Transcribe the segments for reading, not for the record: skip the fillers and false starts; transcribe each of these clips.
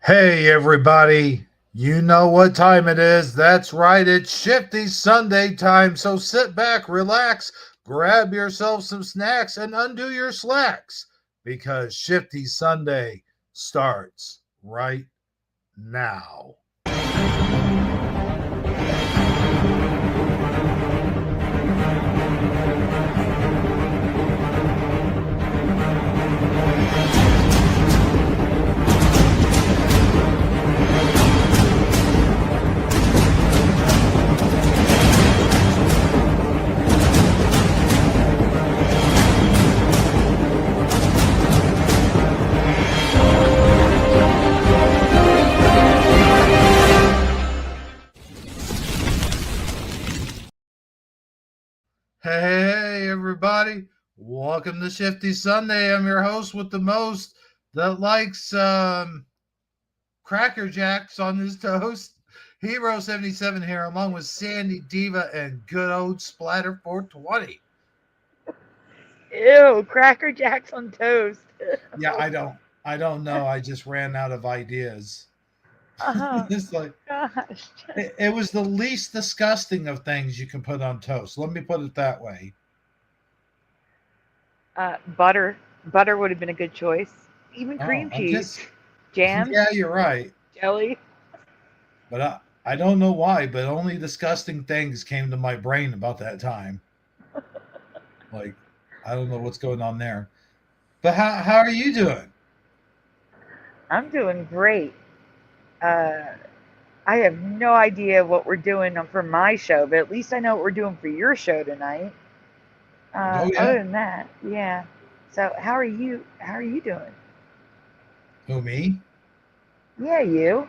Hey, everybody. You know what time it is. That's right. It's Shifty Sunday time. So sit back, relax, grab yourself some snacks, and undo your slacks because Shifty Sunday starts right now. Hey, everybody. Welcome to Shifty Sunday. I'm your host with the most that likes Cracker Jacks on his toast. Hero 77 here, along with Sandy Diva and good old Splatter 420. Ew, Cracker Jacks on toast. Yeah, I don't know. I just ran out of ideas. Oh, It's like gosh. it was the least disgusting of things you can put on toast. Let me put it that way. Butter. Butter would have been a good choice. Even Oh, cream I'm cheese, just jam, yeah, you're right. jelly. But I don't know why, but only disgusting things came to my brain about that time. Like I don't know what's going on there. But how are you doing? I'm doing great. Uh, I have no idea what we're doing for my show, but at least I know what we're doing for your show tonight. Oh yeah. Other than that, yeah. So how are you? How are you doing? Who me? Yeah, you.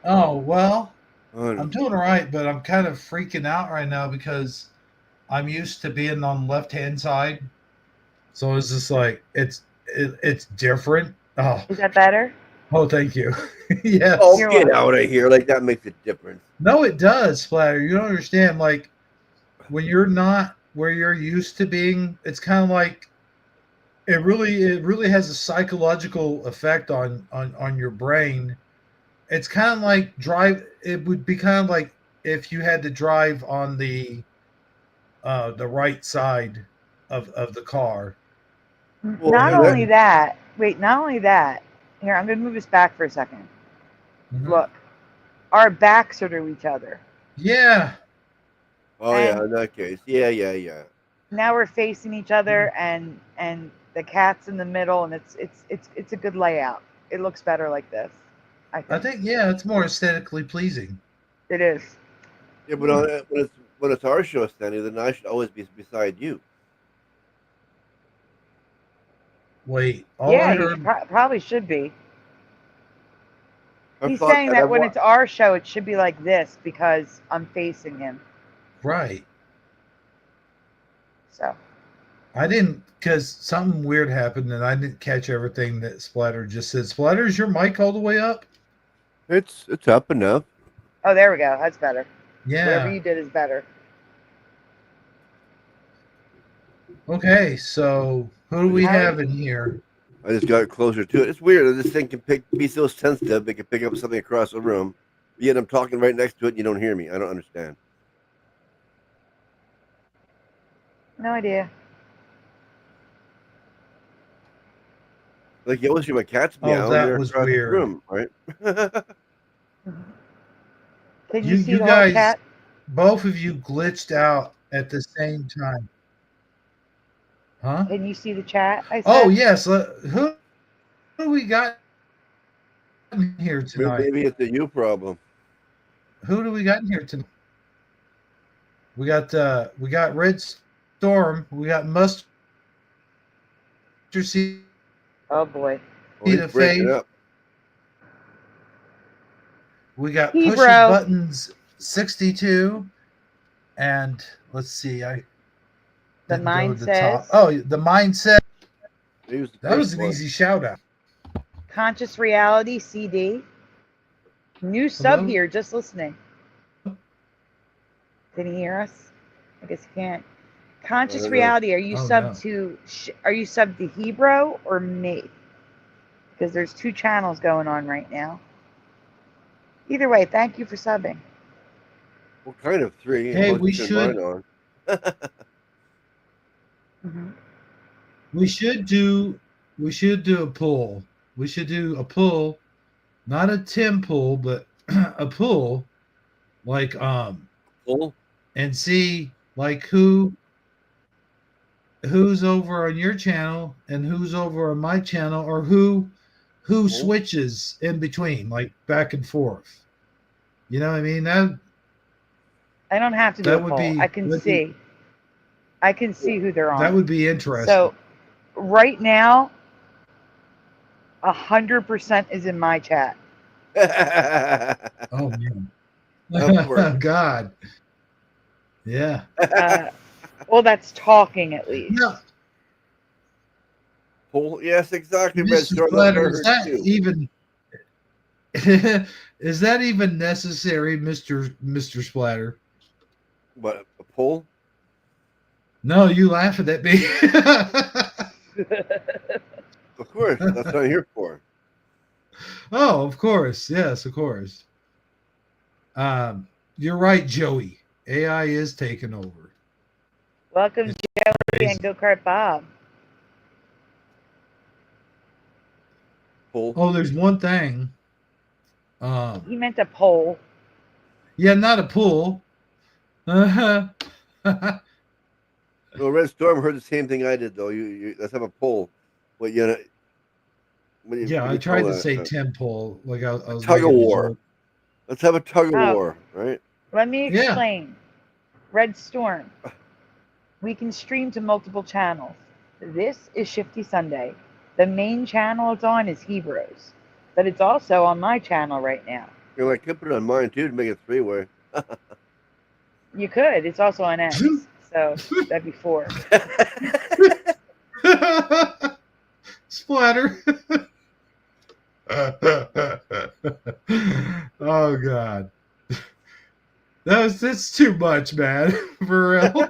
Oh well, I'm On doing all right, but I'm kind of freaking out right now because I'm used to being on the left hand side. So it's just like it's different. Is that better? Oh, thank you. oh, Yes. You're get welcome. out of here! Like that makes a difference. No, it does, Splatter. You don't understand. Like when you're not where you're used to being, it's kind of like it really has a psychological effect on your brain. It's kind of like drive. It would be kind of like if you had to drive on the right side of the car. Well, Not You know what I only mean? that, wait, not only that. Here, I'm going to move us back for a second. Hmm. Look, our backs are to each other. Yeah. oh yeah, And in that case, yeah. now we're facing each other and the cat's in the middle and it's a good layout. It looks better like this, I I think. think yeah, it's more aesthetically pleasing. It is. Yeah, but when it's our show, Stanley, then I should always be beside you. Wait, all Yeah, I you heard probably should be. I've He's thought saying that. that when it's our show, it should be like this because I'm facing him. right. So, I didn't because something weird happened and I didn't catch everything that Splatter just said. Splatter, is your mic all the way up? It's up enough. oh, there we go. That's better. Whatever Yeah. you did is better. Okay, so who do I we just How are have you? in here? I just got closer to it. It's weird. This thing can be so sensitive. It can pick up something across the room. Yet I'm talking right next to it, and you don't hear me. I don't understand. No idea. Like you always hear my cats Oh, meow, and that they're was across the weird. room, right? Mhm. Can you You see you the whole guys, chat? both of you glitched out at the same time. Huh? Can you see the chat? I Oh, said. yes. Who do we got in here tonight? Maybe it's a you problem. Who do we got in here tonight? We got Red Storm, we got Mustard Seed Oh boy. Oh, he's of breaking Faith. up. We got Pushes Hebrew. Buttons 62. And let's see, I The didn't go mind to the top. says. Oh, the mindset. He was the That first was an one. easy shout out. Conscious Reality CD. New sub Hello? here, just listening. Can you hear us? I guess you can't. I Conscious don't know. Reality. Are you Oh sub no. to? Are you sub to Hebrew or me? Because there's two channels going on right now. Either way, thank you for subbing. What kind of 3? Hey, Unless we you turn should mine on. Hmm. we should do a pull. We should do a pull, not a Tim pull, but a pull, like Full? and see like who's over on your channel and who's over on my channel, or who switches in between, like back and forth. You know what I mean? I don't have to do a That would poll. be I can see. I can see who they're on. that would be interesting. So right now, 100% is in my chat. Oh man. Of course. God. Yeah. Well, that's talking at least. No, Full? Yes, exactly. Red Mr. Storm. That's what I Splatter, is heard that too. even is that even necessary, Mr. Splatter? What, a pull? No, you laughing at me. Of course. That's what I'm here for. Oh, of course. Yes, of course. You're right, Joey. AI is taking over. Welcome, Joey crazy. and Go Kart Bob. Pull? Oh, there's one thing. He meant a poll. Yeah, not a pool. Well, Red Storm heard the same thing I did, though. Let's have a poll. What you know? Yeah, I tried to say Tim pull. Like I was tug of making a war. joke. Let's have a tug of Oh. war, right? Let me Yeah. explain. Red Storm. We can stream to multiple channels. This is Shifty Sunday. The main channel it's on is Hebrews, but it's also on my channel right now. You're like, could put it on mine too to make it 3-way. You could. It's also on X, so that'd be 4. Splatter. Oh God. That's too much, man. For real.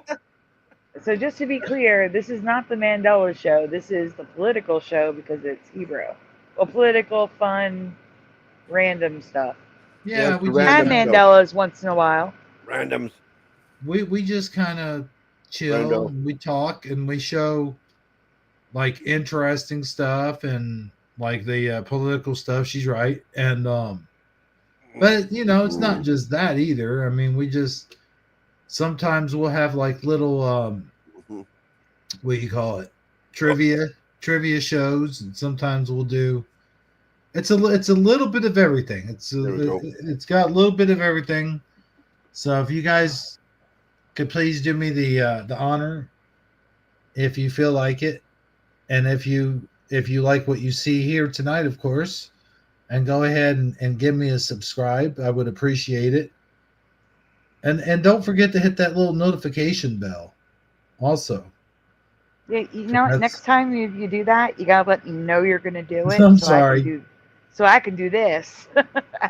So just to be clear, this is not the Mandela show. This is the political show because it's Hebrew. Well, political, fun, random stuff. Yeah, it's we a just And random Mandelas once in a while. Randoms. we just kind of chill. Rando. And we talk and we show like interesting stuff and like the political stuff. She's right, and but you know, it's not just that either. I mean, we just sometimes we'll have like little what do you call it, trivia shows, and sometimes we'll do. It's a little bit of everything. It's got a little bit of everything. So if you guys could please do me the honor, if you feel like it, and if you like what you see here tonight, of course, and go ahead and give me a subscribe, I would appreciate it. And don't forget to hit that little notification bell also. Yeah, you know, next time you do that, you gotta let me know you're gonna do it. I'm sorry. So I can do this.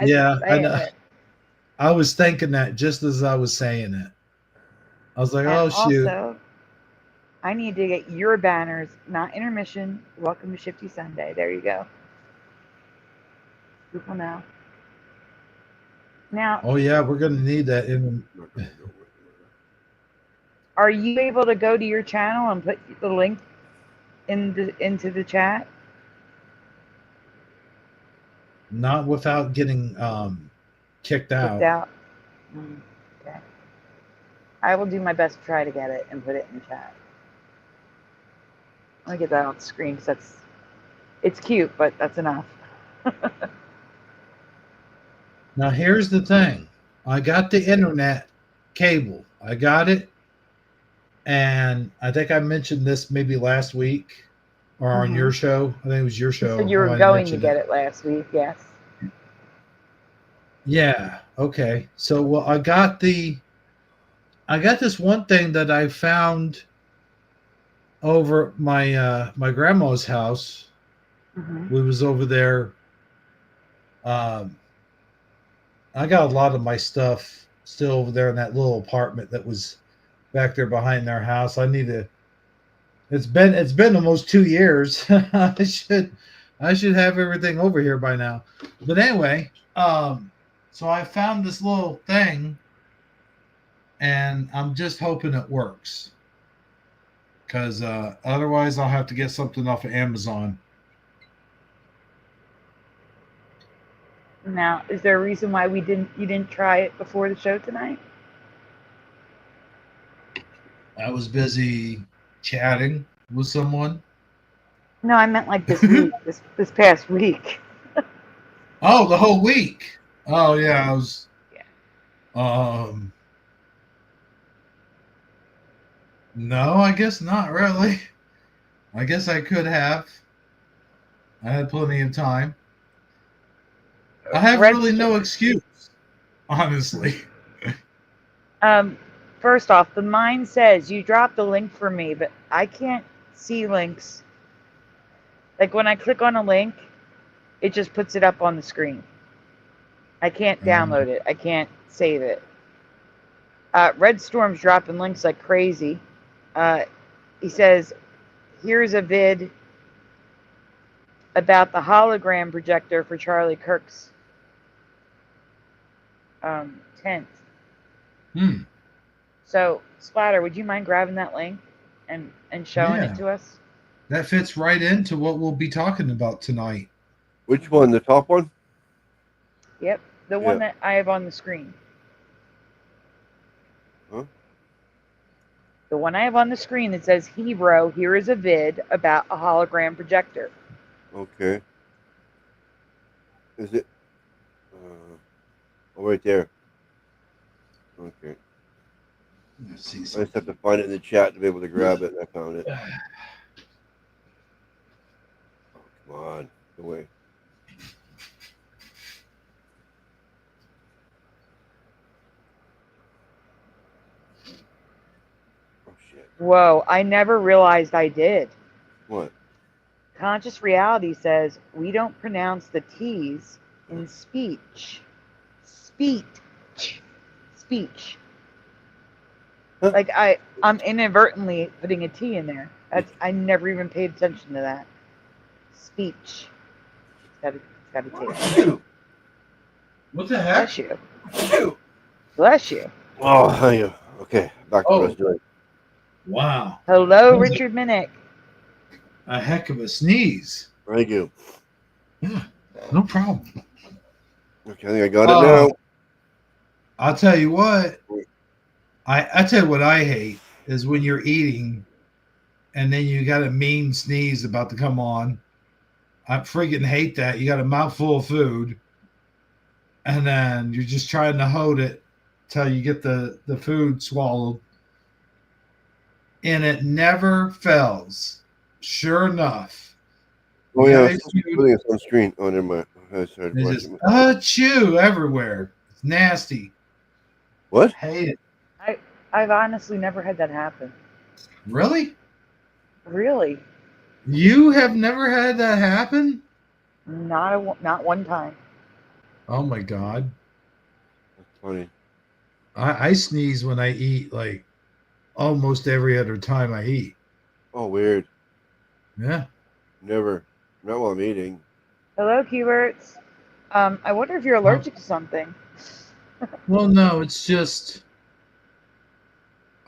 Yeah, I know. I was thinking that just as I was saying it. I was like, And oh shoot. Also, I need to get your banners, not intermission. Welcome to Shifty Sunday. There you go. People know. Now, Oh yeah, we're gonna need that in. are you able to go to your channel and put the link into the chat? Not without getting kicked out. Kicked out. Okay. I will do my best to try to get it and put it in the chat. Let me get that off the screen because it's cute, but that's enough. Now here's the thing. I got the internet cable. I got it. And I think I mentioned this maybe last week or on your show. I think it was your show. So you were going to get it last week, yes. Yeah. Okay. So well, I got this one thing that I found over my my grandma's house. We was over there. I got a lot of my stuff still over there in that little apartment that was back there behind their house. I need to. It's been almost 2 years. I should have everything over here by now. But anyway, So I found this little thing, and I'm just hoping it works. Because otherwise, I'll have to get something off of Amazon. Now, is there a reason why you didn't try it before the show tonight? I was busy chatting with someone. No, I meant like this week, this past week. Oh, the whole week. Oh yeah, I was. Yeah. No, I guess not really. I guess I could have. I had plenty of time. I have really no excuse, honestly. First off, the mine says you dropped a link for me, but I can't see links. Like when I click on a link, it just puts it up on the screen. I can't download it. I can't save it. Red Storm's dropping links like crazy. He says, here's a vid about the hologram projector for Charlie Kirk's tent. So, Splatter, would you mind grabbing that link and showing it to us? That fits right into what we'll be talking about tonight. Which one? The top one? Yep, the one that I have on the screen. Huh? The one I have on the screen that says, Hebro, here is a vid about a hologram projector. Okay. Is it? Oh, right there. Okay. Let's see. I just have to find it in the chat to be able to grab it. I found it. Oh, come on. Go away. Oh, shit. Whoa, I never realized I did. What? Conscious Reality says we don't pronounce the T's in speech. Speech. Huh? Like I'm inadvertently putting a T in there. I never even paid attention to that. Speech. It's got a T. What the heck? Bless you. Bless you. Oh, yeah. Okay. Back to what I was doing. Wow. Hello, Richard Minnick. A heck of a sneeze. Thank you. Yeah, no problem. Okay, I think I got it now. I'll tell you what. I tell you what I hate is when you're eating and then you got a mean sneeze about to come on. I freaking hate that. You got a mouthful of food and then you're just trying to hold it till you get the food swallowed. And it never fails. Sure enough. Oh, yeah. It's on screen. Oh, never mind. It's just achoo everywhere. It's nasty. What? Hate it. I've honestly never had that happen. Really? Really? You have never had that happen? Not one time. Oh my God. That's funny. I sneeze when I eat like almost every other time I eat. Oh, weird. Yeah. Never. Not while I'm eating. Hello, Keywords. I wonder if you're allergic to something. Well, no, it's just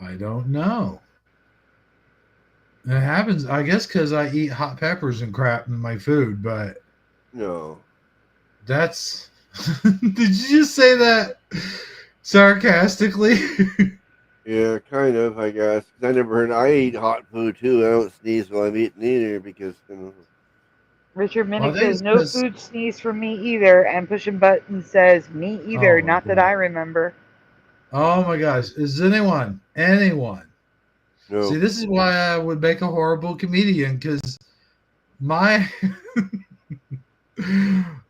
I don't know. It happens, I guess, because I eat hot peppers and crap in my food, but No. that's. Did you just say that sarcastically? Yeah, kind of, I guess. 'Cause I never heard. I eat hot food too. I don't sneeze while I'm eating either because, you know. Richard Minnick says, no food sneeze for me either. And Pushing Button says, me either. Not that I remember. Oh my gosh. Is anyone? No. See, this is why I would make a horrible comedian because my.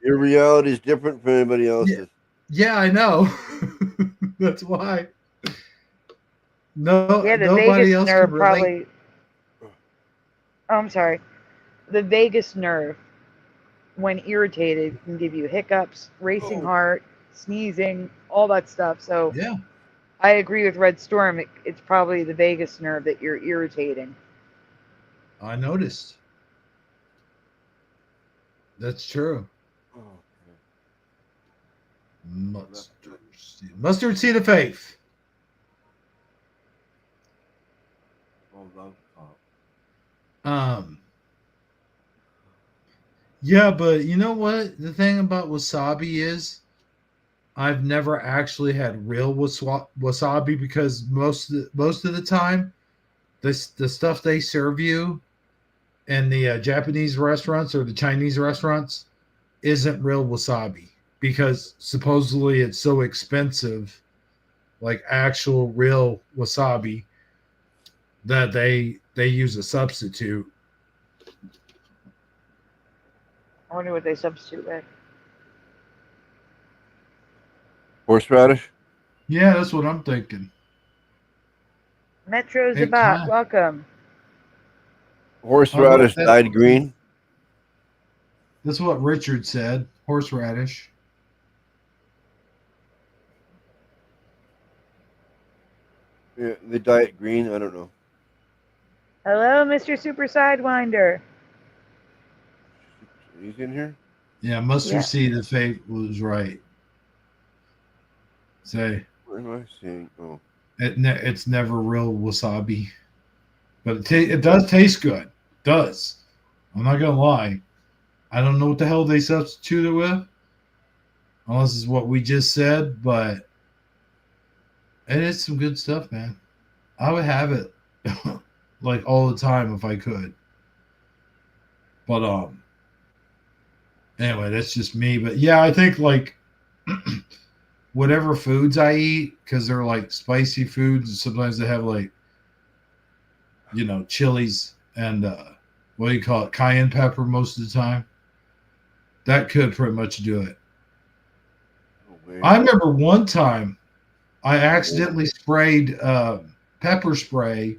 Your reality is different from anybody else's. Yeah, I know. That's why. No, yeah, the nobody vagus else nerve can relate. Oh, I'm sorry. The vagus nerve, when irritated, can give you hiccups, racing heart, sneezing, all that stuff. So yeah, I agree with Red Storm. It's probably the vagus nerve that you're irritating. I noticed. That's true. Mustard seed of faith. Yeah, but you know what? The thing about wasabi is I've never actually had real wasabi because most of the time, the stuff they serve you in the Japanese restaurants or the Chinese restaurants isn't real wasabi because supposedly it's so expensive, like actual real wasabi, that they use a substitute. I wonder what they substitute with. Horseradish? Yeah, that's what I'm thinking. Metro Zabat, welcome. Horseradish dyed green. That's what Richard said. Horseradish. Yeah, they dye it green. I don't know. Hello, Mr. Super Sidewinder. He's in here? Yeah, mustard seed of faith was right. Say, what am I seeing? Oh, it's never real wasabi, but it does taste good. It does. I'm not gonna lie. I don't know what the hell they substitute it with, unless it's what we just said. But it is some good stuff, man. I would have it like all the time if I could. But anyway, that's just me. But yeah, I think like whatever foods I eat, because they're like spicy foods, and sometimes they have like, you know, chilies and what do you call it, cayenne pepper most of the time. That could pretty much do it. Oh, I remember one time I accidentally sprayed pepper spray.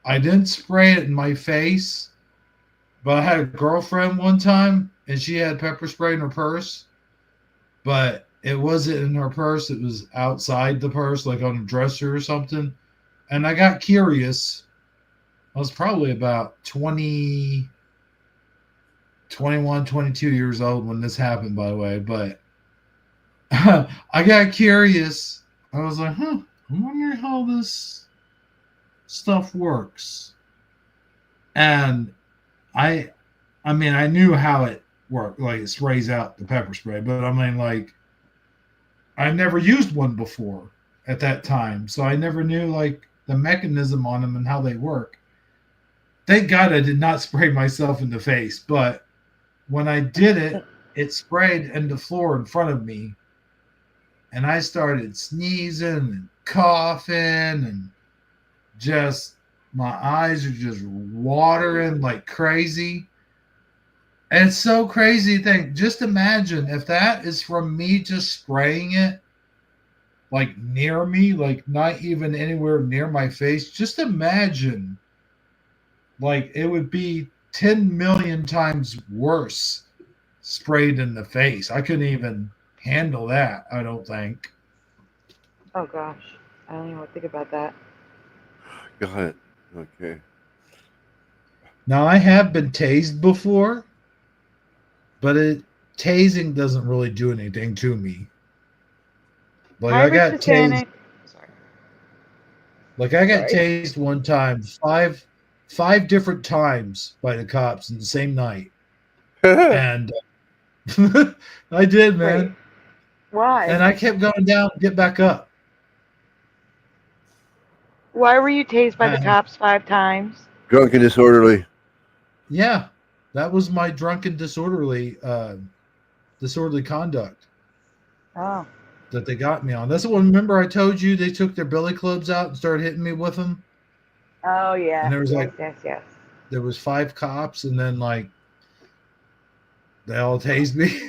I didn't spray it in my face, but I had a girlfriend one time and she had pepper spray in her purse, but it wasn't in her purse. It was outside the purse, like on a dresser or something. And I got curious. I was probably about 20, 21, 22 years old when this happened, by the way. But I got curious. I was like, I wonder how this stuff works. And I mean, I knew how it worked. Like, it sprays out the pepper spray. But I mean, like, I never used one before at that time. So I never knew, like, the mechanism on them and how they work. Thank God I did not spray myself in the face. But when I did it, it sprayed in the floor in front of me. And I started sneezing and coughing and just my eyes are just watering like crazy. And it's so crazy to think. Just imagine if that is from me just spraying it like near me, like not even anywhere near my face. Just imagine like it would be 10 million times worse sprayed in the face. I couldn't even handle that, I don't think. Oh gosh, I don't even want to think about that. Got it. Okay. Now I have been tased before, but tasing doesn't really do anything to me. Like I got tased. Sorry. Like I got tased one time, five different times by the cops in the same night, and I did, man. Wait. Why? And I kept going down, get back up. Why were you tased by the cops 5 times? Drunk and disorderly. Yeah, that was my drunken disorderly conduct. Oh. That they got me on. That's the one. Remember, I told you they took their billy clubs out and started hitting me with them. Oh yeah. And there was yes. There was 5 cops, and then like they all tased me.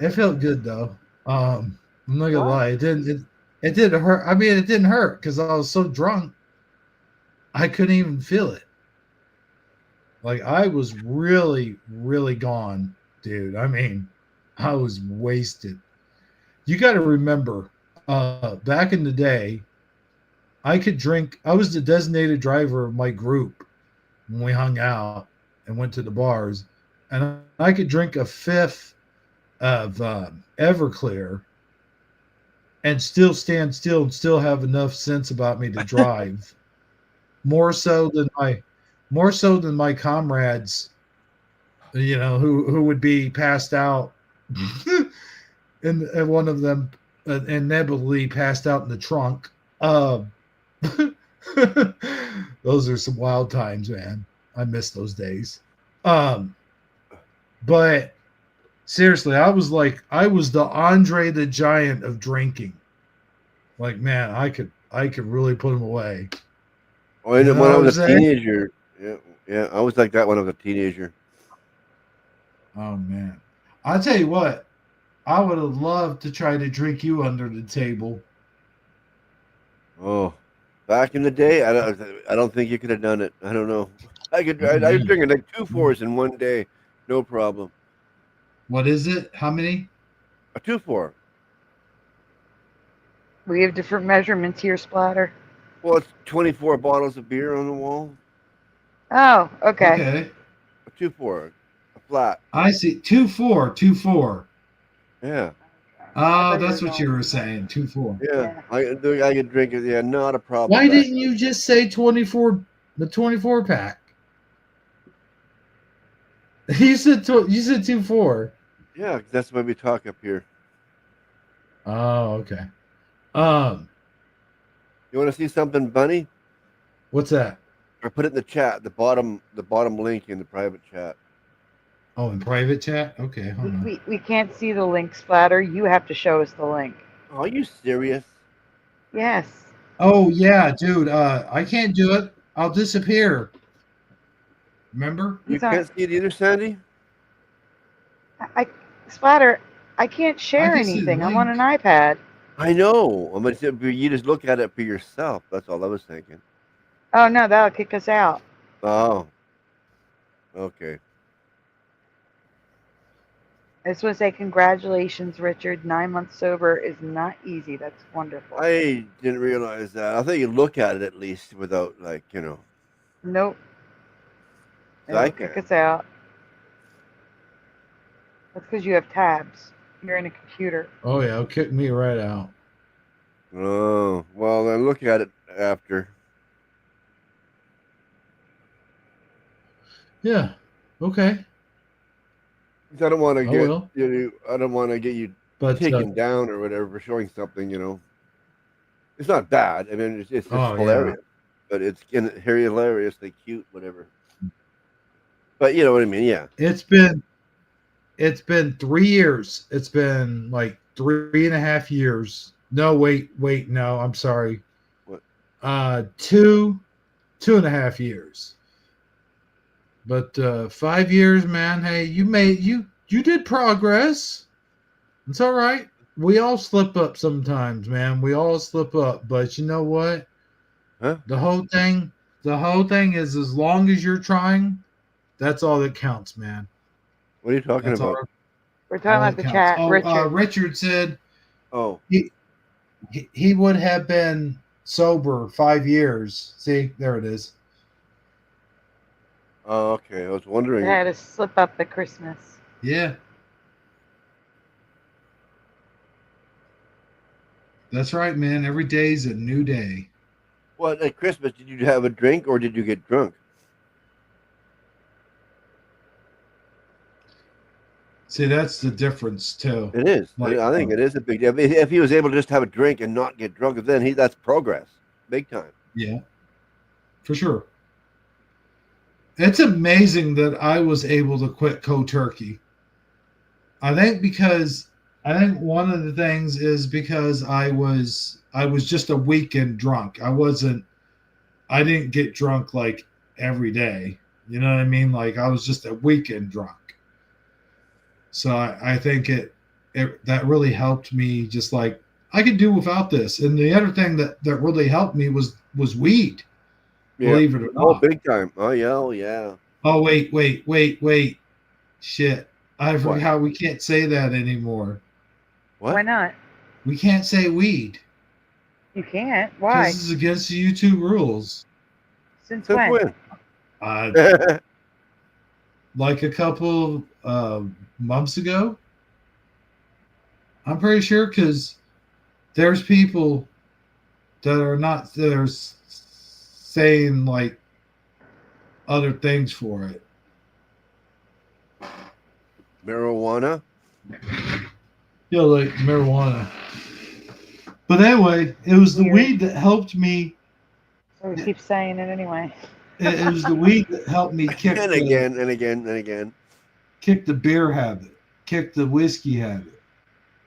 It felt good though. I'm not gonna lie. It didn't hurt. I mean, it didn't hurt because I was so drunk. I couldn't even feel it. Like I was really, really gone, dude. I mean, I was wasted. You got to remember, back in the day, I could drink. I was the designated driver of my group when we hung out and went to the bars, and I could drink a fifth of Everclear and still stand still and still have enough sense about me to drive. more so than my comrades, who would be passed out, and one of them inevitably passed out in the trunk. Those are some wild times, man. I miss those days. But seriously, I was the Andre the Giant of drinking. Like, man, I could really put him away. Oh, and when I was a teenager, yeah, I was like that when I was a teenager. Oh man, I'll tell you what, I would have loved to try to drink you under the table. Oh, back in the day, I don't think you could have done it. I don't know. I was drinking like 2 4s in one day, no problem. What is it? How many? A 2 4. We have different measurements here, Splatter. Well, it's 24 bottles of beer on the wall. Oh, okay. Okay. A 2 4, a flat. I see. 2 4, 2 4. Yeah. Oh, that's what you were saying. 2 4. Yeah. I could drink it. Yeah, not a problem. Why didn't you just say 24? The 24 pack. You said 2 4. Yeah, that's why we talk up here. Oh, okay. You want to see something funny? What's that? I put it in the chat, the bottom link in the private chat. Oh, in private chat? Okay, hold on. We can't see the link, Splatter. You have to show us the link. Oh, are you serious? Yes. Oh yeah, dude. I can't do it. I'll disappear. Remember? You can't see it either, Sandy? Splatter, I can't share anything. I'm on an iPad. I know. You just look at it for yourself. That's all I was thinking. Oh, no, that'll kick us out. Oh. Okay. I just want to say congratulations, Richard. 9 months sober is not easy. That's wonderful. I didn't realize that. I thought you look at it at least without, Nope. It'll kick us out. That's because you have tabs. You're in a computer. Oh yeah, it'll kick me right out. Oh, well, then look at it after. Yeah. Okay. I don't want to I don't want to get you taken down or whatever for showing something. It's not bad. I mean, it's just hilarious, but it's hilariously cute, whatever. But you know what I mean? Yeah. It's been 3 years. It's been like 3.5 years. No, wait, no, I'm sorry. What? 2.5 years. But 5 years, man. Hey, you did progress. It's all right. We all slip up sometimes, man. We all slip up. But you know what? Huh? The whole thing is, as long as you're trying, that's all that counts, man. What are you talking about? We're talking about the chat. Oh, Richard. Richard said, "Oh, he would have been sober 5 years." See, there it is. Oh, okay. I was wondering. I had to slip up at Christmas. Yeah. That's right, man. Every day's a new day. Well, at Christmas, did you have a drink or did you get drunk? See, that's the difference too. It is. I think it is a big deal. If he was able to just have a drink and not get drunk, then that's progress, big time. Yeah, for sure. It's amazing that I was able to quit cold turkey. I think one of the things is because I was just a weekend drunk. I didn't get drunk like every day. You know what I mean? Like, I was just a weekend drunk. So I think that really helped me. Just like, I could do without this. And the other thing that really helped me was weed. Yeah. Believe it or not. Oh, big time. Oh yeah. Oh wait. Shit. I forgot we can't say that anymore. What? Why not? We can't say weed. You can't? Why? This is against the YouTube rules. Since when? Like a couple months ago. I'm pretty sure because there's people that are not that are saying like other things for it. Marijuana? Yeah, like marijuana. But anyway, it was the weed that helped me. So we keep saying it anyway. It was the weed that helped me kick and again. Kick the beer habit, kick the whiskey habit.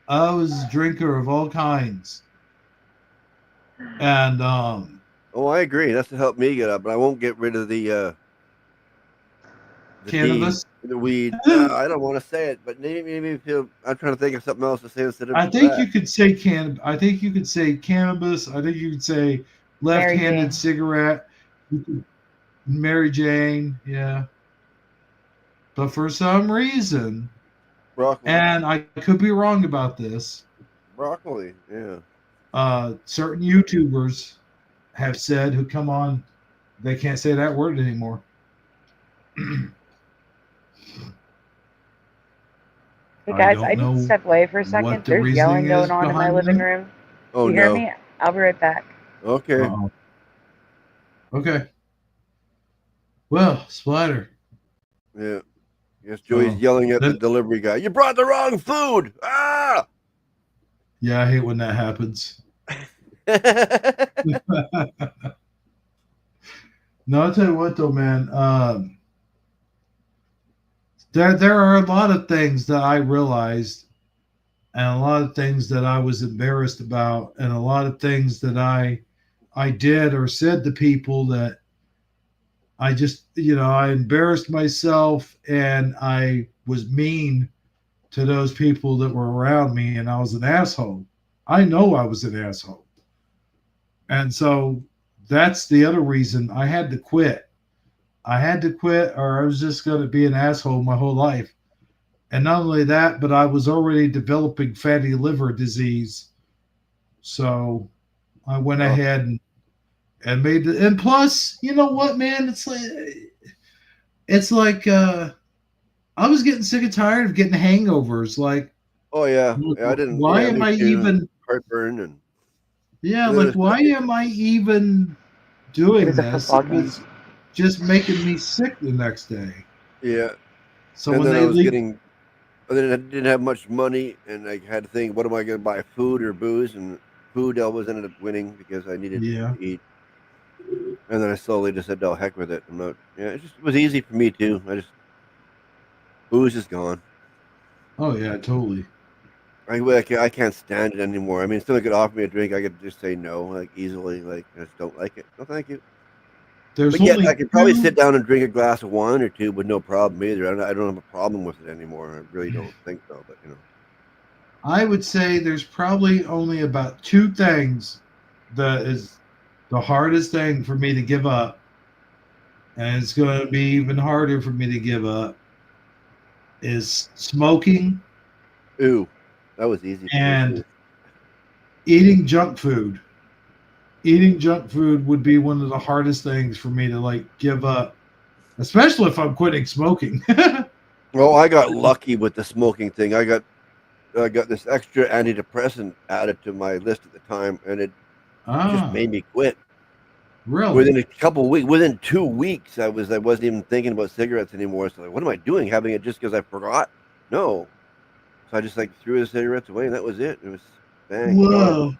I was a drinker of all kinds. And oh, I agree. That's to help me get up, but I won't get rid of the cannabis, the weed. I don't want to say it, but maybe feel. I'm trying to think of something else to say instead of. I think you could say I think you could say cannabis. I think you could say left-handed cigarette. You could, Mary Jane, yeah. But for some reason, broccoli. And I could be wrong about this. Broccoli, yeah. Certain YouTubers have said who come on, they can't say that word anymore. Hey guys, I need to step away for a second. There's yelling going on in my living room. Oh, you hear me? I'll be right back. Okay. Uh-oh. Okay. Well, Splatter. Yeah. Yes, Joey's yelling at the delivery guy. You brought the wrong food. Ah! Yeah, I hate when that happens. No, I'll tell you what though, man. There are a lot of things that I realized, and a lot of things that I was embarrassed about, and a lot of things that I did or said to people that I just, I embarrassed myself, and I was mean to those people that were around me, and I was an asshole. I know I was an asshole. And so that's the other reason I had to quit. I had to quit, or I was just going to be an asshole my whole life. And not only that, but I was already developing fatty liver disease. So I went ahead and made it. And plus, you know what, man? It's like I was getting sick and tired of getting hangovers. Like, oh yeah, I didn't. Why am I even heartburn and like why am I even doing this? It was just making me sick the next day. Yeah. So and when then they I was getting, and then I didn't have much money, and I had to think, what am I going to buy, food or booze? And food always ended up winning because I needed to eat. And then I slowly just said, "Oh, heck with it." I'm not. Yeah, it was easy for me too. Booze is gone. Oh yeah, totally. I can't stand it anymore. I mean, if someone could offer me a drink, I could just say no, like easily. Like I just don't like it. No, thank you. But yet, I could probably sit down and drink a glass of wine or two with no problem either. I don't have a problem with it anymore. I really don't think so. But I would say there's probably only about two things that is the hardest thing for me to give up, and it's going to be even harder for me to give up, is smoking. Ooh, that was easy. And eating junk food. Eating junk food would be one of the hardest things for me to give up, especially if I'm quitting smoking. Well, I got lucky with the smoking thing. I got this extra antidepressant added to my list at the time, and it just made me quit. Really? Within a couple of weeks, within 2 weeks, I wasn't even thinking about cigarettes anymore. So what am I doing? Having it just because I forgot? No. So I just threw the cigarettes away, and that was it. It was bang. Whoa.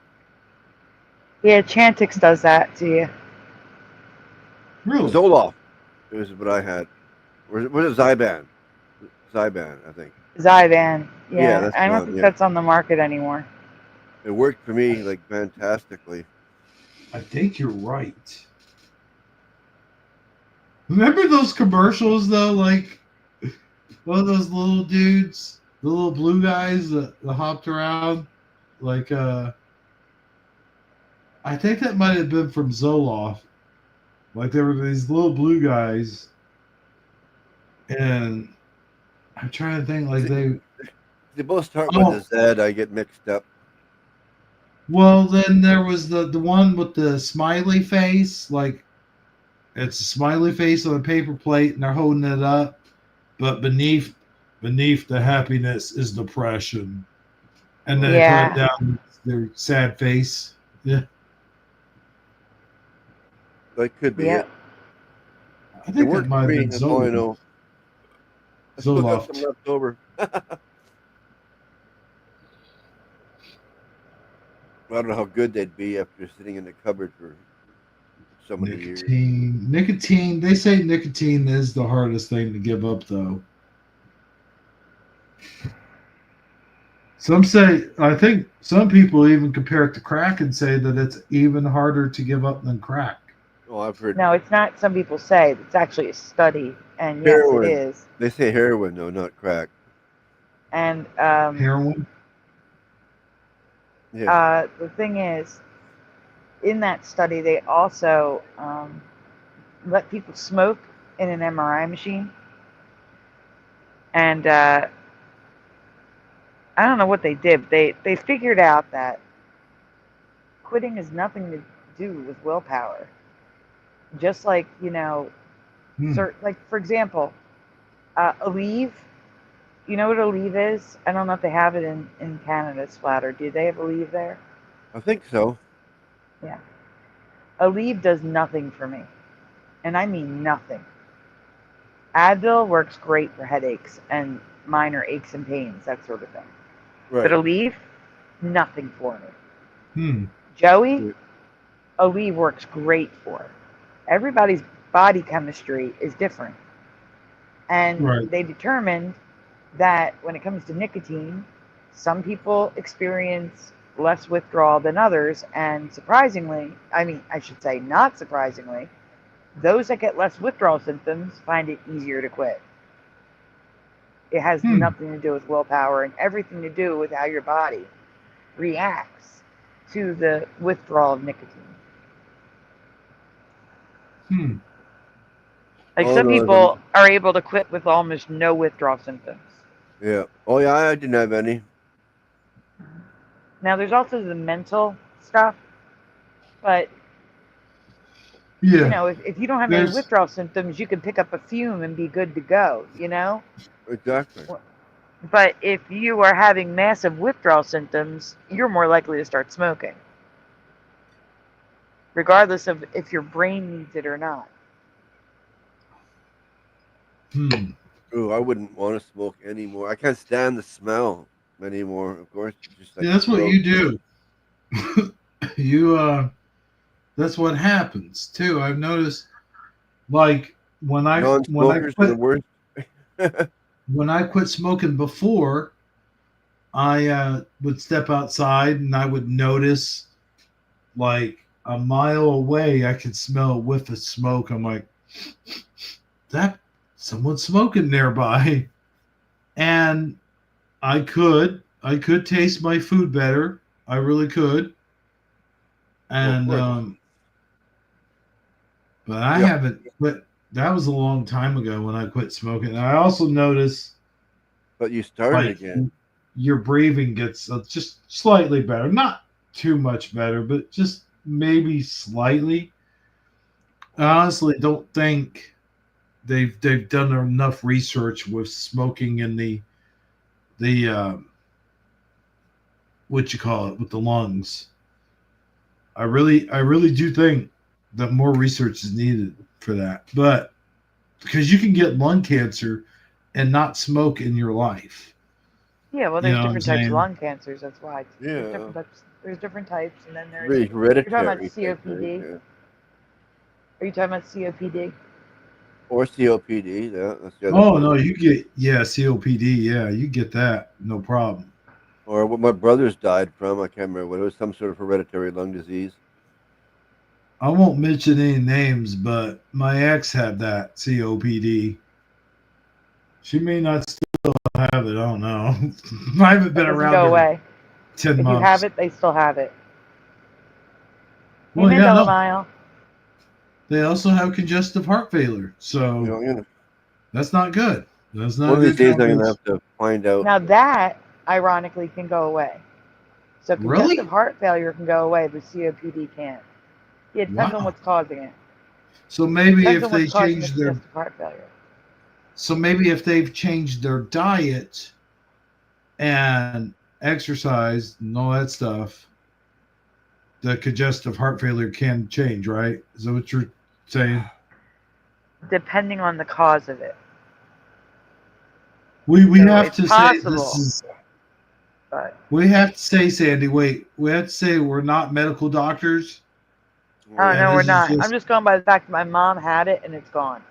Yeah, Chantix does that to you. Really? Zoloft is what I had. Was it Zyban? Zyban, I think. Zyban. Yeah, I don't think that's on the market anymore. It worked for me fantastically. I think you're right. Remember those commercials though, one of those little dudes, the little blue guys that hopped around, I think that might have been from Zoloft. There were these little blue guys, and I'm trying to think they both start with the Z. I get mixed up. Well, then there was the one with the smiley face, it's a smiley face on a paper plate, and they're holding it up, but beneath the happiness is depression, And then they put it down their sad face. Yeah. That could be it. I think that might have been Zoloft. All I know. I still got some left over. I don't know how good they'd be after sitting in the cupboard for so many years. Nicotine. They say nicotine is the hardest thing to give up, though. I think some people even compare it to crack and say that it's even harder to give up than crack. Oh, I've heard. No, it's not. Some people say it's actually a study, and heroin. Yes, it is. They say heroin, though, not crack. And heroin. Yeah. The thing is, in that study, they also let people smoke in an MRI machine, and I don't know what they did. But they figured out that quitting has nothing to do with willpower. Just like, like, for example, Aleve. You know what Aleve is? I don't know if they have it in Canada, Splatter. Do they have Aleve there? I think so. Yeah. Aleve does nothing for me. And I mean nothing. Advil works great for headaches and minor aches and pains, that sort of thing. Right. But Aleve, nothing for me. Joey, Aleve works great for. Everybody's body chemistry is different. And they determined that when it comes to nicotine, some people experience less withdrawal than others. And surprisingly, I should say not surprisingly, those that get less withdrawal symptoms find it easier to quit. It has nothing to do with willpower and everything to do with how your body reacts to the withdrawal of nicotine. Like some people are able to quit with almost no withdrawal symptoms. Yeah. Oh, yeah, I didn't have any. Now, there's also the mental stuff, but, if you don't have any withdrawal symptoms, you can pick up a fume and be good to go, Exactly. But if you are having massive withdrawal symptoms, you're more likely to start smoking, regardless of if your brain needs it or not. Ooh, I wouldn't want to smoke anymore. I can't stand the smell anymore. Of course, just like that's what you do. That's what happens too. I've noticed, like when I quit smoking before, I would step outside and I would notice, like a mile away, I could smell a whiff of smoke. I'm like, that. Someone's smoking nearby, and I could taste my food better. I really could, and but I haven't. But that was a long time ago when I quit smoking. And I also noticed, but you started again. Your breathing gets just slightly better, not too much better, but just maybe slightly. I honestly don't think they've done enough research with smoking in the what you call it, with the lungs. I really do think that more research is needed for that, but because you can get lung cancer and not smoke in your life. Yeah, well, there's different types of lung cancers. That's why. Yeah. There's different types, and then there's. Really hereditary. You're talking about COPD. Yeah. Are you talking about COPD? Or COPD, that's the other. Oh no, you get COPD, you get that, no problem. Or what my brothers died from, I can't remember what it was, some sort of hereditary lung disease. I won't mention any names, but my ex had that COPD. She may not still have it. I don't know. I haven't been around. Go away. 10 months. If you have it, they still have it. Well, no. They also have congestive heart failure, so that's not good. That's not. One of these days, I'm gonna have to find out. Now that, ironically, can go away. So congestive heart failure can go away, but COPD can't. Yeah, it depends on what's causing it. So maybe if they change their heart failure. So maybe if they've changed their diet and exercise and all that stuff, the congestive heart failure can change, right? Is that what you're saying? Depending on the cause of it. We So have it's to possible, say this is. But We have to say, Sandy. Wait, we have to say we're not medical doctors. oh no, we're not. Just... I'm just going by the fact that my mom had it and it's gone.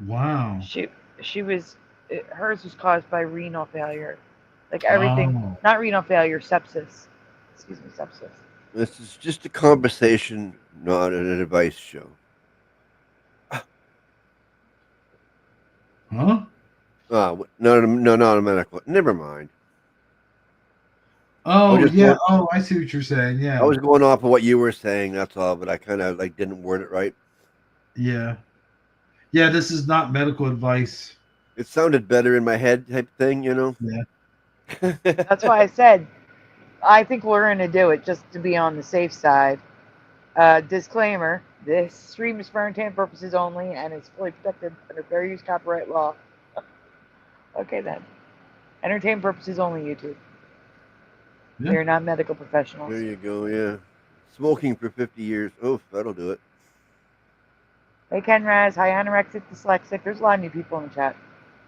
Wow. She was hers was caused by renal failure, like everything. Oh. Not renal failure, sepsis. Excuse me, sepsis. This is just a conversation, not an advice show. Huh? No, not a medical. Never mind. Oh yeah. I see what you're saying. Yeah. I was going off of what you were saying. That's all, but I kind of like didn't word it right. Yeah. Yeah. This is not medical advice. It sounded better in my head, type thing, you know. Yeah. That's why I said I think we're going to do it just to be on the safe side. Disclaimer: this stream is for entertainment purposes only, and it's fully protected under fair use copyright law. Okay then. Entertainment purposes only, YouTube. Yeah. They're not medical professionals. There you go, yeah. Smoking for 50 years. Oof, that'll do it. Hey, Ken Raz. Hi, anorexic, dyslexic. There's a lot of new people in the chat.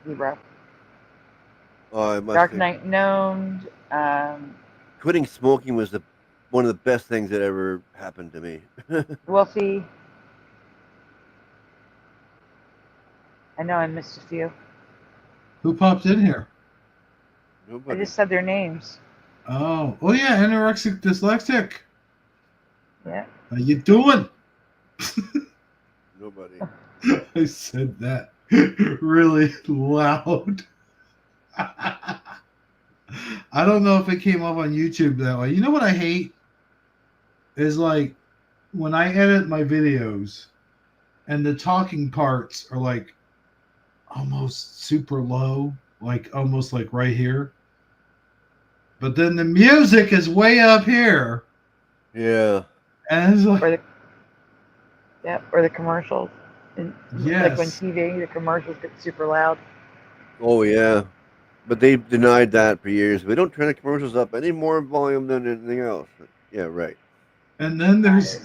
Zebra. Oh, Dark Knight Gnomed. Quitting smoking was one of the best things that ever happened to me. Wolfie. I know I missed a few. Who popped in here? Nobody. I just said their names. Oh yeah, anorexic, dyslexic. Yeah. How you doing? Nobody. I said that really loud. I don't know if it came up on YouTube that way. You know what I hate? Is like when I edit my videos and the talking parts are like almost super low, like almost like right here. But then the music is way up here. Yeah. And it's like, or the commercials. Yes. Like when TV, the commercials get super loud. Oh, yeah. But they've denied that for years. We don't turn the commercials up any more volume than anything else. Yeah, right. And then there's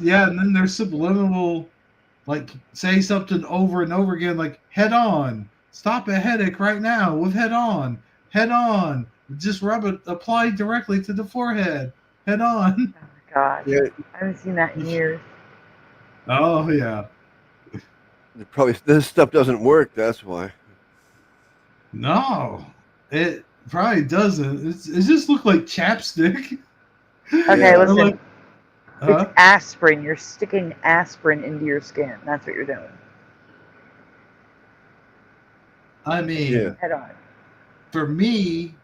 subliminal, like say something over and over again, like head on, stop a headache right now with head on, just rub it, apply directly to the forehead, head on. Oh my gosh. Yeah. I haven't seen that in years. Oh yeah. Probably this stuff doesn't work. That's why. No, it probably doesn't. It just looked like chapstick. Okay, listen. Like, it's aspirin. You're sticking aspirin into your skin. That's what you're doing. I mean, yeah. Head on. For me,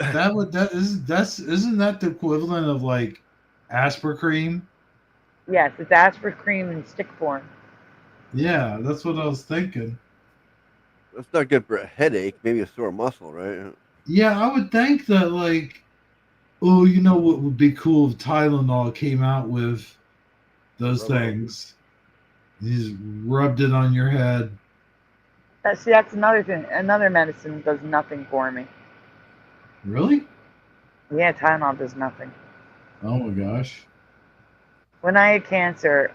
isn't that the equivalent of like Aspercream? Yes, it's Aspercream in stick form. Yeah, that's what I was thinking. That's not good for a headache. Maybe a sore muscle, right? Yeah, I would think that, like, oh, you know what would be cool if Tylenol came out with those things. You just rubbed it on your head. See, that's another thing. Another medicine does nothing for me. Really? Yeah, Tylenol does nothing. Oh my gosh. When I had cancer,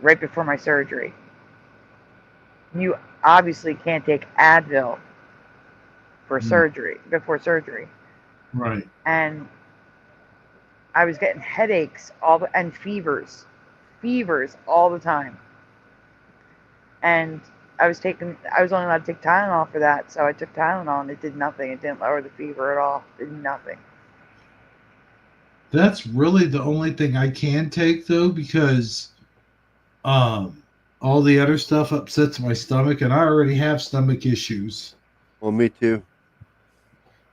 right before my surgery, you obviously can't take Advil for surgery, before surgery. Right. And I was getting headaches and fevers all the time. And I was only allowed to take Tylenol for that, so I took Tylenol and it did nothing. It didn't lower the fever at all. It did nothing. That's really the only thing I can take though, because all the other stuff upsets my stomach, and I already have stomach issues. Well, me too.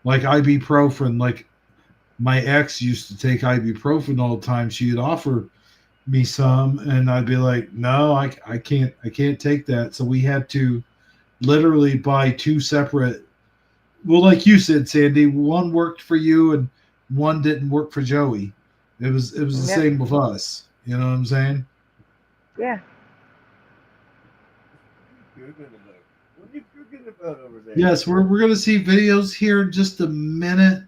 Like ibuprofen, like my ex used to take ibuprofen all the time. She'd offer me some, and I'd be like, no, I can't take that. So we had to literally buy two separate. Well, like you said, Sandy, one worked for you and one didn't work for Joey. It was the same with us. You know what I'm saying? Yeah. What if you're about over there? Yes, we're going to see videos here in just a minute,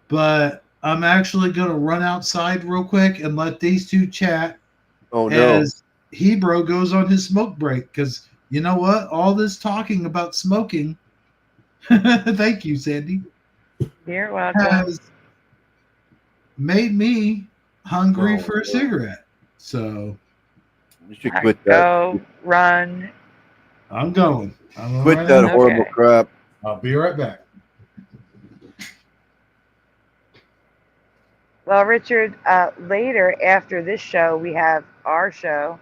but I'm actually going to run outside real quick and let these two chat. Oh, no. As Hebrew goes on his smoke break, because you know what? All this talking about smoking, thank you, Sandy. You're welcome. Has made me hungry for a cigarette. So you should quit that. Go run. I'm going. Quit that horrible crap. I'll be right back. Well, Richard, later after this show, we have our show.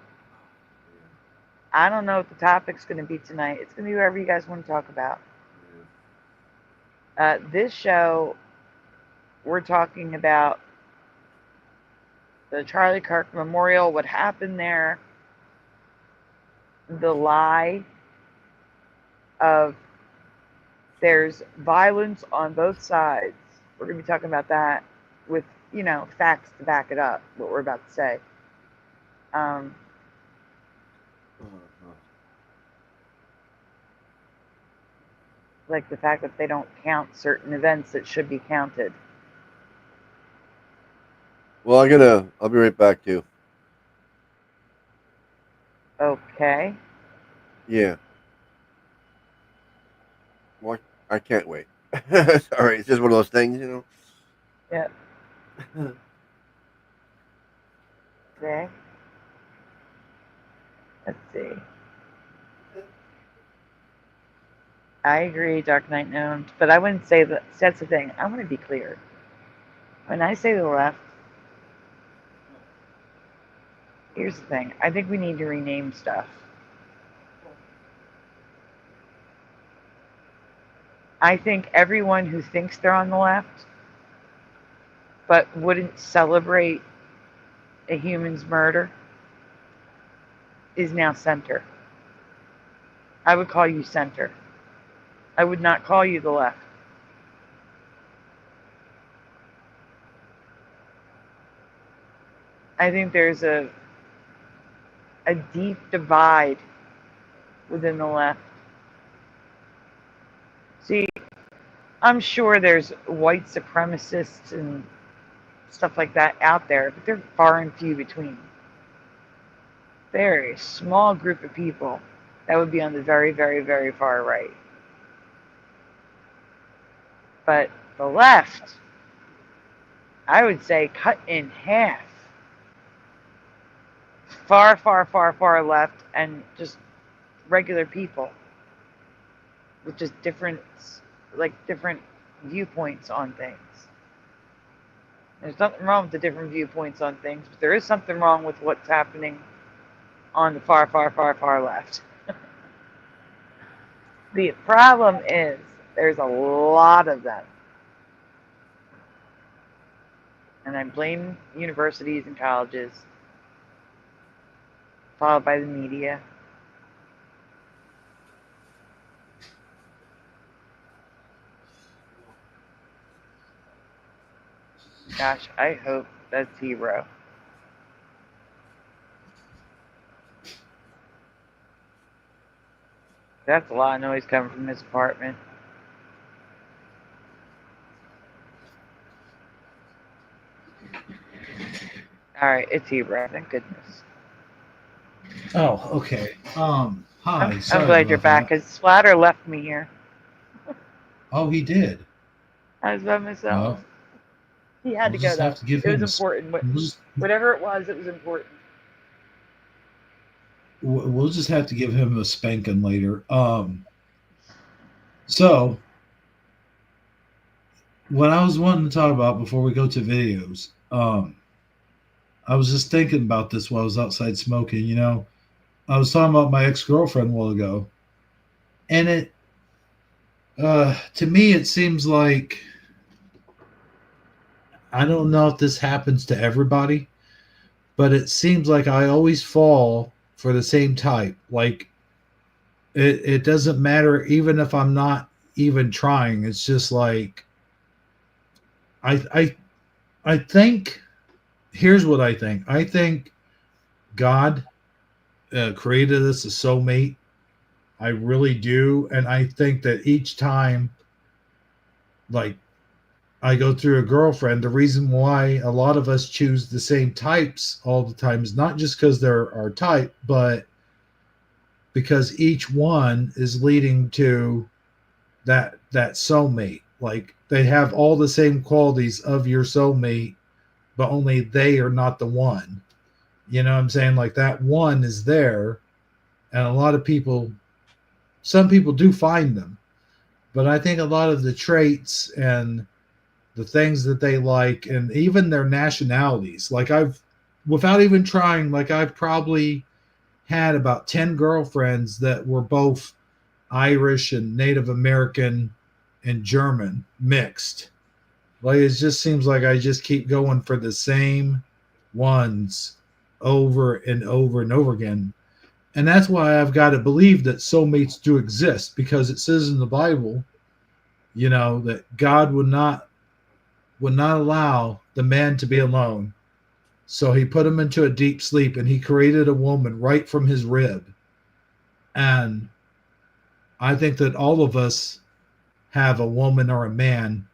I don't know what the topic's going to be tonight. It's going to be whatever you guys want to talk about. This show, we're talking about the Charlie Kirk Memorial, what happened there, the lie of there's violence on both sides. We're going to be talking about that with, facts to back it up, what we're about to say. Like the fact that they don't count certain events that should be counted. Well, I'll be right back too. Okay. Yeah. Well, I can't wait. Sorry, it's just one of those things, Yeah. Okay. Let's see. I agree, Dark Knight Known, but I wouldn't say that. That's the thing. I want to be clear. When I say the left, here's the thing. I think we need to rename stuff. I think everyone who thinks they're on the left but wouldn't celebrate a human's murder is now center. I would call you center. I would not call you the left. I think there's a deep divide within the left. See, I'm sure there's white supremacists and stuff like that out there, but they're far and few between. Very small group of people that would be on the very, very, very far right. But the left, I would say cut in half. Far, far, far, far left, and just regular people with just different viewpoints on things. There's nothing wrong with the different viewpoints on things, but there is something wrong with what's happening on the far, far, far, far left. The problem is there's a lot of them. And I blame universities and colleges, followed by the media. Gosh, I hope that's Hero. That's a lot of noise coming from this apartment. Alright, it's Hero, thank goodness. Oh, okay. Hi. I'm glad you're back, because Splatter left me here. Oh, he did? I was by myself. Well, he had to go, though. It was important. Whatever it was important. We'll just have to give him a spanking later. So, what I was wanting to talk about before we go to videos, I was just thinking about this while I was outside smoking. I was talking about my ex-girlfriend a while ago, and it, to me, it seems like, I don't know if this happens to everybody, but it seems like I always fall for the same type. Like, it doesn't matter even if I'm not even trying. It's just like, I think, here's what I think. I think God created us a soulmate I really do. And I think that each time, like, I go through a girlfriend, the reason why a lot of us choose the same types all the time is not just because they're our type, but because each one is leading to that soulmate. Like, they have all the same qualities of your soulmate, but only they are not the one. You know what I'm saying? Like, that one is there, and a lot of people, some people do find them, but I think a lot of the traits and the things that they like, and even their nationalities, like, without even trying, like, I've probably had about 10 girlfriends that were both Irish and Native American and German mixed. Like, it just seems like I just keep going for the same ones over and over and over again. And that's why I've got to believe that soulmates do exist, because it says in the Bible, you know, that God would not allow the man to be alone. So he put him into a deep sleep, and he created a woman right from his rib. And I think that all of us have a woman or a man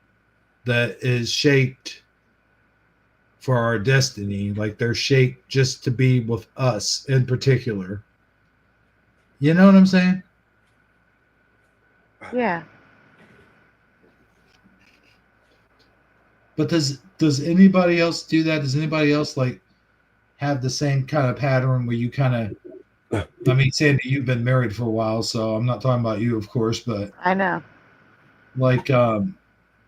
that is shaped for our destiny. Like, they're shaped just to be with us in particular. You know what I'm saying? Yeah. But does anybody else do that? Does anybody else, like, have the same kind of pattern where you kind of, I mean, Sandy, you've been married for a while, so I'm not talking about you, of course, but I know. Like,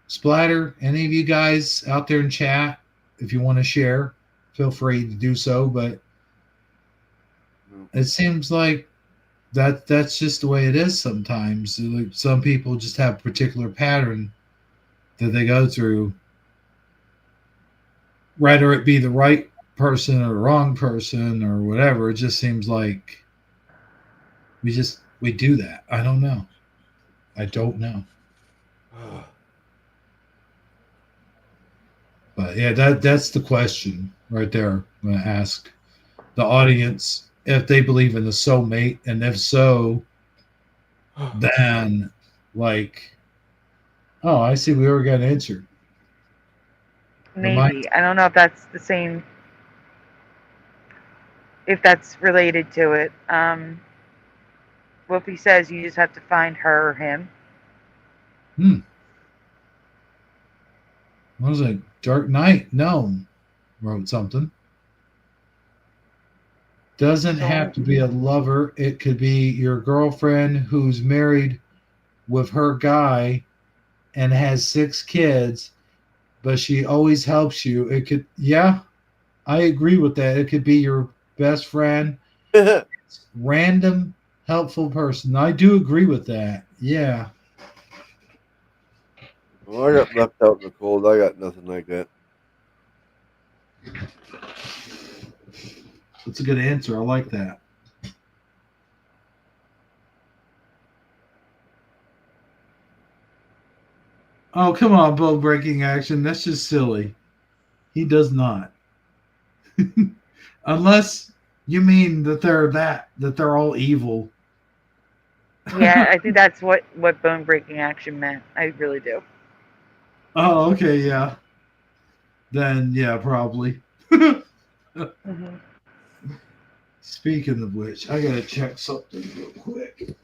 Splatter, any of you guys out there in chat, if you want to share, feel free to do so. But it seems like that's just the way it is sometimes. Like, some people just have a particular pattern that they go through, whether it be the right person or the wrong person or whatever. It just seems like we do that. I don't know. But yeah, that's the question right there. I'm going to ask the audience if they believe in the soulmate, and if so, then, like, oh, I see, we already got an answer. Maybe. I don't know if that's the same, if that's related to it. Wolfie says you just have to find her or him. What was it? Dark Knight Gnome wrote something. Doesn't have to be a lover. It could be your girlfriend who's married with her guy and has 6 kids, but she always helps you. It could, yeah, I agree with that. It could be your best friend, random helpful person. I do agree with that. Yeah. Well, I got left out in the cold. I got nothing like that. That's a good answer. I like that. Oh, come on, bone breaking action. That's just silly. He does not. Unless you mean that they're all evil. Yeah, I think that's what bone breaking action meant. I really do. Oh, okay, yeah. Then, yeah, probably. Speaking of which, I gotta check something real quick.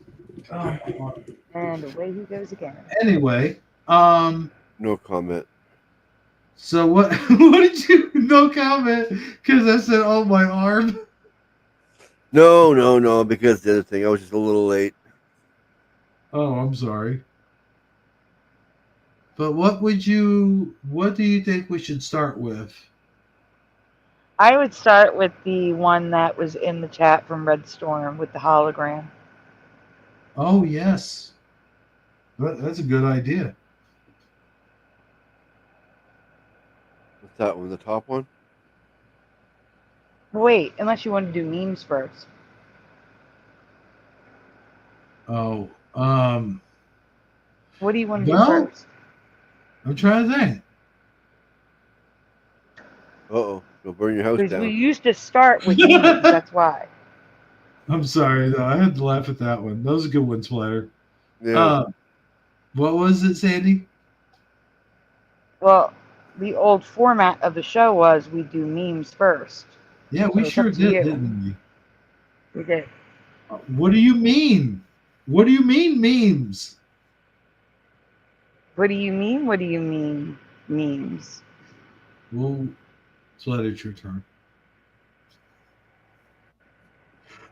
And away he goes again. Anyway, no comment. So what did you, no comment, because I said, oh, my arm? No, because the other thing, I was just a little late. Oh, I'm sorry. But what do you think we should start with? I would start with the one that was in the chat from Red Storm with the hologram. Oh, yes. That's a good idea. What's that one, the top one? Wait, unless you want to do memes first. Oh, what do you want to do first? I'm trying to think. Uh-oh, go burn your house down. We used to start with memes, that's why. I'm sorry though. I had to laugh at that one. That was a good one, Splatter. Yeah. What was it, Sandy? Well, the old format of the show was we do memes first. Yeah, we sure did, didn't we? We did. What do you mean? What do you mean memes? What do you mean? What do you mean memes? Well, Splatter, it's your turn.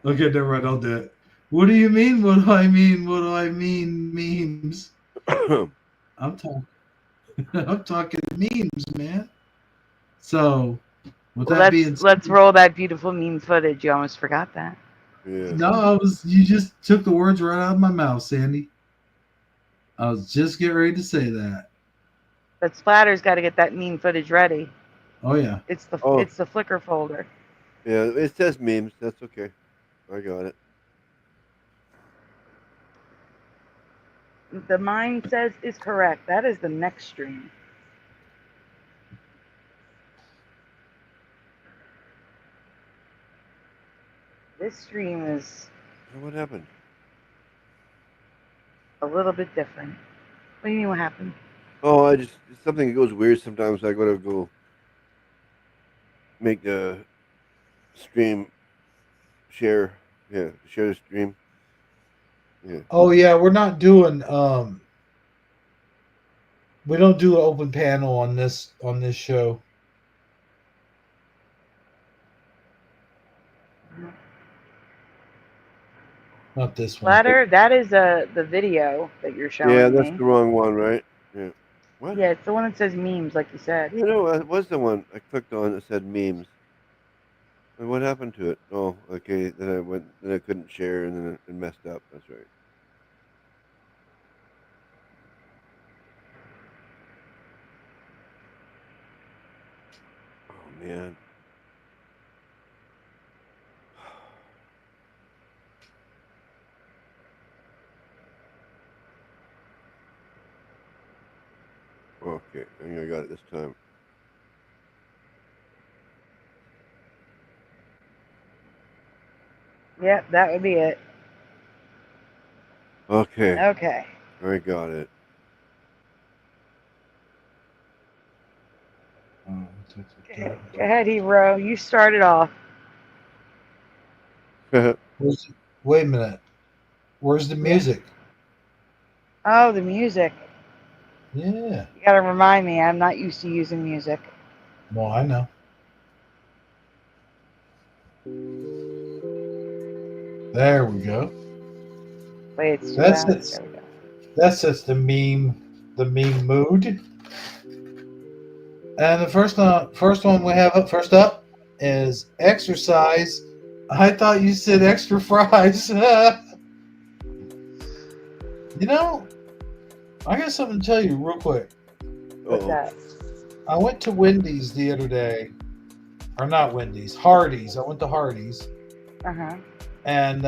Okay, never mind. I'll do it. What do you mean? What do I mean? What do I mean? Memes. I'm talking. I'm talking memes, man. So, with that being said, let's roll that beautiful meme footage. You almost forgot that. Yeah. No, you just took the words right out of my mouth, Sandy. I was just getting ready to say that. But Splatter's got to get that meme footage ready. Oh yeah. It's the Flickr folder. Yeah, it says memes. That's okay. I got it. The mine says is correct. That is the next stream. This stream is. What happened? A little bit different. What do you mean? What happened? Oh, something goes weird sometimes. I gotta go make the stream share. Yeah, share the stream. Yeah. Oh yeah, we're not doing we don't do an open panel on this show. Not this one. Splatter, that is the video that you're showing. Yeah, that's the wrong one, right? Yeah. What? Yeah, it's the one that says memes, like you said. You know, it was the one I clicked on that said memes. And what happened to it? Oh, okay. Then I couldn't share, and then it messed up. That's right. Oh man. Okay, I think I got it this time. Yep, that would be it. Okay. Okay. I got it. Go ahead, Hero. You started off. Wait a minute. Where's the music? Oh, the music. Yeah. You gotta remind me. I'm not used to using music. Well, I know. There we go. Wait, it's that's just the meme mood. And the first one we have first up is exercise. I thought you said extra fries. You know, I got something to tell you real quick. What's that? I went to Wendy's the other day. Or not Wendy's, Hardee's. I went to Hardee's. Uh-huh. And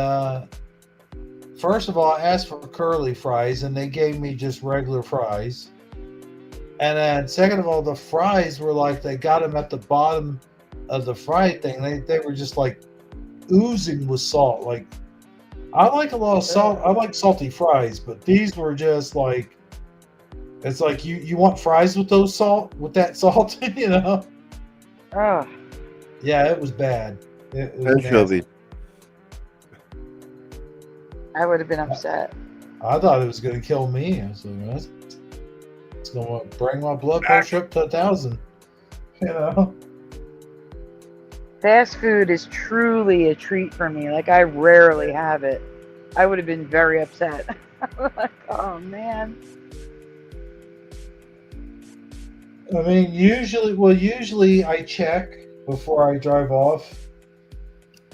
first of all, I asked for curly fries, and they gave me just regular fries. And then second of all, the fries were like, they got them at the bottom of the fry thing. They were just like oozing with salt. Like, I like a lot of salt. I like salty fries, but these were just like, it's like you want fries with that salt, you know? Oh. Yeah, it was bad. It was Anchovies. I would have been upset. I thought it was going to kill me. I was like, it's going to bring my blood pressure up to 1,000. You know? Fast food is truly a treat for me. Like, I rarely have it. I would have been very upset. Like, oh, man. I mean, usually I check before I drive off.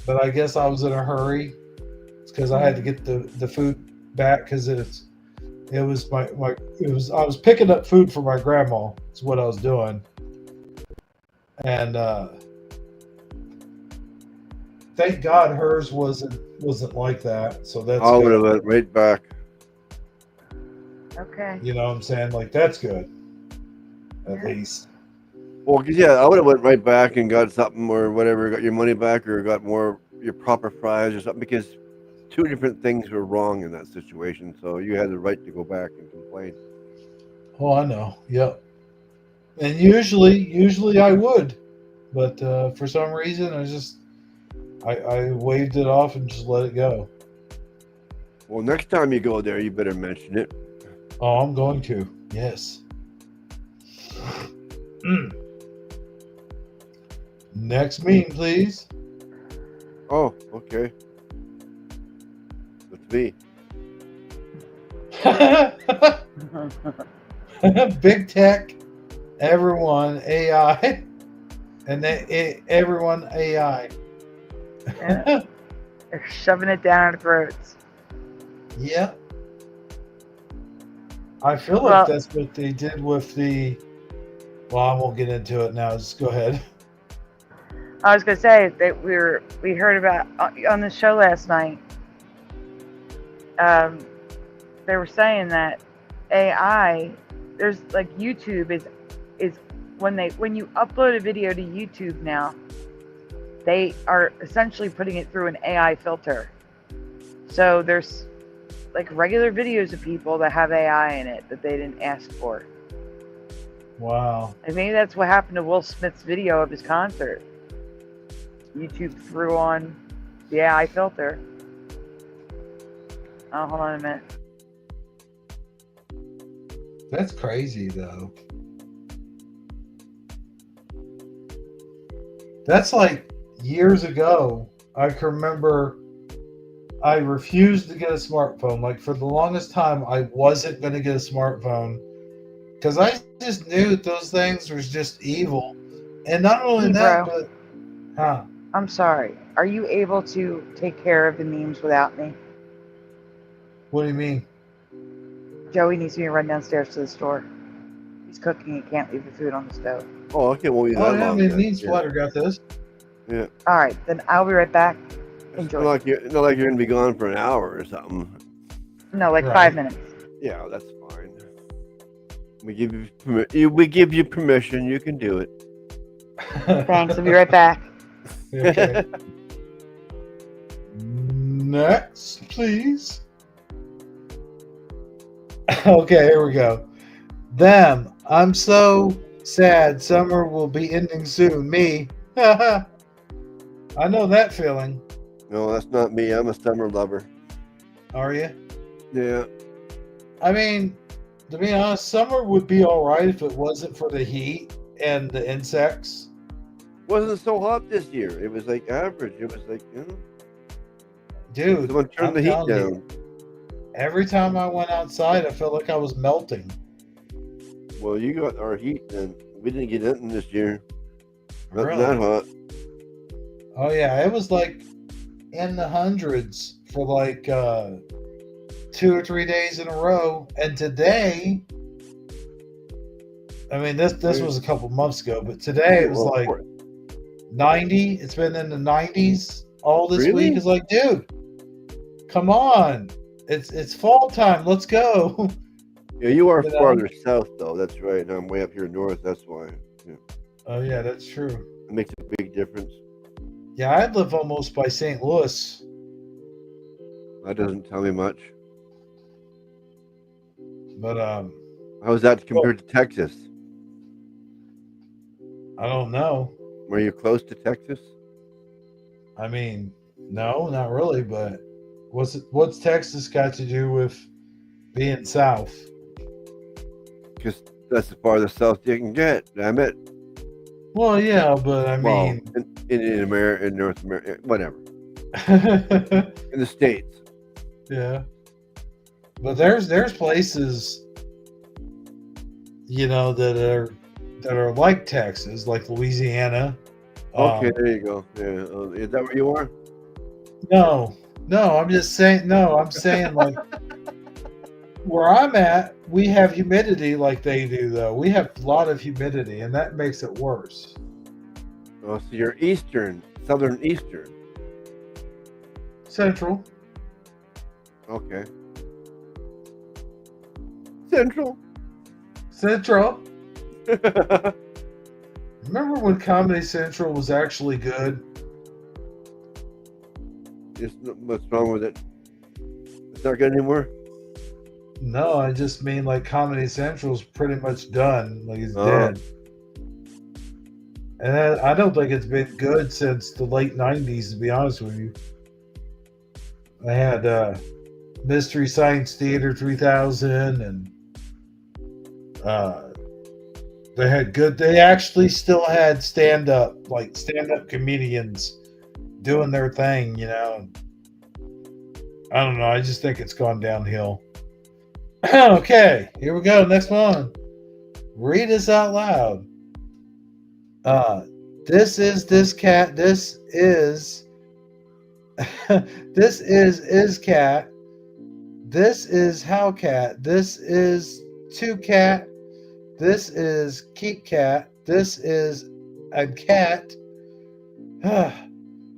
But I guess I was in a hurry. It's because I had to get the food back because I was picking up food for my grandma. That's what I was doing. And thank God hers wasn't like that. So that's I would have went right back. Okay. You know what I'm saying? Like, that's good. At least. Well, yeah, I would have went right back and got something or whatever, got your money back or got more your proper fries or something, because two different things were wrong in that situation. So you had the right to go back and complain. Oh, I know. Yep. And usually I would, but for some reason I waved it off and just let it go. Well, next time you go there, you better mention it. Oh, I'm going to. Yes. Next meme, please. Oh, okay. Let's be. Big tech, everyone AI, and everyone AI. Yeah. They're shoving it down our throats. Yeah. I feel like that's what they did with the. Well, I won't get into it now. Just go ahead. I was gonna say that we heard about on the show last night. They were saying that AI, there's like YouTube is when you upload a video to YouTube now, they are essentially putting it through an AI filter. So there's like regular videos of people that have AI in it that they didn't ask for. Wow. I think that's what happened to Will Smith's video of his concert. YouTube threw on the AI filter. Oh, hold on a minute. That's crazy, though. That's like years ago. I can remember I refused to get a smartphone. Like, for the longest time, I wasn't going to get a smartphone because I just knew those things was just evil. And not only that, but I'm sorry. Are you able to take care of the memes without me? What do you mean? Joey needs me to run downstairs to the store. He's cooking. He can't leave the food on the stove. Oh, okay. Well, I mean, me and Splatter got this. Yeah. All right, then I'll be right back. Enjoy. Not like you're gonna be gone for an hour or something. No, like 5 minutes. Yeah, that's fine. We give you permission. You can do it. Thanks. I'll be right back. Okay. Next, please. Okay, here we go. Them. I'm so sad. Summer will be ending soon. Me. I know that feeling. No, that's not me. I'm a summer lover. Are you? Yeah. I mean, to be honest, summer would be all right if it wasn't for the heat and the insects. Wasn't so hot this year. It was like average. It was like, Dude, someone turned the heat down. Every time I went outside, I felt like I was melting. Well, you got our heat, and we didn't get anything this year. Not Really? that hot. Oh yeah, it was like in the hundreds for like 2 or 3 days in a row. And today, I mean, this was a couple months ago, but today it was like 90. It's been in the 90s all this week. It's like, dude, come on. It's fall time. Let's go. Yeah, you are farther south, though. That's right. And I'm way up here north. That's why. Yeah. Oh, yeah, that's true. It makes a big difference. Yeah, I live almost by St. Louis. That doesn't tell me much. But how is that compared to Texas? I don't know. Were you close to Texas? I mean, no, not really. But what's Texas got to do with being south? Because that's the farthest south you can get. Damn it. Well, yeah, but I mean, in America, in North America, whatever. In the States. Yeah. But there's places, that are like Texas, like Louisiana. Okay, there you go. Yeah, is that where you are? No, I'm just saying. No, I'm saying like where I'm at, we have humidity like they do, though. We have a lot of humidity, and that makes it worse. Oh, so you're southern eastern. Central. Okay. Central. Remember when Comedy Central was actually good? What's wrong with it? It's not good anymore? No, I just mean like Comedy Central's pretty much done. Like it's dead. And I don't think it's been good since the late 90s, to be honest with you. I had Mystery Science Theater 3000 and they actually still had stand-up comedians doing their thing, you know. I don't know. I just think it's gone downhill. Okay, here we go. Next one. Read this out loud. This is this cat. This is this is cat. This is how cat. This is two cat. This is keep cat. This is a cat.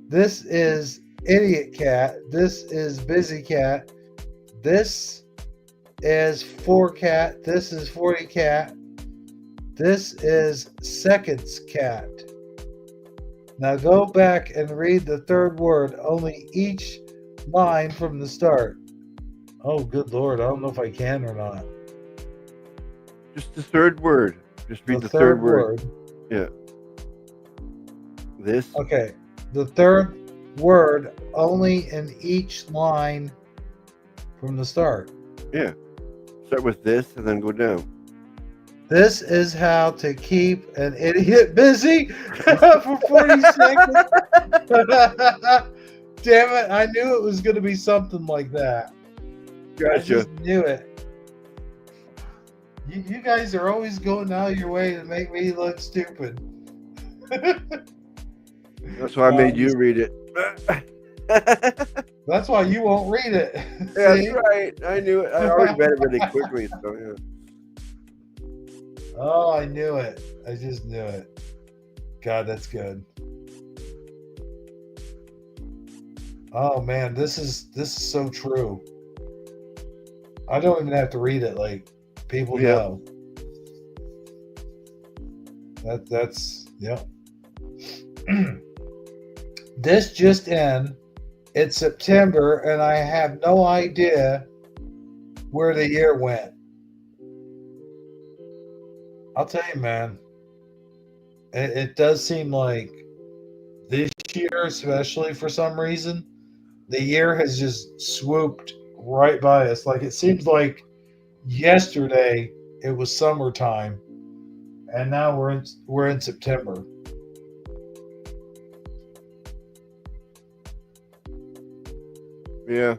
This is idiot cat. This is busy cat. This is 4 cat. This is 40 cat. This is seconds cat. Now go back and read the third word, only each line from the start. Oh, good Lord. I don't know if I can or not. Just the third word. Just read the third word. Yeah. This. Okay. The third word, only in each line from the start. Yeah. Start with this and then go down. This is how to keep an idiot busy for 40 seconds. Damn it. I knew it was going to be something like that. Gotcha. I just knew it. You guys are always going out of your way to make me look stupid. That's why I made you read it. That's why you won't read it. Yeah, that's right. I knew it. I already read it really quickly. So yeah. Oh, I knew it. I just knew it. God, that's good. Oh man, this is so true. I don't even have to read it. Like people know. That's yep. This just in. It's September, and I have no idea where the year went. I'll tell you, man. It does seem like this year, especially for some reason, the year has just swooped right by us. Like it seems like yesterday it was summertime, and now we're in September. Yeah.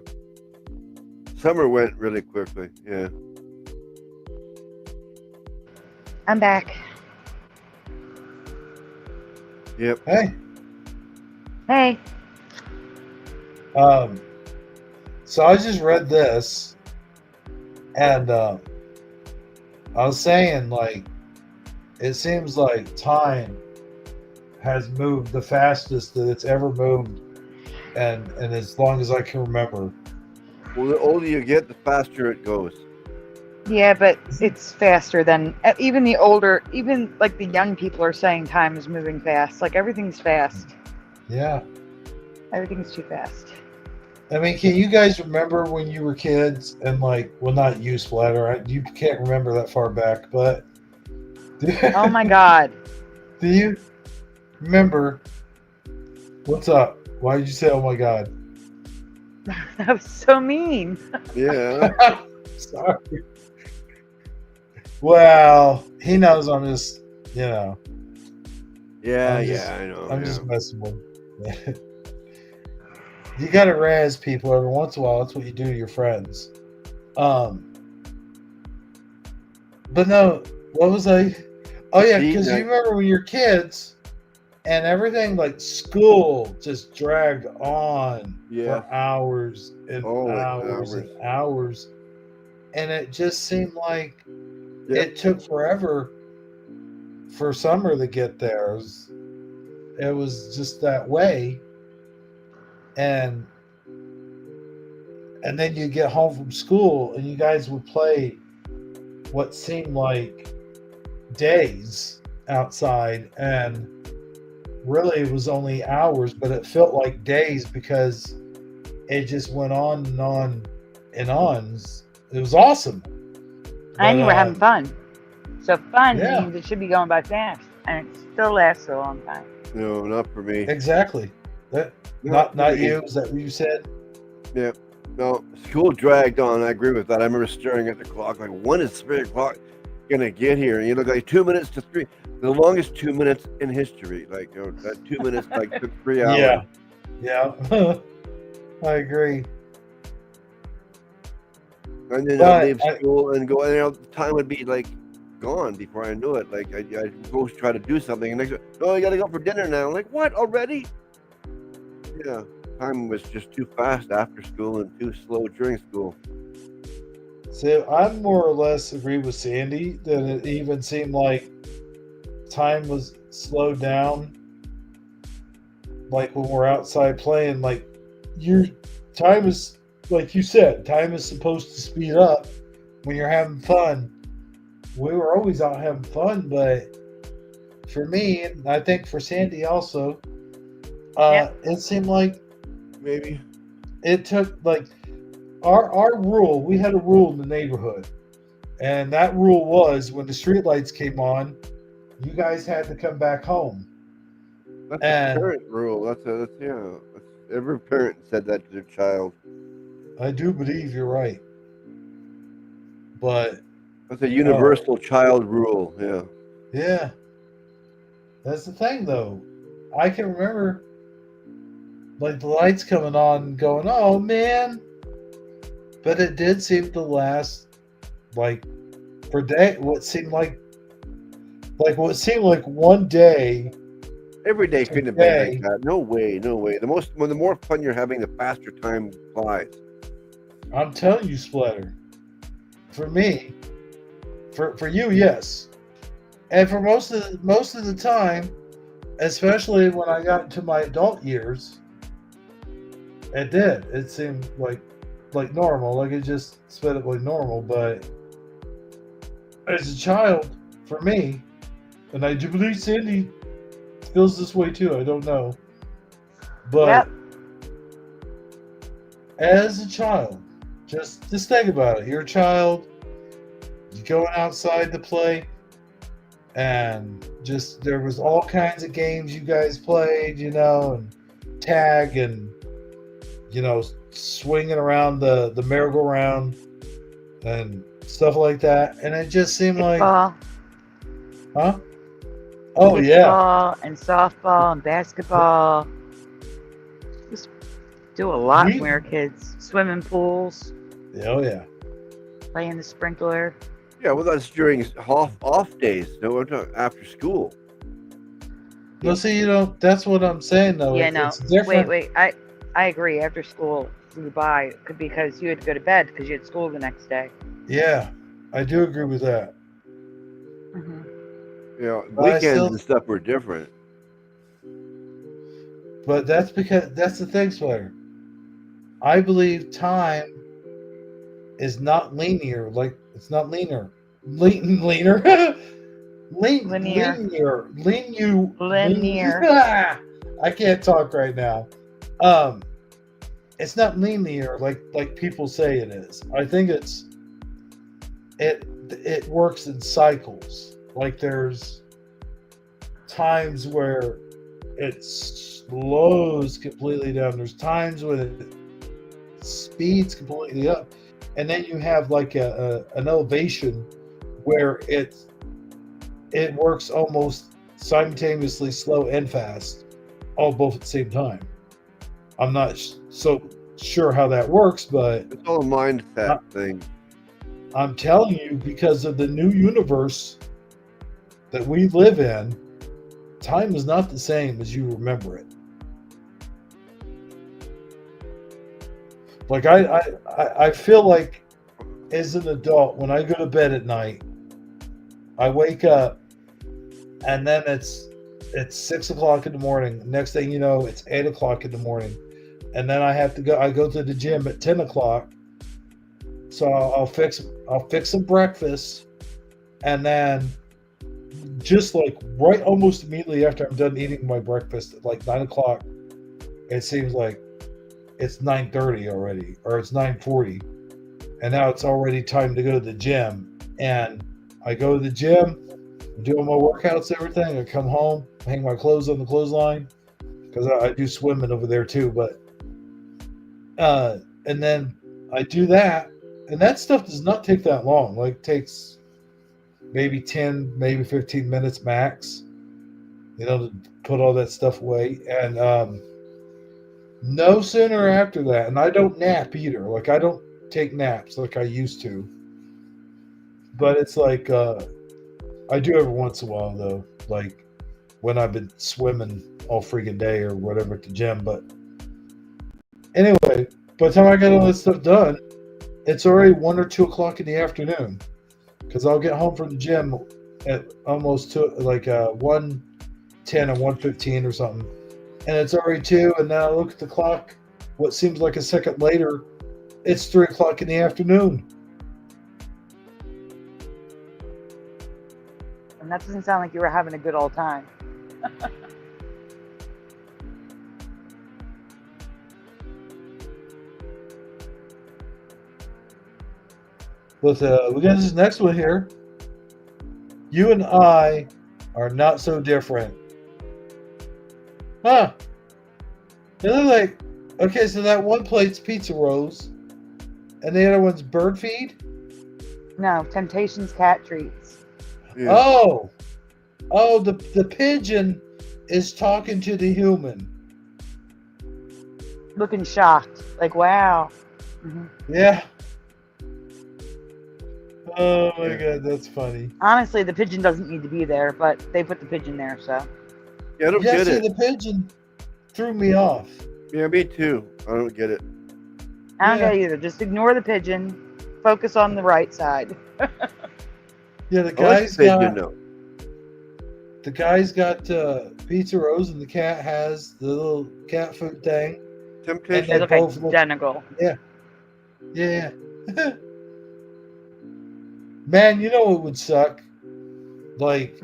Summer went really quickly. Yeah. I'm back. Yep. Hey. Hey. So I just read this, and I was saying, like, it seems like time has moved the fastest that it's ever moved, and as long as I can remember. Well, the older you get, the faster it goes. Yeah, but it's faster than even the older, even like the young people are saying time is moving fast. Like everything's fast. Yeah. Everything's too fast. I mean, can you guys remember when you were kids and like, well, not you, Splatter. You can't remember that far back, but. Oh my God. Do you remember? What's up? Why did you say, oh my God? That was so mean. Yeah. Sorry. Well, he knows I'm just, you know. Yeah, I know. I'm just messing with him. You got to razz people every once in a while. That's what you do to your friends. But no, what was I? Oh, yeah, because you remember when you're kids and everything, like school just dragged on for hours and hours and hours. And it just seemed like it took forever for summer to get there. It was just that way. And then you get home from school and you guys would play what seemed like days outside, and really it was only hours, but it felt like days because it just went on and on and on. It was awesome. And you were having fun. So fun Yeah. means it should be going by fast, and it still lasts a long time. No, not for me. Exactly. Not you. Is that what you said? Yeah. No, school dragged on. I agree with that. I remember staring at the clock like, when is 3 o'clock gonna get here? And you look like 2 minutes to 3. The longest 2 minutes in history. Like, you know, that 2 minutes like took 3 hours. Yeah. I agree. And then I'd leave school and go, and you know, time would be like gone before I knew it. Like I'd go try to do something, and next, oh, you gotta go for dinner now. I'm like, what, already? Yeah, time was just too fast after school and too slow during school. So I more or less agree with Sandy that it even seemed like time was slowed down. Like when we're outside playing, like your time is, like you said, time is supposed to speed up when you're having fun. We were always out having fun, but for me, and I think for Sandy also, it seemed like maybe it took like our rule. We had a rule in the neighborhood, and that rule was when the streetlights came on, you guys had to come back home. That's a parent rule. That's every parent said that to their child. I do believe you're right, but that's a universal child rule. Yeah. That's the thing, though. I can remember, like, the lights coming on and going, oh, man. But it did seem to last, like, for what seemed like one day. Every day couldn't have been like that. No way. The more fun you're having, the faster time flies. I'm telling you, Splatter. For me, for you, yes. And for most of the time, especially when I got into my adult years, it did. It seemed like normal. Like it just sped up like normal. But as a child, for me, and I do believe Sandy feels this way too. I don't know. But as a child, just think about it. You're a child. You're going outside to play. And just there was all kinds of games you guys played, you know, and tag and, you know, swinging around the merry-go-round and stuff like that. And it just seemed Football. Huh? Oh, Football and softball and basketball. Just do a lot when we were kids. Swimming pools. Oh, yeah. Playing the sprinkler. Yeah, well, that's during off days. No, after school. No, see, you know, that's what I'm saying, though. Yeah, It's different. Wait. I agree. After school flew by because you had to go to bed because you had school the next day. Yeah, I do agree with that. Mm-hmm. Yeah, weekends and stuff were different. But that's the thing, Sawyer. I believe time is not linear. Like, it's not linear. Linear. I can't talk right now. It's not linear like people say it is. I think it works in cycles. Like there's times where it slows completely down. There's times when it speeds completely up. And then you have like an elevation where it works almost simultaneously slow and fast, all both at the same time. I'm not so sure how that works, but it's all a mindset thing. I'm telling you, because of the new universe that we live in, time is not the same as you remember it. Like I feel like as an adult, when I go to bed at night, I wake up and then it's 6 o'clock in the morning. Next thing you know, it's 8 o'clock in the morning. And then I go to the gym at 10 o'clock. So I'll fix some breakfast. And then just like right almost immediately after I'm done eating my breakfast at like 9 o'clock, it seems like it's 9:30 already, or it's 9:40, and now it's already time to go to the gym. And I go to the gym, do all my workouts, everything. I come home, hang my clothes on the clothesline because I do swimming over there too. But and then I do that, and that stuff does not take that long. Like, takes maybe 10, maybe 15 minutes max, to put all that stuff away. And no sooner after that, and I don't nap either. Like, I don't take naps like I used to. But it's like, I do every once in a while, though. Like, when I've been swimming all freaking day or whatever at the gym. But anyway, by the time I get all this stuff done, it's already 1 or 2 o'clock in the afternoon. Because I'll get home from the gym at almost 1:10 or 1:15 or something. And it's already 2, and now I look at the clock, what seems like a second later, it's 3 o'clock in the afternoon. And that doesn't sound like you were having a good old time. But we got this next one here. You and I are not so different. Huh. They look like, okay, so that one plate's pizza rolls, and the other one's bird feed? No, Temptations cat treats. Yeah. Oh, the pigeon is talking to the human. Looking shocked. Like, wow. Mm-hmm. Yeah. Oh my God, that's funny. Honestly, the pigeon doesn't need to be there, but they put the pigeon there, so. Yeah, I don't get it. The pigeon threw me off. Yeah, me too. I don't get it. I don't get it either. Just ignore the pigeon. Focus on the right side. Yeah, the guy's got pizza rolls, and the cat has the little cat food thing. Temptation. They look identical. Yeah. Yeah. Man, you know what would suck? Like,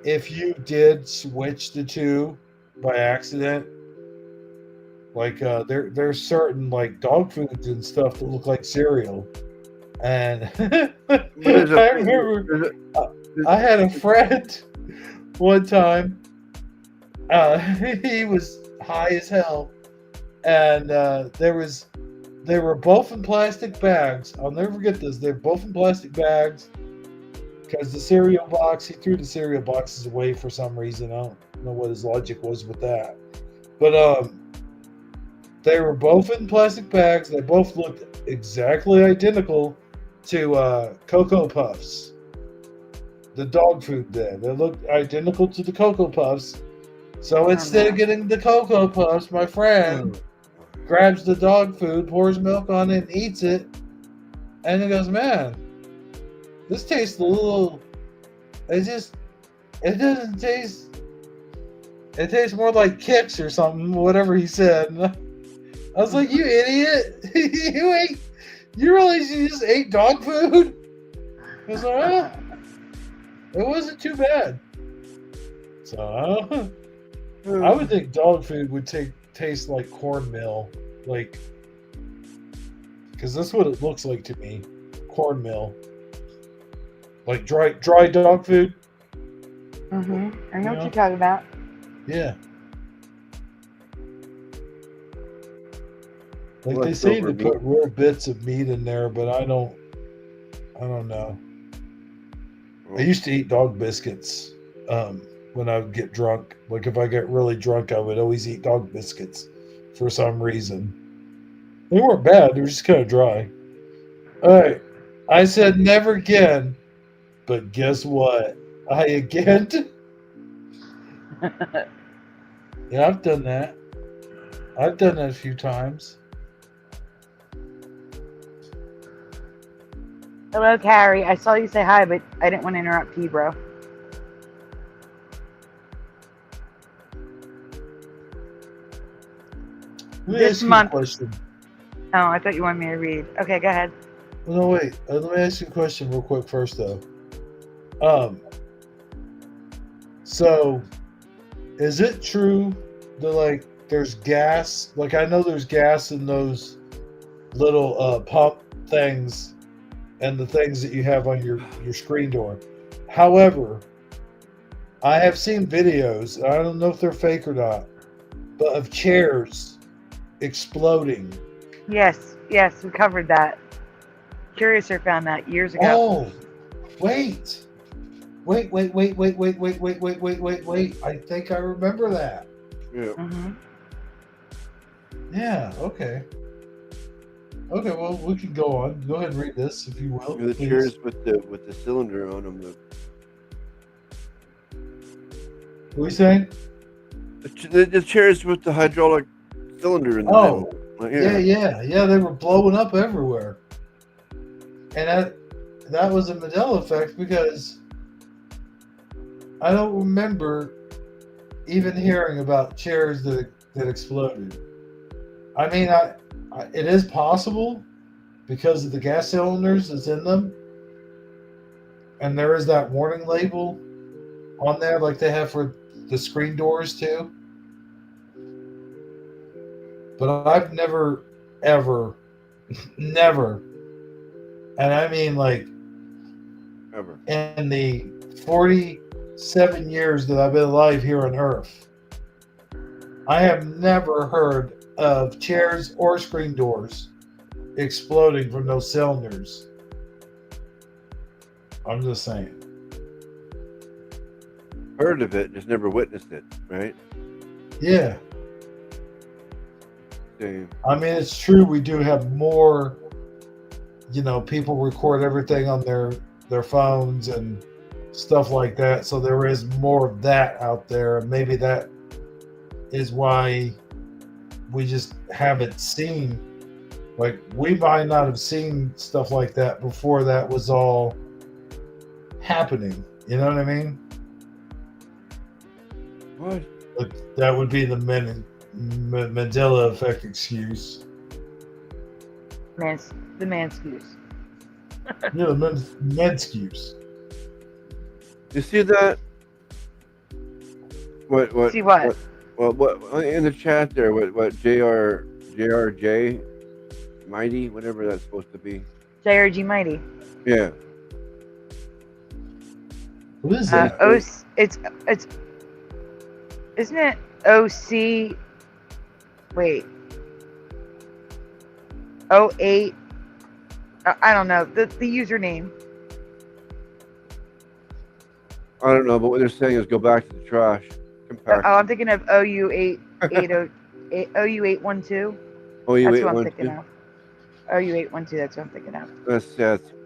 if you did switch the two by accident. Like, there's certain, like, dog foods and stuff that look like cereal. And I remember I had a friend one time. He was high as hell. And they were both in plastic bags. I'll never forget this. They're both in plastic bags because the cereal box, he threw the cereal boxes away for some reason. I don't know what his logic was with that. But they were both in plastic bags. They both looked exactly identical to Cocoa Puffs. The dog food there. They looked identical to the Cocoa Puffs. So instead of getting the Cocoa Puffs, my friend grabs the dog food, pours milk on it, and eats it. And he goes, man, this tastes a little... It doesn't taste... It tastes more like Kicks or something, whatever he said. And I was like, you idiot. You realize you just ate dog food? I was like, well, it wasn't too bad. So, I would think dog food would taste like cornmeal, like, because that's what it looks like to me, cornmeal, like dry dog food. I know what you're talking about. Yeah, like they say to put real bits of meat in there, but I don't know. I used to eat dog biscuits when I would get drunk. Like, if I get really drunk, I would always eat dog biscuits for some reason. They weren't bad. They were just kind of dry. All right. I said never again, but guess what? I again. Yeah, I've done that. I've done that a few times. Hello, Carrie. I saw you say hi, but I didn't want to interrupt you, bro. This month. Question. Oh, I thought you wanted me to read. Okay, go ahead. Well, no, wait. Let me ask you a question real quick first, though. So, is it true that, like, there's gas. Like I know there's gas in those little pump things and the things that you have on your screen door. However, I have seen videos, I don't know if they're fake or not, but of chairs exploding. Yes, we covered that. Curiouser found that years ago. Oh, wait. I think I remember that. Yeah. Mm-hmm. Yeah, okay. Okay, well, we can go on. Go ahead and read this, if you will. The chairs with the cylinder on them. What are you saying? The chairs with the hydraulic cylinder in the middle. Yeah. They were blowing up everywhere. And that was a Mandela effect because I don't remember even hearing about chairs that exploded. I mean, it is possible because of the gas cylinders that's in them. And there is that warning label on there like they have for the screen doors too. But I've never, ever, never, and I mean like ever, in the 47 years that I've been alive here on Earth, I have never heard of chairs or screen doors exploding from those cylinders. I'm just saying. Heard of it, just never witnessed it, right? Yeah. Same. I mean, it's true. We do have more, people record everything on their phones and stuff like that. So there is more of that out there. And maybe that is why we just haven't seen, like, we might not have seen stuff like that before that was all happening. You know what I mean? What? But that would be the Mandela effect excuse. The man excuse. Yeah, the men excuse. You see that? What? See what? What in the chat there? What JRJ Mighty, whatever that's supposed to be. JRG Mighty. Yeah. Who is that? It's isn't it OC? Wait. 08. I don't know the username. I don't know, but what they're saying is go back to the trash. Oh, I'm thinking of OU812. OU812. That's what I'm thinking of. OU812. That's what I'm thinking of. That's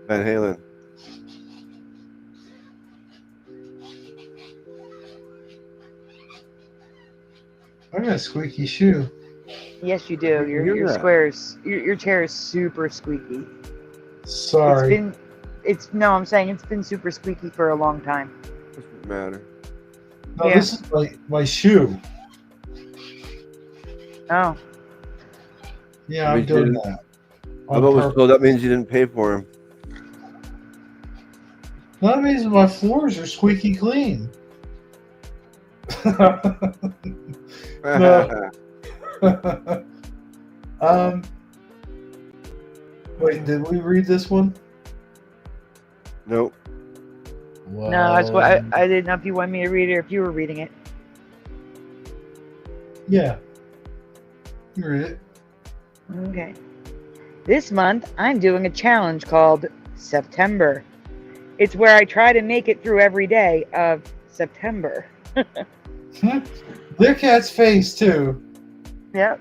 Van Halen. I got a squeaky shoe. Yes, you do. Your squares. Your chair is super squeaky. Sorry. I'm saying it's been super squeaky for a long time. Doesn't matter. No, yeah. This is my shoe. Oh. Yeah, I'm doing that. I've always told that means you didn't pay for them. That means my floors are squeaky clean. Wait, did we read this one? Nope. Well, no, that's what I didn't know if you wanted me to read it or if you were reading it. Yeah. You read it. Okay. This month, I'm doing a challenge called September. It's where I try to make it through every day of September. Their cat's face, too. Yep.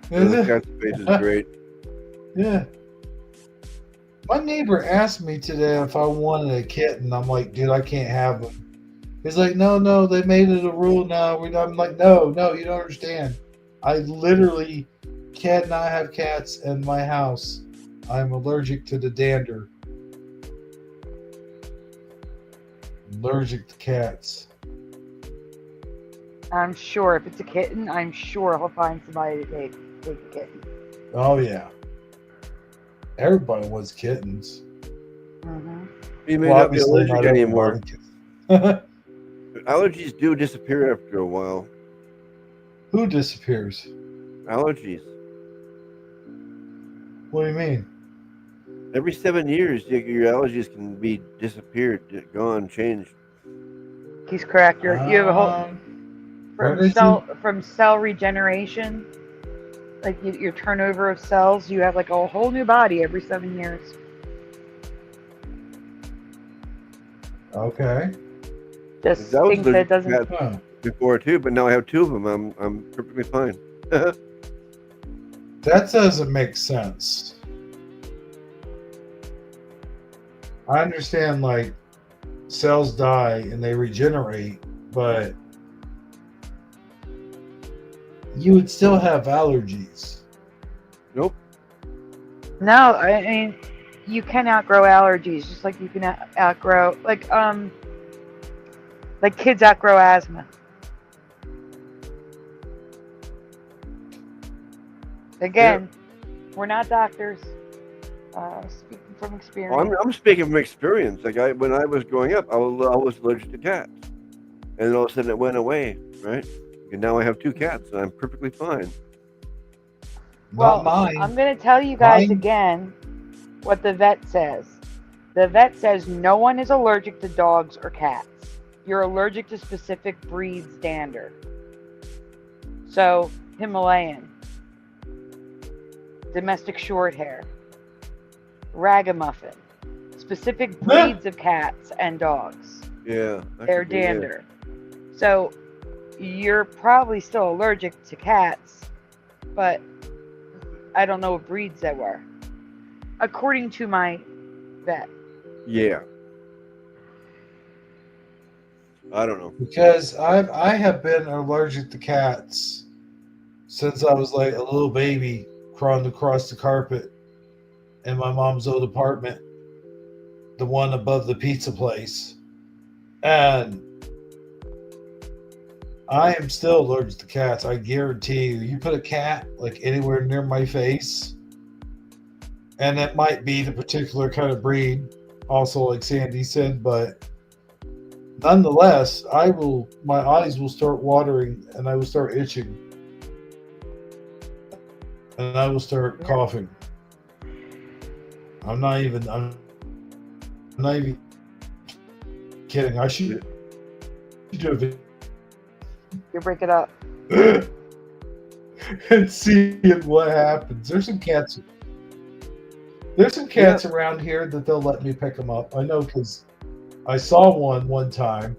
The cat's face is great. Yeah. My neighbor asked me today if I wanted a kitten. I'm like, dude, I can't have them. He's like, no, they made it a rule now. I'm like, no, you don't understand. I literally cannot have cats in my house. I'm allergic to the dander. Allergic to cats. I'm sure if it's a kitten, I'm sure he'll find somebody to take a kitten. Oh, yeah. Everybody wants kittens. Mm-hmm. You may not be allergic anymore. Allergies do disappear after a while. Who disappears? Allergies. What do you mean? Every 7 years, your allergies can be disappeared, gone, changed. He's correct. You have a whole from cell regeneration, like your turnover of cells. You have like a whole new body every 7 years. Okay. Just things that doesn't. Before too, but now I have 2 of them. I'm perfectly fine. That doesn't make sense. I understand, like, cells die and they regenerate, but you would still have allergies. Nope. No, I mean, you can outgrow allergies, just like you can outgrow, like kids outgrow asthma. Again, we're not doctors. Speaking from experience. Well, I'm speaking from experience. Like when I was growing up, I was allergic to cats, and then all of a sudden it went away, right? And now I have 2 cats, and I'm perfectly fine. Well, I'm going to tell you guys again what the vet says. The vet says no one is allergic to dogs or cats. You're allergic to specific breed standard. So Himalayan, domestic short hair, ragamuffin, specific breeds of cats and dogs. Yeah. They're dander. So you're probably still allergic to cats, but I don't know what breeds they were, according to my vet. Yeah. I don't know. Because I have been allergic to cats since I was like a little baby, crawling across the carpet in my mom's old apartment, the one above the pizza place. And I am still allergic to cats. I guarantee you. You put a cat like anywhere near my face, and it might be the particular kind of breed, also like Sandy said, but nonetheless, my eyes will start watering and I will start itching. And I will start coughing. I'm not even kidding. I should do a video. You break it up. And see what happens. There's some cats around here that they'll let me pick them up. I know because I saw one time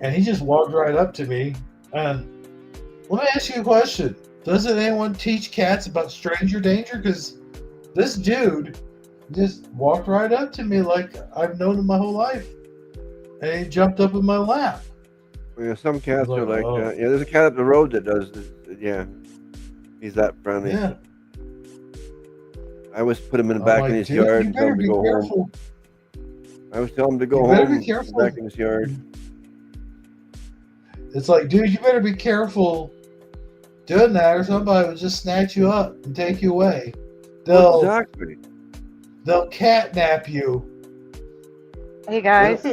and he just walked right up to me. And let me ask you a question. Doesn't anyone teach cats about stranger danger? Because this dude just walked right up to me like I've known him my whole life. And he jumped up in my lap. Yeah, some cats are like that. Yeah, there's a cat up the road that does this. Yeah, he's that friendly. Yeah. I always put him in the back in his yard and tell him to go home. I always tell him to go home back in his yard. It's like, dude, you better be careful doing that, or somebody will just snatch you up and take you away. They'll catnap you. Hey guys.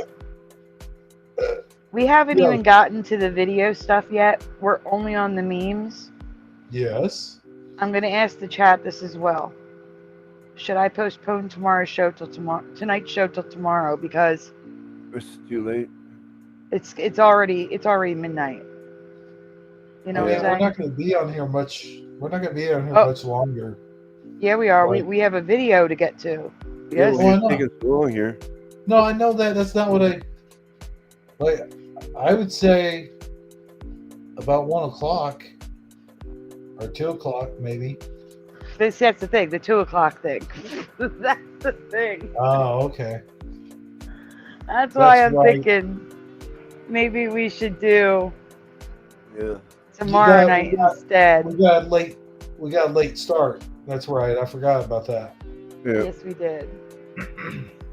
We haven't even gotten to the video stuff yet. We're only on the memes. Yes. I'm going to ask the chat this as well. Should I postpone tonight's show till tomorrow because it's too late. It's already midnight. You know what I'm saying? We're not going to be on here much. We're not going to be on here much longer. Yeah, we are. We have a video to get to. Yes. I think it's wrong here. No, I know that. That's not what I like. I would say about 1 o'clock or 2 o'clock, maybe. That's the thing, the 2 o'clock thing. That's the thing. Oh, okay. That's why I'm thinking maybe we should do tomorrow night instead. We got a late start. That's right. I forgot about that. Yeah. Yes, we did.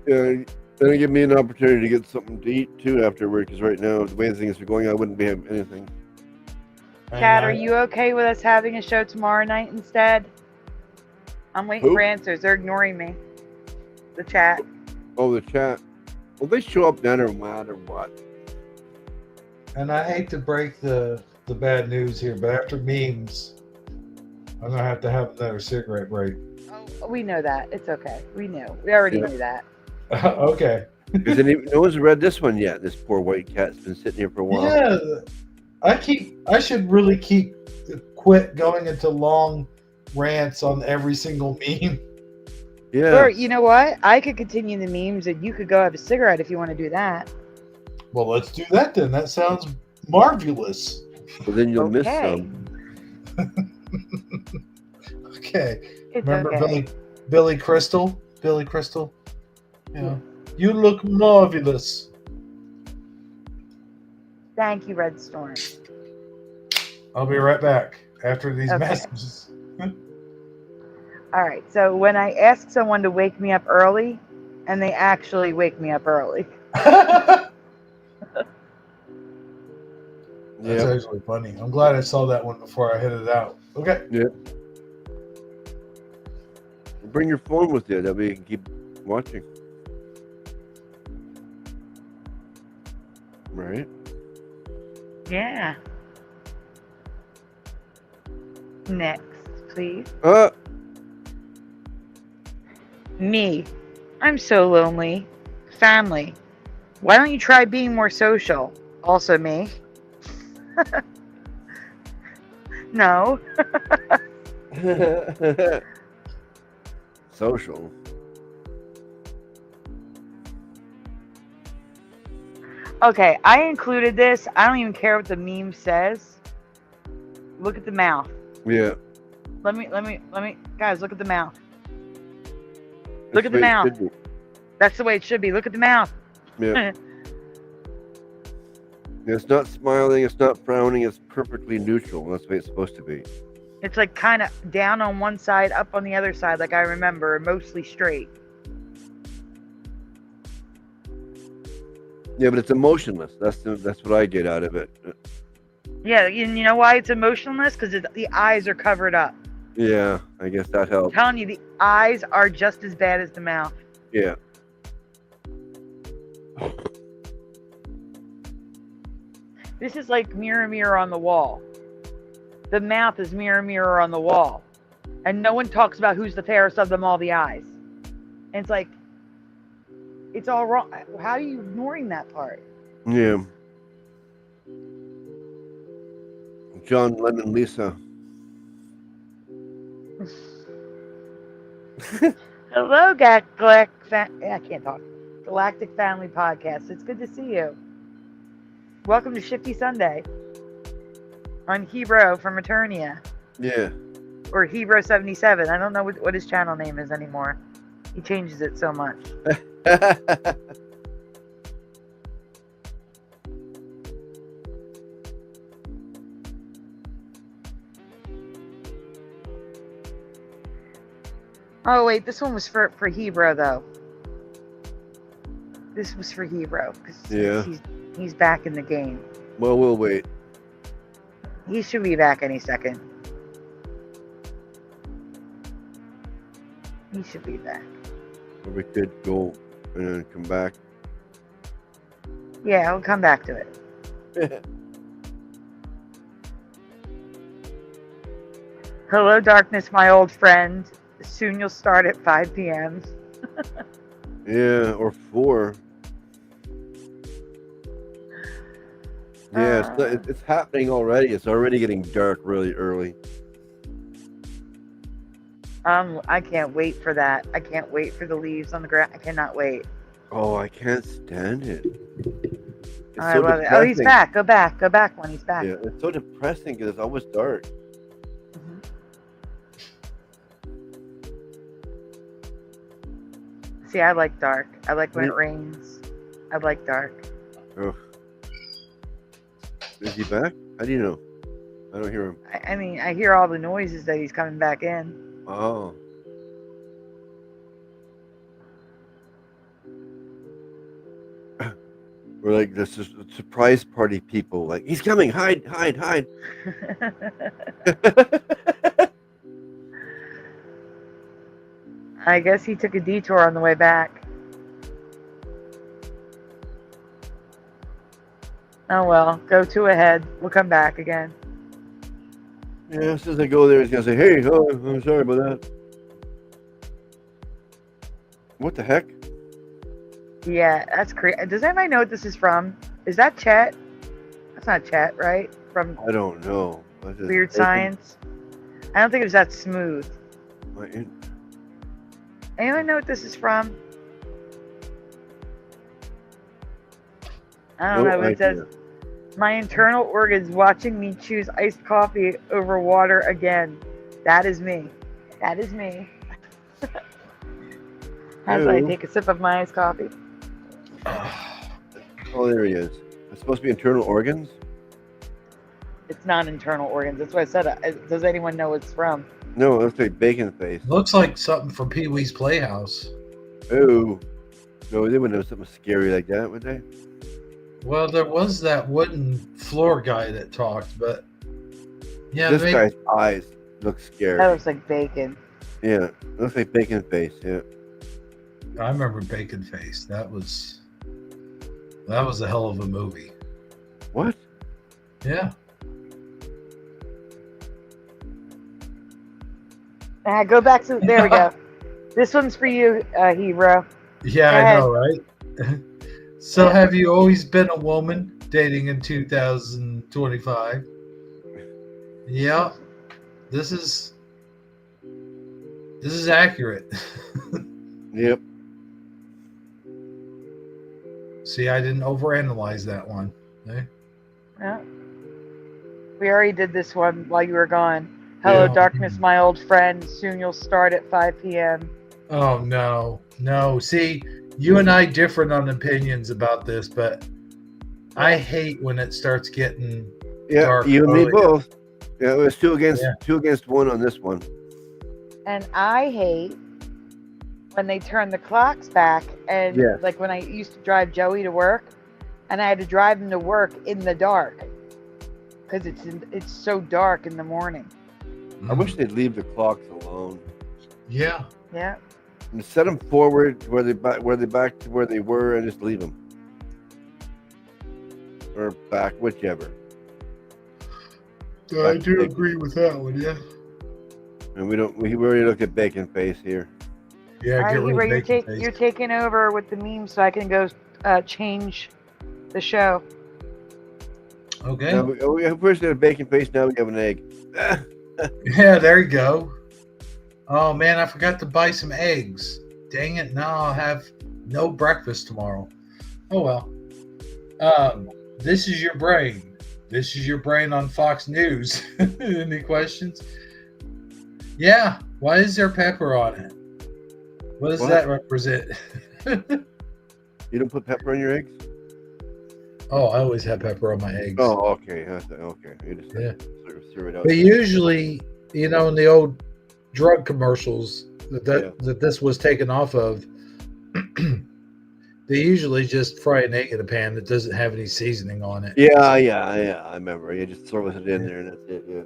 Yeah. Then it give me an opportunity to get something to eat too afterward, because right now the way things are going, I wouldn't be having anything. Kat, are you okay with us having a show tomorrow night instead? I'm waiting for answers. They're ignoring me. The chat. Oh, the chat. Well, they show up no matter what. And I hate to break the the bad news here, but after memes, I'm gonna have to have another cigarette break. Oh, we know that. It's okay. We knew. We already knew that. Okay. Because no one's read this one yet. This poor white cat's been sitting here for a while. Yeah, I should really quit going into long rants on every single meme. Yeah. Or you know what? I could continue the memes, and you could go have a cigarette if you want to do that. Well, let's do that then. That sounds marvelous. Well, then you'll miss some. Okay. It's Remember okay. Billy Crystal? Billy Crystal? Yeah. You look marvelous. Thank you, Red Storm. I'll be right back after these messages. All right. So when I ask someone to wake me up early, and they actually wake me up early. That's actually funny. I'm glad I saw that one before I headed out. Okay. Yeah. Bring your phone with you. That way you can keep watching. Right? Yeah. Next, please. Me. I'm so lonely. Family. Why don't you try being more social? Also me. No. Social. Okay, I included this. I don't even care what the meme says. Look at the mouth. Yeah. Let me, guys, look at the mouth. Look at the mouth. That's the way it should be. Look at the mouth. Yeah. It's not smiling, it's not frowning, it's perfectly neutral. That's the way it's supposed to be. It's like kind of down on one side, up on the other side, like I remember, mostly straight. Yeah, but it's emotionless. That's what I get out of it. Yeah, you know why it's emotionless? Because the eyes are covered up. Yeah, I guess that helps. I'm telling you, the eyes are just as bad as the mouth. Yeah. This is like mirror, mirror on the wall. The mouth is mirror, mirror on the wall. And no one talks about who's the fairest of them all, the eyes. And it's like, it's all wrong. How are you ignoring that part? Yeah. John Lennon, Lisa. Hello, I can't talk. Galactic Family Podcast. It's good to see you. Welcome to Shifty Sunday on Hebrew from Eternia. Yeah. Or Hebrew 77. I don't know what his channel name is anymore. He changes it so much. Oh wait, this one was for Hebrew though. This was for Hebrew because he's back in the game. Well, we'll wait. He should be back any second. He should be back. Or we could go and then come back. Yeah, I'll come back to it. Hello, darkness, my old friend. Soon you'll start at 5 p.m. Yeah, or 4. Yeah, it's happening already. It's already getting dark really early. I can't wait for that. I can't wait for the leaves on the ground. I cannot wait. Oh, I can't stand it. I love it. Oh, he's back. Go back when he's back. Yeah, it's so depressing because it's always dark. See, I like dark. I like when it rains. I like dark. Oh. Is he back? How do you know? I don't hear him. I mean, I hear all the noises that he's coming back in. Oh. We're like this is surprise party people. Like, he's coming. Hide. I guess he took a detour on the way back. Oh well, go to ahead. We'll come back again. Yeah, as soon as I go there, he's gonna say, "Hey, oh, I'm sorry about that." What the heck? Yeah, that's crazy. Does anybody know what this is from? Is that Chet? That's not Chet, right? From I don't know. Weird Science. I don't think it was that smooth. Anyone know what this is from? I don't know. It says, "My internal organs watching me choose iced coffee over water again. That is me. That is me." As I take a sip of my iced coffee. Oh, there he is. It's supposed to be internal organs? It's not internal organs. That's why I said, does anyone know what it's from? No, it looks like bacon face. Looks like something from Pee-wee's Playhouse. Oh. No, they wouldn't have something scary like that, would they? Well, there was that wooden floor guy that talked, but yeah, this guy's eyes look scary. That looks like bacon. Yeah, it looks like bacon face. Yeah, I remember Bacon Face. That was a hell of a movie. What? Yeah. Go back to there. We go. This one's for you, Hero. Yeah, I know, right? So, have you always been a woman dating in 2025? Yeah, this is accurate. Yep. See, I didn't overanalyze that one. Eh? Yeah. We already did this one while you were gone. Hello, darkness, my old friend. Soon you'll start at 5 p.m. Oh, no. See, you and I different on opinions about this, but I hate when it starts getting dark. You and me both. Yeah, it was two against one on this one. And I hate when they turn the clocks back, and like when I used to drive Joey to work, and I had to drive him to work in the dark because it's so dark in the morning. I wish they'd leave the clocks alone. Yeah. Yeah. And set them forward where they back to where they were, and just leave them, or back, whichever. I do agree with that one. Yeah. And we already looked at Bacon Face here. Yeah. You're taking over with the meme, so I can go change the show. Okay. Now we first had a Bacon Face. Now we have an egg. Yeah, there you go. Oh man, I forgot to buy some eggs. Dang it! Now I'll have no breakfast tomorrow. Oh well. This is your brain. This is your brain on Fox News. Any questions? Yeah. Why is there pepper on it? What does that represent? You don't put pepper on your eggs? Oh, I always have pepper on my eggs. Oh, okay. Okay. You just serve it out. But usually, in the old drug commercials that this was taken off of, they usually just fry an egg in a pan that doesn't have any seasoning on it. Yeah. I remember. You just throw it in there and that's it. Yeah.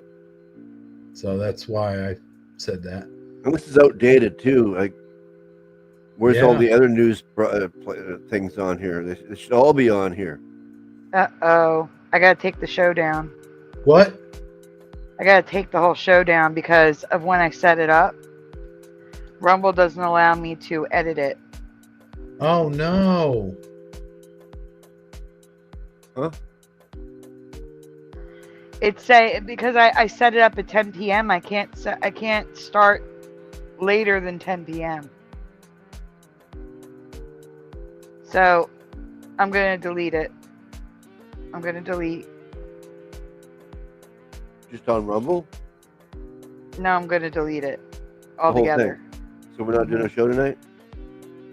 So that's why I said that. And this is outdated too. Like, where's all the other news things on here? They should all be on here. Uh-oh. I gotta take the show down. What? I gotta take the whole show down because of when I set it up. Rumble doesn't allow me to edit it. Oh no. Huh? It's because I set it up at 10 p.m. I can't start later than 10 p.m. So I'm gonna delete it. I'm gonna delete. Just on Rumble? No, I'm gonna delete it altogether. So we're not doing a show tonight?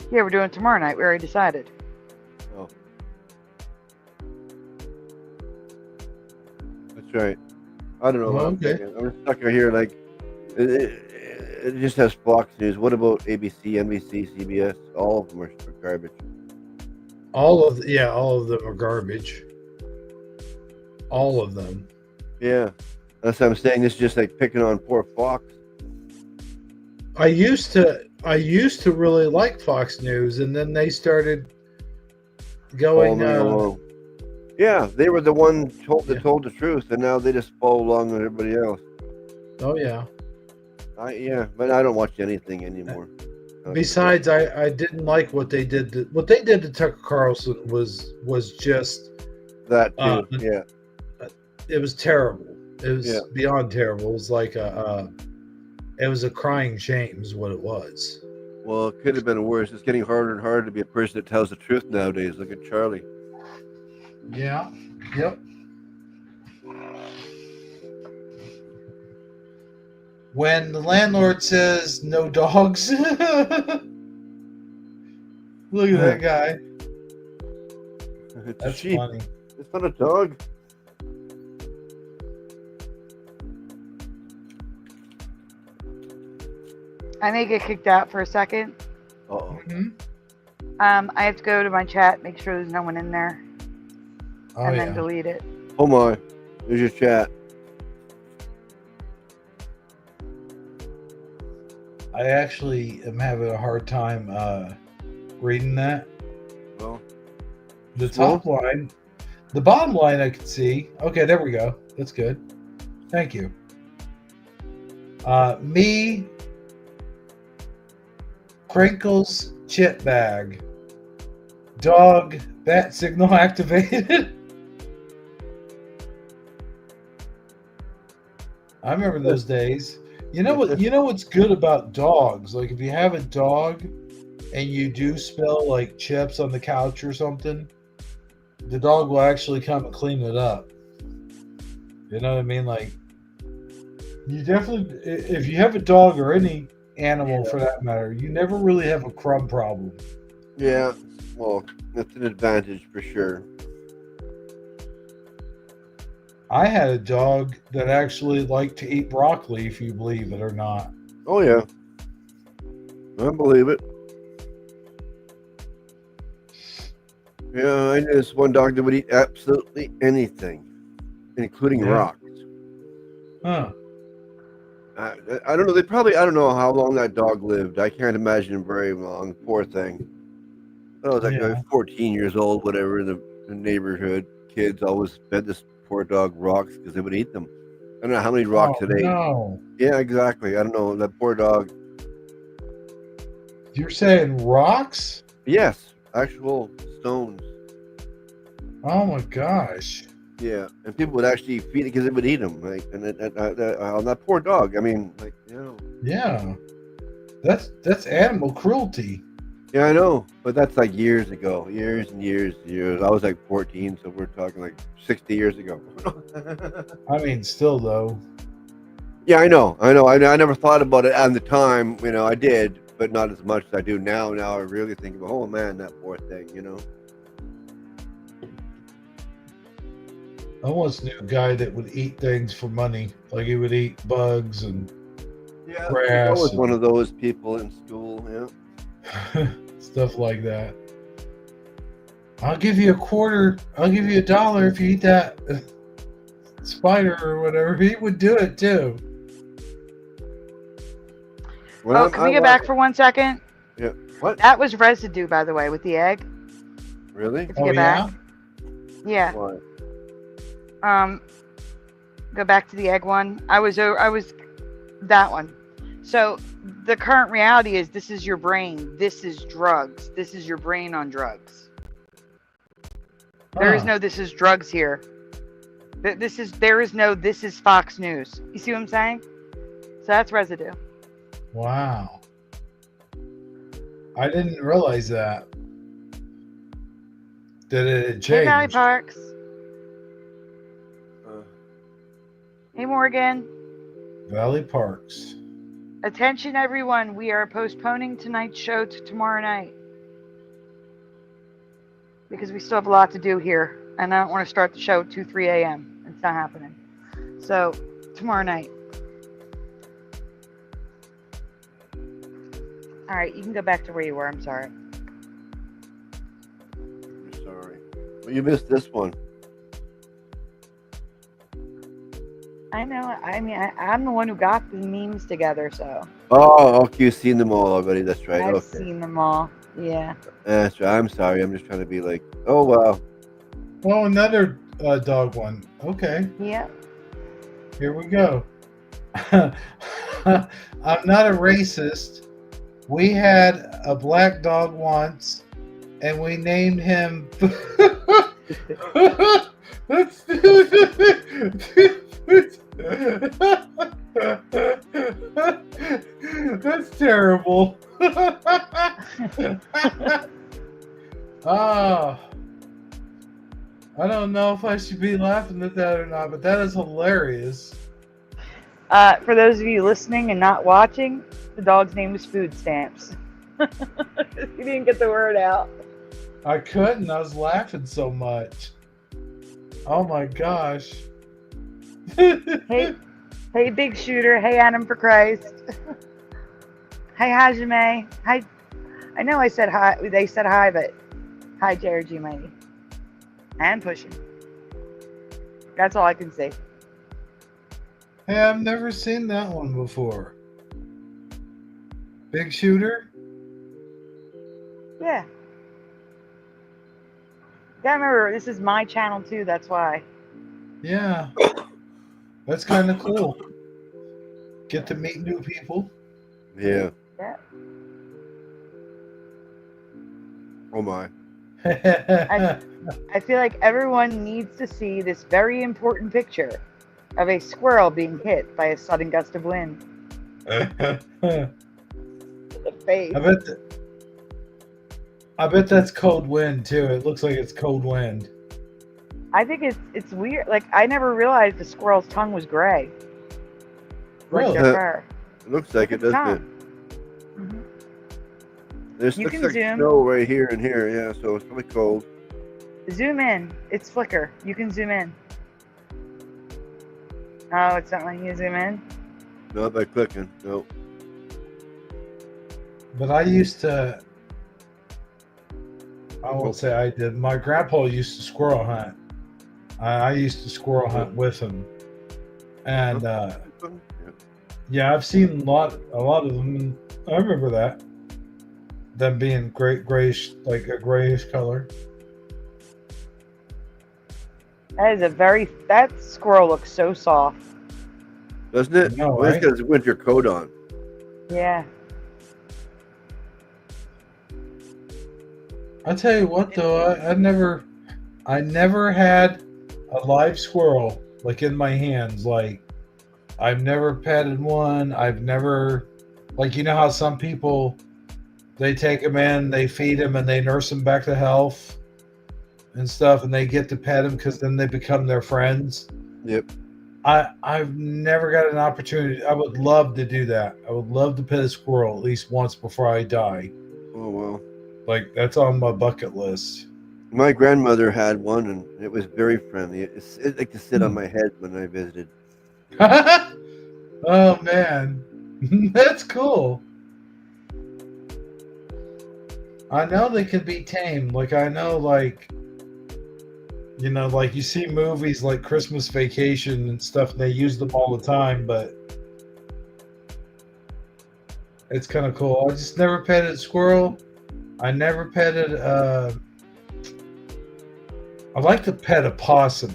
Yeah, we're doing it tomorrow night. We already decided. Oh. That's right. I don't know. Okay. I'm stuck right here. Like, it just has Fox News. What about ABC, NBC, CBS? All of them are garbage. All of them are garbage. All of them. Yeah. That's what I'm saying. This is just like picking on poor Fox. I used to really like Fox News, and then they started going Yeah, they were the one that told the truth, and now they just follow along with everybody else. Oh yeah. But I don't watch anything anymore. Besides, I didn't like what they did. What they did to Tucker Carlson was just that too. It was terrible. It was beyond terrible. It was like it was a crying shame, is what it was. Well, it could have been worse. It's getting harder and harder to be a person that tells the truth nowadays. Look at Charlie. Yeah. Yep. When the landlord says no dogs, look at that guy. That's funny. It's not a dog. I may get kicked out for a second. Uh-oh. I have to go to my chat, make sure there's no one in there, and then delete it. Oh my, there's your chat. I actually am having a hard time reading that. Well, the top line, the bottom line I could see. Okay, there we go. That's good. Thank you. Me, Crinkles, chip bag, dog, bat signal activated. I remember those days. You know what? You know what's good about dogs? Like if you have a dog and you do spill like chips on the couch or something, the dog will actually come and clean it up. You know what I mean? Like you definitely, if you have a dog or any animal for that matter, you never really have a crumb problem. Yeah, well, that's an advantage for sure. I had a dog that actually liked to eat broccoli, if you believe it or not. Oh, yeah. I believe it. Yeah, I knew this one dog that would eat absolutely anything, including rocks. Huh. I don't know. I don't know how long that dog lived. I can't imagine very long. Poor thing. I was like 14 years old, whatever, in the neighborhood. Kids always fed this poor dog rocks because they would eat them. I don't know how many rocks it ate. No. Yeah, exactly. I don't know. That poor dog. You're saying rocks? Yes, actual stones. Oh my gosh. Yeah, and people would actually feed it because it would eat them. Like, and on that poor dog. I mean, like, you know. Yeah, that's animal cruelty. Yeah, I know, but that's like years ago, years and years and years. I was like 14, so we're talking like 60 years ago. I mean, still though. Yeah, I know. I never thought about it at the time. You know, I did, but not as much as I do now. Now I really think about, oh man, that poor thing. You know. I once knew a guy that would eat things for money. Like he would eat bugs and grass. I was one of those people in school. Yeah. Stuff like that. I'll give you $0.25. I'll give you $1 if you eat that spider or whatever. He would do it too. Well, can we get back for 1 second? Yeah. What? That was residue, by the way, with the egg. Really? If you get back. Yeah. What? Go back to the egg one. I was that one. So the current reality is this is your brain. This is drugs. This is your brain on drugs. There is no this is drugs here. There is no this is Fox News. You see what I'm saying? So that's residue. Wow. I didn't realize that it had changed. Hey, Valley Parks. Hey, Morgan. Valley Parks. Attention, everyone. We are postponing tonight's show to tomorrow night. Because we still have a lot to do here. And I don't want to start the show at 2, 3 a.m. It's not happening. So, tomorrow night. All right, you can go back to where you were. I'm sorry. You're sorry. Well, you missed this one. I know. I mean, I'm the one who got the memes together, so. Oh, okay. You've seen them all already. That's right. I've seen them all. Yeah. That's right. I'm sorry. I'm just trying to be like, oh, wow. Oh, another dog one. Okay. Yep. Here we go. I'm not a racist. We had a black dog once, and we named him. That's terrible. Ah. I don't know if I should be laughing at that or not, but that is hilarious. For those of you listening and not watching, the dog's name was Food Stamps. You didn't get the word out. I couldn't. I was laughing so much. Oh my gosh. Hey, Big Shooter. Hey, Adam for Christ. Hi, Hajime. Hi. I know I said hi. They said hi, but hi, JRG Mighty. And pushing. That's all I can say. Hey, I've never seen that one before. Big Shooter? Yeah. Gotta remember, this is my channel too, that's why. Yeah. That's kind of cool. Get to meet new people. Yeah. Yeah. Oh my. I feel like everyone needs to see this very important picture of a squirrel being hit by a sudden gust of wind. The face. I bet that's cold wind too. It looks like it's cold wind. I think it's weird. Like, I never realized the squirrel's tongue was gray. Really? Like their fur. It looks like it, doesn't it? Mm-hmm. There's You looks can like zoom. snow right here and here, yeah, so it's really cold. Zoom in. It's flicker. You can zoom in. Oh, it's not letting you zoom in? Not by clicking, no. But I used to, I won't say I did. My grandpa used to squirrel hunt. I used to squirrel hunt with him. And yeah, I've seen a lot of them. And I remember that. Them being grayish, like a grayish color. That squirrel looks so soft. Doesn't it? No, well, it's got his winter coat on. Yeah. I'll tell you what though, I never had a live squirrel like in my hands. Like, I've never petted one. I've never, like, you know how some people, they take them in, they feed them, and they nurse them back to health and stuff, and they get to pet them because then they become their friends. Yep. I've never got an opportunity. I would love to do that. I would love to pet a squirrel at least once before I die. Oh, well. Like, that's on my bucket list. My grandmother had one, and it was very friendly. It liked to sit on my head when I visited. Oh, man. That's cool. I know they can be tamed. Like, I know, like, you know, like you see movies like Christmas Vacation and stuff, they use them all the time, but it's kind of cool. I just never petted a squirrel. I never petted, I'd like to pet a possum,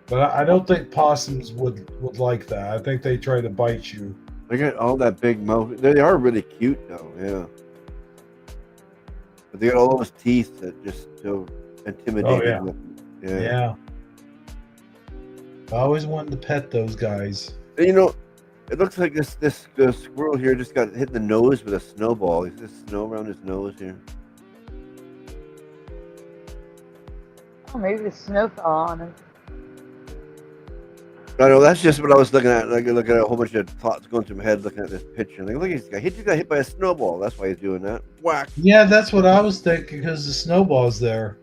but I don't think possums would like that. I think they try to bite you. They got all that big mouth. They are really cute, though, yeah. But they got all those teeth that just so intimidating. Oh, yeah. Yeah. I always wanted to pet those guys. And, you know, it looks like this squirrel here just got hit in the nose with a snowball. Is there snow around his nose here? Oh, maybe the snow fell on him. I know, that's just what I was looking at. Like, looking at a whole bunch of thoughts going through my head looking at this picture. Like, look, he just got hit by a snowball. That's why he's doing that. Whack. Yeah, that's what I was thinking because the snowball's there.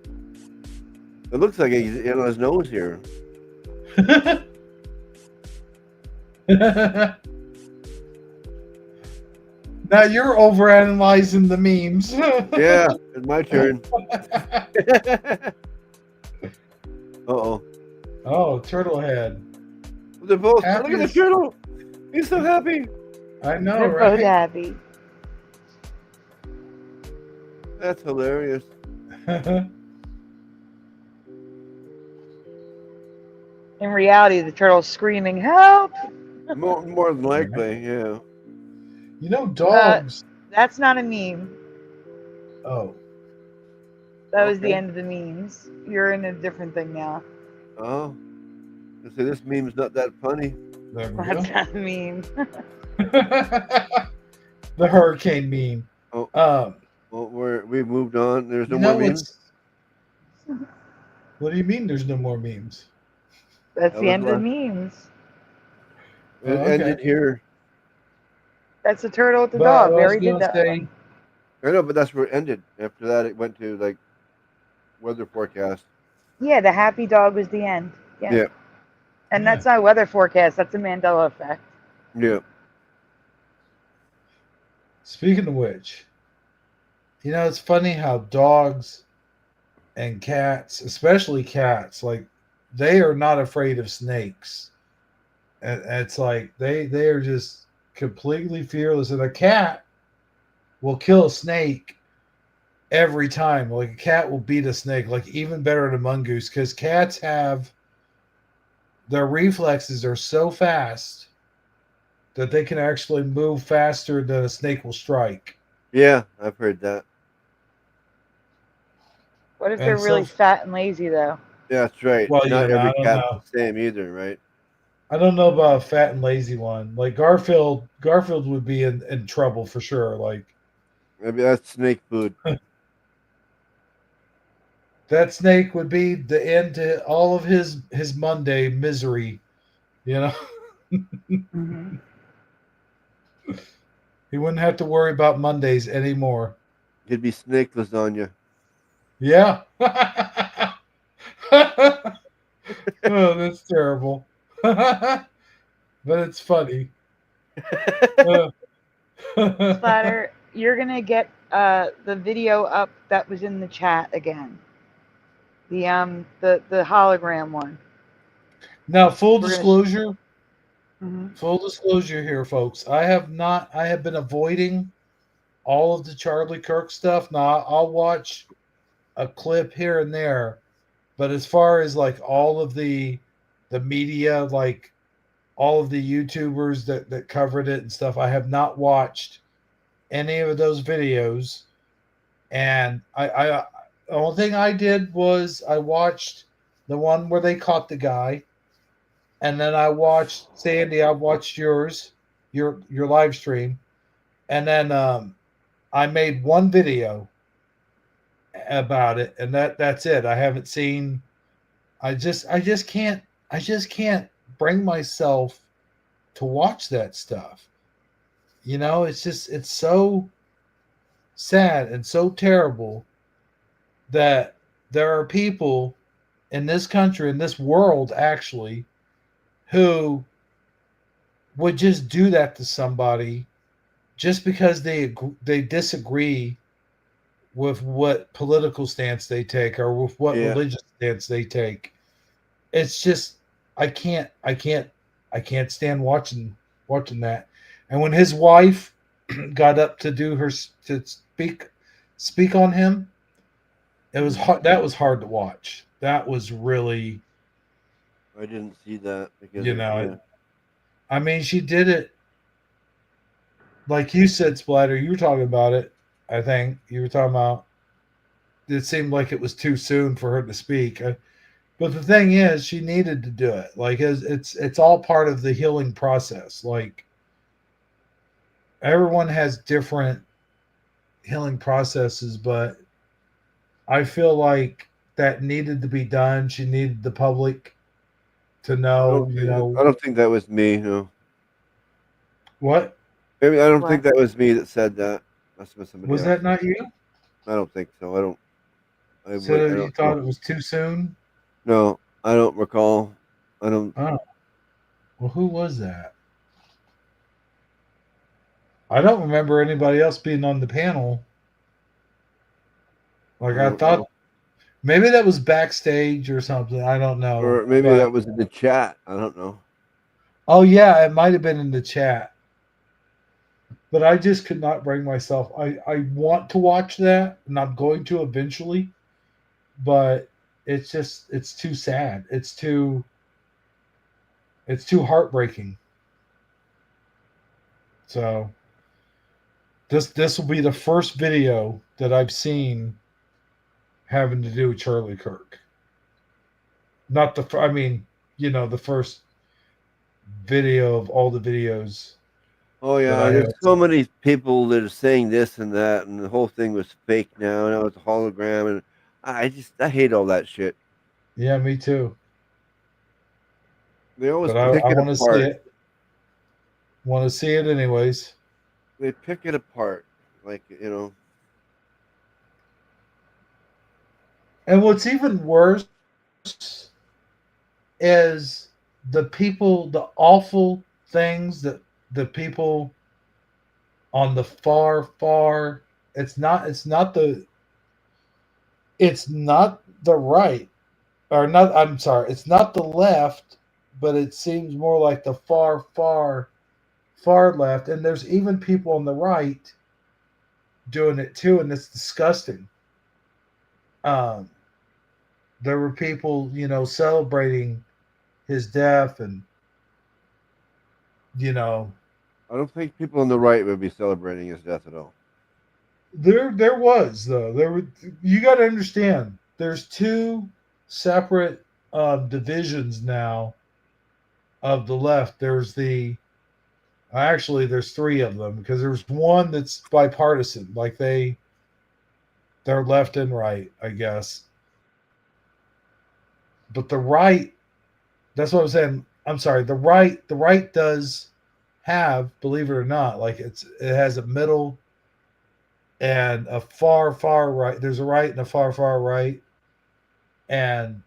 It looks like he's on his nose here. Now you're overanalyzing the memes. Yeah, it's my turn. Uh-oh. Oh, turtle head. They're both. Look at the turtle. He's so happy. I know, They're right? both happy. That's hilarious. In reality, the turtle's screaming, "Help!" More than likely, yeah. You know, dogs. That's not a meme. Oh. That was the end of the memes. You're in a different thing now. Oh. So this meme's not that funny. There we That's go. not a meme. The hurricane meme. Oh. Well, we've moved on. There's no more memes. What do you mean? There's no more memes? That's the end of the memes. It ended here. That's the turtle with the dog. We already did that one. I know, but that's where it ended. After that, it went to like weather forecast. Yeah, the happy dog was the end. Yeah. And that's not weather forecast. That's a Mandela effect. Yeah. Speaking of which, you know, it's funny how dogs and cats, especially cats, like they are not afraid of snakes. And it's like they are just completely fearless. And a cat will kill a snake every time. Like a cat will beat a snake, like even better than a mongoose, because cats have their reflexes are so fast that they can actually move faster than a snake will strike. Yeah, I've heard that. What if they're really fat and lazy, though? Yeah, that's right. Well, not every cat's the same either, right? I don't know about a fat and lazy one. Like Garfield would be in trouble for sure. Like maybe that's snake food. That snake would be the end to all of his Monday misery, you know. Mm-hmm. He wouldn't have to worry about Mondays anymore. It'd be snake lasagna. Yeah. Oh, that's terrible. But it's funny. Splatter, you're gonna get the video up that was in the chat again. The hologram one. Now, full disclosure here, folks. I have been avoiding all of the Charlie Kirk stuff. Now, I'll watch a clip here and there, but as far as like all of the media, like all of the YouTubers that covered it and stuff, I have not watched any of those videos. And I the only thing I did was I watched the one where they caught the guy, and then I watched Sandy. I watched your live stream, and then I made one video about it, and that's it. I haven't seen. I just can't bring myself to watch that stuff. You know, it's so sad and so terrible that there are people in this country, in this world actually, who would just do that to somebody just because they disagree with what political stance they take or with what religious stance they take. It's just I can't stand watching that. And when his wife got up to speak on him, it was hard. That was hard to watch. That was really. I didn't see that because I mean, she did it like you said, Splatter. You were talking about it. I think you were talking about. It seemed like it was too soon for her to speak. But the thing is, she needed to do it. Like it's all part of the healing process. Like everyone has different healing processes, but I feel like that needed to be done. She needed the public to know. I don't think that was me. No. What? Maybe I don't think that was me that said that. Must have been somebody else. Was that not you? I don't think so. I don't. You thought it was too soon? No, I don't recall. I don't. Oh. Well, who was that? I don't remember anybody else being on the panel. Like I thought, maybe that was backstage or something. I don't know. Or maybe that was in the chat. I don't know. Oh yeah, it might have been in the chat. But I just could not bring myself. I want to watch that, and I'm going to eventually. But it's too sad. It's too It's too heartbreaking. So this will be the first video that I've seen having to do with Charlie Kirk. Not the, I mean, the first video of all the videos. Oh yeah, there's so many people that are saying this and that, and the whole thing was fake now. Now it's a hologram, and I hate all that shit. Yeah, me too. They always but pick I it want to see apart. it. Want to see it anyways. They pick it apart, like And what's even worse is the awful things that the people on the far, it's not the right, or not, I'm sorry, it's not the left, but it seems more like the far left. And there's even people on the right doing it too, and it's disgusting. There were people, celebrating his death, and I don't think people on the right would be celebrating his death at all. There was, though. You got to understand. There's two separate divisions now of the left. There's there's three of them, because there's one that's bipartisan, like they're left and right, I guess. But the right, that's what I'm saying. I'm sorry. The right does have, believe it or not, like it has a middle and a far right. There's a right and a far right, and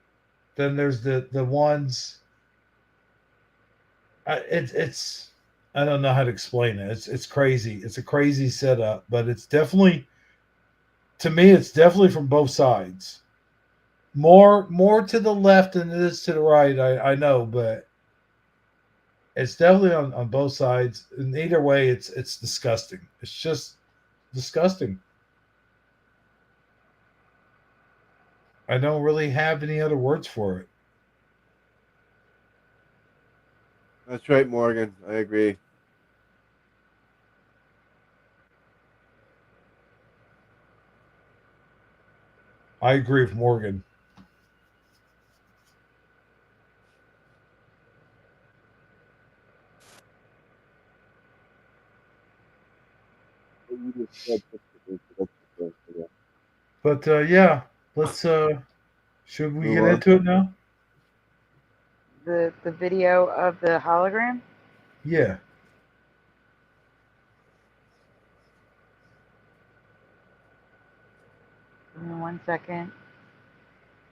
then there's the ones. It's I don't know how to explain it. It's crazy. It's a crazy setup, but it's definitely, to me, it's definitely from both sides. More to the left than it is to the right. I know, but it's definitely on both sides. And either way, it's disgusting. It's just disgusting. I don't really have any other words for it. That's right, Morgan. I agree. I agree with Morgan. But yeah, let's should we get into it now? The video of the hologram? Yeah. Give me 1 second.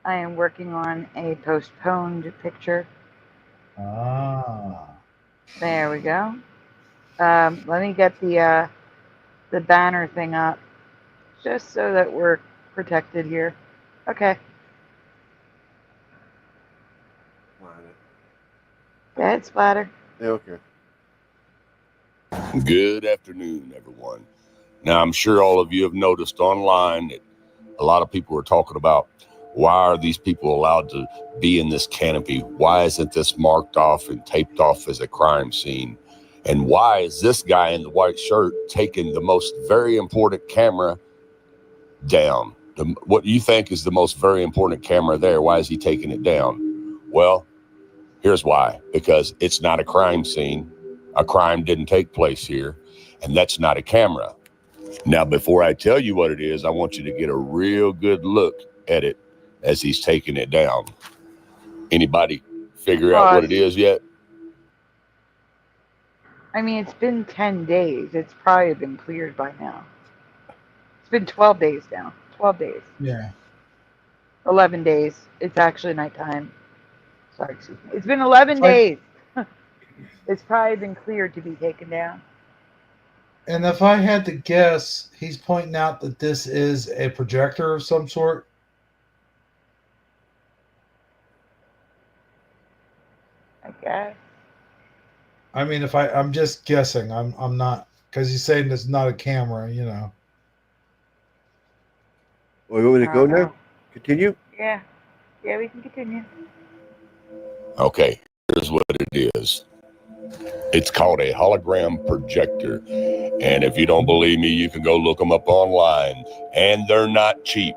I am working on a postponed picture. Ah. There we go. Let me get the banner thing up, just so that we're protected here. Okay. Go ahead, Splatter. Yeah, okay. Good afternoon, everyone. Now, I'm sure all of you have noticed online that a lot of people are talking about, why are these people allowed to be in this canopy? Why isn't this marked off and taped off as a crime scene? And why is this guy in the white shirt taking the most very important camera down? What do you think is the most very important camera there? Why is he taking it down? Well, here's why. Because it's not a crime scene. A crime didn't take place here, and that's not a camera. Now, before I tell you what it is, I want you to get a real good look at it as he's taking it down. Anybody figure out what it is yet? I mean, it's been 10 days. It's probably been cleared by now. It's been 12 days now. 12 days. Yeah. 11 days. It's actually nighttime. Sorry, excuse me. It's been 11 days. It's probably been cleared to be taken down. And if I had to guess, he's pointing out that this is a projector of some sort. I guess. I mean, I'm just guessing. I'm not, because he's saying it's not a camera, Well, you want me to go now? Continue? Yeah. Yeah, we can continue. Okay. Here's what it is. It's called a hologram projector. And if you don't believe me, you can go look them up online. And they're not cheap.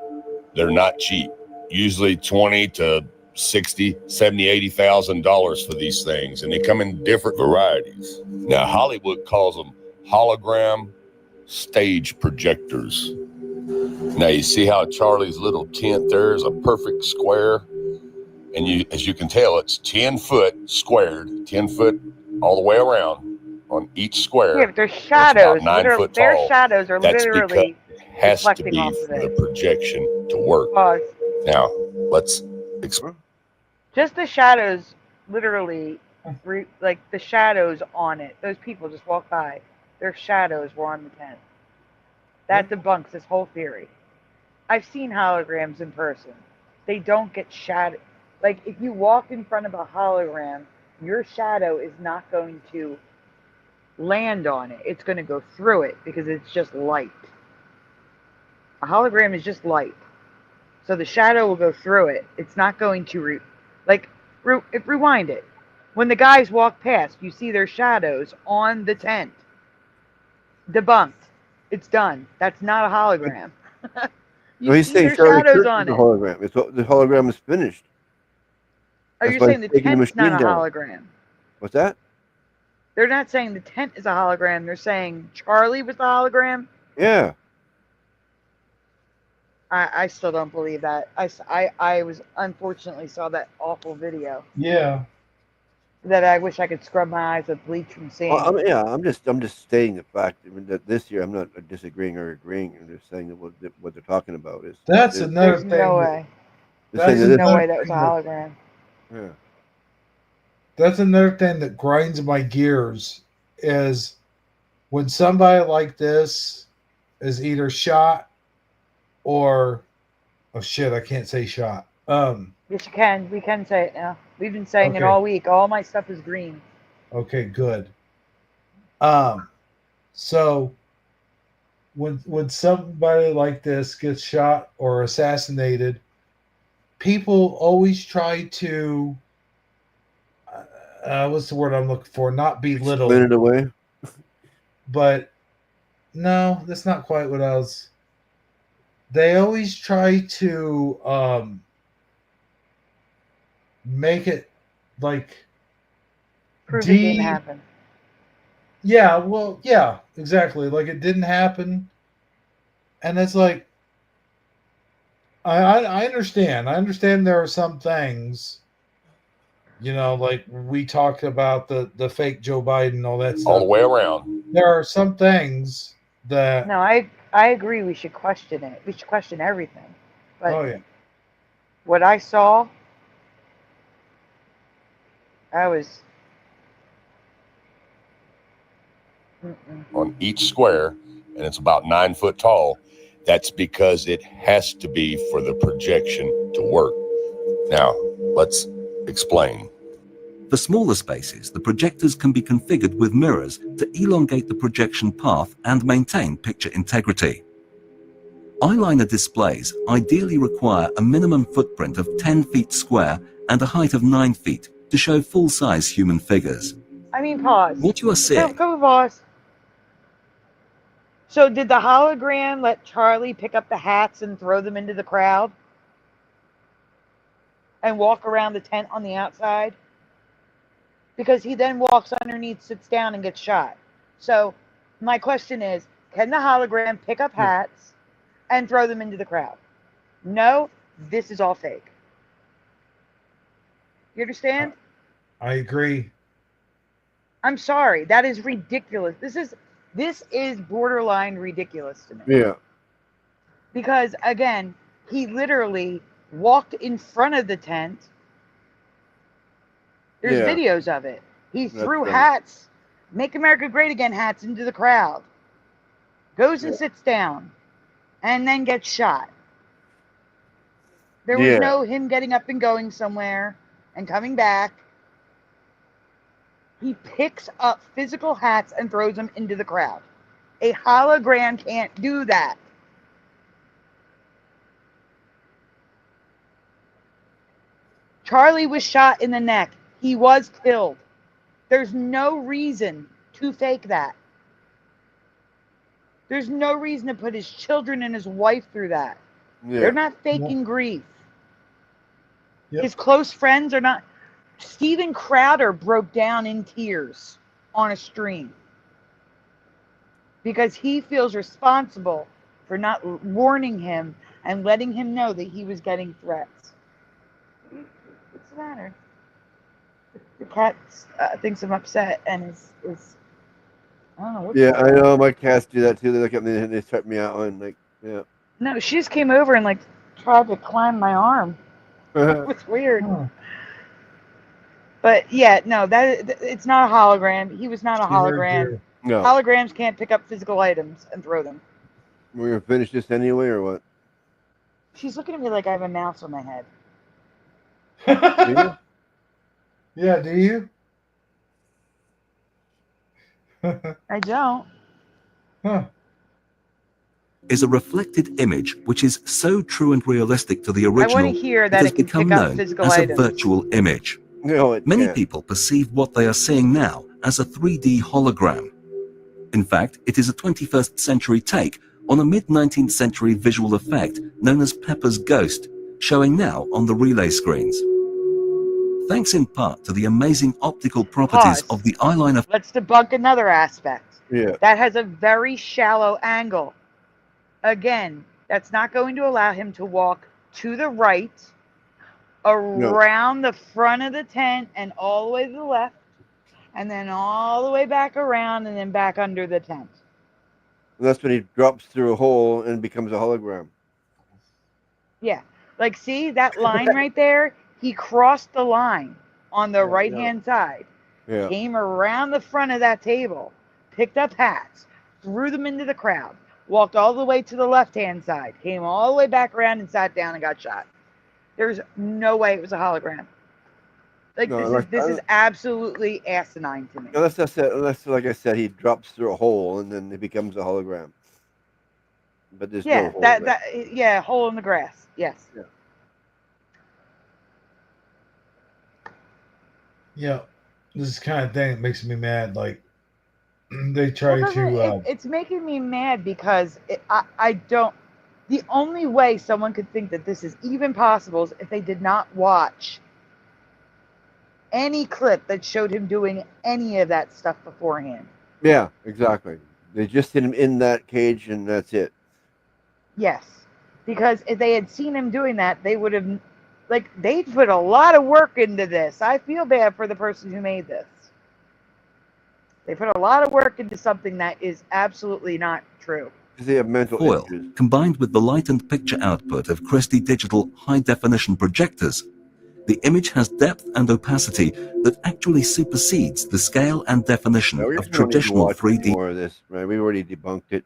They're not cheap. Usually 20 to 60, 70, $80,000 for these things. And they come in different varieties. Now, Hollywood calls them hologram stage projectors. Now, you see how Charlie's little tent there is a perfect square? And as you can tell, it's 10 foot squared, 10 foot all the way around on each square. Yeah, but their shadows, 9 foot their tall. shadows are That's literally because it has to reflecting be off of for the it. projection to work. Pause. Now, let's explain. Just the shadows, literally, like the shadows on it. Those people just walked by. Their shadows were on the tent. That debunks this whole theory. I've seen holograms in person. They don't get shadow. Like, if you walk in front of a hologram, your shadow is not going to land on it. It's going to go through it because it's just light. A hologram is just light. So the shadow will go through it. It's not going to, rewind it. When the guys walk past, you see their shadows on the tent. Debunked. It's done. That's not a hologram. No, he's saying Charlie Kirk is a hologram. The hologram is finished. Oh, you're saying the tent's not a hologram? What's that? They're not saying the tent is a hologram. They're saying Charlie was the hologram? Yeah. I still don't believe that. I was unfortunately saw that awful video. Yeah. That I wish I could scrub my eyes with bleach from seeing. Well, I'm just stating the fact that this year I'm not disagreeing or agreeing. I'm just saying that what they're talking about is. That's another thing. No way. There's no way that was a hologram. Yeah. That's another thing that grinds my gears is when somebody like this is either shot or, oh shit, I can't say shot. Yes, you can. We can say it now. We've been saying it all week. All my stuff is green. Okay, good. So when somebody like this gets shot or assassinated, people always try to what's the word I'm looking for? Not belittle. Explain it away. But no, that's not quite what I was. They always try to make it like prove it didn't happen. Yeah, well, yeah, exactly. Like it didn't happen. And it's like I understand. I understand there are some things, like we talked about the fake Joe Biden, all that stuff. All the way around. There are some things that No, I agree we should question it. We should question everything. But what I saw, I was on each square, and it's about 9 foot tall. That's because it has to be for the projection to work. Now, let's explain. For smaller spaces, the projectors can be configured with mirrors to elongate the projection path and maintain picture integrity. Eyeliner displays ideally require a minimum footprint of 10 feet square and a height of 9 feet to show full-size human figures. Pause. What you are seeing... Come pause. So did the hologram let Charlie pick up the hats and throw them into the crowd? And walk around the tent on the outside? Because he then walks underneath, sits down, and gets shot. So my question is, can the hologram pick up hats and throw them into the crowd? No, this is all fake. You understand? I agree. I'm sorry. That is ridiculous. This is borderline ridiculous to me. Yeah. Because, again, he literally walked in front of the tent. There's videos of it. He threw hats, Make America Great Again hats into the crowd. Goes and sits down. And then gets shot. There was no him getting up and going somewhere and coming back. He picks up physical hats and throws them into the crowd. A hologram can't do that. Charlie was shot in the neck. He was killed. There's no reason to fake that. There's no reason to put his children and his wife through that. Yeah. They're not faking grief. Yep. His close friends are not. Steven Crowder broke down in tears on a stream because he feels responsible for not warning him and letting him know that he was getting threats. What's the matter? The cat thinks I'm upset and is I don't know what's yeah, I know my cats do that too. They look at me and they start meowing like, yeah. No, she just came over and like tried to climb my arm. It was weird. Oh. But yeah, no, it's not a hologram. He was not a hologram. No. Holograms can't pick up physical items and throw them. We're gonna finish this anyway, or what? She's looking at me like I have a mouse on my head. Do you? Yeah, do you? I don't. Huh. Is a reflected image which is so true and realistic to the original. I want to hear that it can pick up physical as items. A virtual image. No, Many people perceive what they are seeing now as a 3D hologram. In fact, it is a 21st century take on a mid-19th century visual effect known as Pepper's Ghost, showing now on the relay screens. Thanks in part to the amazing optical properties of the eyeliner. Let's debunk another aspect. Yeah. That has a very shallow angle. Again, that's not going to allow him to walk to the right, around the front of the tent and all the way to the left, and then all the way back around and then back under the tent. And that's when he drops through a hole and becomes a hologram. Yeah. Like, see that line right there? He crossed the line on the right-hand side, came around the front of that table, picked up hats, threw them into the crowd, walked all the way to the left-hand side, came all the way back around and sat down and got shot. There's no way it was a hologram. Like, this is absolutely asinine to me. Unless, like I said, he drops through a hole and then it becomes a hologram. But there's no hole there. Hole in the grass. Yes. Yeah. Yeah, this is the kind of thing that makes me mad. Like, they try to. It's making me mad because I don't. The only way someone could think that this is even possible is if they did not watch any clip that showed him doing any of that stuff beforehand. Yeah, exactly. They just hit him in that cage and that's it. Yes, because if they had seen him doing that, they would have. Like, they put a lot of work into this. I feel bad for the person who made this. They put a lot of work into something that is absolutely not true. They have mental Foil, issues. combined with the light and picture output of Christie Digital high-definition projectors, the image has depth and opacity that actually supersedes the scale and definition of traditional 3D. More of this, right? We already debunked it.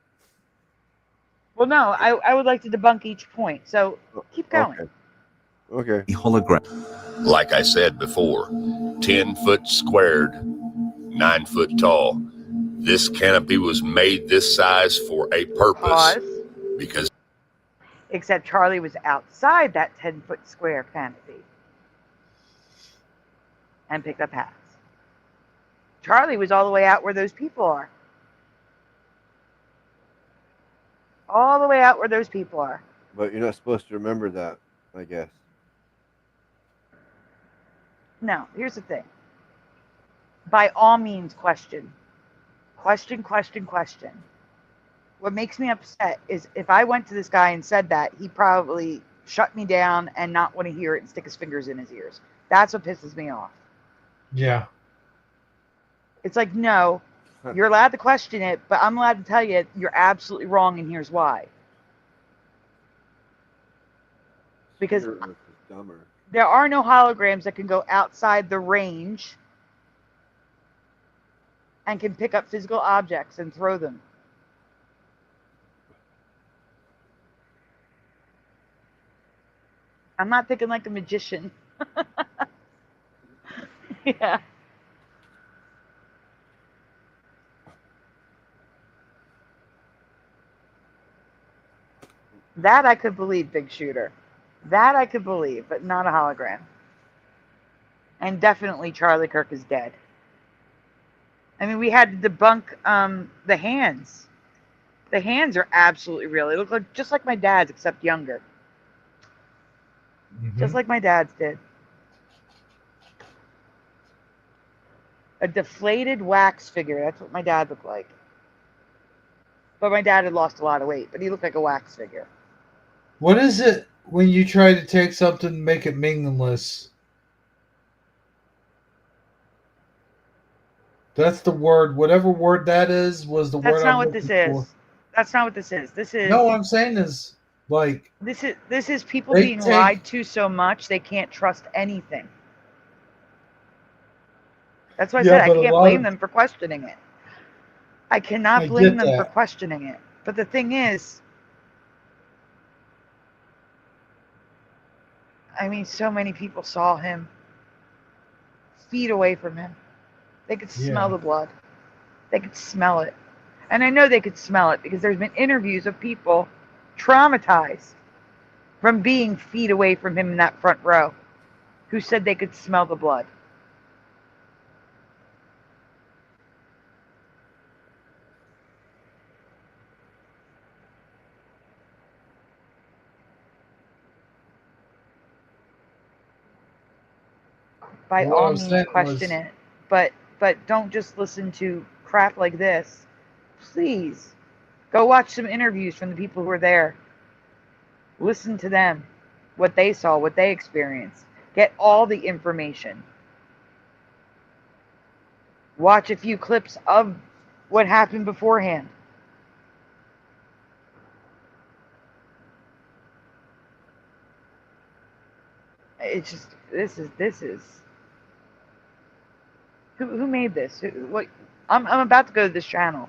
Well, no, I would like to debunk each point. So keep going. Okay. Hologram. Like I said before, 10 foot squared, 9 foot tall. This canopy was made this size for a purpose. Because. Except Charlie was outside that 10-foot square canopy and picked up hats. Charlie was all the way out where those people are. All the way out where those people are. But you're not supposed to remember that, I guess. No, here's the thing. By all means, question. Question, question, question. What makes me upset is if I went to this guy and said that, he'd probably shut me down and not want to hear it and stick his fingers in his ears. That's what pisses me off. Yeah. It's like, no, you're allowed to question it, but I'm allowed to tell you you're absolutely wrong and here's why. Because there are no holograms that can go outside the range and can pick up physical objects and throw them. I'm not thinking like a magician. Yeah. That I could believe, Big Shooter. That I could believe, but not a hologram. And definitely Charlie Kirk is dead. I mean, we had to debunk the hands. The hands are absolutely real. They look like just like my dad's, except younger. Just like my dad's did. A deflated wax figure. That's what my dad looked like. But my dad had lost a lot of weight, but he looked like a wax figure. What is it when you try to take something and make it meaningless? That's the word. Whatever word that is was the word. That's not what this is. That's not what this is. This is. No, what I'm saying is like this is people being lied to so much they can't trust anything. That's why I said I can't blame them for questioning it. I cannot blame them for questioning it. But the thing is, I mean, so many people saw him feet away from him. They could smell the blood. They could smell it. And I know they could smell it because there's been interviews of people traumatized from being feet away from him in that front row who said they could smell the blood. By all means, question it. But don't just listen to crap like this. Please, go watch some interviews from the people who were there. Listen to them, what they saw, what they experienced. Get all the information. Watch a few clips of what happened beforehand. It's just, this is. Who made this? What? I'm about to go to this channel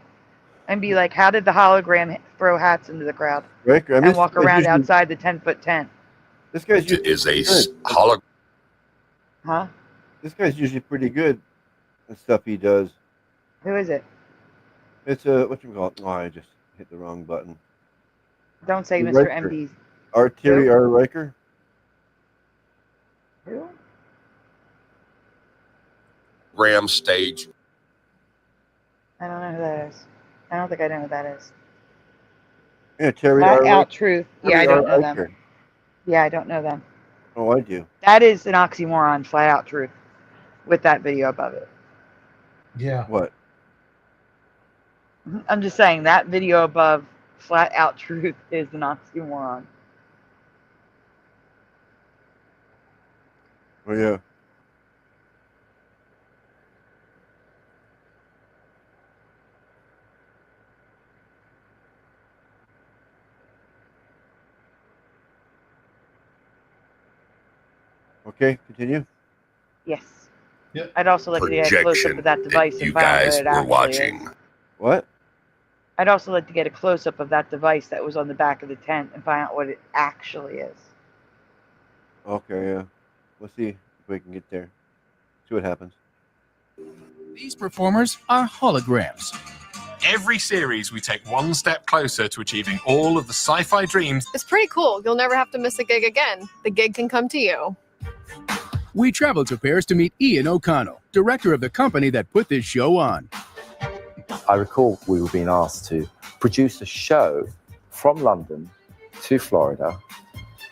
and be like, how did the hologram throw hats into the crowd and walk around outside the 10-foot tent? This guy is a hologram. Huh? This guy's usually pretty good at stuff he does. Who is it? It's what you call it? Oh, I just hit the wrong button. Don't say Mr. MD. Terry R. Riker. Who? Ram stage. I don't know who that is. I don't think I know who that is. Yeah, Terry Flat Out Truth. Yeah, I don't know them. Yeah, I don't know them. Oh, I do. That is an oxymoron, Flat Out Truth, with that video above it. Yeah. What? I'm just saying that video above Flat Out Truth is an oxymoron. Oh, yeah. Okay, continue. Yes. Yep. I'd also like to get a close-up of that device you guys were watching. What? I'd also like to get a close-up of that device that was on the back of the tent and find out what it actually is. Okay, yeah. Let's see if we can get there. See what happens. These performers are holograms. Every series, we take one step closer to achieving all of the sci-fi dreams. It's pretty cool. You'll never have to miss a gig again. The gig can come to you. We traveled to Paris to meet Ian O'Connell, director of the company that put this show on. I recall we were being asked to produce a show from London to Florida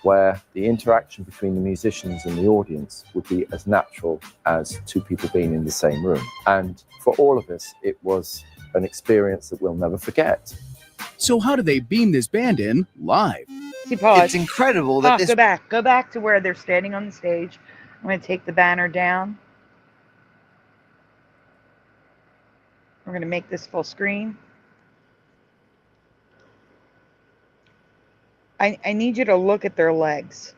where the interaction between the musicians and the audience would be as natural as two people being in the same room. And for all of us, it was an experience that we'll never forget. So how do they beam this band in live? See, pause. It's incredible that this... Go back to where they're standing on the stage. I'm going to take the banner down. We're going to make this full screen. I need you to look at their legs.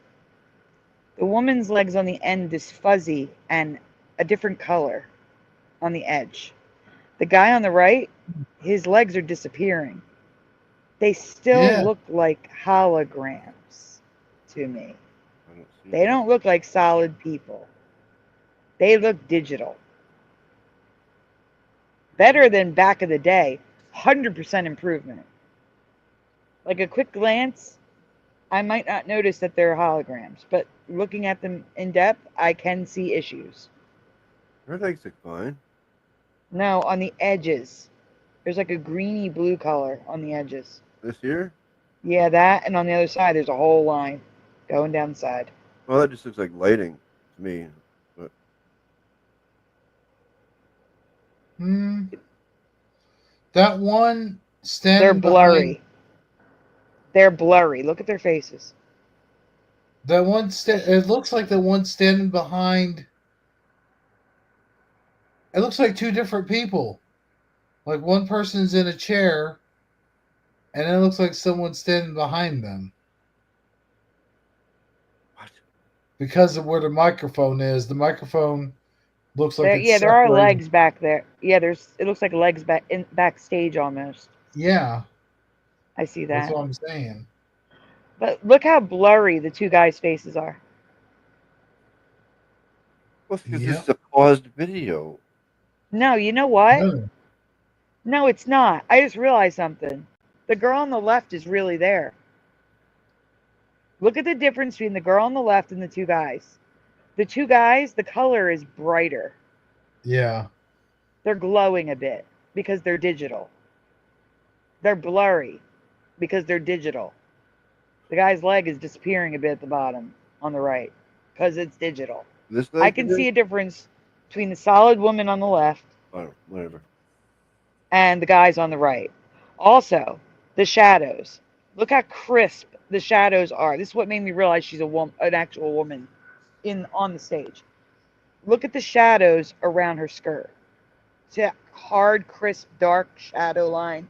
The woman's legs on the end is fuzzy and a different color on the edge. The guy on the right, his legs are disappearing. They still look like holograms to me. They don't look like solid people. They look digital. Better than back of the day. 100% improvement. Like a quick glance, I might not notice that they're holograms, but looking at them in depth, I can see issues. Her legs look fine. No, on the edges. There's like a greeny blue color on the edges. This here? Yeah, that, and on the other side, there's a whole line going down the side. Well, that just looks like lighting to me. But that one standing They're blurry. behind, They're blurry. Look at their faces. that one it looks like the one standing behind. It looks like two different people. Like one person's in a chair, and it looks like someone standing behind them. what? Because of where the microphone is, the microphone looks like it's there are separated. legs back there. Yeah, it looks like legs backstage almost. Yeah, I see that. that's what I'm saying. But look how blurry the two guys' faces are. Well, because Yep. this is a paused video. No, you know what? No. No, it's not. I just realized something. The girl on the left is really there. Look at the difference between the girl on the left and the two guys. The two guys, the color is brighter. Yeah. They're glowing a bit because they're digital. They're blurry because they're digital. The guy's leg is disappearing a bit at the bottom on the right because it's digital. This I can see a difference between the solid woman on the left Oh, whatever. and the guys on the right. Also, the shadows. Look how crisp the shadows are. This is what made me realize she's an actual woman on the stage. Look at the shadows around her skirt. See that hard, crisp, dark shadow line?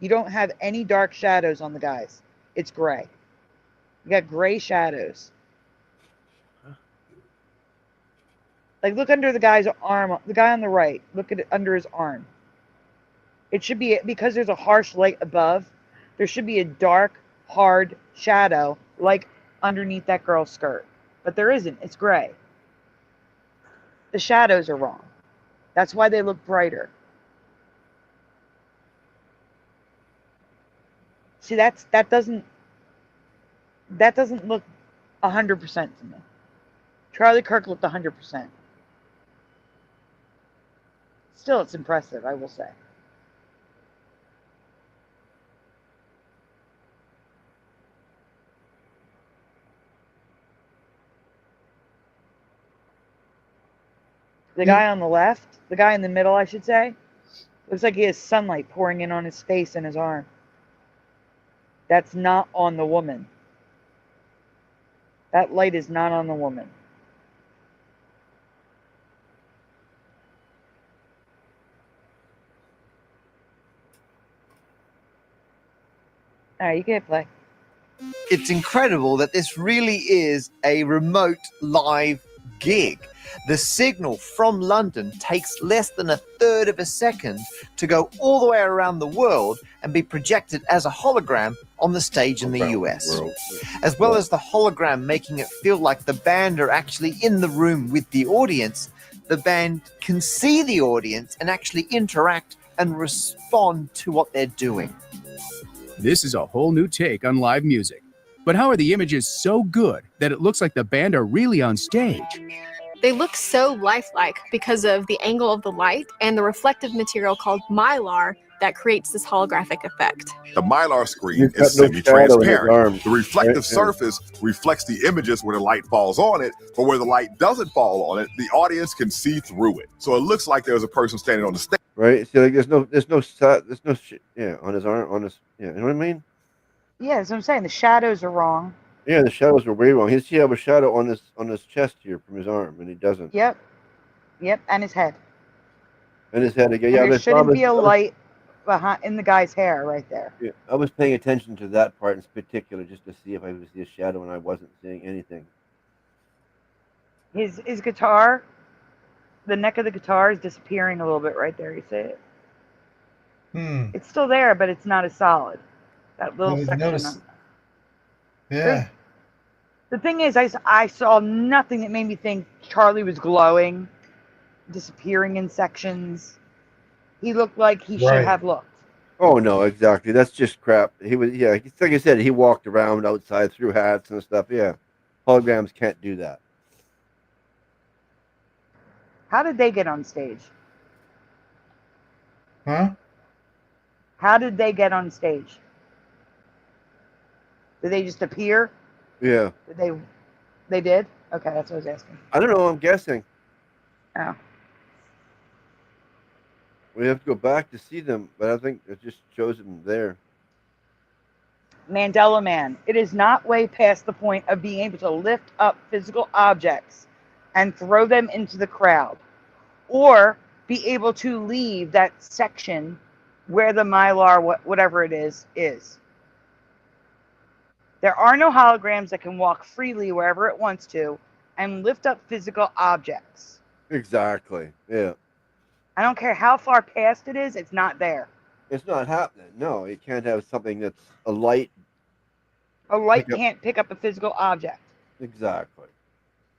You don't have any dark shadows on the guys. It's gray. You got gray shadows. Like, look under the guy's arm. The guy on the right. Look at it under his arm. It should be, because there's a harsh light above, there should be a dark, hard shadow like underneath that girl's skirt. But there isn't. It's gray. The shadows are wrong. That's why they look brighter. See, that doesn't look 100% to me. Charlie Kirk looked 100%. Still, it's impressive, I will say. The guy on the left, the guy in the middle, I should say, looks like he has sunlight pouring in on his face and his arm. That's not on the woman. That light is not on the woman. All right, you can hit play. It's incredible that this really is a remote live gig. The signal from London takes less than a third of a second to go all the way around the world and be projected as a hologram on the stage in the US. As well as the hologram making it feel like the band are actually in the room with the audience, the band can see the audience and actually interact and respond to what they're doing. This is a whole new take on live music. But how are the images so good that it looks like the band are really on stage? They look so lifelike because of the angle of the light and the reflective material called mylar that creates this holographic effect. The mylar screen is semi-transparent. The reflective surface reflects the images where the light falls on it, but where the light doesn't fall on it, the audience can see through it. So it looks like there's a person standing on the stage. Right? See, like there's no on his arm, on his, you know what I mean? Yeah, that's what I'm saying. The shadows are wrong. Yeah, the shadows are way wrong. He see have a shadow on his chest here from his arm, and he doesn't. Yep, and his head. And his head again. And Yeah, there shouldn't be a light behind in the guy's hair right there. Yeah, I was paying attention to that part in particular just to see if I would see a shadow, and I wasn't seeing anything. His guitar, the neck of the guitar is disappearing a little bit right there. You see it? It's still there, but it's not as solid. That little section. Yeah. The thing is, I saw nothing that made me think Charlie was glowing, disappearing in sections. He looked like he should have looked. Oh no, exactly. That's just crap. He was, yeah, like I said, he walked around outside through hats and stuff. Yeah, holograms can't do that. How did they get on stage? Huh? How did they get on stage? Did they just appear? Yeah. They did? Okay, that's what I was asking. I don't know. I'm guessing. Oh. We have to go back to see them, but I think it just shows them there. Mandela Man, it is not way past the point of being able to lift up physical objects and throw them into the crowd, or be able to leave that section where the Mylar, whatever it is. There are no holograms that can walk freely wherever it wants to and lift up physical objects. Exactly. Yeah. I don't care how far past it is, it's not there. It's not happening. No, you can't have something that's a light. A light can't pick up a physical object. Exactly.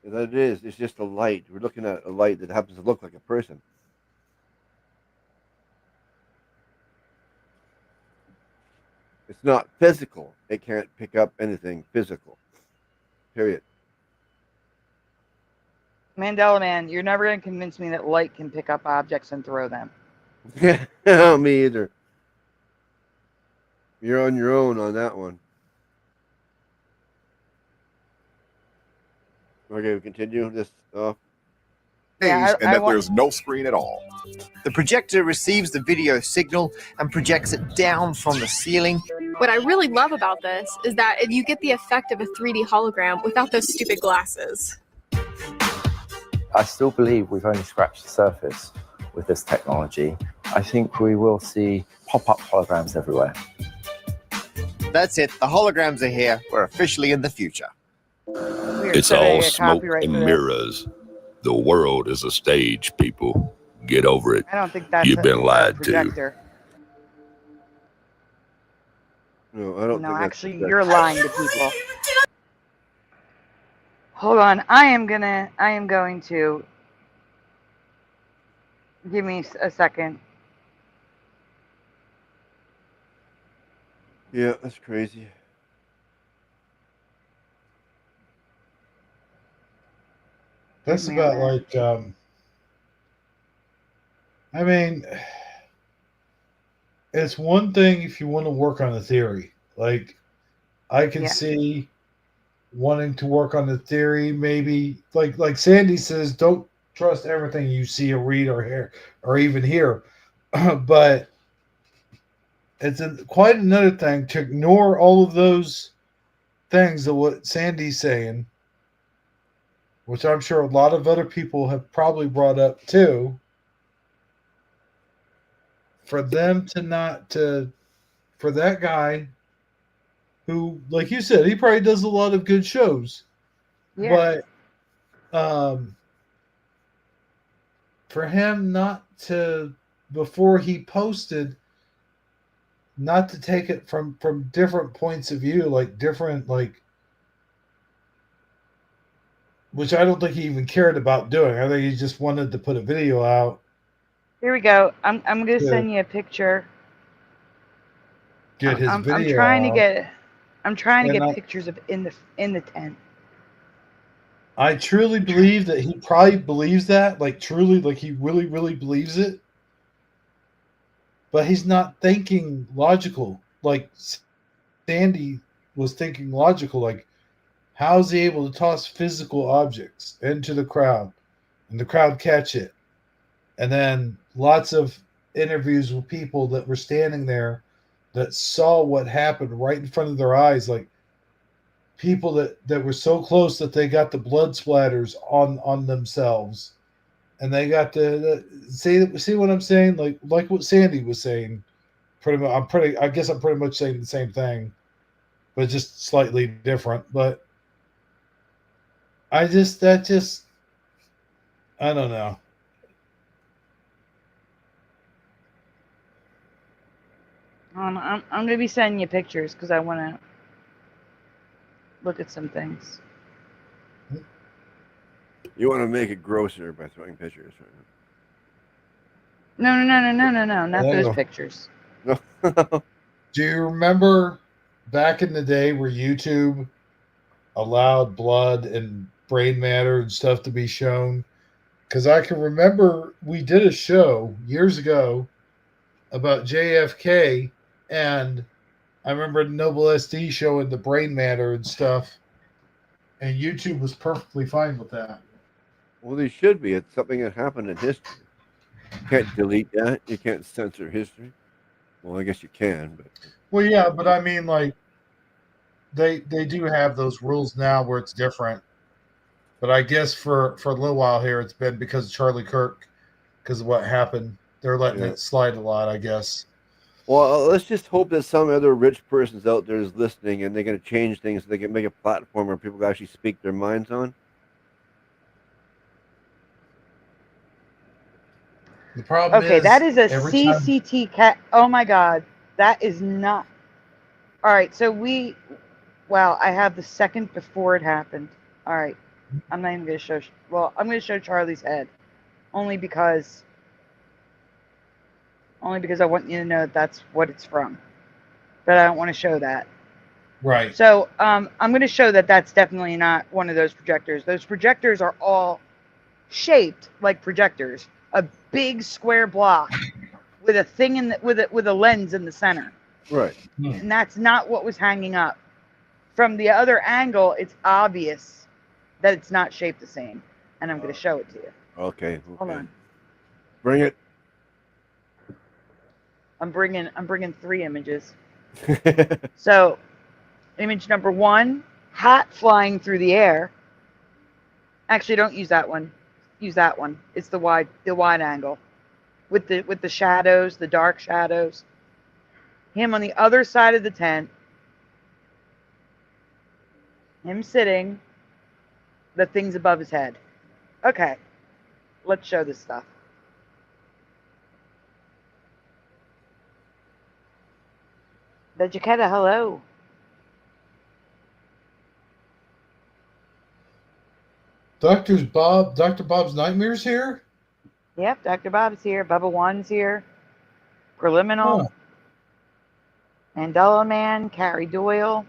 That it is. It's just a light. We're looking at a light that happens to look like a person. It's not physical. It can't pick up anything physical. Period. Mandela Man, you're never going to convince me that light can pick up objects and throw them. No, me either. You're on your own on that one. Okay, we continue this off. And that there's no screen at all. The projector receives the video signal and projects it down from the ceiling. What I really love about this is that you get the effect of a 3D hologram without those stupid glasses. I still believe we've only scratched the surface with this technology. I think we will see pop-up holograms everywhere. That's it. The holograms are here. We're officially in the future. It's all smoke and mirrors. The world is a stage, people. Get over it. I don't think that's You've been lied to. No, I don't. No, actually, you're lying to people. Hold on. I am going to. Give me a second. Yeah, that's crazy. That's about like, I mean, it's one thing if you want to work on a theory. Like, I can see wanting to work on the theory, maybe like Sandy says, don't trust everything you see or read or hear or even hear. But it's quite another thing to ignore all of those things of what Sandy's saying, which I'm sure a lot of other people have probably brought up too, for them to not to, for that guy who, like you said, he probably does a lot of good shows, but for him not to, before he posted, not to take it from different points of view, like different, like, which I don't think he even cared about doing. I think he just wanted to put a video out. Here we go. I'm going to send you a picture. Get his video. I'm trying to get pictures of in the tent. I truly believe that he probably believes that, like truly, like he really, really believes it. But he's not thinking logical. Like Sandy was thinking logical. Like, how is he able to toss physical objects into the crowd and the crowd catch it? And then lots of interviews with people that were standing there that saw what happened right in front of their eyes. Like people that were so close that they got the blood splatters on themselves. And they got to see what I'm saying? Like what Sandy was saying. I guess I'm pretty much saying the same thing, but just slightly different. But I don't know. I'm going to be sending you pictures because I want to look at some things. You want to make it grosser by throwing pictures, right? No, not those pictures. No. Do you remember back in the day where YouTube allowed blood and brain matter and stuff to be shown? Because I can remember we did a show years ago about JFK, and I remember Noble SD showing the brain matter and stuff, and YouTube was perfectly fine with that. Well, they should be. It's something that happened in history. You can't delete that. You can't censor history. Well, I guess you can, but well, yeah, but I mean, like, they do have those rules now where it's different. But I guess for a little while here, it's been because of Charlie Kirk, because of what happened. They're letting it slide a lot, I guess. Well, let's just hope that some other rich persons out there is listening, and they're going to change things so they can make a platform where people can actually speak their minds on. The problem okay, is, that is a CCT cat. Oh my God, that is not. All right, so well, I have the second before it happened. All right, I'm not even going to show. Well, I'm going to show Charlie's head, only because I want you to know that's what it's from. But I don't want to show that. Right. So I'm going to show that that's definitely not one of those projectors. Those projectors are all shaped like projectors. A big square block with a thing with a lens in the center. Right. And that's not what was hanging up. From the other angle, it's obvious that it's not shaped the same. And I'm going to show it to you. Okay. Hold on. Bring it. I'm bringing 3 images. So, image number 1, hat flying through the air. Actually, don't use that one. Use that one. It's the wide angle with the shadows, the dark shadows. Him on the other side of the tent. Him sitting. The things above his head. Okay. Let's show this stuff. The Jaquetta, hello. Dr. Bob's Nightmares here? Yep, Dr. Bob is here. Bubba One's here. Preliminal. Mandela Man, Carrie Doyle.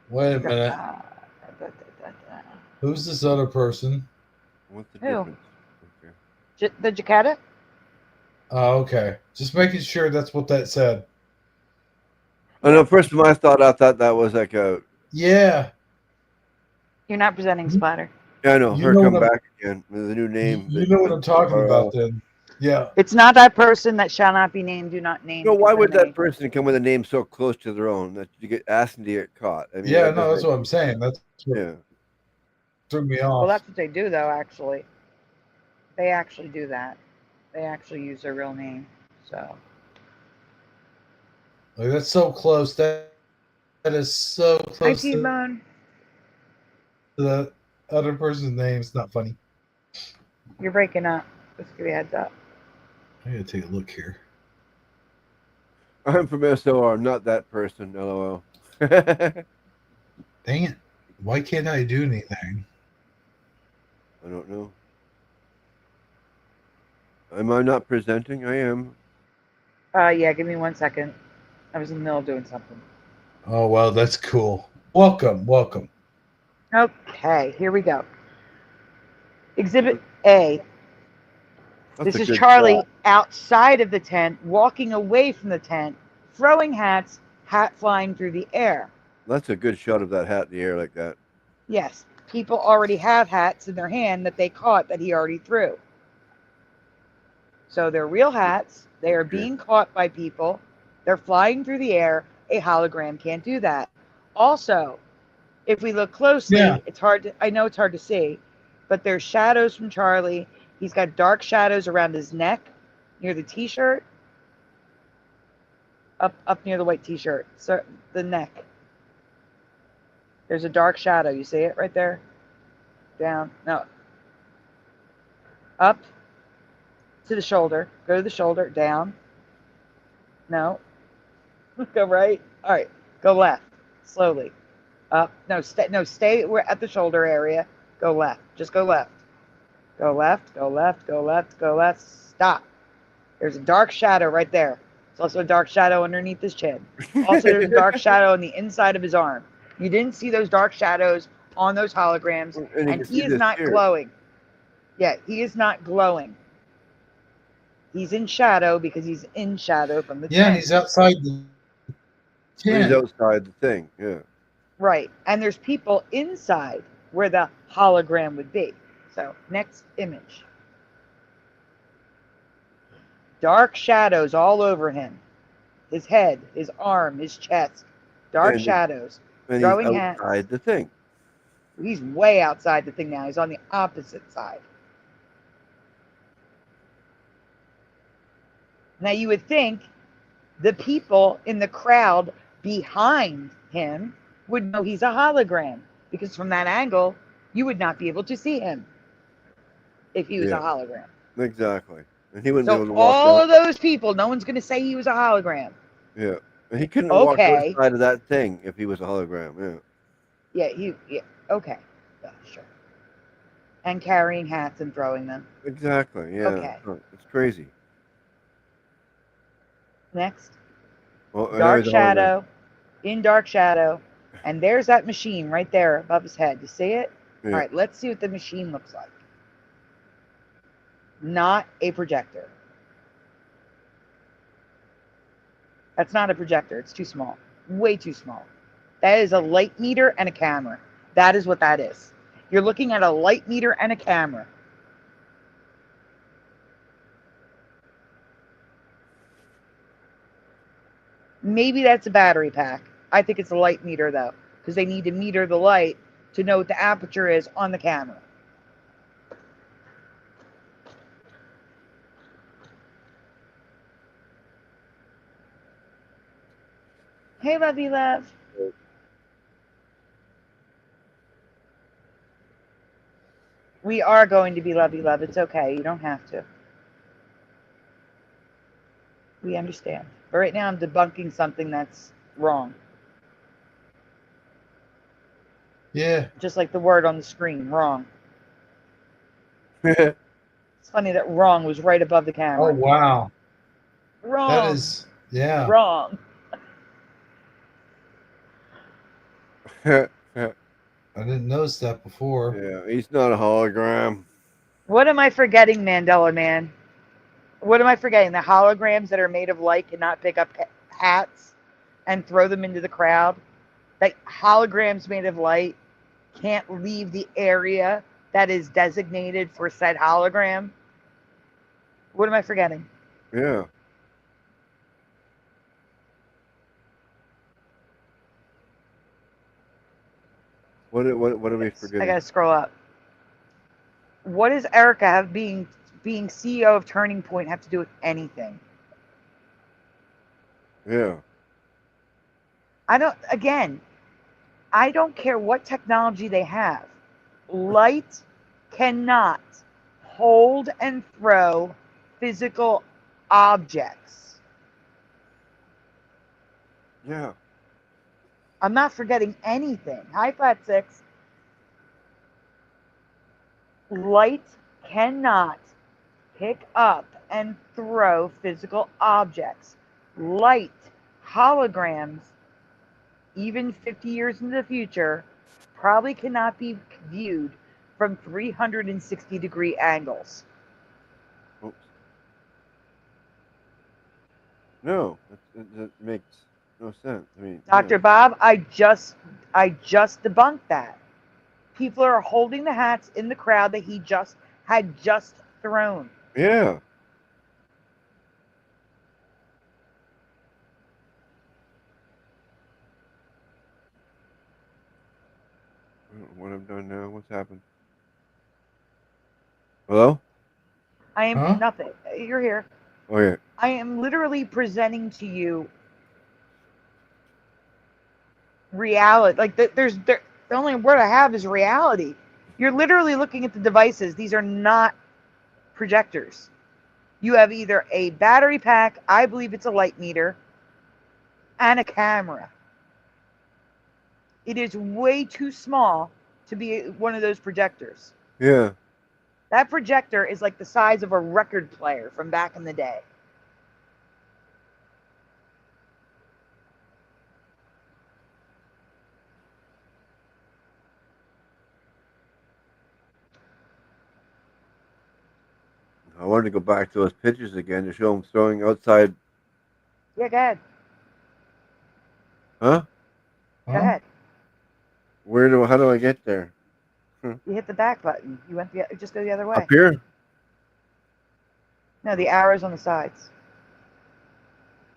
Wait a minute. Who's this other person? What's the Who? difference? Okay. The Jaquetta? Oh, okay. Just making sure that's what that said. I know. First of all, I thought that was like a. Yeah. You're not presenting Splatter. Yeah, I know. Her come back again with a new name. You know what I'm talking about then. Yeah. It's not that person that shall not be named, do not name. No, why would that person come with a name so close to their own that you get asked and you get caught? I mean, yeah, no, that's what I'm saying. That's what threw me off. Well, that's what they do, though, actually. They actually do that. They actually use their real name. So. Like, that's so close. That is so close to the other person's name. It's not funny. You're breaking up. Let's give you a heads up. I gotta take a look here. I'm from SOR. I'm not that person. LOL. Dang it. Why can't I do anything? I don't know. Am I not presenting? I am. Yeah, give me 1 second. I was in the middle of doing something. Oh, well, that's cool. Welcome. Okay, here we go. Exhibit A. That's This is Charlie outside of the tent, walking away from the tent, throwing hats, hat flying through the air. That's a good shot of that hat in the air like that. Yes, people already have hats in their hand that they caught that he already threw. So they're real hats. They are being caught by people. They're flying through the air. A hologram can't do that. Also, if we look closely, it's hard to, I know it's hard to see, but there's shadows from Charlie. He's got dark shadows around his neck, near the t-shirt, up near the white t-shirt, so the neck. There's a dark shadow. You see it right there? Down. No. Up to the shoulder. Go to the shoulder. Down. No. Go right. All right. Go left. Slowly. Up. No. Stay. We're at the shoulder area. Go left. Just go left. Go left. Go left. Go left. Go left. Stop. There's a dark shadow right there. There's also a dark shadow underneath his chin. Also, there's a dark shadow on the inside of his arm. You didn't see those dark shadows on those holograms, and he is not glowing. Yeah, he is not glowing. He's in shadow because he's in shadow from the tent. And he's outside the tent. He's outside the thing, yeah. Right, and there's people inside where the hologram would be. So, next image. Dark shadows all over him. His head, his arm, his chest. Dark shadows. And throwing he's outside hats. the thing. He's way outside the thing now. He's on the opposite side. Now you would think the people in the crowd behind him would know he's a hologram, because from that angle, you would not be able to see him if he was a hologram. Exactly. And he wouldn't be able to walk all of those people, no one's going to say he was a hologram. Yeah. And he couldn't walk outside of that thing if he was a hologram, Yeah, okay. Yeah, sure. And carrying hats and throwing them. Exactly, yeah. Okay. It's crazy. Next. Well, dark shadow. In dark shadow. And there's that machine right there above his head. You see it? Yeah. All right, let's see what the machine looks like. Not a projector. That's not a projector. It's too small. Way too small. That is a light meter and a camera. That is what that is. You're looking at a light meter and a camera. Maybe that's a battery pack. I think it's a light meter, though, because they need to meter the light to know what the aperture is on the camera. Hey, lovey love. We are going to be lovey love. It's okay. You don't have to. We understand. But right now I'm debunking something that's wrong. Yeah. Just like the word on the screen, wrong. It's funny that wrong was right above the camera. Oh, wow. Wrong. That is, yeah. Wrong. I didn't notice that before. Yeah, he's not a hologram. What am I forgetting, Mandela Man? What am I forgetting? The holograms that are made of light cannot pick up hats and throw them into the crowd? That holograms made of light can't leave the area that is designated for said hologram? What am I forgetting? Yeah. What are we forgetting? I gotta scroll up. What does Erica have being CEO of Turning Point have to do with anything? Yeah. I don't care what technology they have. Light cannot hold and throw physical objects. Yeah. I'm not forgetting anything. Hi, Flat Six. Light cannot pick up and throw physical objects. Light, holograms, even 50 years into the future, probably cannot be viewed from 360-degree angles. Oops. No, that makes no sense. I mean, Dr. Bob, I just debunked that. People are holding the hats in the crowd that he had just thrown. Yeah. What I've done now? What's happened? Hello? I am nothing. You're here. Okay. I am literally presenting to you reality. Like the only word I have is reality. You're literally looking at the devices. These are not projectors. You have either a battery pack, I believe it's a light meter, and a camera. It is way too small to be one of those projectors. Yeah. That projector is like the size of a record player from back in the day. I wanted to go back to those pictures again to show them throwing outside. Yeah, go ahead. Huh? Go ahead. How do I get there? You hit the back button. You went just go the other way. Up here? No, the arrows on the sides.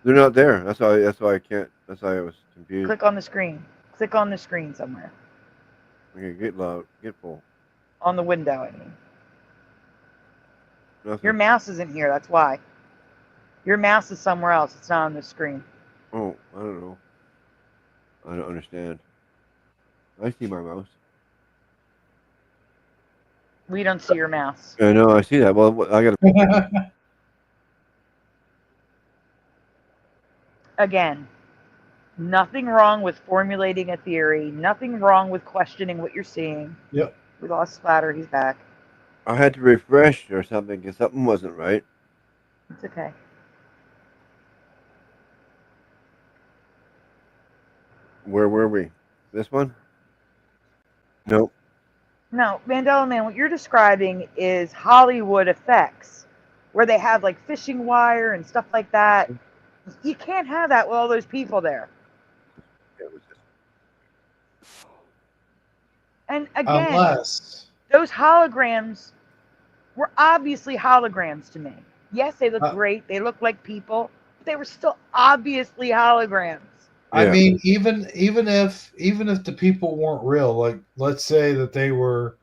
They're not there. That's why I can't. That's why I was confused. Click on the screen. Click on the screen somewhere. Okay, get loud. Get full. On the window, I mean. Nothing. Your mouse isn't here. That's why. Your mouse is somewhere else. It's not on the screen. Oh, I don't know. I don't understand. I see my mouse. We don't see your mouse. I know. I see that. Well, I got. Again, nothing wrong with formulating a theory. Nothing wrong with questioning what you're seeing. Yep. We lost Splatter. He's back. I had to refresh or something because something wasn't right. It's okay. Where were we? This one? Nope. No, Mandela Man, what you're describing is Hollywood effects, where they have like fishing wire and stuff like that. You can't have that with all those people there. And again, unless those holograms were obviously holograms to me. Yes, they look great. They look like people, but they were still obviously holograms. I mean, even if the people weren't real, like let's say that they were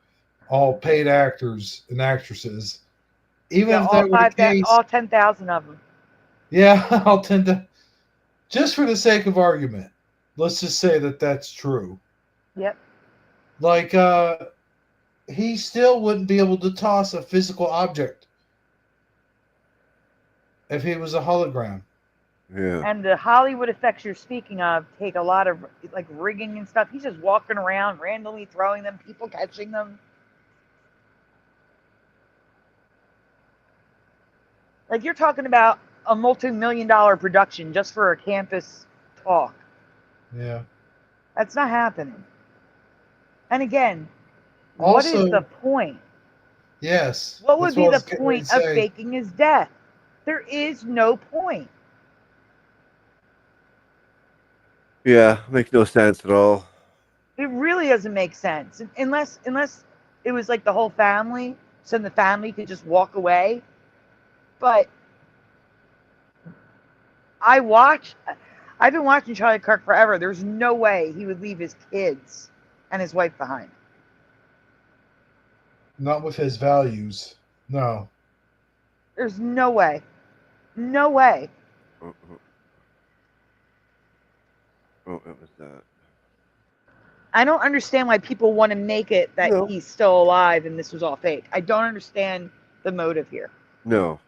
all paid actors and actresses, even if that were the case, all 10,000 of them. Yeah, I'll tend to, just for the sake of argument, let's just say that that's true. Yep. Like, he still wouldn't be able to toss a physical object if he was a hologram. Yeah. And the Hollywood effects you're speaking of take a lot of like rigging and stuff. He's just walking around randomly throwing them, people catching them. Like you're talking about a multi-million-dollar production just for a campus talk. Yeah. That's not happening. And again, Also, what is the point? Yes. What would be the point of faking his death? There is no point. Yeah, makes no sense at all. It really doesn't make sense. Unless it was like the whole family, so the family could just walk away. But I've been watching Charlie Kirk forever. There's no way he would leave his kids and his wife behind. Not with his values. No. There's no way. No way. Oh, it was that. I don't understand why people want to make it that he's still alive and this was all fake. I don't understand the motive here. No.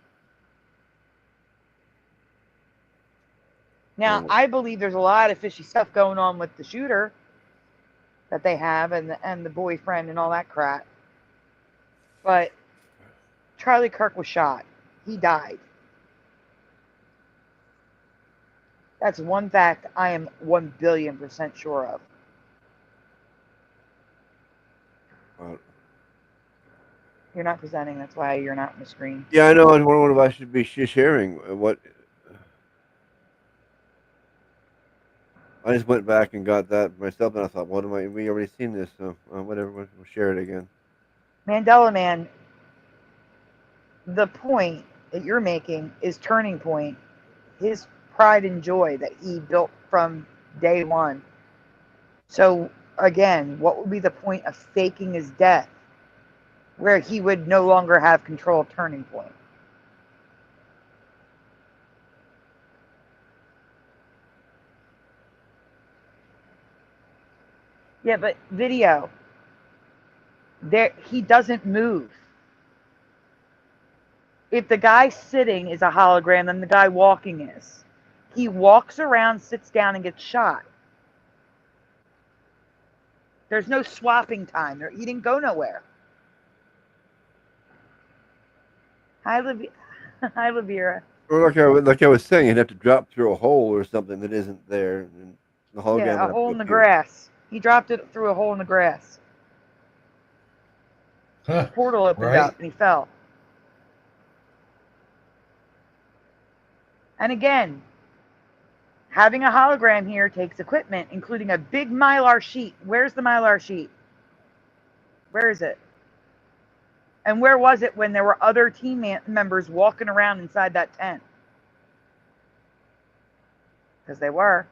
Now, I believe there's a lot of fishy stuff going on with the shooter that they have and the boyfriend and all that crap. But Charlie Kirk was shot. He died. That's one fact I am 1 billion% sure of. You're not presenting. That's why you're not on the screen. Yeah, I know. I wonder if I should be sharing what. I just went back and got that myself, and I thought, "What am I? We already seen this, so whatever. We'll share it again." Mandela Man, the point that you're making is turning point. His pride and joy that he built from day one. So again, what would be the point of faking his death where he would no longer have control of Turning Point? Yeah, but video, there he doesn't move. If the guy sitting is a hologram, then the guy walking is. He walks around, sits down, and gets shot. There's no swapping time. He didn't go nowhere. Hi, Lavira. Well, like I was saying, you'd have to drop through a hole or something that isn't there. And the hologram Yeah, a hole in the grass. He dropped it through a hole in the grass. Huh, Portal opened up and he fell. And again, having a hologram here takes equipment, including a big Mylar sheet. Where's the Mylar sheet? Where is it? And where was it when there were other team members walking around inside that tent? Because they were.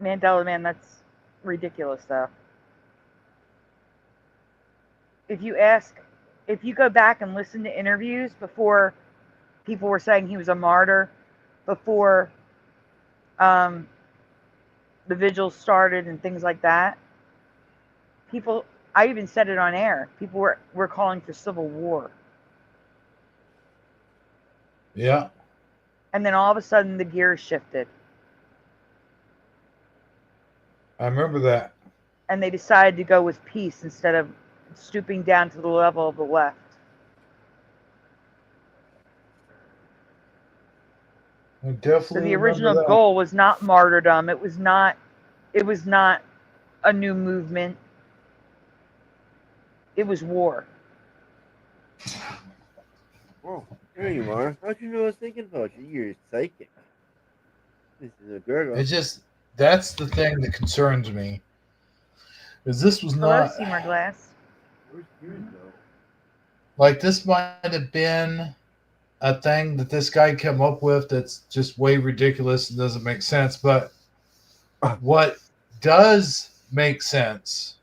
Mandela Man, that's ridiculous, though. If you go back and listen to interviews before people were saying he was a martyr, before the vigils started and things like that, I even said it on air, people were calling for civil war. Yeah. And then all of a sudden the gears shifted. I remember that. And they decided to go with peace instead of stooping down to the level of the left. I definitely So the original goal was not martyrdom. It was not a new movement. It was war. Oh, there you are. How'd you know I was thinking about you? You're psychic. This is a girl. It's just, that's the thing that concerns me. Is this was Hello, not Seymour Glass. like, this might have been a thing that this guy came up with that's just way ridiculous and doesn't make sense. But what does make sense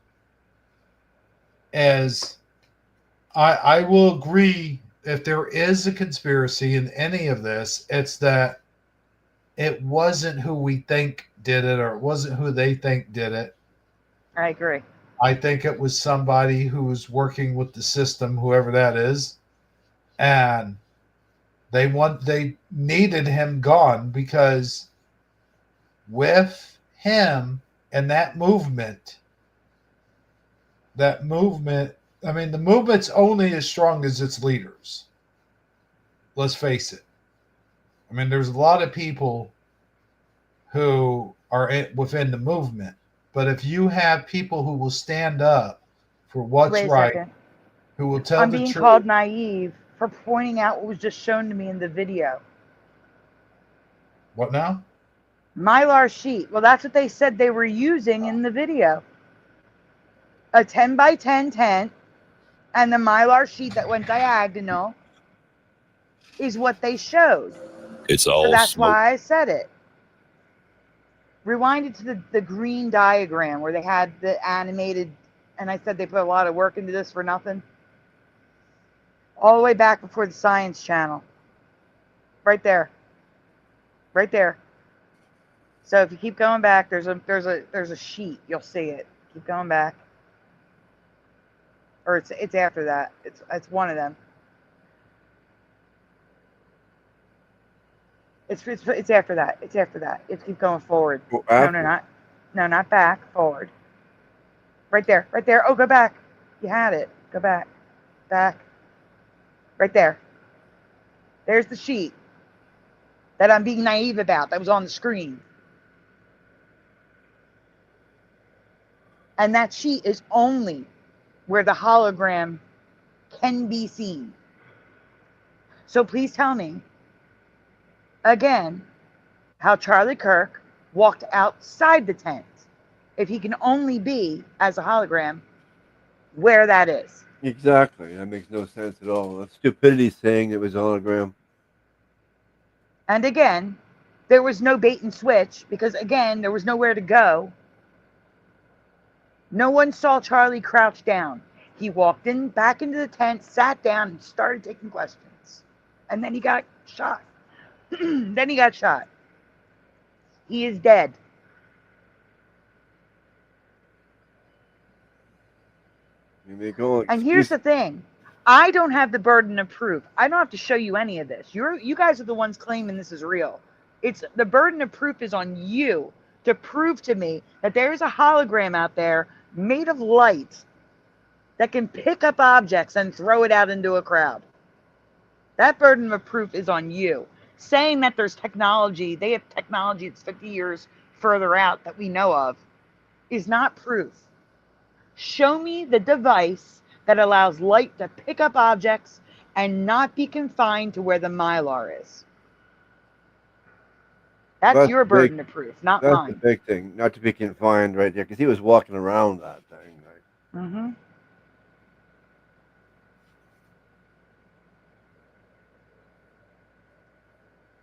is I will agree, if there is a conspiracy in any of this, it's that it wasn't who we think did it, or it wasn't who they think did it. I agree. I think it was somebody who was working with the system, whoever that is, and they needed him gone, because with him and that movement, I mean, the movement's only as strong as its leaders. Let's face it. I mean, there's a lot of people who are within the movement, but if you have people who will stand up for what's right, who will tell the truth. I'm being called naive for pointing out what was just shown to me in the video. What now? Mylar sheet. Well, that's what they said they were using in the video. A 10 by 10 tent and the Mylar sheet that went diagonal is what they showed. It's all so that's smoke. why I said it. Rewind it to the green diagram where they had the animated, and I said they put a lot of work into this for nothing. All the way back before the Science Channel. Right there. Right there. So if you keep going back, there's a sheet. You'll see it. Keep going back. Or it's after that. It's one of them. It's after that. It's after that. It's keep going forward. Well, No, not back. Forward. Right there. Right there. Oh, go back. You had it. Go back. Back. Right there. There's the sheet that I'm being naive about. That was on the screen. And that sheet is only where the hologram can be seen. So please tell me, again, how Charlie Kirk walked outside the tent, if he can only be, as a hologram, where that is. Exactly. That makes no sense at all. That's stupidity saying it was a hologram. And again, there was no bait and switch, because again, there was nowhere to go. No one saw Charlie crouch down. He walked back into the tent, sat down, and started taking questions. And then he got shot. Then he got shot. He is dead. And here's the thing. I don't have the burden of proof. I don't have to show you any of this. You guys are the ones claiming this is real. It's the burden of proof is on you to prove to me that there is a hologram out there made of light that can pick up objects and throw it out into a crowd. That burden of proof is on you. Saying that there's technology, they have technology that's 50 years further out that we know of, is not proof. Show me the device that allows light to pick up objects and not be confined to where the mylar is. That's your burden of proof, not mine. That's the big thing, not to be confined right there, because he was walking around that thing. Right? Mm-hmm.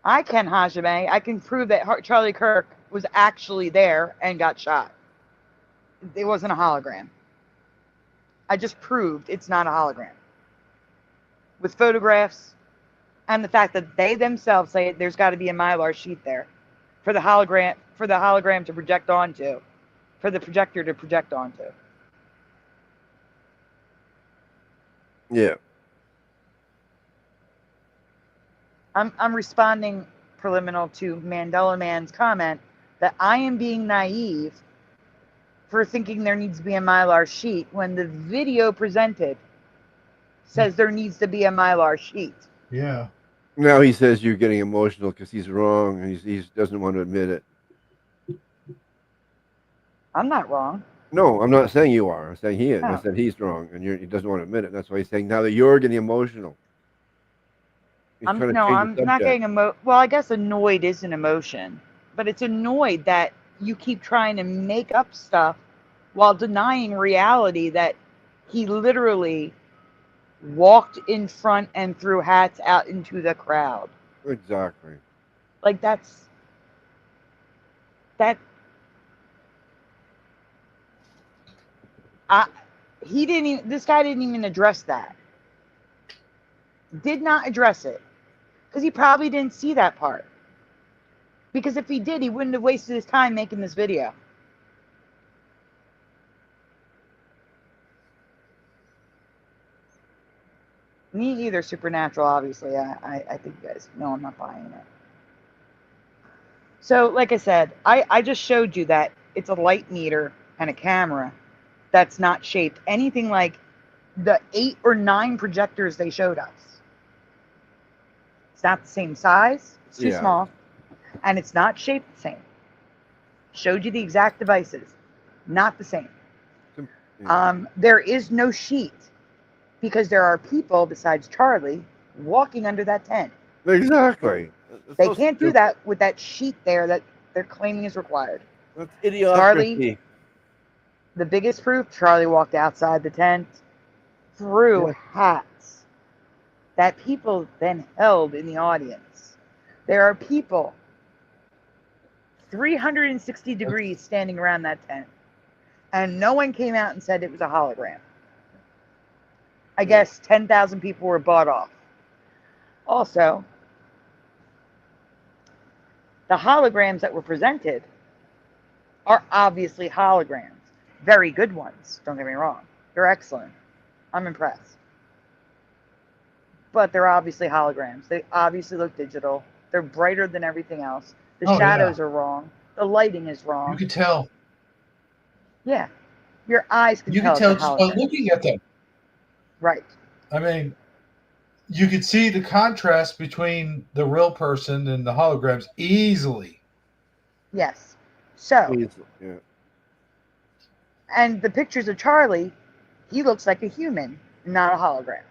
I can, Hajime. I can prove that Charlie Kirk was actually there and got shot. It wasn't a hologram. I just proved it's not a hologram. With photographs and the fact that they themselves say there's got to be a mylar sheet there for the hologram to project onto, for the projector to project onto. Yeah. I'm responding preliminary to Mandela Man's comment that I am being naive for thinking there needs to be a mylar sheet when the video presented says there needs to be a mylar sheet. Yeah. Now he says you're getting emotional because he's wrong. He doesn't want to admit it. I'm not wrong. No, I'm not saying you are. I'm saying he is. No. I said he's wrong, and he doesn't want to admit it. That's why he's saying now that you're getting emotional. I'm not getting well, I guess annoyed is an emotion, but it's annoyed that you keep trying to make up stuff while denying reality that he literally walked in front and threw hats out into the crowd. Exactly. Like that. This guy didn't even address that. Did not address it. Because he probably didn't see that part. Because if he did, he wouldn't have wasted his time making this video. Me either, Supernatural, obviously. I think you guys know I'm not buying it. So, like I said, I just showed you that it's a light meter and a camera that's not shaped anything like the 8 or 9 projectors they showed us. It's not the same size. It's too small. And it's not shaped the same. Showed you the exact devices. Not the same. There is no sheet because there are people besides Charlie walking under that tent. Exactly. They can't do that with that sheet there that they're claiming is required. That's idiocracy. Charlie, the biggest proof, Charlie walked outside the tent, threw hats that people then held in the audience. There are people 360 degrees standing around that tent, and no one came out and said it was a hologram. I guess 10,000 people were bought off. Also, the holograms that were presented are obviously holograms. Very good ones, don't get me wrong. They're excellent. I'm impressed. But they're obviously holograms. They obviously look digital. They're brighter than everything else. The shadows are wrong. The lighting is wrong. You can tell. Yeah. Your eyes can tell. You can tell just by looking at them. Right. I mean, you could see the contrast between the real person and the holograms easily. Yes. So. Yeah. And the pictures of Charlie, he looks like a human, not a hologram.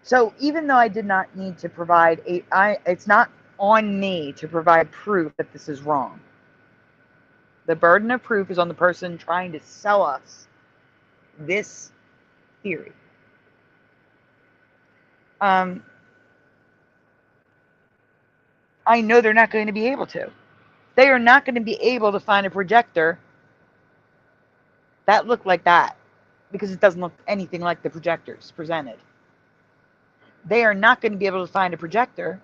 So even though I did not need to provide it's not on me to provide proof that this is wrong. The burden of proof is on the person trying to sell us this theory. I know they're not going to be able to. They are not going to be able to find a projector that looked like that because it doesn't look anything like the projectors presented. They are not going to be able to find a projector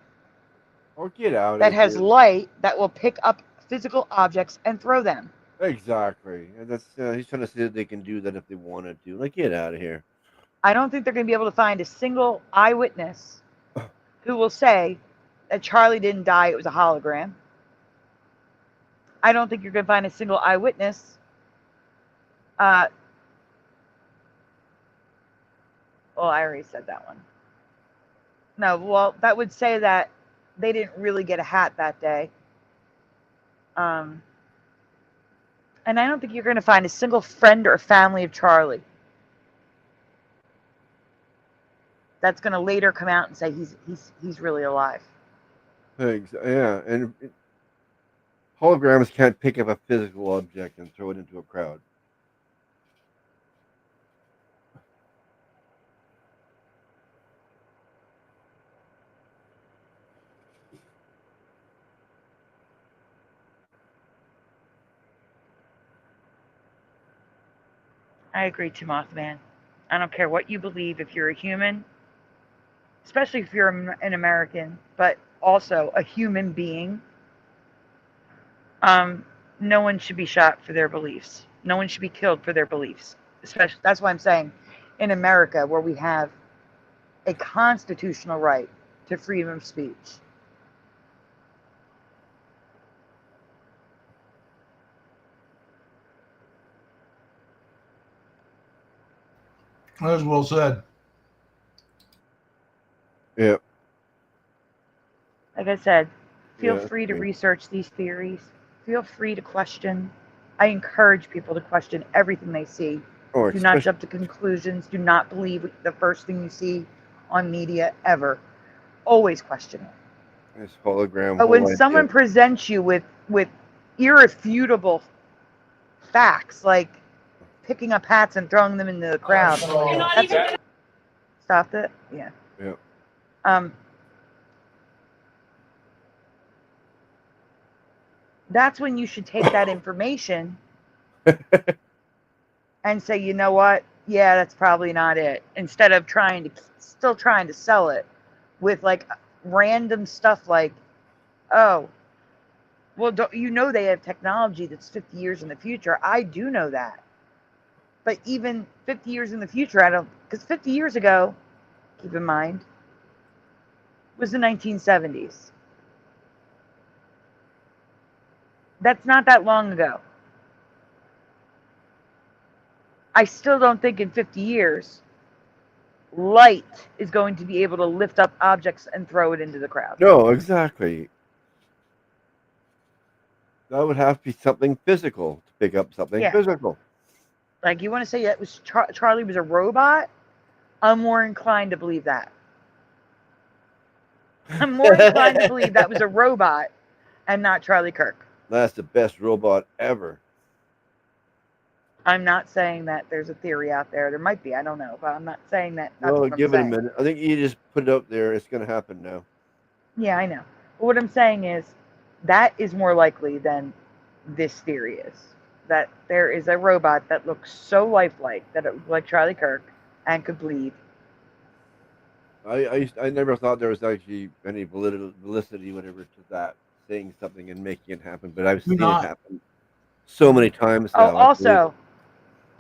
that has light that will pick up physical objects and throw them. Exactly. And that's he's trying to say that they can do that if they wanted to. Like, get out of here. I don't think they're going to be able to find a single eyewitness who will say that Charlie didn't die, it was a hologram. I don't think you're going to find a single eyewitness Well, I already said that one. No, well, that would say that they didn't really get a hat that day. And I don't think you're going to find a single friend or family of Charlie that's going to later come out and say he's really alive. Thanks. Yeah, and holograms can't pick up a physical object and throw it into a crowd. I agree, Mothman. I don't care what you believe. If you're a human, especially if you're an American, but also a human being, no one should be shot for their beliefs. No one should be killed for their beliefs. Especially, that's why I'm saying, in America, where we have a constitutional right to freedom of speech. That was well said. Yeah. Like I said, feel free to research these theories. Feel free to question. I encourage people to question everything they see. Do not jump to conclusions. Do not believe the first thing you see on media ever. Always question it. This hologram. But when someone presents you with irrefutable facts, like picking up hats and throwing them into the crowd, stop it. Yeah. Yeah. That's when you should take that information and say, you know what? Yeah, that's probably not it. Instead of still trying to sell it with like random stuff like, oh, well, you know they have technology that's 50 years in the future. I do know that. But even 50 years in the future, because 50 years ago, keep in mind, was the 1970s. That's not that long ago. I still don't think in 50 years, light is going to be able to lift up objects and throw it into the crowd. No, exactly. That would have to be something physical to pick up something physical. Like, you want to say that was Charlie was a robot? I'm more inclined to believe that. I'm more inclined to believe that was a robot and not Charlie Kirk. That's the best robot ever. I'm not saying that there's a theory out there. There might be. I don't know. But I'm not saying that. Well, give it a minute. I think you just put it out there. It's going to happen now. Yeah, I know. But what I'm saying is that is more likely than this theory is. That there is a robot that looks so lifelike that it looked like Charlie Kirk and could bleed. I never thought there was actually any validity, whatever, to that, saying something and making it happen. But I've seen it happen so many times now.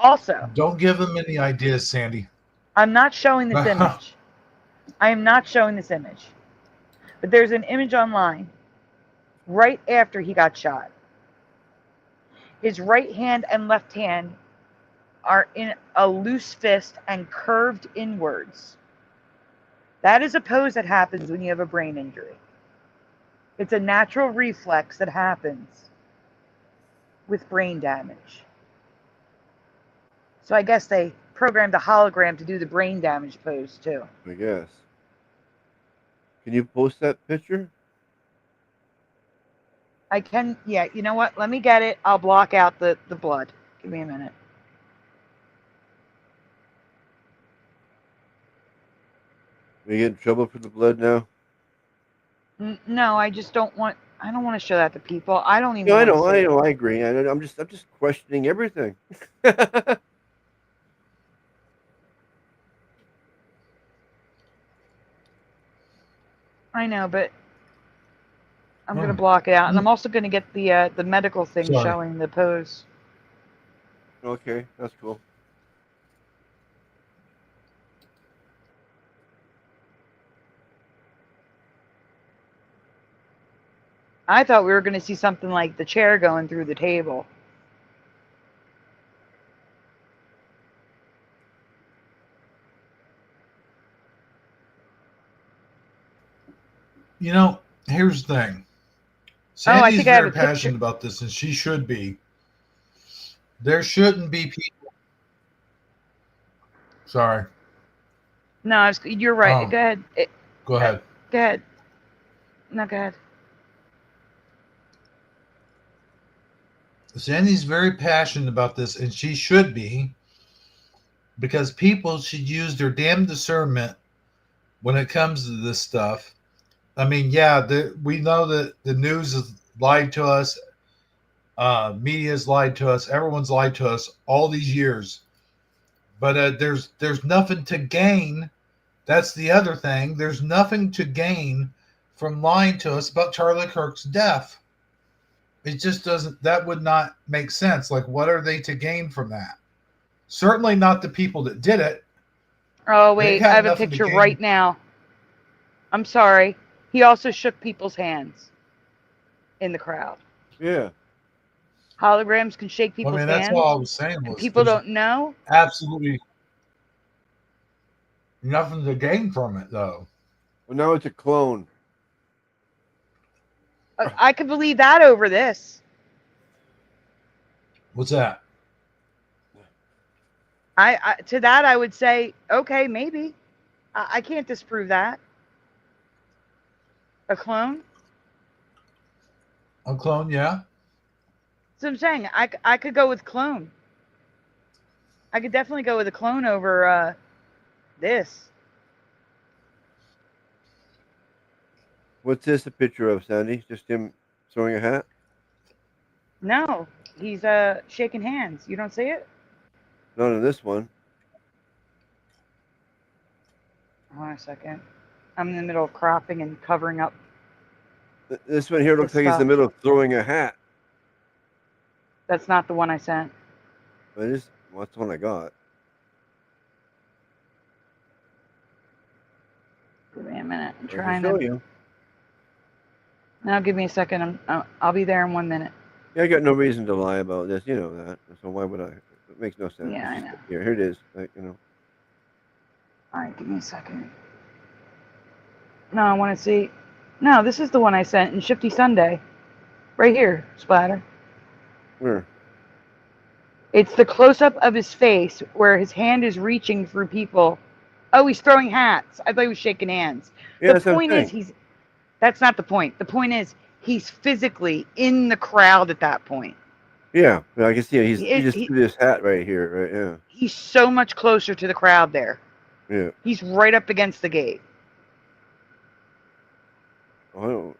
Also, don't give them any ideas, Sandy. I'm not showing this image. I am not showing this image. But there's an image online right after he got shot. His right hand and left hand are in a loose fist and curved inwards. That is a pose that happens when you have a brain injury. It's a natural reflex that happens with brain damage. So I guess they programmed a hologram to do the brain damage pose too. I guess. Can you post that picture? I can, yeah. You know what? Let me get it. I'll block out the blood. Give me a minute. We get in trouble for the blood now? No, I just don't want. I don't want to show that to people. I don't even. No, I know. I agree. I'm just questioning everything. I know, but I'm going to block it out, and I'm also going to get the medical thing showing the pose. Okay, that's cool. I thought we were going to see something like the chair going through the table. You know, here's the thing. Sandy's very passionate about this, and she should be. There shouldn't be people. Sorry. No, you're right. Go ahead. Go ahead. Go ahead. No, go ahead. Sandy's very passionate about this, and she should be, because people should use their damn discernment when it comes to this stuff. I mean, yeah, we know that the news has lied to us, media's lied to us, everyone's lied to us all these years, but there's nothing to gain. That's the other thing. There's nothing to gain from lying to us about Charlie Kirk's death. It just doesn't. That would not make sense. Like, what are they to gain from that? Certainly not the people that did it. Oh, wait, I have a picture right now. I'm sorry. He also shook people's hands in the crowd. Yeah. Holograms can shake people's hands. That's all I was saying. People don't know. Absolutely nothing to gain from it, though. Well, now it's a clone. I could believe that over this. What's that? To that I would say, okay, maybe. I can't disprove that. A clone? A clone, yeah. So I'm saying I could go with clone. I could definitely go with a clone over this. What's this a picture of, Sandy? Just him throwing a hat? No, he's shaking hands. You don't see it? Not in this one. Hold on a second. I'm in the middle of cropping and covering up. This one here looks like he's in the middle of throwing a hat. That's not the one I sent. Well, that's the one I got. Give me a minute. I'm trying to show you. Now, give me a second. I'll be there in 1 minute. Yeah, I got no reason to lie about this. You know that. So why would I? It makes no sense. Yeah, I know. Here it is. Like, you know. All right, give me a second. No, I want to see. No, this is the one I sent in Shifty Sunday. Right here, Splatter. Where? It's the close-up of his face where his hand is reaching through people. Oh, he's throwing hats. I thought he was shaking hands. Yeah, the point is that's not the point. The point is he's physically in the crowd at that point. Yeah, I can see he just threw this hat right here, right? Yeah. He's so much closer to the crowd there. Yeah. He's right up against the gate. Oh,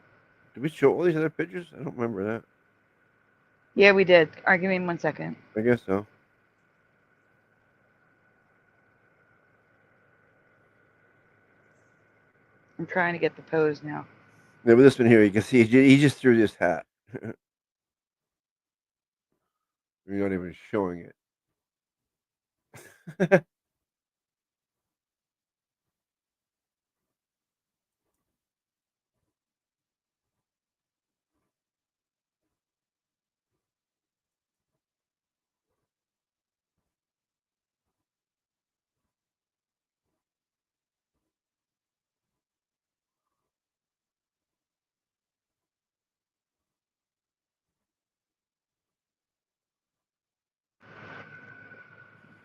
did we show all these other pictures? I don't remember that. Yeah, we did. All right, give me 1 second. I guess so. I'm trying to get the pose now. Yeah, but this one here, you can see he just threw this hat. You're not even showing it.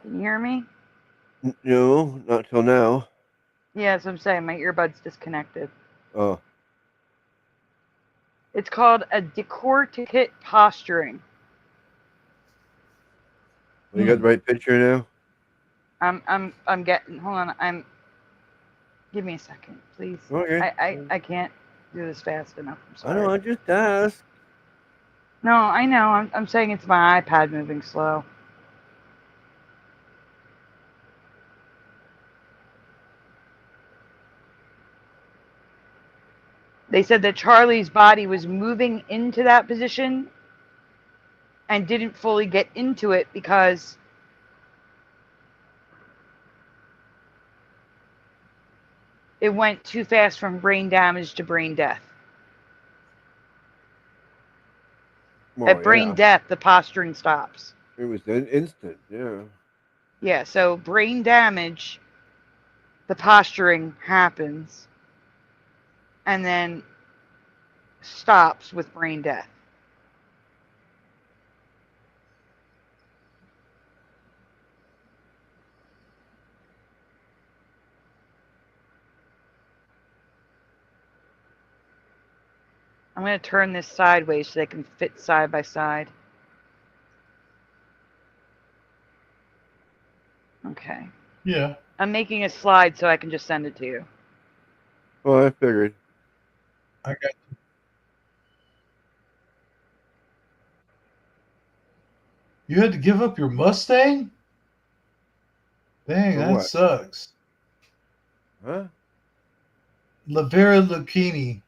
Can you hear me? No, not till now. Yeah, that's what I'm saying. My earbud's disconnected. Oh. It's called a decorticate posturing. You got the right picture now? I'm getting. Hold on. Give me a second, please. Okay. I can't do this fast enough. I'm sorry. I know. I just asked. No, I know. I'm saying it's my iPad moving slow. They said that Charlie's body was moving into that position and didn't fully get into it because it went too fast from brain damage to brain death. Well, At brain death, the posturing stops. It was an instant, yeah. Yeah, so brain damage, the posturing happens. and then stops with brain death. I'm going to turn this sideways so they can fit side by side. Okay. Yeah. I'm making a slide so I can just send it to you. Well, I figured. I got you. You had to give up your Mustang? Dang, For that what? sucks. Huh? Lavera Lucchini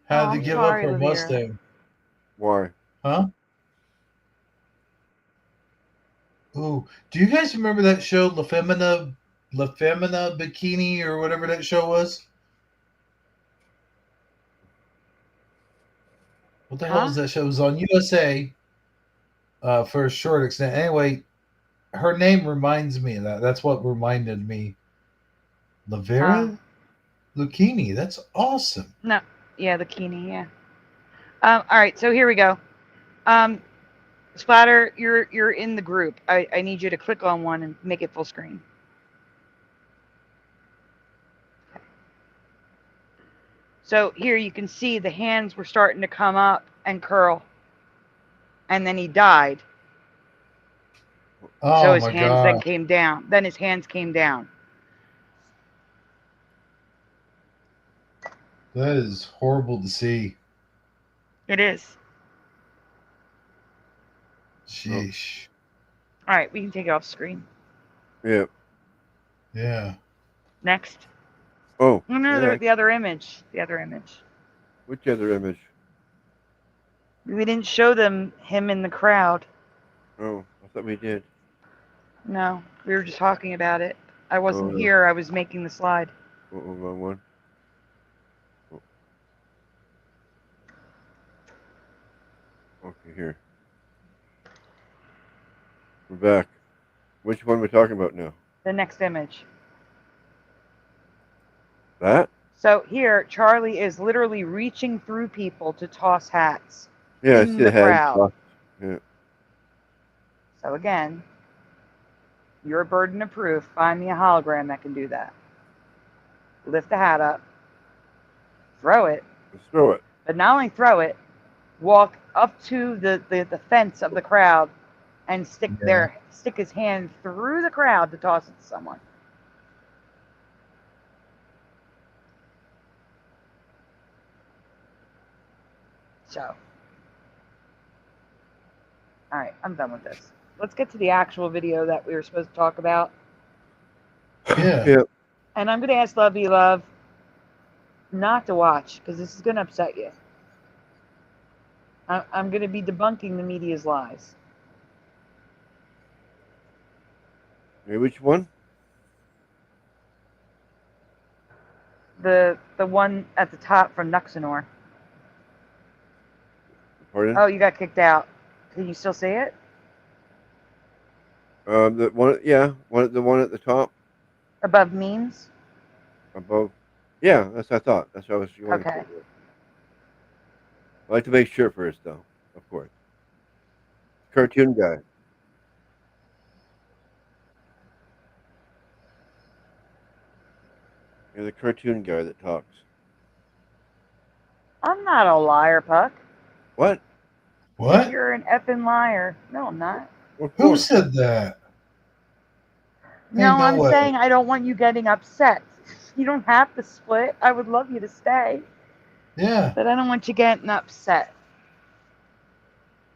had to give sorry, up her Lavera. Mustang. Why? Huh? Ooh, do you guys remember that show, La Femina Bikini, or whatever that show was? What the hell was that show? It was on USA for a short extent. Anyway, her name reminds me of that. That's what reminded me. Lavera Lucchini. That's awesome. No, yeah, Lucchini, yeah. All right, so here we go. Splatter, you're in the group. I need you to click on one and make it full screen. Okay. So here you can see the hands were starting to come up and curl. And then he died. Oh, so his my hands God. then came down. Then his hands came down. That is horrible to see. It is. Sheesh. All right, we can take it off screen. Yeah. Yeah. Next. Oh. No, yeah. the other image. The other image. Which other image? We didn't show them him in the crowd. Oh, I thought we did. No, we were just talking about it. I wasn't here. I was making the slide. Wrong one. Oh. Okay, here. We're back. Which one are we talking about now? The next image. That? So here, Charlie is literally reaching through people to toss hats. Yeah, I in see the head. crowd. Yeah. So again, your burden of proof. Find me a hologram that can do that. Lift the hat up. Throw it. Let's throw it. But not only throw it, walk up to the fence of the crowd and stick his hand through the crowd to toss it to someone. So, all right, I'm done with this. Let's get to the actual video that we were supposed to talk about. Yeah. Yeah. And I'm going to ask Lovey Love not to watch because this is going to upset you. I'm going to be debunking the media's lies. Hey, which one? The one at the top from NUXANOR. Pardon? Oh, you got kicked out. Can you still see it? The one, yeah, the one at the top. Above memes? Above. Yeah, that's what I thought. That's what I was going Okay. for. I like to make sure first, though, of course. Cartoon guy. You're the cartoon guy that talks. I'm not a liar, Puck. What? What? You're an effing liar. No, I'm not. Who said that? No, Ain't no I'm way. saying I don't want you getting upset. You don't have to split. I would love you to stay. Yeah. But I don't want you getting upset.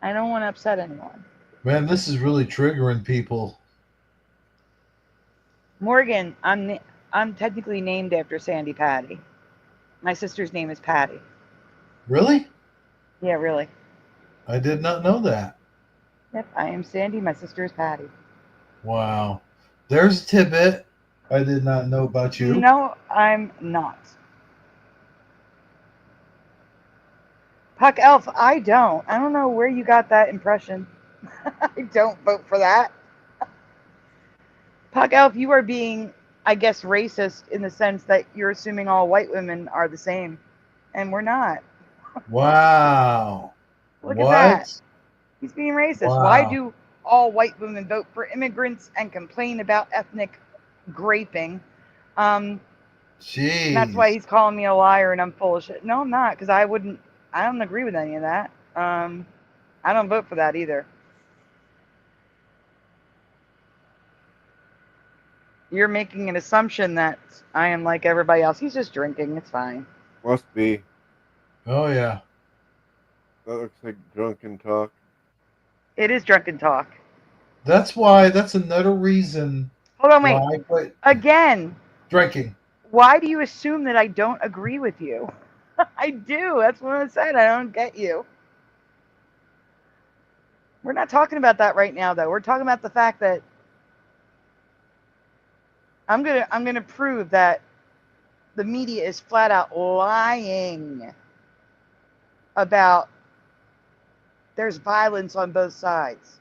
I don't want to upset anyone. Man, this is really triggering people. Morgan, I'm technically named after Sandy Patty. My sister's name is Patty. Really? Yeah, really. I did not know that. Yep, I am Sandy. My sister is Patty. Wow. There's a tidbit I did not know about you. No, I'm not. Puck Elf, I don't know where you got that impression. I don't vote for that. Puck Elf, you are being, I guess, racist in the sense that you're assuming all white women are the same. and we're not. Wow. Look What? at that. He's being racist. Wow. Why do all white women vote for immigrants and complain about ethnic graping? Jeez. That's why he's calling me a liar and I'm full of shit. No, I'm not, because I don't agree with any of that. I don't vote for that either. You're making an assumption that I am like everybody else. He's just drinking. It's fine. Must be. Oh, yeah. That looks like drunken talk. It is drunken talk. That's why. That's another reason. Hold on, wait. Again. Drinking. Why do you assume that I don't agree with you? I do. That's what I said. I don't get you. We're not talking about that right now, though. We're talking about the fact that I'm gonna prove that the media is flat out lying about there's violence on both sides.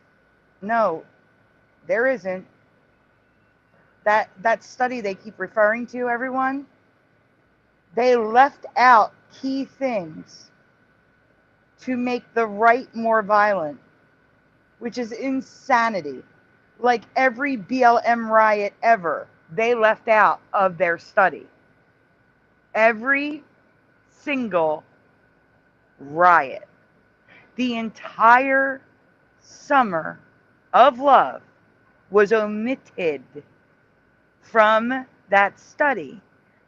No, there isn't. That study they keep referring to, everyone, they left out key things to make the right more violent, which is insanity. Like every BLM riot ever, they left out of their study. Every single riot. The entire summer of love was omitted from that study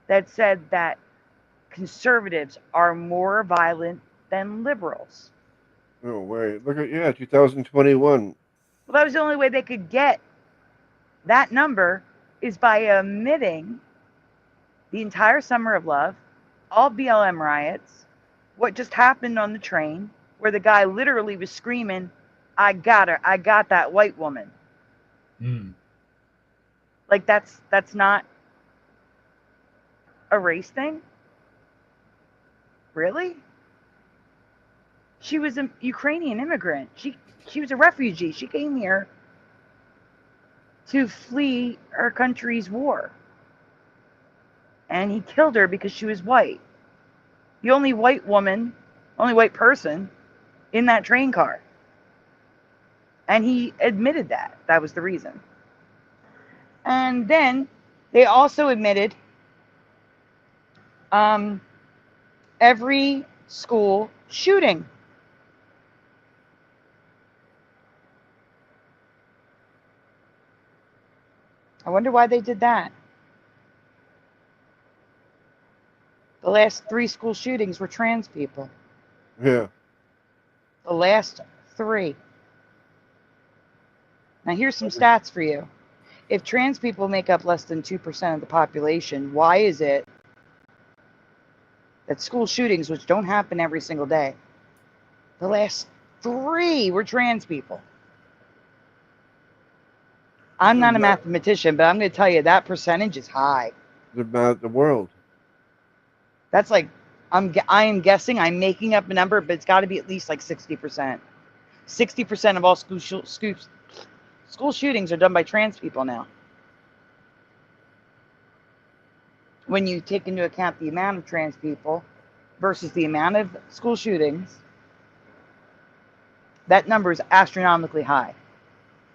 that said that conservatives are more violent than liberals. Oh, wait. Look at, 2021. Well, that was the only way they could get that number, is by omitting the entire summer of love, all BLM riots, what just happened on the train, where the guy literally was screaming, I got her, I got that white woman. Like that's not a race thing? Really? She was a Ukrainian immigrant. She was a refugee. She came here to flee her country's war. And he killed her because she was white. The only white person in that train car. And he admitted that. That was the reason. And then they also admitted every school shooting. I wonder why they did that. The last 3 school shootings were trans people. Yeah. The last 3. Now here's some stats for you. If trans people make up less than 2% of the population, why is it that school shootings, which don't happen every single day, the last 3 were trans people? I'm not a mathematician, but I'm going to tell you that percentage is high. About the world. That's like, I am guessing, I'm making up a number, but it's got to be at least like 60%. 60% of all school shootings are done by trans people now. When you take into account the amount of trans people versus the amount of school shootings, that number is astronomically high.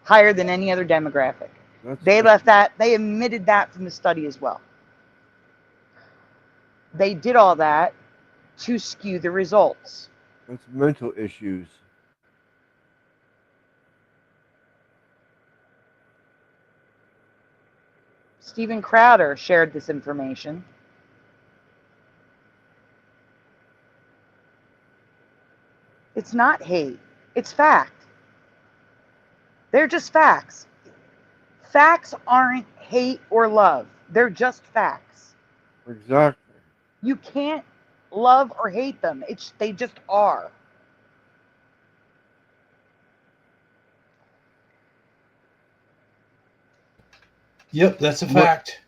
Higher than any other demographic. They omitted that from the study as well. They did all that to skew the results. That's mental issues. Steven Crowder shared this information. It's not hate. It's fact. They're just facts. Facts aren't hate or love. They're just facts. Exactly. You can't love or hate them. They just are. Yep, that's a fact.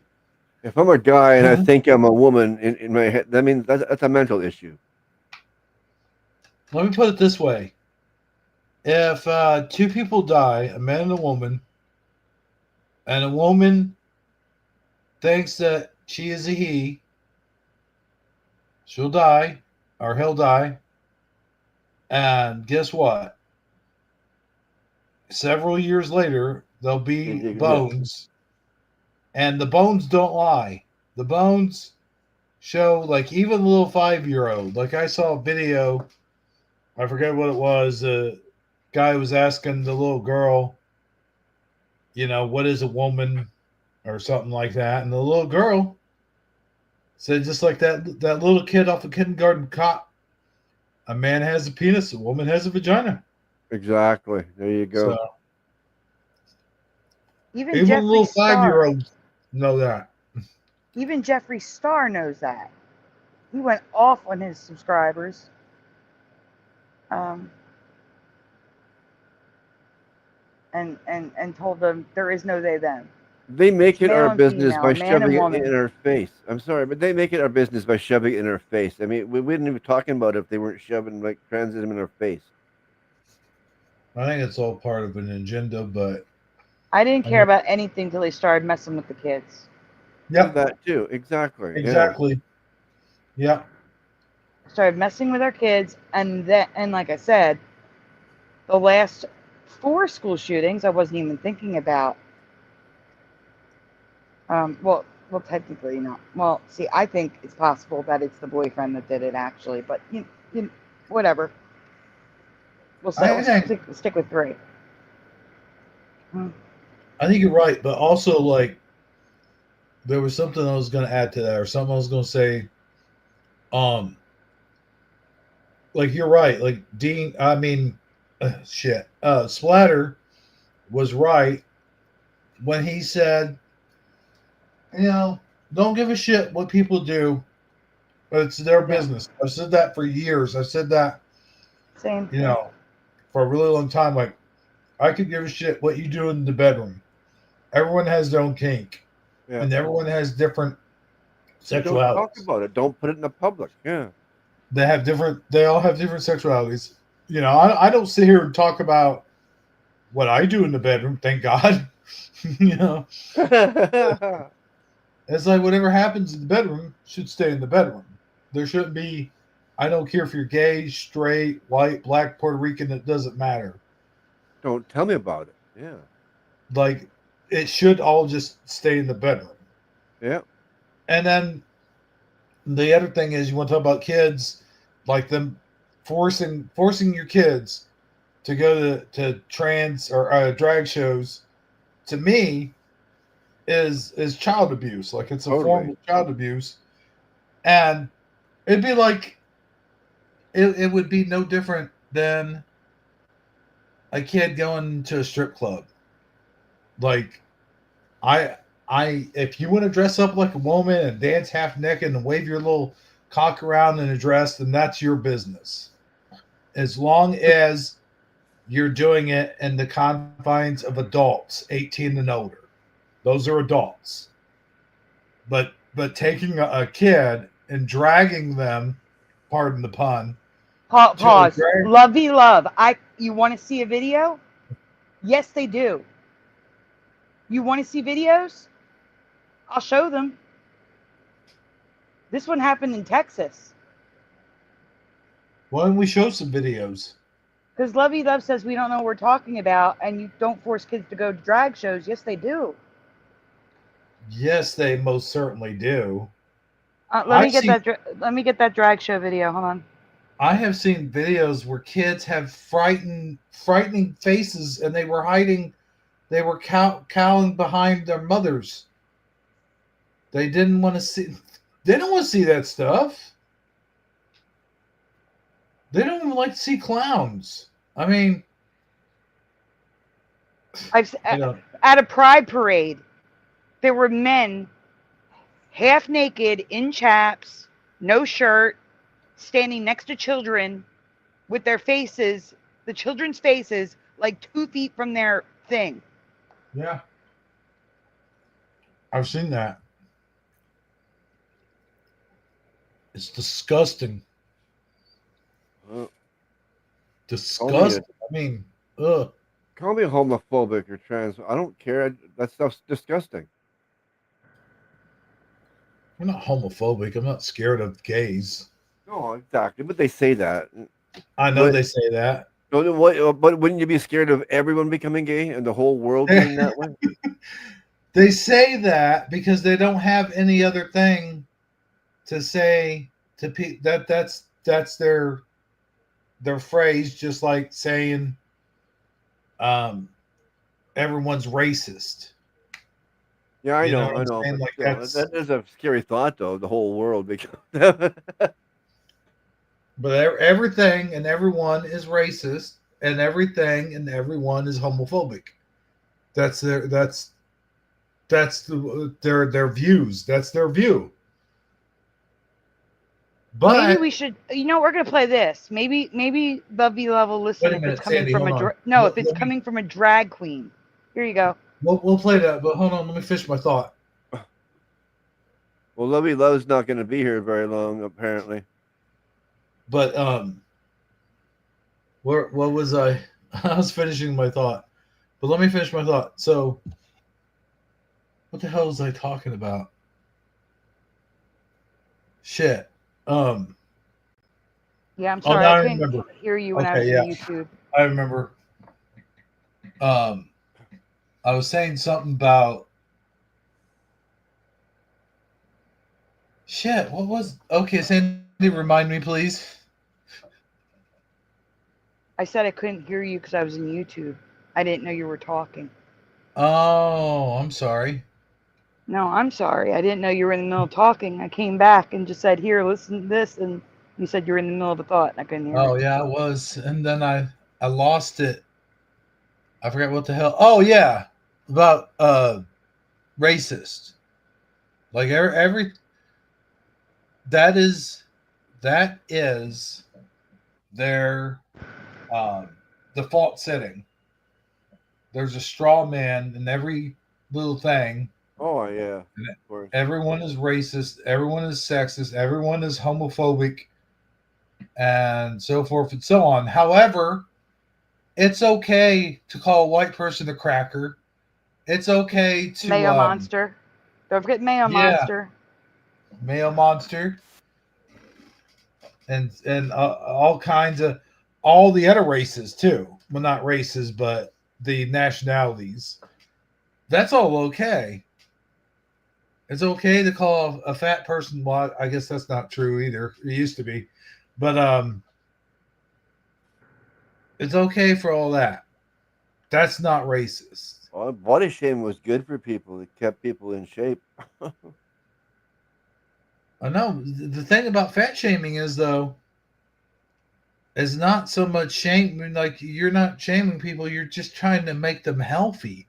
If I'm a guy and I think I'm a woman in my head, that means that's a mental issue. Let me put it this way. If 2 people die, a man and a woman thinks that she is a he, she'll die. or he'll die. And guess what? Several years later, there'll be bones, and the bones don't lie. The bones show, like, even a little 5-year-old. Like, I saw a video, I forget what it was. The guy was asking the little girl, you know, what is a woman or something like that. And the little girl said, just like that little kid off the kindergarten cop, a man has a penis, a woman has a vagina. Exactly. There you go. So, even a Jeffree little Star, 5-year-olds know that. Even Jeffree Star knows that. He went off on his subscribers. And told them there is no they them. They make it our business by man and shoving it woman. in our face. I'm sorry, but they make it our business by shoving it in our face. I mean, we wouldn't even be talking about it if they weren't shoving like transism in our face. I think it's all part of an agenda, but I didn't care about anything till they started messing with the kids. Yeah, that too. Exactly. Exactly. Yeah. Started messing with our kids, and like I said, the last 4 school shootings I wasn't even thinking about. Well, technically not. Well, see, I think it's possible that it's the boyfriend that did it actually, but whatever. We'll stick with 3. I think you're right, but also, like, there was something I was going to add to that, or something I was going to say. Like, you're right. Like, Dean, I mean, Splatter was right when he said, you know, don't give a shit what people do. It's their business. I've said that for years. I've said that, Same. You know, for a really long time. Like, I could give a shit what you do in the bedroom. Everyone has their own kink. Yeah. And everyone has different sexualities. Don't talk about it. Don't put it in the public. Yeah. They all have different sexualities. You know, I don't sit here and talk about what I do in the bedroom, thank God. You know. It's like whatever happens in the bedroom should stay in the bedroom. There shouldn't be, I don't care if you're gay, straight, white, black, Puerto Rican, it doesn't matter. Don't tell me about it. Yeah. Like, it should all just stay in the bedroom. Yeah. And then the other thing is, you want to talk about kids, like them forcing your kids to go to trans or drag shows, to me, is child abuse. Like, it's a form of child abuse. And it'd be like, it would be no different than a kid going to a strip club. Like, if you want to dress up like a woman and dance half naked and wave your little cock around in a dress, then that's your business. As long as you're doing it in the confines of adults, 18 and older. Those are adults. But taking a kid and dragging them, pardon the pun. Pause. Lovey love. You want to see a video? Yes, they do. You want to see videos? I'll show them. This one happened in Texas. Why don't we show some videos? Because Lovey Love says we don't know what we're talking about, and you don't force kids to go to drag shows. Yes, they do. Yes, they most certainly do. Let me get that drag show video. Hold on. I have seen videos where kids have frightening faces, and they were hiding. They were cowering behind their mothers. They didn't want to see. They don't want to see that stuff. They don't even like to see clowns. I mean, at a pride parade, there were men half naked in chaps, no shirt, standing next to children with their faces, the children's faces, like 2 feet from their thing. Yeah. I've seen that. It's disgusting. Disgusting. I mean, ugh. Call me homophobic or trans. I don't care. That stuff's disgusting. I'm not homophobic. I'm not scared of gays. Oh, exactly. But they say that. I know they say that. But wouldn't you be scared of everyone becoming gay and the whole world being that way? They say that because they don't have any other thing to say to people. That's their phrase, just like saying everyone's racist. Yeah, I know. Like that is a scary thought, though. The whole world becomes. But everything and everyone is racist, and everything and everyone is homophobic. That's their views. That's their view. But maybe we should. We're gonna play this. Maybe the V-Love will listen if it's coming from if it's coming from a drag queen. Here you go. We'll play that. But hold on, let me finish my thought. Well, Lovey Love's not going to be here very long, apparently. But what was I? I was finishing my thought. But let me finish my thought. So, what the hell was I talking about? Shit. Yeah, I'm sorry. I couldn't hear you when I was on YouTube. I remember. I was saying something about. Shit. What was? Okay, Sandy, remind me, please. I said I couldn't hear you because I was in YouTube. I didn't know you were talking. Oh, I'm sorry. No, I'm sorry. I didn't know you were in the middle of talking. I came back and just said, "Here, listen to this," and you said you were in the middle of a thought, and I couldn't hear. Oh, yeah, I was, and then I lost it. I forgot what the hell. Oh yeah, about racist. Like every that is their default setting. There's a straw man in every little thing. Oh yeah, of course. Everyone is racist. Everyone is sexist. Everyone is homophobic, and so forth and so on. However, it's okay to call a white person a cracker. It's okay to Mayo monster. Don't forget Mayo monster. Mayo monster. And all kinds of all the other races too. Well, not races, but the nationalities. That's all okay. It's okay to call a fat person. Well, I guess that's not true either. It used to be, but it's okay for all that. That's not racist. Well, body shaming was good for people. It kept people in shape. I know. The thing about fat shaming is, though, is not so much shame. Like, you're not shaming people. You're just trying to make them healthy.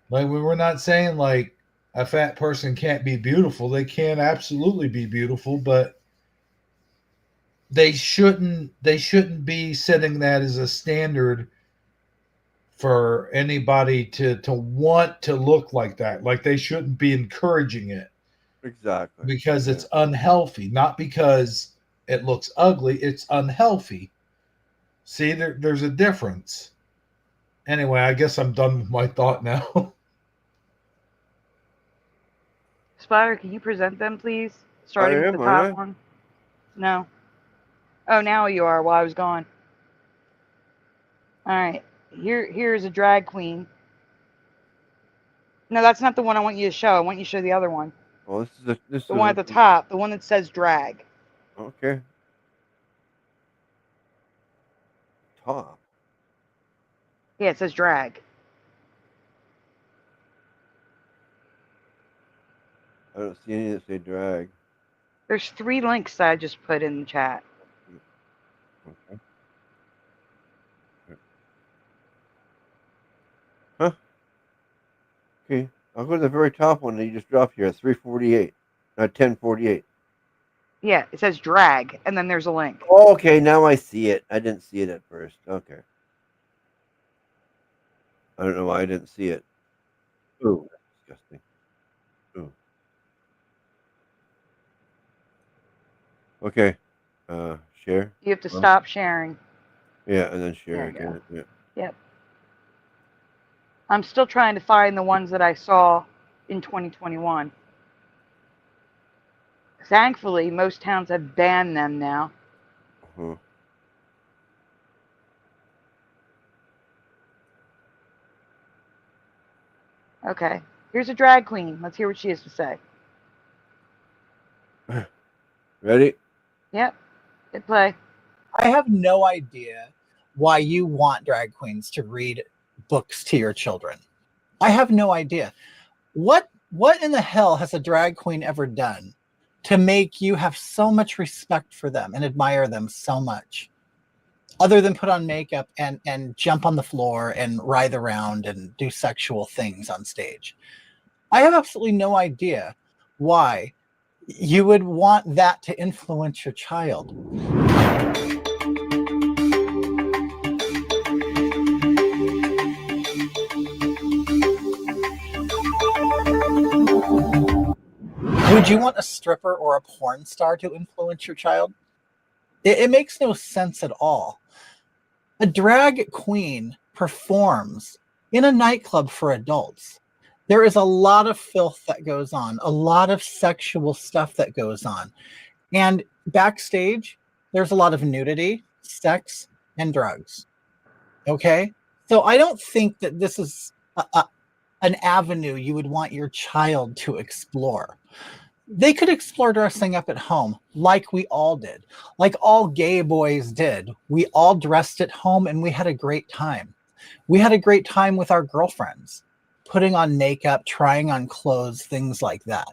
Like, we're not saying, like, a fat person can't be beautiful. They can absolutely be beautiful, but they shouldn't be setting that as a standard for anybody to want to look like that. Like, they shouldn't be encouraging it. Exactly. Because it's unhealthy, not because it looks ugly. It's unhealthy. See, there's a difference. Anyway, I guess I'm done with my thought now. Spider, can you present them, please? Starting with the top one. No. Oh, now you are while I was gone. All right. Here's a drag queen. No, that's not the one I want you to show. I want you to show the other one. Well, this is the one at the top, the one that says drag. Okay. Top. Yeah, it says drag. I don't see any that say drag. There's 3 links that I just put in the chat. Okay. Huh? Okay. I'll go to the very top one that you just dropped here at 348. 1048. Yeah, it says drag, and then there's a link. Oh, okay, now I see it. I didn't see it at first. Okay. I don't know why I didn't see it. Ooh, that's disgusting. Ooh. Okay. Share. You have to stop sharing. Yeah, and then share again. Yeah. Yep. I'm still trying to find the ones that I saw in 2021. Thankfully, most towns have banned them now. Okay, here's a drag queen. Let's hear what she has to say. Ready? Yep, hit play. I have no idea why you want drag queens to read books to your children. I have no idea. What in the hell has a drag queen ever done to make you have so much respect for them and admire them so much, other than put on makeup and jump on the floor and writhe around and do sexual things on stage? I have absolutely no idea why you would want that to influence your child. Would you want a stripper or a porn star to influence your child? It makes no sense at all. A drag queen performs in a nightclub for adults. There is a lot of filth that goes on, a lot of sexual stuff that goes on. And backstage, there's a lot of nudity, sex, and drugs. Okay? So I don't think that this is an avenue you would want your child to explore. They could explore dressing up at home like we all did, like all gay boys did. We all dressed at home and we had a great time. We had a great time with our girlfriends, putting on makeup, trying on clothes, things like that.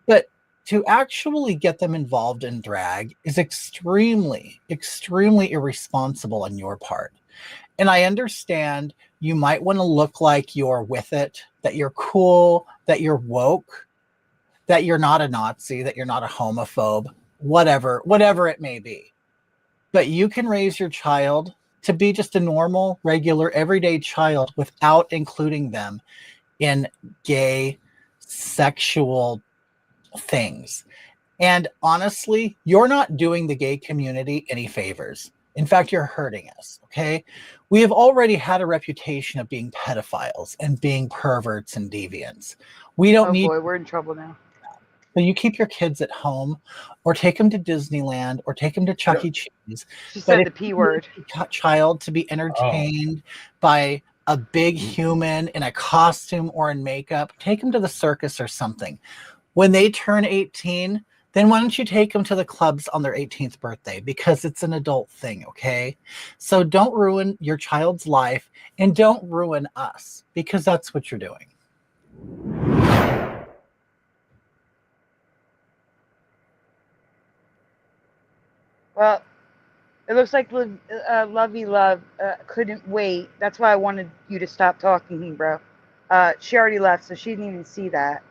But to actually get them involved in drag is extremely, extremely irresponsible on your part. And I understand you might want to look like you're with it, that you're cool, that you're woke, that you're not a Nazi, that you're not a homophobe, whatever it may be. But you can raise your child to be just a normal, regular, everyday child without including them in gay, sexual things. And honestly, you're not doing the gay community any favors. In fact, you're hurting us, okay? We have already had a reputation of being pedophiles and being perverts and deviants. We don't need... Oh boy, we're in trouble now. So you keep your kids at home, or take them to Disneyland, or take them to Chuck E. Cheese. She said the P word. Child to be entertained by a big human in a costume or in makeup, take them to the circus or something. When they turn 18, then why don't you take them to the clubs on their 18th birthday? Because it's an adult thing, okay? So don't ruin your child's life, and don't ruin us, because that's what you're doing. Well, it looks like Lovey Love couldn't wait. That's why I wanted you to stop talking, bro. She already left, so she didn't even see that.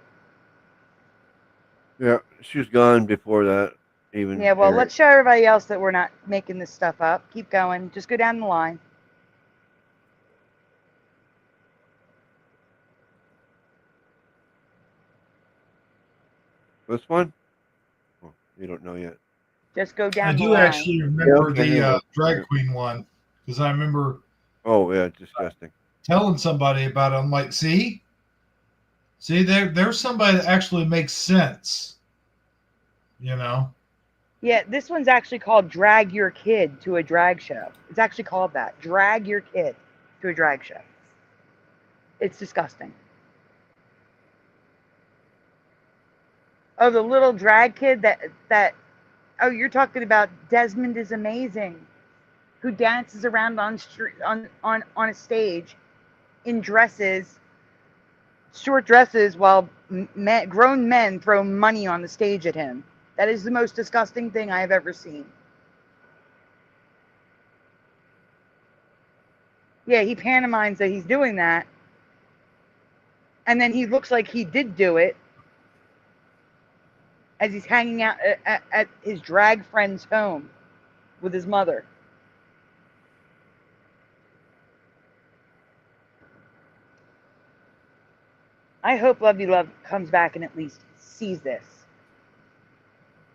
Yeah, she was gone before that. Even. Yeah, well, let's show everybody else that we're not making this stuff up. Keep going. Just go down the line. This one? Oh, you don't know yet. Just go down the line. I do actually remember the drag queen one, because I remember. Oh yeah, disgusting. Telling somebody about it. I'm like, see, there's somebody that actually makes sense. You know. Yeah, this one's actually called "Drag Your Kid to a Drag Show." It's actually called that. Drag your kid to a drag show. It's disgusting. Oh, the little drag kid that. Oh, you're talking about Desmond is Amazing, who dances around on a stage in dresses, short dresses, while grown men throw money on the stage at him. That is the most disgusting thing I have ever seen. Yeah, he pantomimes that he's doing that, and then he looks like he did do it, as he's hanging out at his drag friend's home with his mother. I hope Lovey Love comes back and at least sees this.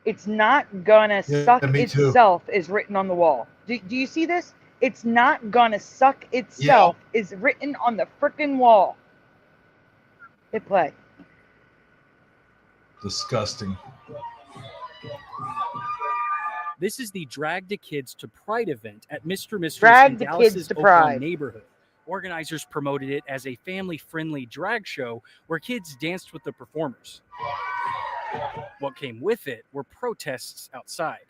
It's not gonna suck itself is written on the wall. Do you see this? It's not gonna suck itself is written on the frickin' wall. Hit play. Disgusting. This is the Drag the Kids to Pride event at Mr. Mister's Drag in the Dallas's Kids to Oakland Pride. neighborhood. Organizers promoted it as a family-friendly drag show where kids danced with the performers. What came with it were protests outside.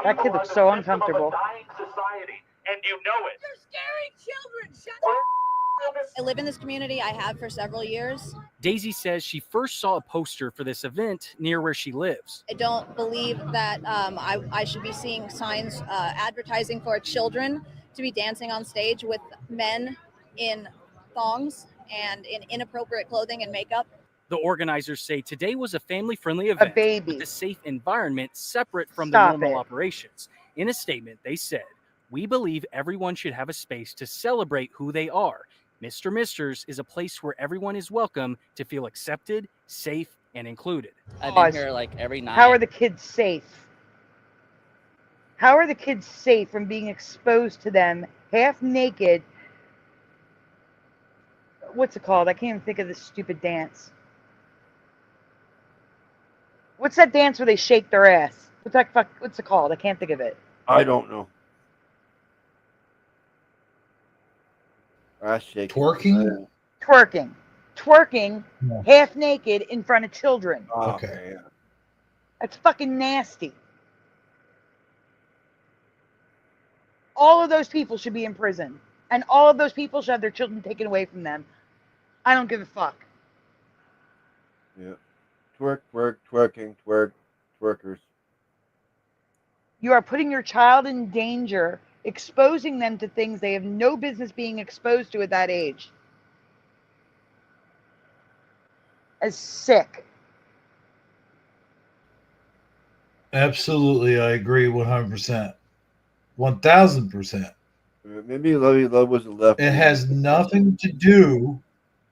That kid looks so uncomfortable. And you know it. You're scaring children. Shut up. I live in this community. I have for several years. Daisy says she first saw a poster for this event near where she lives. I don't believe that I should be seeing signs advertising for children to be dancing on stage with men in thongs and in inappropriate clothing and makeup. The organizers say today was a family-friendly event with a safe environment separate from the normal operations. In a statement, they said, "We believe everyone should have a space to celebrate who they are. Mr. Mister's is a place where everyone is welcome to feel accepted, safe, and included." I've been here like every night. How are the kids safe? How are the kids safe from being exposed to them half naked? What's it called? I can't even think of this stupid dance. What's that dance where they shake their ass? What's it called? I can't think of it. I don't know. Ass shaking. Twerking? Twerking half naked in front of children. Okay. That's fucking nasty. All of those people should be in prison. And all of those people should have their children taken away from them. I don't give a fuck. Yeah. Twerking, twerkers. You are putting your child in danger, exposing them to things they have no business being exposed to at that age. As sick. Absolutely, I agree 100%. 1000%. Maybe Lovey Love was left. It has nothing to do.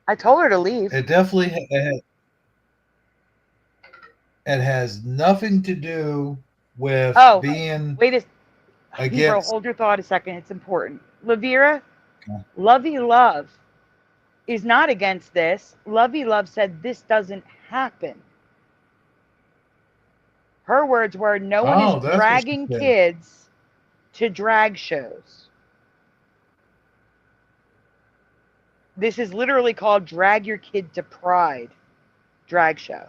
I told her to leave. It definitely it has nothing to do with being against. Hold your thought a second. It's important. Lavira, Lovey Love is not against this. Lovey Love said this doesn't happen. Her words were, no one is dragging kids to drag shows. This is literally called Drag Your Kid to Pride drag show.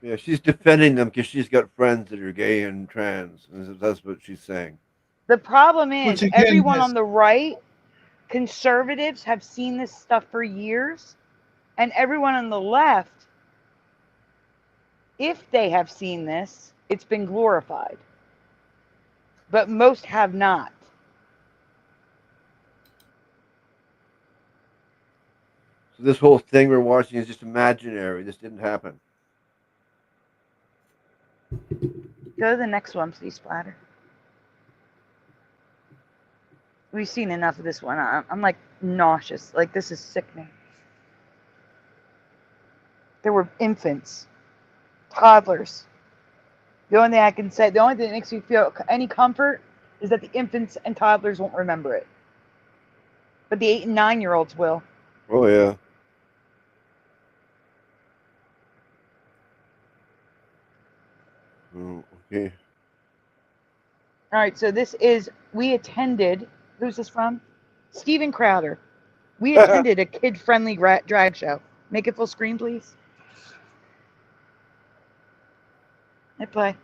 Yeah, she's defending them because she's got friends that are gay and trans. That's what she's saying. The problem is, everyone on the right, conservatives, have seen this stuff for years. And everyone on the left, if they have seen this, it's been glorified. But most have not. So this whole thing we're watching is just imaginary. This didn't happen. Go to the next one, please, Splatter. We've seen enough of this one. I'm like nauseous. Like, this is sickening. There were infants, toddlers. The only thing I can say, the only thing that makes me feel any comfort is that the infants and toddlers won't remember it. But the 8 and 9-year-olds will. Oh, yeah. Oh, okay. All right, so this is, we attended, who's this from? Steven Crowder. We attended a kid-friendly drag show. Make it full screen, please. Hit play.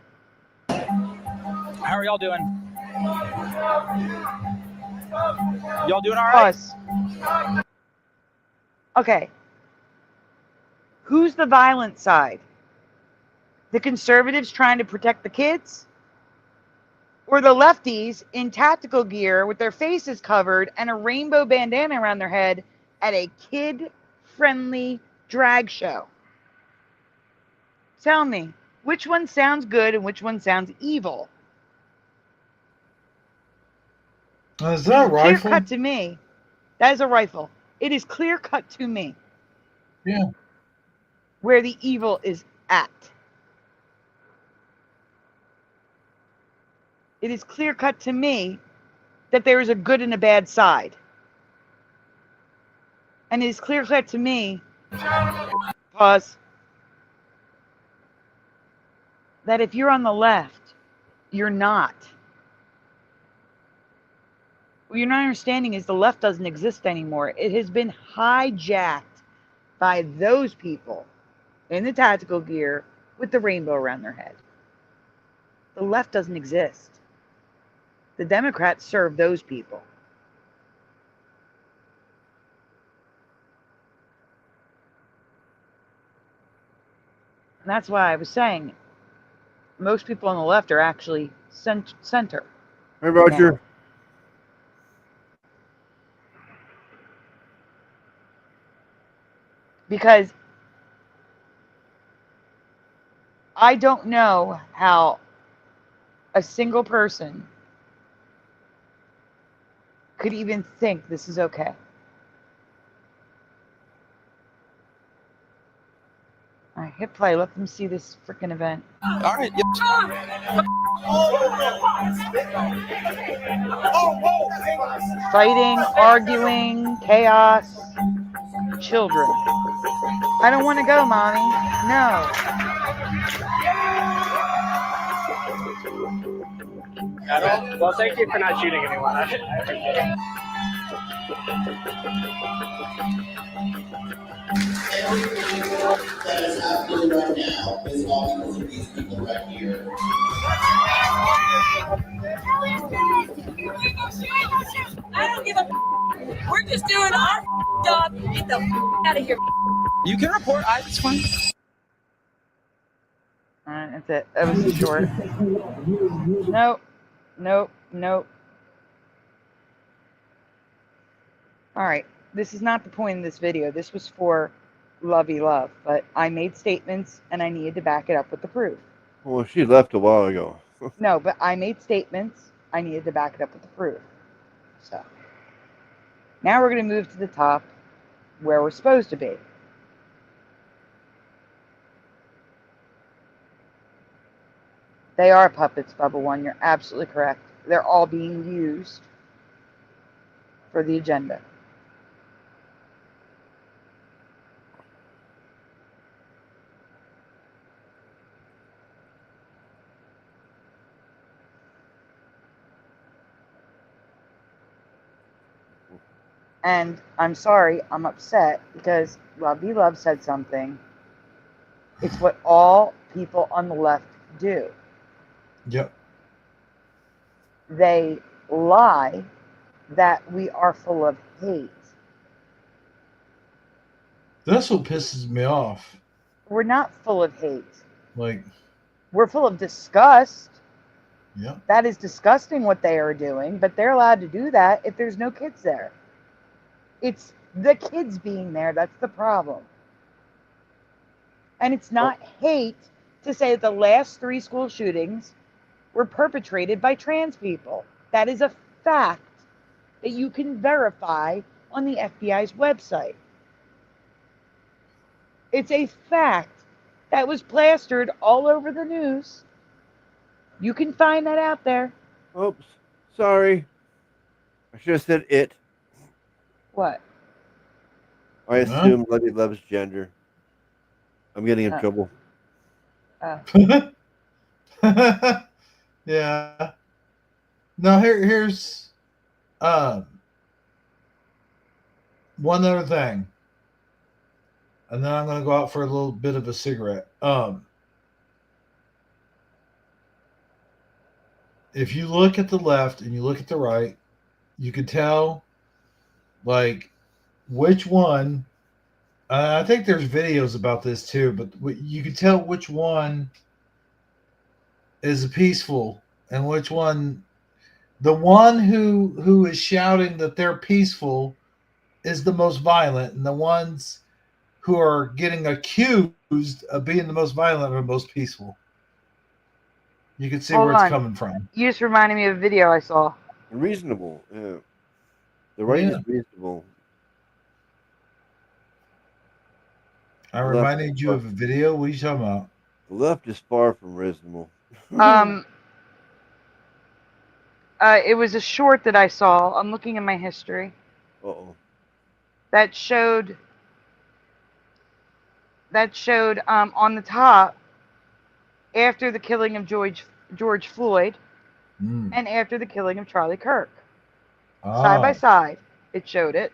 How are y'all doing? Y'all doing all right? Pause. Okay. Who's the violent side? The conservatives trying to protect the kids? Or the lefties in tactical gear with their faces covered and a rainbow bandana around their head at a kid-friendly drag show? Tell me, which one sounds good and which one sounds evil? Is that a rifle? Clear cut to me. That is a rifle. It is clear cut to me. Yeah. Where the evil is at. It is clear cut to me that there is a good and a bad side. And it is clear cut to me. Pause. that if you're on the left, you're not. What you're not understanding is the left doesn't exist anymore. It has been hijacked by those people in the tactical gear with the rainbow around their head. The left doesn't exist. The Democrats serve those people. And that's why I was saying most people on the left are actually center. Hey, Roger. Now. Because I don't know how a single person could even think this is okay. All right, hit play. Let them see this freaking event. All right. Fighting, arguing, chaos, children. I don't want to go, Mommy. No. Well, thank you for not shooting anyone. I appreciate it. That is happening right now is all because of these people right here. I don't give a. We're just doing our job. Get the out of here. You can report. It's fine. All right, that's it. That was short. Nope. Nope. Nope. All right. This is not the point of this video. This was for lovey love, but I made statements and I needed to back it up with the proof. Well, she left a while ago. No, but I made statements. I needed to back it up with the proof. So now we're going to move to the top where we're supposed to be. They are puppets, Bubba One. You're absolutely correct. They're all being used for the agenda. And I'm sorry, I'm upset because Lovey Love said something. It's what all people on the left do. Yep. They lie that we are full of hate. That's what pisses me off. We're not full of hate. Like, we're full of disgust. Yeah. That is disgusting what they are doing, but they're allowed to do that if there's no kids there. It's the kids being there that's the problem. And it's not hate to say that the last 3 school shootings were perpetrated by trans people. That is a fact that you can verify on the FBI's website. It's a fact that was plastered all over the news. You can find that out there. Oops. Sorry. I should have said it. What? I assume Lovey Love's gender. I'm getting in trouble. Yeah. Now here's one other thing. And then I'm going to go out for a little bit of a cigarette. If you look at the left and you look at the right, you can tell, like, which one. I think there's videos about this too, but you can tell which one is peaceful and which one. The one who is shouting that they're peaceful is the most violent, and the ones who are getting accused of being the most violent are most peaceful. You can see where it's coming from. You just reminded me of a video I saw. Reasonable, yeah. The right is reasonable. I reminded you of a video. What are you talking about? The left is far from reasonable. It was a short that I saw. I'm looking at my history. Uh-oh. That showed on the top after the killing of George Floyd and after the killing of Charlie Kirk. Side by side, it showed it.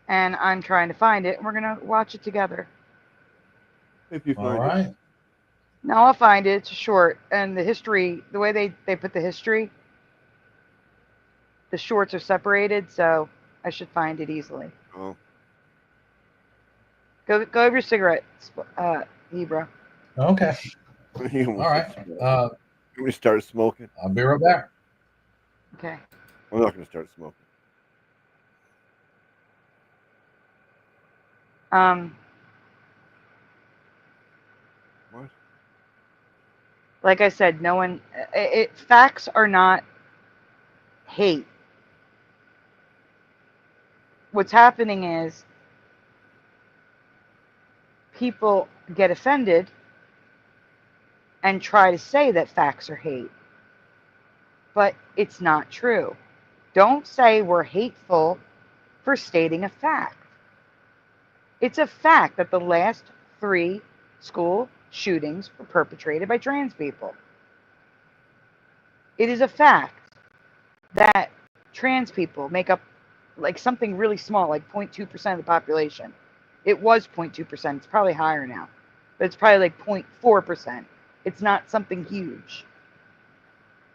And I'm trying to find it, and we're going to watch it together. If you find it. No, I'll find it. It's short. And the history, the way they put the history, the shorts are separated, so I should find it easily. Oh. Go over your cigarette, Hebra. Okay. All right. Can we start smoking? I'll be right back. Okay. I'm not going to start smoking. What? Like I said, no one. Facts are not hate. What's happening is people get offended and try to say that facts are hate. But it's not true. Don't say we're hateful for stating a fact. It's a fact that the last 3 school shootings were perpetrated by trans people. It is a fact that trans people make up like something really small, like 0.2% of the population. It was 0.2%. It's probably higher now. But it's probably like 0.4%. It's not something huge.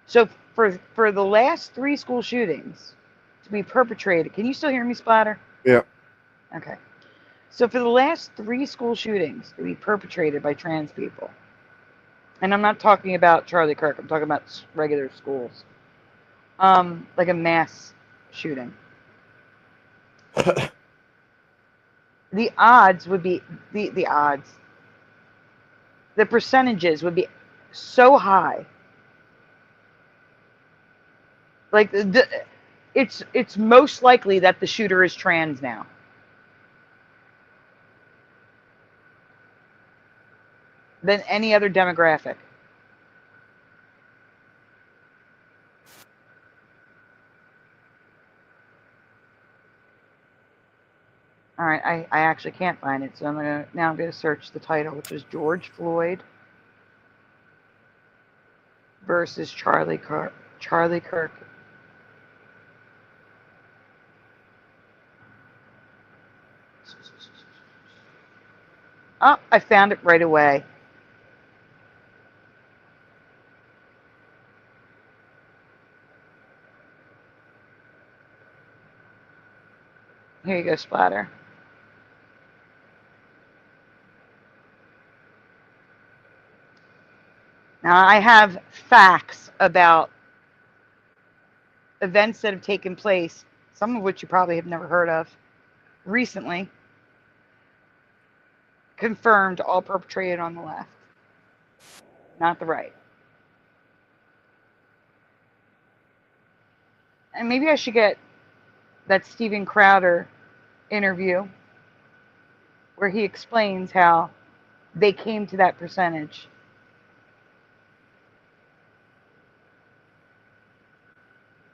So for the last 3 school shootings to be perpetrated, can you still hear me, Splatter? Yeah. Okay. So for the last 3 school shootings to be perpetrated by trans people, and I'm not talking about Charlie Kirk, I'm talking about regular schools, like a mass shooting. The odds would be, the odds, the percentages would be so high. Like, it's most likely that the shooter is trans now. Than any other demographic. All right, I actually can't find it, so I'm gonna search the title, which is George Floyd versus Charlie Kirk. Oh, I found it right away. Here you go, Splatter. Now, I have facts about events that have taken place, some of which you probably have never heard of, recently, confirmed, all perpetrated on the left, not the right. And maybe I should get that Steven Crowder interview where he explains how they came to that percentage.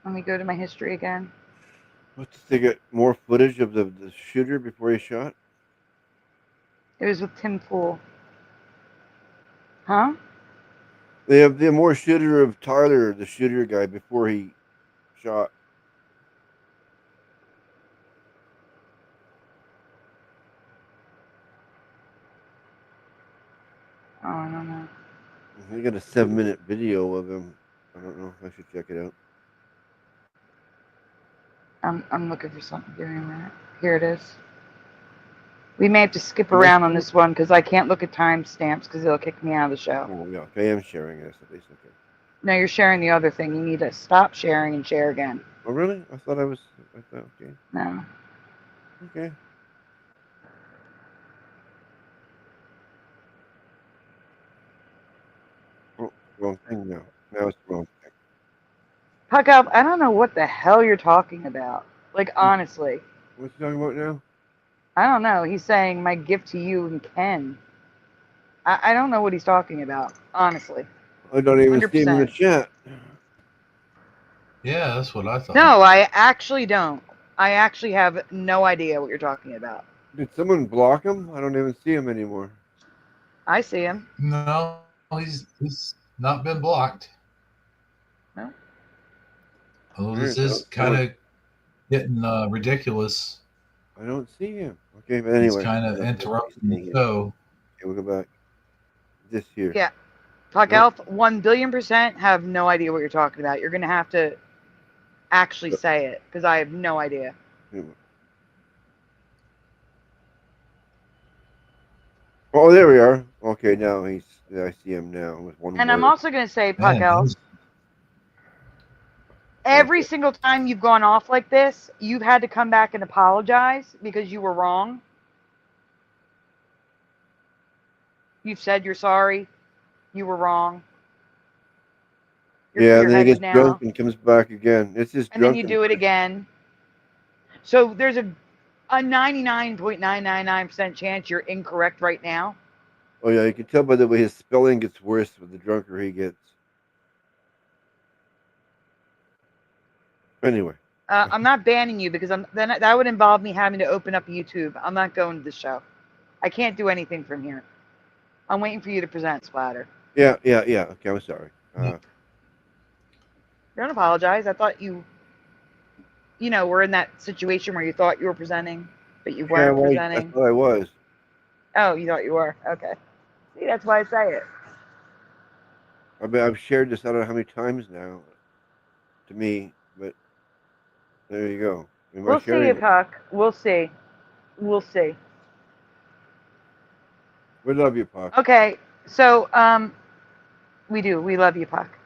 Let me go to my history again. What, did they get more footage of the shooter before he shot? It was with Tim Pool. Huh? They have more shooter of Tyler, the shooter guy, before he shot. Oh, I don't know. They got a 7-minute video of him. I don't know. I should check it out. I'm looking for something doing that. Here it is. We may have to skip around on this one because I can't look at timestamps because it'll kick me out of the show. Oh, yeah. I am sharing this at least. Okay. No, you're sharing the other thing. You need to stop sharing and share again. Oh, really? I thought okay. No. Okay. Oh, wrong thing now. Now it's the wrong thing. Huck up, I don't know what the hell you're talking about. Like, honestly. What's he talking about now? I don't know. He's saying my gift to you and Ken. I don't know what he's talking about, honestly. I don't even 100%. see him in the chat. Yeah, that's what I thought. No, I actually don't. I actually have no idea what you're talking about. Did someone block him? I don't even see him anymore. I see him. No, he's not been blocked. No. Oh, this is kind of getting ridiculous. I don't see him. Okay, but anyway. It's kind of interrupting the show. Okay, we'll go back. This here. Yeah. Puck Elf, 1 billion% have no idea what you're talking about. You're going to have to actually say it because I have no idea. Oh, there we are. Okay, now I see him now with one And word. I'm also going to say, Puck Elf, every single time you've gone off like this, you've had to come back and apologize because you were wrong. You've said you're sorry. You were wrong. Yeah, and then he gets drunk and comes back again. It's just and then you do it again. So there's a 99.999% chance you're incorrect right now. Oh yeah, you can tell by the way his spelling gets worse with the drunker he gets. Anyway. I'm not banning you because then that would involve me having to open up YouTube. I'm not going to the show. I can't do anything from here. I'm waiting for you to present, Splatter. Yeah. Okay, I'm sorry. Don't apologize. I thought you were in that situation where you thought you were presenting, but you weren't presenting. That's what I was. Oh, you thought you were? Okay. See, that's why I say it. I mean, I've shared this I don't know how many times now to me, but there you go. We'll see, Puck. We'll see. We'll see. We love you, Puck. Okay, so we do. We love you, Puck.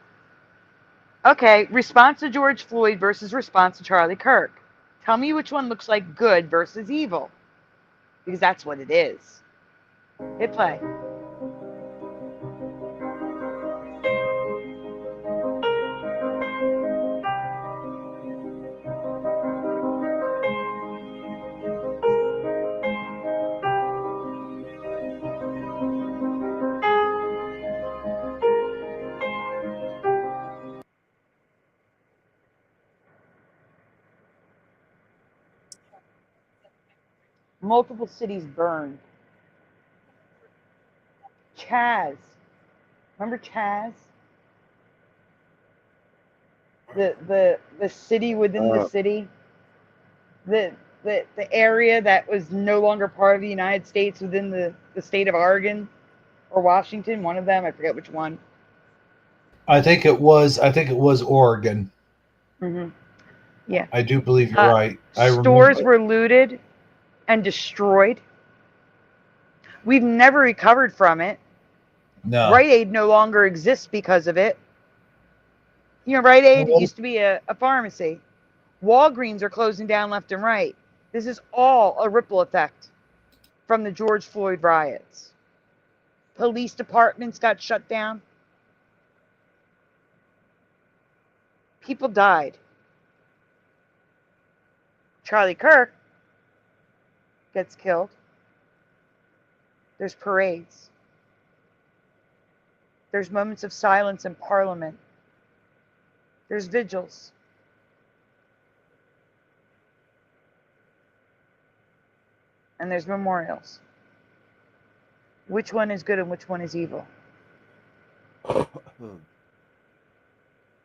Okay, response to George Floyd versus response to Charlie Kirk. Tell me which one looks like good versus evil. Because that's what it is. Hit play. Multiple cities burned. Chaz. Remember Chaz? The city within the city? The area that was no longer part of the United States within the state of Oregon or Washington, one of them, I forget which one. I think it was Oregon. Mm-hmm. Yeah. I do believe you're right. Stores were looted and destroyed. We've never recovered from it. No. Rite Aid no longer exists because of it. Rite Aid used to be a pharmacy. Walgreens are closing down left and right. This is all a ripple effect from the George Floyd riots. Police departments got shut down. People died. Charlie Kirk gets killed. There's parades. There's moments of silence in Parliament. There's vigils. And there's memorials. Which one is good and which one is evil?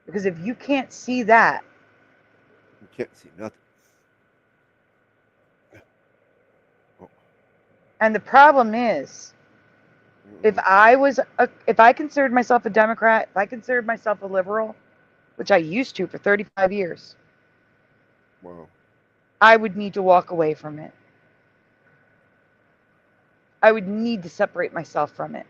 Because if you can't see that, you can't see nothing. And the problem is, if I considered myself a Democrat, if I considered myself a liberal, which I used to for 35 years, wow, I would need to walk away from it. I would need to separate myself from it.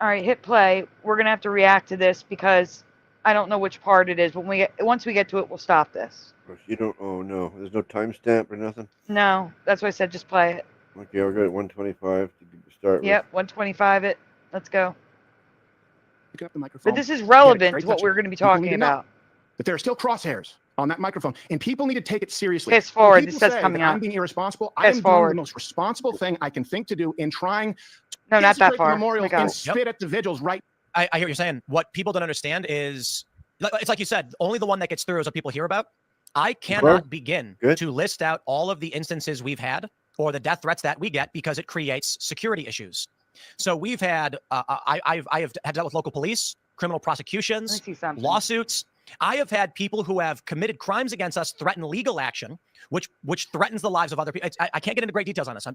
All right, hit play. We're going to have to react to this because I don't know which part it is. Once we get to it, we'll stop this. You don't, oh no, there's no timestamp or nothing? No, that's why I said just play it. Okay, we're good at 125 to start with. Yep, 125 it. Let's go. Pick up the microphone. But this is relevant to what we're going to be talking about. But there are still crosshairs on that microphone, and people need to take it seriously. Piss forward. This says coming up. I'm being irresponsible. I am doing the most responsible thing I can think to do in trying No, not that far. Memorials and spit at the vigils, right? I hear what you're saying. What people don't understand is, it's like you said, only the one that gets through is what people hear about. I cannot begin to list out all of the instances we've had or the death threats that we get because it creates security issues. So we've had, I have had dealt with local police, criminal prosecutions, lawsuits. I have had people who have committed crimes against us threaten legal action, which threatens the lives of other people. I can't get into great details on this.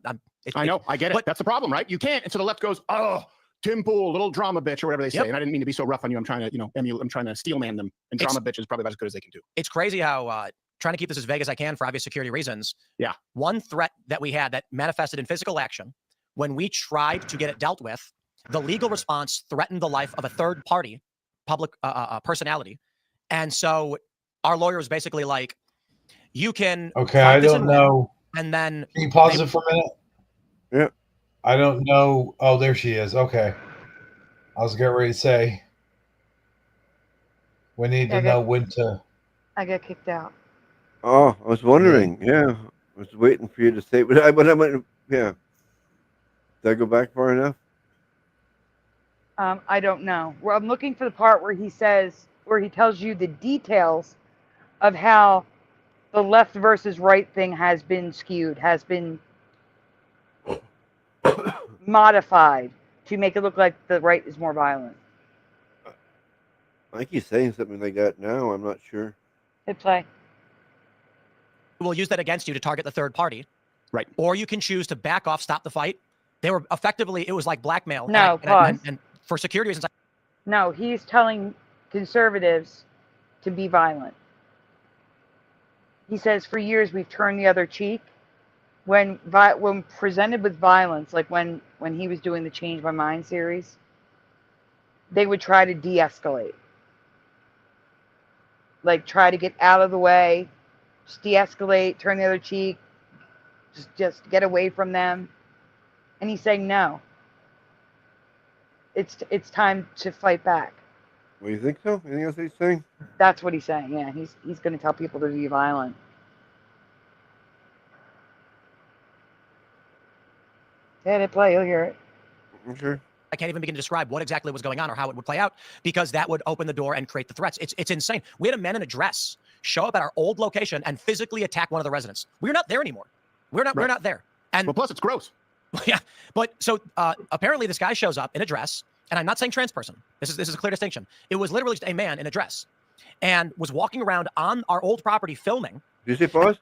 I know, I get it. That's the problem, right? You can't. And so the left goes, oh, Tim Pool, little drama bitch, or whatever they say. And I didn't mean to be so rough on you. I'm trying to, I'm trying to steel man them. And drama bitch is probably about as good as they can do. It's crazy how trying to keep this as vague as I can for obvious security reasons. Yeah. One threat that we had that manifested in physical action, when we tried to get it dealt with, the legal response threatened the life of a third party, public personality. And so our lawyer was basically like, you can. Okay, I don't know. And then. Can you pause it for a minute? Yeah. I don't know. Oh, there she is. Okay. I was getting ready to say, we need to know when to. I got kicked out. Oh, I was wondering. Yeah. I was waiting for you to say, but I went, yeah. Did I go back far enough? I don't know. Well, I'm looking for the part where he tells you the details of how the left versus right thing has been skewed, has been modified to make it look like the right is more violent. I think he's saying something like that now. I'm not sure. Hit play. We'll use that against you to target the third party. Right. Or you can choose to back off, stop the fight. They were effectively, it was like blackmail. No, pause. And for security reasons. No, he's telling conservatives to be violent. He says for years we've turned the other cheek. When presented with violence, like when he was doing the Change My Mind series, they would try to de-escalate. Like try to get out of the way, just de-escalate, turn the other cheek, just get away from them. And he's saying no. It's time to fight back. Well, you think so? Anything else he's saying? That's what he's saying. Yeah, he's going to tell people to be violent. Hit it, play. You'll hear it. Okay. I can't even begin to describe what exactly was going on or how it would play out because that would open the door and create the threats. It's insane. We had a man in a dress show up at our old location and physically attack one of the residents. We're not there anymore. We're not there. And well, plus it's gross. Yeah, but so apparently this guy shows up in a dress, and I'm not saying trans person. This is a clear distinction. It was literally just a man in a dress, and was walking around on our old property filming. Did you say pause?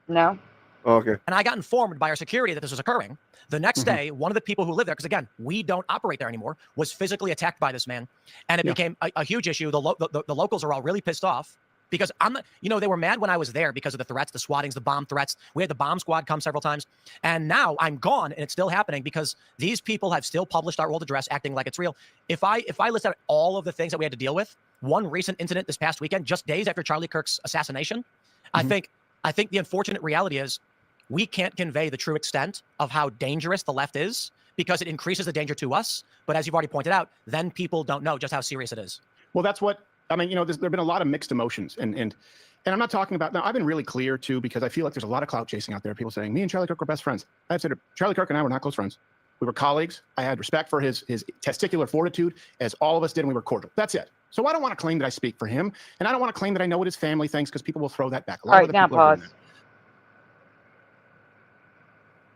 No. Oh, okay. And I got informed by our security that this was occurring. The next day, one of the people who lived there, because again, we don't operate there anymore, was physically attacked by this man, and it became a huge issue. The locals are all really pissed off. Because I'm not, they were mad when I was there because of the threats, the swattings, the bomb threats. We had the bomb squad come several times. And now I'm gone and it's still happening because these people have still published our old address acting like it's real. If I list out all of the things that we had to deal with, one recent incident this past weekend, just days after Charlie Kirk's assassination, I think the unfortunate reality is we can't convey the true extent of how dangerous the left is because it increases the danger to us. But as you've already pointed out, then people don't know just how serious it is. Well, that's what, I mean, there have been a lot of mixed emotions, and I'm not talking about, now I've been really clear too, because I feel like there's a lot of clout chasing out there. People saying, me and Charlie Kirk were best friends. I've said, Charlie Kirk and I were not close friends. We were colleagues. I had respect for his testicular fortitude, as all of us did, and we were cordial. That's it. So I don't want to claim that I speak for him, and I don't want to claim that I know what his family thinks, because people will throw that back. All right, now pause.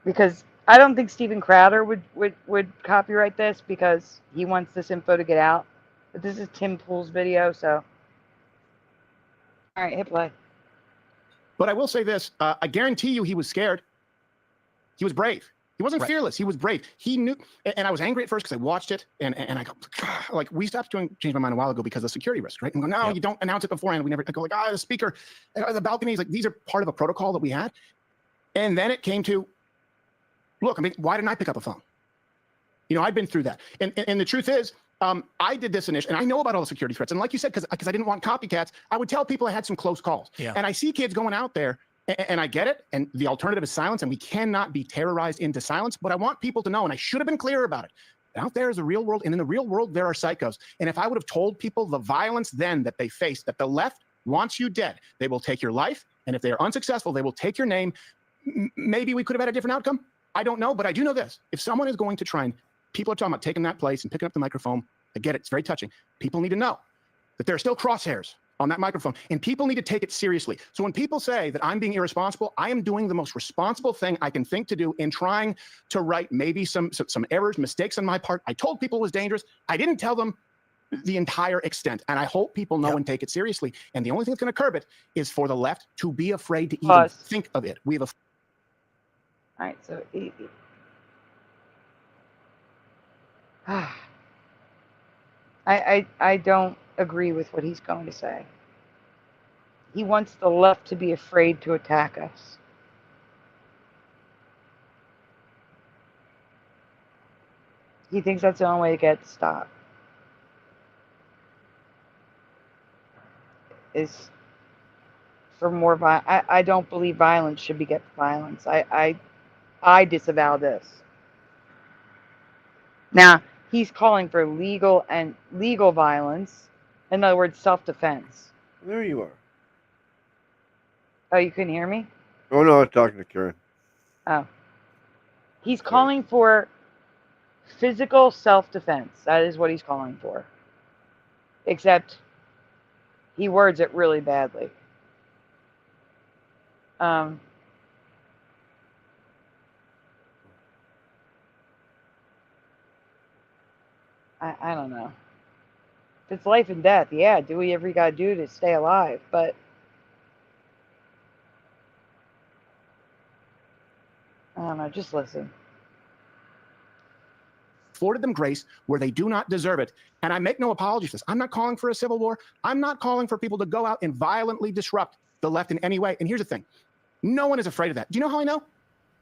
Because I don't think Steven Crowder would copyright this, because he wants this info to get out. But this is Tim Pool's video, so. All right, hit play. But I will say this. I guarantee you he was scared. He was brave. He wasn't fearless. He was brave. He knew. And I was angry at first because I watched it. And I go, like, we stopped doing Change My Mind a while ago because of security risk, right? And go, no, you don't announce it beforehand. We never I go like, the speaker, the balconies, like, these are part of a protocol that we had. And then it came to, look, I mean, why didn't I pick up a phone? I'd been through that. And the truth is, I did this initially, and I know about all the security threats. And like you said, because I didn't want copycats, I would tell people I had some close calls. Yeah. And I see kids going out there, and I get it, and the alternative is silence, and we cannot be terrorized into silence. But I want people to know, and I should have been clear about it. Out there is a real world, and in the real world, there are psychos. And if I would have told people the violence then that they face, that the left wants you dead, they will take your life, and if they are unsuccessful, they will take your name. Maybe we could have had a different outcome. I don't know, but I do know this. If someone is going to try and people are talking about taking that place and picking up the microphone. I get it. It's very touching. People need to know that there are still crosshairs on that microphone, and people need to take it seriously. So when people say that I'm being irresponsible, I am doing the most responsible thing I can think to do in trying to right maybe some errors, mistakes on my part. I told people it was dangerous. I didn't tell them the entire extent, and I hope people know and take it seriously. And the only thing that's going to curb it is for the left to be afraid to even think of it. We have a... All right, so I don't agree with what he's going to say. He wants the left to be afraid to attack us. He thinks that's the only way to get it stopped. Is for more violence. I don't believe violence should beget violence. I disavow this. Now, he's calling for legal violence. In other words, self-defense. There you are. Oh, you couldn't hear me? Oh, no, I was talking to Karen. Oh. He's calling for physical self-defense. That is what he's calling for. Except he words it really badly. I don't know. If it's life and death, yeah, do whatever you gotta do to stay alive, but I don't know, just listen. Afforded them grace where they do not deserve it. And I make no apology for this. I'm not calling for a civil war. I'm not calling for people to go out and violently disrupt the left in any way. And here's the thing. No one is afraid of that. Do you know how I know?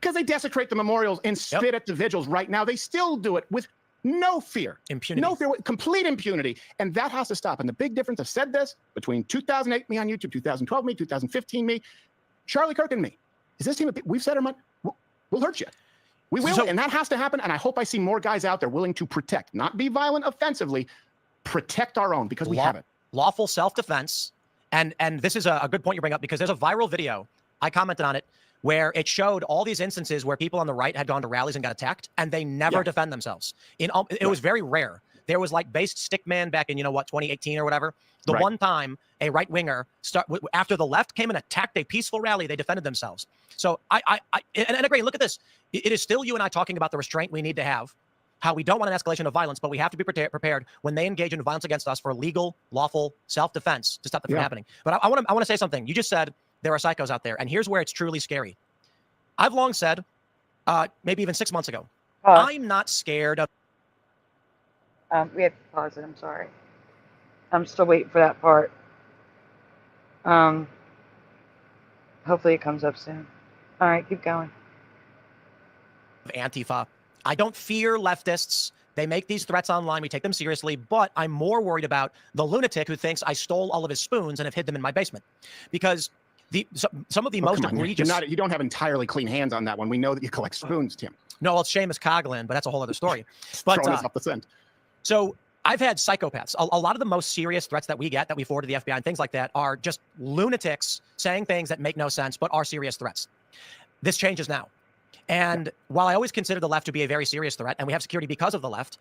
Because they desecrate the memorials and spit at the vigils right now. They still do it with no fear. Impunity. No fear, complete impunity. And that has to stop. And the big difference, I've said this, between 2008 me on YouTube, 2012 me, 2015 me, Charlie Kirk and me, is this team, we've said our mind, we'll hurt you. We will, and that has to happen, and I hope I see more guys out there willing to protect, not be violent offensively, protect our own, because we have it. Lawful self-defense, and this is a good point you bring up, because there's a viral video, I commented on it, where it showed all these instances where people on the right had gone to rallies and got attacked, and they never defend themselves. It was very rare. There was like based stickman back in, 2018 or whatever. The one time a right-winger, after the left came and attacked a peaceful rally, they defended themselves. So I agree. Look at this. It is still you and I talking about the restraint we need to have, how we don't want an escalation of violence, but we have to be prepared when they engage in violence against us for legal, lawful self-defense to stop that from happening. But I want to say something. You just said there are psychos out there, and here's where it's truly scary. I've long said, maybe even 6 months ago, I'm not scared of... We have to pause it. I'm sorry. I'm still waiting for that part. Hopefully it comes up soon. All right, keep going. Antifa. I don't fear leftists. They make these threats online. We take them seriously, but I'm more worried about the lunatic who thinks I stole all of his spoons and have hid them in my basement. Because some of the most egregious... You don't have entirely clean hands on that one. We know that you collect spoons, Tim. No, well, it's Seamus Coughlin, but that's a whole other story. But throwing us off the scent. So I've had psychopaths. A lot of the most serious threats that we get, that we forward to the FBI and things like that, are just lunatics saying things that make no sense, but are serious threats. This changes now. And while I always consider the left to be a very serious threat, and we have security because of the left,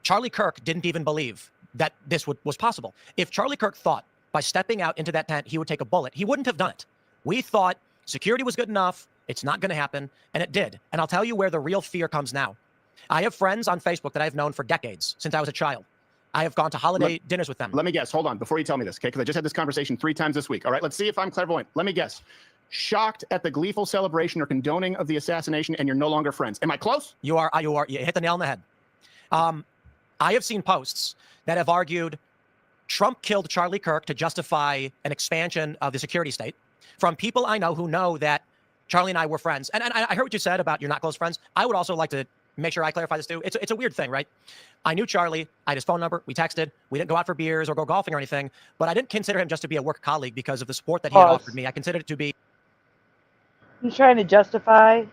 Charlie Kirk didn't even believe that this was possible. If Charlie Kirk thought by stepping out into that tent he would take a bullet, he wouldn't have done it. We thought security was good enough, it's not going to happen, and it did. And I'll tell you where the real fear comes now. I have friends on Facebook that I've known for decades, since I was a child. I have gone to holiday dinners with them. Let me guess. Hold on, before you tell me this, okay? Because I just had this conversation 3 times this week. All right, let's see if I'm clairvoyant. Let me guess. Shocked at the gleeful celebration or condoning of the assassination, and you're no longer friends. Am I close? You are. You hit the nail on the head. I have seen posts that have argued Trump killed Charlie Kirk to justify an expansion of the security state from people I know who know that Charlie and I were friends. And I heard what you said about you're not close friends. I would also like to make sure I clarify this too. It's a weird thing, right? I knew Charlie. I had his phone number. We texted. We didn't go out for beers or go golfing or anything. But I didn't consider him just to be a work colleague because of the support that he had offered me. I considered it to be... He's trying to justify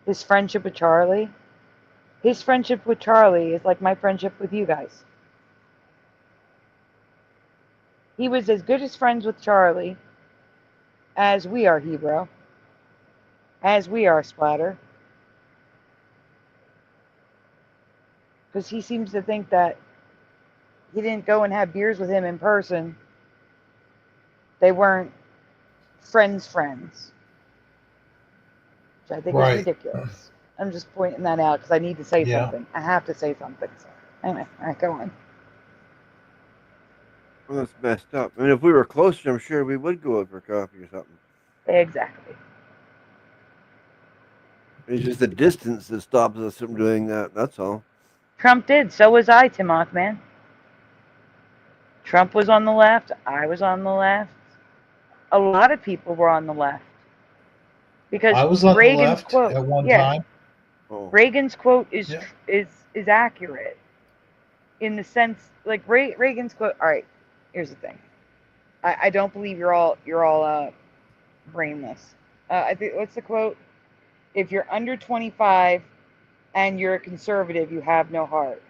his friendship with Charlie. His friendship with Charlie is like my friendship with you guys. He was as good as friends with Charlie as we are, Hebrew. As we are, Splatter. Because he seems to think that he didn't go and have beers with him in person. They weren't friends, which I think is ridiculous. I'm just pointing that out because I need to say something. I have to say something. So, anyway, all right, go on. Well, that's messed up. I mean, if we were closer, I'm sure we would go out for coffee or something. Exactly. It's just the distance that stops us from doing that. That's all. Trump did. So was I, Tim Mothman. Trump was on the left. I was on the left. A lot of people were on the left. Because I was on Reagan's the left quote at one time. Reagan's quote is accurate in the sense, like Reagan's quote. All right, here's the thing. I don't believe you're all brainless. I think, what's the quote? If you're under 25 and you're a conservative, you have no heart.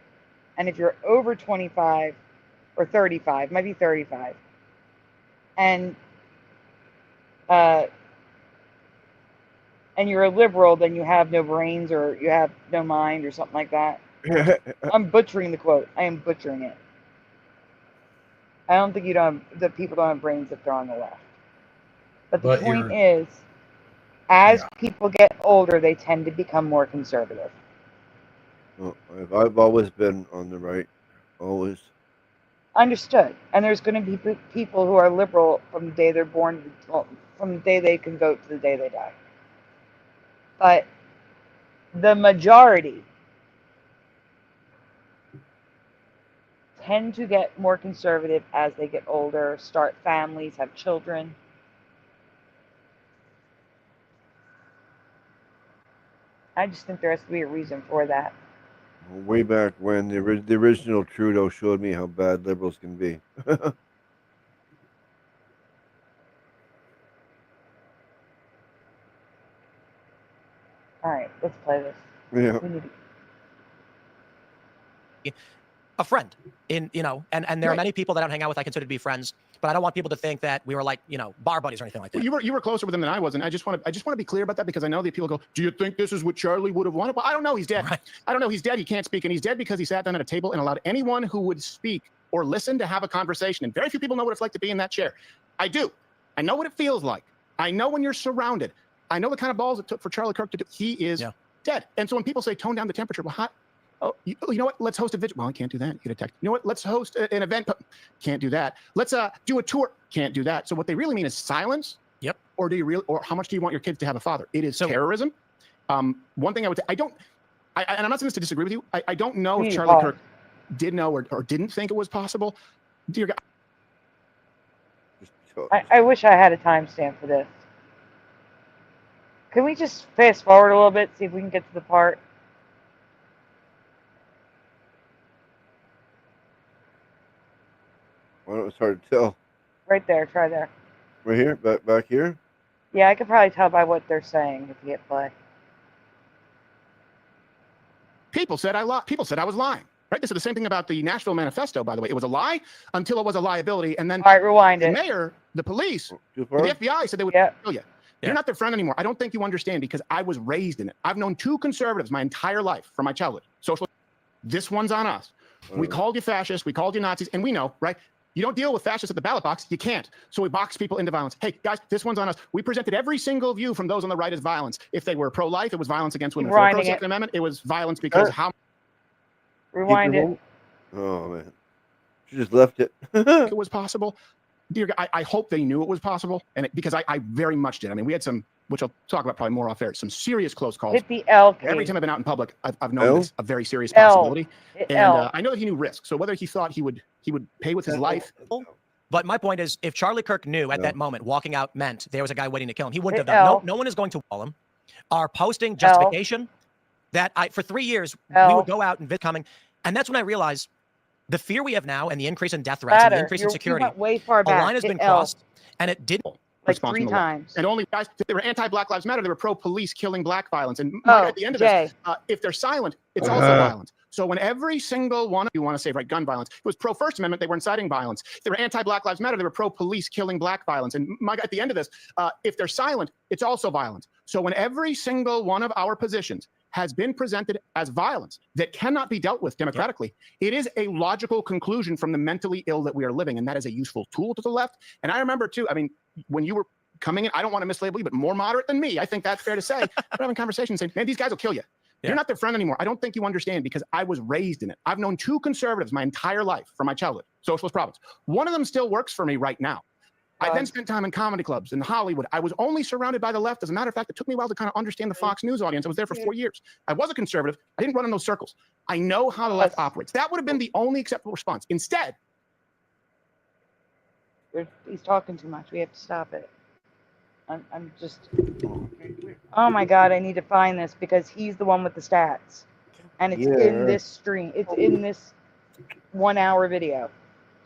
And if you're over 25 or 35, might be 35, and you're a liberal, then you have no brains or you have no mind or something like that. I'm butchering the quote. I am butchering it. I don't think the people don't have brains if they're on the left. But the point is, as people get older, they tend to become more conservative. Well, I've always been on the right. Always. Understood. And there's going to be people who are liberal from the day they're born, from the day they can vote to the day they die. But the majority tend to get more conservative as they get older, start families, have children. I just think there has to be a reason for that. Way back when the original Trudeau showed me how bad liberals can be. All right, let's play this. Yeah. A friend and there are many people that I don't hang out with I consider to be friends, but I don't want people to think that we were like, bar buddies or anything like that. Well, you were closer with him than I was, and I just want to be clear about that, because I know that people go, do you think this is what Charlie would have wanted? Well, I don't know. He's dead. Right. I don't know. He's dead. He can't speak, and he's dead because he sat down at a table and allowed anyone who would speak or listen to have a conversation. And very few people know what it's like to be in that chair. I do. I know what it feels like. I know when you're surrounded. I know the kind of balls it took for Charlie Kirk to do. He is dead. And so when people say tone down the temperature, well, you know what? Let's host a vigil. Well, I can't do that. You get a text. You know what? Let's host an event. Can't do that. Let's do a tour. Can't do that. So what they really mean is silence. Yep. Or or how much do you want your kids to have a father? It is terrorism. One thing I would say, and I'm not saying this to disagree with you. I don't know if Charlie Kirk did know or didn't think it was possible. Dear God. I wish I had a timestamp for this. Can we just fast forward a little bit, see if we can get to the part? Well, it's hard to tell. Right there, try there. Right here? Back here? Yeah, I could probably tell by what they're saying if you hit play. People said I was lying. Right? This is the same thing about the Nashville Manifesto, by the way. It was a lie until it was a liability. And then all right, rewind it. The mayor, the police, the FBI said they would kill you. You're not their friend anymore. I don't think you understand, because I was raised in it. I've known two conservatives my entire life from my childhood. Social. This one's on us. We called you fascists. We called you Nazis. And we know, right? You don't deal with fascists at the ballot box. You can't. So we box people into violence. Hey, guys, this one's on us. We presented every single view from those on the right as violence. If they were pro-life, it was violence against women. If they were pro-Second Amendment, it was violence because how... Rewind it. Oh, man. She just left it. It was possible. Dear God, I hope they knew it was possible, because I very much did. I mean, we had some, which I'll talk about probably more off air, some serious close calls. Hit the L. Every time I've been out in public, I've known it's a very serious possibility. And I know that he knew risk. So whether he thought he would pay with his life. But my point is, if Charlie Kirk knew at that moment walking out meant there was a guy waiting to kill him, he wouldn't have done. No one is going to wall him. Our posting justification that for 3 years we would go out and coming, and that's when I realized the fear we have now and the increase in death threats and the increase in security. Way far back. A line has been crossed, and it didn't. Like 3 times. And only guys, they were anti-Black Lives Matter. They were pro-police killing black violence. And at the end of this, if they're silent, it's also violence. So when every single one of you want to say, right, gun violence, it was pro-First Amendment, they were inciting violence. If they were anti-Black Lives Matter, they were pro-police killing black violence. And at the end of this, if they're silent, it's also violence. So when every single one of our positions has been presented as violence that cannot be dealt with democratically, it is a logical conclusion from the mentally ill that we are living, and that is a useful tool to the left. And I remember, too, I mean, when you were coming in, I don't want to mislabel you, but more moderate than me, I think that's fair to say. I'm having conversations saying, man, these guys will kill you. You're not their friend anymore. I don't think you understand because I was raised in it. I've known 2 conservatives my entire life from my childhood, socialist province. One of them still works for me right now. I then spent time in comedy clubs in Hollywood. I was only surrounded by the left. As a matter of fact, it took me a while to kind of understand the Fox News audience. I was there for 4 years. I was a conservative. I didn't run in those circles. I know how the left operates. That would have been the only acceptable response. Instead, he's talking too much. We have to stop it. I'm just, oh my God, I need to find this because he's the one with the stats. And it's in this stream. It's in this 1 hour video.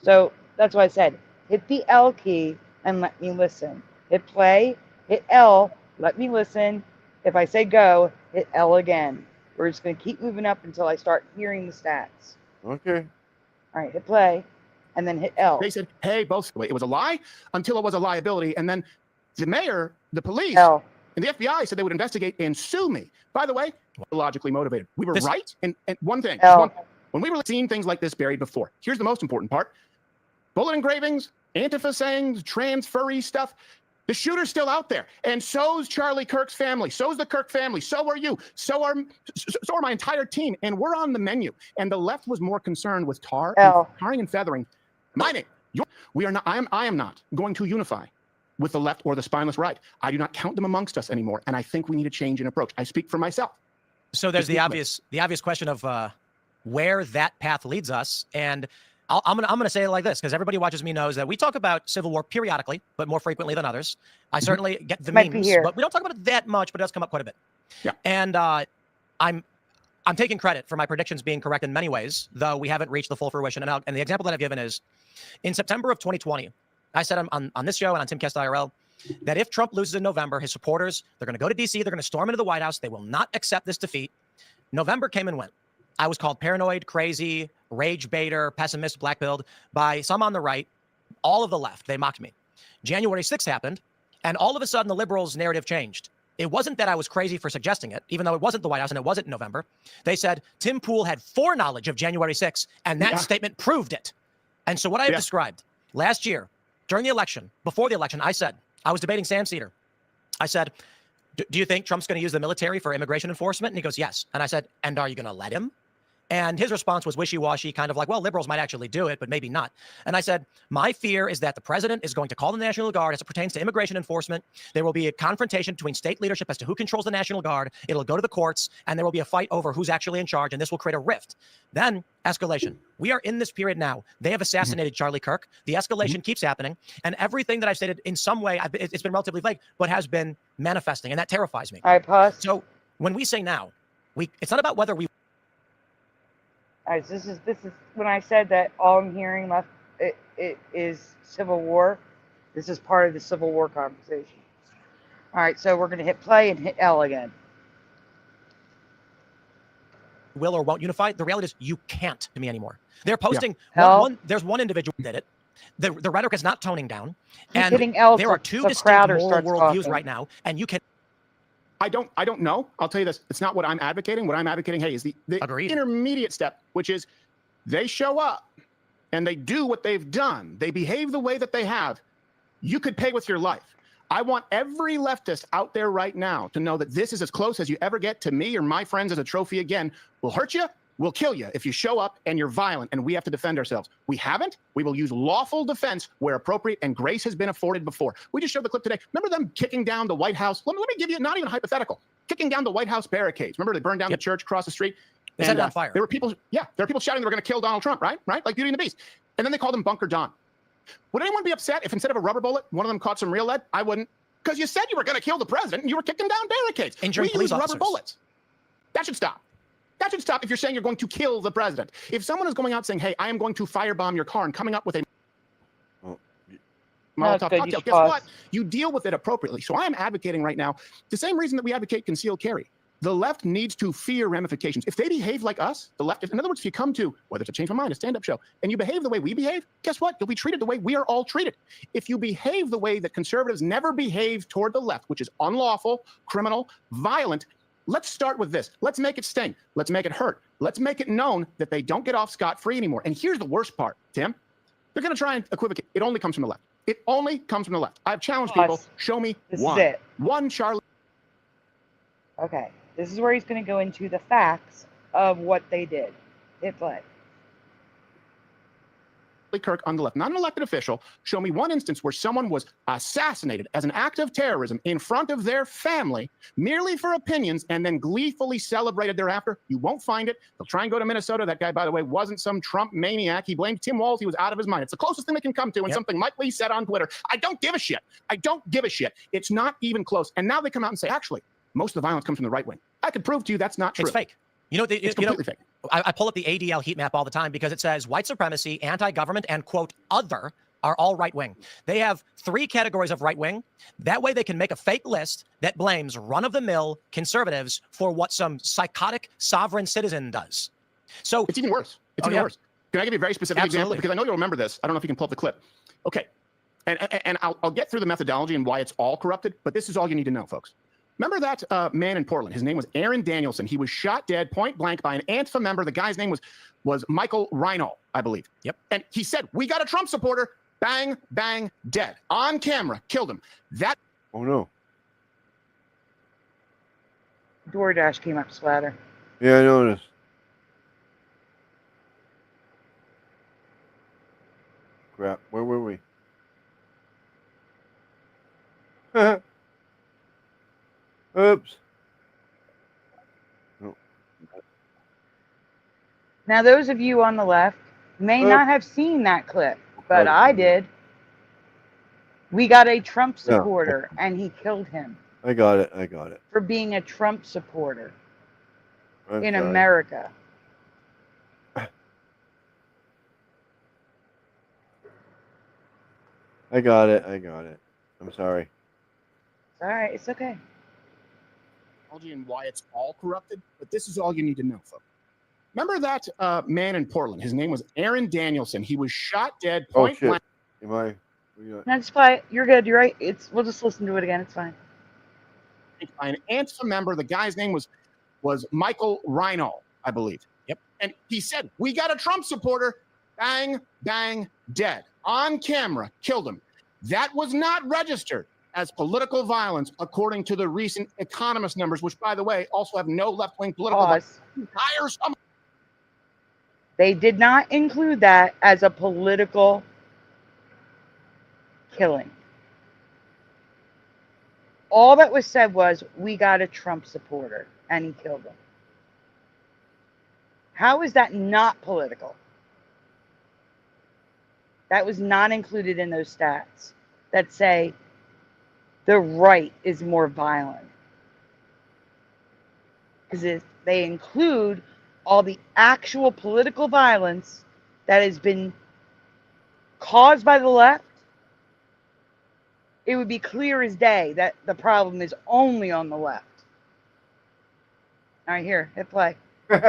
So that's why I said, hit the L key and let me listen. Hit play, hit L, let me listen. If I say go, hit L again. We're just going to keep moving up until I start hearing the stats. Okay. All right, hit play and then hit L. They said, hey, both, it was a lie until it was a liability. And then the mayor, the police, and the FBI said they would investigate and sue me. By the way, logically motivated. We were right. And one thing, when we were seeing things like this buried before, here's the most important part. Bullet engravings, Antifa sayings, trans furry stuff. The shooter's still out there. And so's Charlie Kirk's family. So's the Kirk family. So are you. So are my entire team. And we're on the menu. And the left was more concerned with tarring and feathering. My name. We are not, I am not going to unify with the left or the spineless right. I do not count them amongst us anymore. And I think we need a change in approach. I speak for myself. So there's the obvious question of where that path leads us. And I'm gonna say it like this, because everybody watches me knows that we talk about civil war periodically, but more frequently than others. I certainly get the memes, but we don't talk about it that much, but it does come up quite a bit. Yeah. And I'm taking credit for my predictions being correct in many ways, though we haven't reached the full fruition. And the example that I've given is in September of 2020, I said on this show and on Timcast IRL that if Trump loses in November, his supporters, they're going to go to D.C., they're going to storm into the White House. They will not accept this defeat. November came and went. I was called paranoid, crazy, rage baiter, pessimist, black-pilled by some on the right, all of the left. They mocked me. January 6th happened, and all of a sudden the liberals' narrative changed. It wasn't that I was crazy for suggesting it, even though it wasn't the White House and it wasn't in November. They said Tim Pool had foreknowledge of January 6th, and that statement proved it. And so what I have described last year, during the election, before the election, I said, I was debating Sam Cedar. I said, do you think Trump's going to use the military for immigration enforcement? And he goes, yes. And I said, and are you going to let him? And his response was wishy-washy, kind of like, well, liberals might actually do it, but maybe not. And I said, my fear is that the president is going to call the National Guard as it pertains to immigration enforcement. There will be a confrontation between state leadership as to who controls the National Guard. It'll go to the courts, and there will be a fight over who's actually in charge, and this will create a rift. Then escalation. We are in this period now. They have assassinated Charlie Kirk. The escalation keeps happening, and everything that I've stated in some way, it's been relatively vague, but has been manifesting, and that terrifies me. All right, pause. So when we say now, it's not about whether we... All right, so this is when I said that all I'm hearing left it is Civil War. This is part of the Civil War conversation. All right, so we're going to hit play and hit L again. Will or won't unify. The reality is you can't to me anymore. They're posting there's one individual who did it. The rhetoric is not toning down. And there are two distinct moral worldviews right now, and you can... I don't know. I'll tell you this. It's not what I'm advocating. What I'm advocating, hey, is the intermediate step, which is they show up and they do what they've done. They behave the way that they have. You could pay with your life. I want every leftist out there right now to know that this is as close as you ever get to me or my friends as a trophy again. We'll hurt you. We'll kill you if you show up and you're violent and we have to defend ourselves. We haven't. We will use lawful defense where appropriate, and grace has been afforded before. We just showed the clip today. Remember them kicking down the White House? Let me give you, not even hypothetical, kicking down the White House barricades. Remember they burned down the church across the street? They set it on fire. There were people shouting they were going to kill Donald Trump, right? Like Beauty and the Beast. And then they called him Bunker Don. Would anyone be upset if instead of a rubber bullet, one of them caught some real lead? I wouldn't. Because you said you were going to kill the president and you were kicking down barricades. Injuring police officers. Rubber bullets. That should stop. That should stop if you're saying you're going to kill the president. If someone is going out saying, hey, I am going to firebomb your car and coming up with a Molotov cocktail, guess what? You deal with it appropriately. So I am advocating right now the same reason that we advocate concealed carry. The left needs to fear ramifications. If they behave like us, the left, in other words, if you come to, whether it's a Change My Mind, a stand-up show, and you behave the way we behave, guess what? You'll be treated the way we are all treated. If you behave the way that conservatives never behave toward the left, which is unlawful, criminal, violent, Let's start with this. Let's make it sting. Let's make it hurt. Let's make it known that they don't get off scot-free anymore. And here's the worst part, Tim. They're going to try and equivocate. It only comes from the left. It only comes from the left. I've challenged people. Show me one. This is it. One Charlie. Okay. This is where he's going to go into the facts of what they did. Hit play. Kirk on the left, not an elected official. Show me one instance where someone was assassinated as an act of terrorism in front of their family, merely for opinions, and then gleefully celebrated thereafter. You won't find it. They'll try and go to Minnesota. That guy, by the way, wasn't some Trump maniac. He blamed Tim Walz. He was out of his mind. It's the closest thing they can come to, and something Mike Lee said on Twitter. I don't give a shit. I don't give a shit. It's not even close. And now they come out and say, actually, most of the violence comes from the right wing. I could prove to you that's not true. It's fake. You know, it's completely fake. I pull up the ADL heat map all the time because it says white supremacy, anti-government, and, quote, other are all right-wing. They have 3 categories of right-wing. That way they can make a fake list that blames run-of-the-mill conservatives for what some psychotic sovereign citizen does. So it's even worse. It's even worse. Can I give you a very specific example? Because I know you'll remember this. I don't know if you can pull up the clip. Okay. And I'll get through the methodology and why it's all corrupted, but this is all you need to know, folks. Remember that man in Portland? His name was Aaron Danielson. He was shot dead point blank by an Antifa member. The guy's name was Michael Reinhold, I believe. Yep. And he said, "We got a Trump supporter." Bang, bang, dead on camera. Killed him. That. Oh no. DoorDash came up, Splatter. Yeah, I noticed. Crap. Where were we? Oops. No. Now, those of you on the left may not have seen that clip, but I did. We got a Trump supporter, and he killed him. I got it. I got it. For being a Trump supporter in sorry. America. I got it. I got it. I'm sorry. All right. It's okay. And why it's all corrupted, but this is all you need to know, folks. Remember that man in Portland? His name was Aaron Danielson. He was shot dead point blank. Am I? No, just play. You're good. You're right. We'll just listen to it again. It's fine. By an Antifa member. The guy's name was Michael Reinhold, I believe. Yep. And he said, "We got a Trump supporter." Bang, bang, dead on camera. Killed him. That was not registered as political violence, according to the recent Economist numbers, which, by the way, also have no left-wing political violence. They did not include that as a political killing. All that was said was, we got a Trump supporter, and he killed him. How is that not political? That was not included in those stats that say the right is more violent. Because they include all the actual political violence that has been caused by the left, it would be clear as day that the problem is only on the left. All right, here, hit play. He's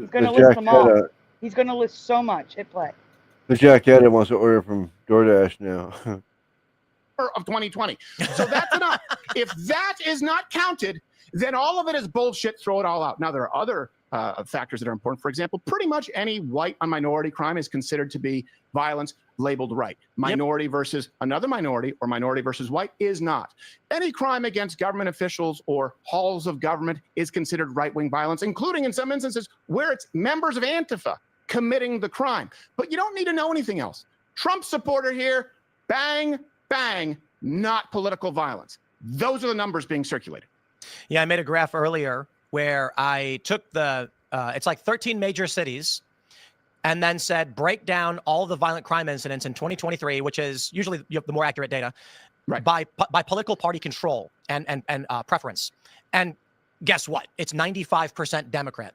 going to list them all. He's going to list so much. Hit play. The Jack Edda wants to order from DoorDash now. Of 2020. So that's enough. If that is not counted, then all of it is bullshit. Throw it all out. Now, there are other factors that are important. For example, pretty much any white on minority crime is considered to be violence labeled right. Minority versus another minority or minority versus white is not. Any crime against government officials or halls of government is considered right-wing violence, including in some instances where it's members of Antifa committing the crime. But you don't need to know anything else. Trump supporter here, bang, bang, not political violence. Those are the numbers being circulated. Yeah, I made a graph earlier where I took it's like 13 major cities and then said, break down all the violent crime incidents in 2023, which is usually the more accurate data, right, by political party control and preference. And guess what? It's 95% Democrat.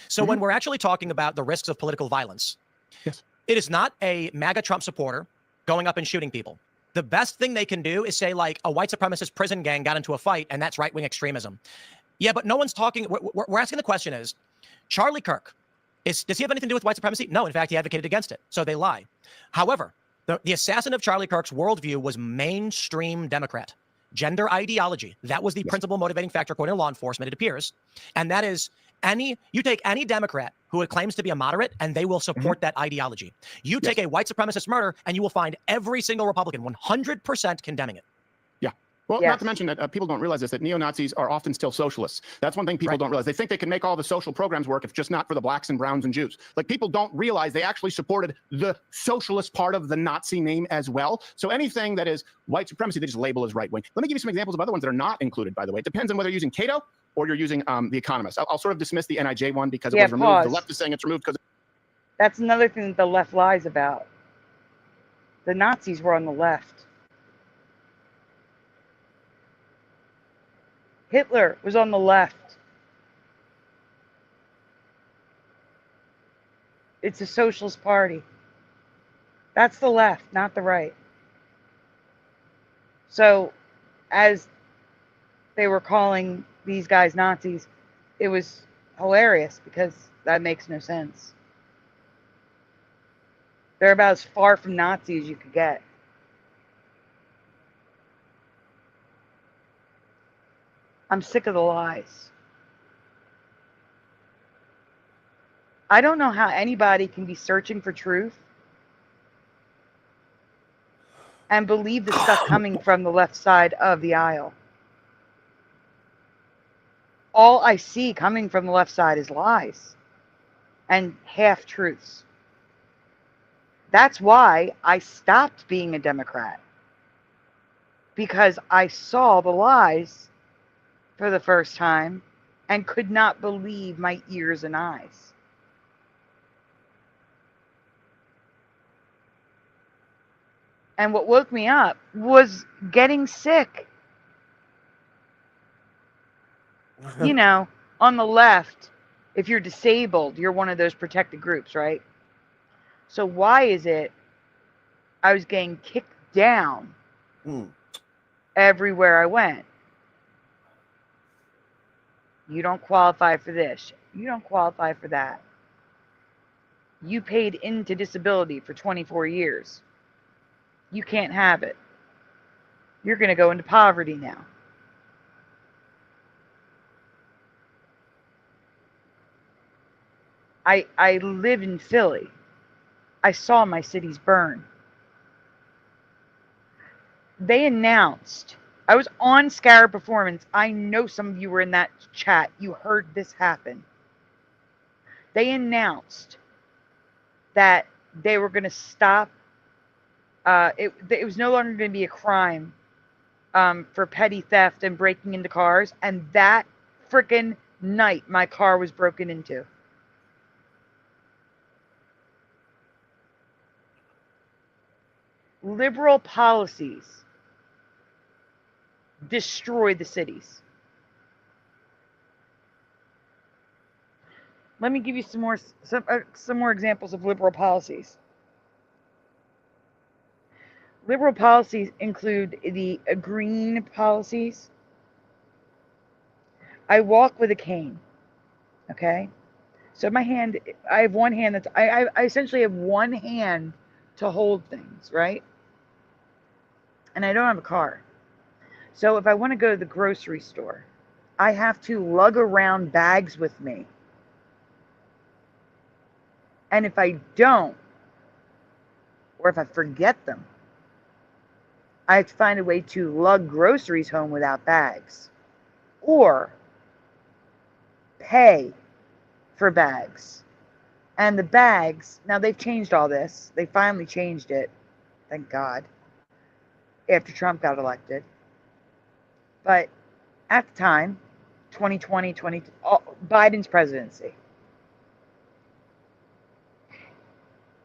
So when we're actually talking about the risks of political violence, yes, it is not a MAGA Trump supporter going up and shooting people. The best thing they can do is say, like, a white supremacist prison gang got into a fight, and that's right-wing extremism. Yeah, but no one's talking. We're asking the question is, Charlie Kirk, does he have anything to do with white supremacy? No, in fact, he advocated against it. So they lie. However, the assassin of Charlie Kirk's worldview was mainstream Democrat. gender ideology. That was the principal motivating factor, according to law enforcement, it appears. And that is you take any Democrat who claims to be a moderate, and they will support that ideology. You take a white supremacist murder, and you will find every single Republican 100% condemning it. Well, not to mention that people don't realize this, that neo-Nazis are often still socialists. That's one thing people don't realize. They think they can make all the social programs work if just not for the blacks and browns and Jews. Like, people don't realize they actually supported the socialist part of the Nazi name as well. So anything that is white supremacy, they just label as right-wing. Let me give you some examples of other ones that are not included, by the way. It depends on whether you're using Cato or you're using The Economist. I'll sort of dismiss the NIJ one because it was removed. Pause. The left is saying it's removed because... That's another thing that the left lies about. The Nazis were on the left. Hitler was on the left. It's a socialist party. That's the left, not the right. So, as they were calling these guys Nazis, it was hilarious because that makes no sense. They're about as far from Nazi as you could get. I'm sick of the lies. I don't know how anybody can be searching for truth and believe the stuff coming from the left side of the aisle. All I see coming from the left side is lies and half-truths. That's why I stopped being a Democrat, because I saw the lies for the first time and could not believe my ears and eyes. And what woke me up was getting sick. You know, on the left, if you're disabled, you're one of those protected groups, right? So why is it I was getting kicked down everywhere I went? You don't qualify for this. You don't qualify for that. You paid into disability for 24 years. You can't have it. You're going to go into poverty now. I live in Philly. I saw my cities burn. They announced, I was on Scarab Performance. I know some of you were in that chat. You heard this happen. They announced that they were going to stop. It was no longer going to be a crime for petty theft and breaking into cars. And that freaking night, my car was broken into. Liberal policies destroy the cities. Let me give you some more examples of liberal policies. Liberal policies include the green policies. I walk with a cane. Okay? So my hand, I have one hand I essentially have one hand to hold things, right? And I don't have a car. So if I want to go to the grocery store, I have to lug around bags with me. And if I don't, or if I forget them, I have to find a way to lug groceries home without bags. Or pay for bags. And the bags, now they've changed all this. They finally changed it. Thank God. After Trump got elected. But at the time, 2020, Biden's presidency,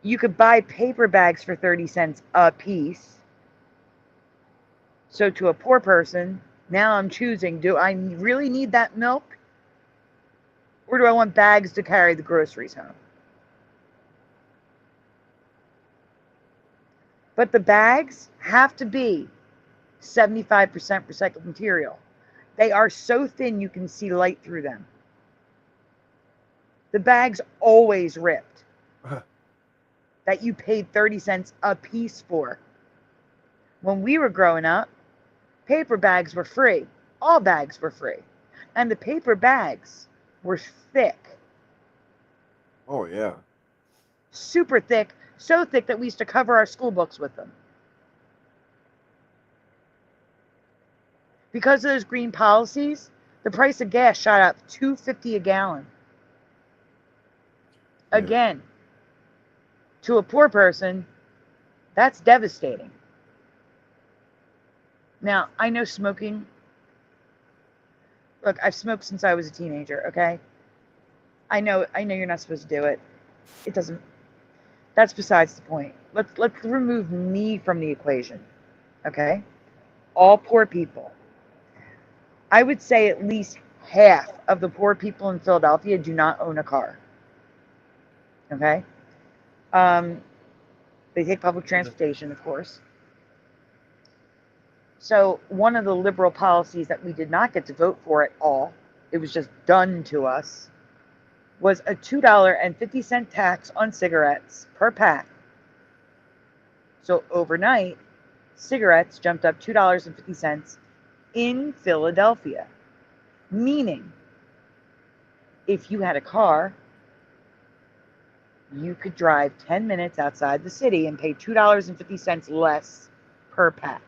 you could buy paper bags for 30 cents a piece. So to a poor person, now I'm choosing, do I really need that milk? Or do I want bags to carry the groceries home? But the bags have to be 75% recycled material. They are so thin you can see light through them. The bag's always ripped. That you paid 30 cents a piece for. When we were growing up, paper bags were free. All bags were free. And the paper bags were thick. Oh, yeah. Super thick. So thick that we used to cover our school books with them. Because of those green policies, the price of gas shot up $2.50 a gallon. Yeah. Again, to a poor person, that's devastating. Now, I know smoking. Look, I've smoked since I was a teenager, okay? I know you're not supposed to do it. It doesn't. That's besides the point. Let's remove me from the equation, okay? All poor people. I would say at least half of the poor people in Philadelphia do not own a car. Okay? They take public transportation, of course. So one of the liberal policies that we did not get to vote for at all, it was just done to us, was a $2.50 tax on cigarettes per pack. So overnight, cigarettes jumped up $2.50 in Philadelphia. Meaning, if you had a car, you could drive 10 minutes outside the city and pay $2.50 less per pack.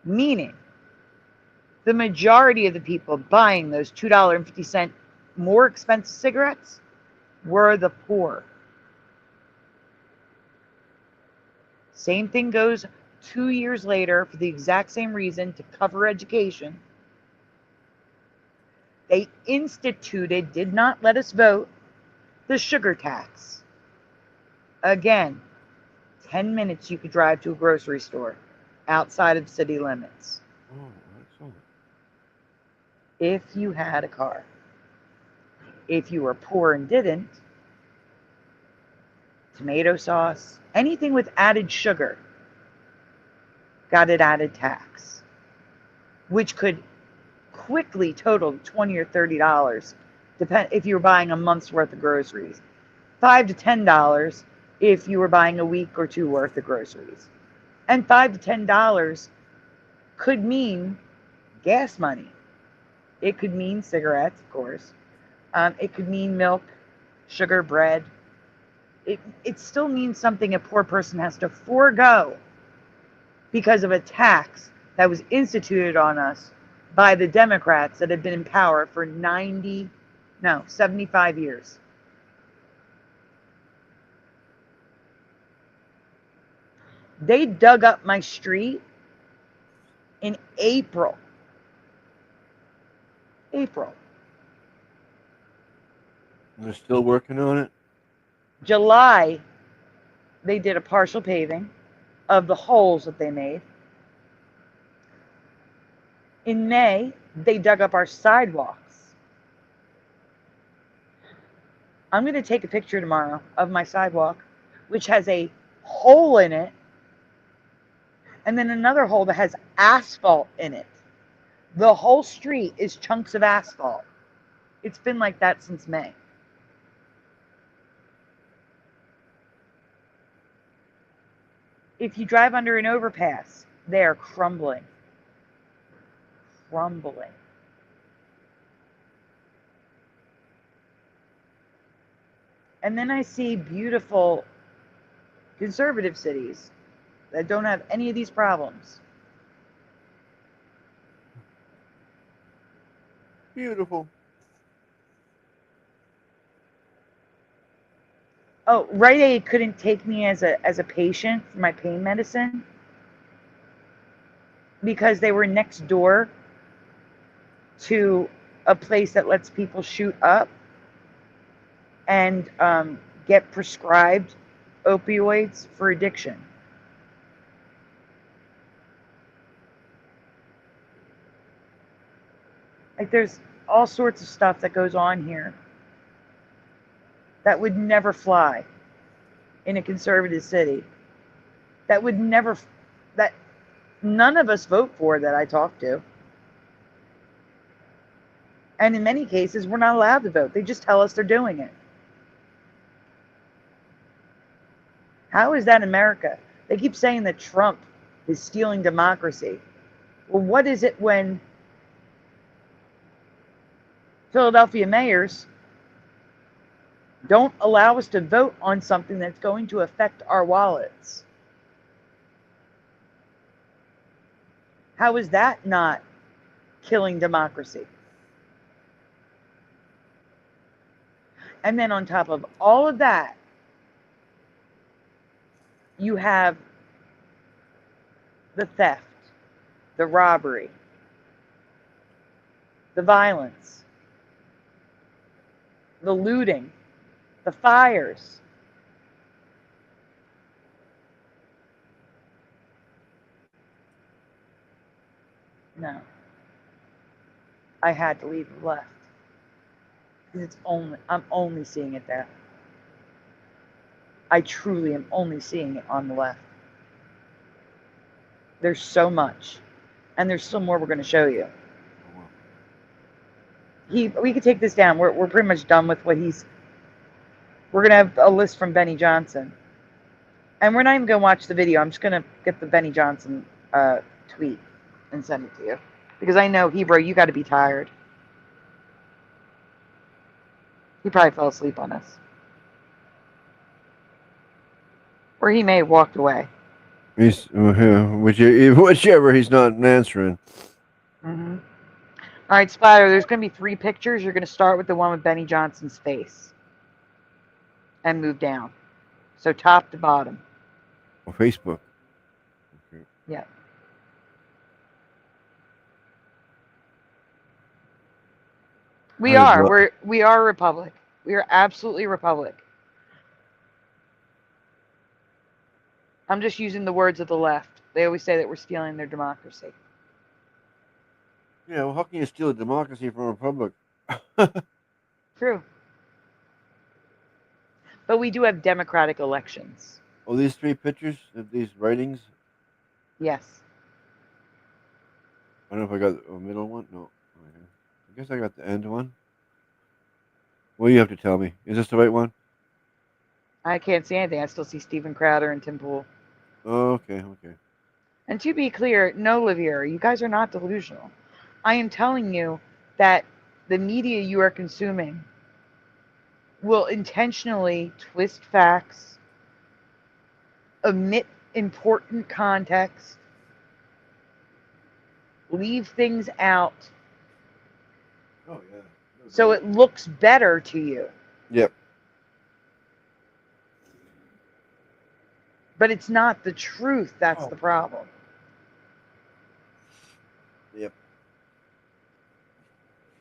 Meaning, the majority of the people buying those $2.50 more expensive cigarettes were the poor. Same thing goes 2 years later for the exact same reason, to cover education. They instituted, did not let us vote, the sugar tax. Again, 10 minutes you could drive to a grocery store outside of city limits. Oh, excellent. If you had a car. If you were poor and didn't, tomato sauce, anything with added sugar got an added tax, which could quickly total $20 or $30, depend if you were buying a month's worth of groceries. $5 to $10 if you were buying a week or two worth of groceries. And $5 to $10 could mean gas money. It could mean cigarettes, of course. It could mean milk, sugar, bread. It still means something a poor person has to forego because of a tax that was instituted on us by the Democrats that have been in power for 75 years. They dug up my street in April. They're still working on it? July, they did a partial paving of the holes that they made. In May, they dug up our sidewalks. I'm going to take a picture tomorrow of my sidewalk, which has a hole in it, and then another hole that has asphalt in it. The whole street is chunks of asphalt. It's been like that since May. If you drive under an overpass, they are crumbling. And then I see beautiful conservative cities that don't have any of these problems. Beautiful. Oh, Rite Aid couldn't take me as a patient for my pain medicine because they were next door to a place that lets people shoot up and get prescribed opioids for addiction. Like, there's all sorts of stuff that goes on here that would never fly in a conservative city. That none of us vote for that I talk to. And in many cases, we're not allowed to vote. They just tell us they're doing it. How is that America? They keep saying that Trump is stealing democracy. Well, what is it when Philadelphia mayors don't allow us to vote on something that's going to affect our wallets? How is that not killing democracy? And then on top of all of that, you have the theft, the robbery, the violence, the looting, the fires. No. I had to leave the left. Because I'm only seeing it there. I truly am only seeing it on the left. There's so much. And there's still more we're going to show you. We could take this down. We're pretty much done with what he's... We're going to have a list from Benny Johnson. And we're not even going to watch the video. I'm just going to get the Benny Johnson tweet and send it to you. Because I know, Hebrew, you got to be tired. He probably fell asleep on us. Or he may have walked away. He's whichever he's not answering. Mm-hmm. All right, Splatter, there's going to be 3 pictures. You're going to start with the one with Benny Johnson's face. And move down. So top to bottom. On Facebook. Okay. Yeah. We are a republic. We are absolutely a republic. I'm just using the words of the left. They always say that we're stealing their democracy. Yeah, well, how can you steal a democracy from a republic? True. But we do have democratic elections. Oh, these 3 pictures of these writings? Yes. I don't know if I got a middle one. No. Okay. I guess I got the end one. What do you have to tell me? Is this the right one? I can't see anything. I still see Stephen Crowder and Tim Pool. Oh, okay, okay. And to be clear, no, Livier, you guys are not delusional. I am telling you that the media you are consuming will intentionally twist facts, omit important context, leave things out. Oh, yeah. So it looks better to you. Yep. But it's not the truth. That's the problem. Yep.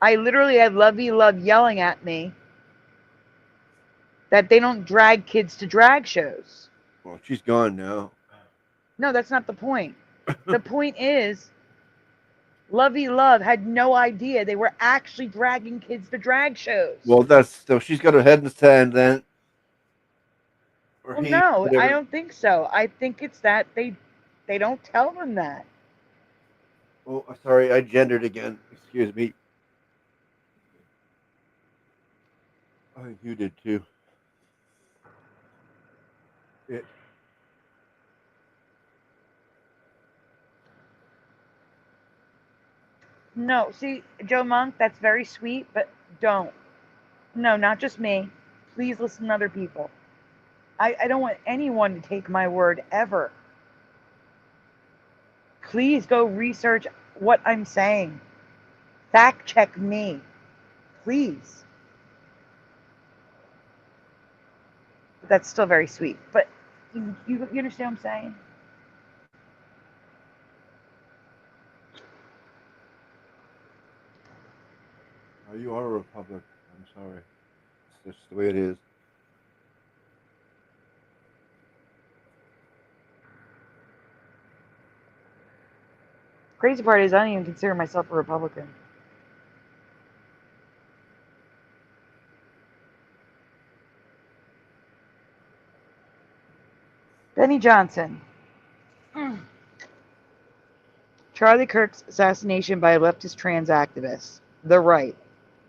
I literally had Lovey Love yelling at me that they don't drag kids to drag shows. Well, she's gone now. No, that's not the point. The point is, Lovey Love had no idea they were actually dragging kids to drag shows. Well, so she's got her head in the sand then. Well, no, I don't think so. I think it's that they don't tell them that. Oh, sorry, I gendered again. Excuse me. I think you did too. No, see, Joe Monk, that's very sweet, but don't. No, not just me. Please listen to other people. I don't want anyone to take my word ever. Please go research what I'm saying. Fact check me. Please. But that's still very sweet. But you understand what I'm saying? Oh, you are a republic. I'm sorry. It's just the way it is. Crazy part is I don't even consider myself a Republican. Benny Johnson. Charlie Kirk's assassination by a leftist trans activist. The right.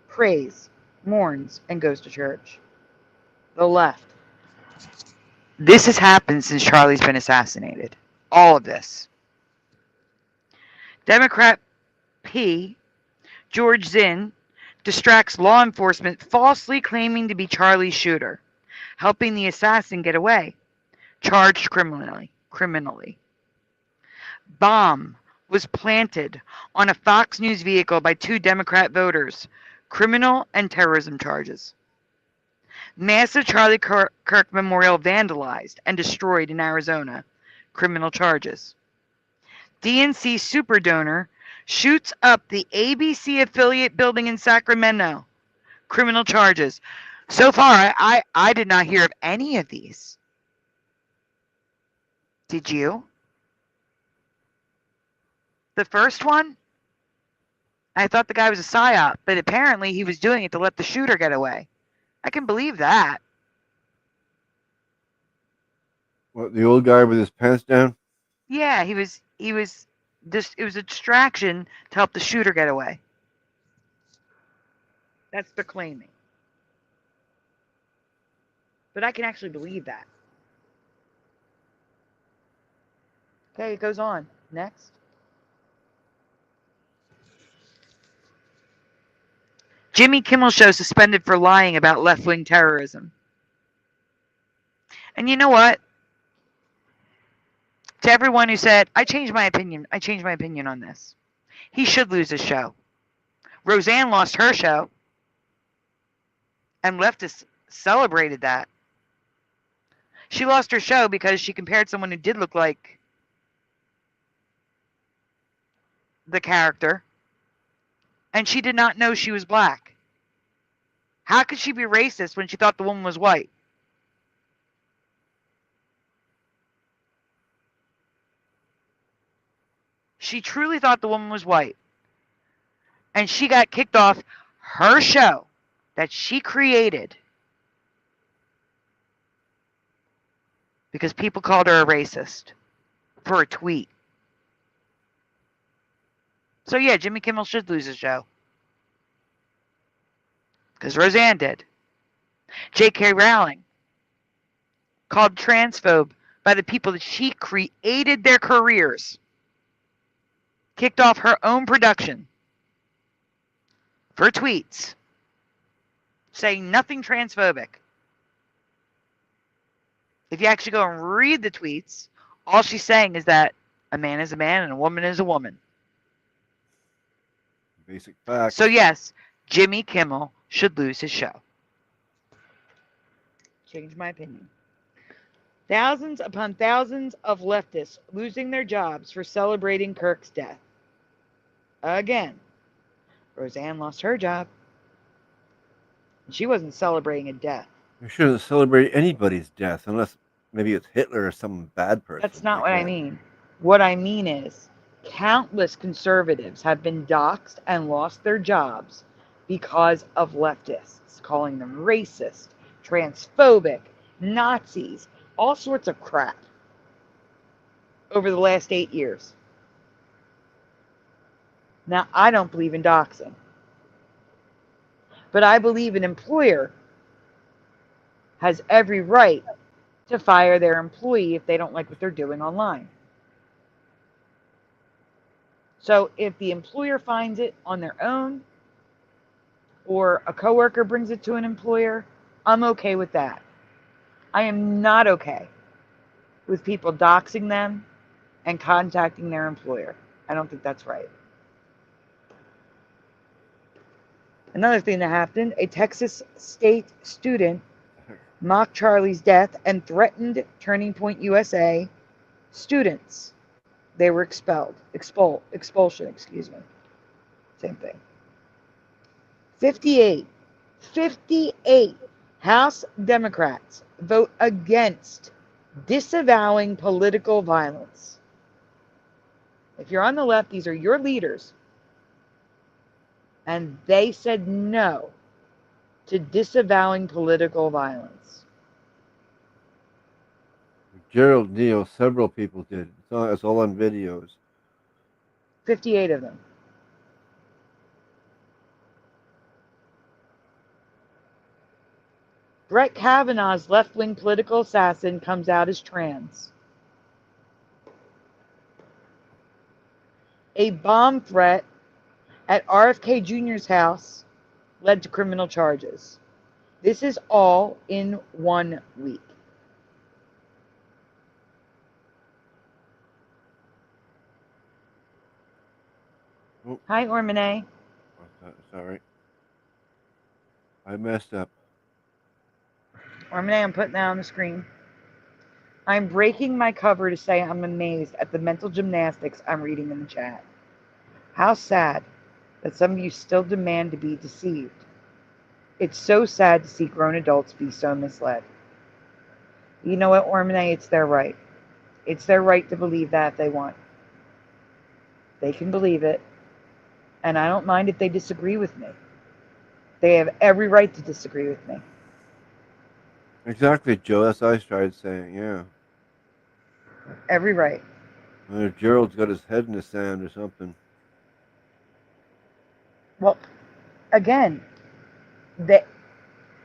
Prays, mourns, and goes to church. The left. This has happened since Charlie's been assassinated. All of this. Democrat P. George Zinn distracts law enforcement, falsely claiming to be Charlie's shooter, helping the assassin get away, charged criminally. Bomb was planted on a Fox News vehicle by 2 Democrat voters, criminal and terrorism charges. Massive Charlie Kirk memorial vandalized and destroyed in Arizona, criminal charges. DNC super donor shoots up the ABC affiliate building in Sacramento, criminal charges. So far, I did not hear of any of these. Did you? The first one, I thought the guy was a psyop, but apparently he was doing it to let the shooter get away. I can believe that. What, the old guy with his pants down? Yeah, he was just, it was a distraction to help the shooter get away. That's the claiming. But I can actually believe that. Okay, it goes on. Next. Jimmy Kimmel Show suspended for lying about left-wing terrorism. And you know what? To everyone who said, I changed my opinion on this. He should lose his show. Roseanne lost her show. And leftists celebrated that. She lost her show because she compared someone who did look like the character. And she did not know she was black. How could she be racist when she thought the woman was white? She truly thought the woman was white. And she got kicked off her show that she created because people called her a racist for a tweet. So yeah, Jimmy Kimmel should lose his show. Because Roseanne did. J.K. Rowling called transphobe by the people that she created their careers. Kicked off her own production for tweets saying nothing transphobic. If you actually go and read the tweets, all she's saying is that a man is a man and a woman is a woman. Basic fact. So yes, Jimmy Kimmel should lose his show. Change my opinion. Thousands upon thousands of leftists losing their jobs for celebrating Kirk's death. Again, Roseanne lost her job. She wasn't celebrating a death. You shouldn't celebrate anybody's death unless maybe it's Hitler or some bad person. That's not what I mean. What I mean is countless conservatives have been doxxed and lost their jobs because of leftists, calling them racist, transphobic, Nazis, all sorts of crap over the last 8 years. Now, I don't believe in doxing, but I believe an employer has every right to fire their employee if they don't like what they're doing online. So if the employer finds it on their own or a coworker brings it to an employer, I'm okay with that. I am not okay with people doxing them and contacting their employer. I don't think that's right. Another thing that happened, a Texas state student mocked Charlie's death and threatened Turning Point USA students. They were expulsion, excuse me. Same thing. 58 House Democrats vote against disavowing political violence. If you're on the left, these are your leaders. And they said no to disavowing political violence. Gerald Neal, several people did. It's all on videos. 58 of them. Brett Kavanaugh's left-wing political assassin comes out as trans. a bomb threat at RFK Jr.'s house led to criminal charges. This is all in 1 week. Oh. Hi, Ormane. Sorry. I messed up. Ormane, I'm putting that on the screen. I'm breaking my cover to say I'm amazed at the mental gymnastics I'm reading in the chat. How sad that some of you still demand to be deceived. It's so sad to see grown adults be so misled. You know what, Ormane? It's their right. It's their right to believe that if they want. They can believe it, and I don't mind if they disagree with me. They have every right to disagree with me. Exactly, Joe. That's what I tried saying, yeah. Every right. Gerald's got his head in the sand or something. Well, again,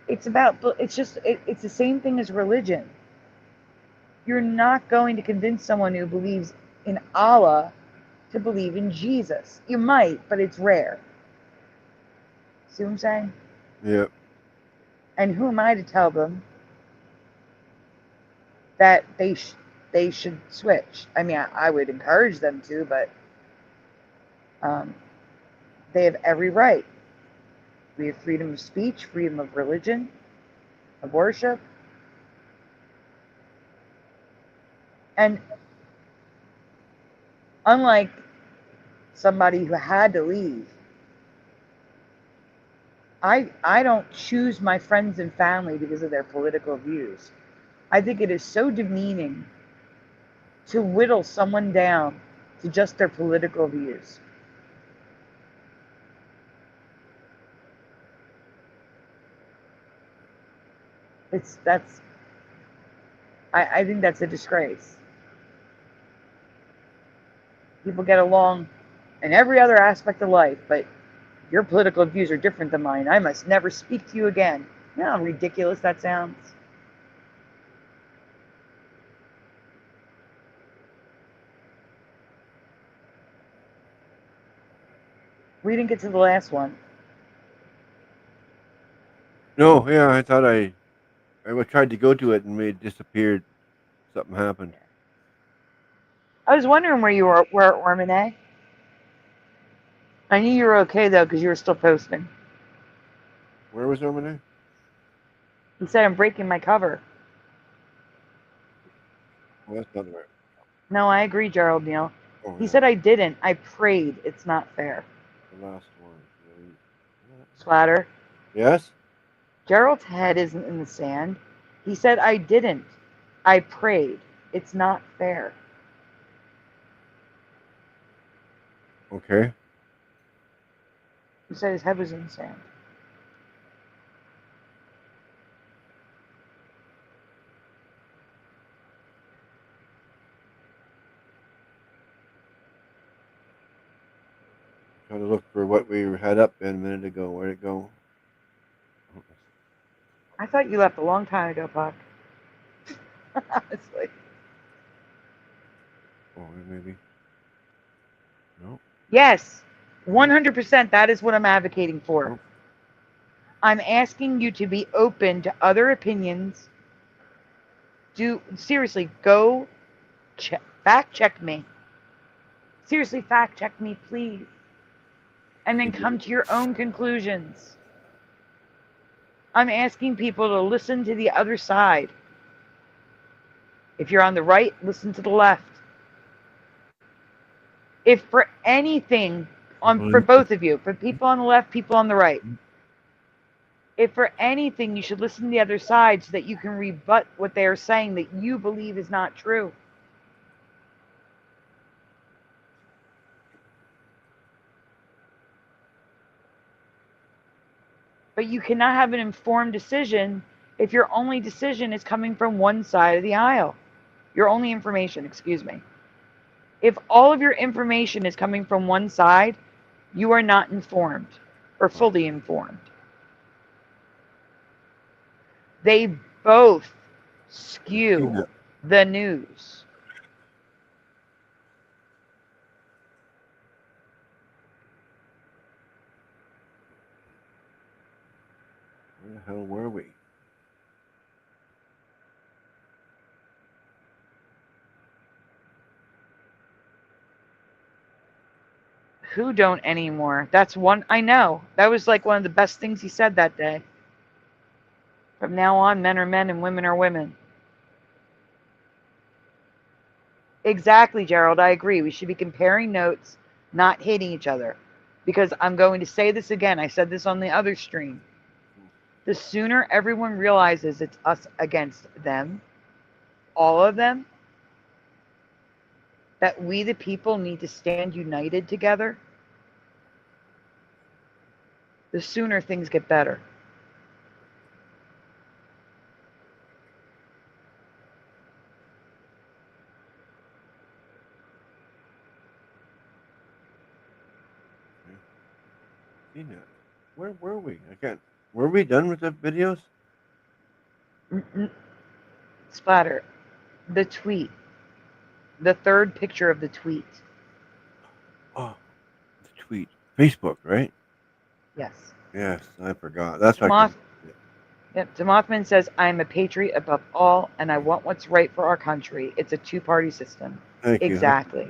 it's the same thing as religion. You're not going to convince someone who believes in Allah to believe in Jesus. You might, but it's rare. See what I'm saying? Yep. And who am I to tell them that they should switch? I mean, I would encourage them to, but they have every right. We have freedom of speech, freedom of religion, of worship. And unlike somebody who had to leave, I don't choose my friends and family because of their political views. I think it is so demeaning to whittle someone down to just their political views. I think that's a disgrace. People get along in every other aspect of life, but your political views are different than mine. I must never speak to you again. You know how ridiculous that sounds? We didn't get to the last one. No, yeah, I thought I tried to go to it and it disappeared. Something happened. I was wondering where you were, Ormane. I knew you were okay, though, because you were still posting. Where was Ormane? He said, I'm breaking my cover. Well, that's not right. No, I agree, Gerald Neal. Oh, he yeah. said, I didn't. I prayed. It's not fair. The last one. Splatter. Yes? Gerald's head isn't in the sand. He said, I didn't. I prayed. It's not fair. Okay. He said his head was in the sand. Trying to look for what we had up a minute ago. Where'd it go? I thought you left a long time ago, Puck. Honestly. Oh, maybe. No. Yes, 100%. That is what I'm advocating for. Oh. I'm asking you to be open to other opinions. Seriously, go fact check me. Seriously, fact check me, please. And then come to your own conclusions. I'm asking people to listen to the other side. If you're on the right, listen to the left. If for anything, for both of you, for people on the left, people on the right, if for anything, you should listen to the other side so that you can rebut what they are saying that you believe is not true. But you cannot have an informed decision if your only decision is coming from one side of the aisle. Your only information, excuse me. If all of your information is coming from one side, you are not informed or fully informed. They both skew the news. Where the hell were we? Who don't anymore? That's one I know. That was like one of the best things he said that day. From now on, men are men and women are women. Exactly, Gerald. I agree. We should be comparing notes, not hating each other. Because I'm going to say this again. I said this on the other stream. The sooner everyone realizes it's us against them, all of them, that we the people need to stand united together, the sooner things get better. Where were we? I can't. Were we done with the videos? Splatter. The tweet. The third picture of the tweet. Oh, the tweet. Facebook, right? Yes. Yes, I forgot. That's right. Yep. Demothman says, I'm a patriot above all, and I want what's right for our country. It's a two-party system. Thank you. Exactly.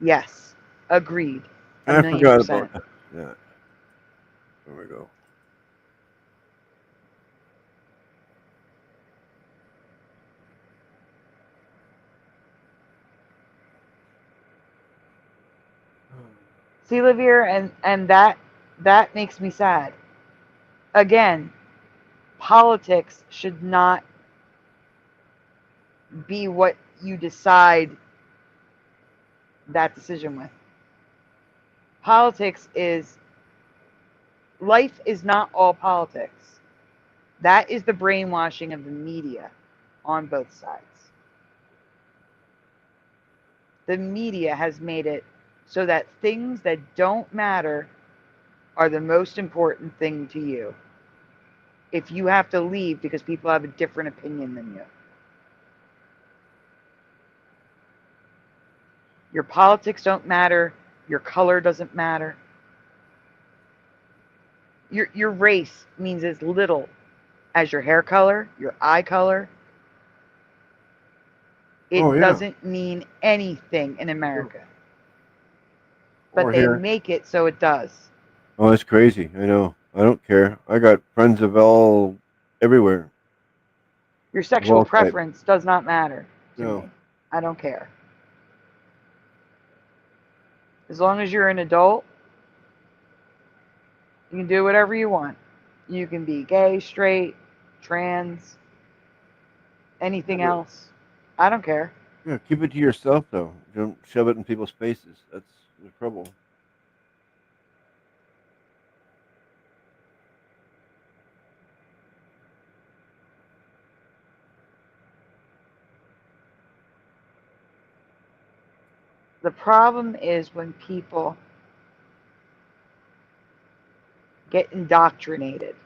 Yes. Agreed. I forgot about that. Yeah. There we go. See, Lavier, and that makes me sad. Again, politics should not be what you decide that decision with. Politics is, life is not all politics. That is the brainwashing of the media on both sides. The media has made it so that things that don't matter are the most important thing to you. If you have to leave because people have a different opinion than you. Your politics don't matter. Your color doesn't matter. Your race means as little as your hair color, your eye color. It doesn't mean anything in America. But they make it so it does. Oh, it's crazy. I know. I don't care. I got friends of all everywhere. Your sexual preference does not matter to No. me. I don't care. As long as you're an adult, you can do whatever you want. You can be gay, straight, trans, anything else. I don't care. Yeah, keep it to yourself, though. Don't shove it in people's faces. That's the trouble. The problem is when people get indoctrinated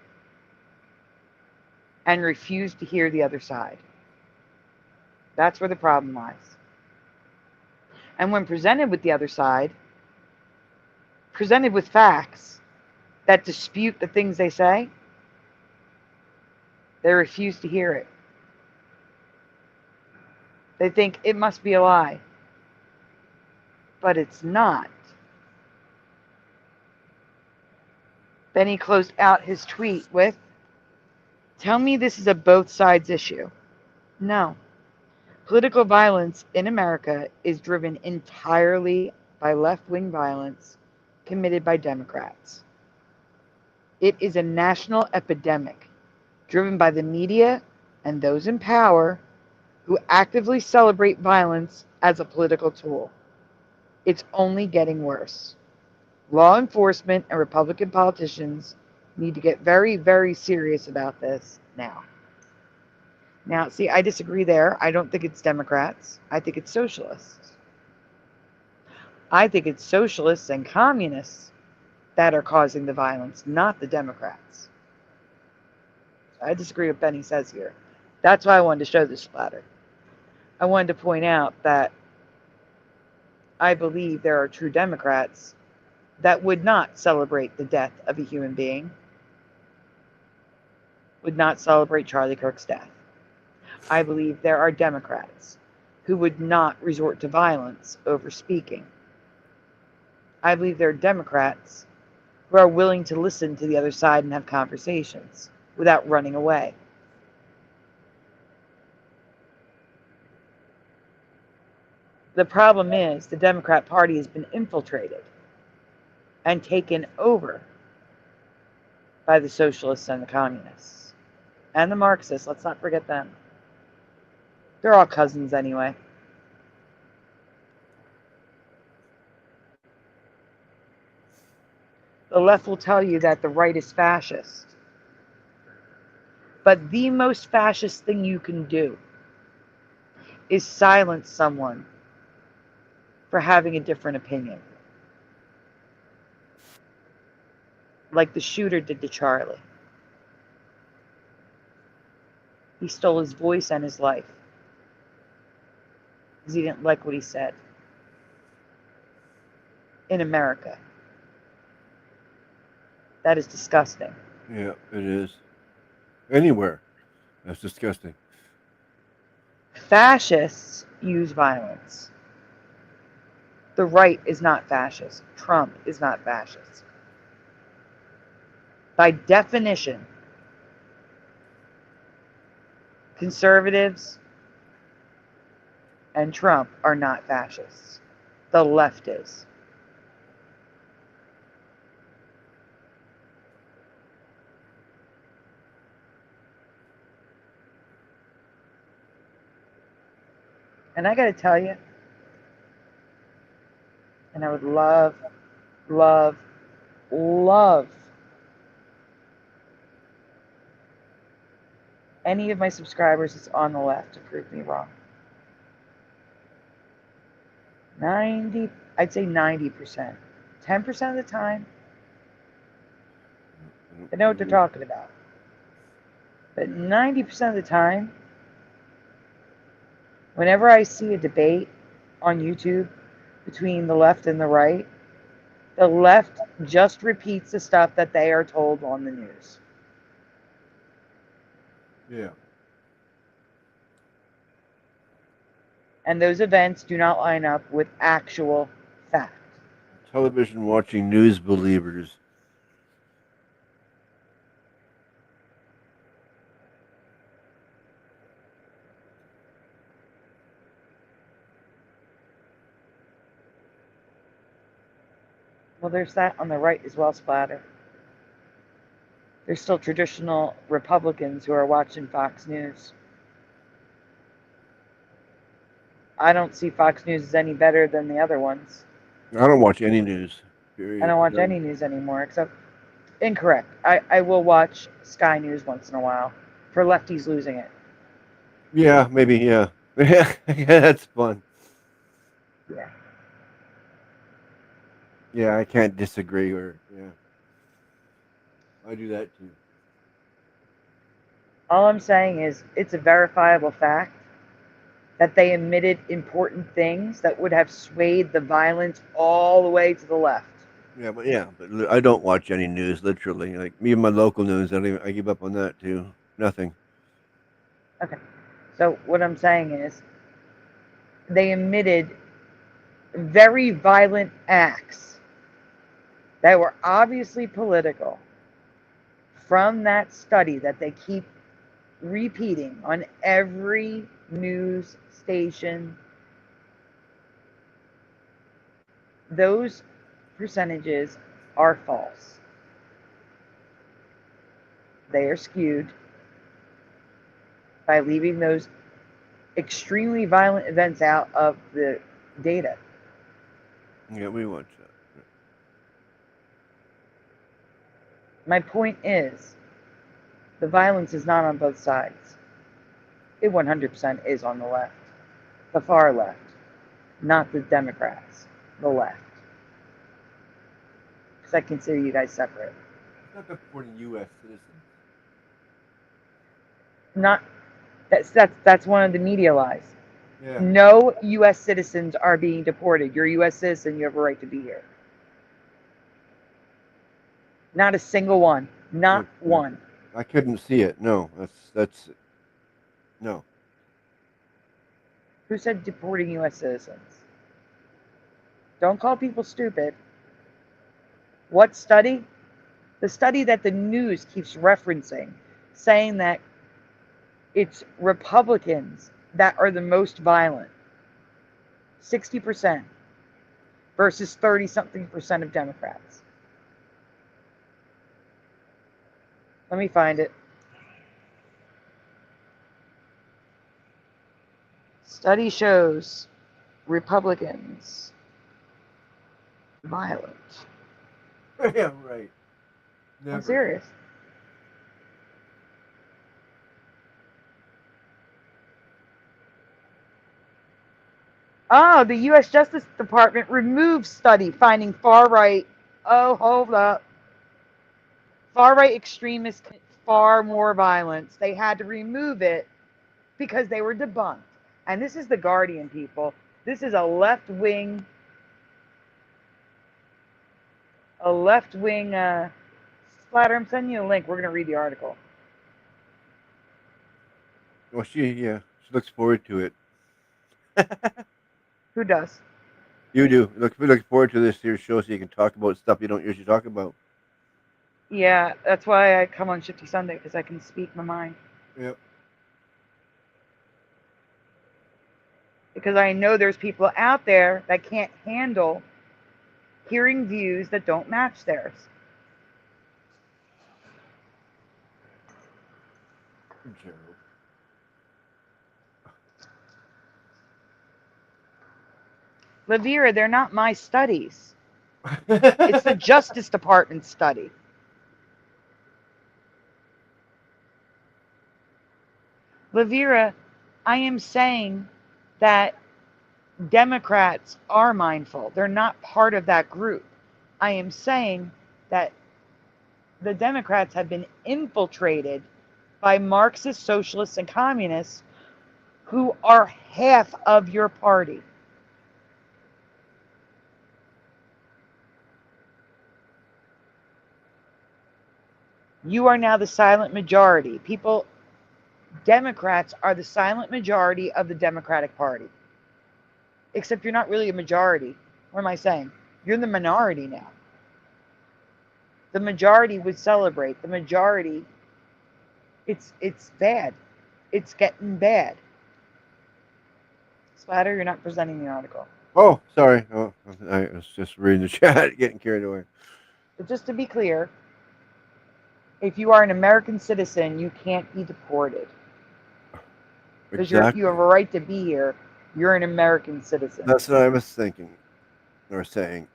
and refuse to hear the other side. That's where the problem lies. And when presented with the other side, presented with facts that dispute the things they say, they refuse to hear it. They think it must be a lie. But it's not. Then he closed out his tweet with, tell me this is a both sides issue. No. Political violence in America is driven entirely by left-wing violence committed by Democrats. It is a national epidemic driven by the media and those in power who actively celebrate violence as a political tool. It's only getting worse. Law enforcement and Republican politicians need to get very, very serious about this now. Now, see, I disagree there. I don't think it's Democrats. I think it's socialists. I think it's socialists and communists that are causing the violence, not the Democrats. I disagree with what Benny says here. That's why I wanted to show this splatter. I wanted to point out that I believe there are true Democrats that would not celebrate the death of a human being. would not celebrate Charlie Kirk's death. I believe there are Democrats who would not resort to violence over speaking. I believe there are Democrats who are willing to listen to the other side and have conversations without running away. The problem is the Democrat Party has been infiltrated and taken over by the socialists and the communists and the Marxists. Let's not forget them. They're all cousins anyway. The left will tell you that the right is fascist. But the most fascist thing you can do is silence someone for having a different opinion. Like the shooter did to Charlie. He stole his voice and his life because he didn't like what he said. In America. That is disgusting. Yeah, it is. Anywhere. That's disgusting. Fascists use violence. The right is not fascist. Trump is not fascist. By definition, conservatives and Trump are not fascists. The left is. And I got to tell you, and I would love any of my subscribers that's on the left to prove me wrong. I'd say 90%. 10% of the time, they know what they're talking about. But 90% of the time, whenever I see a debate on YouTube between the left and the right, the left just repeats the stuff that they are told on the news. Yeah. And those events do not line up with actual fact. Television watching news believers. Well, there's that on the right as well, Splatter. There's still traditional Republicans who are watching Fox News. I don't see Fox News as any better than the other ones. I don't watch any news. Period. I don't watch any news anymore, except incorrect. I will watch Sky News once in a while for lefties losing it. Yeah, maybe, yeah. Yeah, that's fun. Yeah. Yeah, I can't disagree, or yeah. I do that too. All I'm saying is it's a verifiable fact that they omitted important things that would have swayed the violence all the way to the left. Yeah, but I don't watch any news, literally. Like, even my local news, I give up on that too. Nothing. Okay. So what I'm saying is they omitted very violent acts that were obviously political from that study that they keep repeating on every news station. Those percentages are false. They are skewed by leaving those extremely violent events out of the data. Yeah, we watch that. My point is, the violence is not on both sides. It 100% is on the left. The far left. Not the Democrats. The left. Because I consider you guys separate. It's not supporting U.S. citizens. That's one of the media lies. Yeah. No U.S. citizens are being deported. You're a U.S. citizen. You have a right to be here. Not a single one. Not one. I couldn't see it. No, that's no. Who said deporting U.S. citizens? Don't call people stupid. What study? The study that the news keeps referencing, saying that it's Republicans that are the most violent. 60% versus 30-something% of Democrats. Let me find it. Study shows Republicans violent. Yeah, right. Never. I'm serious. Oh, the U.S. Justice Department removed study finding far-right. Oh, hold up. Far-right extremists commit far more violence. They had to remove it because they were debunked. And this is the Guardian, people. This is a left-wing Splatter, I'm sending you a link. We're going to read the article. Well, she looks forward to it. Who does? You do. Look forward to this here show so you can talk about stuff you don't usually talk about. Yeah, that's why I come on Shifty Sunday, because I can speak my mind. Yep. Because I know there's people out there that can't handle hearing views that don't match theirs. Lavira, they're not my studies. It's the Justice Department study. Lavira, I am saying that Democrats are mindful. They're not part of that group. I am saying that the Democrats have been infiltrated by Marxist, socialists, and communists who are half of your party. You are now the silent majority. Democrats are the silent majority of the Democratic Party. Except you're not really a majority. What am I saying? You're the minority now. The majority would celebrate. The majority, it's bad. It's getting bad. Splatter, you're not presenting the article. Oh, sorry. Oh, I was just reading the chat, getting carried away. But just to be clear, if you are an American citizen, you can't be deported. Because you have a right to be here. You're an American citizen. That's what I was thinking or saying.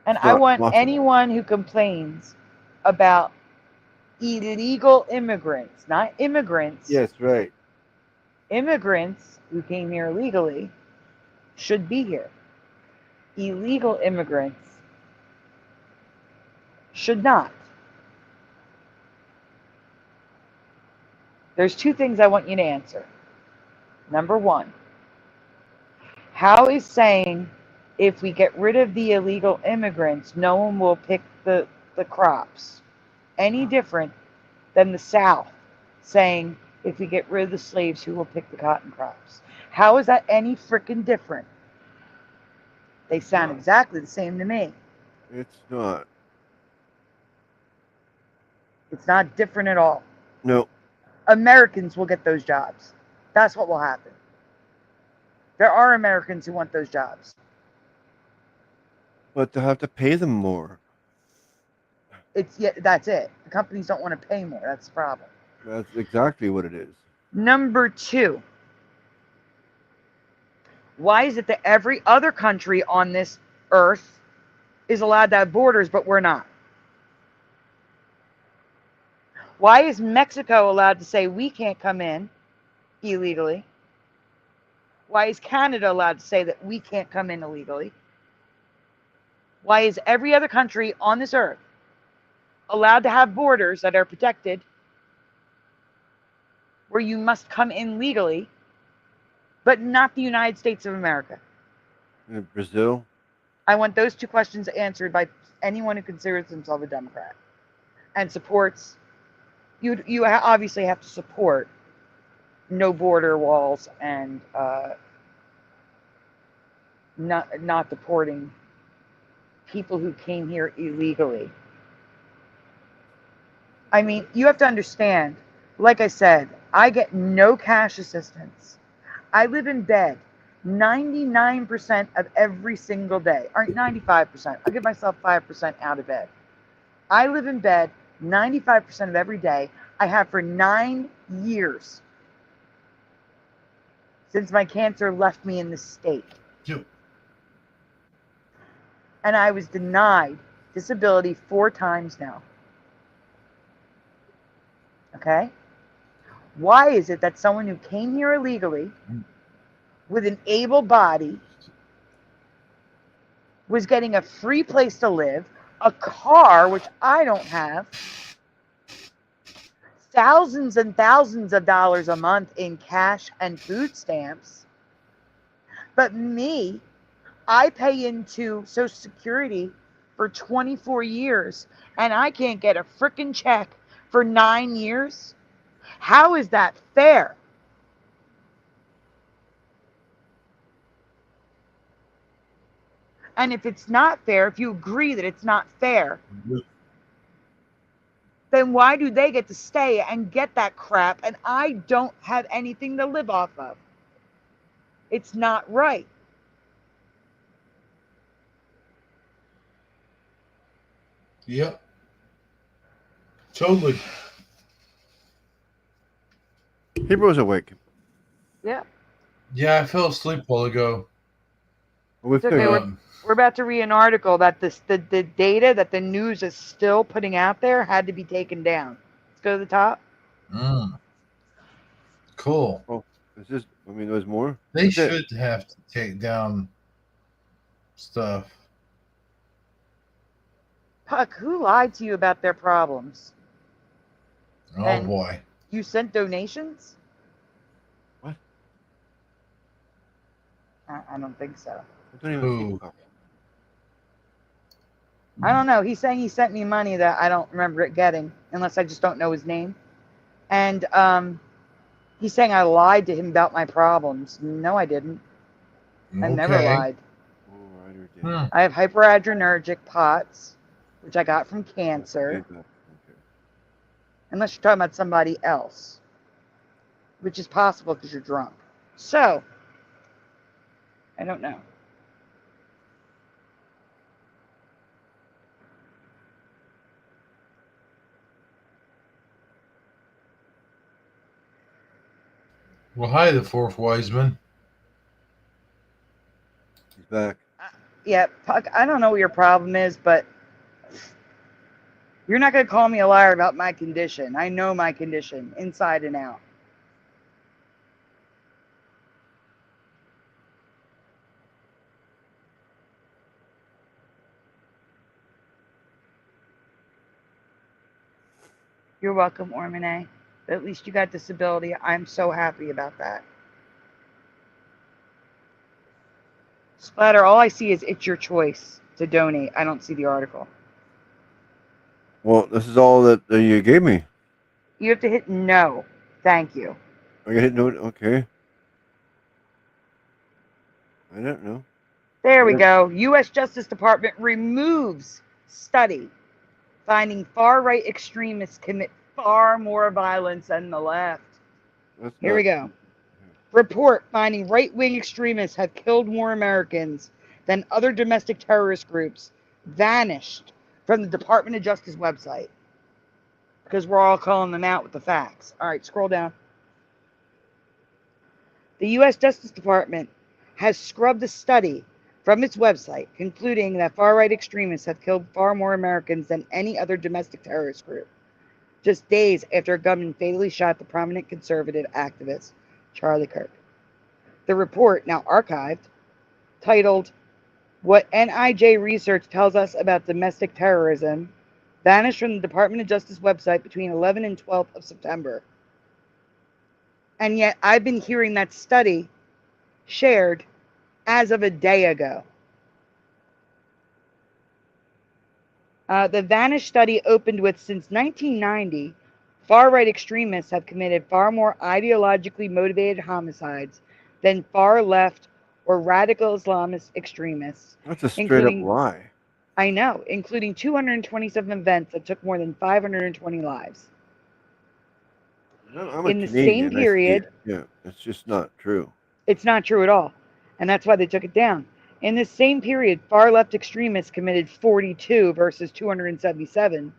And I want anyone who complains about illegal immigrants, not immigrants. Yes, right. Immigrants who came here legally should be here. Illegal immigrants should not. There's two things I want you to answer. Number one, how is saying if we get rid of the illegal immigrants, no one will pick the crops any different than the South saying if we get rid of the slaves, who will pick the cotton crops? How is that any freaking different? They sound exactly the same to me. It's not. It's not different at all. No. Americans will get those jobs. That's what will happen. There are Americans who want those jobs. But they'll have to pay them more. That's it. The companies don't want to pay more. That's the problem. That's exactly what it is. Number two, why is it that every other country on this earth is allowed to have borders, but we're not? Why is Mexico allowed to say we can't come in illegally? Why is Canada allowed to say that we can't come in illegally? Why is every other country on this earth allowed to have borders that are protected where you must come in legally, but not the United States of America? In Brazil? I want those two questions answered by anyone who considers themselves a Democrat. and supports, you obviously have to support no border walls and not deporting people who came here illegally. I mean, you have to understand, like I said, I get no cash assistance. I live in bed 99% of every single day, or 95%. I'll give myself 5% out of bed. I live in bed 95% of every day. I have for 9 years since my cancer left me in this state. Yep. And I was denied disability 4 times now. Okay? Why is it that someone who came here illegally with an able body was getting a free place to live, a car, which I don't have, thousands and thousands of dollars a month in cash and food stamps, but me, I pay into Social Security for 24 years and I can't get a frickin' check for 9 years? How is that fair? And if it's not fair, if you agree that it's not fair, then why do they get to stay and get that crap and I don't have anything to live off of? It's not right. Yep. Totally. Hebrew was awake. Yeah. Yeah, I fell asleep a while ago. It's okay, we're about to read an article that the data that the news is still putting out there had to be taken down. Let's go to the top. Cool. Oh, is this? I mean, there's more. They should have to take down stuff. Puck, who lied to you about their problems? Oh, and boy. You sent donations? What? I don't think so. Who? I don't know. He's saying he sent me money that I don't remember it getting, unless I just don't know his name. And he's saying I lied to him about my problems. No, I didn't. I've never lied. I have hyperadrenergic POTS, which I got from cancer. Unless you're talking about somebody else, which is possible because you're drunk. So, I don't know. Well, hi, the fourth wise man. He's back. Yeah, Puck, I don't know what your problem is, but you're not going to call me a liar about my condition. I know my condition inside and out. You're welcome, Ormane. But at least you got disability. I'm so happy about that. Splatter, all I see is it's your choice to donate. I don't see the article. Well, this is all that you gave me. You have to hit no. Thank you. I got hit no. Okay. I don't know. There we go. U.S. Justice Department removes study finding far-right extremists commit far more violence than the left. Here we go. Report finding right-wing extremists have killed more Americans than other domestic terrorist groups vanished from the Department of Justice website. Because we're all calling them out with the facts. All right, scroll down. The U.S. Justice Department has scrubbed a study from its website, concluding that far-right extremists have killed far more Americans than any other domestic terrorist group, just days after a gunman fatally shot the prominent conservative activist, Charlie Kirk. The report, now archived, titled, "What NIJ Research Tells Us About Domestic Terrorism," vanished from the Department of Justice website between 11th and 12th of September. And yet I've been hearing that study shared as of a day ago. The Vanish study opened with, since 1990, far-right extremists have committed far more ideologically motivated homicides than far-left or radical Islamist extremists. That's a straight-up lie. I know, including 227 events that took more than 520 lives. I'm in the same period, yeah, it's just not true. It's not true at all, and that's why they took it down. In this same period, far-left extremists committed 42 versus 277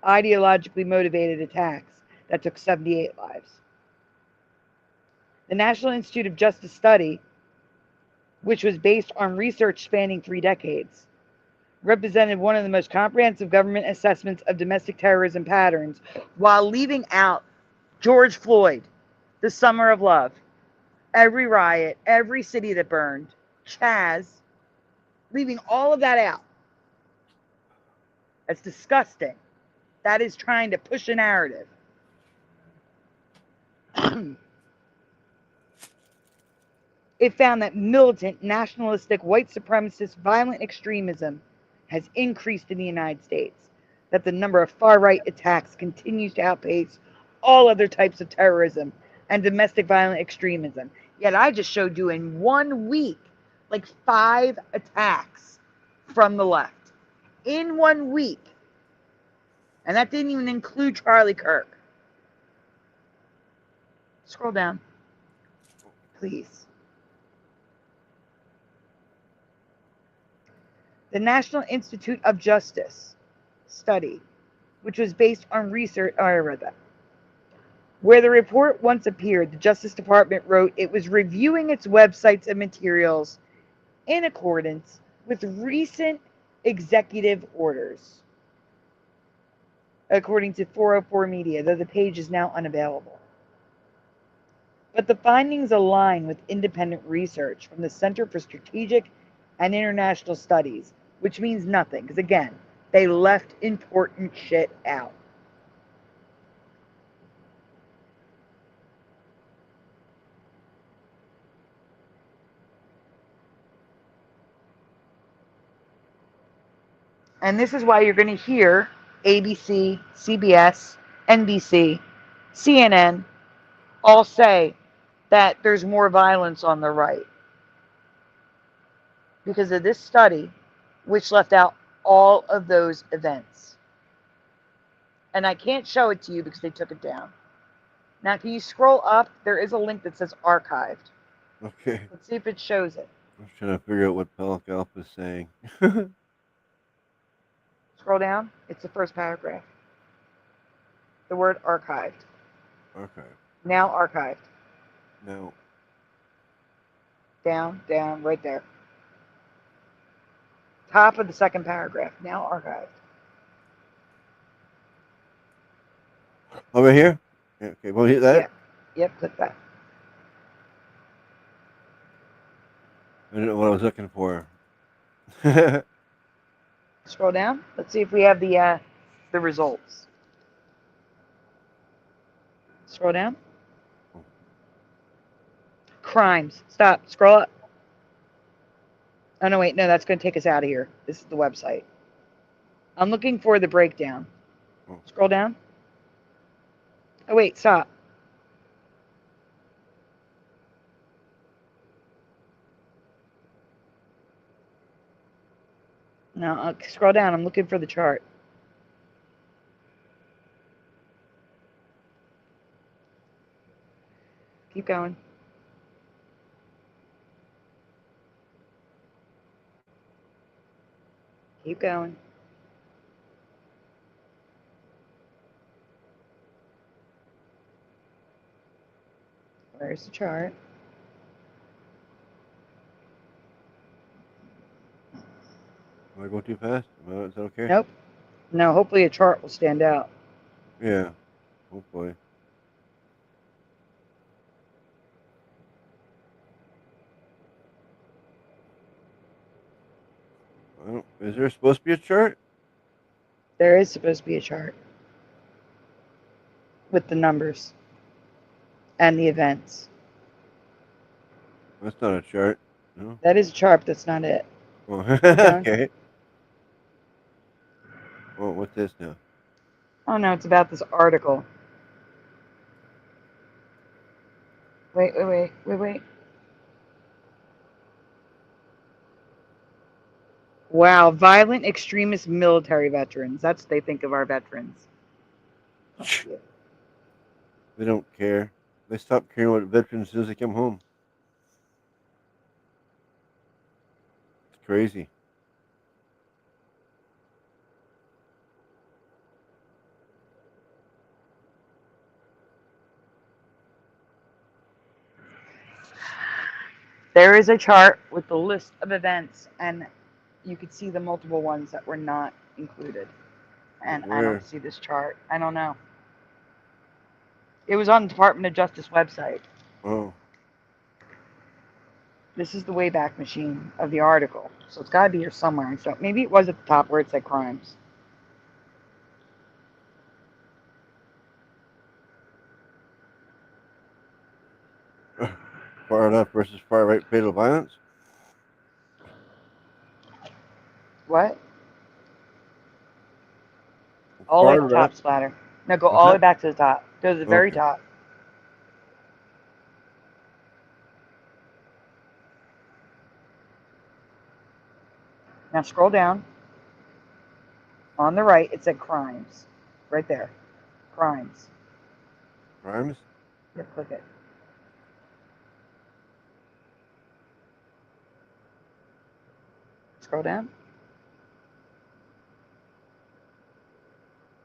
ideologically motivated attacks that took 78 lives. The National Institute of Justice study, which was based on research spanning 3 decades, represented one of the most comprehensive government assessments of domestic terrorism patterns, while leaving out George Floyd, the Summer of Love, every riot, every city that burned, Chaz, leaving all of that out. That's disgusting. That is trying to push a narrative. It found that militant, nationalistic, white supremacist, violent extremism has increased in the United States, that the number of far-right attacks continues to outpace all other types of terrorism and domestic violent extremism. Yet I just showed you in 1 week, like 5 attacks from the left. In 1 week. And that didn't even include Charlie Kirk. Scroll down, please. The National Institute of Justice study, which was based on research, I read that. Where the report once appeared, the Justice Department wrote it was reviewing its websites and materials in accordance with recent executive orders, according to 404 Media, though the page is now unavailable. But the findings align with independent research from the Center for Strategic and International Studies, which means nothing, because again, they left important shit out. And this is why you're going to hear ABC, CBS, NBC, CNN all say that there's more violence on the right. Because of this study, which left out all of those events. And I can't show it to you because they took it down. Now, can you scroll up? There is a link that says archived. Okay. Let's see if it shows it. I'm trying to figure out what Pelic Alpha is saying. Scroll down. It's the first paragraph. The word archived. Archived. Now archived. No. Down, right there. Top of the second paragraph. Now archived. Over here? Yeah, okay, we'll hit that? Yep, click that. I don't know what I was looking for. Scroll down. Let's see if we have the results. Scroll down. Crimes. Stop. Scroll up. Oh, no, wait. No, that's going to take us out of here. This is the website. I'm looking for the breakdown. Scroll down. Oh, wait. Stop. No, scroll down. I'm looking for the chart. Keep going. Keep going. Where's the chart? Am I going too fast? Is that okay? Nope. No, hopefully a chart will stand out. Yeah, hopefully. Is there supposed to be a chart? There is supposed to be a chart with the numbers and the events. That's not a chart. No. That is a chart, but that's not it. Oh, okay. Oh, what's this now? Oh no, it's about this article. Wait. Wow, violent extremist military veterans. That's what they think of our veterans. They don't care. They stop caring what veterans do as they come home. It's crazy. There is a chart with the list of events, and you could see the multiple ones that were not included. And I don't see this chart. I don't know. It was on the Department of Justice website. Oh. This is the Wayback Machine of the article. So it's got to be here somewhere. So maybe it was at the top where it said crimes. Far left versus far right fatal violence? What? All the way to the top, Splatter. No, go all the way back to the top. Go to the very top. Now scroll down. On the right, it said crimes. Right there. Crimes. Crimes? Yep, click it. Scroll down.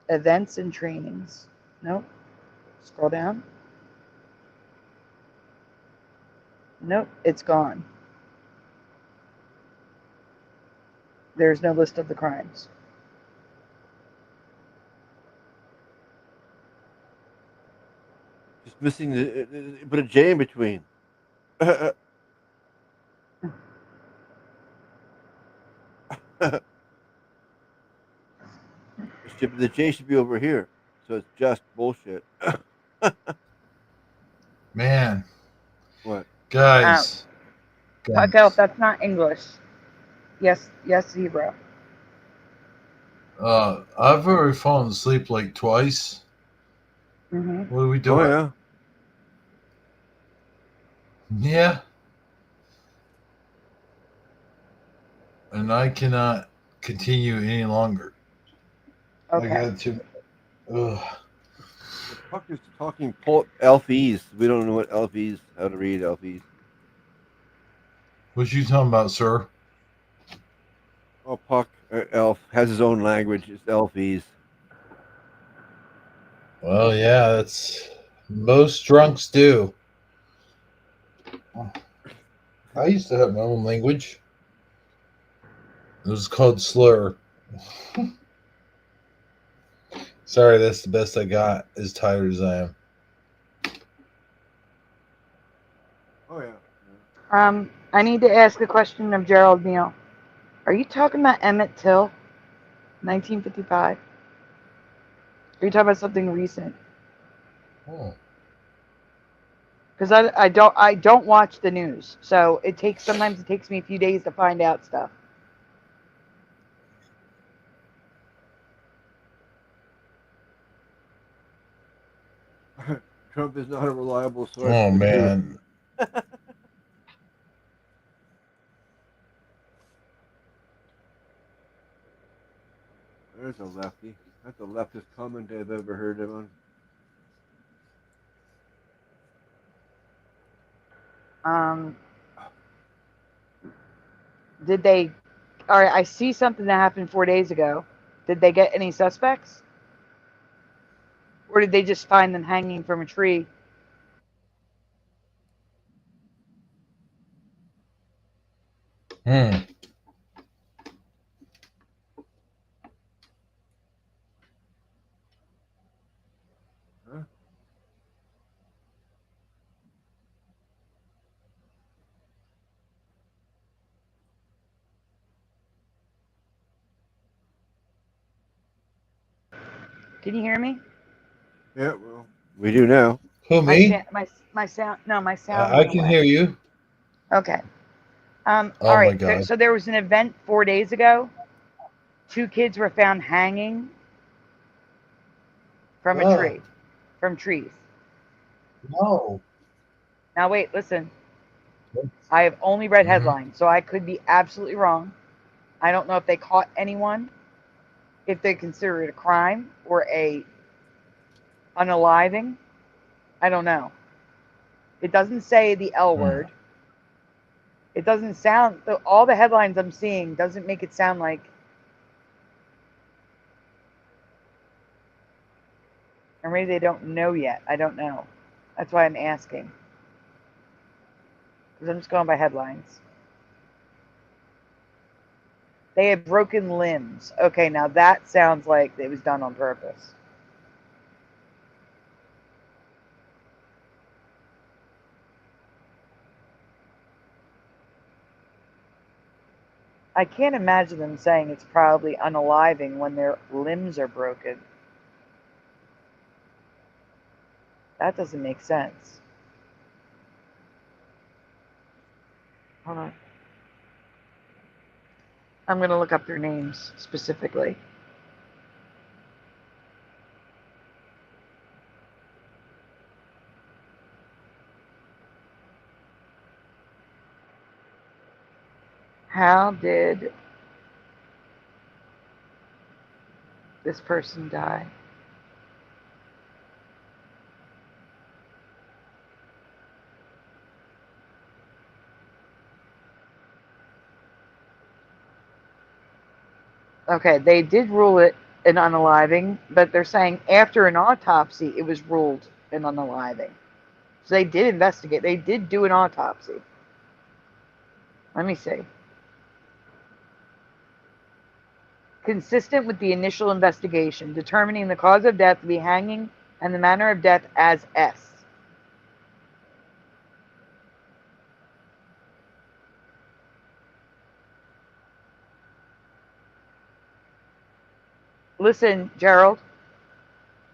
Events and trainings. Nope. Scroll down. Nope, it's gone. There's no list of the crimes. Just missing the put a J in between. The J should be over here, so it's just bullshit. Man. What? Guys. Elf, that's not English. Yes, zebra. I've already fallen asleep like twice. Mm-hmm. What are we doing? Oh, yeah. And I cannot continue any longer. Okay. I got to. The Puck is talking Elfies. We don't know what Elfies, how to read Elfies. What you talking about, sir? Oh, Puck, Elf, has his own language. It's Elfies. Well, yeah, that's most drunks do. I used to have my own language. It was called slur. Sorry, that's the best I got, as tired as I am. Oh, yeah. I need to ask a question of Gerald Neal. Are you talking about Emmett Till, 1955? Are you talking about something recent? Oh. Because I don't watch the news, so sometimes it takes me a few days to find out stuff. Trump is not a reliable source. Oh, man. There's a lefty. That's the leftist comment I've ever heard of on. Did they? All right, I see something that happened 4 days ago. Did they get any suspects? Or did they just find them hanging from a tree? Hmm. Huh? Can you hear me? Yeah, well, we do now. Who, me? My sound. No, my sound. I can hear you. Okay. Oh, all right. my God. So there was an event 4 days ago. 2 kids were found hanging from a tree, from trees. No. Now wait, listen. I have only read headlines, so I could be absolutely wrong. I don't know if they caught anyone, if they consider it a crime or a unaliving. I don't know. It doesn't say the L word. It doesn't sound, all the headlines I'm seeing doesn't make it sound like, or maybe they don't know yet. I don't know. That's why I'm asking. Because I'm just going by headlines. They had broken limbs. Okay, now that sounds like it was done on purpose. I can't imagine them saying it's probably unaliving when their limbs are broken. That doesn't make sense. Hold on. I'm going to look up their names specifically. How did this person die? Okay, they did rule it an unaliving, but they're saying after an autopsy, it was ruled an unaliving. So they did investigate. They did do an autopsy. Let me see. Consistent with the initial investigation, determining the cause of death to be hanging and the manner of death as S. Listen, Gerald.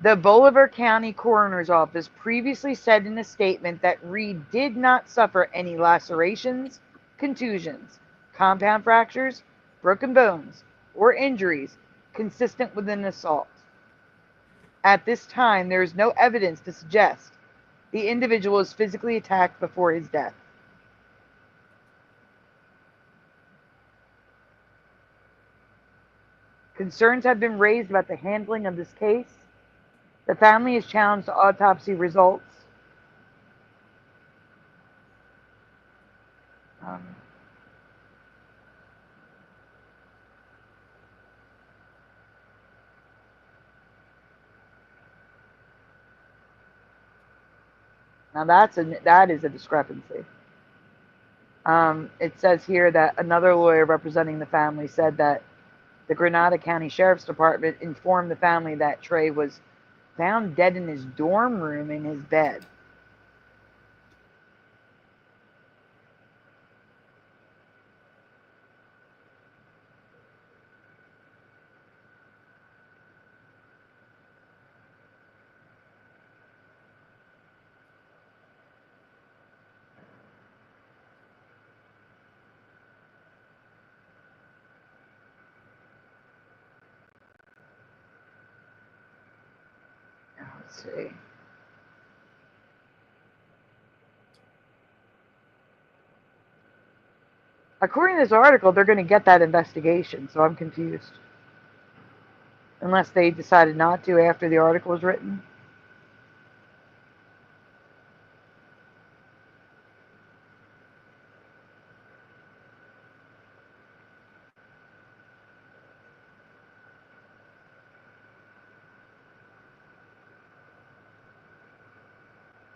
The Bolivar County Coroner's Office previously said in a statement that Reed did not suffer any lacerations, contusions, compound fractures, broken bones, or injuries consistent with an assault. At this time, there is no evidence to suggest the individual was physically attacked before his death. Concerns have been raised about the handling of this case. The family has challenged the autopsy results. Now that is a discrepancy. It says here that another lawyer representing the family said that the Grenada County Sheriff's Department informed the family that Trey was found dead in his dorm room in his bed. Let's see. According to this article, they're going to get that investigation, so I'm confused. Unless they decided not to after the article was written.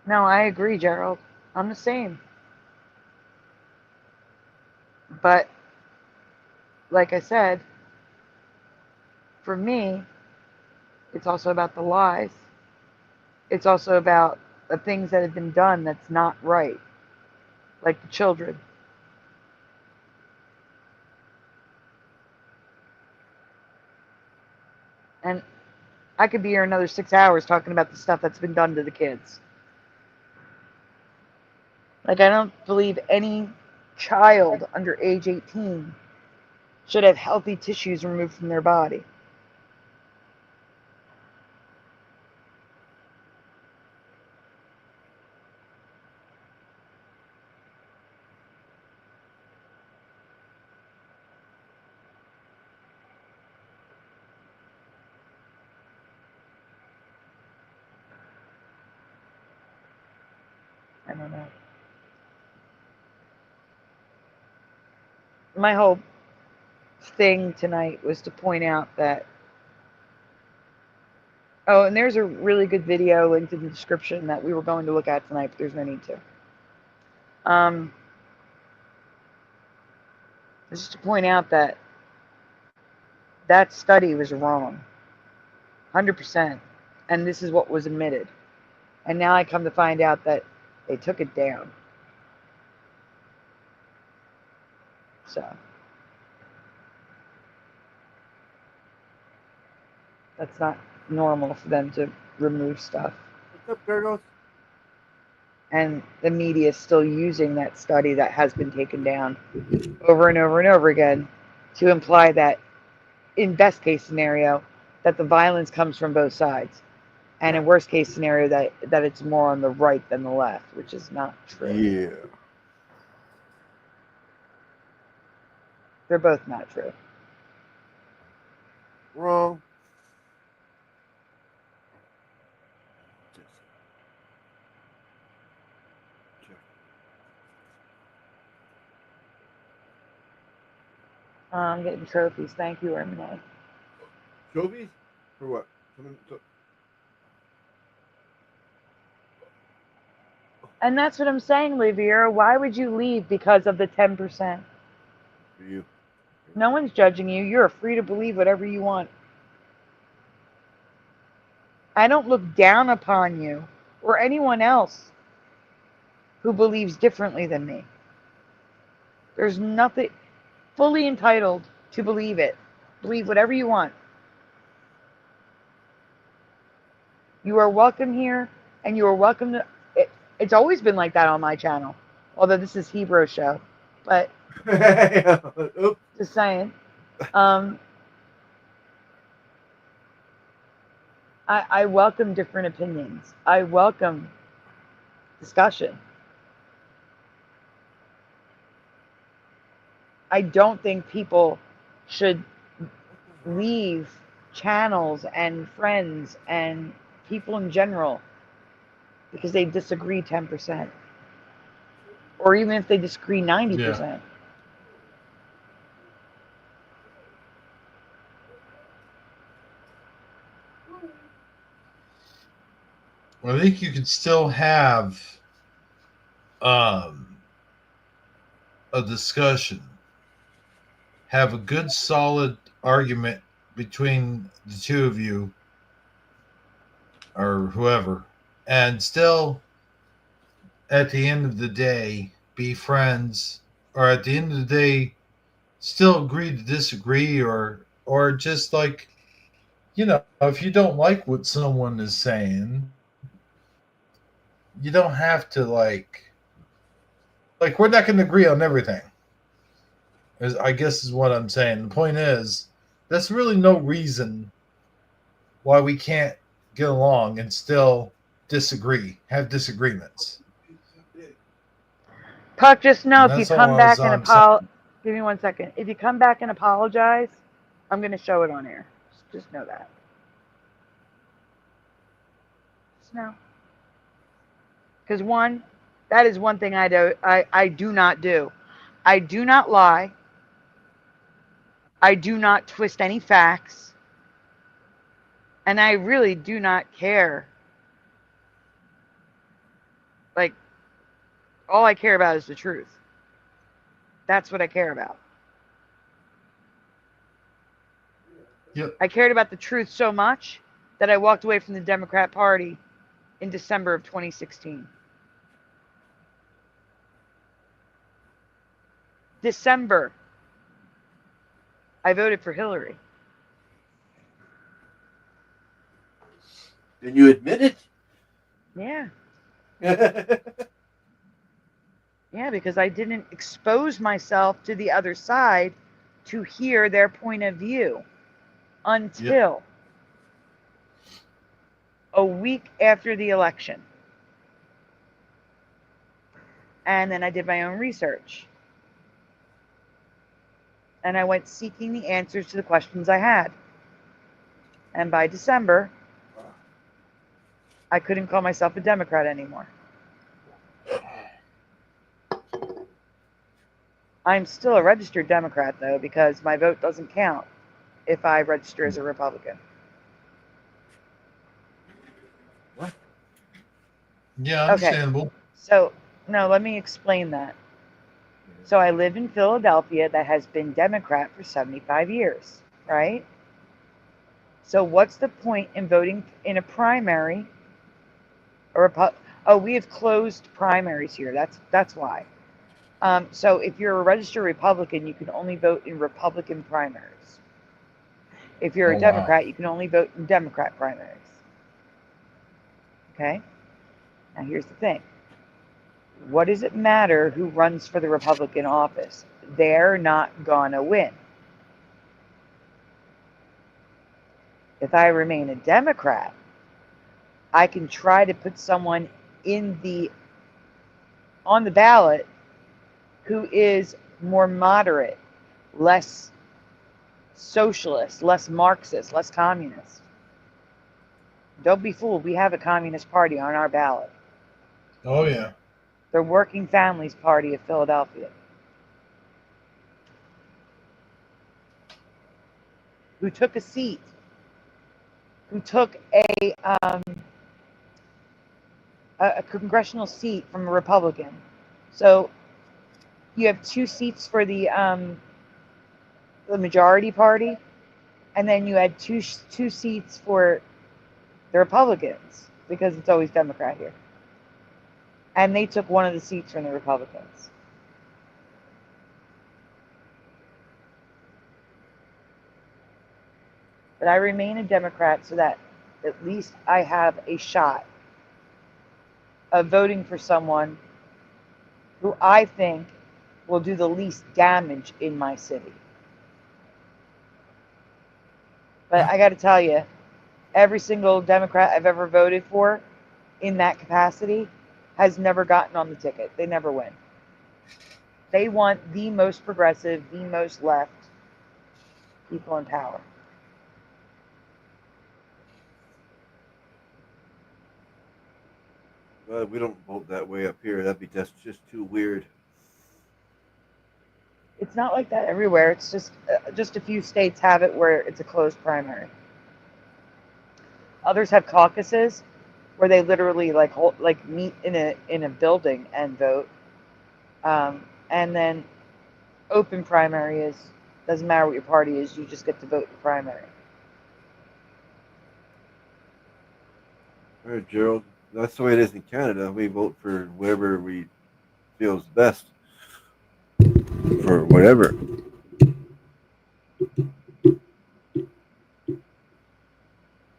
No, I agree, Gerald. I'm the same. But, like I said, for me, it's also about the lies. It's also about the things that have been done that's not right. Like the children. And I could be here another 6 hours talking about the stuff that's been done to the kids. Like, I don't believe any child under age 18 should have healthy tissues removed from their body. I don't know. My whole thing tonight was to point out that, oh, and there's a really good video linked in the description that we were going to look at tonight, but there's no need to. Just to point out that that study was wrong, 100%, and this is what was admitted. And now I come to find out that they took it down. So that's not normal for them to remove stuff. What's up, Kirk? And the media is still using that study that has been taken down over and over and over again to imply that, in best case scenario, that the violence comes from both sides, and in worst case scenario that it's more on the right than the left, which is not true. Yeah. They're both not true. Wrong. I'm getting trophies. Thank you, Renee. Trophies? For what? And that's what I'm saying, Liviera. Why would you leave because of the 10%? For you. No one's judging you. You're free to believe whatever you want. I don't look down upon you or anyone else who believes differently than me. There's nothing. Fully entitled to believe it. Believe whatever you want. You are welcome here, and you are welcome to. It's always been like that on my channel, although this is Hebrew show. But just saying. I welcome different opinions. I welcome discussion. I don't think people should leave channels and friends and people in general because they disagree 10%. Or even if they disagree 90%. Yeah. I think you could still have a discussion, have a good solid argument between the two of you or whoever, and still at the end of the day be friends, or at the end of the day still agree to disagree, or just like, you know, if you don't like what someone is saying, you don't have to like we're not going to agree on everything, I guess is what I'm saying. The point is, there's really no reason why we can't get along and still disagree, have disagreements. Puck, just know if you come back and apologize, give me 1 second. If you come back and apologize, I'm going to show it on air. Just know that. Just know. Because one, that is one thing I do not do. I do not lie. I do not twist any facts. And I really do not care. Like, all I care about is the truth. That's what I care about. Yep. I cared about the truth so much that I walked away from the Democrat Party in December of 2016. December. I voted for Hillary. Did you admit it? Yeah. Yeah, because I didn't expose myself to the other side to hear their point of view until a week after the election. And then I did my own research. And I went seeking the answers to the questions I had. And by December, I couldn't call myself a Democrat anymore. I'm still a registered Democrat, though, because my vote doesn't count if I register as a Republican. What? Yeah, understandable. Okay. So, no, let me explain that. So I live in Philadelphia that has been Democrat for 75 years, right? So what's the point in voting in a primary or we have closed primaries here. That's why. So if you're a registered Republican, you can only vote in Republican primaries. If you're a Democrat, you can only vote in Democrat primaries. Okay? Now here's the thing. What does it matter who runs for the Republican office? They're not gonna win. If I remain a Democrat, I can try to put someone on the ballot who is more moderate, less socialist, less Marxist, less communist. Don't be fooled. We have a Communist Party on our ballot. Oh, yeah. The Working Families Party of Philadelphia. Who took a seat. Who took a congressional seat from a Republican. So you have 2 seats for the majority party, and then you had two seats for the Republicans, because it's always Democrat here. And they took one of the seats from the Republicans. But I remain a Democrat so that at least I have a shot of voting for someone who I think will do the least damage in my city. But I got to tell you, every single Democrat I've ever voted for in that capacity has never gotten on the ticket. They never win. They want the most progressive, the most left people in power. Well, we don't vote that way up here. That's just too weird. It's not like that everywhere. It's just a few states have it where it's a closed primary. Others have caucuses where they literally meet in a building and vote. And then open primary is, doesn't matter what your party is, you just get to vote in the primary. All right, Gerald. That's the way it is in Canada. We vote for whatever we feel is best for whatever.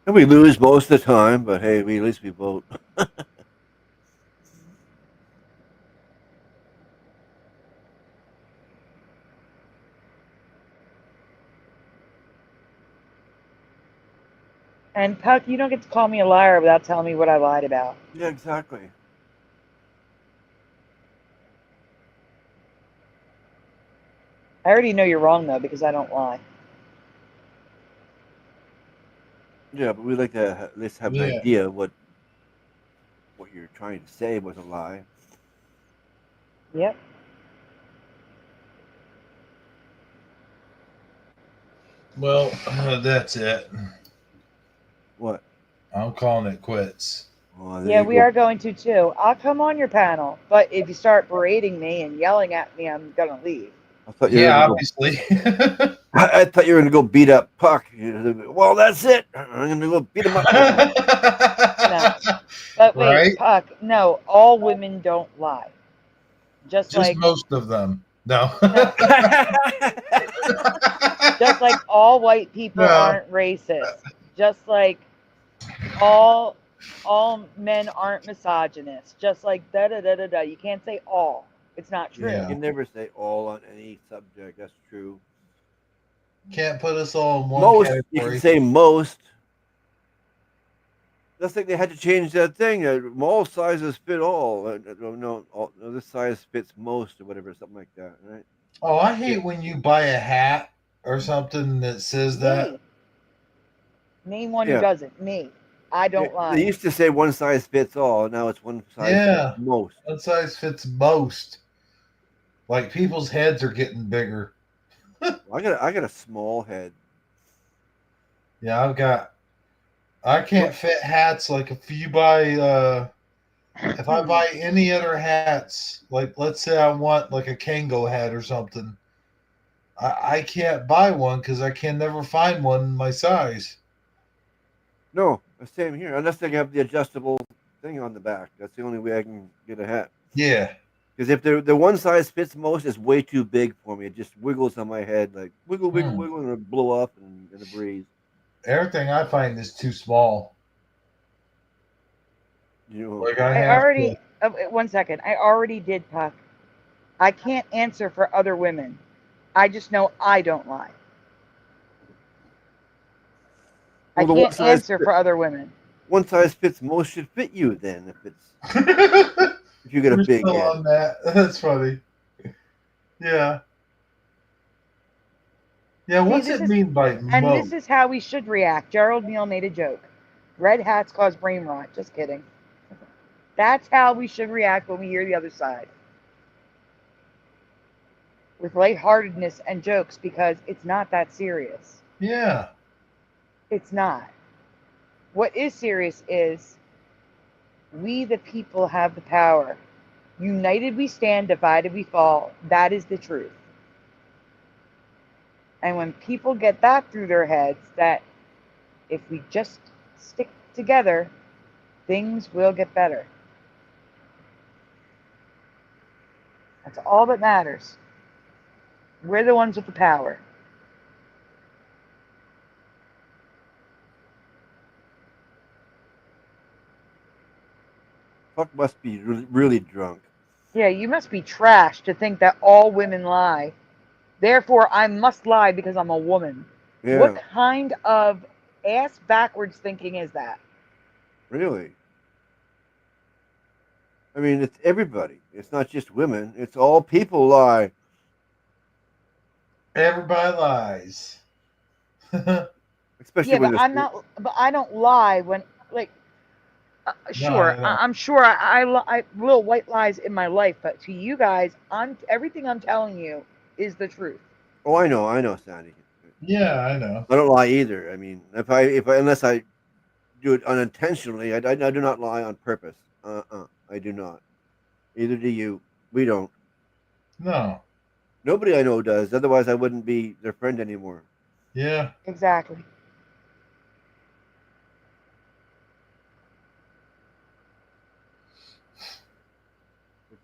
And we lose most of the time, but hey, at least we vote. And Puck, you don't get to call me a liar without telling me what I lied about. Yeah, exactly. I already know you're wrong, though, because I don't lie. Yeah, but we like to at least have an idea of what you're trying to say was a lie. Yep. Well, that's it. What? I'm calling it quits. Yeah, we are going to too. I'll come on your panel, but if you start berating me and yelling at me, I'm gonna leave. Obviously. I thought you were gonna go beat up Puck. Well, that's it. I'm gonna go beat him up. No. But wait, Right? Puck, no, all women don't lie. Just most of them. No. Just like all white people aren't racist. Just like all men aren't misogynist. Just like da da da da da. You can't say all. It's not true. You can never say all on any subject. That's true. Can't put us all in one Most, category. you can say most. That's like they had to change that thing. All sizes fit all. No, this size fits most or whatever, something like that, right? Oh, I hate when you buy a hat or something that says that. Name one who doesn't. Me. I don't lie. They used to say one size fits all. Now it's one size fits most. One size fits most. Like people's heads are getting bigger. I got a small head. Yeah, I can't fit hats. Like if you buy if I buy any other hats, like let's say I want like a Kango hat or something, I can't buy one because I can never find one in my size. No, the same here. Unless they have the adjustable thing on the back. That's the only way I can get a hat. Yeah. Because if the one size fits most, is way too big for me. It just wiggles on my head, like wiggle, wiggle, wiggle, and it'll blow up in a breeze. Everything I find is too small. You know, like I already. 1 second. I already did, Puck. I can't answer for other women. I just know I don't lie. I can't answer for other women. One size fits most should fit you then, if it's if you get a big head. On that. That's funny. Yeah. Yeah, what's it mean by And most? this is how we should react. Gerald Neal made a joke. Red hats cause brain rot. Just kidding. That's how we should react when we hear the other side. With lightheartedness and jokes, because it's not that serious. Yeah. It's not. What is serious is we the people have the power. United we stand, divided we fall. That is the truth. And when people get that through their heads, that if we just stick together, things will get better. That's all that matters. We're the ones with the power. Puck must be really drunk. Yeah, you must be trash to think that all women lie. Therefore, I must lie because I'm a woman. Yeah. What kind of ass backwards thinking is that? Really? I mean, it's everybody. It's not just women. It's all people lie. Everybody lies. Especially Yeah, when but I'm not. But I don't lie when like. Sure, No. I'm sure I little white lies in my life, but to you guys, everything I'm telling you is the truth. Oh, I know, Sandy. Yeah, I know. I don't lie either. I mean, if I unless I do it unintentionally, I do not lie on purpose. I do not. Neither do you. We don't. No. Nobody I know does. Otherwise, I wouldn't be their friend anymore. Yeah. Exactly.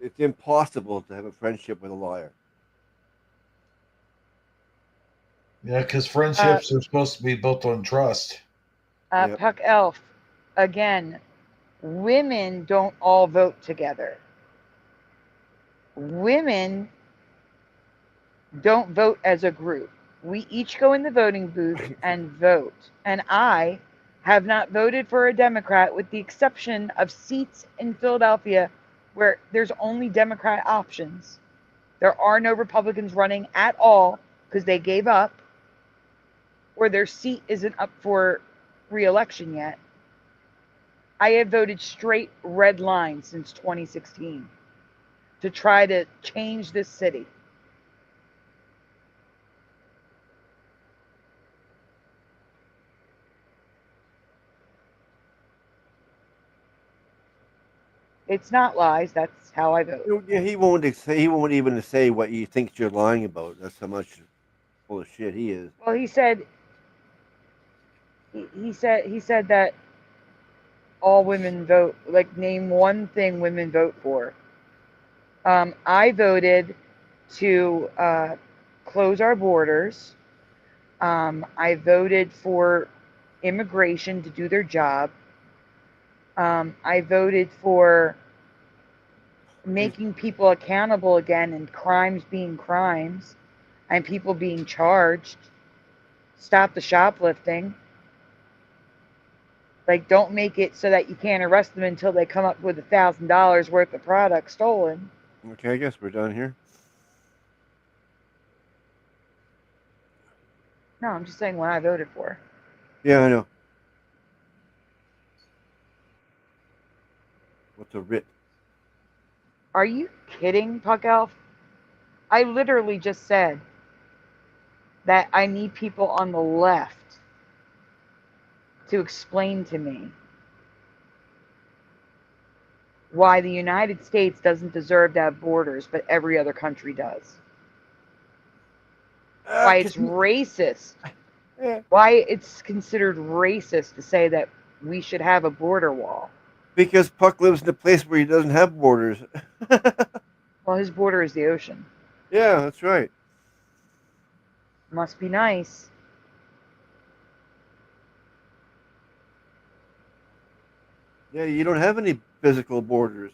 It's impossible to have a friendship with a liar. Yeah, because friendships are supposed to be built on trust. Puck Elf, again, women don't all vote together. Women don't vote as a group. We each go in the voting booth and vote. And I have not voted for a Democrat with the exception of seats in Philadelphia where there's only Democrat options. There are no Republicans running at all because they gave up or their seat isn't up for re-election yet. I have voted straight red line since 2016 to try to change this city. It's not lies. That's how I vote. Yeah, he won't even say what he thinks you're lying about. That's how much full of shit he is. Well, he said that all women vote. Like, name one thing women vote for. I voted to close our borders. I voted for immigration to do their job. I voted for making people accountable again and crimes being crimes and people being charged. stop the shoplifting. Like, don't make it so that you can't arrest them until they come up with $1,000 worth of product stolen. Okay, I guess we're done here. No, I'm just saying what I voted for. Yeah, I know. What's a writ? Are you kidding, Puck Elf? I literally just said that I need people on the left to explain to me why the United States doesn't deserve to have borders, but every other country does. Why it's racist. Why it's considered racist to say that we should have a border wall. Because Puck lives in a place where he doesn't have borders. Well, his border is the ocean. Yeah, that's right. Must be nice. Yeah, you don't have any physical borders.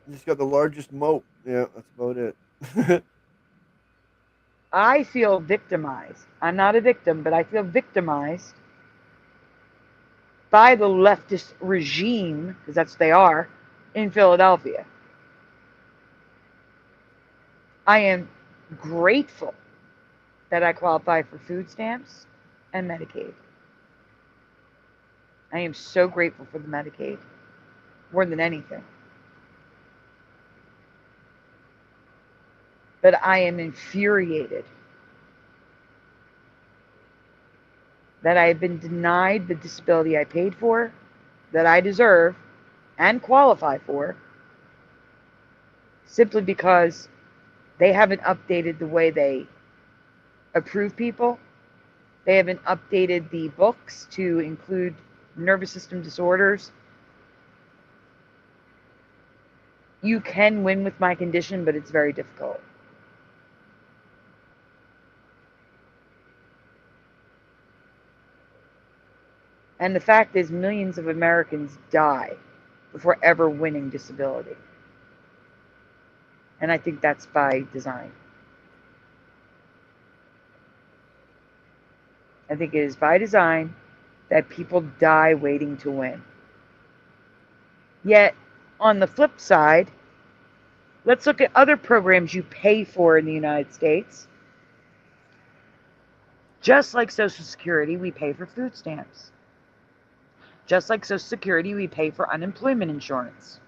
You just got the largest moat. Yeah, that's about it. I feel victimized. I'm not a victim, but I feel victimized by the leftist regime, because that's what they are, in Philadelphia. I am grateful that I qualify for food stamps and Medicaid. I am so grateful for the Medicaid, more than anything. But I am infuriated that I have been denied the disability I paid for, that I deserve and qualify for, simply because they haven't updated the way they approve people. They haven't updated the books to include nervous system disorders. You can win with my condition, but it's very difficult. And the fact is, millions of Americans die before ever winning disability. And I think that's by design. I think it is by design that people die waiting to win. Yet, on the flip side, let's look at other programs you pay for in the United States. Just like Social Security, we pay for food stamps. Just like Social Security, we pay for unemployment insurance.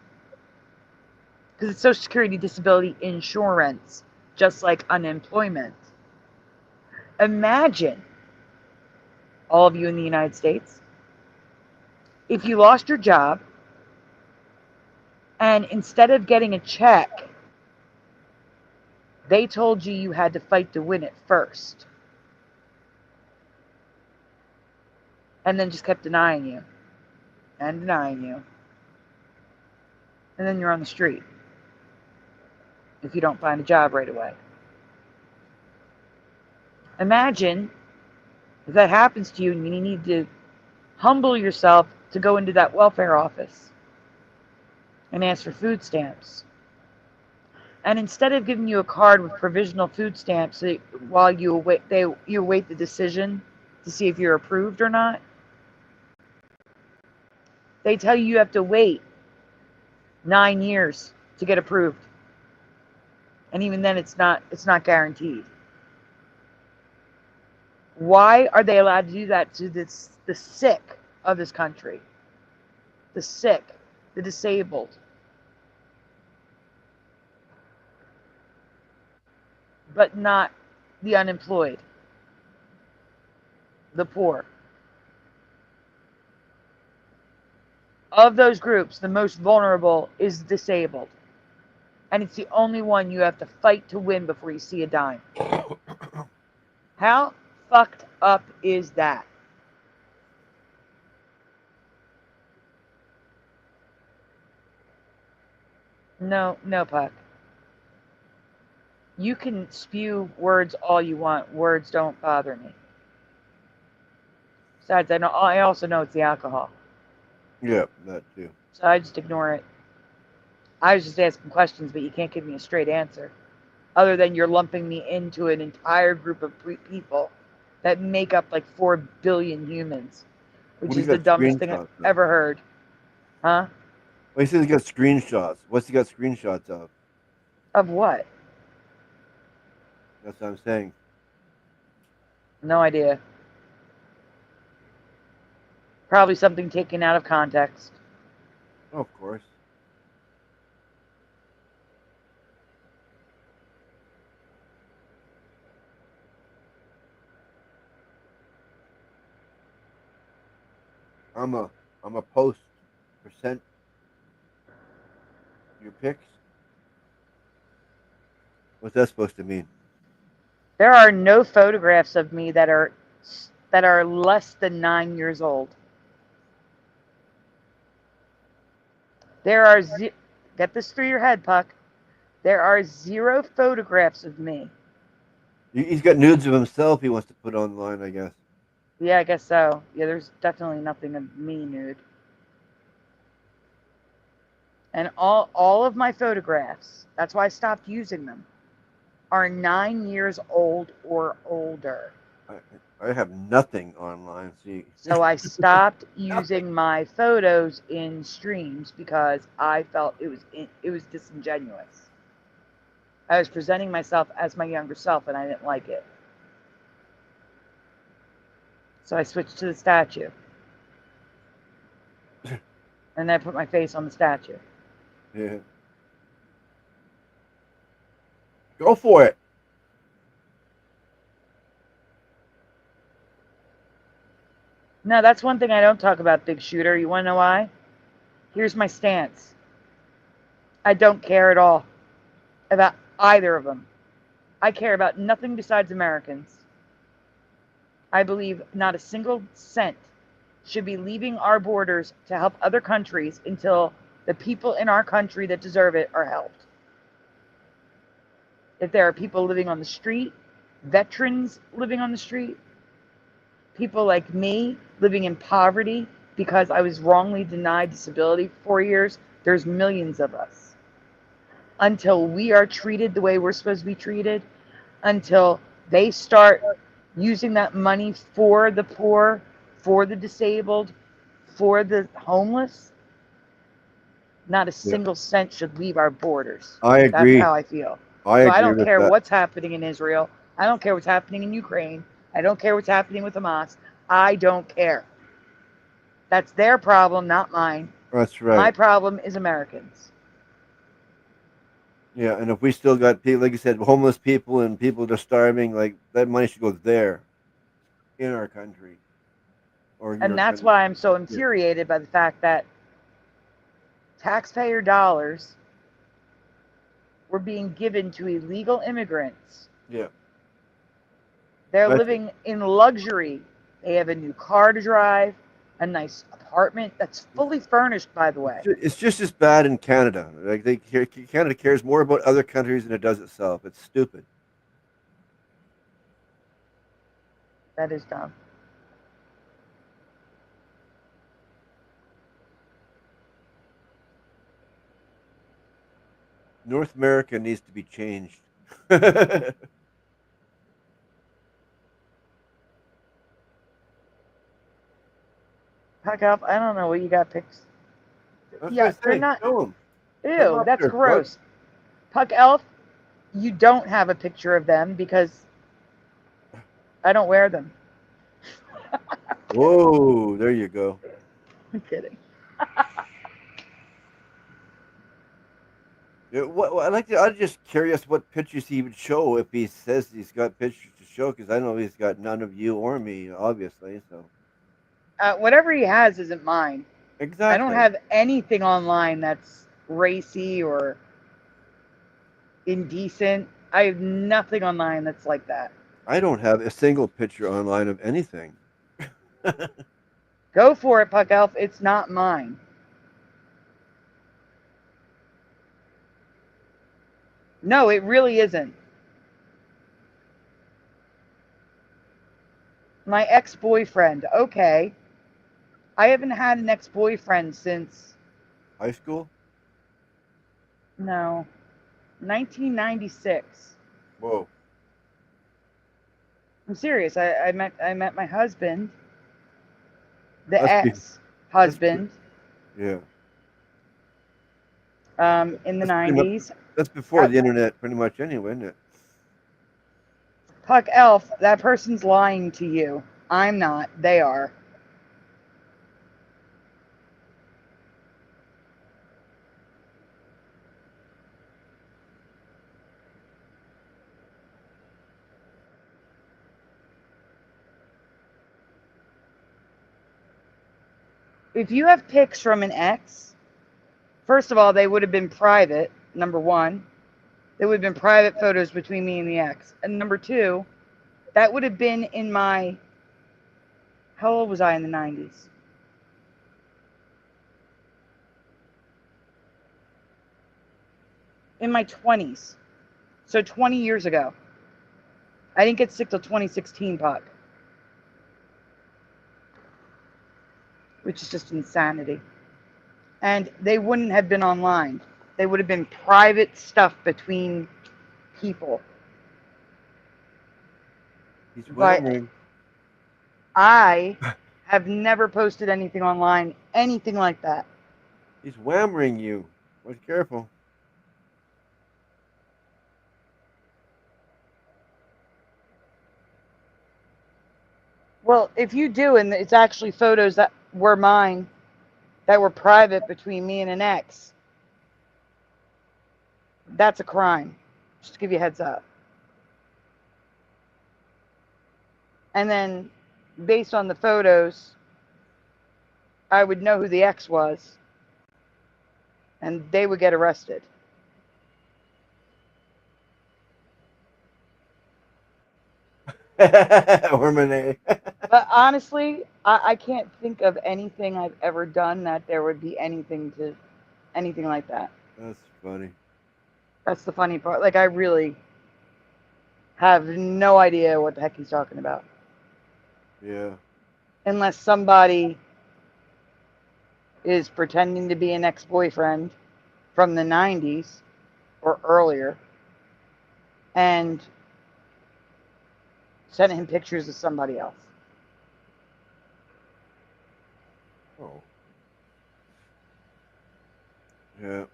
Because it's Social Security disability insurance, just like unemployment. Imagine, all of you in the United States, if you lost your job and instead of getting a check, they told you you had to fight to win it first. And then just kept denying you. And denying you. And then you're on the street if you don't find a job right away. Imagine if that happens to you and you need to humble yourself to go into that welfare office and ask for food stamps. And instead of giving you a card with provisional food stamps while you await the decision to see if you're approved or not, they tell you you have to wait 9 years to get approved. And even then it's not guaranteed. Why are they allowed to do that to the sick of this country? The sick, the disabled. But not the unemployed, the poor. Of those groups, the most vulnerable is disabled. And it's the only one you have to fight to win before you see a dime. How fucked up is that? No, Puck. You can spew words all you want. Words don't bother me. Besides, I also know it's the alcohol. Yeah, that too. So I just ignore it. I was just asking questions, but you can't give me a straight answer. other than you're lumping me into an entire group of people that make up like 4 billion humans, which is the dumbest thing I've ever heard. Huh? Well, he says he got screenshots. What's he got screenshots of? Of what? That's what I'm saying. No idea. Probably something taken out of context. Oh, of course. I'm a post percent your pics. What's that supposed to mean? There are no photographs of me that are less than 9 years old. There are get this through your head, Puck. There are 0 photographs of me. He's got nudes of himself he wants to put online, I guess. Yeah, I guess so. Yeah, there's definitely nothing of me nude. And all of my photographs, that's why I stopped using them, are 9 years old or older. I have nothing online. See. So I stopped using my photos in streams because I felt it was disingenuous. I was presenting myself as my younger self, and I didn't like it. So I switched to the statue. And then I put my face on the statue. Yeah. Go for it. No, that's one thing I don't talk about, Big Shooter. You want to know why? Here's my stance. I don't care at all about either of them. I care about nothing besides Americans. I believe not a single cent should be leaving our borders to help other countries until the people in our country that deserve it are helped. If there are people living on the street, veterans living on the street, people like me living in poverty because I was wrongly denied disability for 4 years, there's millions of us. Until we are treated the way we're supposed to be treated, until they start using that money for the poor, for the disabled, for the homeless, not a single cent should leave our borders. I agree. That's how I feel. I don't care what's happening in Israel. I don't care what's happening in Ukraine. I don't care what's happening with Hamas. I don't care. That's their problem, not mine. That's right. My problem is Americans. Yeah, and if we still got people, like you said, homeless people and people just starving, like that money should go there, in our country. And that's why I'm so infuriated by the fact that taxpayer dollars were being given to illegal immigrants. Yeah. They're living in luxury. They have a new car to drive, a nice apartment that's fully furnished, by the way. It's just as bad in Canada. Like Canada cares more about other countries than it does itself. It's stupid. That is dumb. North America needs to be changed. Pack up. I don't know what you got pics. Yeah, they're not. Ew, that's gross. Puck Elf, you don't have a picture of them because I don't wear them. Whoa, there you go. I'm kidding. Yeah, I'm just curious what pictures he would show if he says he's got pictures to show, because I know he's got none of you or me, obviously. So whatever he has isn't mine. Exactly. I don't have anything online that's racy or indecent. I have nothing online that's like that. I don't have a single picture online of anything. Go for it, Puck Elf. It's not mine. No, it really isn't. My ex-boyfriend. Okay. I haven't had an ex-boyfriend since... High school? No. 1996. Whoa. I'm serious. I met my husband, the ex-husband. Yeah. In the 90s. That's before the internet, pretty much, anyway, isn't it? Puck Elf, that person's lying to you. I'm not. They are. If you have pics from an ex, first of all, they would have been private, number one. They would have been private photos between me and the ex. And number two, that would have been in my, how old was I in the 90s? In my 20s. So 20 years ago. I didn't get sick till 2016, Puck. Which is just insanity. And they wouldn't have been online. They would have been private stuff between people. But I have never posted anything online, anything like that. He's whammering you. Be careful. Well, if you do, and it's actually photos that were mine, that were private between me and an ex, that's a crime. Just to give you a heads up. And then, based on the photos, I would know who the ex was, and they would get arrested. But honestly, I can't think of anything I've ever done that there would be anything like that. That's funny. That's the funny part. Like, I really have no idea what the heck he's talking about. Yeah. Unless somebody is pretending to be an ex-boyfriend from the 90s or earlier and sent him pictures of somebody else. Oh. Yeah.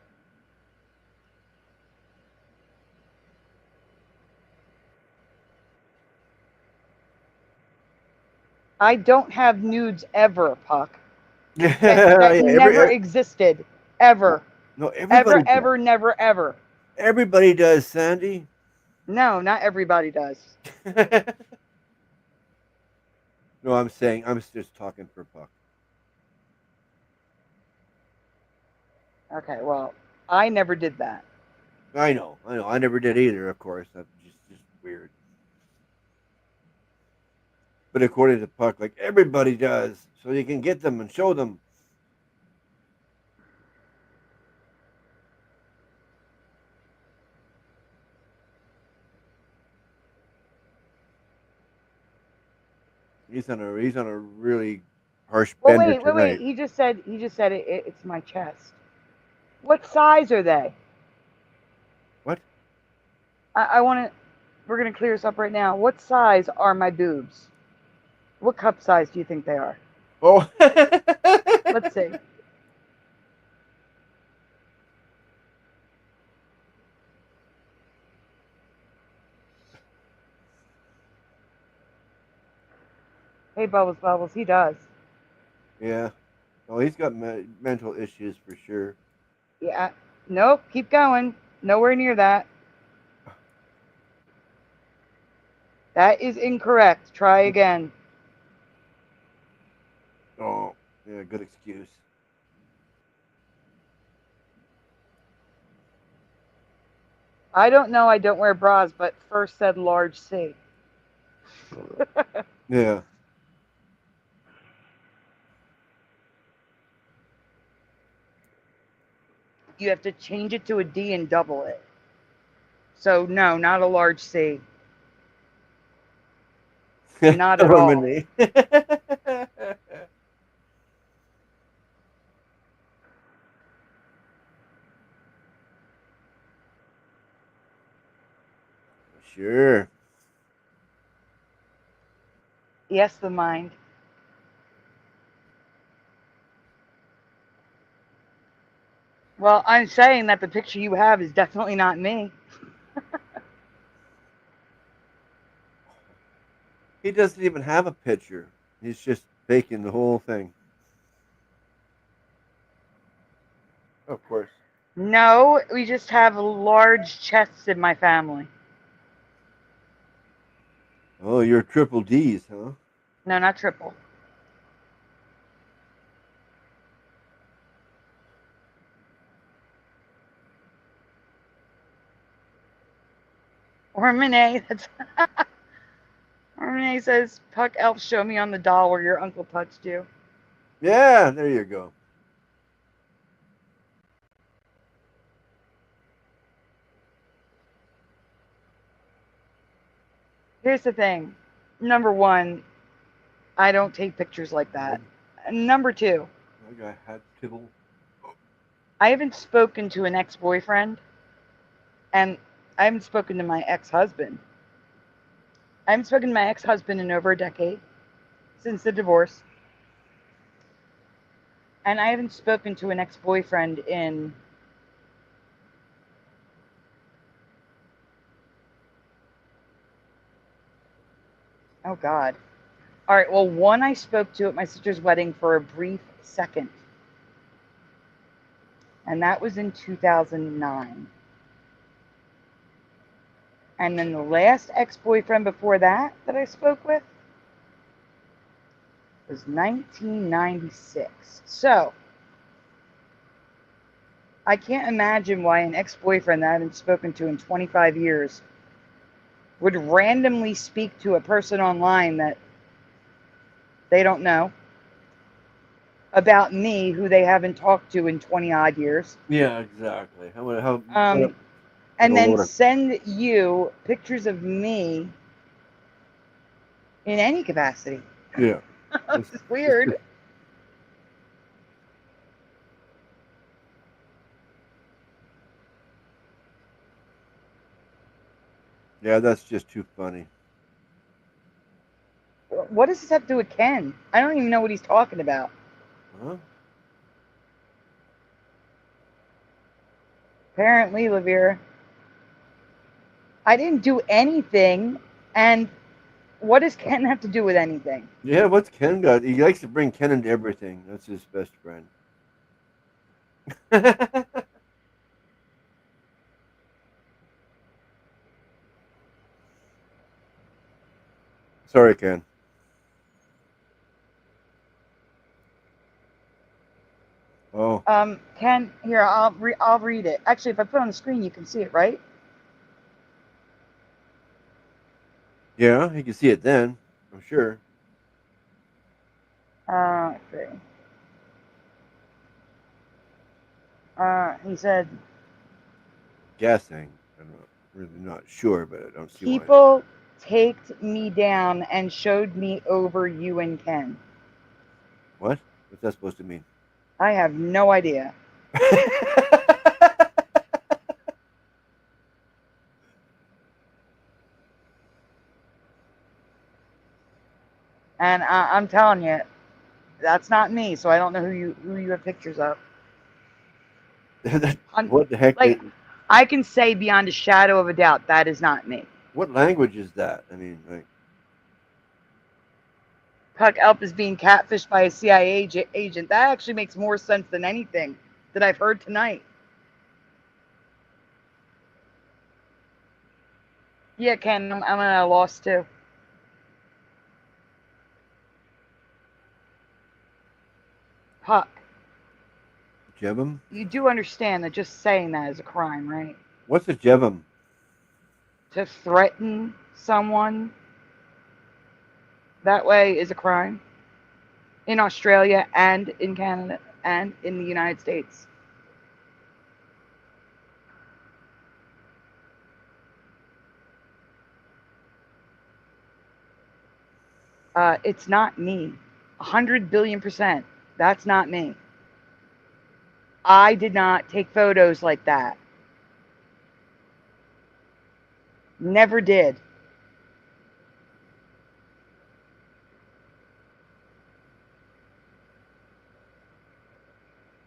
I don't have nudes ever, Puck. That never existed. Ever. No, everybody ever, never, ever. Everybody does, Sandy. No, not everybody does. No, I'm saying, I'm just talking for Puck. Okay, well, I never did that. I know. I never did either, of course. That's just weird. But according to Puck, like, everybody does, so you can get them and show them. He's on a really harsh bender tonight. Wait. He just said it's my chest. What size are they? What? I want to. We're gonna clear this up right now. What size are my boobs? What cup size do you think they are? Oh. Let's see. Hey, Bubbles, he does. Yeah. Oh, he's got mental issues for sure. Yeah. Nope, keep going. Nowhere near that. That is incorrect. Try again. Oh, yeah, good excuse. I don't know. I don't wear bras, but first said large C. Yeah. You have to change it to a D and double it. So, no, not a large C. Not at all. Sure. Yes, the mind. Well, I'm saying that the picture you have is definitely not me. He doesn't even have a picture. He's just faking the whole thing. Of course. No, we just have large chests in my family. Oh, you're triple D's, huh? No, not triple. Or Renee, that's Renee says, Puck Elf, show me on the doll where your uncle touched you. Yeah, there you go. Here's the thing. Number one, I don't take pictures like that. Number two, My guy had Tibble. I haven't spoken to an ex-boyfriend, and I haven't spoken to my ex-husband. I haven't spoken to my ex-husband in over a decade, since the divorce. And I haven't spoken to an ex-boyfriend in oh God. All right, well, one I spoke to at my sister's wedding for a brief second. And that was in 2009. And then the last ex-boyfriend before that I spoke with was 1996. So, I can't imagine why an ex-boyfriend that I haven't spoken to in 25 years would randomly speak to a person online that they don't know about me who they haven't talked to in 20-odd years. Yeah, exactly. And then send you pictures of me in any capacity. Yeah. This is weird. Yeah, that's just too funny. What does this have to do with Ken? I don't even know what he's talking about. Huh? Apparently, Lavira. I didn't do anything, and what does Ken have to do with anything? Yeah, what's Ken got? He likes to bring Ken into everything. That's his best friend. Sorry, Ken. Oh. Ken, here, I'll read it. Actually, if I put it on the screen, you can see it, right? Yeah, you can see it then. I'm sure. Let's see. He said, Guessing. I'm really not sure, but I don't see why. people taked me down and showed me over you and Ken. What? What's that supposed to mean? I have no idea. And I'm telling you, that's not me. So I don't know who you have pictures of. What the heck? Like, I can say beyond a shadow of a doubt that is not me. What language is that? I mean, like. Puck Elp is being catfished by a CIA agent. That actually makes more sense than anything that I've heard tonight. Yeah, Ken, I'm at a loss too. Puck. Jevum? You do understand that just saying that is a crime, right? What's a Jevum? To threaten someone that way is a crime. In Australia and in Canada and in the United States. It's not me. 100 billion%. That's not me. I did not take photos like that. Never did.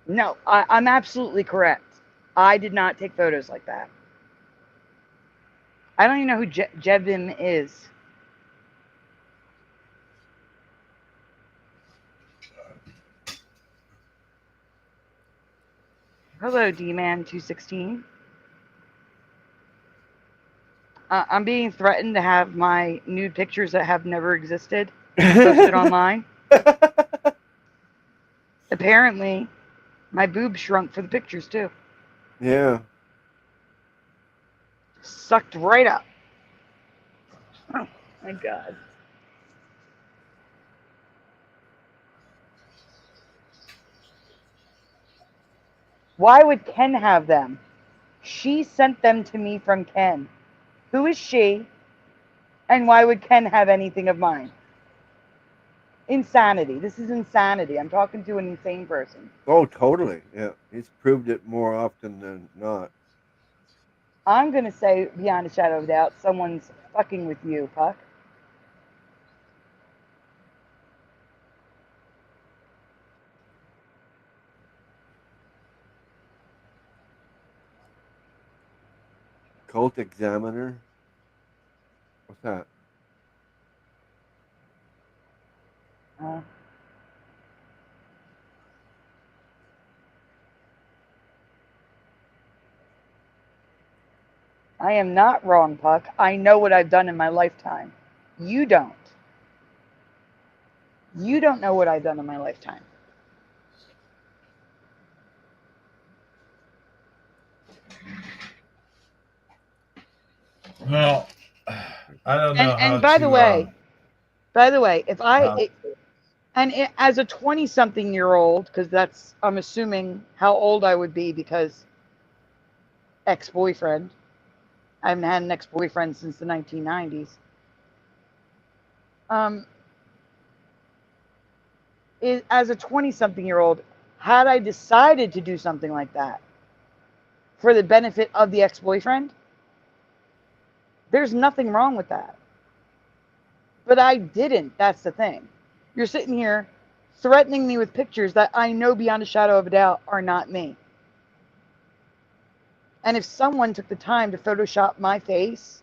No, I'm absolutely correct. I did not take photos like that. I don't even know who Jevim is. Hello, D-Man216. I'm being threatened to have my nude pictures that have never existed posted online. Apparently, my boobs shrunk for the pictures, too. Yeah. Sucked right up. Oh, my God. Why would Ken have them? She sent them to me from Ken. Who is she? And why would Ken have anything of mine? Insanity. This is insanity. I'm talking to an insane person. Oh, totally. Yeah. He's proved it more often than not. I'm going to say, beyond a shadow of a doubt, someone's fucking with you, Puck. Cult Examiner? What's that? I am not wrong, Puck. I know what I've done in my lifetime. You don't. You don't know what I've done in my lifetime. Well, I don't know. And by the way, if as a 20-something-year-old, because that's, I'm assuming how old I would be, because ex-boyfriend. I haven't had an ex-boyfriend since the 1990s. As a 20-something-year-old, had I decided to do something like that for the benefit of the ex-boyfriend, there's nothing wrong with that. But I didn't. That's the thing. You're sitting here threatening me with pictures that I know beyond a shadow of a doubt are not me. And if someone took the time to Photoshop my face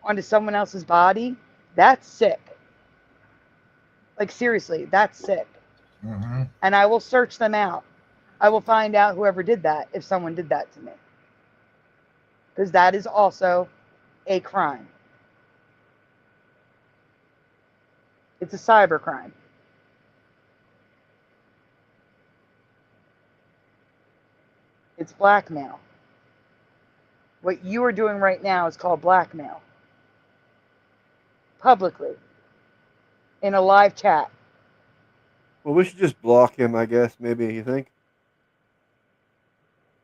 onto someone else's body, that's sick. Like, seriously, that's sick. Mm-hmm. And I will search them out. I will find out whoever did that if someone did that to me. Because that is also a crime. It's a cyber crime. It's blackmail. What you are doing right now is called blackmail. Publicly. In a live chat. Well, we should just block him, I guess, maybe, you think?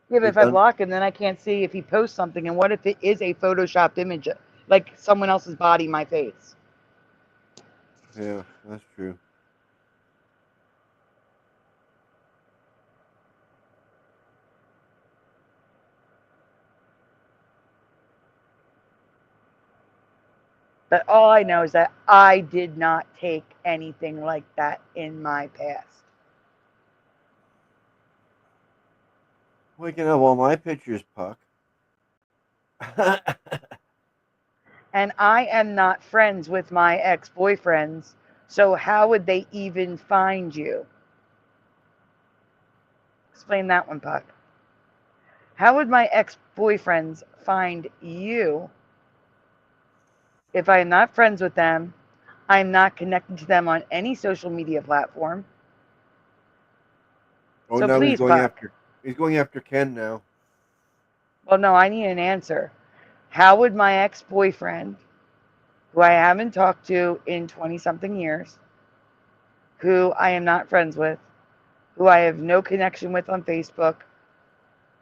Yeah, but if I block him, then I can't see if he posts something. And what if it is a photoshopped image, like someone else's body, my face? Yeah, that's true. But all I know is that I did not take anything like that in my past. Well, you can have all my pictures, Puck. And I am not friends with my ex-boyfriends, so how would they even find you? Explain that one, Puck. How would my ex-boyfriends find you if I am not friends with them? I'm not connected to them on any social media platform. Oh, so now please, he's going after Ken now. Well, no, I need an answer. How would my ex-boyfriend, who I haven't talked to in 20-something years, who I am not friends with, who I have no connection with on Facebook,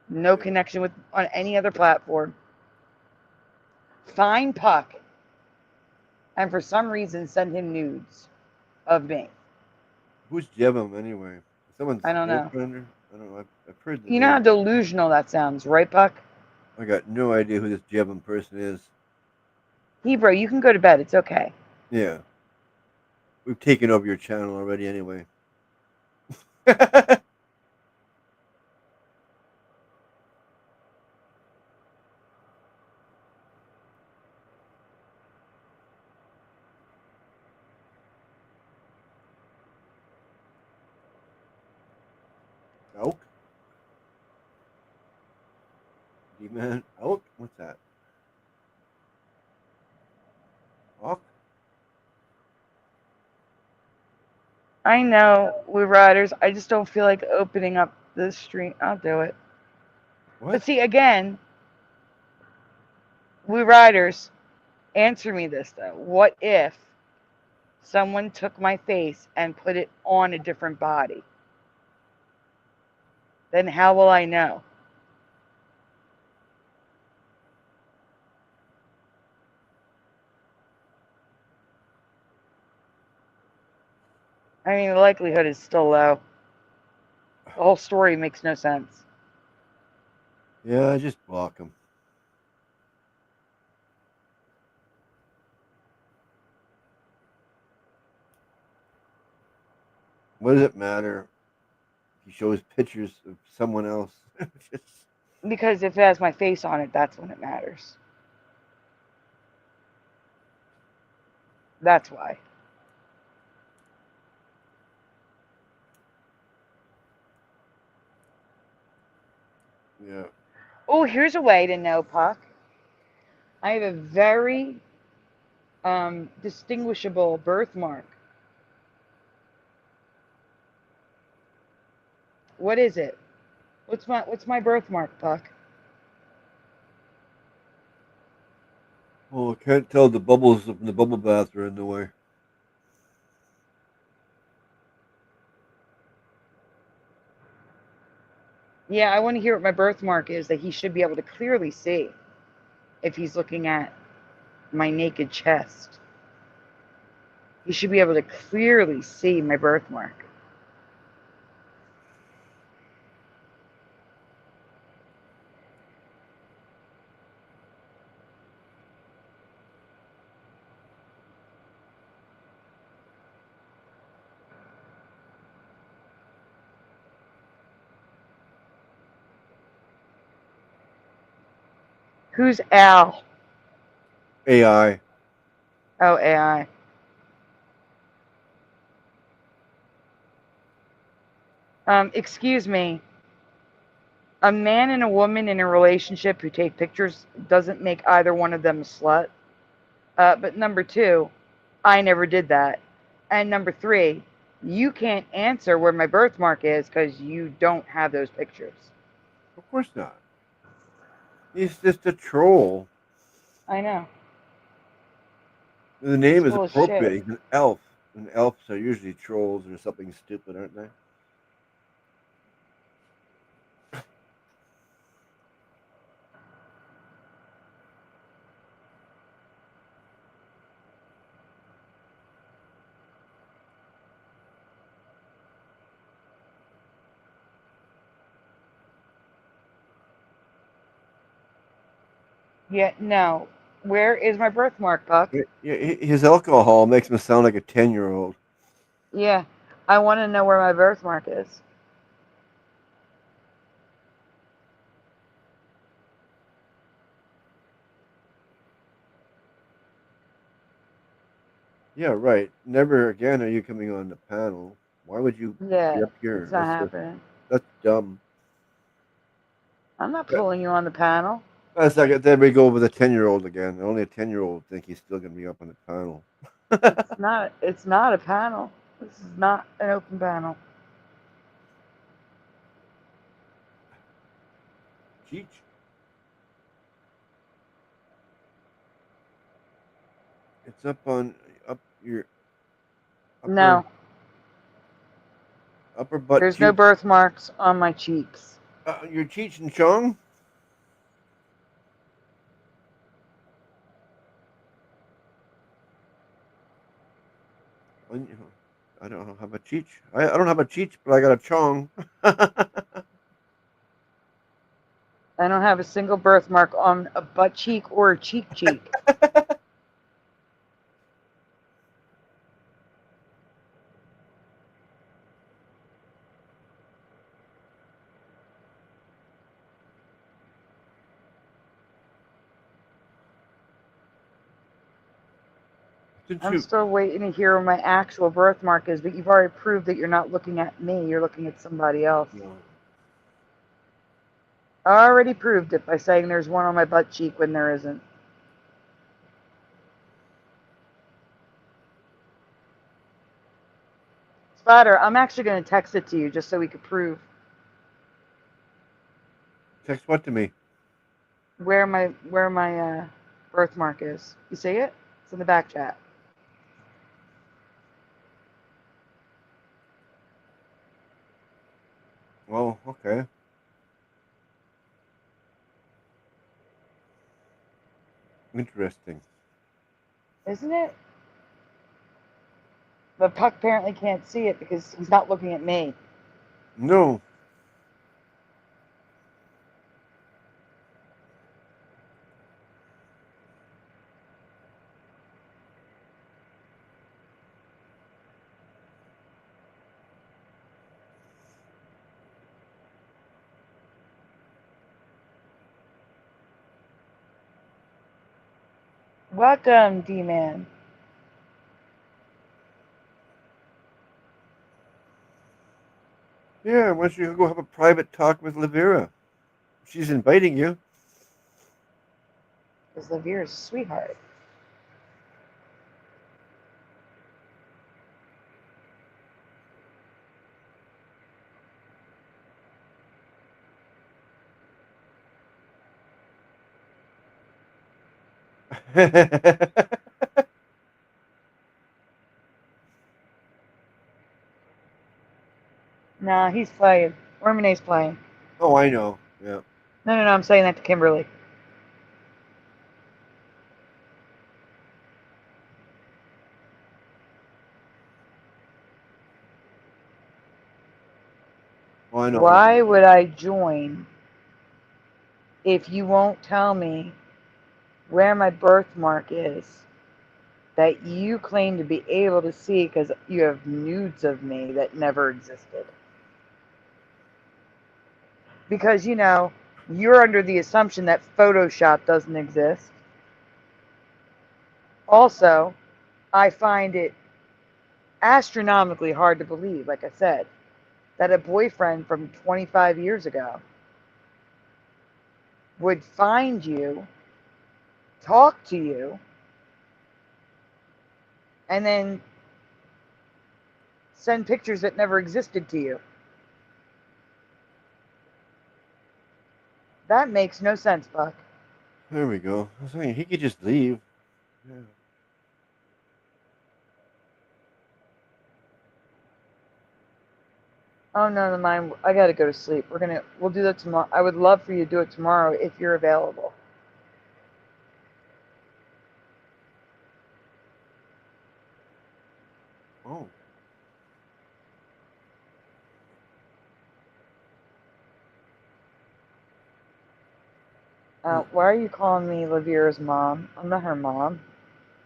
no connection with on any other platform, find Puck and for some reason send him nudes of me? Who's Jevim anyway? Someone's I don't know. girlfriend? I don't know. I've heard the You know how delusional that sounds, right, Puck? I got no idea who this Jevim person is. Hebrew, you can go to bed. It's okay. Yeah. We've taken over your channel already anyway. Elk? D-man? Elk? What's that? Hawk? I know, we riders. I just don't feel like opening up the stream. I'll do it. What? But see, again, we riders, answer me this though. What if someone took my face and put it on a different body? Then how will I know? I mean, the likelihood is still low. The whole story makes no sense. Yeah, just block them. What does it matter? He shows pictures of someone else. Because if it has my face on it, that's when it matters. That's why. Yeah. Oh, here's a way to know, Puck. I have a very distinguishable birthmark. What is it? What's my birthmark, Puck? Well, I can't tell. The bubbles from the bubble bath are in the way. Yeah, I want to hear what my birthmark is that he should be able to clearly see if he's looking at my naked chest. He should be able to clearly see my birthmark. Who's Al? AI. Oh, AI. Excuse me. A man and a woman in a relationship who take pictures doesn't make either one of them a slut. But number two, I never did that. And number three, you can't answer where my birthmark is because you don't have those pictures. Of course not. He's just a troll. I know. The name He's is full of appropriate. shit. He's an elf. And elves are usually trolls or something stupid, aren't they? Yeah, no. Where is my birthmark, Buck? Yeah, his alcohol makes him sound like a 10-year-old. Yeah, I want to know where my birthmark is. Yeah, right. Never again are you coming on the panel. Why would you be Yeah, up here? it's not happening. That's dumb. I'm not pulling you on the panel. That's like then we go over the 10-year-old again. Only a 10-year-old think he's still gonna be up on the panel. It's not a panel. This is not an open panel. Cheech. It's up your No. upper butt. There's no birthmarks on my cheeks. Your Cheech and Chong? I don't have a Cheech. I don't have a Cheech, but I got a Chong. I don't have a single birthmark on a butt cheek or a cheek. I'm still waiting to hear where my actual birthmark is, but you've already proved that you're not looking at me. You're looking at somebody else. No. I already proved it by saying there's one on my butt cheek when there isn't. Spider, I'm actually going to text it to you just so we could prove. Text what to me? Where my birthmark is. You see it? It's in the back chat. Well, okay. Interesting. Isn't it? But Puck apparently can't see it because he's not looking at me. No. Welcome, D-Man. Yeah, why don't you go have a private talk with Lavera? She's inviting you. Because Lavera's a sweetheart. Nah, he's playing. Ormine's playing. Oh, I know. Yeah. No, I'm saying that to Kimberly. Well, I know. Why would I join if you won't tell me where my birthmark is that you claim to be able to see because you have nudes of me that never existed? Because, you're under the assumption that Photoshop doesn't exist. Also, I find it astronomically hard to believe, like I said, that a boyfriend from 25 years ago would find you, talk to you, and then send pictures that never existed to you. That makes no sense, Buck. There we go. I was thinking he could just leave. Yeah. Oh, no, mind. I gotta go to sleep. We'll do that tomorrow. I would love for you to do it tomorrow if you're available. Oh. Why are you calling me Lavera's mom? I'm not her mom.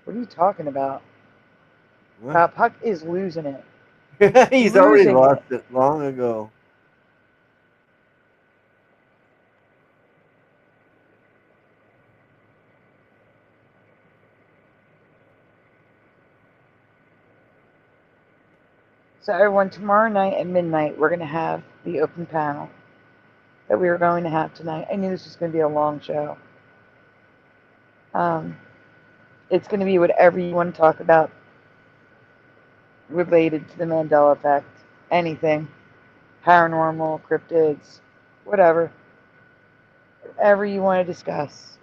What are you talking about? Puck is losing it. He's already lost it long ago. So everyone, tomorrow night at midnight, we're going to have the open panel that we were going to have tonight. I knew this was going to be a long show. It's going to be whatever you want to talk about related to the Mandela effect. Anything. Paranormal, cryptids, whatever. Whatever you want to discuss.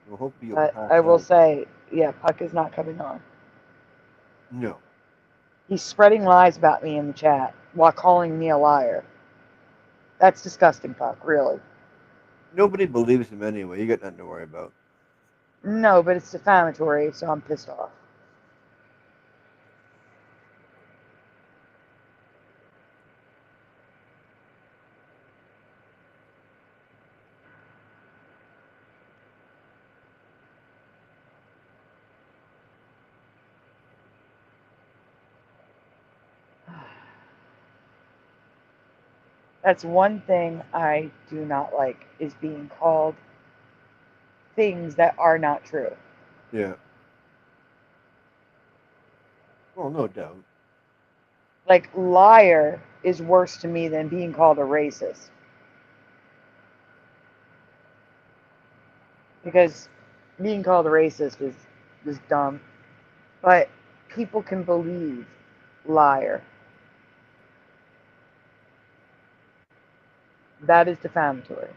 Well, hopefully But I will say, yeah, Puck is not coming on. No. He's spreading lies about me in the chat while calling me a liar. That's disgusting, Puck, really. Nobody believes him anyway. You got nothing to worry about. No, but it's defamatory, so I'm pissed off. That's one thing I do not like, is being called things that are not true. Yeah. Well, no doubt. Like, liar is worse to me than being called a racist. Because being called a racist is dumb. But people can believe liar. That is defamatory.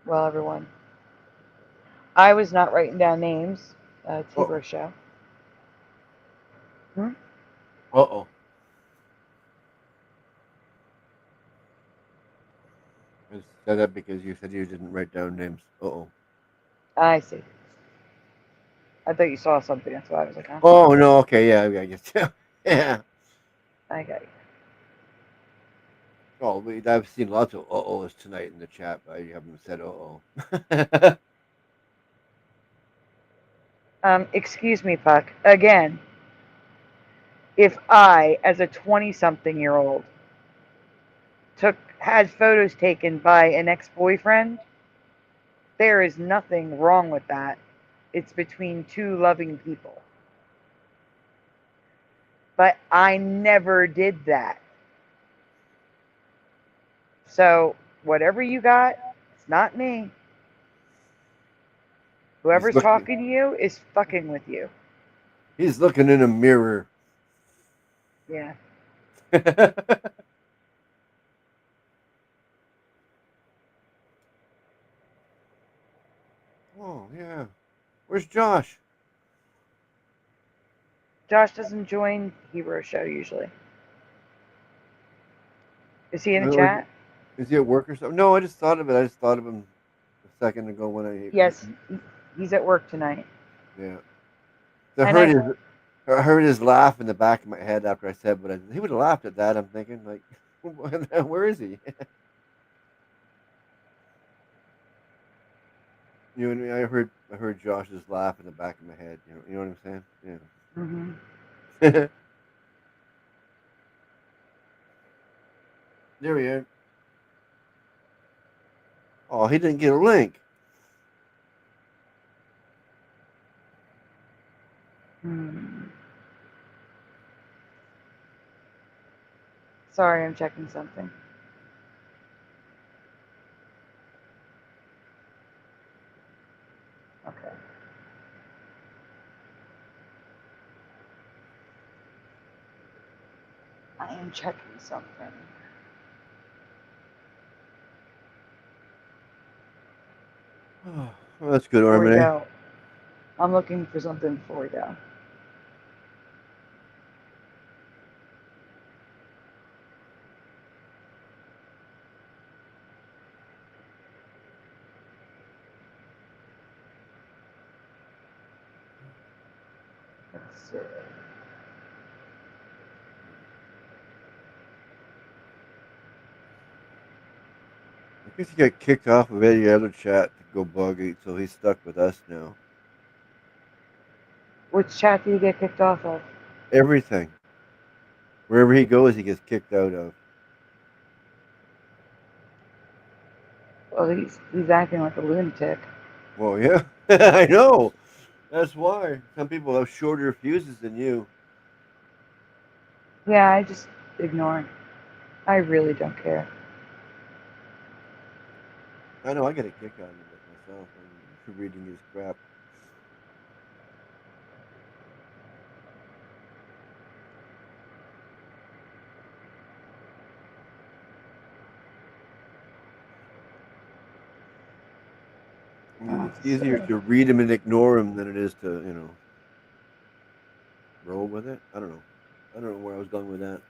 Well, everyone, I was not writing down names. T-Bro show. Uh-oh. I said that because you said you didn't write down names. Uh-oh. I see. I thought you saw something. That's why I was like, huh? Oh, no. Okay. Yeah. I guess. Yeah. I got you. Oh, I've seen lots of uh-ohs tonight in the chat, but I haven't said uh-oh. Excuse me, Puck. Again, if I, as a 20-something-year-old, had photos taken by an ex-boyfriend, there is nothing wrong with that. It's between two loving people. But I never did that. So, whatever you got, it's not me. Whoever's talking to you is fucking with you. He's looking in a mirror. Yeah. Oh, yeah. Where's Josh? Josh doesn't join Hero Show usually. Is he in the chat? Is he at work or something? No, I just thought of it. I just thought of him a second ago when I... Yes, he's at work tonight. Yeah. I heard his laugh in the back of my head after I said, but he would have laughed at that. I'm thinking, like, where is he? You know what I mean? I heard Josh's laugh in the back of my head. You know what I'm saying? Yeah. Mm-hmm. There he is. Oh, he didn't get a link. Sorry, I'm checking something. Okay. I am checking something. Oh, well, that's good, Before we Armin. go, I'm looking for something before we go. Let's see. I guess he got kicked off of any other chat to go buggy, so he's stuck with us now. Which chat did you get kicked off of? Everything. Wherever he goes, he gets kicked out of. Well, he's acting like a lunatic. Well, yeah, I know. That's why some people have shorter fuses than you. Yeah, I just ignore him. I really don't care. I know. I get a kick out of it myself. I'm reading his crap. I mean, it's easier to read him and ignore him than it is to, roll with it. I don't know. I don't know where I was going with that.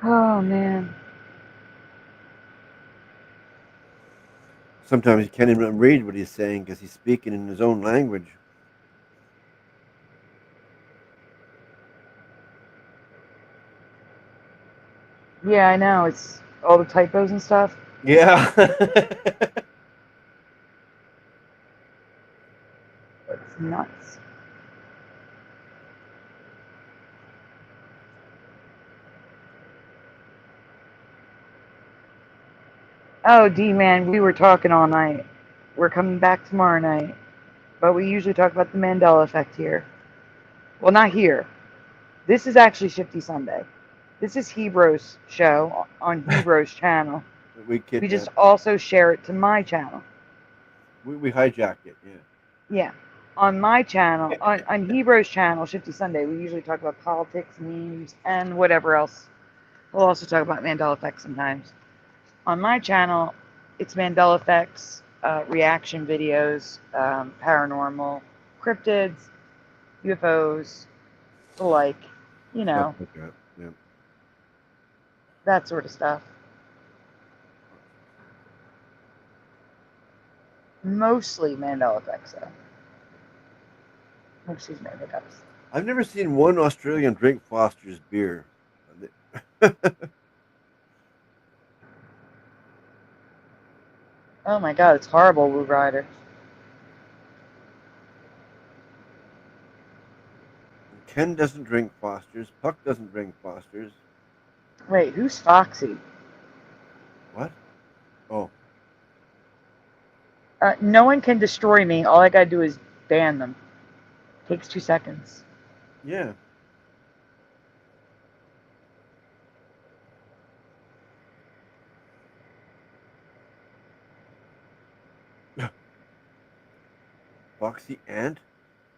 Oh, man. Sometimes you can't even read what he's saying because he's speaking in his own language. Yeah, I know. It's all the typos and stuff. Yeah. It's nuts. Oh, D-Man, we were talking all night. We're coming back tomorrow night. But we usually talk about the Mandela effect here. Well, not here. This is actually Shifty Sunday. This is Hebrews show on Hebrews channel. We just also share it to my channel. We hijacked it, yeah. Yeah. On my channel, on Hebrews channel, Shifty Sunday, we usually talk about politics, memes, and whatever else. We'll also talk about Mandela effects sometimes. On my channel, it's Mandela effects, reaction videos, paranormal, cryptids, UFOs, the like, you know, Yeah. that sort of stuff. Mostly Mandela effects, though. Excuse me, hiccups. I've never seen one Australian drink Foster's beer. Oh my god, it's horrible, Woo Rider. Ken doesn't drink Foster's. Puck doesn't drink Foster's. Wait, who's Foxy? What? Oh. No one can destroy me. All I gotta do is ban them. Takes 2 seconds. Yeah. Foxy Ant?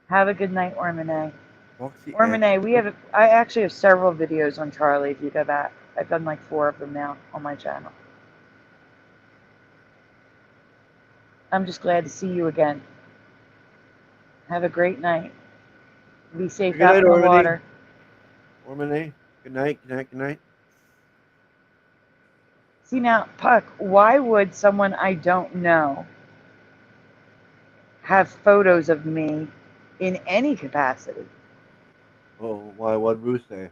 Have a good night, Ormone. Foxy Ormone, I actually have several videos on Charlie if you go back. I've done like 4 of them now on my channel. I'm just glad to see you again. Have a great night. Be safe out in the water. Ormone, good night, good night, good night. See now, Puck, why would someone I don't know have photos of me in any capacity? Oh, why? What'd Ruth say?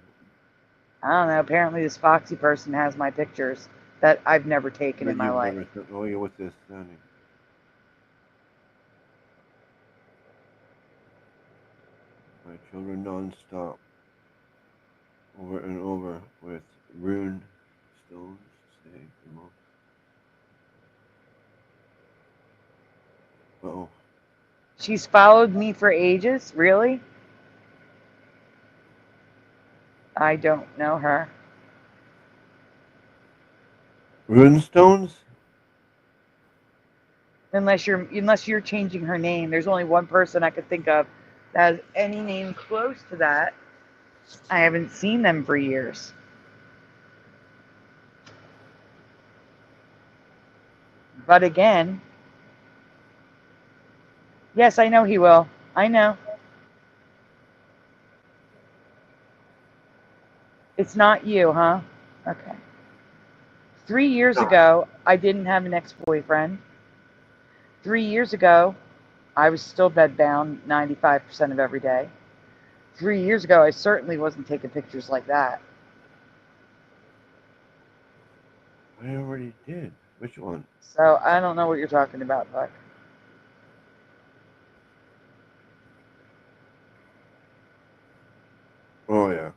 I don't know. Apparently this Foxy person has my pictures that I've never taken in my life. Oh, yeah, what's this? My children non-stop. Over and over with rune stones. Say, uh-oh. She's followed me for ages? Really? I don't know her. Runestones? Unless you're changing her name. There's only one person I could think of that has any name close to that. I haven't seen them for years. But again, yes, I know he will. I know. It's not you, huh? Okay. 3 years ago, I didn't have an ex-boyfriend. 3 years ago, I was still bedbound 95% of every day. 3 years ago, I certainly wasn't taking pictures like that. I already did. Which one? So I don't know what you're talking about, Buck. Oh, yeah.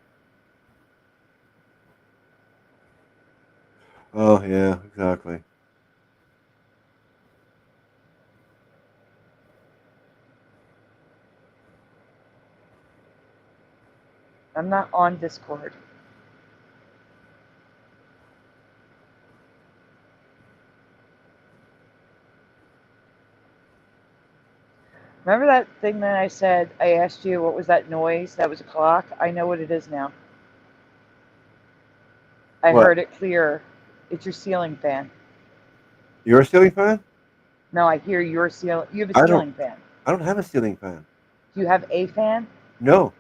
Oh, yeah, exactly. I'm not on Discord. Remember that thing that I said, I asked you, what was that noise? That was a clock? I know what it is now. I heard it clear. It's your ceiling fan. Your ceiling fan? No, I hear your ceiling. You have a ceiling fan. I don't have a ceiling fan. Do you have a fan? No.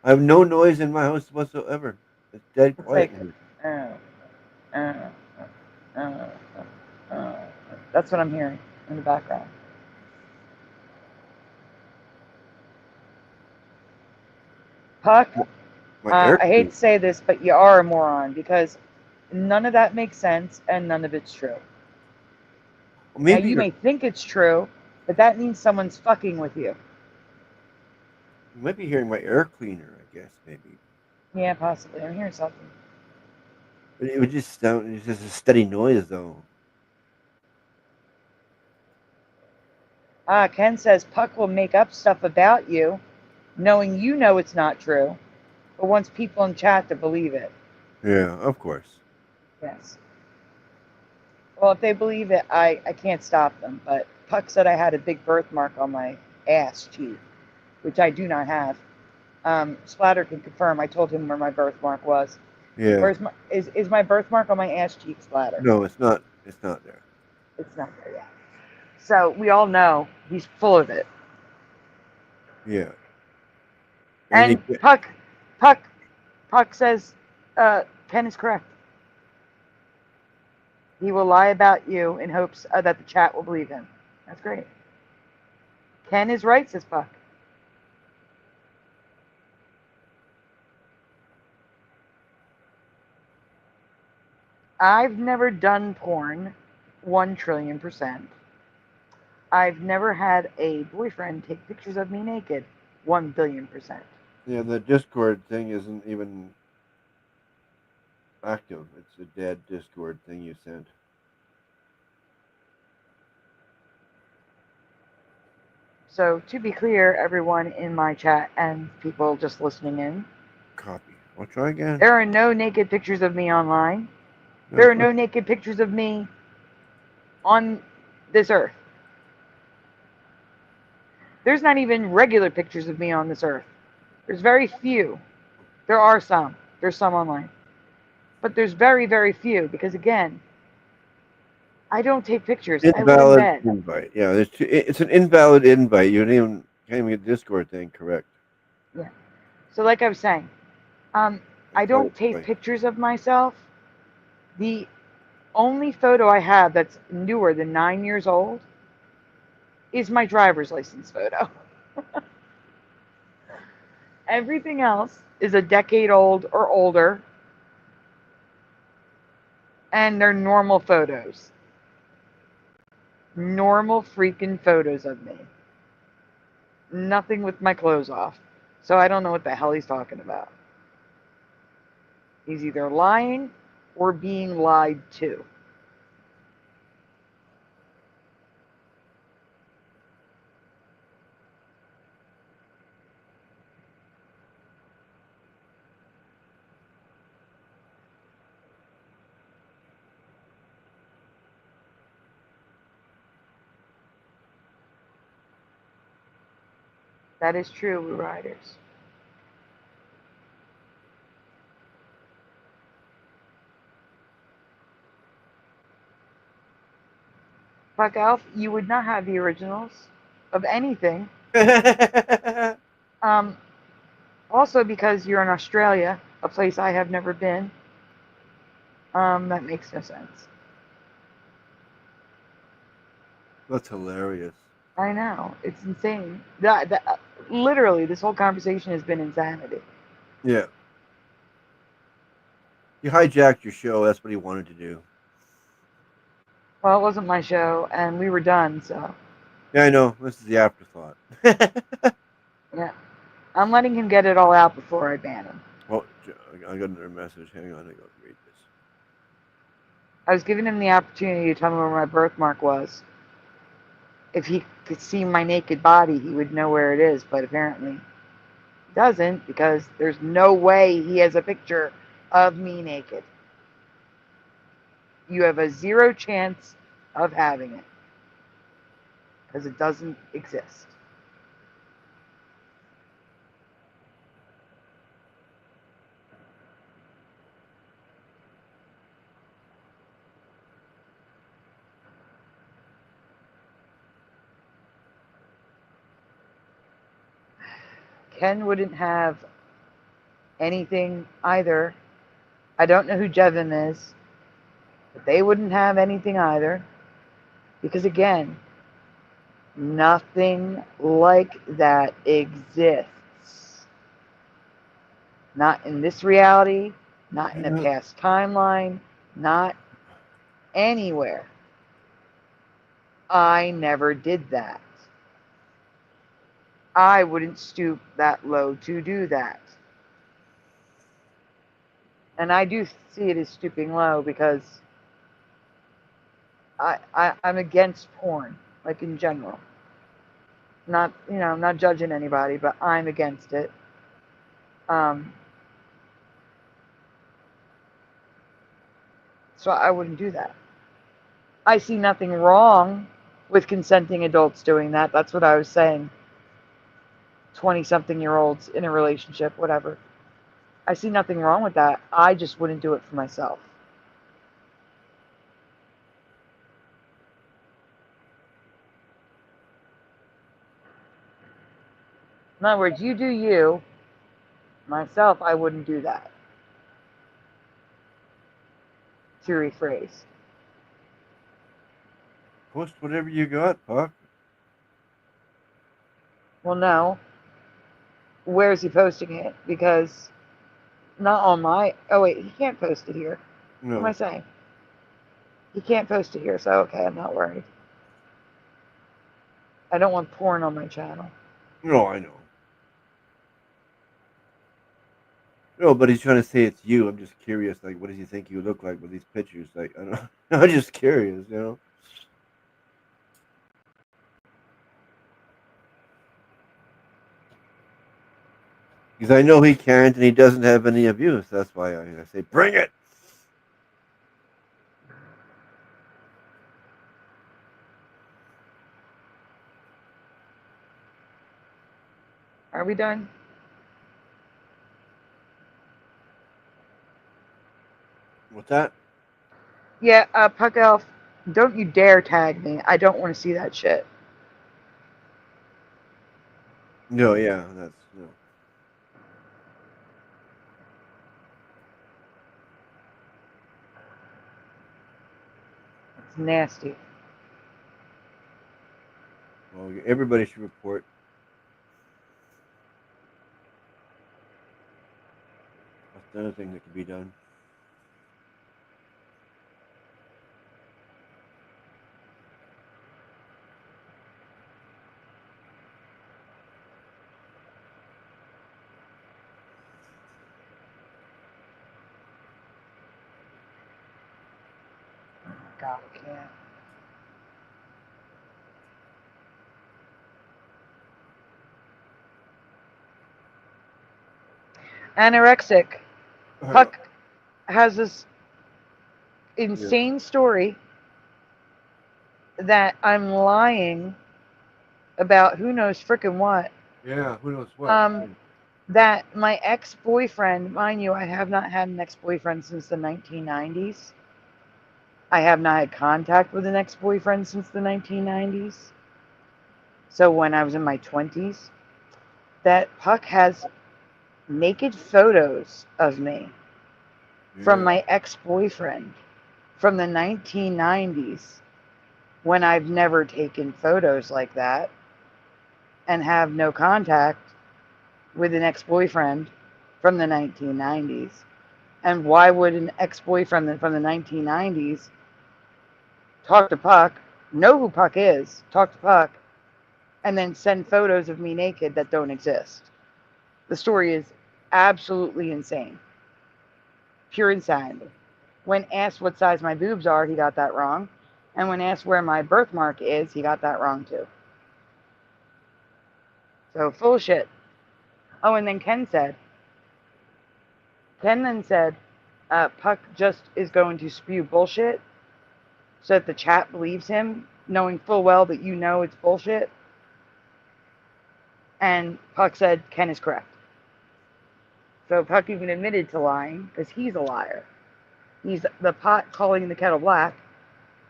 I have no noise in my house whatsoever. It's dead quiet. Like, That's what I'm hearing in the background. Puck, I hate to say this, but you are a moron because none of that makes sense and none of it's true. Well, maybe now, you may think it's true, but that means someone's fucking with you. You might be hearing my air cleaner, I guess, maybe. Yeah, possibly. I'm hearing something. But it would just sound, it's just a steady noise, though. Ken says Puck will make up stuff about you, knowing you know it's not true, but wants people in chat to believe it. Yeah, of course. Yes. Well, if they believe it, I can't stop them. But Puck said I had a big birthmark on my ass cheek, which I do not have. Splatter can confirm. I told him where my birthmark was. Yeah. Where's my is my birthmark on my ass cheek, Splatter? No, it's not. It's not there. It's not there yet. So we all know he's full of it. Yeah. And Puck says Ken is correct. He will lie about you in hopes that the chat will believe him. That's great. Ken is right, says Puck. I've never done porn 1,000,000,000%. I've never had a boyfriend take pictures of me naked 1,000,000,000%. Yeah, the Discord thing isn't even active. It's a dead Discord thing you sent. So, to be clear, everyone in my chat and people just listening in. Copy. I'll try again. There are no naked pictures of me online. There are no naked pictures of me on this earth. There's not even regular pictures of me on this earth. There's very few. There are some. There's some online. But there's very, very few because, again, I don't take pictures. Invalid I went in bed. invite. Yeah, it's an invalid invite. You can't even get Discord thing correct. Yeah. So like I was saying, I don't take pictures of myself. The only photo I have that's newer than 9 years old is my driver's license photo. Everything else is a decade old or older, and they're normal photos. Normal freaking photos of me. Nothing with my clothes off. So I don't know what the hell he's talking about. He's either lying or being lied to. That is true, we riders. Fuck Alf, you would not have the originals of anything. Also because you're in Australia, a place I have never been. That makes no sense. That's hilarious. I know. It's insane. Literally, this whole conversation has been insanity. Yeah. You hijacked your show. That's what he wanted to do. Well, it wasn't my show, and we were done, so. Yeah, I know. This is the afterthought. Yeah. I'm letting him get it all out before I ban him. Oh, I got another message. Hang on. I got to read this. I was giving him the opportunity to tell me where my birthmark was. If he could see my naked body, he would know where it is, but apparently he doesn't, because there's no way he has a picture of me naked. You have a 0 chance of having it, because it doesn't exist. Ken wouldn't have anything either. I don't know who Jevin is, but they wouldn't have anything either. Because again, nothing like that exists. Not in this reality, not in a past timeline, not anywhere. I never did that. I wouldn't stoop that low to do that. And I do see it as stooping low because I'm against porn, like in general. Not, you know, I'm not judging anybody, but I'm against it. So I wouldn't do that. I see nothing wrong with consenting adults doing that. That's what I was saying. 20-something-year-olds in a relationship, whatever. I see nothing wrong with that. I just wouldn't do it for myself. In other words, you do you. Myself, I wouldn't do that. To rephrase. Post whatever you got, Puck. Well, no. Where is he posting it? Because not on my... Oh, wait. He can't post it here. No. What am I saying? He can't post it here, so okay, I'm not worried. I don't want porn on my channel. No, I know. No, but he's trying to say it's you. I'm just curious. Like, what does he think you look like with these pictures? Like, I don't know. I'm just curious, you know? Because I know he can't and he doesn't have any abuse. That's why I say, bring it! Are we done? What's that? Yeah, Puck Elf, don't you dare tag me. I don't want to see that shit. No, yeah, that's... No. It's nasty. Well, everybody should report. That's another thing that can be done. God, I can't. Anorexic. Puck has this insane story that I'm lying about who knows frickin' what. Yeah, who knows what. That my ex-boyfriend, mind you, I have not had an ex-boyfriend since the 1990s. I have not had contact with an ex-boyfriend since the 1990s. So when I was in my 20s, that Puck has naked photos of me from my ex-boyfriend from the 1990s when I've never taken photos like that and have no contact with an ex-boyfriend from the 1990s. And why would an ex-boyfriend from the 1990s talk to Puck, know who Puck is, talk to Puck, and then send photos of me naked that don't exist? The story is absolutely insane. Pure insanity. When asked what size my boobs are, he got that wrong. And when asked where my birthmark is, he got that wrong too. So full of shit. Oh, and then Ken then said, Puck just is going to spew bullshit so that the chat believes him, knowing full well that you know it's bullshit. And Puck said, Ken is correct. So Puck even admitted to lying because he's a liar. He's the pot calling the kettle black,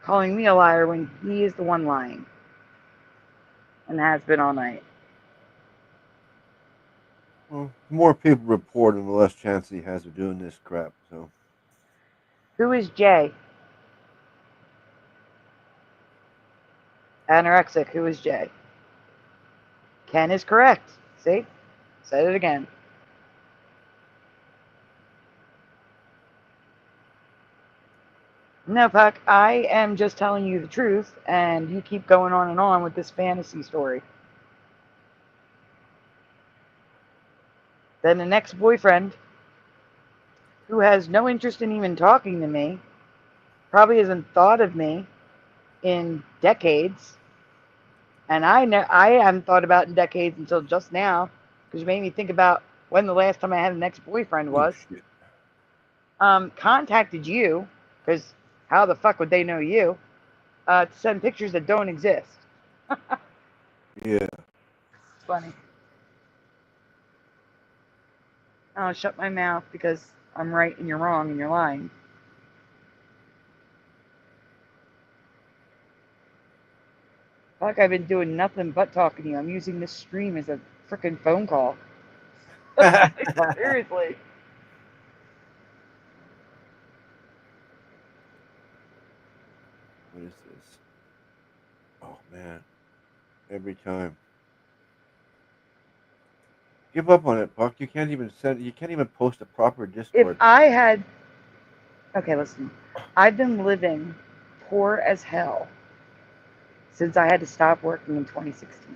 calling me a liar when he is the one lying. And has been all night. Well, the more people report him, the less chance he has of doing this crap. So, who is Jay? Anorexic, who is Jay? Ken is correct. See? Said it again. No, Puck, I am just telling you the truth, and you keep going on and on with this fantasy story. Then the next boyfriend, who has no interest in even talking to me, probably hasn't thought of me in decades, and I haven't thought about in decades until just now, because you made me think about when the last time I had an ex-boyfriend was. Contacted you, because how the fuck would they know you, to send pictures that don't exist. Yeah. It's funny. I'll shut my mouth because I'm right and you're wrong and you're lying. Fuck, I've been doing nothing but talking to you. I'm using this stream as a freaking phone call. Seriously. What is this? Oh man. Every time. Give up on it, Buck. You can't even post a proper Discord. If I had... Okay, listen. I've been living poor as hell since I had to stop working in 2016.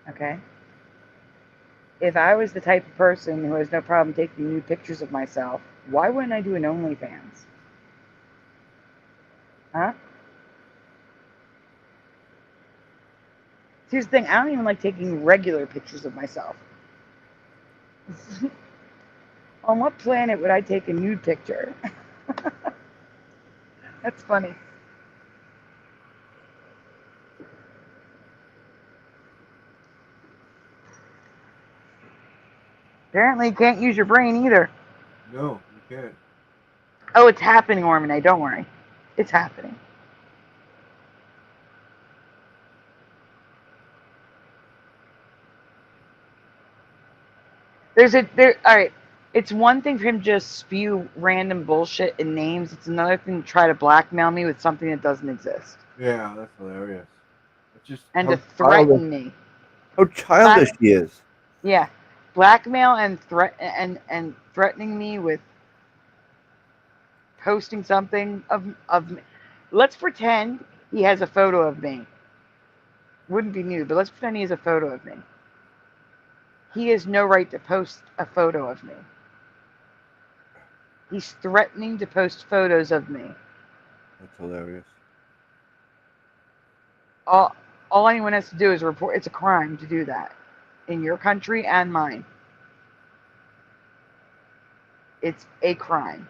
Okay? If I was the type of person who has no problem taking nude pictures of myself, why wouldn't I do an OnlyFans? Huh? Here's the thing, I don't even like taking regular pictures of myself. On what planet would I take a nude picture? That's funny. Apparently you can't use your brain either. No, you can't. Oh, it's happening, Ormone. Don't worry. It's happening. Alright. It's one thing for him to just spew random bullshit and names. It's another thing to try to blackmail me with something that doesn't exist. Yeah, that's hilarious. It's just and to threaten me. How childish he is. Yeah. Blackmail and threatening me with posting something of me. Let's pretend he has a photo of me. Wouldn't be nude, but let's pretend he has a photo of me. He has no right to post a photo of me. He's threatening to post photos of me. That's hilarious. All anyone has to do is report. It's a crime to do that in your country and mine. It's a crime.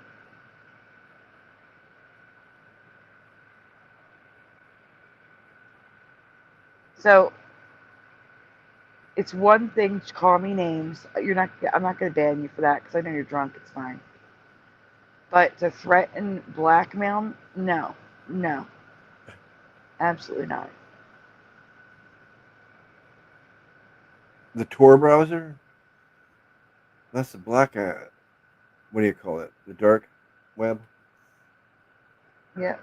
So it's one thing to call me names. I'm not going to ban you for that because I know you're drunk. It's fine. But to threaten, blackmail, no, absolutely not. The Tor browser? That's the black. What do you call it? The dark web. Yeah.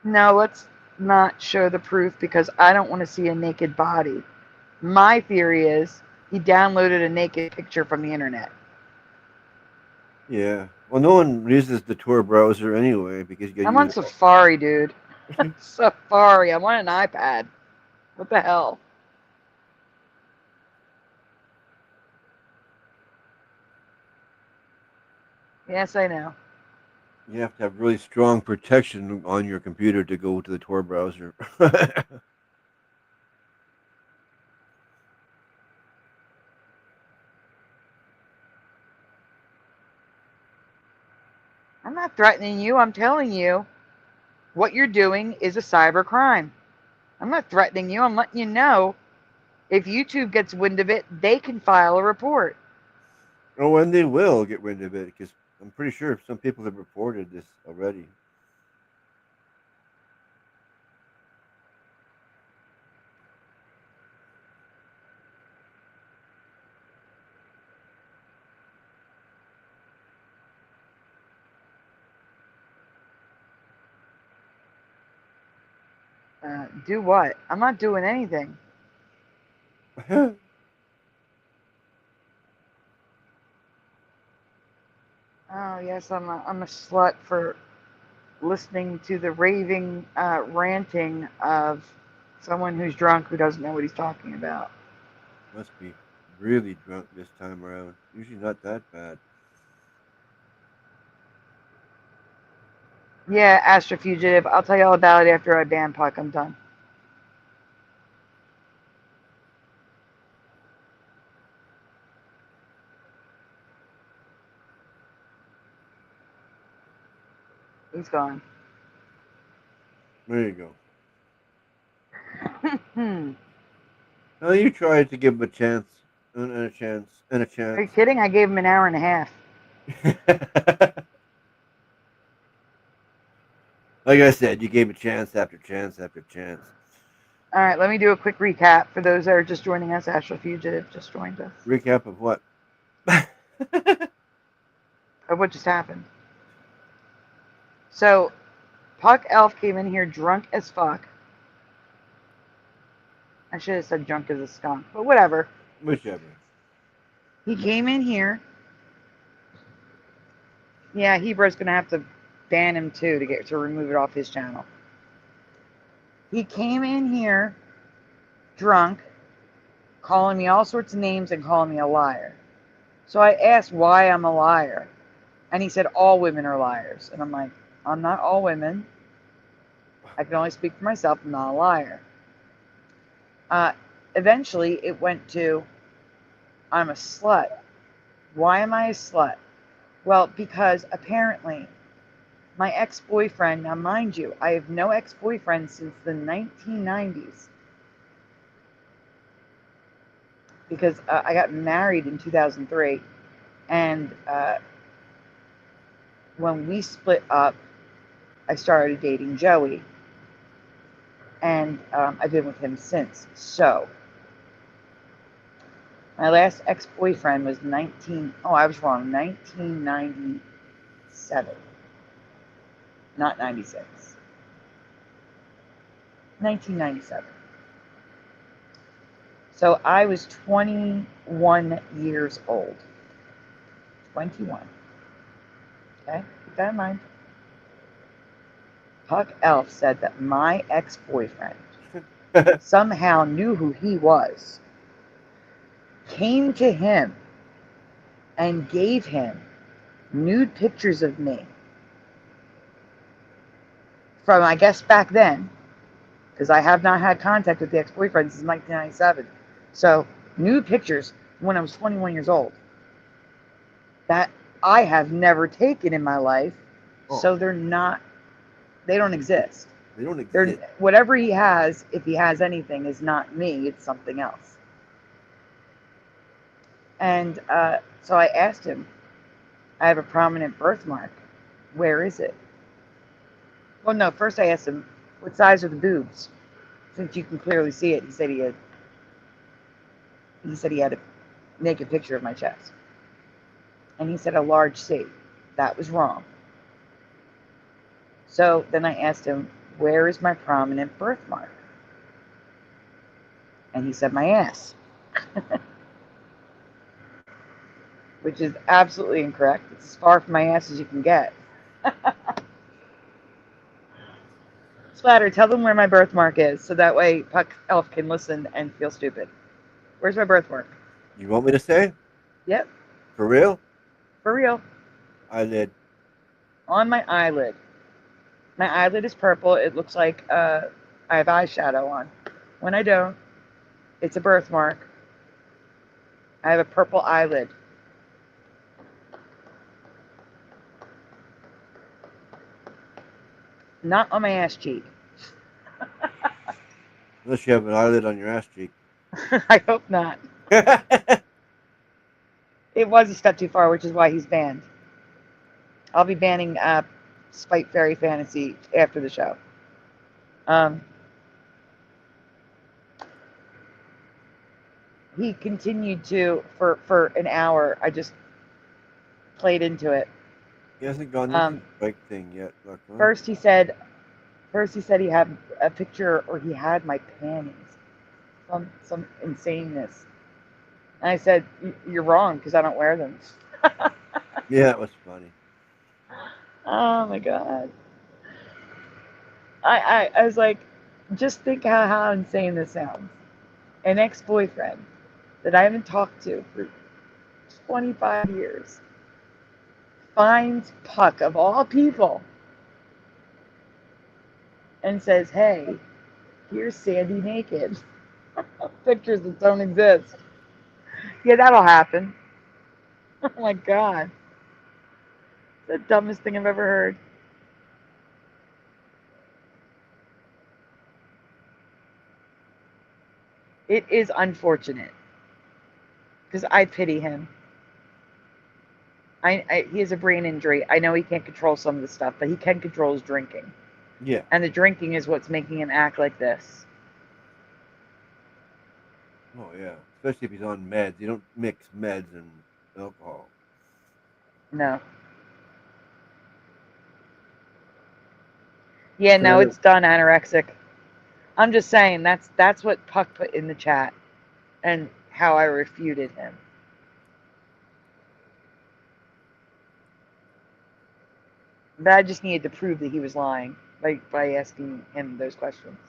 No, let's not show the proof because I don't want to see a naked body. My theory is he downloaded a naked picture from the internet. Yeah. Well, no one uses the Tor browser anyway because you I'm on Safari, dude. Safari. I'm on an iPad. What the hell? Yes, I know. You have to have really strong protection on your computer to go to the Tor browser. I'm not threatening you. I'm telling you what you're doing is a cyber crime. I'm not threatening you. I'm letting you know if YouTube gets wind of it, they can file a report. Oh, and they will get wind of it because I'm pretty sure some people have reported this already. Do what? I'm not doing anything. Oh, yes, I'm a slut for listening to the raving, ranting of someone who's drunk who doesn't know what he's talking about. Must be really drunk this time around. Usually not that bad. Yeah, Astrofugitive. I'll tell you all about it after I ban Puck. I'm done. He's gone. There you go. Oh, you tried to give him a chance, and a chance, and a chance. Are you kidding? I gave him an hour and a half. Like I said, you gave a chance after chance after chance. All right, let me do a quick recap for those that are just joining us. Astrofugitive just joined us. Recap of what? Of what just happened. So, Puck Elf came in here drunk as fuck. I should have said drunk as a skunk, but whatever. Whichever. He came in here. Yeah, Hebrew's gonna have to ban him too to remove it off his channel. He came in here drunk, calling me all sorts of names and calling me a liar. So I asked why I'm a liar. And he said all women are liars. And I'm like, I'm not all women. I can only speak for myself. I'm not a liar. Eventually, it went to, I'm a slut. Why am I a slut? Well, because apparently my ex-boyfriend, now mind you, I have no ex-boyfriend since the 1990s. Because I got married in 2003. And when we split up, I started dating Joey. And I've been with him since. So, my last ex-boyfriend was 1997. Not 96. 1997. So I was 21 years old. 21. Okay? Keep that in mind. Puck Elf said that my ex-boyfriend somehow knew who he was, came to him, and gave him nude pictures of me from, I guess, back then, because I have not had contact with the ex-boyfriend since 1997. So, nude pictures when I was 21 years old that I have never taken in my life, so they don't exist. They don't exist. Whatever he has, if he has anything, is not me, it's something else. And so I asked him, I have a prominent birthmark. Where is it? Well, no, first I asked him, what size are the boobs? Since you can clearly see it. He said he had a naked picture of my chest. And he said a large C. That was wrong. So then I asked him, where is my prominent birthmark? And he said, my ass. Which is absolutely incorrect. It's as far from my ass as you can get. Splatter, tell them where my birthmark is, so that way Puck Elf can listen and feel stupid. Where's my birthmark? You want me to say? Yep. For real? For real. Eyelid. On my eyelid. My eyelid is purple. It looks like I have eyeshadow on. When I don't, it's a birthmark. I have a purple eyelid. Not on my ass cheek. Unless you have an eyelid on your ass cheek. I hope not. It was a step too far, which is why he's banned. I'll be banning Spite Fairy Fantasy after the show. He continued to, for an hour, I just played into it. He hasn't gone into the Spike thing yet. First he said, First he said he had a picture, or he had my panties. Some insaneness. And I said, you're wrong, because I don't wear them. Yeah, it was funny. Oh my God. I was like, just think how insane this sounds. An ex-boyfriend that I haven't talked to for 25 years finds Puck, of all people, and says, hey, here's Sandy naked. Pictures that don't exist. Yeah, that'll happen. Oh my God. The dumbest thing I've ever heard. It is unfortunate, because I pity him. He has a brain injury. I know he can't control some of the stuff, but he can control his drinking. Yeah. And the drinking is what's making him act like this. Oh, yeah. Especially if he's on meds. You don't mix meds and alcohol. No. Yeah, no, it's done, anorexic. I'm just saying, that's what Puck put in the chat, and how I refuted him. But I just needed to prove that he was lying by asking him those questions.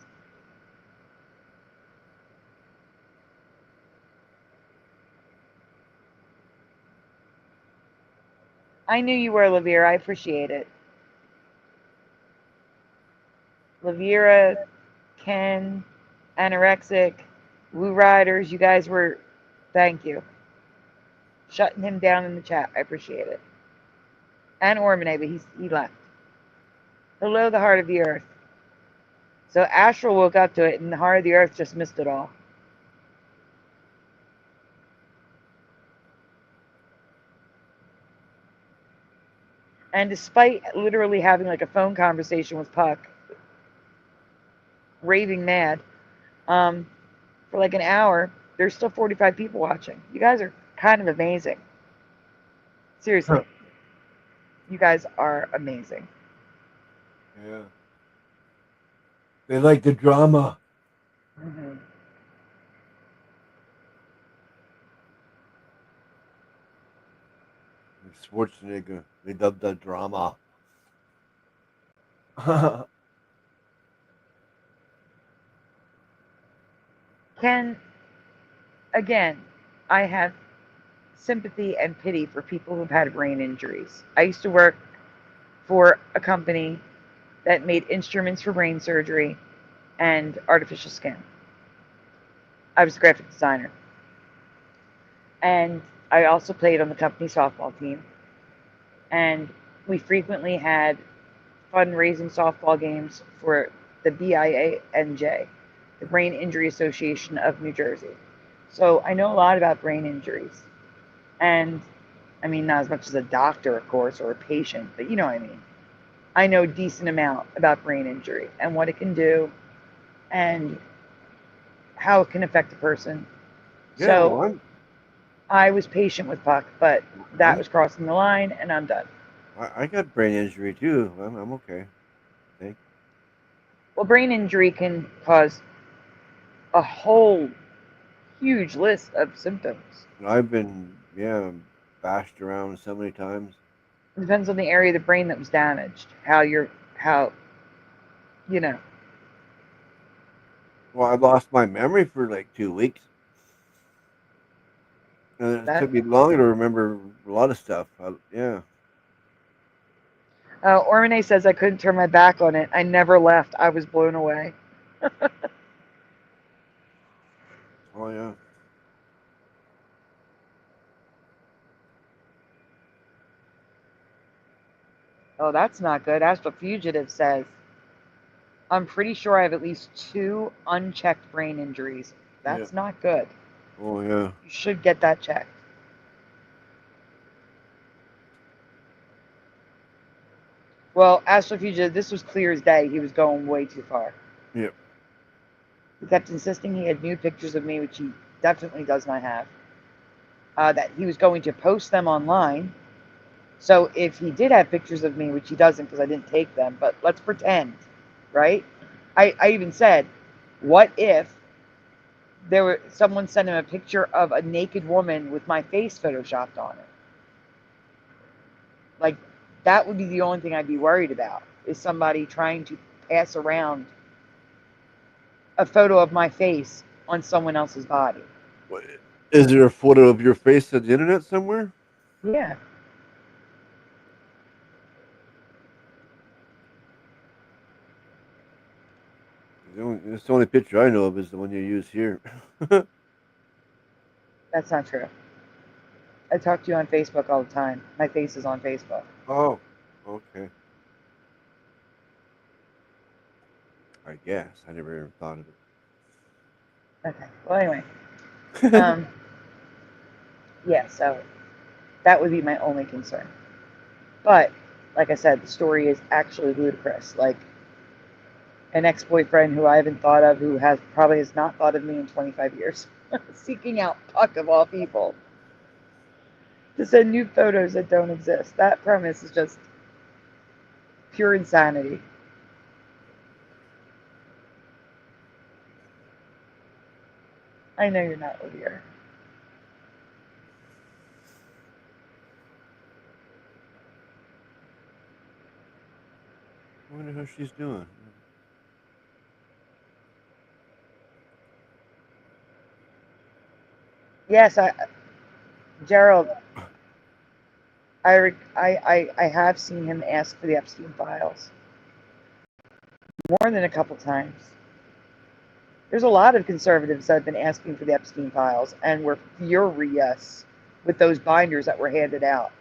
I knew you were, Lavira. I appreciate it. Lavira, Ken, Anorexic, Woo Riders, you guys were, thank you. Shutting him down in the chat. I appreciate it. And Ormine, but he left. Hello, the heart of the earth. So Astral woke up to it, and the heart of the earth just missed it all. And despite literally having like a phone conversation with Puck, raving mad, for like an hour, there's still 45 people watching. You guys are kind of amazing. Seriously. Huh. You guys are amazing. Yeah. They like the drama. Mm-hmm. Schwarzenegger, they love the drama. Ken, again, I have sympathy and pity for people who've had brain injuries. I used to work for a company that made instruments for brain surgery and artificial skin. I was a graphic designer. And I also played on the company softball team. And we frequently had fundraising softball games for the BIANJ, the Brain Injury Association of New Jersey. So I know a lot about brain injuries. And I mean, not as much as a doctor, of course, or a patient, but you know what I mean. I know a decent amount about brain injury and what it can do and how it can affect a person. Yeah, so well, I was patient with Puck, but that was crossing the line, and I'm done. I got brain injury too. I'm okay. Thanks. Well, brain injury can cause a whole huge list of symptoms. I've been, bashed around so many times. It depends on the area of the brain that was damaged, how, you know. Well, I lost my memory for like 2 weeks. And it took me longer to remember a lot of stuff. Ormine says I couldn't turn my back on it. I never left. I was blown away. Oh, yeah. Oh, that's not good. Astral Fugitive says, I'm pretty sure I have at least 2 unchecked brain injuries. That's not good. Oh, yeah. You should get that checked. Well, Astral Fugitive, this was clear as day. He was going way too far. Yep. He kept insisting he had nude pictures of me, which he definitely does not have. That he was going to post them online. So if he did have pictures of me, which he doesn't because I didn't take them, but let's pretend right? I even said, what if someone sent him a picture of a naked woman with my face photoshopped on it? Like, that would be the only thing I'd be worried about, is somebody trying to pass around a photo of my face on someone else's body. Is there a photo of your face on the internet somewhere? Yeah. The only picture I know of is the one you use here. That's not true. I talk to you on Facebook all the time. My face is on Facebook. Oh, okay. I guess. I never even thought of it. Okay. Well, anyway. Yeah, so that would be my only concern. But, like I said, the story is actually ludicrous. Like, an ex-boyfriend who I haven't thought of, who probably has not thought of me in 25 years, seeking out Puck of all people to send new photos that don't exist. That premise is just pure insanity. I know you're not Olivia. I wonder how she's doing. Yes, Gerald, I have seen him ask for the Epstein files more than a couple times. There's a lot of conservatives that have been asking for the Epstein files and were furious with those binders that were handed out.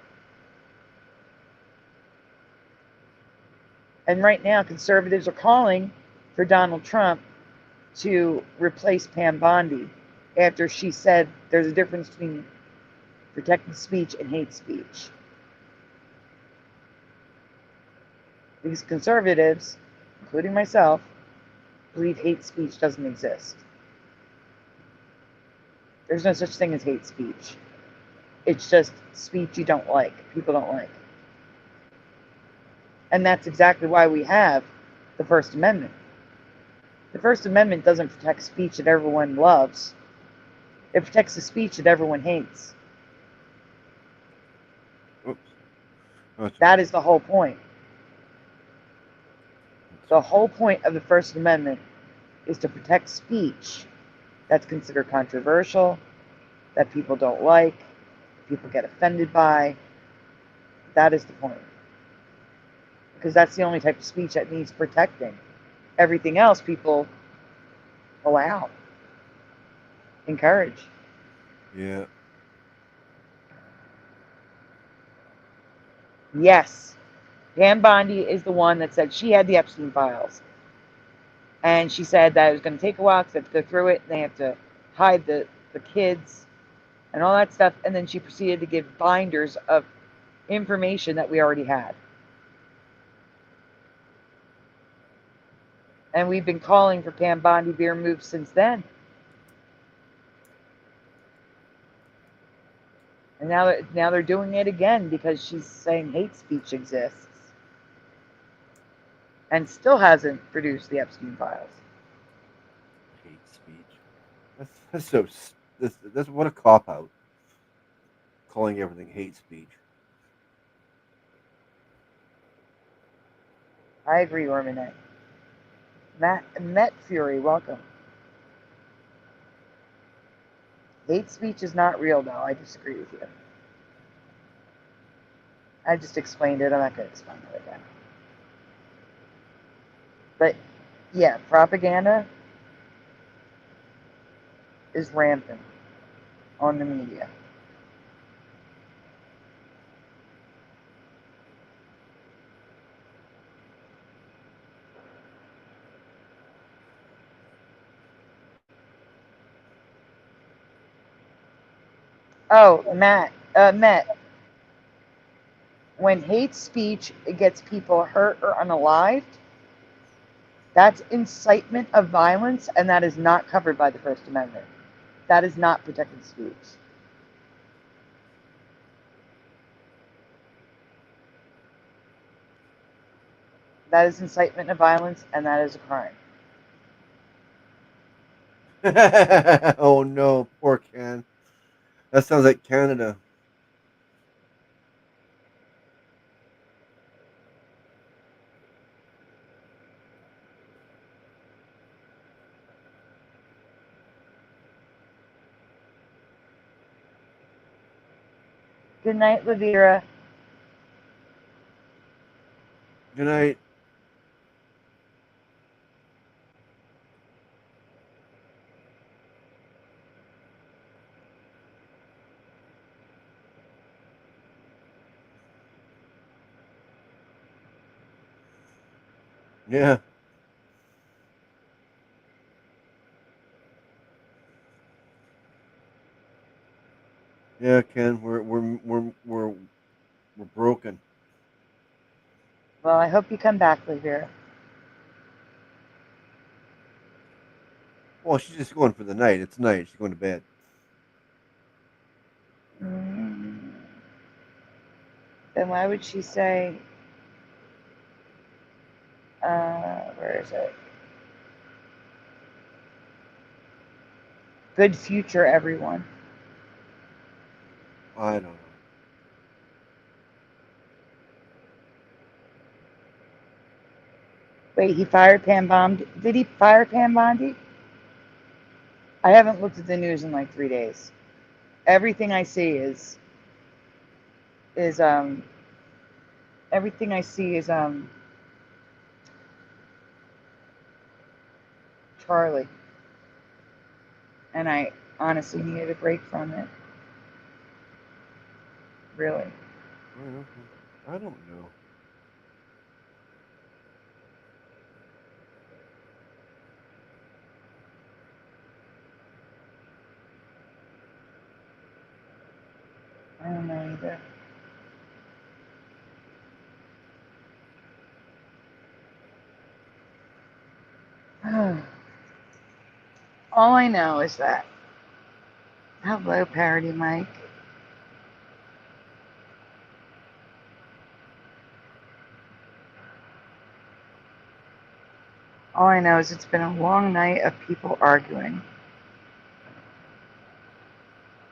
And right now, conservatives are calling for Donald Trump to replace Pam Bondi after she said there's a difference between protected speech and hate speech. These conservatives, including myself, believe hate speech doesn't exist. There's no such thing as hate speech. It's just speech you don't like, people don't like. And that's exactly why we have the First Amendment. The First Amendment doesn't protect speech that everyone loves. It protects the speech that everyone hates. Oops. That is the whole point. The whole point of the First Amendment is to protect speech that's considered controversial, that people don't like, people get offended by. That is the point. Because that's the only type of speech that needs protecting. Everything else people allow, encourage. Yeah. Yes, Pam Bondi is the one that said she had the Epstein files. And she said that it was going to take a while because they have to go through it. And they have to hide the kids and all that stuff. And then she proceeded to give binders of information that we already had. And we've been calling for Pam Bondi to be removed since then. And now they're doing it again because she's saying hate speech exists. And still hasn't produced the Epstein files. Hate speech. That's what a cop out. Calling everything hate speech. I agree, Ormanet. Met Fury, welcome. Hate speech is not real, though. I disagree with you. I just explained it. I'm not going to explain it again. But, yeah, propaganda is rampant on the media. Oh, Matt, when hate speech gets people hurt or unalived, that's incitement of violence, and that is not covered by the First Amendment. That is not protected speech. That is incitement of violence, and that is a crime. Oh no, poor Ken. That sounds like Canada. Good night, Lavira. Good night. Yeah. Yeah, Ken, we're broken. Well, I hope you come back, Lavira. Well, she's just going for the night. It's night. She's going to bed. Then why would she say, where is it? Good future, everyone. I don't know. Wait, he fired Pam Bondi? Did he fire Pam Bondi? I haven't looked at the news in like 3 days. Everything I see is everything I see is Charlie. And I honestly needed a break from it. Really. I don't know. I don't know either. All I know is that, hello, Parody Mike. All I know is it's been a long night of people arguing.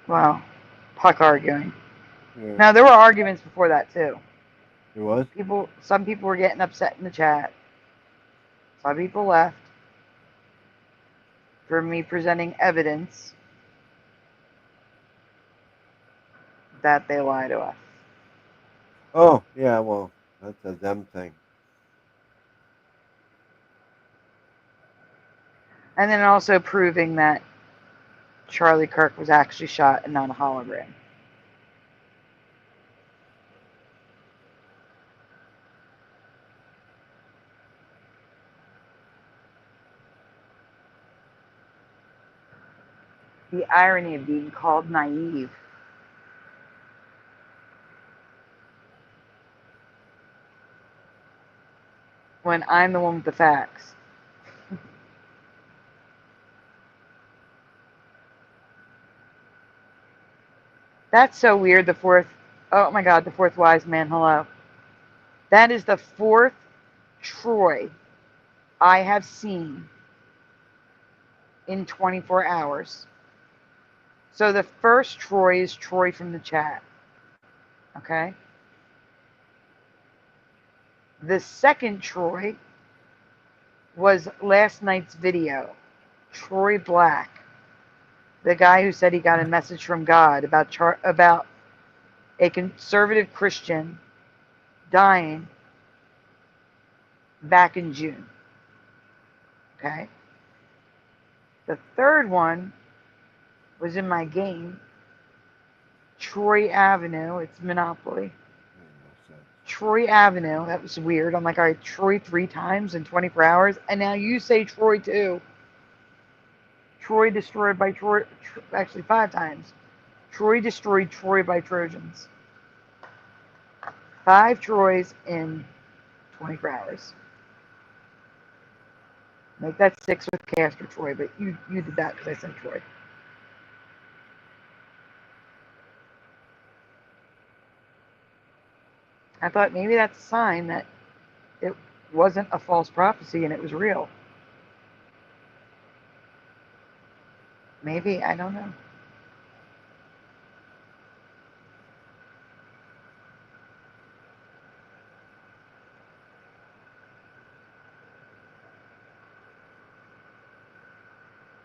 Well, Puck arguing. Yeah. Now, there were arguments before that, too. There was? Some people were getting upset in the chat. Some people left for me presenting evidence that they lie to us. Oh, yeah, well, that's a them thing. And then also proving that Charlie Kirk was actually shot and not a hologram. The irony of being called naive. When I'm the one with the facts. That's so weird, the fourth, oh my God, the fourth wise man, hello. That is the fourth Troy I have seen in 24 hours. So the first Troy is Troy from the chat. Okay? The second Troy was last night's video. Troy Black. The guy who said he got a message from God about a conservative Christian dying back in June. Okay? The third one was in my game, Troy Avenue. It's Monopoly. Troy Avenue. That was weird. I'm like, all right, Troy 3 times in 24 hours. And now you say Troy 2. Troy destroyed by Troy, actually 5 times. Troy destroyed Troy by Trojans. 5 Troys in 24 hours. Make that 6 with Castor Troy, but you did that because I said Troy. I thought maybe that's a sign that wasn't a false prophecy and it was real. Maybe, I don't know.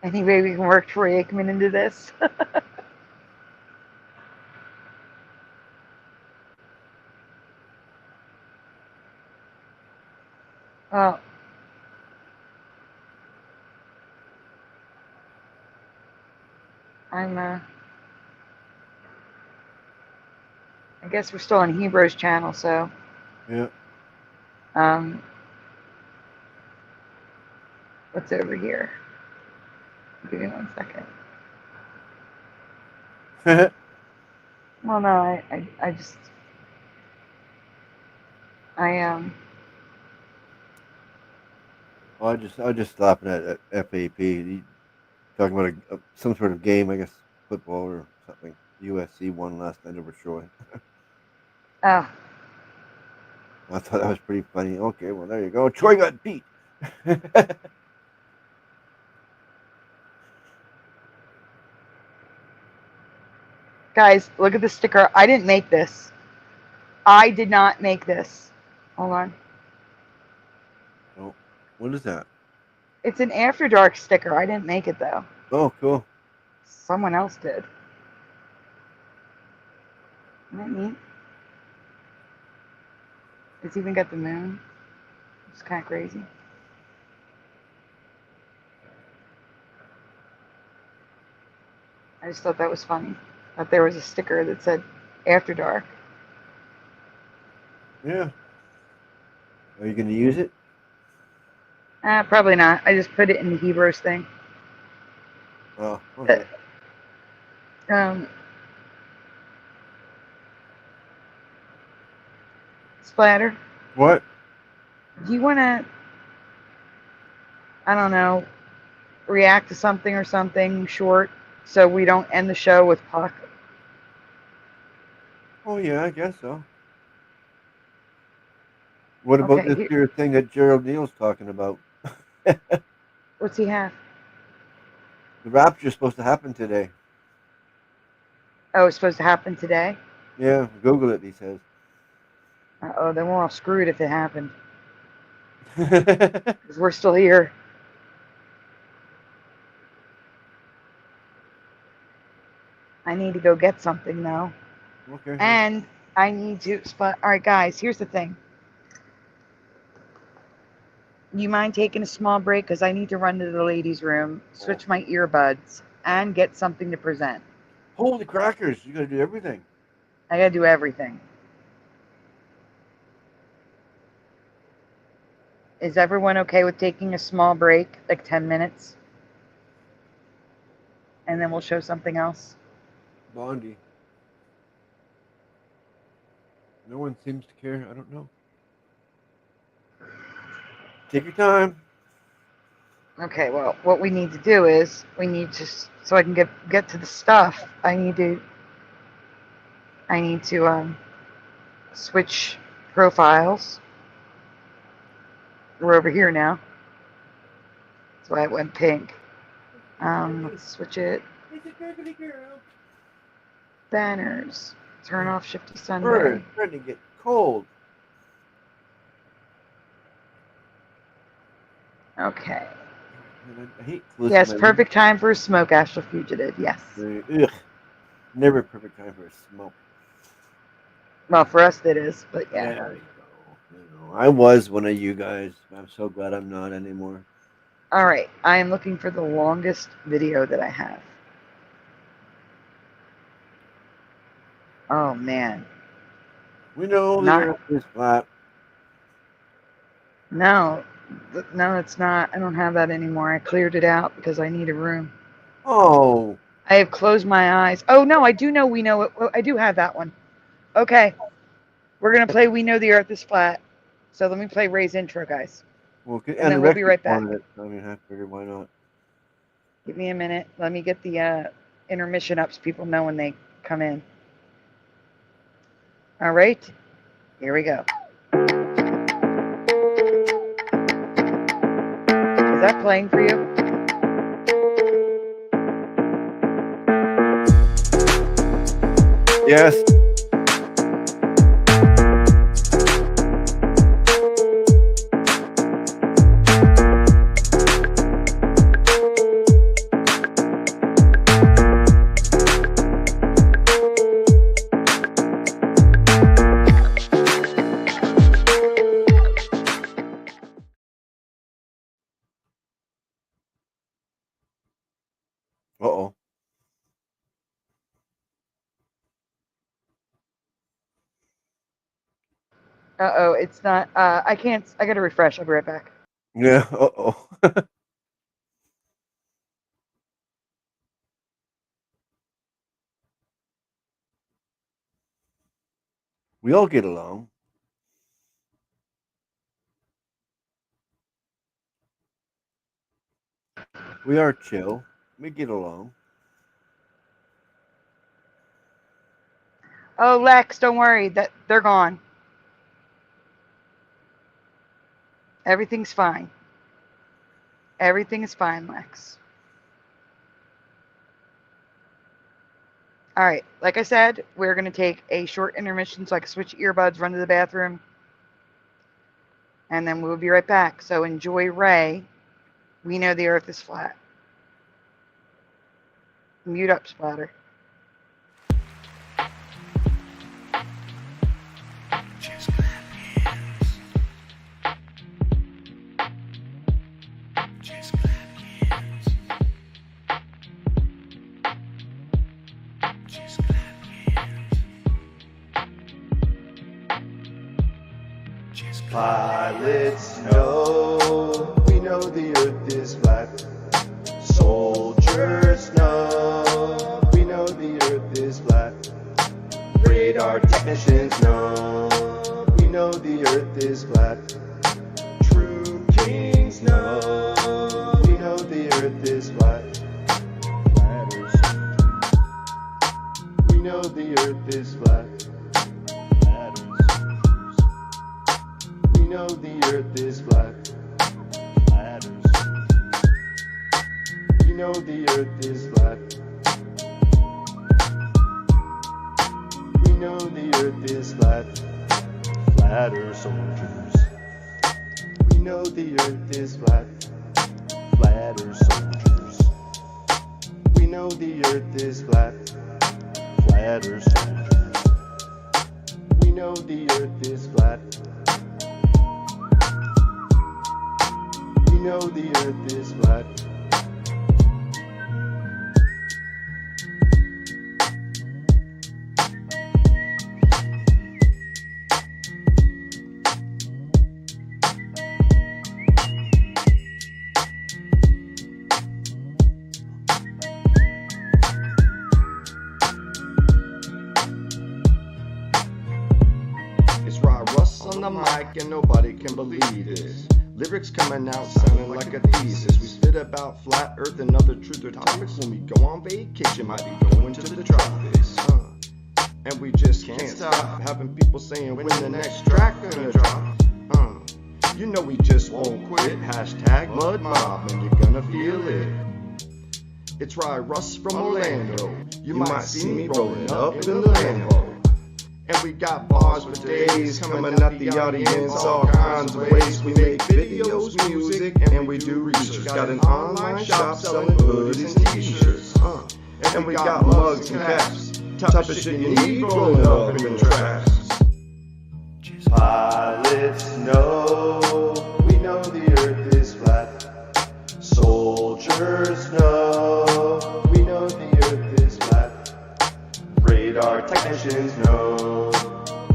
Any way we can work Troy Aikman into this? Oh. I guess we're still on Hebrews channel, so. Yeah. What's over here? Give me 1 second. Well, no, I just, Well, I was just stopping at FAP. Talking about some sort of game, I guess football or something. USC won last night over Troy. Oh. I thought that was pretty funny. Okay, well there you go. Troy got beat. Guys, look at the sticker. I didn't make this. I did not make this. Hold on. Oh, what is that? It's an After Dark sticker. I didn't make it, though. Oh, cool. Someone else did. Isn't that neat? It's even got the moon. It's kind of crazy. I just thought that was funny. That there was a sticker that said After Dark. Yeah. Are you going to use it? Probably not. I just put it in the Hebrews thing. Oh, okay. Splatter. What? Do you want to, I don't know, react to something or something short so we don't end the show with Puck? Oh, yeah, I guess so. What about this here thing that Gerald Neal's talking about? What's he have? The rapture's supposed to happen today. Oh, it's supposed to happen today? Yeah, Google it, he says. Uh-oh, then we're all screwed if it happened. Because we're still here. I need to go get something, though. Okay. And I need to... All right, guys, here's the thing. You mind taking a small break? Because I need to run to the ladies' room, switch my earbuds, and get something to present. Holy crackers, you got to do everything. I got to do everything. Is everyone okay with taking a small break, like 10 minutes? And then we'll show something else? Bondi. No one seems to care. I don't know. Take your time. Okay, well, what we need to do is, we need to, so I can get to the stuff, I need to switch profiles. We're over here now. That's why it went pink. Let's switch it. Banners. Turn off Shifty Sunday. Bird, starting to get cold. Okay. I hate Yes, perfect time for a smoke, Astral Fugitive. Yes. Ugh. Never perfect time for a smoke. Well, for us it is, but yeah. There you go. I was one of you guys. I'm so glad I'm not anymore. All right. I am looking for the longest video that I have. Oh, man. We know the earth is flat. No, it's not. I don't have that anymore. I cleared it out because I need a room. Oh. I have closed my eyes. Oh, no, I do know We Know It. I do have that one. Okay. We're going to play We Know the Earth is Flat. So let me play Ray's intro, guys. Okay. And then we'll be right back. I mean, I figured why not. Give me a minute. Let me get the intermission up so people know when they come in. All right. Here we go. that playing for you? Yes. Uh-oh. Uh-oh, it's not, I can't, I gotta refresh, I'll be right back. Yeah, uh-oh. We all get along. We are chill. We get along. Oh, Lex, don't worry, that they're gone. Everything's fine. Everything is fine, Lex. All right, like I said, we're going to take a short intermission so I can switch earbuds, run to the bathroom, and then we'll be right back. So enjoy Ray. We know the earth is flat. Mute up, Splatter. Pilots know, we know the earth is flat. Soldiers know, we know the earth is flat. Radar technicians know, we know the earth is flat. True kings know, we know the earth is flat. Flatters, we know the earth is flat. We know the earth is flat. Flatters. We know the earth is flat. We know the earth is flat. Flatter soldiers. We know the earth is flat. Flatter soldiers. We know the earth is flat. Flatter soldiers. We know the earth is flat. We know the earth is flat. It's Rod Russ on the mic and nobody can believe this. Lyrics coming out sounding like a thesis. We spit about flat earth and other truth or topics. When we go on vacation, might be going to the tropics. And we just can't stop having people saying when the next track gonna drop. You know we just won't quit. Hashtag Mud Mob and you're gonna feel it. It's Rod Russ from Orlando. You might see me rolling up in the Lambo. And we got bars for days coming at the audience all kinds of ways. We make videos, music, and we do research. Got an online shop selling hoodies and t-shirts. And we got mugs and caps. Type of shit you need rolling up in the tracks. Pilots know, we know the earth is flat. Soldiers know, we know the earth is flat. Radar technicians know,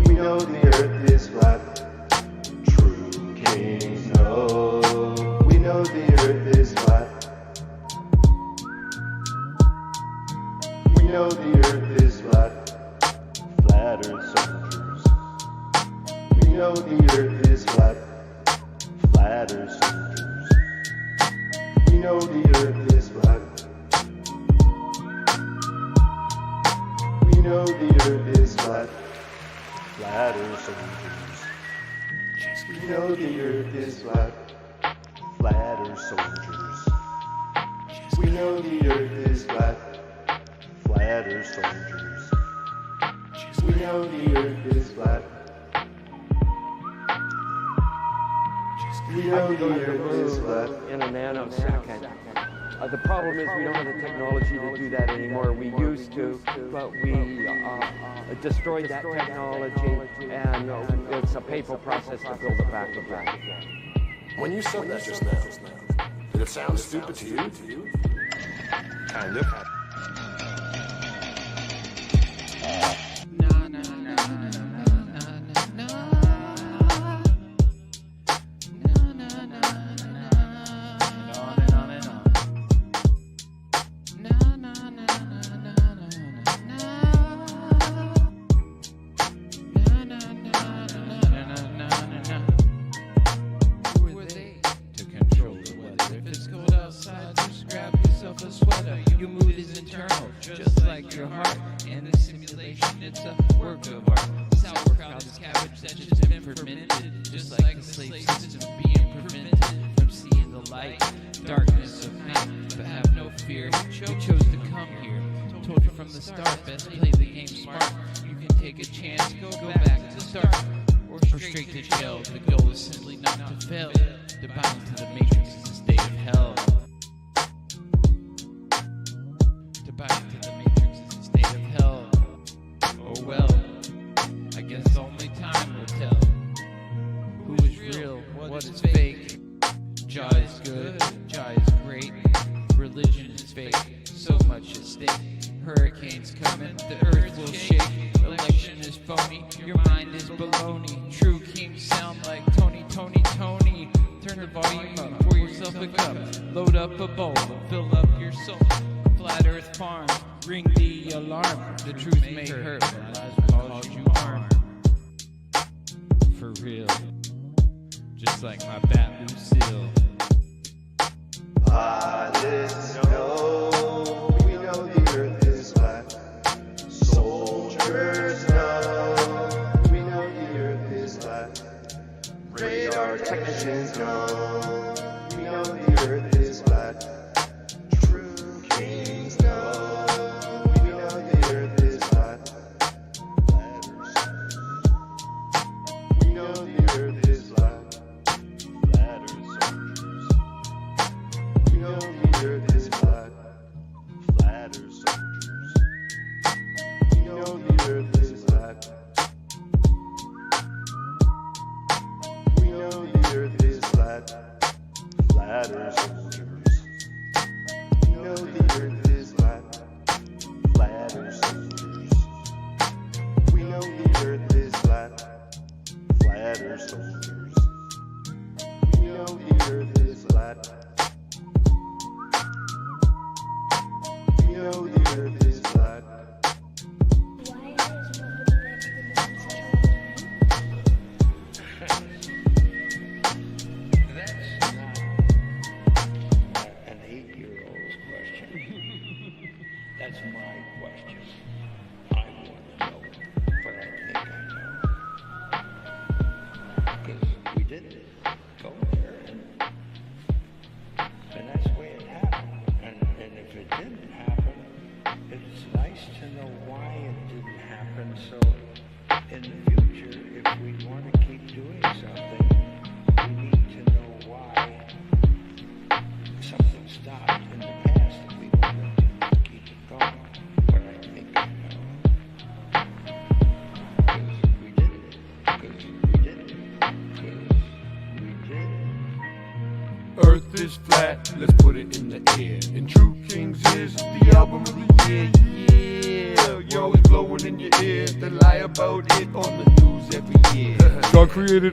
we know the earth is flat. True kings know, we know the earth is flat. We know the earth is flat. Flatter soldiers. We know the earth is flat. Flatter soldiers. We know the earth is flat. We know the earth is flat. Flatter soldiers. We know the earth is flat. Flatter soldiers. soldiers. We know the earth is flat, flat earth soldiers. We know the earth is flat. We know the earth is flat. In a nanosecond. The problem is we don't have the technology to do that anymore. We used to, but we destroyed that technology, and it's a painful process to build it back again. When you said that just now, did it sound stupid to you? Kind of.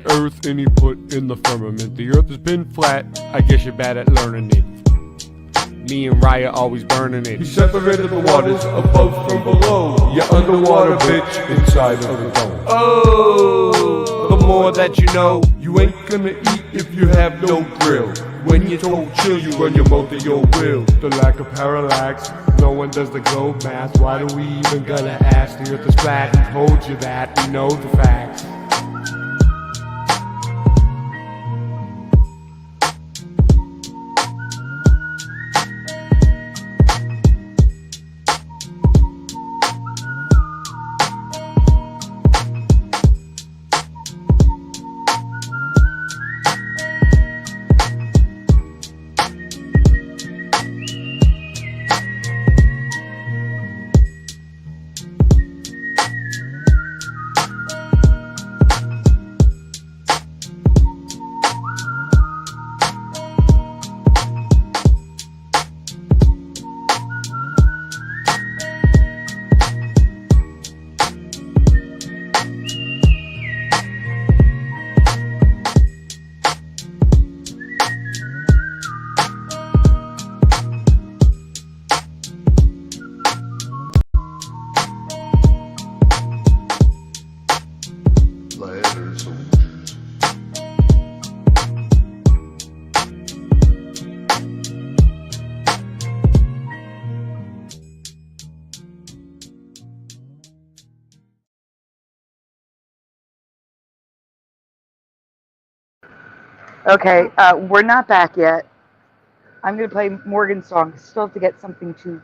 Earth and he put in the firmament. The earth has been flat, I guess you're bad at learning it. Me and Raya always burning it. He separated the waters above from below. You're underwater, bitch, inside of the dome. Oh, the more that you know, you ain't gonna eat if you have no grill. When you're told chill, you run your mouth to your will. The lack of parallax, no one does the globe math. Why do we even gotta ask? The earth is flat and told you that, we know the facts. Okay, we're not back yet. I'm going to play Morgan's song. Still have to get something to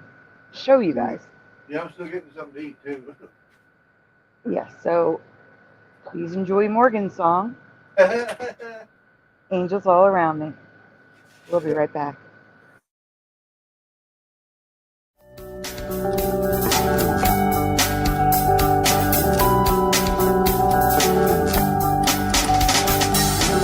show you guys. Yeah, I'm still getting something to eat too. Yeah, so please enjoy Morgan's song. Angels All Around Me. We'll be right back.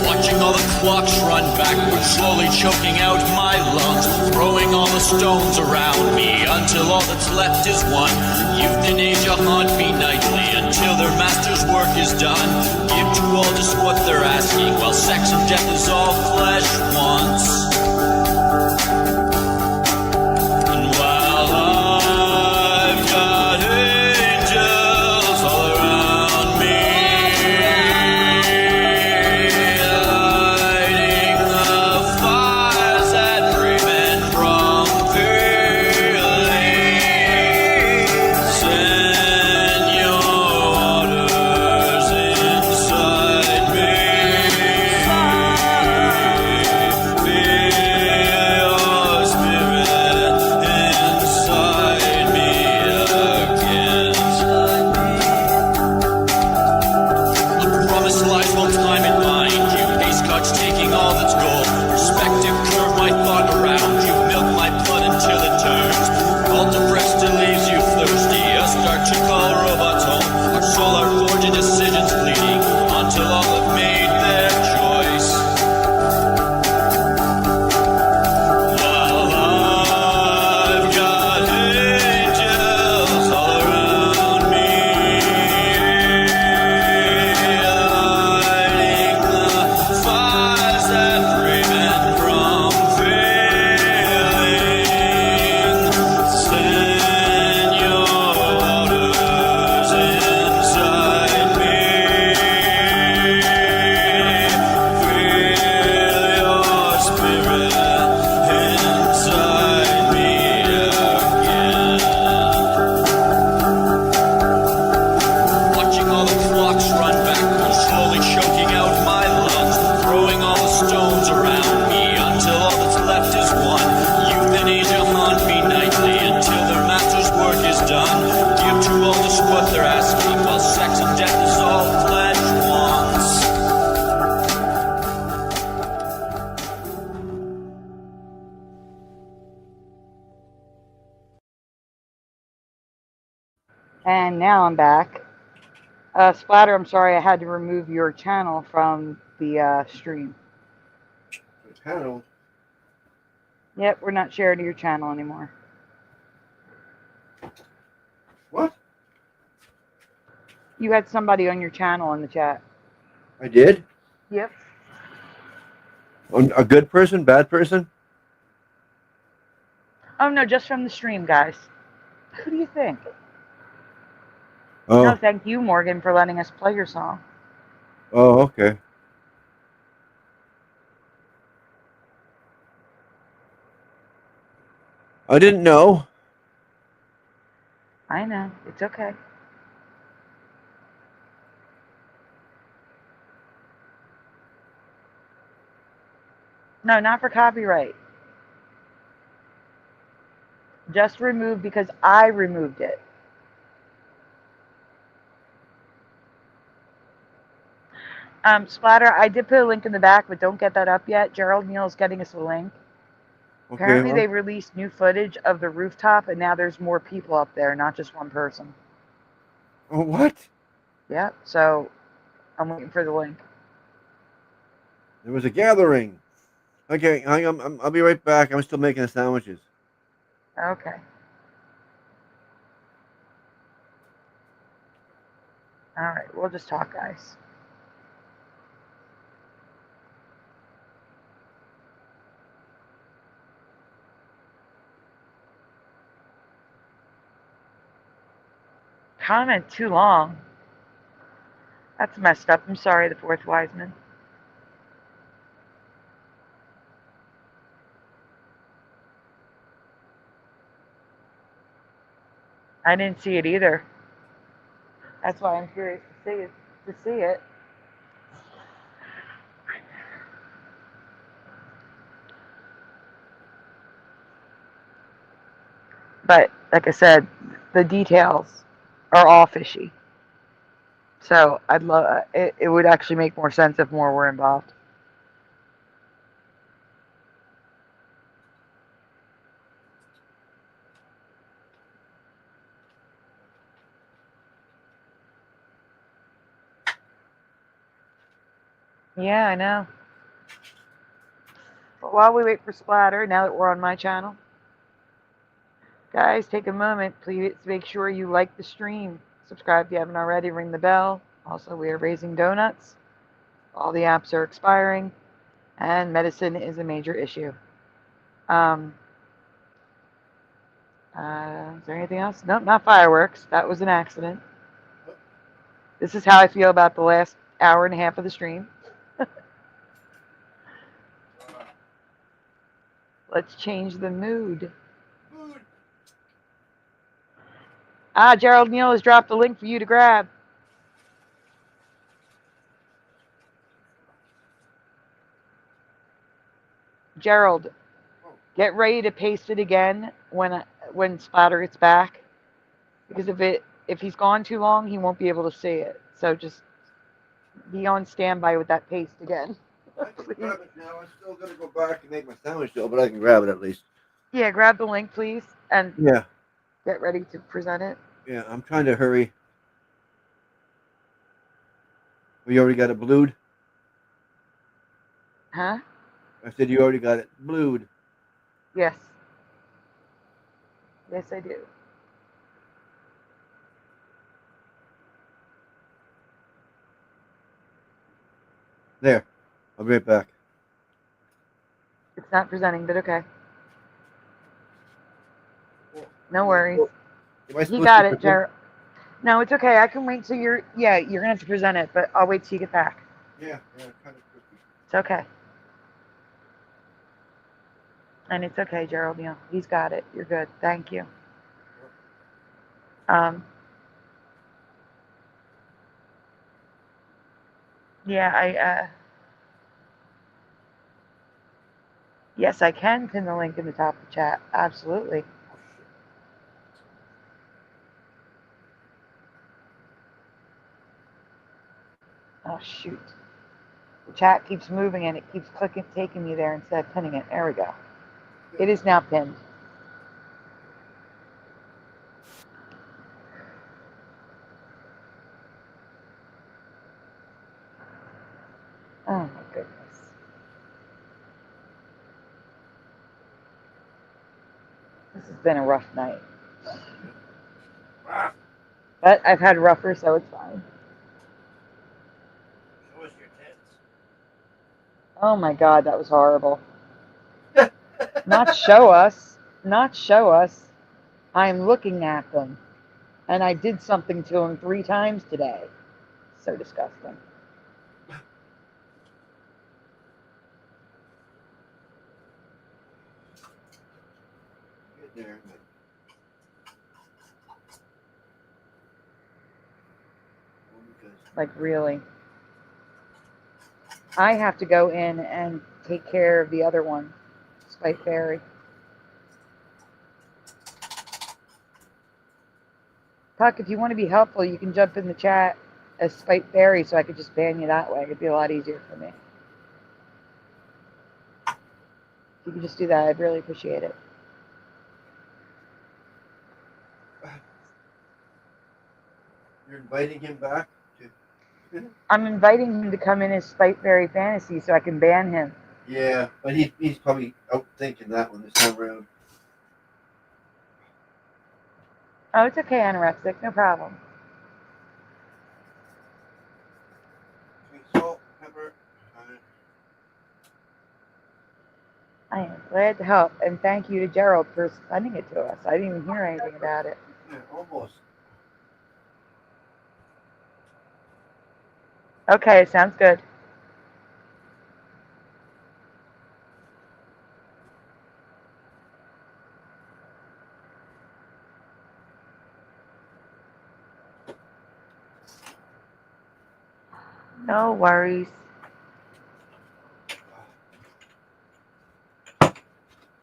Watching all the clocks run backwards, slowly choking out my lungs, throwing all the stones around me until all that's left is one. Youth and age haunt me nightly until their master's work is done. Give to all just what they're asking, while sex and death is all flesh wants. And while I've got angels all around me, And now I'm back. Splatter, I'm sorry I had to remove your channel from the stream. Channel? Yep, we're not sharing your channel anymore. What? You had somebody on your channel in the chat. I did? Yep. A good person? Bad person? Oh, no, just from the stream, guys. Who do you think? Oh. No, thank you, Morgan, for letting us play your song. Oh, okay. I didn't know. I know. It's okay. No, not for copyright. Just removed because I removed it. Splatter, I did put a link in the back, but don't get that up yet. Gerald Neal's getting us a link. Okay, Apparently they released new footage of the rooftop, and now there's more people up there, not just one person. Oh, what? Yeah, so I'm waiting for the link. There was a gathering. Okay, hang on. I'll be right back. I'm still making the sandwiches. Okay. All right, we'll just talk, guys. Comment too long. That's messed up. I'm sorry, the fourth Wiseman. I didn't see it either. That's why I'm curious to see it. But like I said, the details are all fishy. So I'd love it. It would actually make more sense if more were involved. Yeah, I know. But while we wait for Splatter, now that we're on my channel, guys, take a moment, please make sure you like the stream. Subscribe if you haven't already, ring the bell. Also, we are raising donuts. All the apps are expiring, and medicine is a major issue. Is there anything else? Nope, not fireworks. That was an accident. This is how I feel about the last hour and a half of the stream. Let's change the mood. Gerald Neal has dropped a link for you to grab. Gerald, get ready to paste it again when Splatter gets back, because if he's gone too long, he won't be able to see it. So just be on standby with that paste again. I can grab it now. I'm still gonna go back and make my sandwich though, but I can grab it at least. Yeah, grab the link, please, and yeah, get ready to present it. Yeah, I'm trying to hurry. You already got it blued? Huh? I said you already got it blued. Yes. Yes, I do. There. I'll be right back. It's not presenting, but okay. No worries. You got it, Jared. No, it's okay. I can wait till you're gonna have to present it, but I'll wait till you get back. Yeah, kind of tricky. It's okay. And it's okay, Gerald. You know, he's got it. You're good. Thank you. Yeah, yes, I can pin the link in the top of the chat. Absolutely. Oh, shoot. The chat keeps moving and it keeps taking me there instead of pinning it. There we go. It is now pinned. Oh, my goodness. This has been a rough night. But I've had rougher, so it's fine. Show us your tits. Oh my God, that was horrible. Not show us. Not show us. I'm looking at them. And I did something to them 3 times today. So disgusting. Get there. Like, really. I have to go in and take care of the other one, Spite Fairy. Puck, if you want to be helpful, you can jump in the chat as Spite Fairy so I could just ban you that way. It'd be a lot easier for me. If you could just do that, I'd really appreciate it. You're inviting him back? I'm inviting him to come in as Spite Fairy Fantasy so I can ban him. Yeah, but he's probably out thinking that one this time around. Oh, it's okay, Anorexic. No problem. Salt, pepper. I am glad to help, and thank you to Gerald for sending it to us. I didn't even hear anything about it. Yeah, almost. Okay, sounds good. No worries.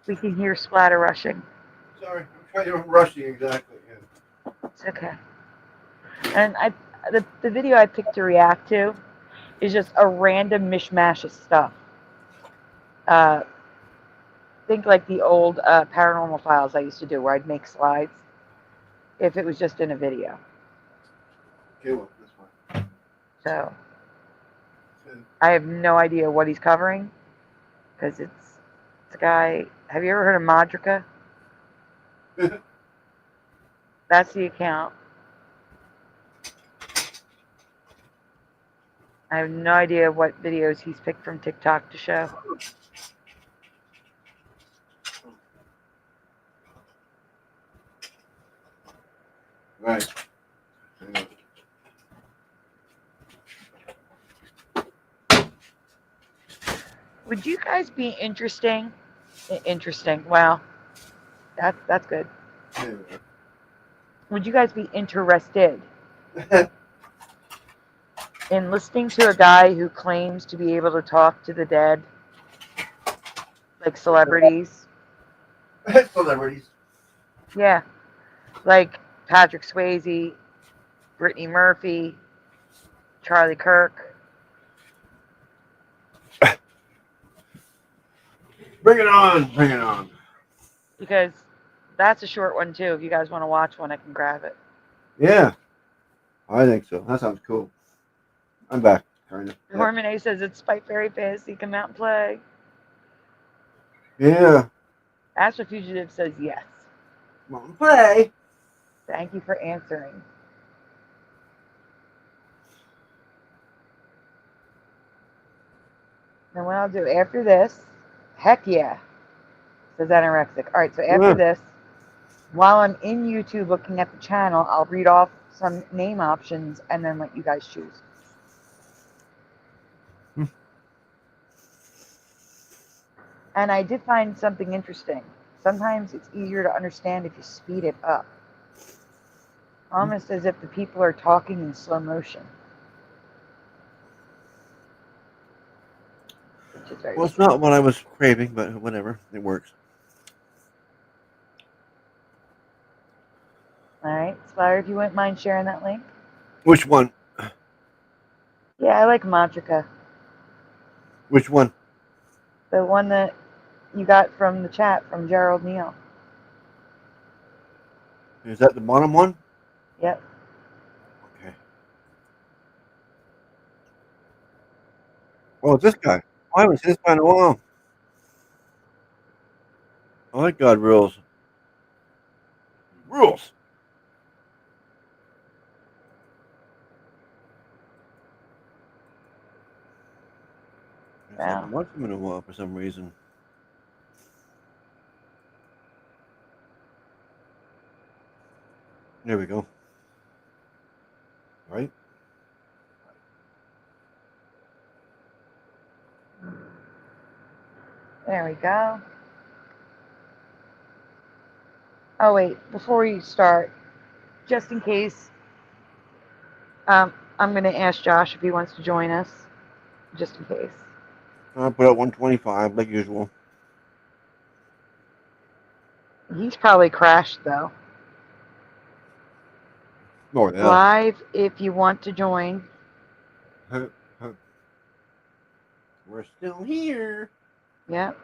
We can hear splatter rushing. Sorry, I'm You're rushing, exactly. Yeah. It's okay. And the video I picked to react to is just a random mishmash of stuff. Think like the old paranormal files I used to do, where I'd make slides. If it was just in a video. Okay, well, that's fine. So I have no idea what he's covering, because it's a guy. Have you ever heard of Madrika? That's the account. I have no idea what videos he's picked from TikTok to show. Right. Would you guys be interesting? Well, that's good. Would you guys be interested in listening to a guy who claims to be able to talk to the dead, like celebrities? Celebrities. Yeah, like Patrick Swayze, Brittany Murphy, Charlie Kirk. Bring it on. Bring it on. Because that's a short one too. If you guys want to watch one, I can grab it. Yeah. I think so. That sounds cool. I'm back, kind of. Norman A says it's Spike Fairy Fist. He come out and play. Yeah. Astro Fugitive says yes. Come on, play. Thank you for answering. And what I'll do after this, heck yeah, says Anorexic. All right, so after this, while I'm in YouTube looking at the channel, I'll read off some name options and then let you guys choose. And I did find something interesting. Sometimes it's easier to understand if you speed it up. Almost as if the people are talking in slow motion. Well, it's not what I was craving, but whatever. It works. All right, Spire, if you wouldn't mind sharing that link. Which one? Yeah, I like Madrika. Which one? The one that you got from the chat from Gerald Neal. Is that the bottom one? Yep. Okay. Oh, it's this guy. I haven't seen this guy in a while. I like God rules. Rules. I haven't watched him in a while for some reason. There we go. Right? There we go. Oh, wait, before you start, just in case, I'm going to ask Josh if he wants to join us, just in case. I put out 125, like usual. He's probably crashed, though. Oh, yeah. Live, if you want to join. We're still here. Yep.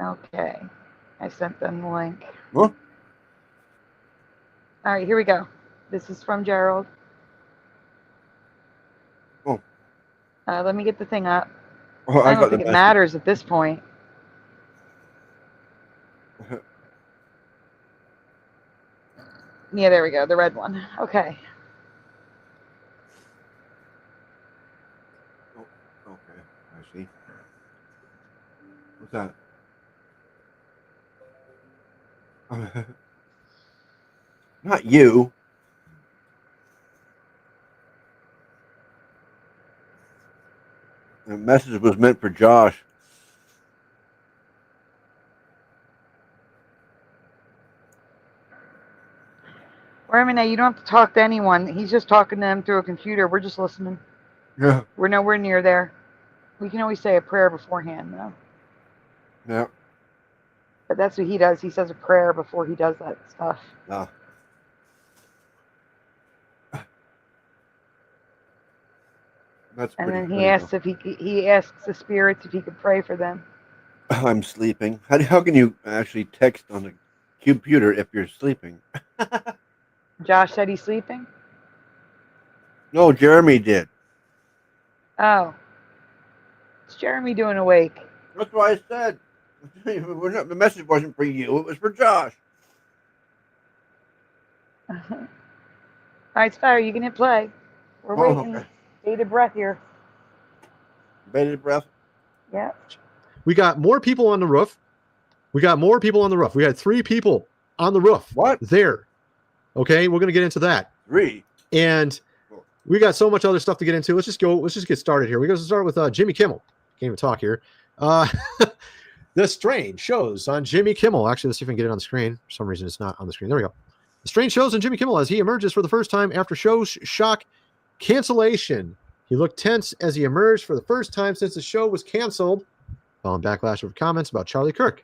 Okay. I sent them the link. Huh? All right, here we go. This is from Gerald. Oh. Let me get the thing up. Oh, I don't think it matters at this point. Yeah, there we go. The red one. Okay. Oh, okay. I see. What's that? Not you. The message was meant for Josh. Renee, you don't have to talk to anyone. He's just talking to them through a computer. We're just listening. Yeah. We're nowhere near there. We can always say a prayer beforehand, though. Yeah. But that's what he does. He says a prayer before he does that stuff. No. That's and pretty then funny, he asks though. if he asks the spirits if he could pray for them. I'm sleeping. How can you actually text on the computer if you're sleeping? Josh said he's sleeping? No, Jeremy did. Oh. What's Jeremy doing awake? That's what I said. The message wasn't for you. It was for Josh. All right, Spire, you can hit play. We're waiting. Okay. Bated breath here. Bated breath? Yeah. We got more people on the roof. We had 3 people on the roof. What? There. Okay, we're going to get into that. 3. And we got so much other stuff to get into. Let's just get started here. We're going to start with Jimmy Kimmel. Can't even talk here. The strange shows on Jimmy Kimmel. Actually, let's see if I can get it on the screen. For some reason, it's not on the screen. There we go. The strange shows on Jimmy Kimmel as he emerges for the first time after show shock cancellation. He looked tense as he emerged for the first time since the show was canceled, following backlash of comments about Charlie Kirk.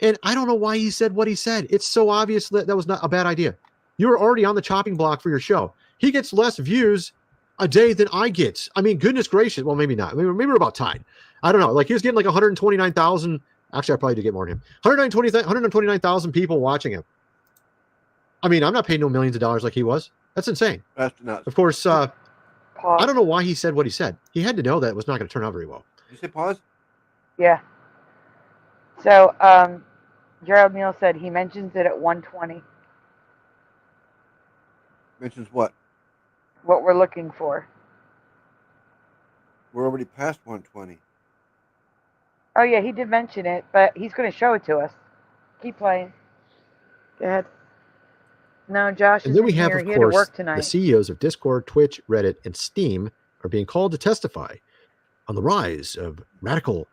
And I don't know why he said what he said. It's so obvious that that was not a bad idea. You were already on the chopping block for your show. He gets less views a day than I get. I mean, goodness gracious. Well, maybe not. Maybe we're about tied. I don't know. Like, he was getting like 129,000. Actually, I probably did get more than him. 129,000 people watching him. I mean, I'm not paying no millions of dollars like he was. That's insane. That's nuts. Of course, I don't know why he said what he said. He had to know that it was not going to turn out very well. Did you say pause? Yeah. So, Gerald Neal said he mentions it at 120. Mentions what? What we're looking for. We're already past 120. Oh, yeah, he did mention it, but he's going to show it to us. Keep playing. Go ahead. No, Josh And then we isn't have, here. of He had to course, work the tonight. CEOs of Discord, Twitch, Reddit, and Steam are being called to testify on the rise of radical,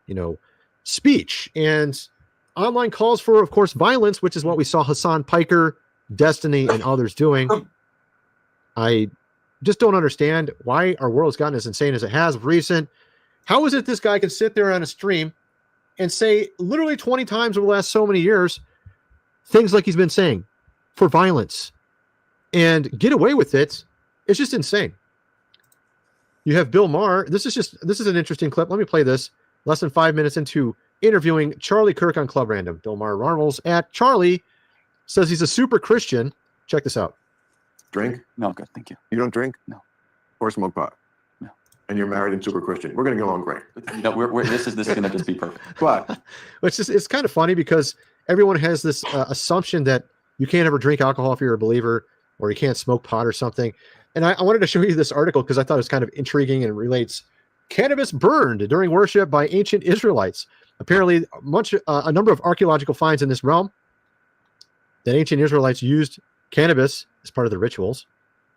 speech and online calls for, of course, violence, which is what we saw Hassan Piker, Destiny, and others doing. I just don't understand why our world's gotten as insane as it has of recent. How is it this guy can sit there on a stream and say literally 20 times over the last so many years things like he's been saying for violence and get away with it? It's just insane. You have Bill Maher. This is an interesting clip. Let me play this. Less than 5 minutes into interviewing Charlie Kirk on Club Random. Bill Maher marvels at Charlie, says he's a super Christian. Check this out. Drink? No, good, thank you. You don't drink? No. Or smoke pot? No. And you're married and super Christian. We're going to get along great. No, this is going to just be perfect. But it's kind of funny because everyone has this assumption that you can't ever drink alcohol if you're a believer, or you can't smoke pot or something. And I wanted to show you this article because I thought it was kind of intriguing and relates. Cannabis burned during worship by ancient Israelites. Apparently, a number of archaeological finds in this realm that ancient Israelites used cannabis as part of their rituals.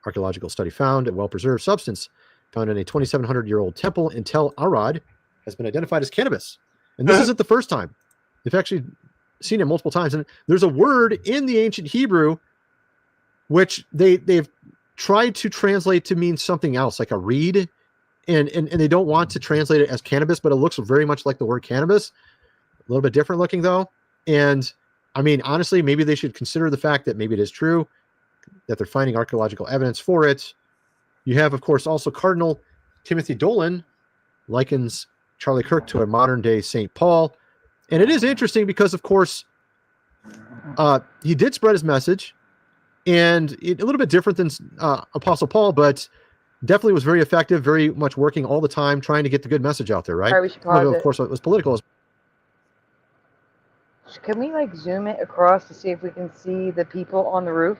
Archaeological study found a well-preserved substance found in a 2,700-year-old temple in Tel Arad has been identified as cannabis. And this isn't the first time. They've actually seen it multiple times. And there's a word in the ancient Hebrew which they've tried to translate to mean something else, like a reed. And they don't want to translate it as cannabis, but it looks very much like the word cannabis. A little bit different looking, though. And I mean, honestly, maybe they should consider the fact that maybe it is true, that they're finding archaeological evidence for it. You have, of course, also Cardinal Timothy Dolan likens Charlie Kirk to a modern-day St. Paul. And it is interesting because, of course, he did spread his message, and a little bit different than Apostle Paul, but definitely was very effective, very much working all the time, trying to get the good message out there, right? All right, we should pause Of it. course, it was political. Can we zoom it across to see if we can see the people on the roof?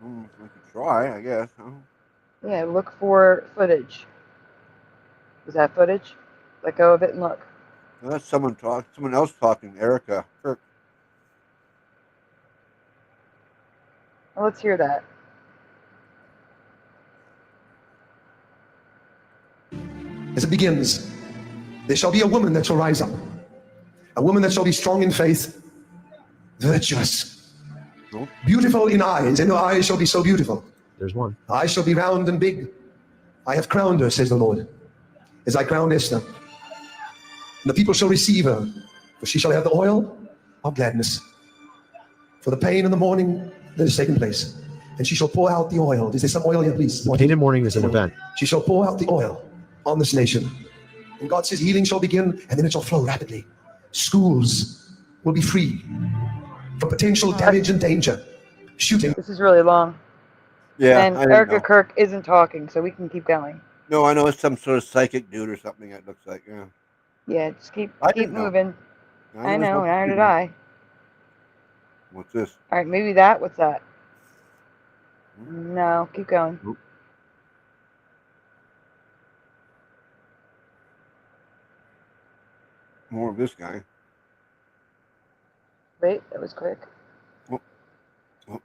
We could try, I guess. Huh? Yeah, look for footage. Is that footage? Let go of it and look. Well, that's someone else talking, Erica. Kirk. Well, let's hear that. As it begins, there shall be a woman that shall rise up, a woman that shall be strong in faith, virtuous, Beautiful in eyes, and her eyes shall be so beautiful. There's one. I shall be round and big. I have crowned her, says the Lord, as I crowned Esther. And the people shall receive her, for she shall have the oil of gladness for the pain in the mourning that is taking place. And she shall pour out the oil. Is there some oil here, please? The pain and mourning is an event. She shall pour out the oil on this nation. And God says healing shall begin, and then it shall flow rapidly. Schools will be free from potential damage and danger. Shooting. This is really long. Yeah. And Erica Kirk isn't talking, so we can keep going. No, I know it's some sort of psychic dude or something, it looks like. Yeah. Yeah, just keep know. moving. I know, neither did know. I. What's this? All right, maybe that. What's that? No, keep going. Nope. More of this guy. Wait, that was quick. Oh. Oh.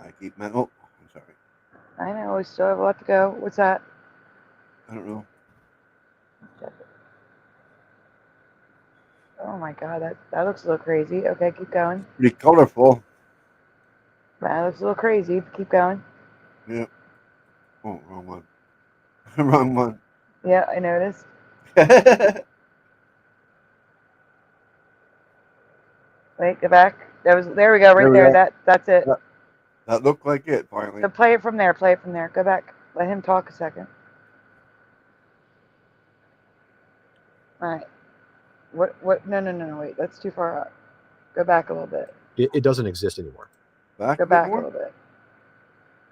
I keep my. Oh, I'm sorry. I know, we still have a lot to go. What's that? I don't know. Oh my god, that looks a little crazy. Okay, keep going. Pretty colorful. That looks a little crazy. Keep going. Yeah. Oh, wrong one. Wrong one. Yeah, I noticed. Wait, go back. There we go, right there. That's it. That looked like it finally. So play it from there. Play it from there. Go back. Let him talk a second. All right. What? No. Wait, that's too far up. Go back a little bit. It doesn't exist anymore. Back Go back a little bit.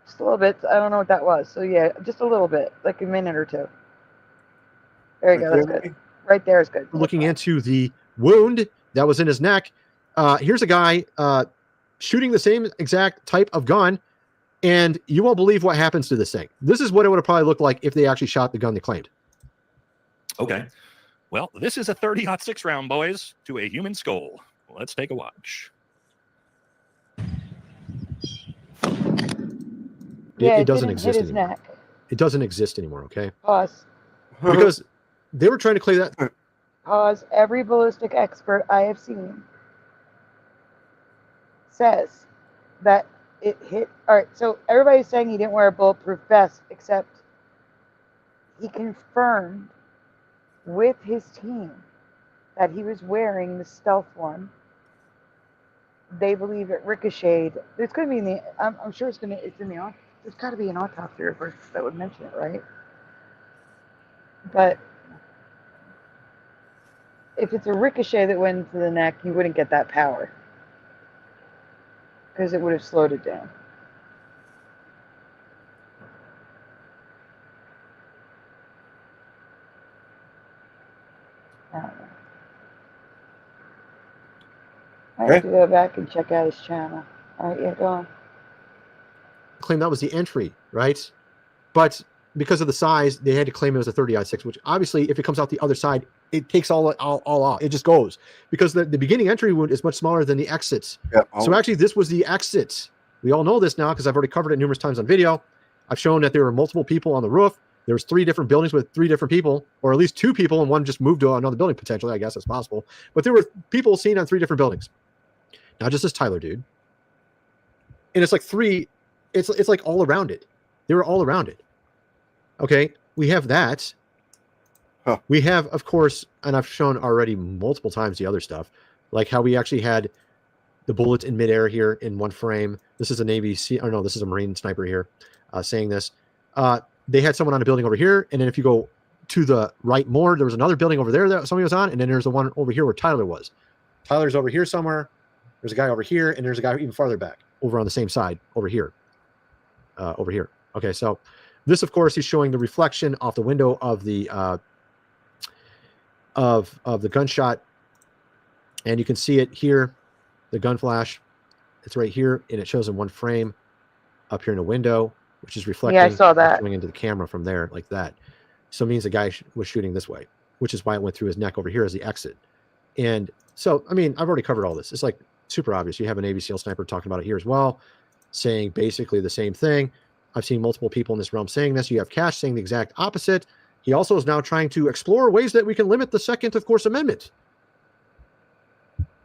Just a little bit. I don't know what that was. So yeah, just a little bit, like a minute or two. There you go. That's good. Right there is good. Looking into the wound that was in his neck. Here's a guy shooting the same exact type of gun, and you won't believe what happens to this thing. This is what it would have probably looked like if they actually shot the gun they claimed. Okay. Well, this is a 30-06 round, boys, to a human skull. Let's take a watch. Yeah, it doesn't exist hit his anymore. neck. It doesn't exist anymore, okay? Pause. Because they were trying to claim that. Pause. Every ballistic expert I have seen says that it hit. All right, so everybody's saying he didn't wear a bulletproof vest, except he confirmed with his team that he was wearing the stealth one. They believe it ricocheted. It's going to be in the. I'm sure it's in the. There's got to be an autopsy report that would mention it, right? But if it's a ricochet that went into the neck, you wouldn't get that power because it would have slowed it down. I don't know. I have to go back and check out his channel. All right, yeah, go on. Claim that was the entry, right? But because of the size, they had to claim it was a 30-06, which obviously, if it comes out the other side, it takes all off. It just goes because the beginning entry wound is much smaller than the exits. Yeah, so actually, this was the exit. We all know this now because I've already covered it numerous times on video. I've shown that there were multiple people on the roof. There was 3 different buildings with 3 different people, or at least 2 people, and one just moved to another building potentially. I guess that's possible. But there were people seen on 3 different buildings. Not just this Tyler dude. And it's like 3. It's like all around it. They were all around it. Okay, we have that. Huh. We have, of course, and I've shown already multiple times the other stuff, like how we actually had the bullets in midair here in one frame. This is a Navy this is a Marine sniper here saying this. They had someone on a building over here, and then if you go to the right more, there was another building over there that somebody was on, and then there's the one over here where Tyler was. Tyler's over here somewhere. There's a guy over here, and there's a guy even farther back over on the same side over here. Over here. Okay, so this, of course, is showing the reflection off the window of the gunshot, and you can see it here, the gun flash. It's right here, and it shows in one frame up here in the window, which is reflecting. Yeah, I saw that coming into the camera from there like that. So it means the guy was shooting this way, which is why it went through his neck over here as the exit. And so, I mean, I've already covered all this. It's like super obvious. You have a Navy SEAL sniper talking about it here as well, saying basically the same thing. I've seen multiple people in this realm saying this. You have Cash saying the exact opposite. He also is now trying to explore ways that we can limit the Second, of course, Amendment.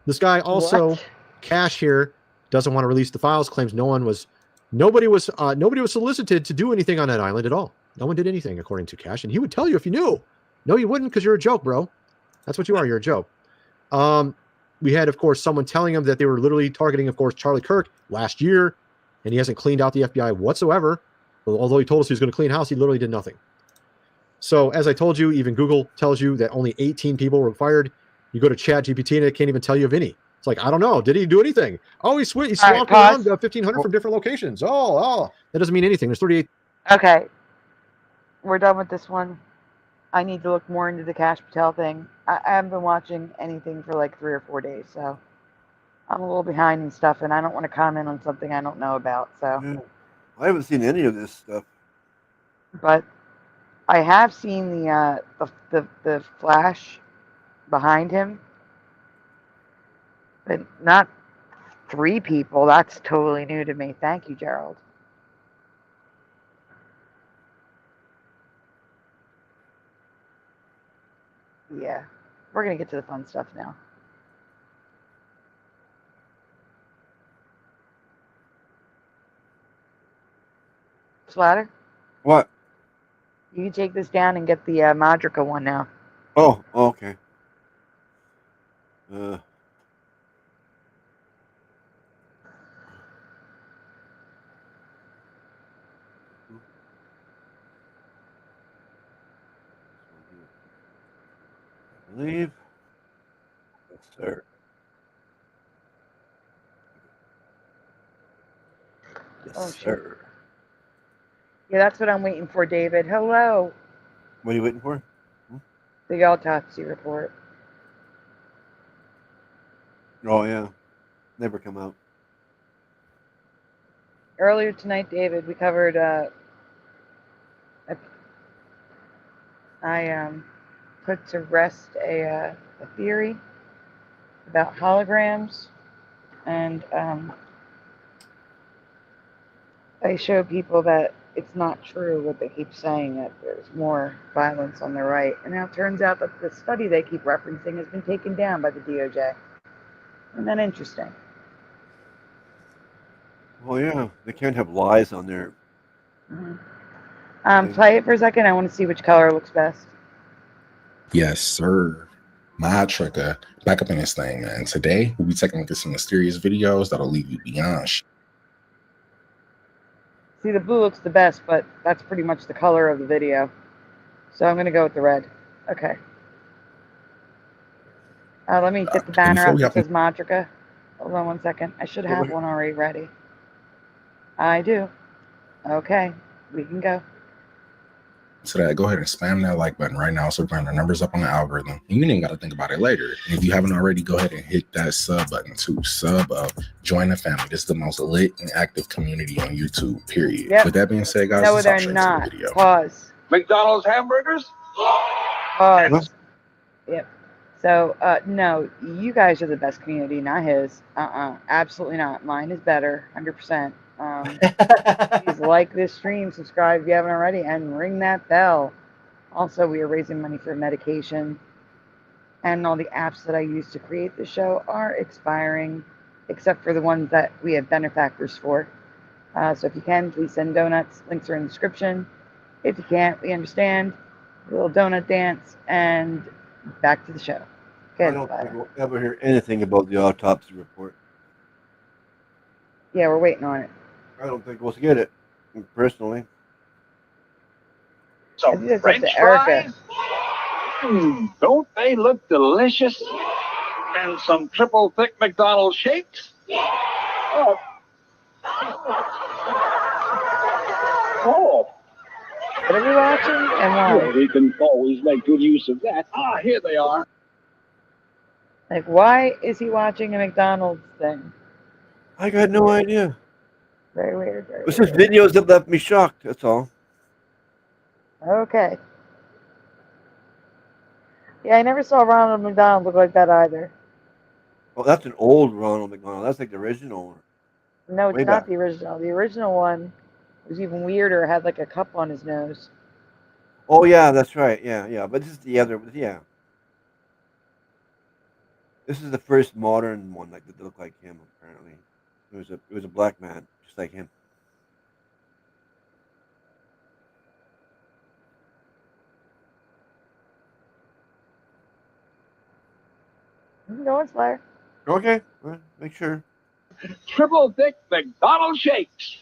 This guy also, Cash here, doesn't want to release the files, claims nobody was solicited to do anything on that island at all. No one did anything, according to Cash, and he would tell you if you knew. No, you wouldn't, because you're a joke, bro. That's what you are. You're a joke. We had, of course, someone telling him that they were literally targeting, of course, Charlie Kirk last year, and he hasn't cleaned out the FBI whatsoever. Although he told us he was going to clean house, he literally did nothing. So, as I told you, even Google tells you that only 18 people were fired. You go to ChatGPT, and it can't even tell you of any. It's like, I don't know. Did he do anything? Oh, he swapped around 1,500 from different locations. Oh, that doesn't mean anything. There's 38. Okay. We're done with this one. I need to look more into the Cash Patel thing. I haven't been watching anything for like 3 or 4 days, so I'm a little behind and stuff, and I don't want to comment on something I don't know about. So yeah. I haven't seen any of this stuff. But I have seen the flash behind him, but not 3 people. That's totally new to me. Thank you, Gerald. Yeah, we're going to get to the fun stuff now. Splatter? What? You can take this down and get the Madrica one now. Oh, okay. I believe. Yes, sir. Yes, sir. Yeah, that's what I'm waiting for, David. Hello. What are you waiting for? The autopsy report. Oh, yeah. Never come out. Earlier tonight, David, we covered I put to rest a theory about holograms, and I show people that it's not true what they keep saying, that there's more violence on the right. And now it turns out that the study they keep referencing has been taken down by the DOJ. Isn't that interesting? Well, yeah. They can't have lies on there. Mm-hmm. Play it for a second. I want to see which color looks best. Yes, sir. My Tricker, back up in this thing, man. Today, we'll be taking a look at some mysterious videos that'll leave you beyond. See, the blue looks the best, but that's pretty much the color of the video. So I'm going to go with the red. Okay. Let me get the banner up that says Madrica. Hold on 1 second. I should have one already ready. I do. Okay. We can go. So that, go ahead and spam that like button right now so we bring the numbers up on the algorithm. And you ain't got to think about it later. And if you haven't already, go ahead and hit that sub button too. Sub up. Join the family. This is the most lit and active community on YouTube, period. Yep. With that being said, guys, no, they're not. The pause. McDonald's hamburgers? Pause. Yep. So, no, you guys are the best community, not his. Absolutely not. Mine is better, 100%. Please like this stream, subscribe if you haven't already, and ring that bell. Also, we are raising money for medication, and all the apps that I use to create the show are expiring, except for the ones that we have benefactors for. So if you can, please send donuts. Links are in the description. If you can't, we understand. A little donut dance, and back to the show. I don't think we'll ever hear anything about the autopsy report. Yeah, we're waiting on it. I don't think we'll get it, personally. Some French fries? Don't they look delicious? And some triple thick McDonald's shakes? Oh. What are we watching and why? Well, we can always make good use of that. Ah, here they are. Like, why is he watching a McDonald's thing? I got no idea. Very weird. It's just videos that left me shocked, that's all. Okay. Yeah, I never saw Ronald McDonald look like that either. Oh, that's an old Ronald McDonald. That's like the original. No, it's Way not back. the original. The original one was even weirder. Had like a cup on his nose. Oh yeah, that's right. Yeah, yeah. But this is the other. Yeah. This is the first modern one that looked like him. Apparently, it was a black man just like him. You can go on, Slayer. Okay, well, make sure. Triple thick McDonald's shakes.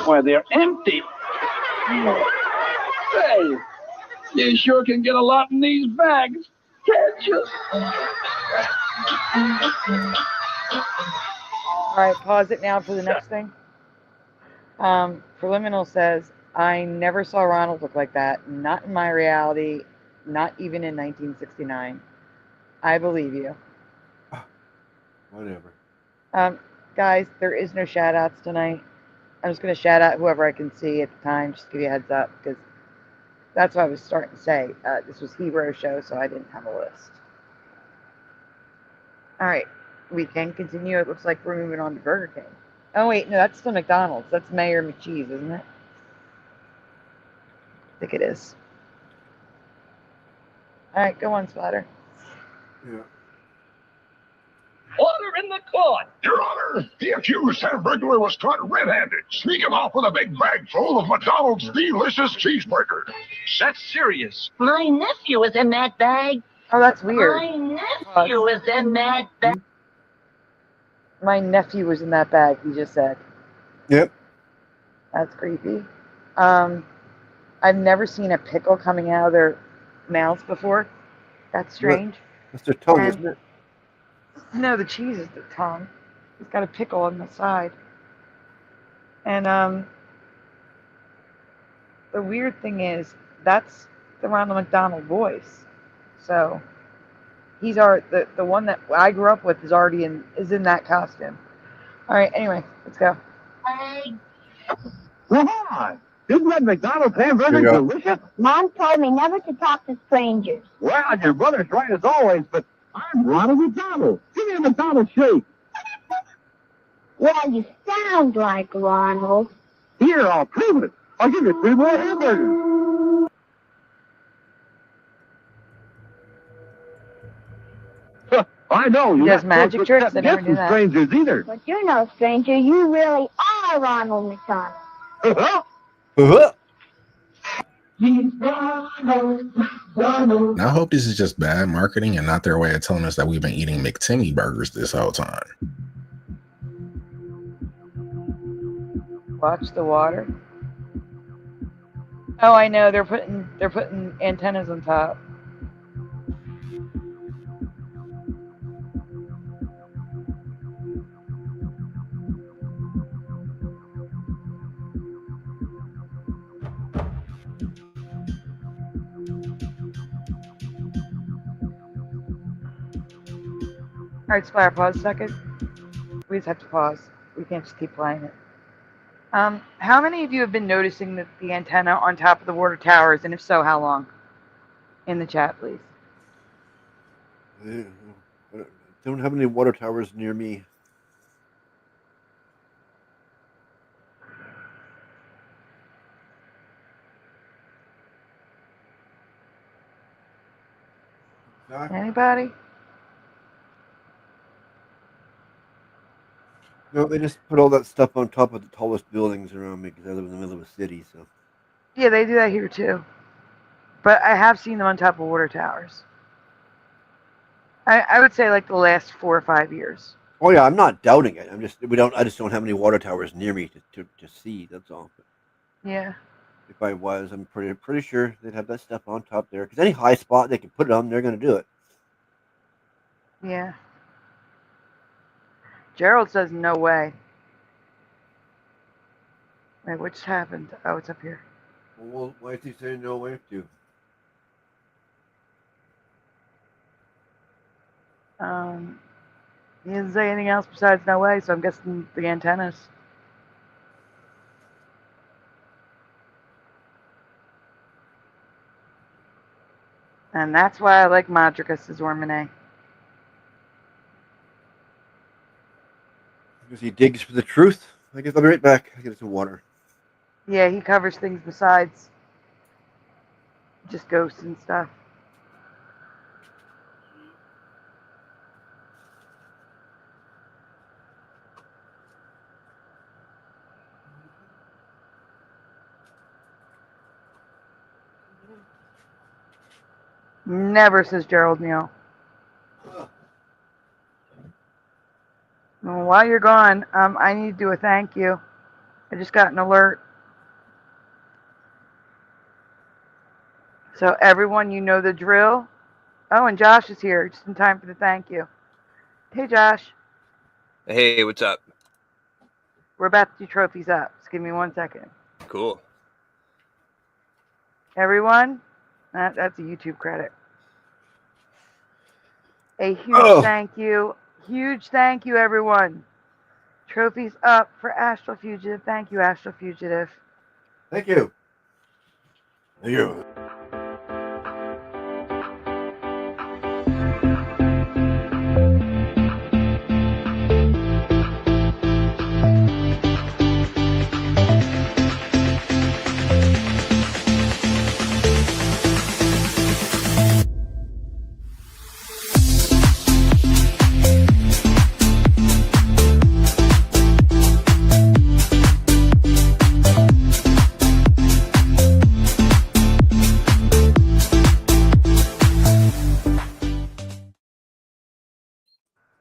Why, they're empty. Hey, you sure can get a lot in these bags, can't you? All right, pause it now for the next thing. Preliminal says, I never saw Ronald look like that. Not in my reality, not even in 1969. I believe you. Whatever. Guys, there is no shout outs tonight. I'm just going to shout out whoever I can see at the time, just to give you a heads up, because that's what I was starting to say. This was Hero's show, so I didn't have a list. All right, we can continue. It looks like we're moving on to Burger King. Oh, wait, no, that's still McDonald's. That's Mayor McCheese, isn't it? I think it is. All right, go on, Splatter. Yeah. Order in the court. Your Honor, the accused hamburglar was caught red-handed, sneaking off with a big bag full of McDonald's delicious cheeseburger. That's serious. My nephew was in that bag. Oh, that's weird. My nephew was in that bag. My nephew was in that bag, he just said. Yep. That's creepy. I've never seen a pickle coming out of their mouths before. That's strange. That's their tongue, isn't it? No, the cheese is the tongue. It's got a pickle on the side. And the weird thing is, that's the Ronald McDonald voice. So he's the one that I grew up with is already is in that costume. All right, anyway, let's go. Come on. Isn't that McDonald's hamburger delicious? Mom told me never to talk to strangers. Well, your brother's right as always, but I'm Ronald McDonald. Give me a McDonald's shake. Well, you sound like Ronald. Here, I'll prove it. I'll give you 3 more hamburgers. I know. He does magic tricks. I never knew that. Strangers either. But you're no stranger. You really are Ronald McDonald. Now, I hope this is just bad marketing and not their way of telling us that we've been eating McTimmy burgers this whole time. Watch the water. Oh, I know. They're putting antennas on top. All right, Splatter, pause a second. We just have to pause. We can't just keep playing it. How many of you have been noticing that the antenna on top of the water towers, and if so, how long? In the chat, please. I don't have any water towers near me. Anybody? No, they just put all that stuff on top of the tallest buildings around me because I live in the middle of a city. So. Yeah, they do that here too. But I have seen them on top of water towers. I would say like the last 4 or 5 years. Oh yeah, I'm not doubting it. I just don't have any water towers near me to see. That's all. But yeah. If I was, I'm pretty sure they'd have that stuff on top there. Because any high spot they can put it on, they're going to do it. Yeah. Gerald says no way. Wait, what just happened? Oh, it's up here. Well, why is he saying no way to? He didn't say anything else besides no way, so I'm guessing the antennas. And that's why I like Madrica Cezormine. Because he digs for the truth. I guess I'll be right back. I get some water. Yeah, he covers things besides just ghosts and stuff. Never, says Gerald Neal. Well, while you're gone, I need to do a thank you. I just got an alert. So everyone, you know the drill. Oh, and Josh is here, just in time for the thank you. Hey, Josh. Hey, what's up? We're about to do trophies up. Just give me 1 second. Cool. Everyone, that's a YouTube credit. A huge thank you, everyone. Trophies up for Astral Fugitive. Thank you, Astral Fugitive. Thank you. Thank you.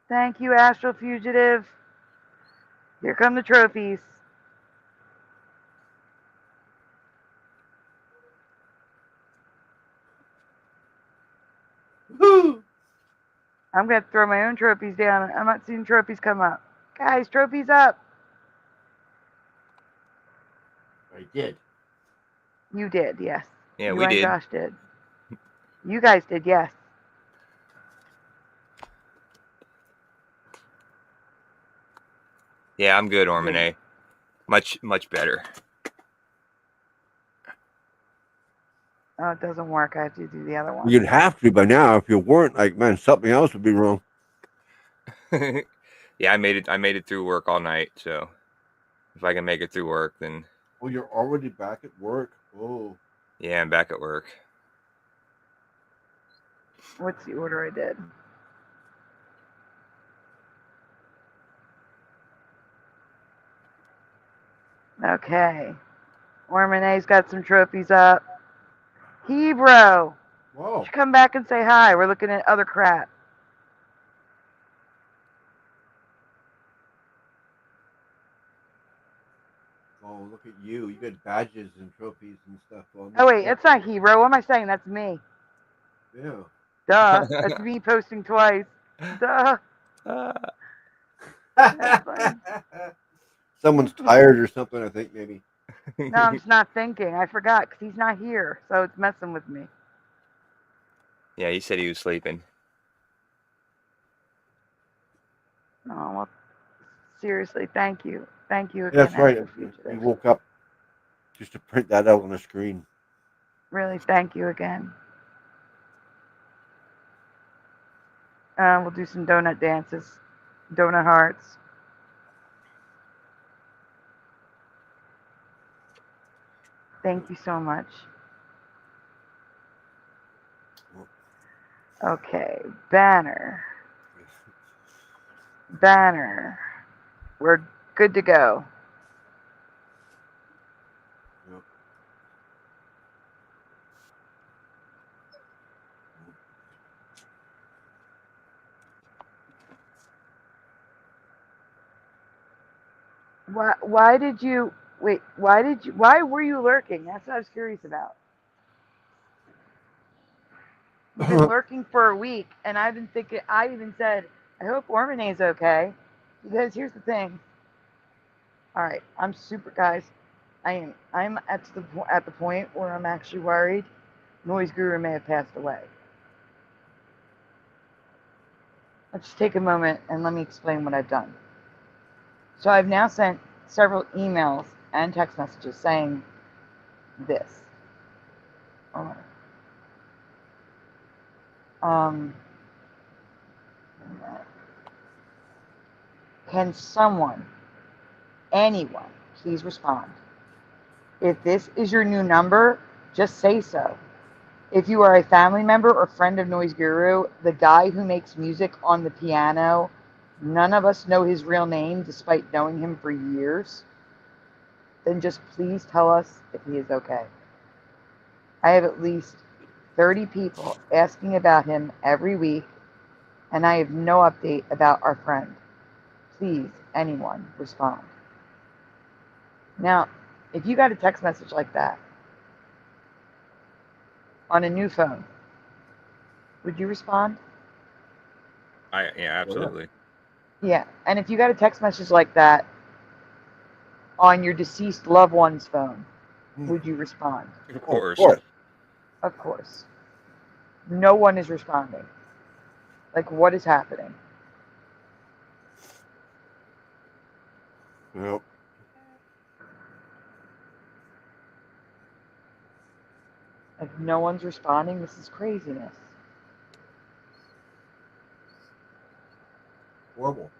Thank you, Astral Fugitive. Here come the trophies. Woo! I'm going to throw my own trophies down. I'm not seeing trophies come up. Guys, trophies up. I did. You did, yes. Yeah, you we and did. Josh did. You guys did, yes. Yeah, I'm good, Ormone. Much better. Oh, it doesn't work. I have to do the other one. You'd have to by now. If you weren't, like, man, something else would be wrong. Yeah, I made it through work all night. So if I can make it through work, then. Oh, you're already back at work. Oh. Yeah, I'm back at work. What's the order I did? Okay. Ormone's got some trophies up. Hebrew. Whoa. You should come back and say hi. We're looking at other crap. Oh, look at you. You got badges and trophies and stuff on. Oh, wait. That's not Hebrew. What am I saying? That's me. Yeah. Duh. That's me posting twice. Duh. Someone's tired or something, I think, maybe. No, I'm just not thinking. I forgot because he's not here. So it's messing with me. Yeah, he said he was sleeping. Oh, well, seriously, thank you. Thank you again. That's right. Astral You woke up just to print that out on the screen. Really, thank you again. We'll do some donut dances. Donut hearts. Thank you so much. Okay, banner. Banner. We're good to go. Why did you wait? Why were you lurking? That's what I was curious about. You've been lurking for a week, and I've been thinking. I even said, I hope Ormone's okay, because here's the thing. All right, I'm super, guys. I'm at the point where I'm actually worried. Noise Guru may have passed away. Let's just take a moment and let me explain what I've done. So I've now sent several emails and text messages saying this. Can someone, anyone, please respond? If this is your new number, just say so. If you are a family member or friend of Noise Guru, the guy who makes music on the piano, none of us know his real name despite knowing him for years, then just please tell us if he is okay. I have at least 30 people asking about him every week, and I have no update about our friend. Please, anyone, respond. Now, if you got a text message like that on a new phone, would you respond? Yeah, absolutely. Yeah, and if you got a text message like that on your deceased loved one's phone, would you respond? Of course. Of course. No one is responding. Like, what is happening? Yep. Like, no one's responding. This is craziness. Horrible.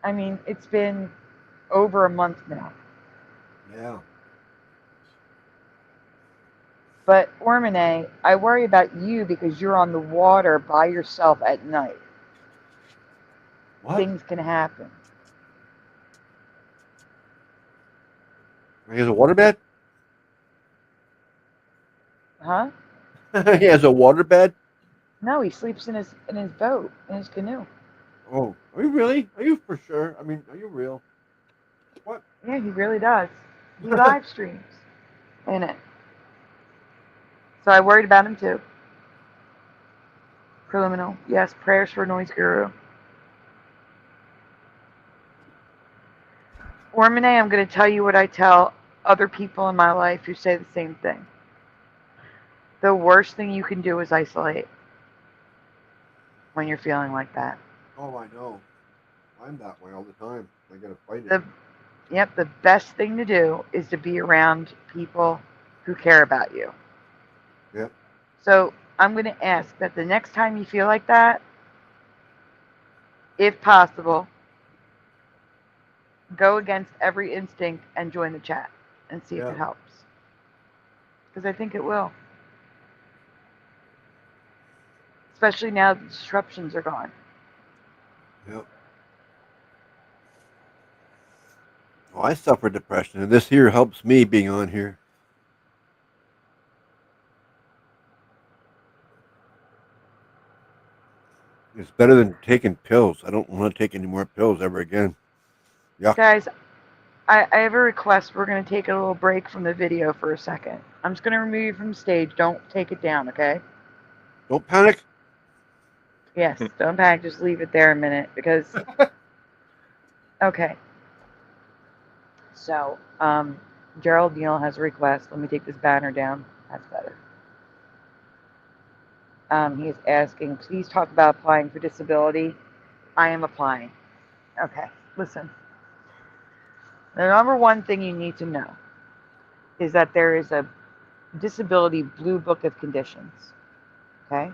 I mean, it's been over a month now. Yeah. But, Ormane, I worry about you because you're on the water by yourself at night. What? Things can happen. He has a waterbed? Huh? He has a waterbed? No, he sleeps in his boat, in his canoe. Oh, are you really? Are you for sure? I mean, are you real? What? Yeah, he really does. He live streams in it. So I worried about him too. Criminal. Yes, prayers for Noise Guru. Ormane, I'm going to tell you what I tell other people in my life who say the same thing. The worst thing you can do is isolate when you're feeling like that. Oh, I know. I'm that way all the time. I gotta fight it. Yep, the best thing to do is to be around people who care about you. Yep. So I'm going to ask that the next time you feel like that, if possible, go against every instinct and join the chat and see if it helps. Because I think it will. Especially now the disruptions are gone. Yep. Well, I suffer depression, and this here helps me being on here. It's better than taking pills. I don't want to take any more pills ever again. Yeah. Guys, I have a request. We're going to take a little break from the video for a second. I'm just going to remove you from the stage. Don't take it down, okay? Don't panic. Yes, don't panic. Just leave it there a minute because... Okay. So, Gerald Neal has a request. Let me take this banner down. That's better. He is asking, please talk about applying for disability. I am applying. Okay, listen. The number one thing you need to know is that there is a disability blue book of conditions. Okay?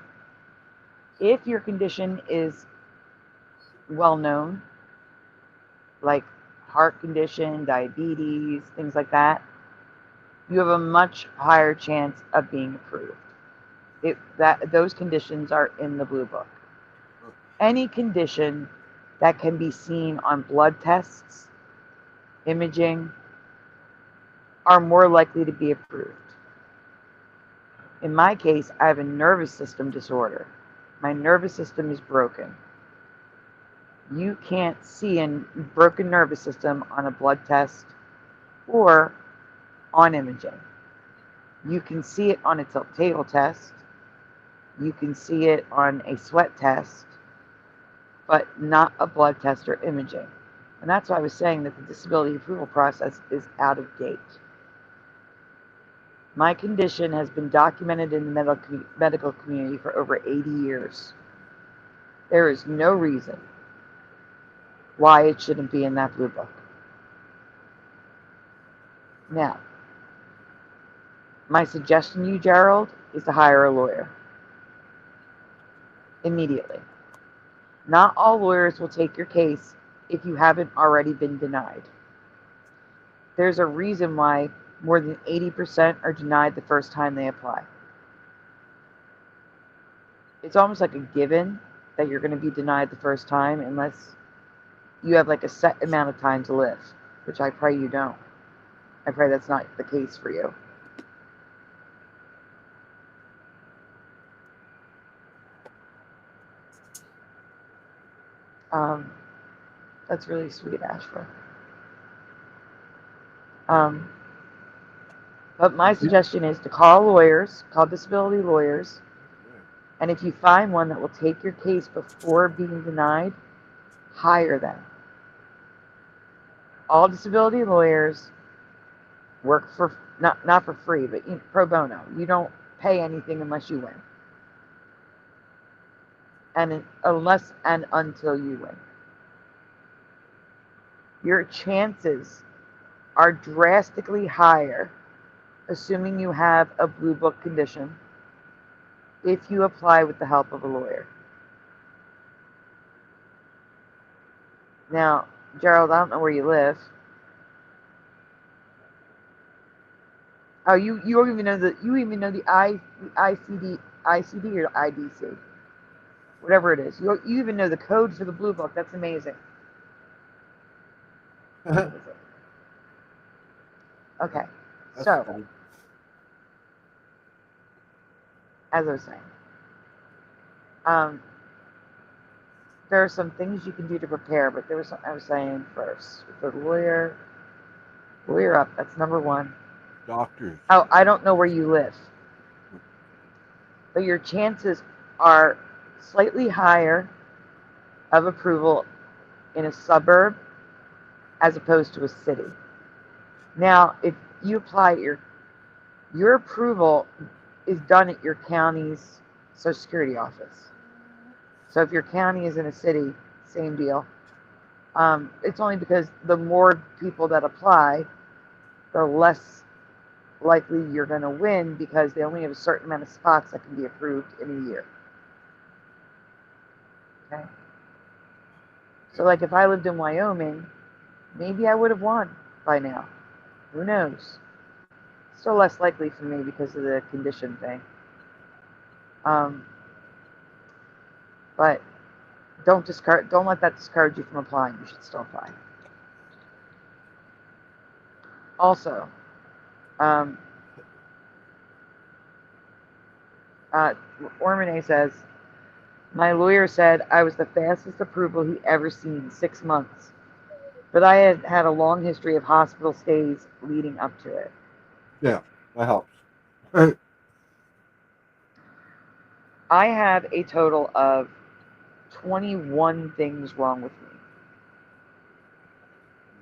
If your condition is well known, like heart condition, diabetes, things like that, you have a much higher chance of being approved. Those conditions are in the blue book. Any condition that can be seen on blood tests, imaging, are more likely to be approved. In my case, I have a nervous system disorder. My nervous system is broken. You can't see a broken nervous system on a blood test or on imaging. You can see it on a tilt table test. You can see it on a sweat test, but not a blood test or imaging. And that's why I was saying that the disability approval process is out of date. My condition has been documented in the medical community for over 80 years. There is no reason why it shouldn't be in that blue book. Now, my suggestion to you, Gerald, is to hire a lawyer immediately. Not all lawyers will take your case if you haven't already been denied. There's a reason why more than 80% are denied the first time they apply. It's almost like a given that you're going to be denied the first time unless you have like a set amount of time to live, which I pray you don't. I pray that's not the case for you. That's really sweet, Ashford. But my suggestion is to call lawyers, call disability lawyers, and if you find one that will take your case before being denied, hire them. All disability lawyers work for, not for free, but pro bono. You don't pay anything unless you win. And unless and until you win. Your chances are drastically higher, assuming you have a blue book condition, if you apply with the help of a lawyer. Now, Gerald, I don't know where you live. Oh, you even know the ICD or IDC, whatever it is. You even know the code for the blue book. That's amazing. Okay, so funny. as I was saying, there are some things you can do to prepare, but there was something I was saying first. The lawyer up. That's number one. Doctors. Oh, I don't know where you live, but your chances are slightly higher of approval in a suburb as opposed to a city. Now, if you apply your approval is done at your county's Social Security office. So if your county is in a city, same deal. It's only because the more people that apply, the less likely you're going to win because they only have a certain amount of spots that can be approved in a year. Okay? So like if I lived in Wyoming, maybe I would have won by now. Who knows? Still less likely for me because of the condition thing. But don't let that discourage you from applying. You should still apply. Also, Ormane says, my lawyer said I was the fastest approval he ever seen, 6 months. But I had a long history of hospital stays leading up to it. Yeah, that helps. I have a total of 21 things wrong with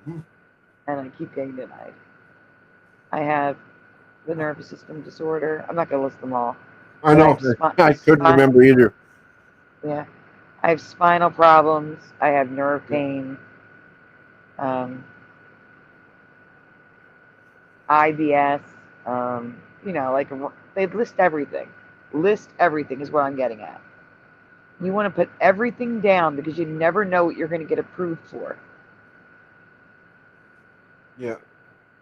me. And I keep getting denied. I have the nervous system disorder. I'm not going to list them all. I know. I couldn't remember either. Yeah. I have spinal problems. I have nerve pain. IBS. Like they list everything. List everything is what I'm getting at. You want to put everything down because you never know what you're going to get approved for. Yeah.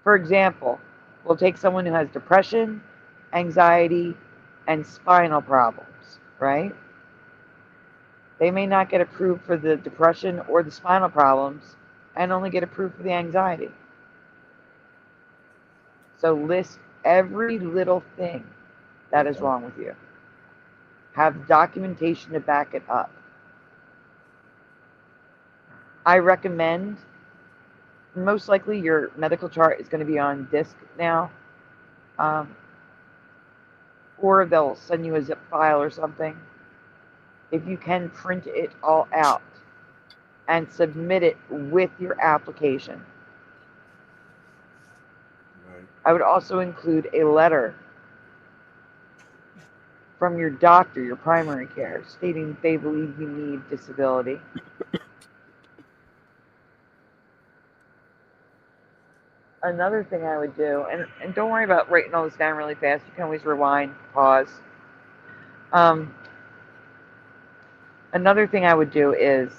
For example, we'll take someone who has depression, anxiety, and spinal problems, right? They may not get approved for the depression or the spinal problems and only get approved for the anxiety. So list every little thing that is wrong with you. Have documentation to back it up. I recommend, most likely your medical chart is going to be on disk now, or they'll send you a zip file or something. If you can, print it all out and submit it with your application. I would also include a letter from your doctor, your primary care, stating they believe you need disability. another thing I would do, and don't worry about writing all this down really fast. You can always rewind, pause. Another thing I would do is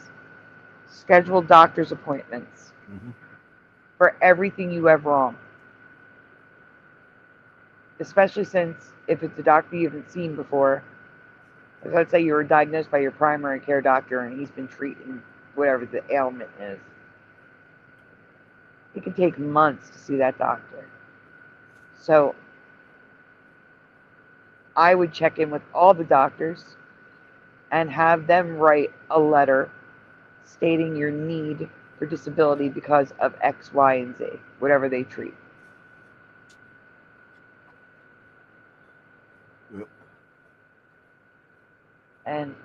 schedule doctor's appointments for everything you have wrong. Especially since if it's a doctor you haven't seen before, like let's say you were diagnosed by your primary care doctor and he's been treating whatever the ailment is. It can take months to see that doctor. So I would check in with all the doctors and have them write a letter stating your need for disability because of X, Y, and Z, whatever they treat. Yep. And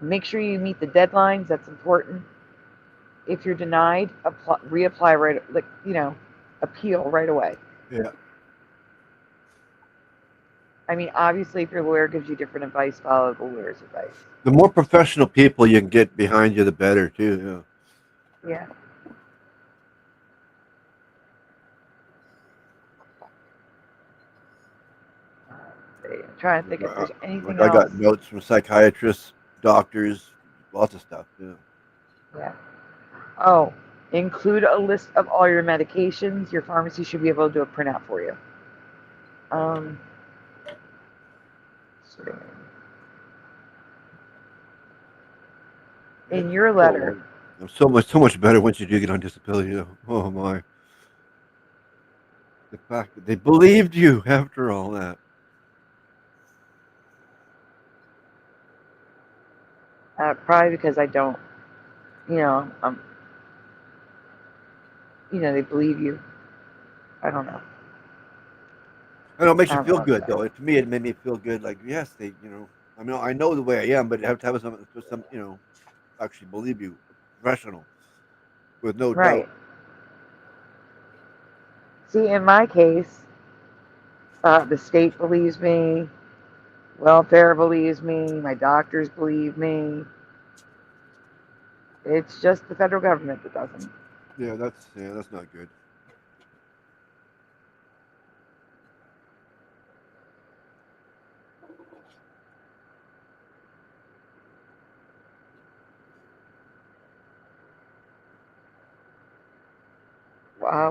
make sure you meet the deadlines. That's important. If you're denied, reapply right, like, you know, appeal right away. Yeah. I mean, obviously, if your lawyer gives you different advice, follow the lawyer's advice. The more professional people you can get behind you, the better, too. Yeah. I'm trying to think if there's anything else. I got notes from psychiatrists, doctors, lots of stuff. Yeah. Yeah. Oh, include a list of all your medications. Your pharmacy should be able to do a printout for you. In your letter. I'm so much better once you do get on disability. Oh my. The fact that they believed you after all that. Probably because I don't, you know, they believe you. I don't know. I know it makes you feel good though. To me, it made me feel good. Like yes, they, I mean, I know the way I am, but I have to have some, actually believe you, professional, with no doubt. See, in my case, the state believes me, welfare believes me, my doctors believe me. It's just the federal government that doesn't. Yeah, that's not good.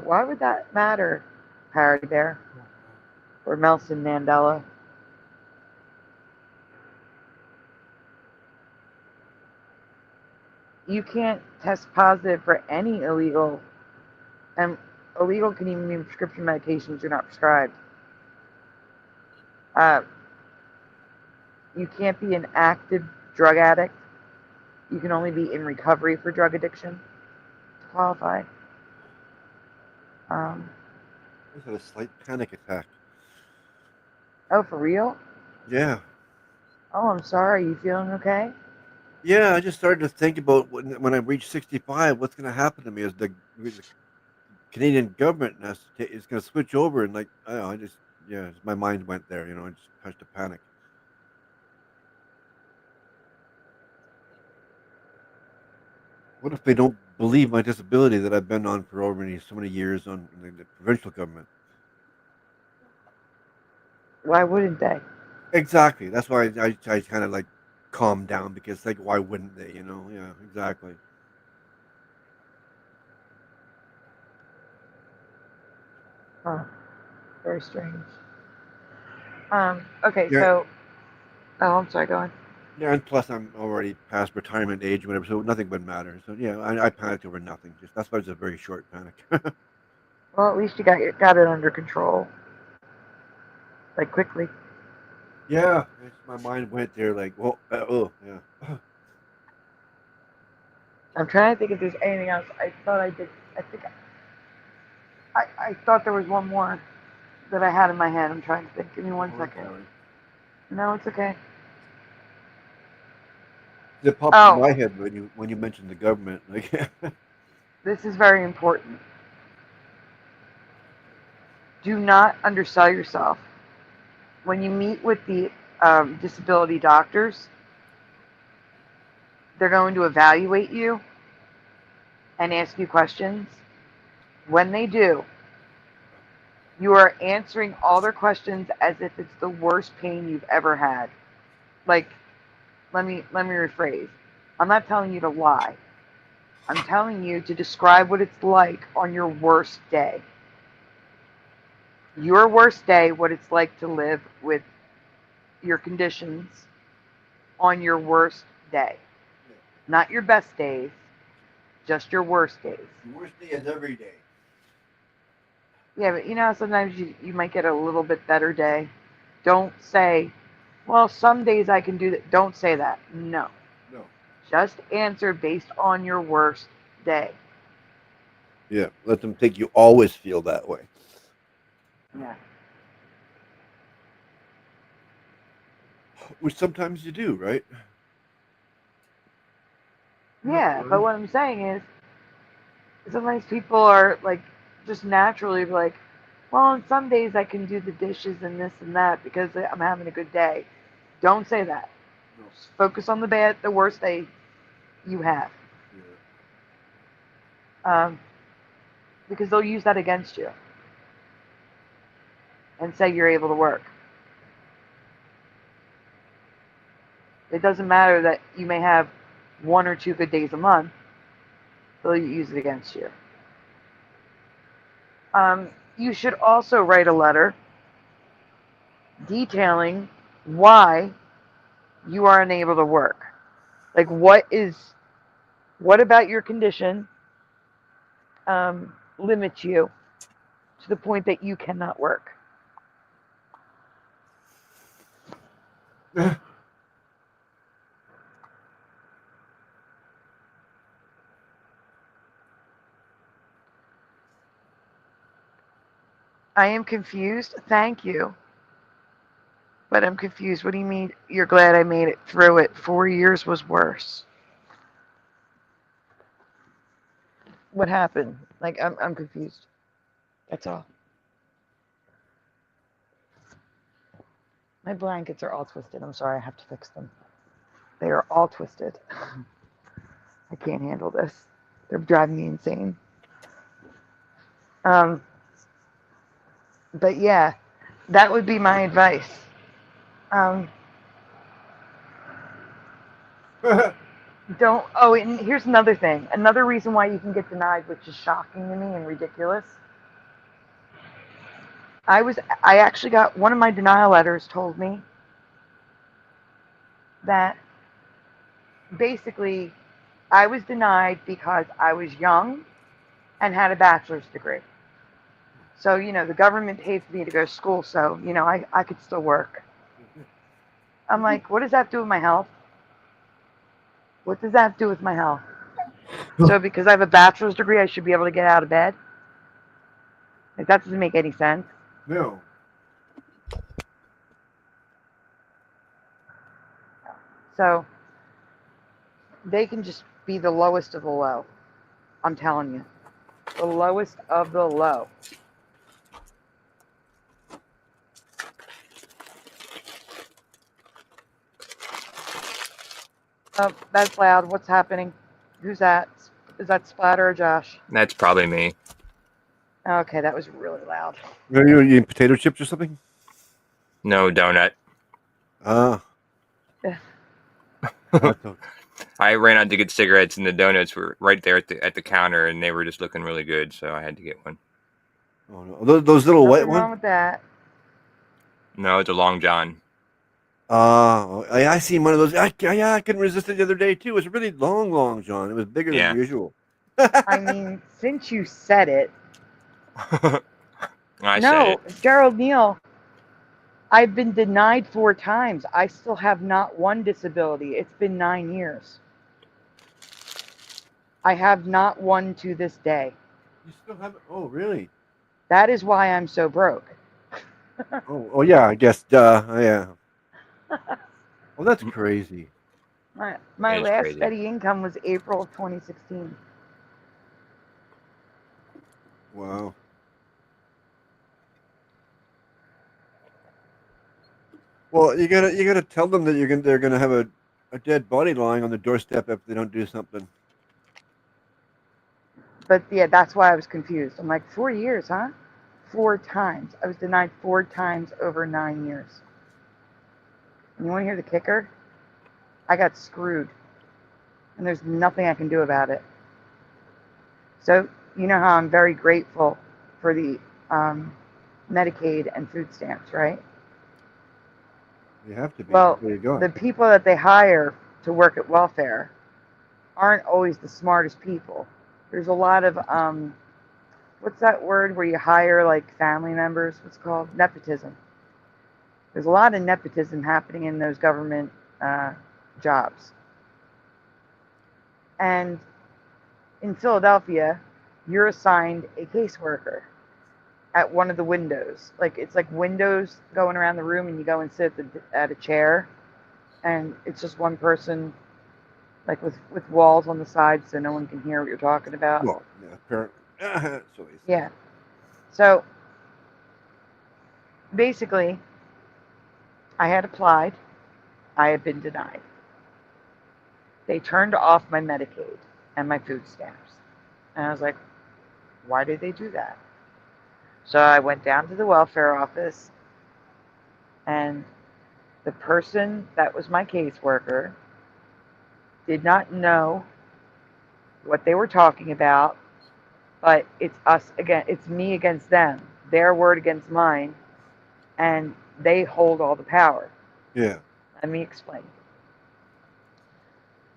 Why would that matter, Parody Bear? Or Nelson Mandela? You can't test positive for any illegal, and illegal can even mean prescription medications you're not prescribed. You can't be an active drug addict. You can only be in recovery for drug addiction to qualify. I had a slight panic attack. Oh, for real? Yeah. Oh, I'm sorry. You feeling okay? Yeah, I just started to think about when I reach 65, what's going to happen to me as the Canadian government is going to switch over, and like I don't know, my mind went there. I just touched a panic. What if they don't believe my disability that I've been on for over so many years on the provincial government? Why wouldn't they? Exactly. That's why I kind of like calmed down because like why wouldn't they? Yeah, exactly. Huh. Very strange. Okay, Yeah. so. Oh, I'm sorry. Go on. Yeah, and plus I'm already past retirement age, whatever, so nothing would matter. So yeah, I panicked over nothing. That's why it's a very short panic. Well, at least you got it under control, like quickly. Yeah, my mind went there, like, well, yeah. I'm trying to think if there's anything else. I thought I did. I thought there was one more that I had in my head. I'm trying to think. Give me one second. Sorry. No, it's okay. It popped in my head when you mentioned the government. Like, this is very important. Do not undersell yourself. When you meet with the disability doctors, they're going to evaluate you and ask you questions. when they do, you are answering all their questions as if it's the worst pain you've ever had. Like, let me rephrase. I'm not telling you to lie. I'm telling you to describe what it's like on your worst day. Your worst day, what it's like to live with your conditions on your worst day. Not your best days, just your worst days. The worst day is every day. Yeah, but you know, sometimes you might get a little bit better day. Don't say, well, some days I can do that. Don't say that. No. No. Just answer based on your worst day. Yeah, let them think you always feel that way. Yeah. Which sometimes you do, right? Yeah, but what I'm saying is, sometimes people are like, just naturally like, well, on some days I can do the dishes and this and that because I'm having a good day. Don't say that. No. Just focus on the worst day you have. Yeah. Because they'll use that against you and say you're able to work. It doesn't matter that you may have 1 or 2 good days a month. They'll use it against you. You should also write a letter detailing why you are unable to work. Like, what about your condition limits you to the point that you cannot work? I am confused. Thank you. But I'm confused. What do you mean you're glad I made it through it? 4 years was worse. What happened? Like, I'm confused. That's all. My blankets are all twisted. I'm sorry, I have to fix them. They are all twisted. I can't handle this. They're driving me insane. But yeah, that would be my advice. Don't. Oh, and here's another thing. Another reason why you can get denied, which is shocking to me and ridiculous. I actually got one of my denial letters told me that basically I was denied because I was young and had a bachelor's degree. So, you know, the government paid for me to go to school, so, you know, I could still work. I'm like, what does that do with my health? What does that do with my health? So because I have a bachelor's degree, I should be able to get out of bed? Like, that doesn't make any sense. No. So they can just be the lowest of the low. I'm telling you. The lowest of the low. Oh, that's loud. What's happening? Who's that? Is that Splatter or Josh? That's probably me. Okay, that was really loud. Are you eating potato chips or something? No donut. Ah. I ran out to get cigarettes, and the donuts were right there at the counter, and they were just looking really good, so I had to get one. Oh, no. Those little white Nothing wrong ones? with that. No, it's a Long John. I seen one of those. I couldn't resist it the other day too. It was really long John. It was bigger than usual. I mean, since you said it. I said it. Gerald Neal, I've been denied 4 times. I still have not one disability. It's been 9 years. I have not one to this day. You still haven't? Oh, really? That is why I'm so broke. oh yeah, I guess. Yeah. Well, that's crazy. My That is last crazy. steady income was April of 2016. Wow. Well, you gotta tell them that they're gonna have a dead body lying on the doorstep if they don't do something. But yeah, that's why I was confused. I'm like, 4 years, huh? 4 times. I was denied 4 times over 9 years. And you want to hear the kicker? I got screwed. And there's nothing I can do about it. So, you know how I'm very grateful for the Medicaid and food stamps, right? You have to be. Well, There you go. the people that they hire to work at welfare aren't always the smartest people. There's a lot of, what's that word where you hire like family members? What's it called? Nepotism. There's a lot of nepotism happening in those government jobs. And in Philadelphia, you're assigned a caseworker at one of the windows. Like, it's like windows going around the room, and you go and sit at a chair, and it's just one person, like with walls on the side so no one can hear what you're talking about. Well, yeah, apparently. Yeah. So basically, I had applied. I had been denied. They turned off my Medicaid and my food stamps. And I was like, why did they do that? So I went down to the welfare office, and the person that was my caseworker did not know what they were talking about, but it's us again, it's me against them, their word against mine, and they hold all the power. Yeah. Let me explain.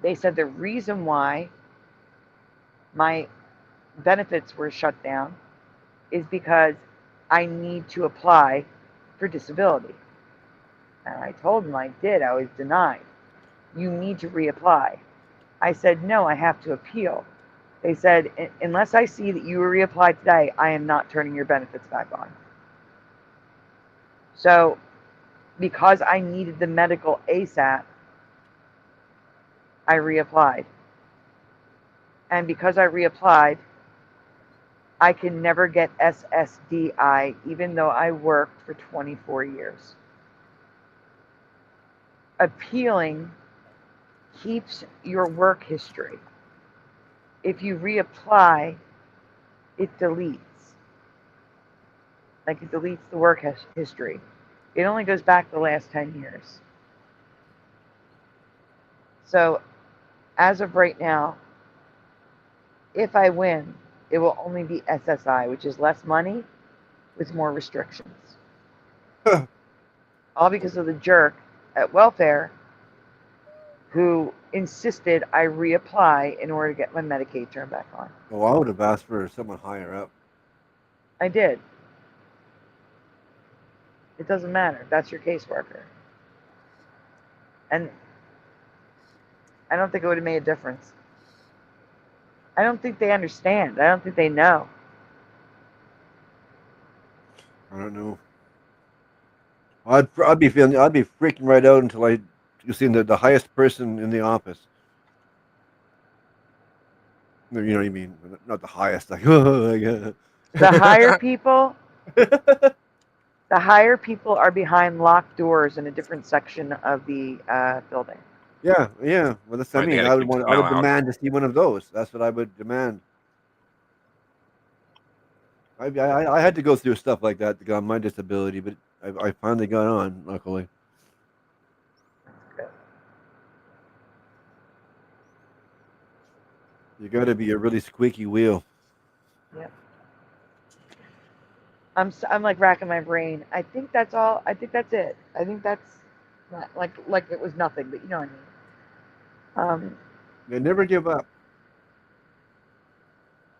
They said the reason why my benefits were shut down is because I need to apply for disability. And I told them I did. I was denied. You need to reapply. I said, no, I have to appeal. They said, unless I see that you reapplied today, I am not turning your benefits back on. So, because I needed the medical ASAP, I reapplied. And because I reapplied, I can never get SSDI, even though I worked for 24 years. Appealing keeps your work history. If you reapply, it deletes. Like, it deletes the work history. It only goes back the last 10 years. So, as of right now, if I win, it will only be SSI, which is less money with more restrictions. All because of the jerk at welfare who insisted I reapply in order to get my Medicaid turned back on. Well, I would have asked for someone higher up. I did. It doesn't matter. That's your caseworker. And I don't think it would have made a difference. I don't think they understand. I don't think they know. I don't know. I'd be freaking right out until you seen the highest person in the office. You know what I mean? Not the highest. Like, the higher people. The higher people are behind locked doors in a different section of the building. Yeah. Well, that's what I mean. I would demand to see one of those. That's what I would demand. I had to go through stuff like that to get on my disability, but I finally got on, luckily. You got to be a really squeaky wheel. Yep. I'm like racking my brain. I think that's all. I think that's it. I think that's not, like it was nothing, but you know what I mean. They never give up.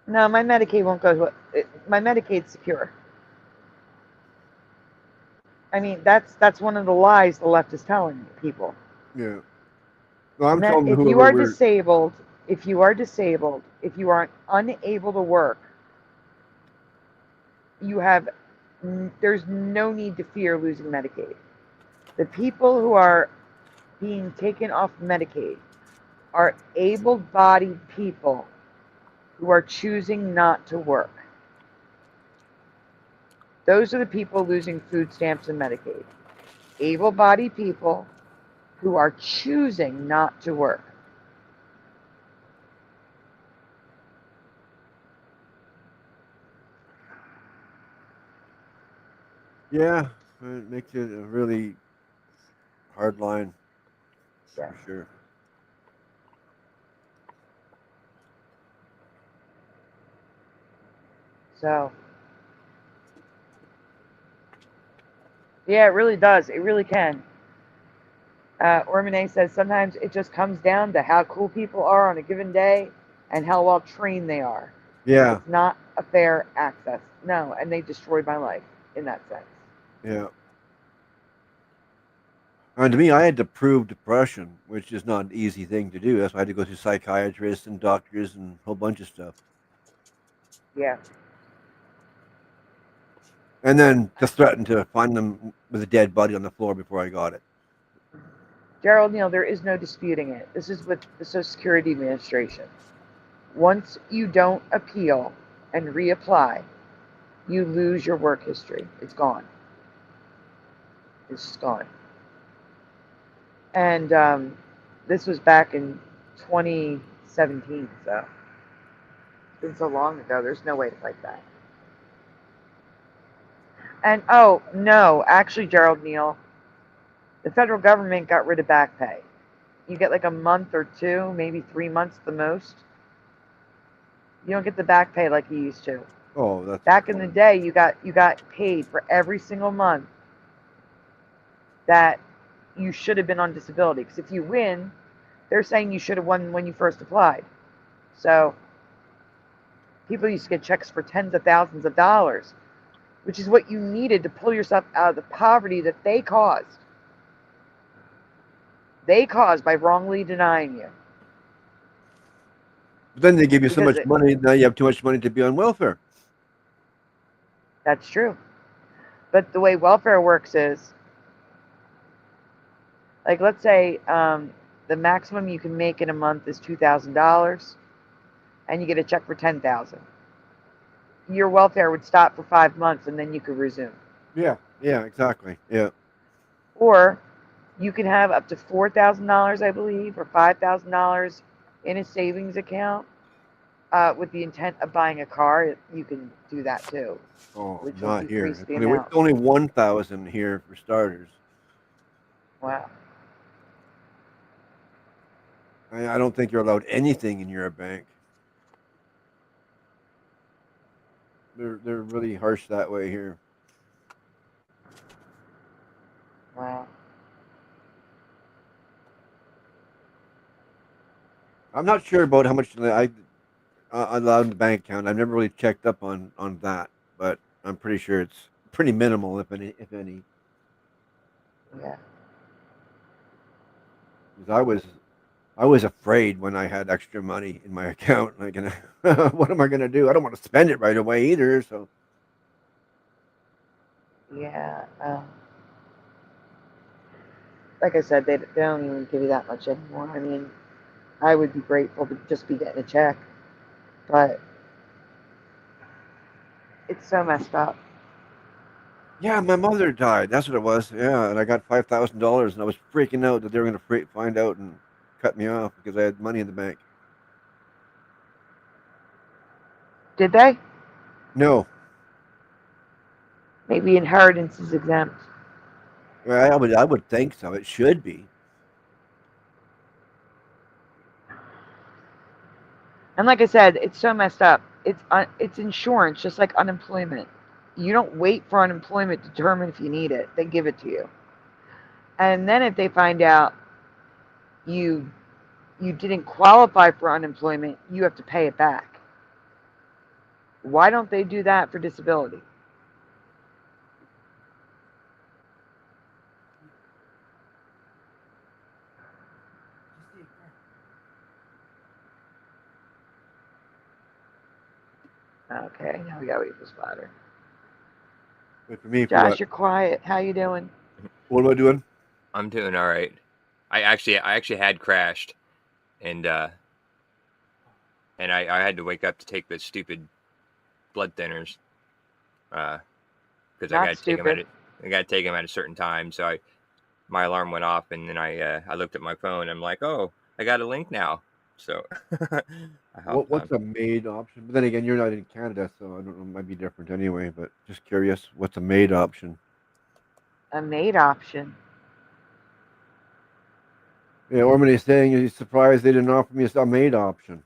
No, my Medicaid won't go. My Medicaid's secure. I mean, that's one of the lies the left is telling people. Yeah. Well, I'm telling if you are disabled, if you are unable to work, there's no need to fear losing Medicaid. The people who are being taken off Medicaid are able-bodied people who are choosing not to work. Those are the people losing food stamps and Medicaid. Able-bodied people who are choosing not to work. Yeah, it makes it a really hard line. Yeah. For sure. So, yeah, it really does. It really can. Ormane says sometimes it just comes down to how cool people are on a given day and how well trained they are. Yeah. It's not a fair access. No, and they destroyed my life in that sense. Yeah. And to me, I had to prove depression, which is not an easy thing to do. That's why I had to go to psychiatrists and doctors and a whole bunch of stuff. Yeah. And then to threaten to find them with a dead body on the floor before I got it. Gerald Neal, there is no disputing it. This is with the Social Security Administration. Once you don't appeal and reapply, you lose your work history. It's gone. It's just gone. And this was back in 2017, so it's been so long ago. There's no way to fight that. And oh no, actually, Gerald Neal, the federal government got rid of back pay. You get like a month or two, maybe 3 months the most. You don't get the back pay like you used to. Oh, that's back in the day. You got paid for every single month that you should have been on disability. Because if you win, they're saying you should have won when you first applied. So people used to get checks for tens of thousands of dollars, which is what you needed to pull yourself out of the poverty that they caused. They caused by wrongly denying you. But then they give you so Because much money, now you have too much money to be on welfare. That's true. But the way welfare works is, like, let's say the maximum you can make in a month is $2,000, and you get a check for $10,000. Your welfare would stop for 5 months, and then you could resume. Yeah, exactly. Yeah. Or you can have up to $4,000, I believe, or $5,000 in a savings account with the intent of buying a car. You can do that too. Oh, which will not here. decrease It's the only, amount. it's only 1,000 here for starters. Wow. I don't think you're allowed anything in your bank. They're really harsh that way here. Wow. I'm not sure about how much I allowed in the bank account. I've never really checked up on that, but I'm pretty sure it's pretty minimal, if any. Yeah. Because I was afraid when I had extra money in my account. Like, what am I going to do? I don't want to spend it right away either. So. Yeah. Like I said, they don't even give you that much anymore. I mean, I would be grateful to just be getting a check, but it's so messed up. Yeah, my mother died. That's what it was. Yeah, and I got $5,000, and I was freaking out that they were going to find out and cut me off because I had money in the bank. Did they? No. Maybe inheritance is exempt. Well, I would think so. It should be. And like I said, it's so messed up. It's insurance, just like unemployment. You don't wait for unemployment to determine if you need it. They give it to you. And then if they find out you didn't qualify for unemployment, you have to pay it back. Why don't they do that for disability? Okay, now we gotta wait for Splatter. Wait for me. Josh, you're quiet. How you doing? What am I doing? I'm doing all right. I actually had crashed, and I had to wake up to take the stupid blood thinners, because I got to take them at a certain time. So my alarm went off, and then I looked at my phone. I'm like, oh, I got a link now. So what's a MAID option? But then again, you're not in Canada, so I don't know. It might be different anyway. But just curious, what's a MAID option? A maid option. Yeah, Ormond is saying he's surprised they didn't offer me a maid option.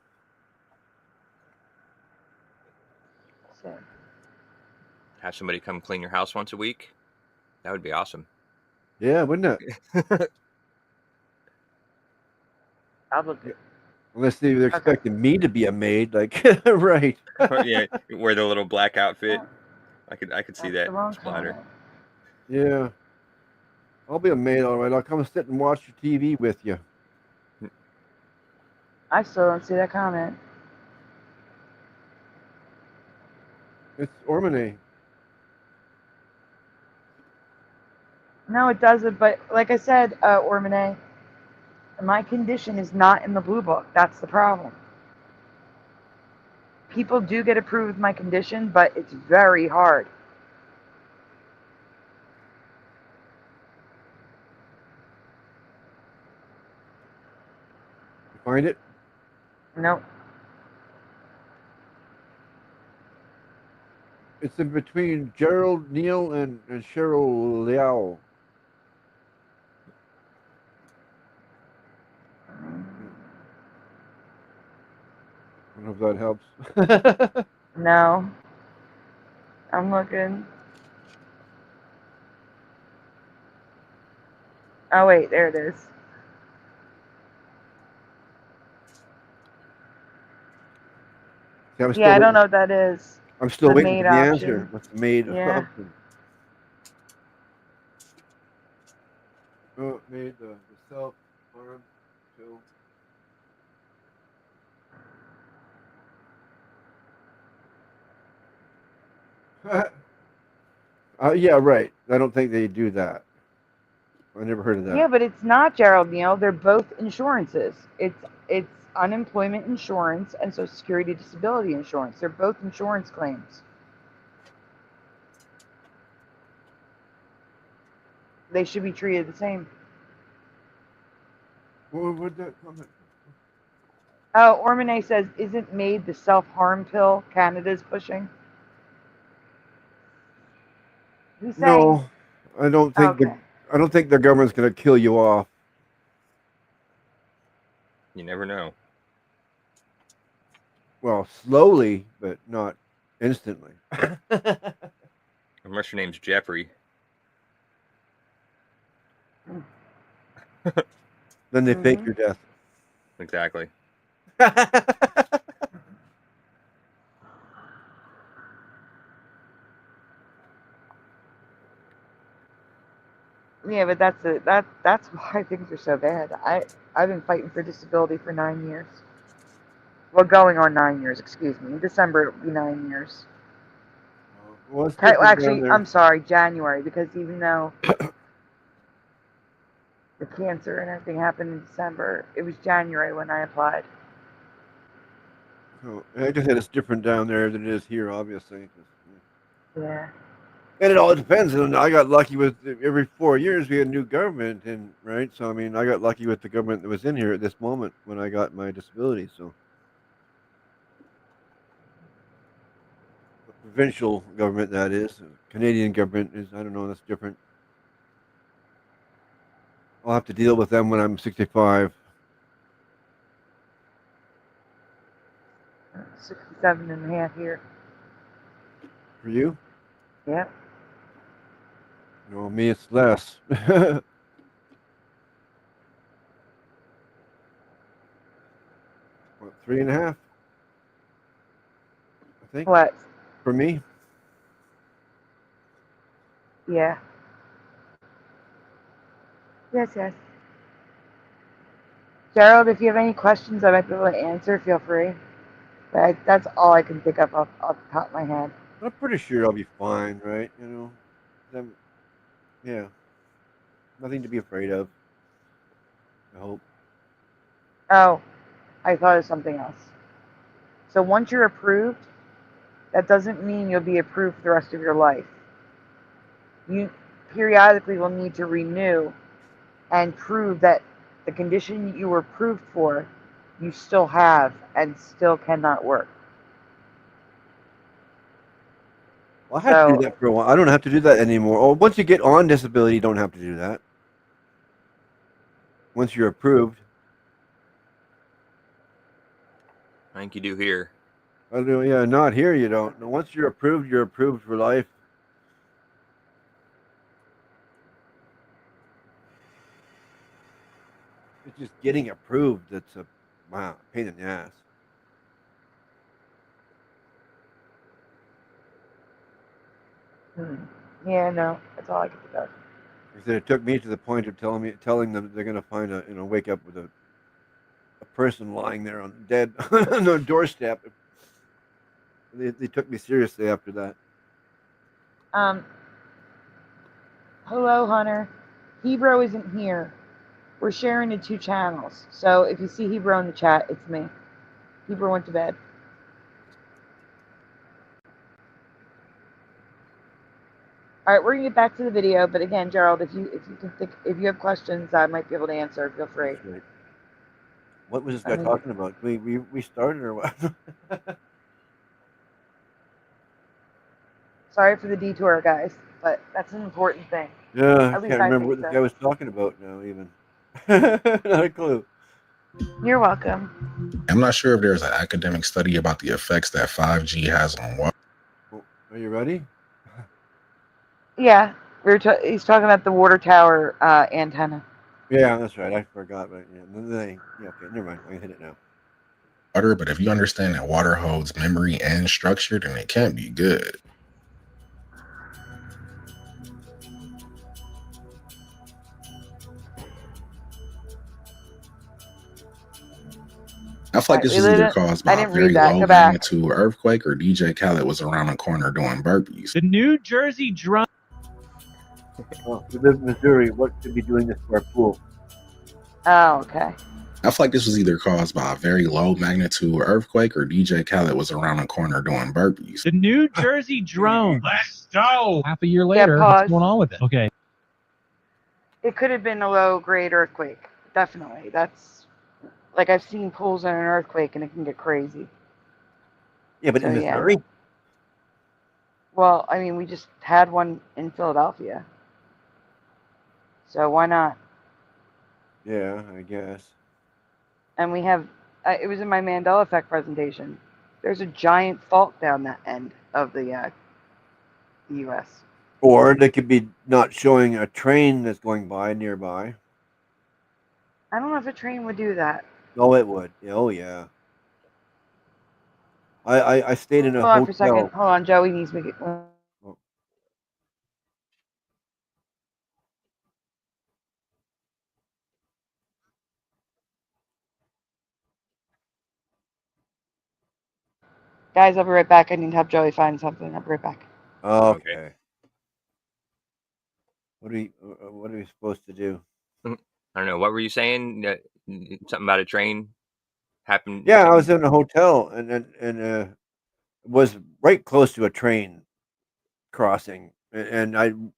So, Have somebody come clean your house once a week. That would be awesome. Yeah, wouldn't it? probably. Unless they're expecting me to be a maid, like right? Yeah, wear the little black outfit. I could see that splatter. Yeah, I'll be a maid, all right. I'll come sit and watch your TV with you. I still don't see that comment. It's Ormone. No, it doesn't. But like I said, Ormone, my condition is not in the blue book. That's the problem. People do get approved with my condition, but it's very hard. You find it? Nope. It's in between Gerald Neal and Cheryl Liao. I don't know if that helps. No. I'm looking. Oh, wait, there it is. See, Yeah, I don't know what that is. I'm still The waiting maid for the option. answer. What's the maid Yeah. option? Oh, made the self-harm pill. Yeah, right. I don't think they do that. I never heard of that. Yeah, but it's not Gerald Neal. They're both insurances. It's unemployment insurance and Social Security disability insurance. They're both insurance claims. They should be treated the same. What would that comment? Oh, Ormone says, isn't MAID the self-harm pill Canada's pushing? Who's saying? No, I don't think I don't think the government's going to kill you off. You never know. Well, slowly, but not instantly. Unless your name's Jeffrey. Then they fake your death. Exactly. Yeah, but that's why things are so bad. I've been fighting for disability for 9 years. Well, going on 9 years, excuse me. In December it'll be 9 years. Well, it's Well, different down actually, there. I'm sorry, January, because even though the cancer and everything happened in December, it was January when I applied. Oh, I just said it's different down there than it is here, obviously. Yeah. And it all depends. And I got lucky with every 4 years we had a new government, and right. So I mean, I got lucky with the government that was in here at this moment when I got my disability. So the provincial government, that is, Canadian government is. I don't know. That's different. I'll have to deal with them when I'm 65. 67 and a half here. For you? Yep. No, me it's less. What, 3.5? I think. What? For me? Yeah. Yes, yes. Gerald, if you have any questions I might be able to answer, feel free. But that's all I can think of off the top of my head. I'm pretty sure I'll be fine, right? You know, yeah, nothing to be afraid of. I hope. Oh, I thought of something else. So once you're approved, that doesn't mean you'll be approved for the rest of your life. You periodically will need to renew and prove that the condition you were approved for, you still have and still cannot work. Well, I had to do that for a while. I don't have to do that anymore. Oh, once you get on disability, you don't have to do that. Once you're approved. I think you do here. I do, yeah, not here. You don't. Once you're approved for life. It's just getting approved that's a pain in the ass. Yeah, no, that's all I can think of. It took me to the point of telling them they're going to find wake up with a person lying there dead on their doorstep. They took me seriously after that. Hello, Hunter. Hebrew isn't here. We're sharing the 2 channels. So if you see Hebrew in the chat, it's me. Hebrew went to bed. All right, we're gonna get back to the video, but again, Gerald, if you have questions, I might be able to answer. Feel free. Right. What was this guy talking about? We started or what? Sorry for the detour, guys, but that's an important thing. Yeah, I At least can't remember think what this so. guy was talking about now. Even not a clue. You're welcome. I'm not sure if there's an academic study about the effects that 5G has on water. Are you ready? Yeah, he's talking about the water tower antenna. Yeah, that's right. I forgot. But yeah, okay, never mind. I can hit it now. Water, but if you understand that water holds memory and structure, then it can't be good. I feel like this was either caused by a very low magnitude earthquake or DJ Khaled was around the corner doing burpees. The New Jersey drum. Well, we live in Missouri. What should be doing this to our pool? Oh, okay. I feel like this was either caused by a very low magnitude earthquake or DJ Khaled was around the corner doing burpees. The New Jersey drone. Let's go. Half a year later, what's going on with it? Okay. It could have been a low-grade earthquake. Definitely. That's like I've seen pools in an earthquake, and it can get crazy. Yeah, but in Missouri? Yeah. Well, I mean, we just had one in Philadelphia. So why not? Yeah, I guess. And we have, it was in my Mandela effect presentation. There's a giant fault down that end of the U.S. Or they could be not showing a train that's going by nearby. I don't know if a train would do that. Oh, it would. Oh, yeah. I stayed in a hotel. Hold on for a second. Hold on, Joey needs me to get... Guys, I'll be right back. I need to help Joey find something. I'll be right back. Okay. What are we supposed to do? I don't know. What were you saying? Something about a train happened? Yeah, I was in a hotel and was right close to a train crossing, and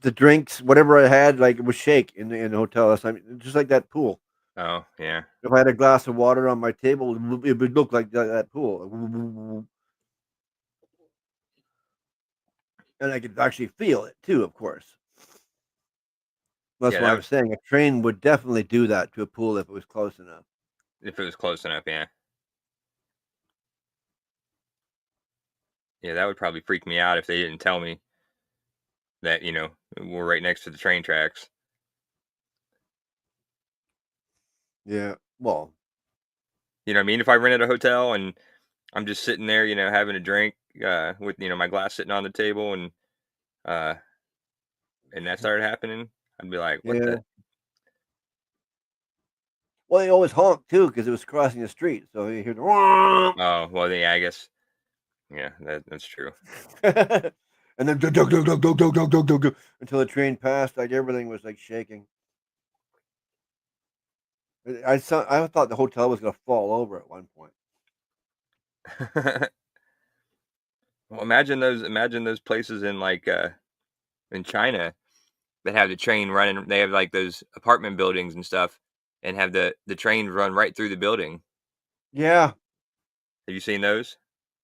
the drinks, whatever I had, like it was shake in the hotel. That's just like that pool. Oh yeah. If I had a glass of water on my table, it would look like that pool. And I could actually feel it too, of course. That's what I was saying. A train would definitely do that to a pool if it was close enough. If it was close enough, yeah. Yeah, that would probably freak me out if they didn't tell me that, we're right next to the train tracks. Yeah, well. You know what I mean? If I rented a hotel and I'm just sitting there, having a drink with, my glass sitting on the table and that started happening, I'd be like, what the? Well, they always honk too because it was crossing the street. So you hear the oh, well, yeah, I guess. Yeah, that's true. And then until the train passed, like everything was like shaking. I thought the hotel was gonna fall over at one point. Well, imagine those places in like in China that have the train running. They have like those apartment buildings and stuff, and have the train run right through the building. Yeah. Have you seen those?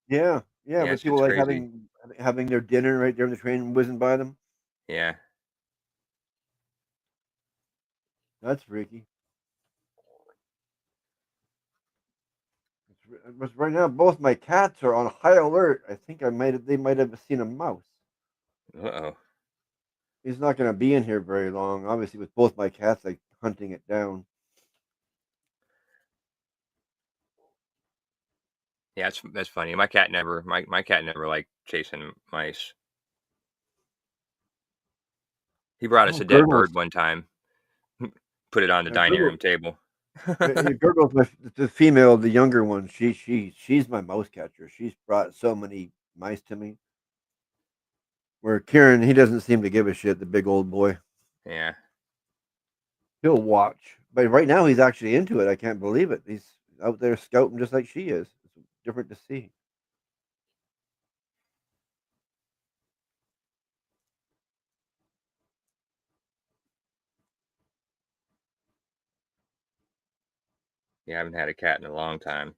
Yeah. But people like having having their dinner right there on the train whizzing by them. Yeah. That's freaky. But right now, both my cats are on high alert. I think they might have seen a mouse. Uh-oh. He's not going to be in here very long. Obviously, with both my cats, like hunting it down. Yeah, that's funny. My cat never liked chasing mice. He brought us a dead bird one time. Put it on the dining room table. Gurgle's the female, the younger one. She's my mouse catcher. She's brought so many mice to me. Where Kieran, he doesn't seem to give a shit. The big old boy. Yeah. He'll watch, but right now he's actually into it. I can't believe it. He's out there scouting just like she is. It's different to see. Yeah, I haven't had a cat in a long time.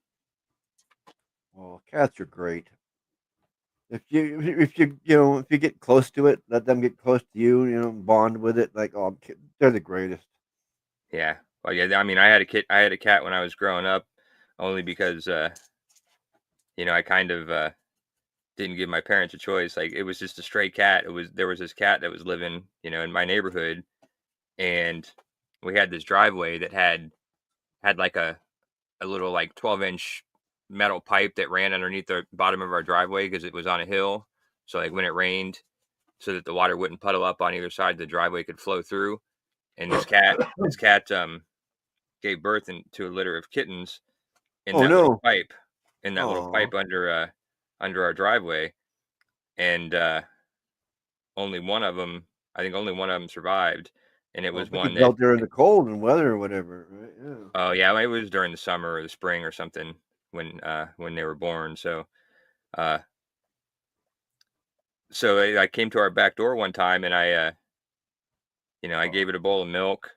Oh, cats are great. If you get close to it, let them get close to you. Bond with it. Like, oh, they're the greatest. Yeah. Well, yeah. I mean, I had a cat when I was growing up, only because I kind of didn't give my parents a choice. Like, it was just a stray cat. There was this cat that was living, in my neighborhood, and we had this driveway that had like a little like 12-inch metal pipe that ran underneath the bottom of our driveway because it was on a hill. So like when it rained, so that the water wouldn't puddle up on either side, the driveway could flow through. And this cat gave birth to a litter of kittens in that little pipe, under our driveway, and only one of them survived, and it was one that out there in the cold and weather or whatever, right? Yeah. Oh yeah, it was during the summer or the spring or something when they were born. So I came to our back door one time, and I gave it a bowl of milk,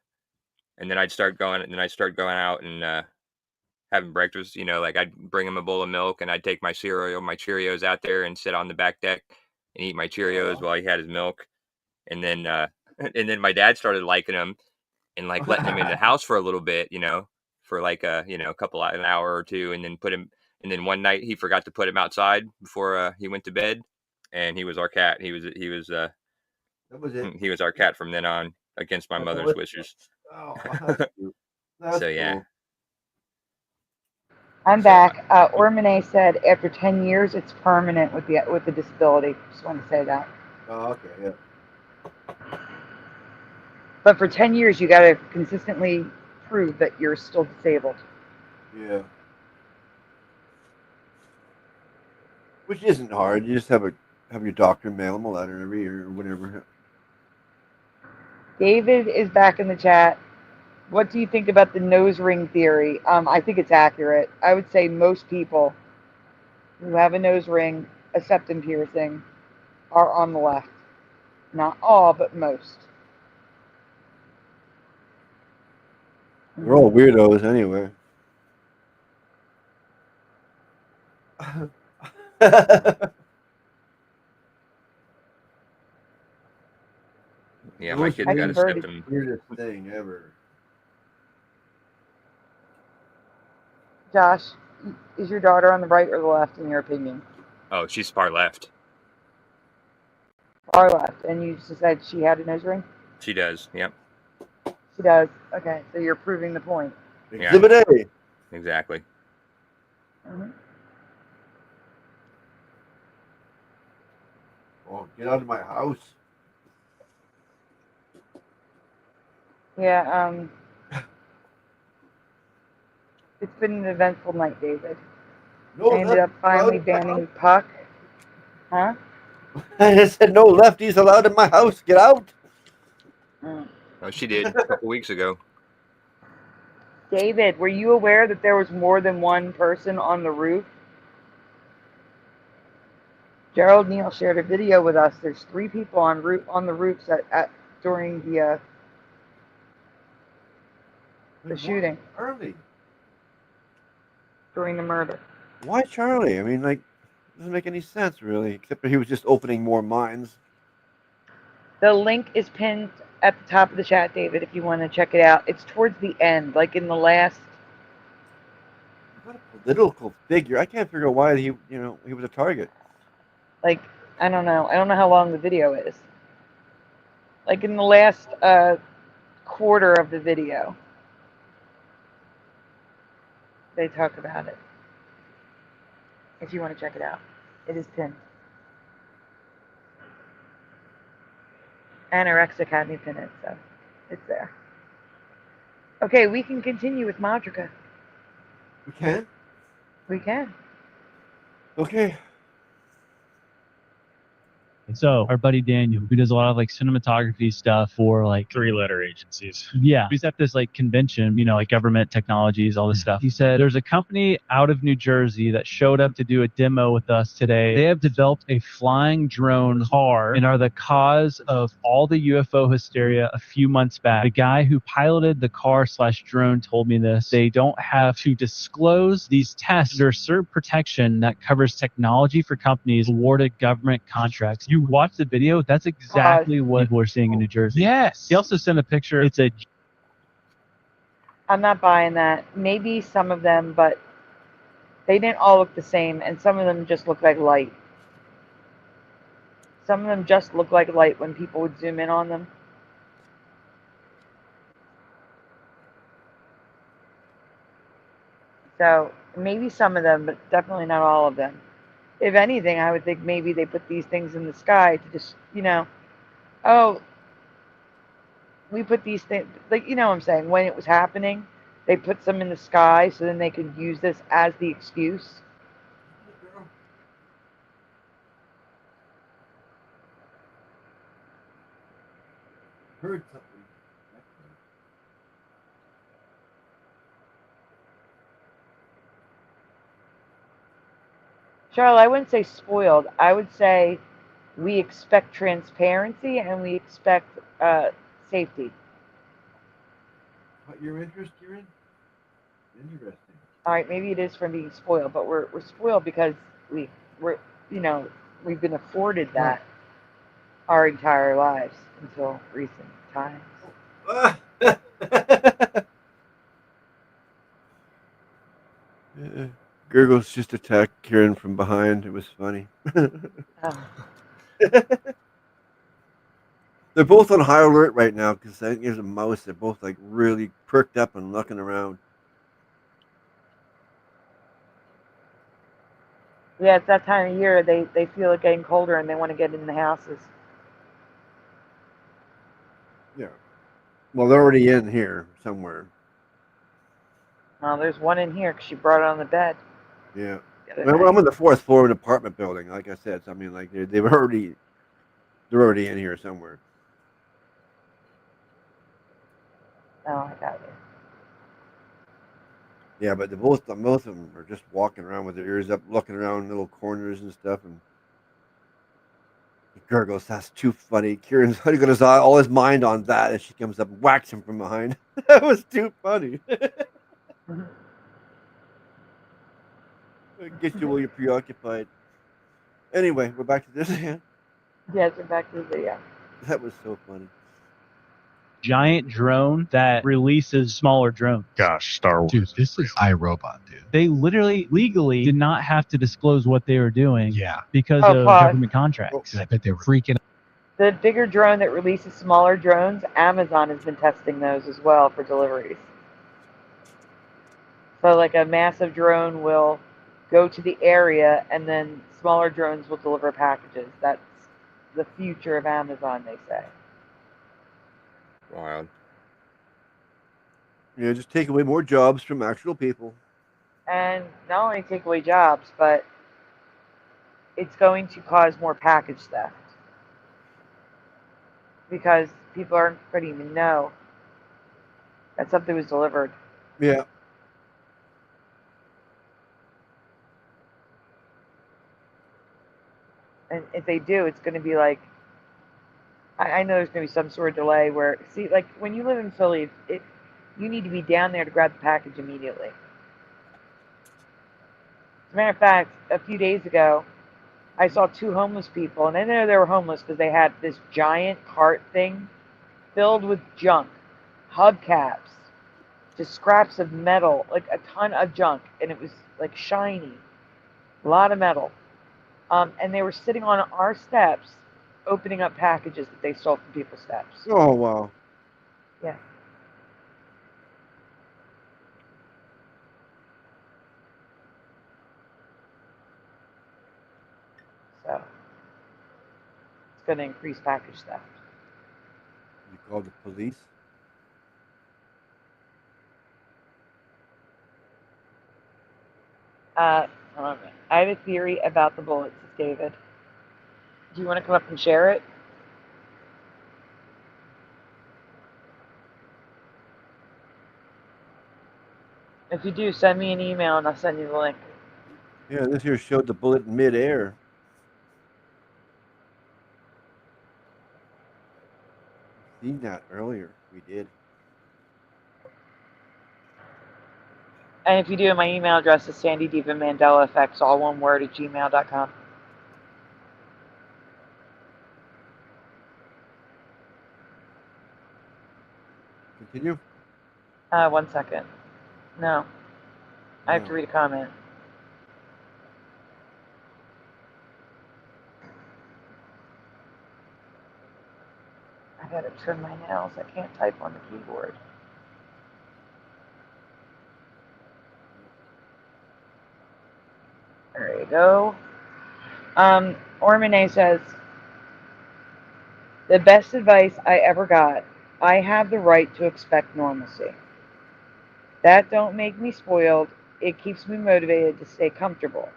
and then I'd start going out and having breakfast. Like I'd bring him a bowl of milk, and I'd take my Cheerios out there and sit on the back deck and eat my Cheerios while he had his milk, and then my dad started liking him and like letting him in the house for a little bit, for like an hour or two, and then one night he forgot to put him outside before he went to bed, and he was our cat. He was that was it. He was our cat from then on, against my mother's wishes. Oh, that's cute. That's so yeah. Cool. I'm back. Ormane said after 10 years it's permanent with the disability. Just want to say that. Oh, okay, yeah. But for 10 years, you got to consistently prove that you're still disabled. Yeah. Which isn't hard. You just have your doctor mail them a letter every year or whatever. David is back in the chat. What do you think about the nose ring theory? I think it's accurate. I would say most people who have a nose ring, a septum piercing, are on the left. Not all, but most. We're all weirdos anyway. Yeah, my kid got a septum. Weirdest thing ever. Josh, is your daughter on the right or the left, in your opinion? Oh, she's far left. Far left. And you just said she had a nose ring? She does, yep. She does. Okay, so you're proving the point. Yeah. Exhibit A. Exactly. Mm-hmm. Oh, get out of my house. Yeah, it's been an eventful night, David. I ended up finally banning Puck. Huh? I said, no lefties allowed in my house. Get out. Oh, she did a couple weeks ago. David, were you aware that there was more than one person on the roof? Gerald Neal shared a video with us. There's 3 people on the roofs during the shooting. Charlie. During the murder. Why Charlie? I mean, like, Doesn't make any sense, really, except for he was just opening more mines. The link is pinned at the top of the chat, David, if you want to check it out. It's towards the end, like in the last. What a political figure. I can't figure out why he was a target. Like, I don't know. I don't know how long the video is. Like in the last quarter of the video, they talk about it. If you want to check it out, it is pinned. Anorexic had me pin it, so it's there. Okay, we can continue with Madriga. We can? We can. Okay. So our buddy Daniel, who does a lot of like cinematography stuff for like 3-letter agencies. Yeah. He's at this like convention, you know, like government technologies, all this stuff. He said there's a company out of New Jersey that showed up to do a demo with us today. They have developed a flying drone car and are the cause of all the UFO hysteria a few months back. The guy who piloted the car/drone told me this. They don't have to disclose these tests. There's certain protection that covers technology for companies awarded government contracts. You watch the video, that's exactly what people are seeing in New Jersey. Yes. He also sent a picture. It's a. I'm not buying that. Maybe some of them, but they didn't all look the same, and some of them just look like light. Some of them just look like light when people would zoom in on them. So maybe some of them, but definitely not all of them. If anything, I would think maybe they put these things in the sky to just, you know, oh, we put these things, like, you know what I'm saying, when it was happening, they put some in the sky so then they could use this as the excuse. Heard something. Charlotte, I wouldn't say spoiled. I would say we expect transparency and we expect safety. What your interest you're in? Interesting. All right, maybe it is from being spoiled, but we're spoiled because we're you know, we've been afforded that our entire lives until recent times. Gurgles just attacked Kieran from behind. It was funny. They're both on high alert right now because I think there's a mouse. They're both like really perked up and looking around. Yeah, it's that time of year. They feel it getting colder and they want to get in the houses. Yeah. Well, they're already in here somewhere. Well, there's one in here because she brought it on the bed. Yeah. Well, I'm on the 4th floor of an apartment building, like I said. So, I mean, like they're already in here somewhere. Oh, I got it. Yeah, but both of them are just walking around with their ears up, looking around little corners and stuff. And Gurgles, that's too funny. Kieran's got his eye, all his mind on that, and she comes up and whacks him from behind. That was too funny. Get you while you're preoccupied. Anyway, we're back to this again. Yes, we're back to the video. That was so funny. Giant drone that releases smaller drones. Gosh, Star Wars. Dude, this is iRobot, dude. They literally, legally, did not have to disclose what they were doing. Yeah. Because of government contracts. I bet they were freaking out. The bigger drone that releases smaller drones, Amazon has been testing those as well for deliveries. So like a massive drone will go to the area and then smaller drones will deliver packages. That's the future of Amazon, they say. Wild. Yeah, just take away more jobs from actual people. And not only take away jobs, but it's going to cause more package theft. Because people aren't going to even know that something was delivered. Yeah. And if they do, it's going to be like, I know there's going to be some sort of delay where, see, like when you live in Philly, you need to be down there to grab the package immediately. As a matter of fact, a few days ago, I saw 2 homeless people, and I know they were homeless because they had this giant cart thing filled with junk, hubcaps, just scraps of metal, like a ton of junk, and it was like shiny, a lot of metal. And they were sitting on our steps, opening up packages that they stole from people's steps. Oh wow. Yeah. So it's going to increase package theft. You called the police? Hold on a minute. I have a theory about the bullets, David. Do you want to come up and share it? If you do, send me an email and I'll send you the link. Yeah, this here showed the bullet in midair. Seen that earlier. We did. And if you do, my email address is sandydivamandelaeffects, all one word, @gmail.com. Continue? 1 second. No. I have to read a comment. I gotta trim my nails. I can't type on the keyboard. There you go. Ormane says, the best advice I ever got, I have the right to expect normalcy. That don't make me spoiled. It keeps me motivated to stay comfortable.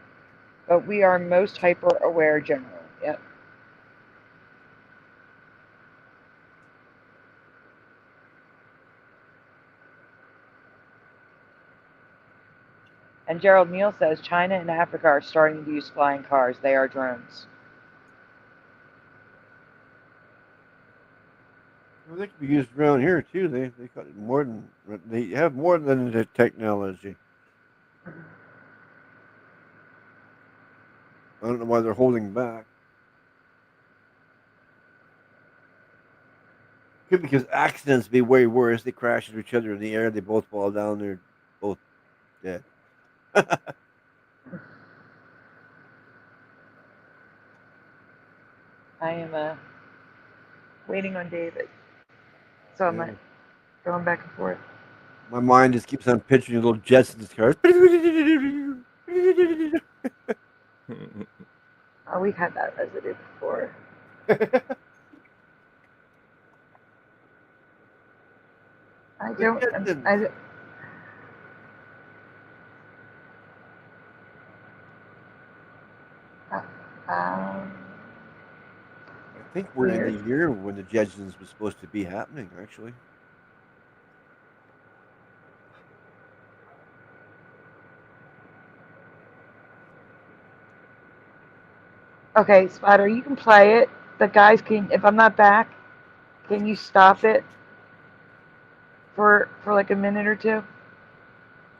But we are most hyper-aware generally. Yep. And Gerald Neal says, China and Africa are starting to use flying cars. They are drones. Well, they could be used around here too. They got more than they have more than the technology. I don't know why they're holding back. Could be because accidents be way worse. They crash into each other in the air. They both fall down. They're both dead. I am waiting on David. So I'm going back and forth. My mind just keeps on picturing little Jetsons cars. Oh, we've had that residue before. I think we're in the year when the Jetsons was supposed to be happening, actually. Okay, Spider, you can play it. The guys can, if I'm not back, can you stop it for like a minute or two?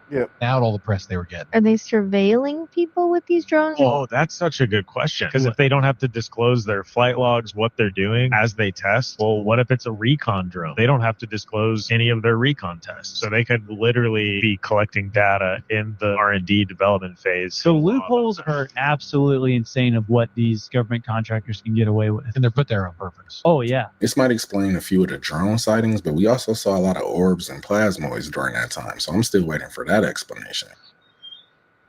Yep. Out all the press they were getting. Are they surveilling people with these drones? Oh, that's such a good question. Because if they don't have to disclose their flight logs, what they're doing as they test, well, what if it's a recon drone? They don't have to disclose any of their recon tests. So they could literally be collecting data in the R&D development phase. So loopholes are absolutely insane of what these government contractors can get away with. And they're put there on purpose. Oh, yeah. This might explain a few of the drone sightings, but we also saw a lot of orbs and plasmoids during that time. So I'm still waiting for that explanation.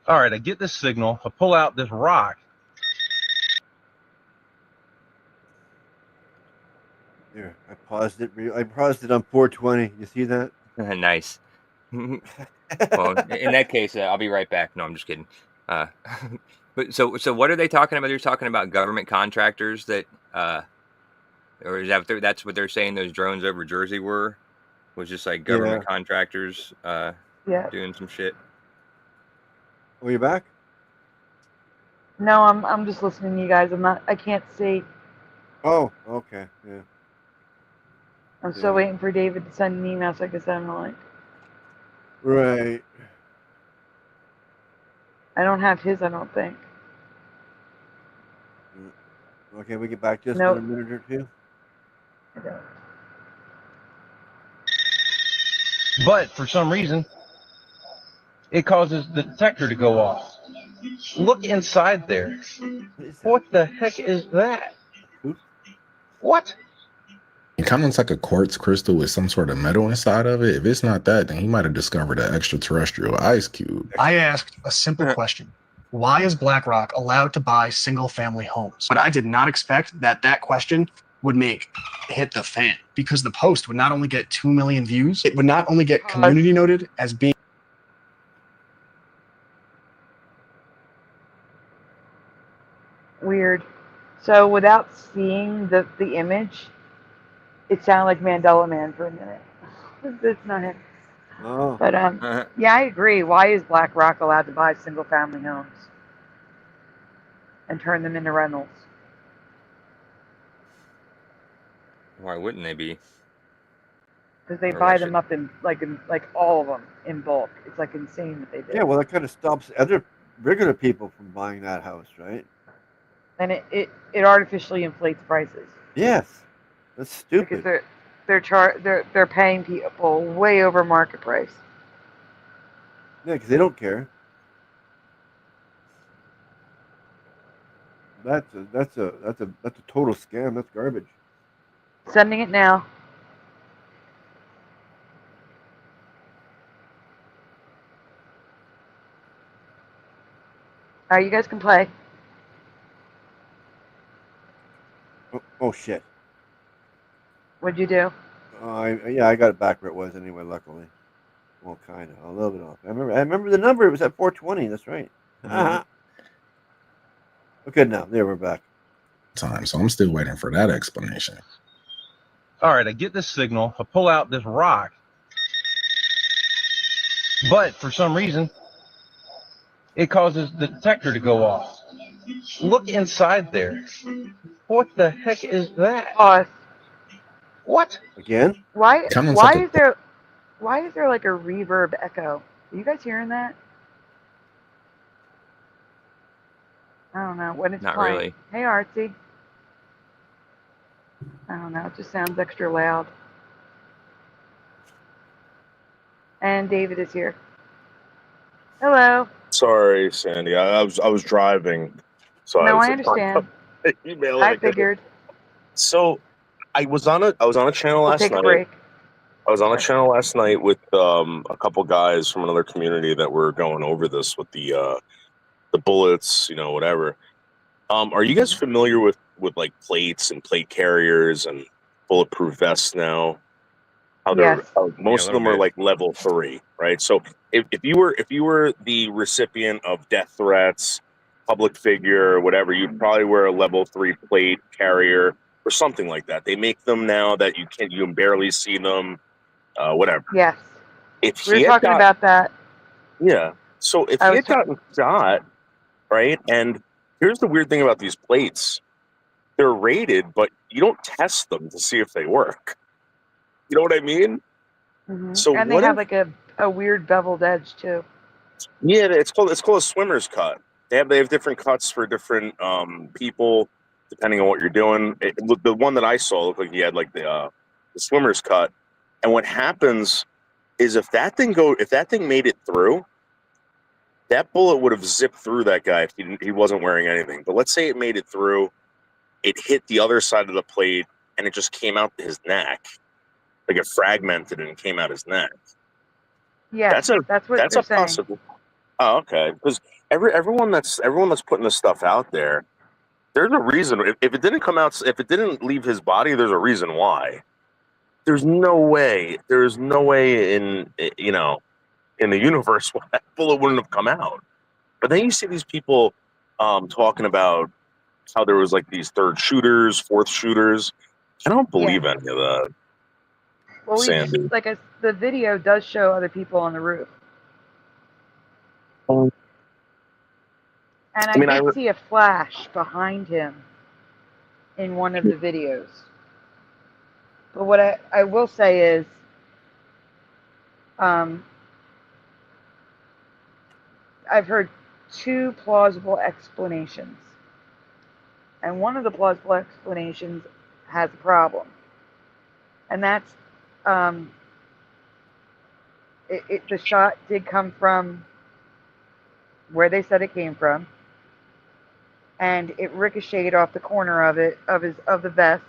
All right, I get this signal. I pull out this rock. There, I paused it. I paused it on 420. You see that? Nice. Well, in that case, I'll be right back. No, I'm just kidding. But so what are they talking about? They're talking about government contractors that, or is that's what they're saying? Those drones over Jersey was just like government contractors doing some shit. Are you back? No, I'm just listening to you guys. I can't see. Oh, okay. Yeah. I'm still waiting for David to send an email so I can send him a link. Right. I don't have his, I don't think. Okay, we get back to this Nope. in a minute or two. I don't. But for some reason, it causes the detector to go off. Look inside there. What the heck is that? What? It kind of looks like a quartz crystal with some sort of metal inside of it. If it's not that, then he might have discovered an extraterrestrial ice cube. I asked a simple question. Why is BlackRock allowed to buy single-family homes? But I did not expect that question would hit the fan, because the post would not only get 2 million views, it would not only get community noted as being Weird. So without seeing the image, it sounded like Mandela Man for a minute. It's not him. Oh. But yeah, I agree. Why is BlackRock allowed to buy single-family homes and turn them into rentals? Why wouldn't they be? Because they Or buy why them up in like all of them in bulk. It's like insane that they do. Yeah, well, that kind of stops other regular people from buying that house, right? And it artificially inflates prices. Yes, that's stupid. Because they're paying people way over market price. Yeah, because they don't care. That's a total scam. That's garbage. Sending it now. All right, you guys can play. Oh shit. What'd you do? I got it back where it was anyway. Luckily, well, kind of a little bit off. I remember the number. It was at 420. That's right. Okay, now there we're back. Time, so I'm still waiting for that explanation. All right, I get this signal. I pull out this rock. But for some reason, it causes the detector to go off. Look inside there. What the heck is that? What? Again? Why is there like a reverb echo? Are you guys hearing that? I don't know. When it's Not playing. really. Hey, Artsy. I don't know. It just sounds extra loud. And David is here. Hello. Sorry, Sandy. I was driving, so No, I I understand. email. I figured. So I was on a channel We'll last take a night. break. I was on a channel last night with a couple guys from another community that were going over this with the bullets, whatever. Are you guys familiar with like plates and plate carriers and bulletproof vests now? How they're most of them are like level 3, right? So if you were the recipient of death threats, public figure, or whatever, you'd probably wear a level 3 plate carrier or something like that. They make them now that you can barely see them, whatever. Yes. If We were he had talking about that. Yeah. So if he had gotten shot, right? And here's the weird thing about these plates. They're rated, but you don't test them to see if they work. You know what I mean? Mm-hmm. So and they what have if, like a weird beveled edge too. yeah, it's called a swimmer's cut. They have different cuts for different people depending on what you're doing. The one that I saw looked like he had like the swimmer's cut. And what happens is if that thing made it through, that bullet would have zipped through that guy if he wasn't wearing anything. But let's say it made it through, it hit the other side of the plate, and it just came out his neck. Like it fragmented and came out his neck. Yeah, that's what that's they're a saying. possible. Oh, okay. Because everyone that's putting this stuff out there, there's a reason. If it didn't come out, if it didn't leave his body, there's a reason why. There's no way in in the universe where that bullet wouldn't have come out. But then you see these people talking about how there was like these third shooters, fourth shooters. I don't believe any of that. Well, Sandy. The video does show other people on the roof. And I did see a flash behind him in one of the videos. But what I will say is, I've heard 2 plausible explanations. And one of the plausible explanations has a problem. And that's the shot did come from where they said it came from, and it ricocheted off the corner of the vest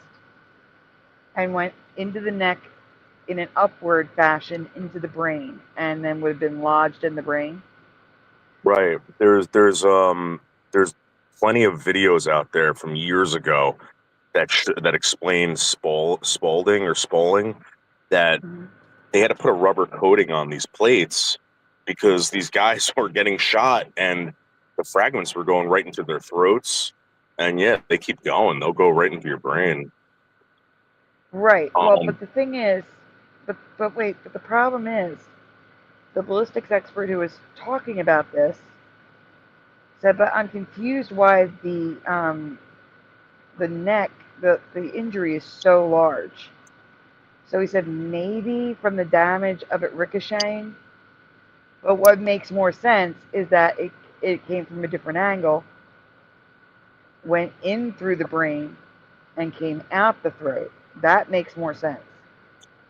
and went into the neck in an upward fashion into the brain, and then would have been lodged in the brain. Right. There's plenty of videos out there from years ago that explain spalling, that they had to put a rubber coating on these plates because these guys were getting shot and the fragments were going right into their throats. And yeah, they keep going. They'll go right into your brain. Right. Well, but the thing is, but the problem is, the ballistics expert who was talking about this said, but I'm confused why the neck, the injury is so large. So he said maybe from the damage of it ricocheting, but what makes more sense is that it came from a different angle, went in through the brain, and came out the throat. That makes more sense.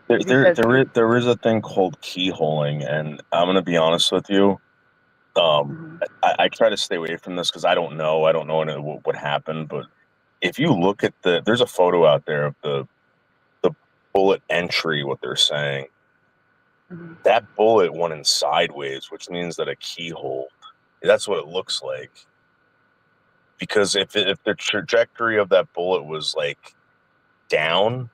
There is a thing called keyholing, and I'm gonna be honest with you. I try to stay away from this because I don't know what happened. But if you look at there's a photo out there of the bullet entry. What they're saying, that bullet went in sideways, which means that a keyhole. That's what it looks like. Because if the trajectory of that bullet was like down,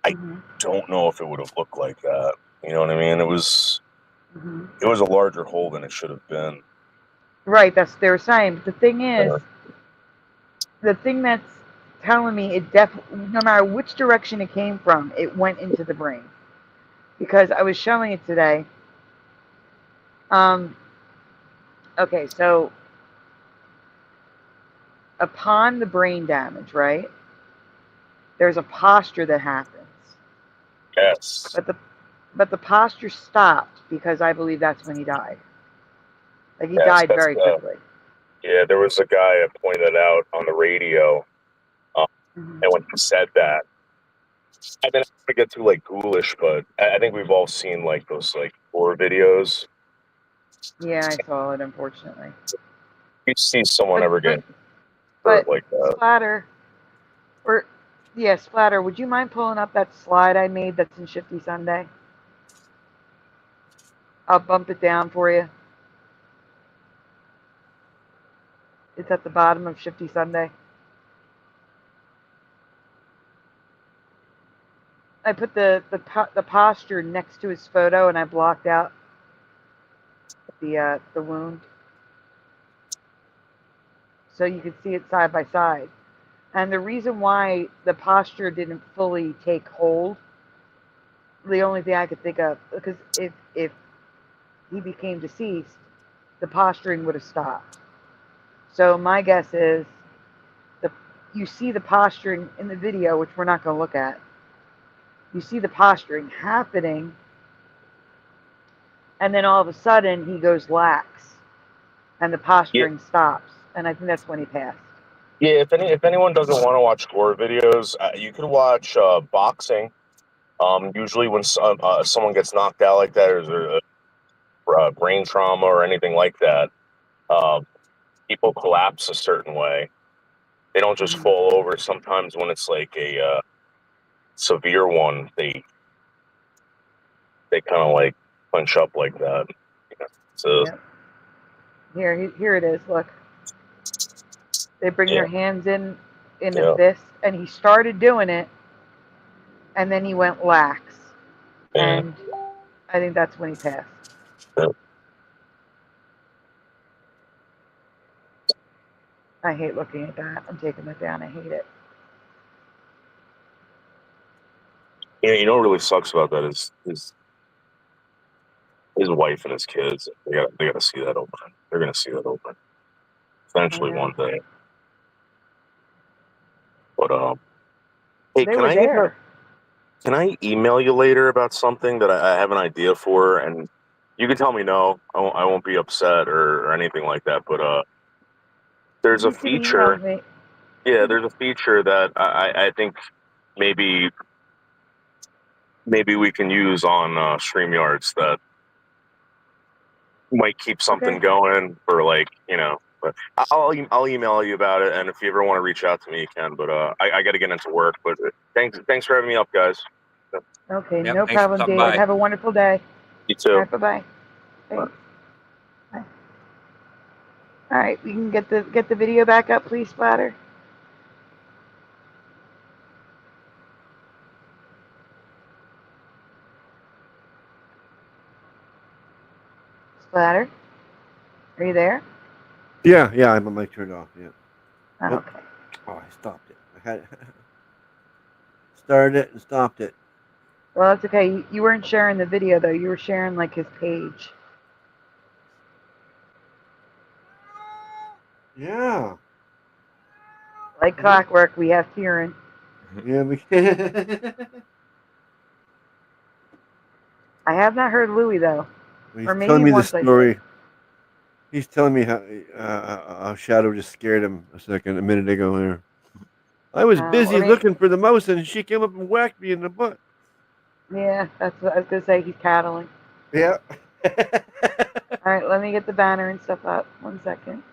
I don't know if it would have looked like that. You know what I mean? It was a larger hole than it should have been. Right, that's what they were saying. But the thing is, the thing that's telling me it definitely, no matter which direction it came from, it went into the brain. Because I was showing it today. Okay, so upon the brain damage, right? There's a posture that happens. Yes. But the posture stopped because I believe that's when he died. Like he died very quickly. Yeah, there was a guy that pointed out on the radio, and when he said that, I mean, I get too like ghoulish, but I think we've all seen like those like horror videos. Yeah, I saw it. Unfortunately, You see someone ever get hurt like that? Splatter. Would you mind pulling up that slide I made that's in Shifty Sunday? I'll bump it down for you. It's at the bottom of Shifty Sunday. I put the posture next to his photo, and I blocked out the wound, so you can see it side by side. And the reason why the posture didn't fully take hold, the only thing I could think of, because if he became deceased, the posturing would have stopped. So my guess is you see the posturing in the video, which we're not going to look at. You see the posturing happening, and then all of a sudden he goes lax, and the posturing stops. And I think that's when he passed. Yeah, if anyone doesn't want to watch horror videos, you could watch boxing. Usually when someone gets knocked out like that, or there's a brain trauma or anything like that, people collapse a certain way. They don't just fall over. Sometimes when it's like a severe one, they kind of like punch up like that. So here it is. Look, they bring their hands in a fist, and he started doing it, and then he went lax, and I think that's when he passed. I hate looking at that. I'm taking it down. I hate it. Yeah, you know what really sucks about that is his wife and his kids. They gotta see that open. They're gonna see that open eventually one day. But hey, can I email you later about something that I have an idea for, and you can tell me no. I won't be upset or anything like that. But there's a feature. Yeah, there's a feature that I think maybe we can use on StreamYards that might keep something going for like, you know. But I'll email you about it, and if you ever want to reach out to me, you can. But I got to get into work. But thanks for having me up, guys. Okay, Yep, no thanks for problem, stopping David. by. Have a wonderful day. You too. All right, bye-bye. Thanks. Bye. All right, we can get the video back up, please, Splatter. Splatter, are you there? Yeah, I have my mic turned off. Yeah. Oh, Nope. okay. Oh, I stopped it. I had started it and stopped it. Well, that's okay. You weren't sharing the video though. You were sharing like his page. Yeah. Like clockwork, we have Kieran. Yeah, we. I have not heard Louis though. He's Or maybe telling me the once I story. did. He's telling me how Shadow just scared him a minute ago there. I was busy or may- looking for the mouse, and she came up and whacked me in the butt. Yeah, that's what I was gonna say. He's cattling. Yeah. All right, let me get the banner and stuff up. 1 second.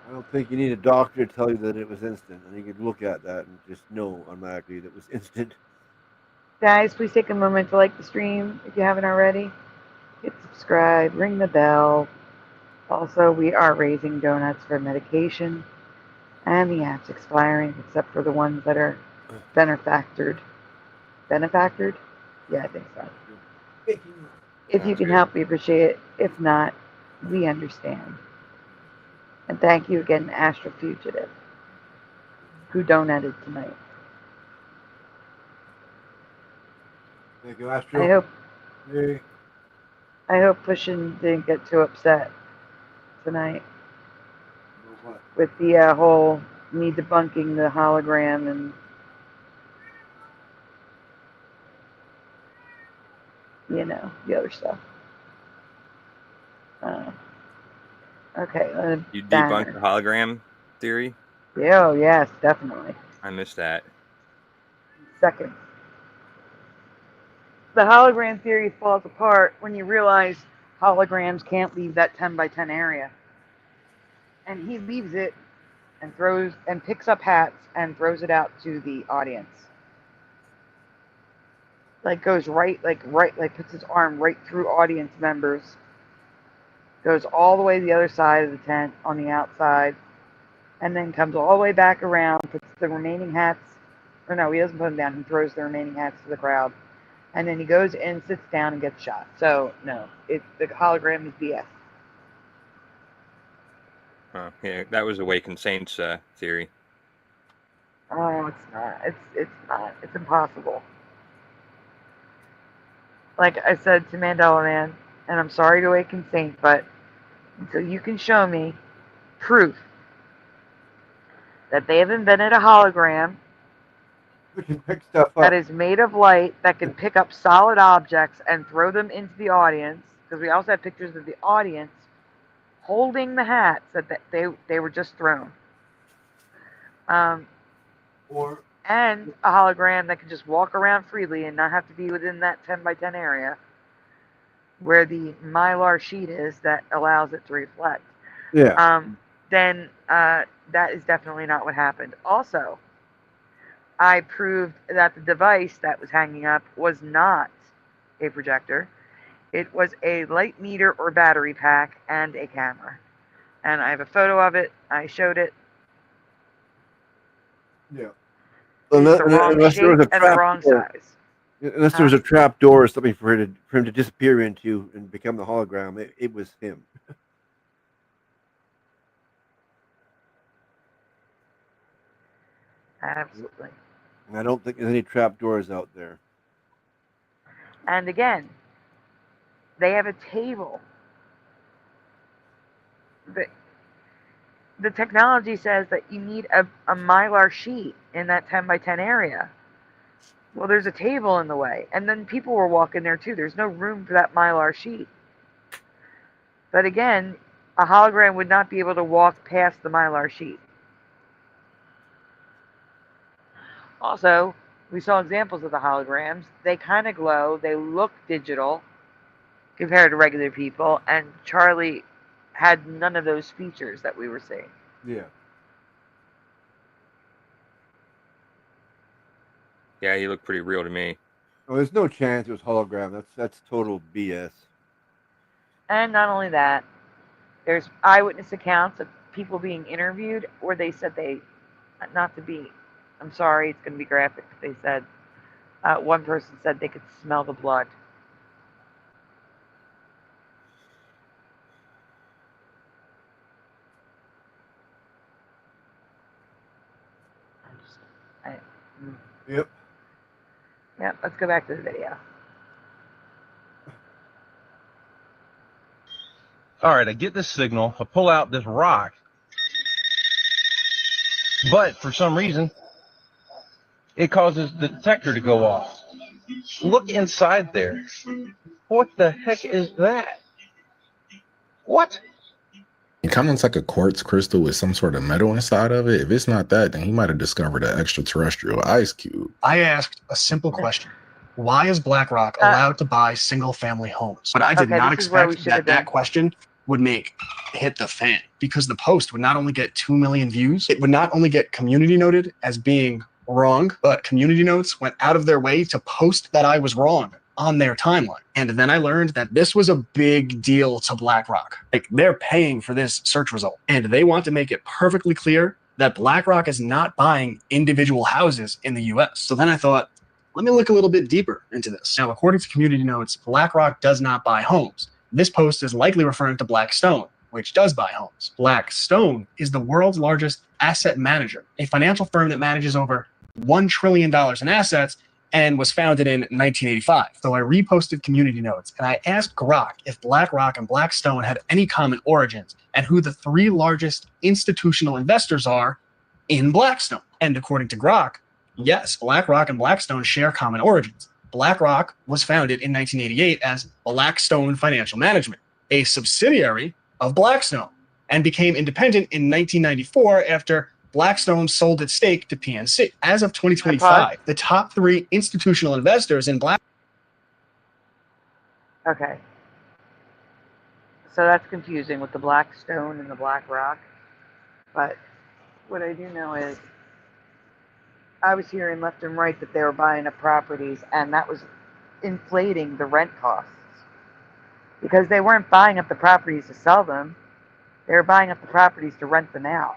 I don't think you need a doctor to tell you that it was instant. I think you could look at that and just know automatically that it was instant. Guys, please take a moment to like the stream if you haven't already. Hit subscribe, ring the bell. Also, we are raising donuts for medication, and the app's expiring, except for the ones that are benefactored. Benefactored? Yeah, I think so. If you can help, we appreciate it. If not, we understand. And thank you again, Astro Fugitive, who donated tonight. Thank you, Astro. I hope Hey. Pushin didn't get too upset tonight What? with the whole me debunking the hologram and the other stuff. Okay, You debunked banner. the hologram theory? Yeah, oh, yes, definitely. I missed that. Second. The hologram theory falls apart when you realize holograms can't leave that 10 by 10 area. And he leaves it and picks up hats and throws it out to the audience. Like goes right, puts his arm right through audience members. Goes all the way to the other side of the tent on the outside. And then comes all the way back around, puts the remaining hats, or no, he doesn't put them down, he throws the remaining hats to the crowd. And then he goes in, sits down, and gets shot. So, no, the hologram is BS. Oh, yeah, that was Awakened Saints theory. Oh, it's not. It's not. It's impossible. Like I said to Mandela Man, and I'm sorry to Awakened Saint, but until you can show me proof that they have invented a hologram We can pick stuff up. that is made of light that can pick up solid objects and throw them into the audience, because we also have pictures of the audience holding the hats that they were just thrown. And a hologram that can just walk around freely and not have to be within that 10 by 10 area where the mylar sheet is that allows it to reflect. Yeah. Then that is definitely not what happened. Also, I proved that the device that was hanging up was not a projector. It was a light meter or battery pack and a camera. And I have a photo of it. I showed it. Yeah. It's the wrong shape and the wrong size. Unless there was a trap door or something for him to disappear into and become the hologram, it was him. Absolutely. And I don't think there's any trap doors out there. And again, they have a table. The technology says that you need a mylar sheet in that 10 by 10 area. Well, there's a table in the way, and then people were walking there too. There's no room for that Mylar sheet. But again, a hologram would not be able to walk past the Mylar sheet. Also, we saw examples of the holograms. They kind of glow. They look digital compared to regular people, and Charlie had none of those features that we were seeing. Yeah. Yeah, he looked pretty real to me. Oh, there's no chance it was hologram. That's total BS. And not only that, there's eyewitness accounts of people being interviewed where they said not to be, I'm sorry, it's going to be graphic, but they said, one person said they could smell the blood. Yep. Yep, let's go back to the video. All right, I get this signal. I pull out this rock. But for some reason, it causes the detector to go off. Look inside there. What the heck is that? What? It kind of looks like a quartz crystal with some sort of metal inside of it. If it's not that, then he might have discovered an extraterrestrial ice cube. I asked a simple question. Why is BlackRock allowed to buy single-family homes? But I did not expect that question would hit the fan, because the post would not only get 2 million views, it would not only get community noted as being wrong, but community notes went out of their way to post that I was wrong on their timeline. And then I learned that this was a big deal to BlackRock. Like, they're paying for this search result, and they want to make it perfectly clear that BlackRock is not buying individual houses in the US. So then I thought, let me look a little bit deeper into this. Now, according to community notes, BlackRock does not buy homes. This post is likely referring to Blackstone, which does buy homes. Blackstone is the world's largest asset manager, a financial firm that manages over $1 trillion in assets and was founded in 1985. So I reposted community notes, and I asked Grok if BlackRock and Blackstone had any common origins and who the 3 largest institutional investors are in Blackstone. And according to Grok, yes, BlackRock and Blackstone share common origins. BlackRock was founded in 1988 as Blackstone Financial Management, a subsidiary of Blackstone, and became independent in 1994 after Blackstone sold its stake to PNC. As of 2025, the top 3 institutional investors in Black. Okay. So that's confusing with the Blackstone and the BlackRock. But what I do know is I was hearing left and right that they were buying up properties, and that was inflating the rent costs. Because they weren't buying up the properties to sell them. They were buying up the properties to rent them out.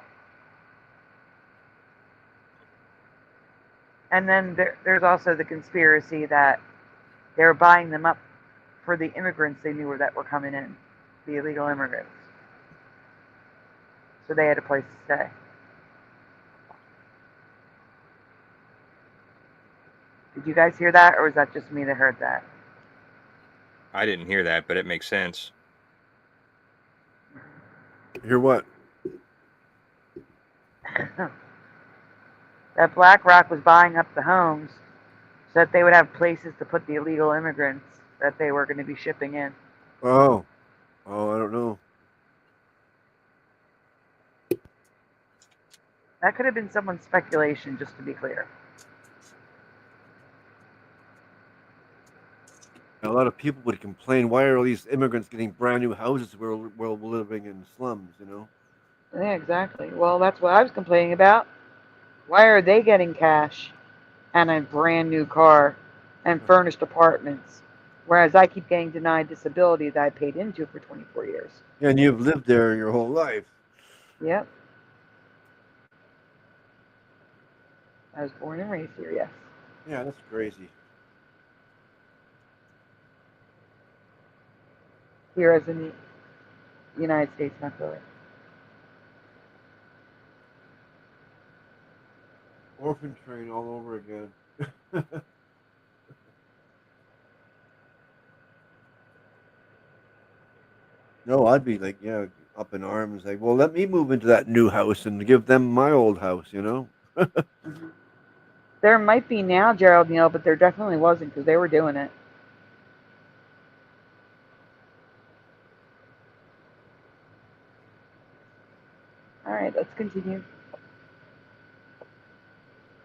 And then there's also the conspiracy that they were buying them up for the immigrants they knew that were coming in, the illegal immigrants. So they had a place to stay. Did you guys hear that, or was that just me that heard that? I didn't hear that, but it makes sense. Hear what? That BlackRock was buying up the homes so that they would have places to put the illegal immigrants that they were going to be shipping in. Oh, I don't know. That could have been someone's speculation, just to be clear. A lot of people would complain, why are all these immigrants getting brand new houses where we're living in slums, you know? Yeah, exactly. Well, that's what I was complaining about. Why are they getting cash and a brand new car and furnished apartments, whereas I keep getting denied disability that I paid into for 24 years? Yeah, and you've lived there your whole life. Yep. I was born and raised here, yes. Yeah, that's crazy. Here as in the United States, not really. Orphan train all over again. No, I'd be like, yeah, up in arms, like, well, let me move into that new house and give them my old house, you know? There might be now, Gerald Neal, but there definitely wasn't because they were doing it. All right, let's continue.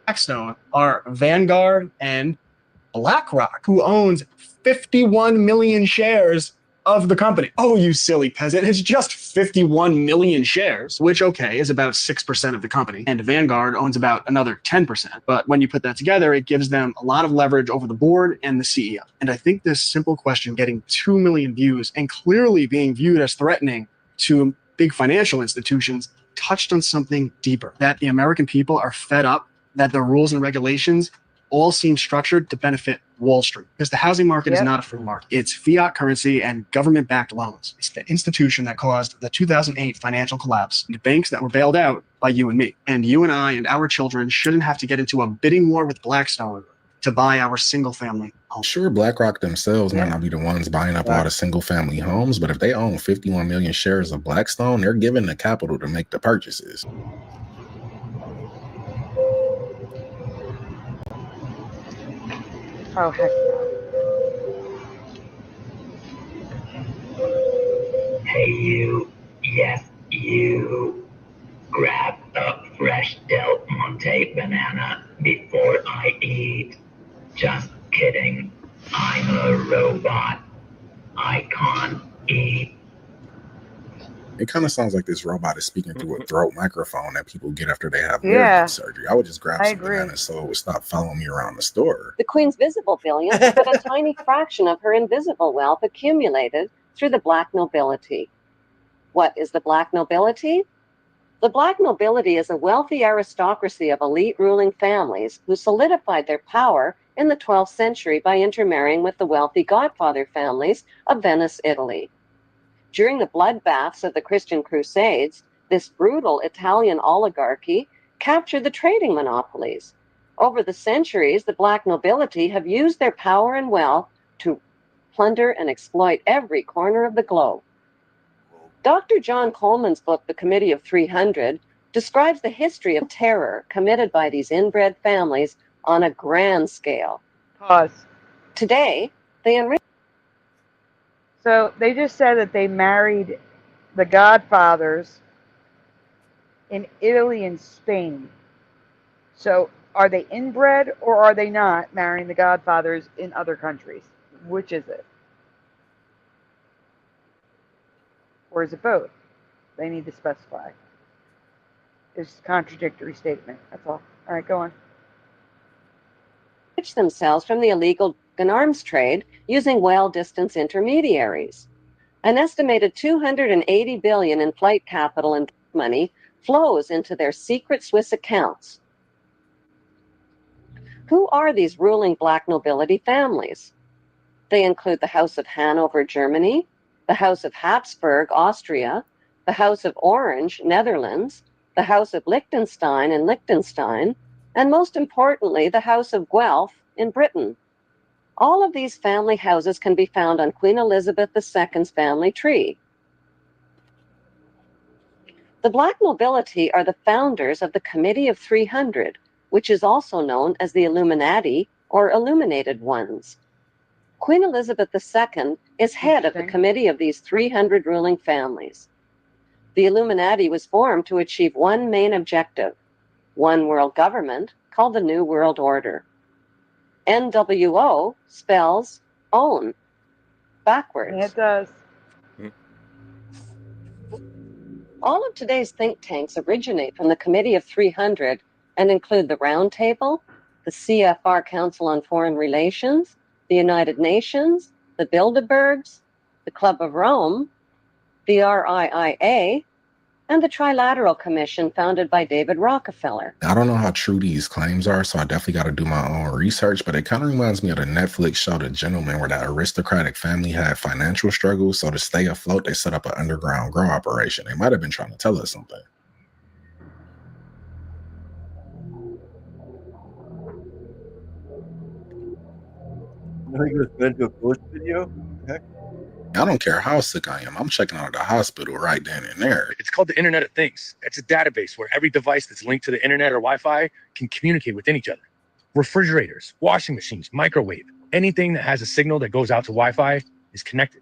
Blackstone are Vanguard and BlackRock, who owns 51 million shares of the company. Oh, you silly peasant. It's just 51 million shares, which, okay, is about 6% of the company. And Vanguard owns about another 10%. But when you put that together, it gives them a lot of leverage over the board and the CEO. And I think this simple question getting 2 million views and clearly being viewed as threatening to big financial institutions touched on something deeper, that the American people are fed up, that the rules and regulations all seem structured to benefit Wall Street, because the housing market is not a free market. It's fiat currency and government-backed loans. It's the institution that caused the 2008 financial collapse, the banks that were bailed out by you and me. And you and I and our children shouldn't have to get into a bidding war with Blackstone to buy our single-family home. Sure, BlackRock themselves might not be the ones buying up all the single-family homes, but if they own 51 million shares of Blackstone, they're given the capital to make the purchases. Oh, heck yeah. Hey, you. Yes, you. Grab a fresh Del Monte banana before I eat. Just kidding. I'm a robot. I can't eat. It kind of sounds like this robot is speaking through a throat microphone that people get after they have ear surgery. I would just grab some bananas so it would stop following me around the store. The Queen's visible billions, but a tiny fraction of her invisible wealth accumulated through the black nobility. What is the black nobility? The black nobility is a wealthy aristocracy of elite ruling families who solidified their power in the 12th century by intermarrying with the wealthy godfather families of Venice, Italy. During the bloodbaths of the Christian Crusades, this brutal Italian oligarchy captured the trading monopolies. Over the centuries, the black nobility have used their power and wealth to plunder and exploit every corner of the globe. Dr. John Coleman's book, The Committee of 300, describes the history of terror committed by these inbred families on a grand scale. Pause. Today, they enrich. So they just said that they married the godfathers in Italy and Spain. So are they inbred or are they not marrying the godfathers in other countries? Which is it? Or is it both? They need to specify. It's a contradictory statement. That's all. All right, go on. Themselves from the illegal gun arms trade using well-distance intermediaries. An estimated $280 billion in flight capital and money flows into their secret Swiss accounts. Who are these ruling black nobility families? They include the House of Hanover, Germany, the House of Habsburg, Austria, the House of Orange, Netherlands, the House of Liechtenstein in Liechtenstein, and most importantly, the House of Guelph in Britain. All of these family houses can be found on Queen Elizabeth II's family tree. The black nobility are the founders of the Committee of 300, which is also known as the Illuminati or Illuminated Ones. Queen Elizabeth II is head of the committee of these 300 ruling families. The Illuminati was formed to achieve one main objective: one world government called the New World Order. NWO spells own backwards. It does. All of today's think tanks originate from the Committee of 300 and include the Round Table, the CFR Council on Foreign Relations, the United Nations, the Bilderbergs, the Club of Rome, the RIIA, and the Trilateral Commission founded by David Rockefeller. I don't know how true these claims are, so I definitely got to do my own research, but it kind of reminds me of the Netflix show The Gentleman, where that aristocratic family had financial struggles, so to stay afloat, they set up an underground grow operation. They might have been trying to tell us something. I think it was meant to a ghost video. Heck. I don't care how sick I am. I'm checking out of the hospital right then and there. It's called the Internet of Things. It's a database where every device that's linked to the internet or Wi-Fi can communicate within each other. Refrigerators, washing machines, microwave, anything that has a signal that goes out to Wi-Fi is connected.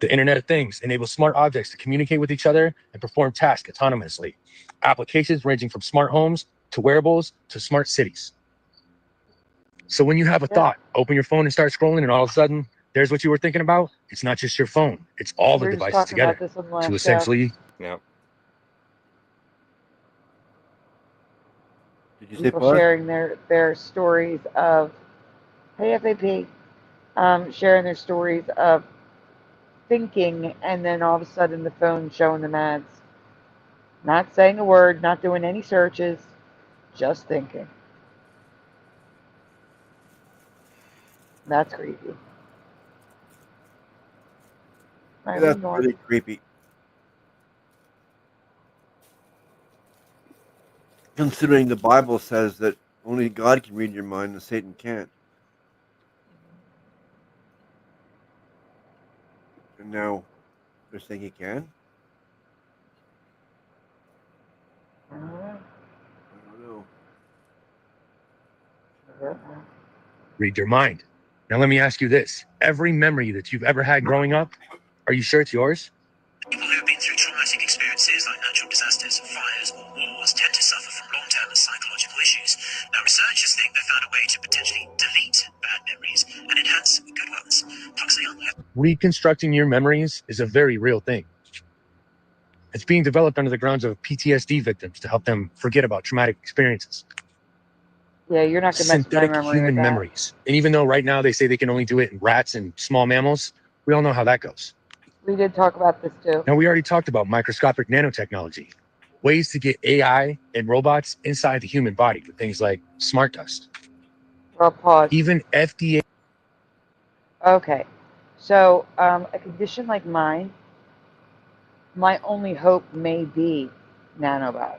The Internet of Things enables smart objects to communicate with each other and perform tasks autonomously. Applications ranging from smart homes to wearables to smart cities. So when you have a thought, open your phone and start scrolling, and all of a sudden, there's what you were thinking about. It's not just your phone. It's all the We were just devices talking about together this on the last to show. essentially... Yeah. Did you say People pause? sharing their stories of, hey FAP, sharing their stories of thinking, and then all of a sudden the phone showing them ads. Not saying a word, not doing any searches, just thinking. That's creepy. Yeah, that's really creepy. Considering the Bible says that only God can read your mind and Satan can't. And now they're saying he can? I don't know. I don't know. read your mind. Now, let me ask you this. Every memory that you've ever had growing up, are you sure it's yours? People who have been through traumatic experiences like natural disasters, fires, or wars tend to suffer from long-term psychological issues. Now, researchers think they found a way to potentially delete bad memories and enhance good ones. Reconstructing your memories is a very real thing. It's being developed under the grounds of PTSD victims to help them forget about traumatic experiences. Yeah, you're not going to mess with my Synthetic memory human with that. memories. And even though right now they say they can only do it in rats and small mammals, we all know how that goes. We did talk about this too. Now, we already talked about microscopic nanotechnology, ways to get AI and robots inside the human body with things like smart dust. Well, pause. Even FDA. Okay, so a condition like mine, my only hope may be nanobots.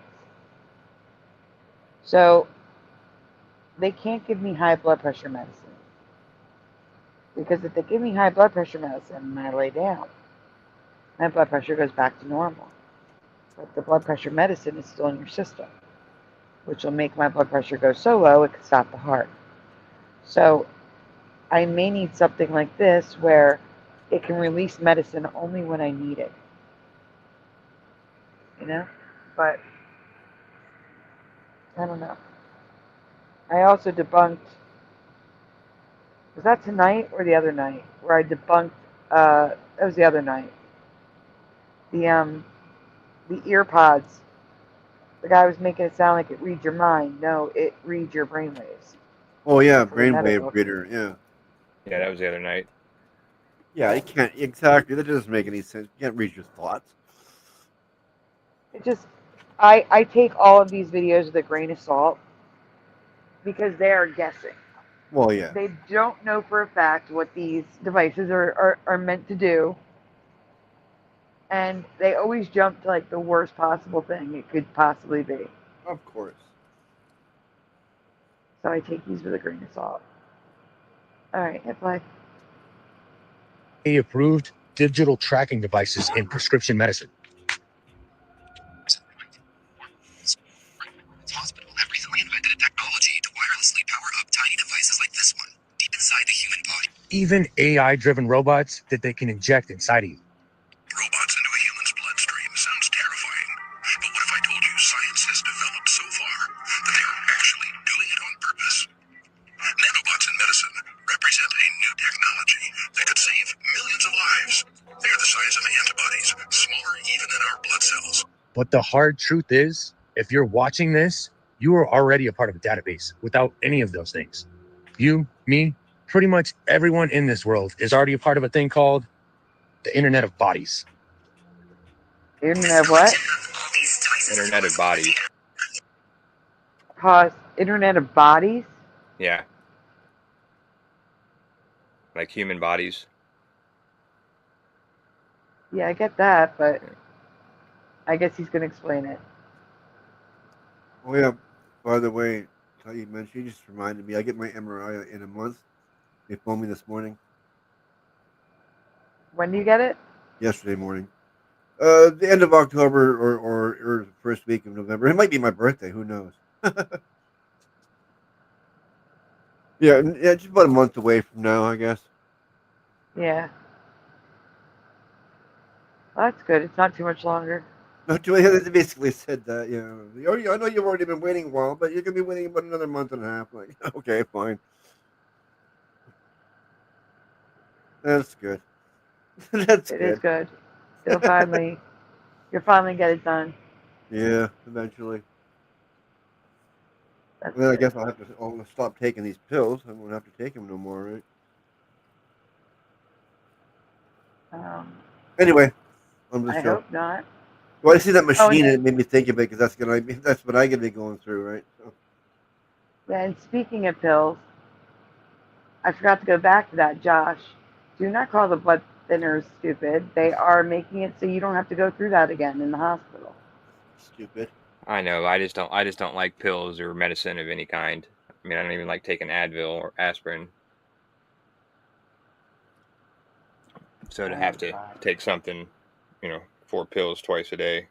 So they can't give me high blood pressure medicine. Because if they give me high blood pressure medicine and I lay down, my blood pressure goes back to normal. But the blood pressure medicine is still in your system, which will make my blood pressure go so low it could stop the heart. So I may need something like this where it can release medicine only when I need it. You know? But I don't know. I also debunked, was that tonight or the other night? Where I debunked, that was the other night. The ear pods. The guy was making it sound like it reads your mind. No, it reads your brainwaves. Oh yeah, For the medical. brainwave reader, yeah. Yeah, that was the other night. Yeah, it can't exactly. That doesn't make any sense. You can't read your thoughts. It just, I take all of these videos with a grain of salt because they are guessing. Well, yeah. They don't know for a fact what these devices are meant to do. And they always jump to like the worst possible thing it could possibly be. Of course. So I take these with a grain of salt. All right, hit play. Approved digital tracking devices in prescription medicine. Hospital have recently invented a technology to wirelessly power up tiny devices like this one, deep inside the human body. Even AI-driven robots that they can inject inside of you. Robots into a human's bloodstream sounds terrifying. But what if I told you science has developed so far that they are actually doing it on purpose? Nanobots in medicine represent a new technology that could save millions of lives. They are the size of antibodies, smaller even than our blood cells. But the hard truth is, if you're watching this, you are already a part of a database without any of those things. You, me, pretty much everyone in this world is already a part of a thing called the Internet of Bodies. Internet of what? Internet of bodies. Pause. Internet of bodies? Yeah. Like human bodies. Yeah, I get that, but I guess he's going to explain it. Oh yeah. By the way, how you mentioned, you just reminded me. I get my MRI in a month. They phoned me this morning. When do you get it? Yesterday morning. The end of October or first week of November. It might be my birthday. Who knows? Yeah, it's about a month away from now, I guess. Yeah. Well, that's good. It's not too much longer. No, they basically said that, I know you've already been waiting a while, but you're going to be waiting about another month and a half. Like, okay, fine. That's good. That's It good. is good. You'll finally get it done. Yeah, eventually. That's And then I good. guess I'll stop taking these pills. I won't have to take them no more, right? Anyway, I'm just I hope not. Well, I see that machine and and it made me think of it because that's what I could be going through, right? So. Yeah, and speaking of pills, I forgot to go back to that, Josh. Do not call the blood thinners stupid. They are making it so you don't have to go through that again in the hospital. Stupid. I know. I just don't like pills or medicine of any kind. I mean, I don't even like taking Advil or aspirin. So to have to take something, 4 pills twice a day.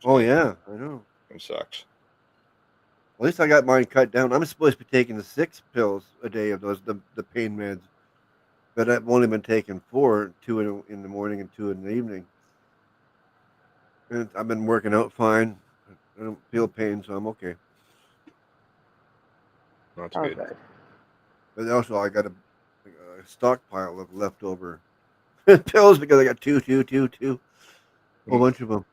Oh yeah, I know. It sucks. At least I got mine cut down. I'm supposed to be taking the 6 pills a day of those the pain meds, but I've only been taking 4, 2 in the morning and 2 in the evening. And I've been working out fine. I don't feel pain, so I'm okay. That's good. But also, I got a stockpile of leftover pills because I got two, a whole bunch of them.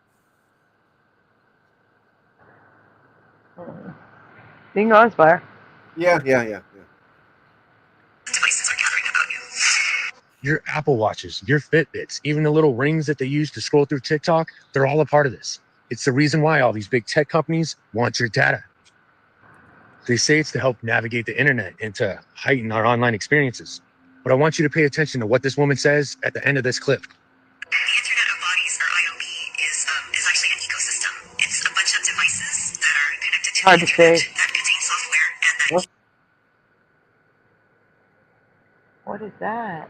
Being honest, fire. Yeah. Your Apple Watches, your Fitbits, even the little rings that they use to scroll through TikTok, they're all a part of this. It's the reason why all these big tech companies want your data. They say it's to help navigate the internet and to heighten our online experiences. But I want you to pay attention to what this woman says at the end of this clip. The Internet of Bodies, or IoB, is actually an ecosystem. It's a bunch of devices that are connected to the internet that contain software and that... What is that?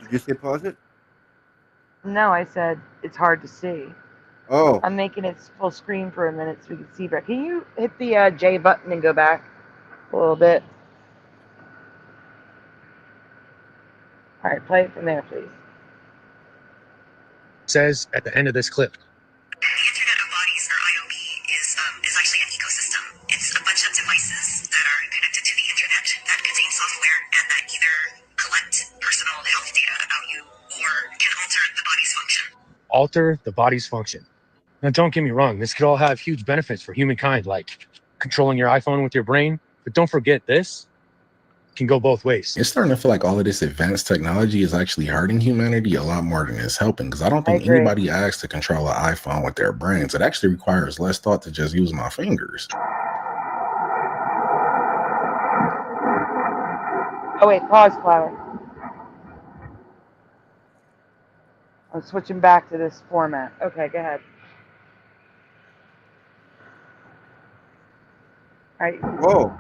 Did you say pause it? No, I said it's hard to see. Oh. I'm making it full screen for a minute so we can see better. Can you hit the J button and go back a little bit? All right, play it from there, please. Says at the end of this clip. The Internet of Bodies, or IoB, is actually an ecosystem. It's a bunch of devices that are connected to the internet that contain software and that either collect personal health data about you or can alter the body's function. Alter the body's function. Now, don't get me wrong. This could all have huge benefits for humankind, like controlling your iPhone with your brain. But don't forget, this can go both ways. It's starting to feel like all of this advanced technology is actually hurting humanity a lot more than it's helping. Because I don't think anybody asked to control an iPhone with their brains. It actually requires less thought to just use my fingers. Oh, wait, pause, Flower. I'm switching back to this format. Okay, go ahead. All right. Whoa.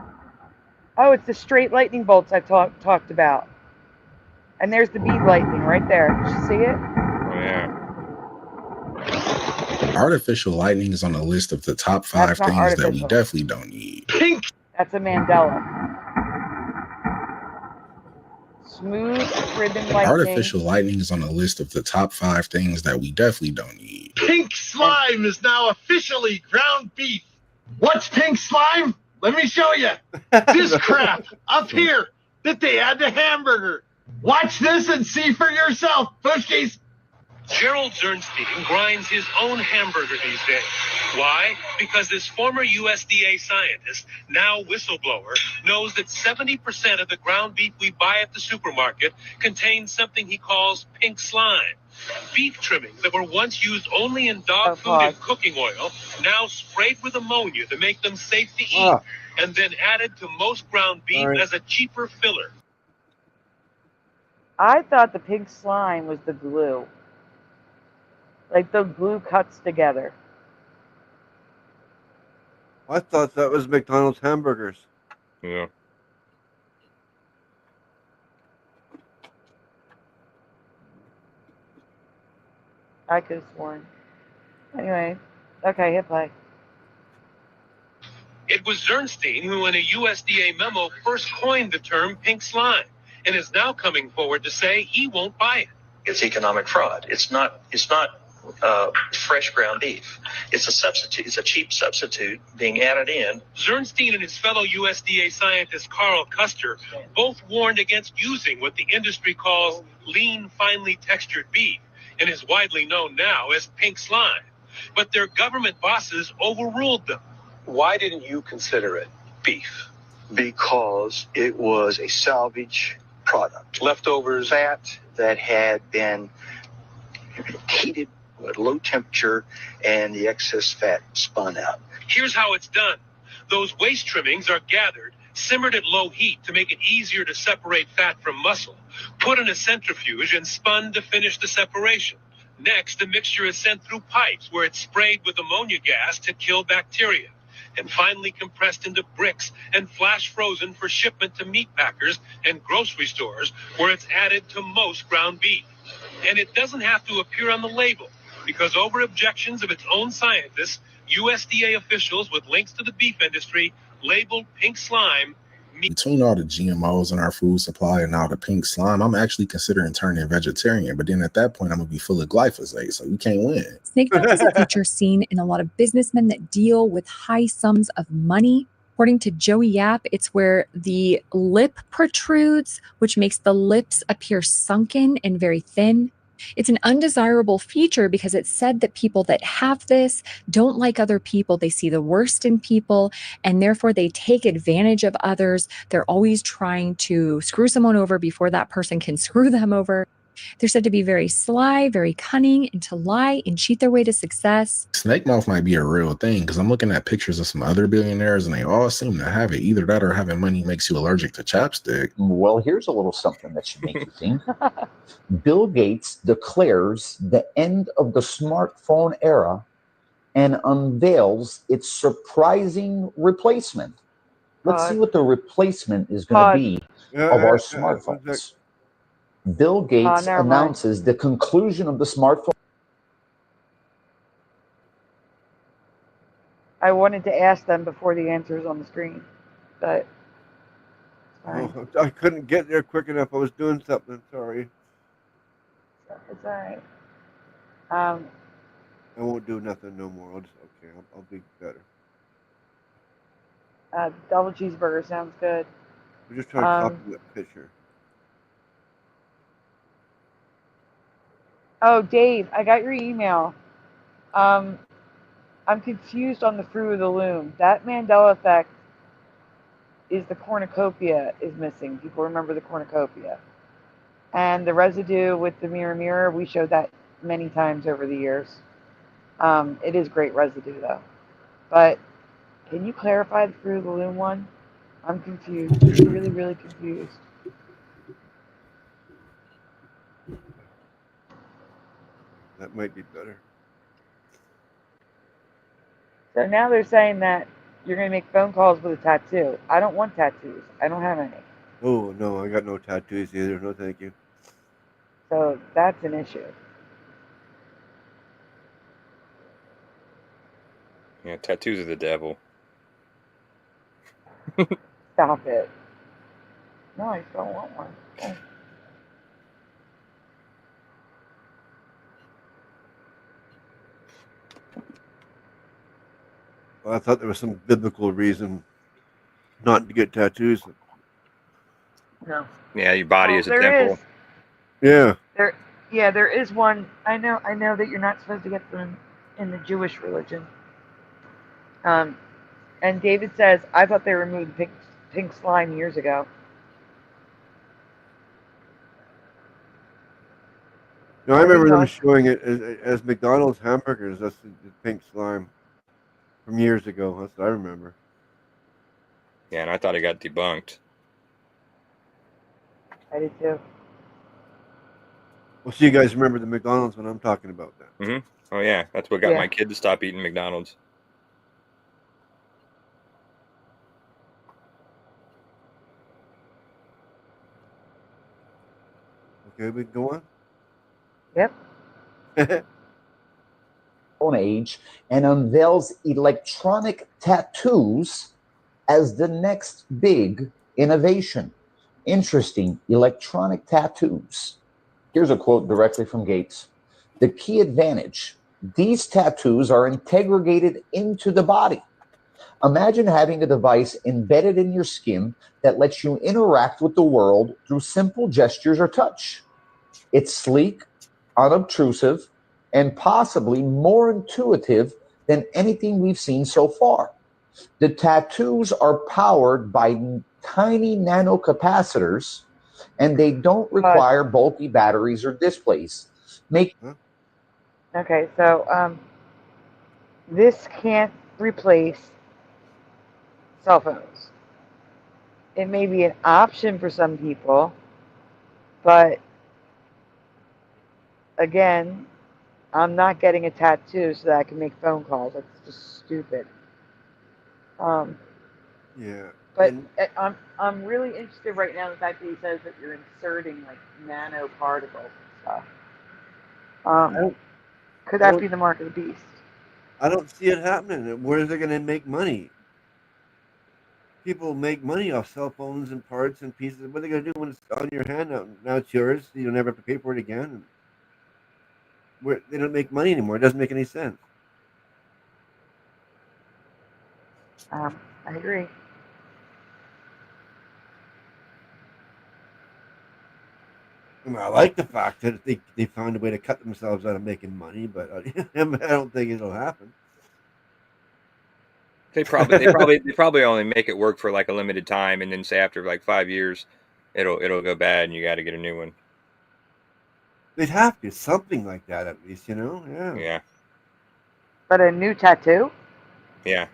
Oh, it's the straight lightning bolts I talked about. And there's the bead lightning right there. Did you see it? Oh, yeah. Artificial lightning is on the list of the top 5 things that we definitely don't need. Pink. That's a Mandela. Smooth ribbon lightning. Artificial lightning is on the list of the top 5 things that we definitely don't need. Pink slime is now officially ground beef. What's pink slime? Let me show you. This crap up here that they add to hamburger. Watch this and see for yourself, Pushkies. Gerald Zernstein grinds his own hamburger these days. Why? Because this former USDA scientist, now whistleblower, knows that 70% of the ground beef we buy at the supermarket contains something he calls pink slime. Beef trimmings that were once used only in dog food and cooking oil, now sprayed with ammonia to make them safe to eat, and then added to most ground beef as a cheaper filler. I thought the pink slime was the glue. Like the glue cuts together. I thought that was McDonald's hamburgers. Yeah. I could have sworn. Anyway, okay, hit play. It was Zernstein who, in a USDA memo, first coined the term pink slime and is now coming forward to say he won't buy it. It's economic fraud. It's not fresh ground beef. It's a substitute. It's a cheap substitute being added in. Zernstein and his fellow USDA scientist Carl Custer both warned against using what the industry calls lean, finely textured beef and is widely known now as pink slime. But their government bosses overruled them. Why didn't you consider it beef? Because it was a salvage product. Leftovers? Fat that had been heated at low temperature and the excess fat spun out. Here's how it's done. Those waste trimmings are gathered, simmered at low heat to make it easier to separate fat from muscle, put in a centrifuge and spun to finish the separation. Next, the mixture is sent through pipes where it's sprayed with ammonia gas to kill bacteria, and finally compressed into bricks and flash frozen for shipment to meat packers and grocery stores where it's added to most ground beef. And it doesn't have to appear on the label because over objections of its own scientists, USDA officials with links to the beef industry labeled pink slime. Between all the GMOs in our food supply and all the pink slime, I'm actually considering turning vegetarian. But then at that point, I'm going to be full of glyphosate, so you can't win. Snake milk is a feature seen in a lot of businessmen that deal with high sums of money. According to Joey Yap, it's where the lip protrudes, which makes the lips appear sunken and very thin. It's an undesirable feature because it's said that people that have this don't like other people. They see the worst in people, and therefore they take advantage of others. They're always trying to screw someone over before that person can screw them over. They're said to be very sly, very cunning, and to lie and cheat their way to success. Snake mouth might be a real thing because I'm looking at pictures of some other billionaires and they all seem to have it. Either that or having money makes you allergic to chapstick. Well, here's a little something that should make you think. Bill Gates declares the end of the smartphone era and unveils its surprising replacement. Let's see what the replacement is going to be of our smartphones. Bill Gates announces the conclusion of the smartphone. I wanted to ask them before the answers on the screen, but oh, I couldn't get there quick enough. I was doing something. Sorry. It's all right. I won't do nothing no more. I'll be better. Double cheeseburger sounds good. We're just trying to copy that picture. Oh, Dave, I got your email. I'm confused on the fruit of the loom. That Mandela effect is the cornucopia is missing. People remember the cornucopia. And the residue with the mirror, we showed that many times over the years. It is great residue, though. But can you clarify the fruit of the loom one? I'm confused. Really, really confused. That might be better. So now they're saying that you're going to make phone calls with a tattoo. I don't want tattoos. I don't have any. Oh, no, I got no tattoos either. No, thank you. So that's an issue. Yeah, tattoos are the devil. Stop it. No, I don't want one. Oh. Well, I thought there was some biblical reason not to get tattoos. No. Yeah, your body is a temple. Yeah. There is one. I know that you're not supposed to get them in the Jewish religion. And David says, I thought they removed pink slime years ago. No, I remember them showing it as McDonald's hamburgers. That's the pink slime from years ago. That's what I remember. Yeah, and I thought it got debunked. I did too. Well, so you guys remember the McDonald's when I'm talking about that? Mm-hmm. Oh, yeah. That's what got my kid to stop eating McDonald's. Okay, we can go on? Yep. Age and unveils electronic tattoos as the next big innovation. Interesting, electronic tattoos. Here's a quote directly from Gates. The key advantage, these tattoos are integrated into the body. Imagine having a device embedded in your skin that lets you interact with the world through simple gestures or touch. It's sleek, unobtrusive, and possibly more intuitive than anything we've seen so far. The tattoos are powered by tiny nanocapacitors, and they don't require bulky batteries or displays. Okay, so this can't replace cell phones. It may be an option for some people, but again, I'm not getting a tattoo so that I can make phone calls. That's just stupid. Yeah. But I'm really interested right now in the fact that he says that you're inserting like nanoparticles and stuff. Could that be the mark of the beast? I don't see it happening. Where is it going to make money? People make money off cell phones and parts and pieces. What are they going to do when it's on your hand? Now it's yours. You don't ever have to pay for it again. They don't make money anymore. It doesn't make any sense. I agree. I mean, I like the fact that they found a way to cut themselves out of making money, but I don't think it'll happen. They probably only make it work for like a limited time, and then say after like 5 years, it'll go bad, and you got to get a new one. They'd have to something like that at least, you know? Yeah. Yeah. But a new tattoo? Yeah.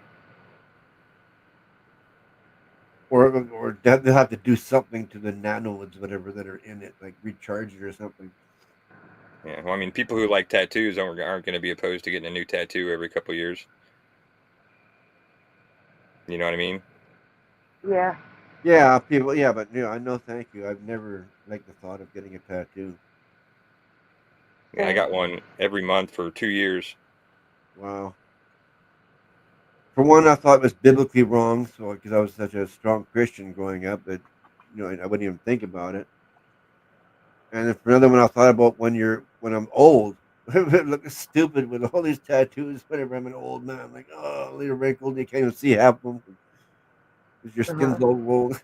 Or they'll have to do something to the nanoids, whatever that are in it, like recharge it or something. Yeah. Well, I mean, people who like tattoos aren't going to be opposed to getting a new tattoo every couple of years. You know what I mean? Yeah. Yeah, people. Yeah, but I know. Thank you. I've never liked the thought of getting a tattoo. Yeah, I got one every month for 2 years. Wow. For one, I thought it was biblically wrong, so because I was such a strong Christian growing up that I wouldn't even think about it. And then for another one, I thought about when I'm old, looking stupid with all these tattoos. Whenever I'm an old man, like they're wrinkled, you can't even see half of them because your skin's all rolled.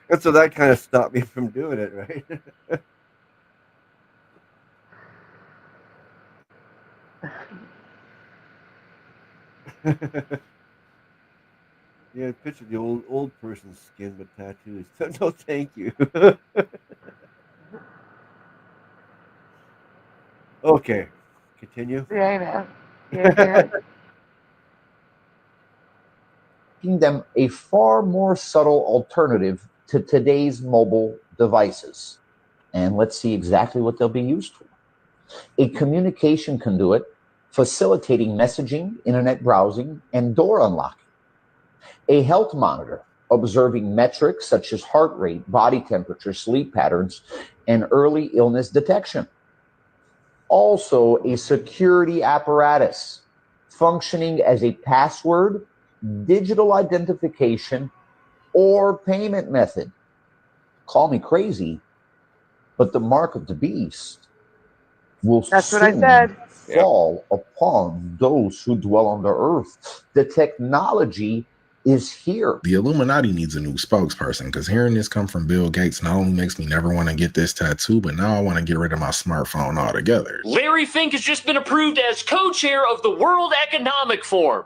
And so that kind of stopped me from doing it, right? Yeah, picture the old person's skin with tattoos. No, thank you. Okay, continue. Yeah, I know. Making them a far more subtle alternative to today's mobile devices. And let's see exactly what they'll be used for. A communication conduit facilitating messaging, internet browsing, and door unlocking. A health monitor observing metrics such as heart rate, body temperature, sleep patterns, and early illness detection. Also, a security apparatus functioning as a password, digital identification, or payment method. Call me crazy, but the mark of the beast will soon fall upon those who dwell on the earth. The technology is here. The Illuminati needs a new spokesperson, because hearing this come from Bill Gates not only makes me never want to get this tattoo, but now I want to get rid of my smartphone altogether. Larry Fink has just been approved as co-chair of the World Economic Forum.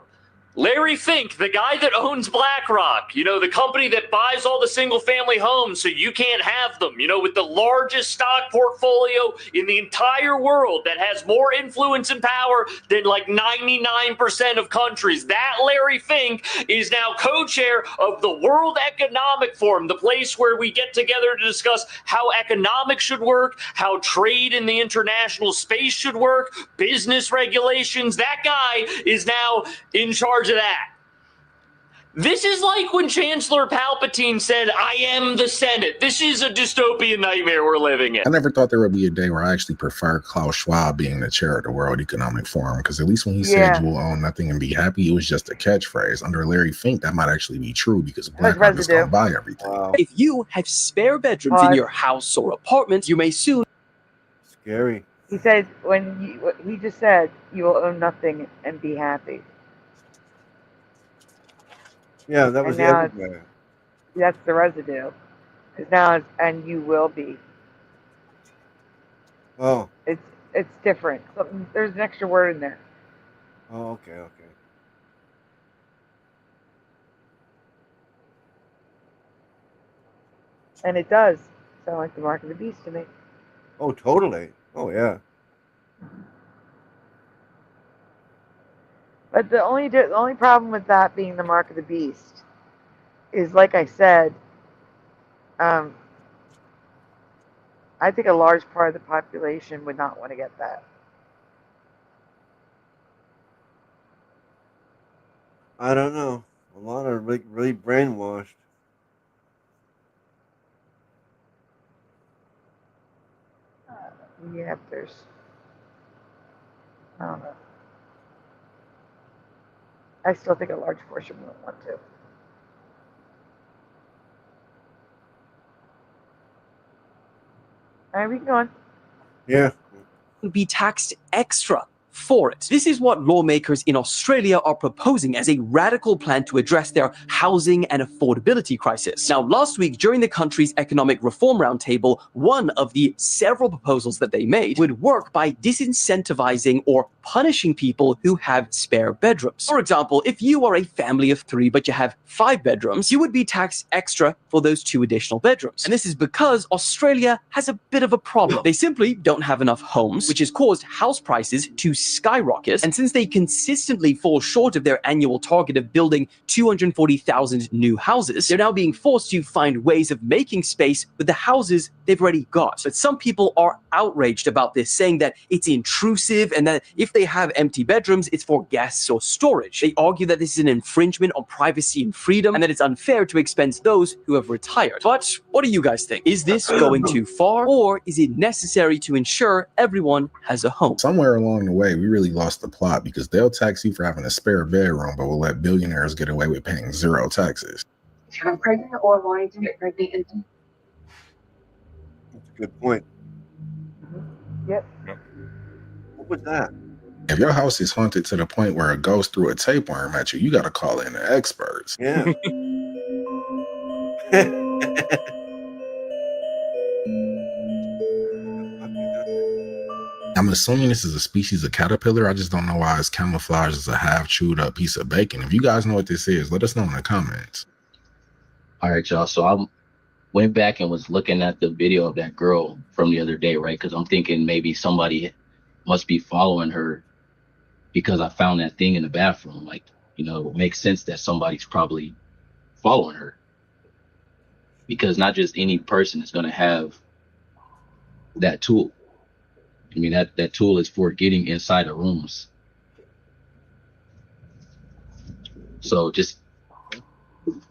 Larry Fink, the guy that owns BlackRock, the company that buys all the single-family homes so you can't have them, with the largest stock portfolio in the entire world that has more influence and power than like 99% of countries. That Larry Fink is now co-chair of the World Economic Forum, the place where we get together to discuss how economics should work, how trade in the international space should work, business regulations. That guy is now in charge of that. This is like when Chancellor Palpatine said, "I am the Senate." This is a dystopian nightmare we're living in. I never thought there would be a day where I actually prefer Klaus Schwab being the chair of the World Economic Forum, because at least when he said you will own nothing and be happy, it was just a catchphrase. Under Larry Fink, that might actually be true because BlackRock is going to buy everything. If you have spare bedrooms in your house or apartment, you may soon. Scary. He said he just said you will own nothing and be happy. Yeah, that was the now other guy. That's the residue. Because now it's, and you will be. Oh. It's different. There's an extra word in there. Oh, okay. And it does sound like the mark of the beast to me. Oh, totally. Oh, yeah. But the only problem with that being the mark of the beast is, like I said, I think a large part of the population would not want to get that. I don't know. A lot are really brainwashed. Yeah, I don't know. I still think a large portion won't want to. All right, we can go on. Yeah. Be taxed extra for it. This is what lawmakers in Australia are proposing as a radical plan to address their housing and affordability crisis. Now, last week, during the country's economic reform roundtable, one of the several proposals that they made would work by disincentivizing or punishing people who have spare bedrooms. For example, if you are a family of 3 but you have 5 bedrooms, you would be taxed extra for those 2 additional bedrooms. And this is because Australia has a bit of a problem. They simply don't have enough homes, which has caused house prices to skyrocket. And since they consistently fall short of their annual target of building 240,000 new houses, they're now being forced to find ways of making space with the houses they've already got. But some people are outraged about this, saying that it's intrusive and that if they have empty bedrooms, it's for guests or storage. They argue that this is an infringement on privacy and freedom and that it's unfair to expense those who have retired. But what do you guys think? Is this going too far, or is it necessary to ensure everyone has a home? Somewhere along the way, we really lost the plot because they'll tax you for having a spare bedroom, but will let billionaires get away with paying 0 taxes. I'm pregnant or wanting to get pregnant. That's a good point. Yep. What was that? If your house is haunted to the point where it goes through a tapeworm at you, you got to call in the experts. Yeah. I'm assuming this is a species of caterpillar. I just don't know why it's camouflaged as a half chewed up piece of bacon. If you guys know what this is, let us know in the comments. All right, y'all. So I went back and was looking at the video of that girl from the other day, right? Because I'm thinking maybe somebody must be following her because I found that thing in the bathroom. Like, you know, it makes sense that somebody's probably following her, because not just any person is going to have that tool. I mean, that tool is for getting inside of rooms. So just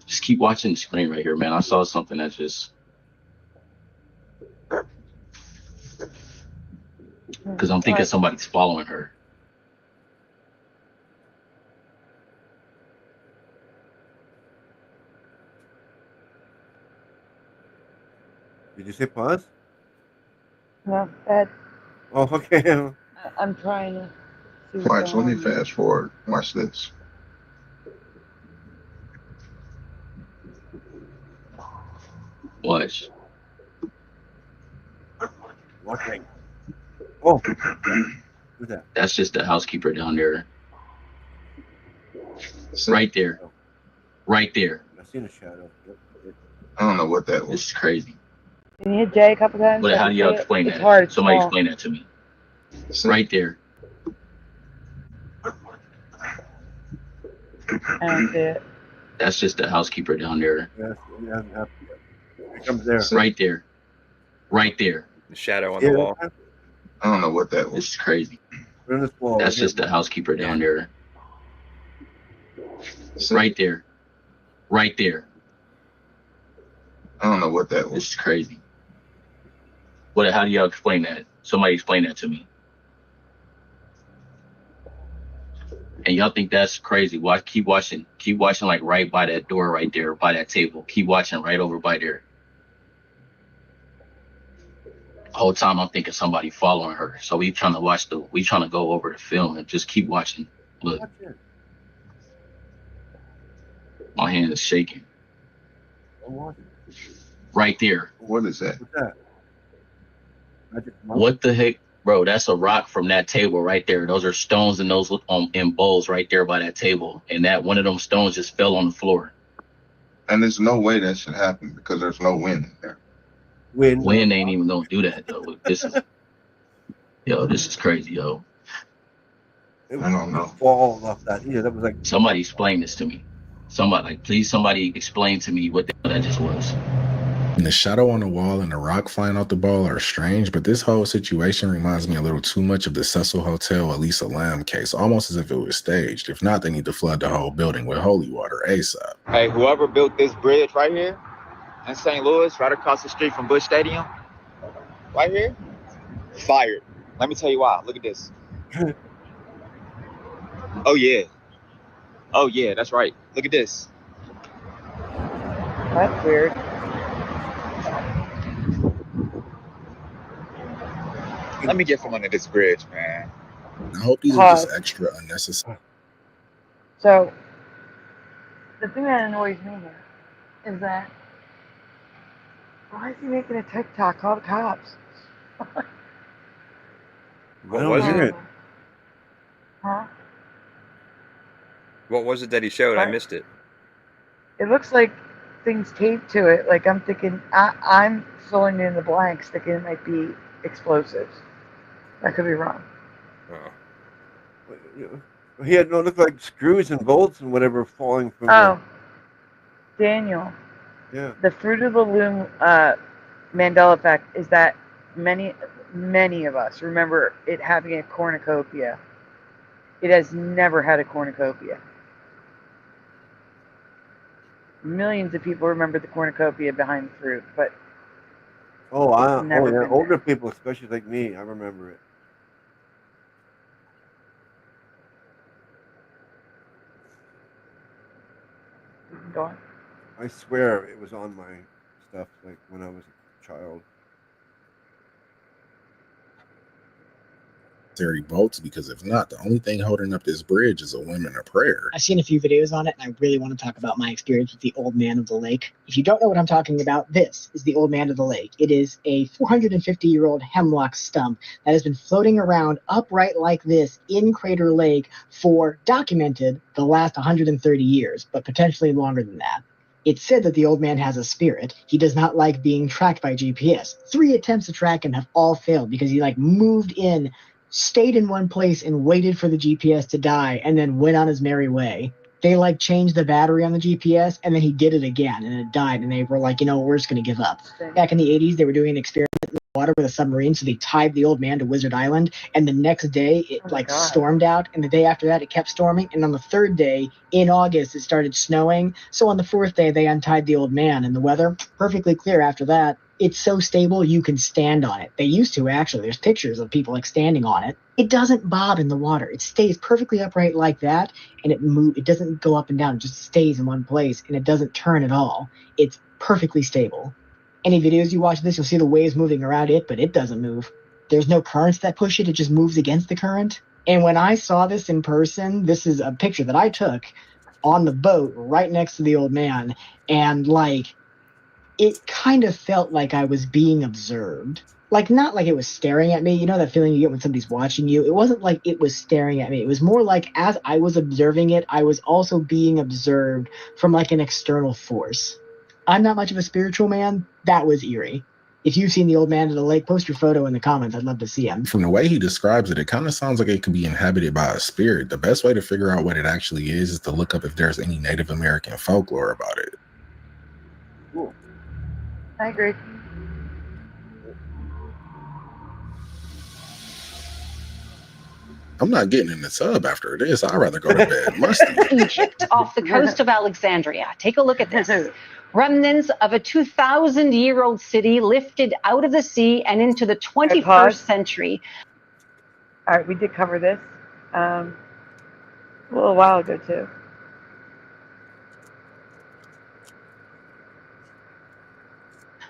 keep watching the screen right here, man. I saw something that just, because I'm thinking somebody's following her. Did you say pause? No, bad. Oh, okay. I'm trying to see what's Watch, let going me on. fast forward. Watch this. Watch. Watching. Oh. Who's that? That's just the housekeeper down there. Right there. Right there. I seen a shadow. I don't know what that was. This is crazy. Can you hit Jay a couple times? But how do y'all explain It's that? hard. It's Somebody small. explain that to me. Right there. I don't see it. That's just the housekeeper down there. Yes, it hasn't happened yet. Here comes there. Right there. Right there. The shadow on Yeah, the wall. I don't know what that was. This is crazy. We're in this wall. That's just the housekeeper down there. Right there. Right there. I don't know what that was. This is crazy. How do y'all explain that? Somebody explain that to me. And y'all think that's crazy. Keep watching like right by that door right there, by that table. Keep watching right over by there. The whole time I'm thinking somebody following her. So we trying to go over the film and just keep watching. Look. My hand is shaking. Right there. What is that? What's that? What the heck? Bro, that's a rock from that table right there. Those are stones and those in bowls right there by that table. And that one of them stones just fell on the floor. And there's no way that should happen because there's no wind in there. Wind ain't even gonna do that though. This is crazy, yo. It I don't know. Fall off that. Yeah, that was like. Somebody explain this to me. Please somebody explain to me what the hell that just was. And the shadow on the wall and the rock flying out the ball are strange, but this whole situation reminds me a little too much of the Cecil Hotel Elisa Lam case, almost as if it was staged. If not, they need to flood the whole building with holy water ASAP. Hey, whoever built this bridge right here in St. Louis, right across the street from Busch Stadium, right here, fired. Let me tell you why. Look at this. Oh, yeah, that's right. Look at this. That's weird. Let me get from under this bridge, man. I hope these are just extra unnecessary. So, the thing that annoys me here is that why is he making a TikTok? Call the cops. What was it? Huh? What was it that he showed? I missed it. It looks like things taped to it. Like I'm thinking, I'm filling in the blanks, thinking it might be explosives. I could be wrong. He had looked like screws and bolts and whatever falling from. Daniel. Yeah. The fruit of the loom Mandela effect is that many of us remember it having a cornucopia. It has never had a cornucopia. Millions of people remember the cornucopia behind the fruit, but yeah, older people, especially like me, I remember it. Go on. I swear it was on my stuff like when I was a child. Bolts, because if not, the only thing holding up this bridge is a woman of prayer. I've seen a few videos on it, and I really want to talk about my experience with the Old Man of the Lake. If you don't know what I'm talking about, this is the Old Man of the Lake. It is a 450-year-old hemlock stump that has been floating around upright like this in Crater Lake for documented the last 130 years, but potentially longer than that. It's said that the old man has a spirit. He does not like being tracked by GPS. 3 attempts to track him have all failed because he moved in, stayed in one place and waited for the GPS to die and then went on his merry way. They changed the battery on the GPS and then he did it again and it died and they were like, we're just going to give up. Back in the 80s, they were doing an experiment in the water with a submarine, so they tied the old man to Wizard Island, and the next day it stormed out, and the day after that it kept storming, and on the 3rd day in August it started snowing. So on the 4th day they untied the old man and the weather perfectly clear after that. It's so stable you can stand on it. They used to, actually. There's pictures of people standing on it. It doesn't bob in the water. It stays perfectly upright like that, and it doesn't go up and down. It just stays in one place, and it doesn't turn at all. It's perfectly stable. Any videos you watch of this, you'll see the waves moving around it, but it doesn't move. There's no currents that push it. It just moves against the current. And when I saw this in person, this is a picture that I took on the boat right next to the old man, and it kind of felt like I was being observed. Not like it was staring at me. You know that feeling you get when somebody's watching you? It wasn't like it was staring at me. It was more like as I was observing it, I was also being observed from an external force. I'm not much of a spiritual man. That was eerie. If you've seen the Old Man of the Lake, post your photo in the comments. I'd love to see him. From the way he describes it, it kind of sounds like it could be inhabited by a spirit. The best way to figure out what it actually is to look up if there's any Native American folklore about it. Cool. I agree. I'm not getting in the tub after this. I'd rather go to bed musty. Egypt, off the coast of Alexandria. Take a look at this. Remnants of a 2,000-year-old city lifted out of the sea and into the 21st century. All right, we did cover this a little while ago, too.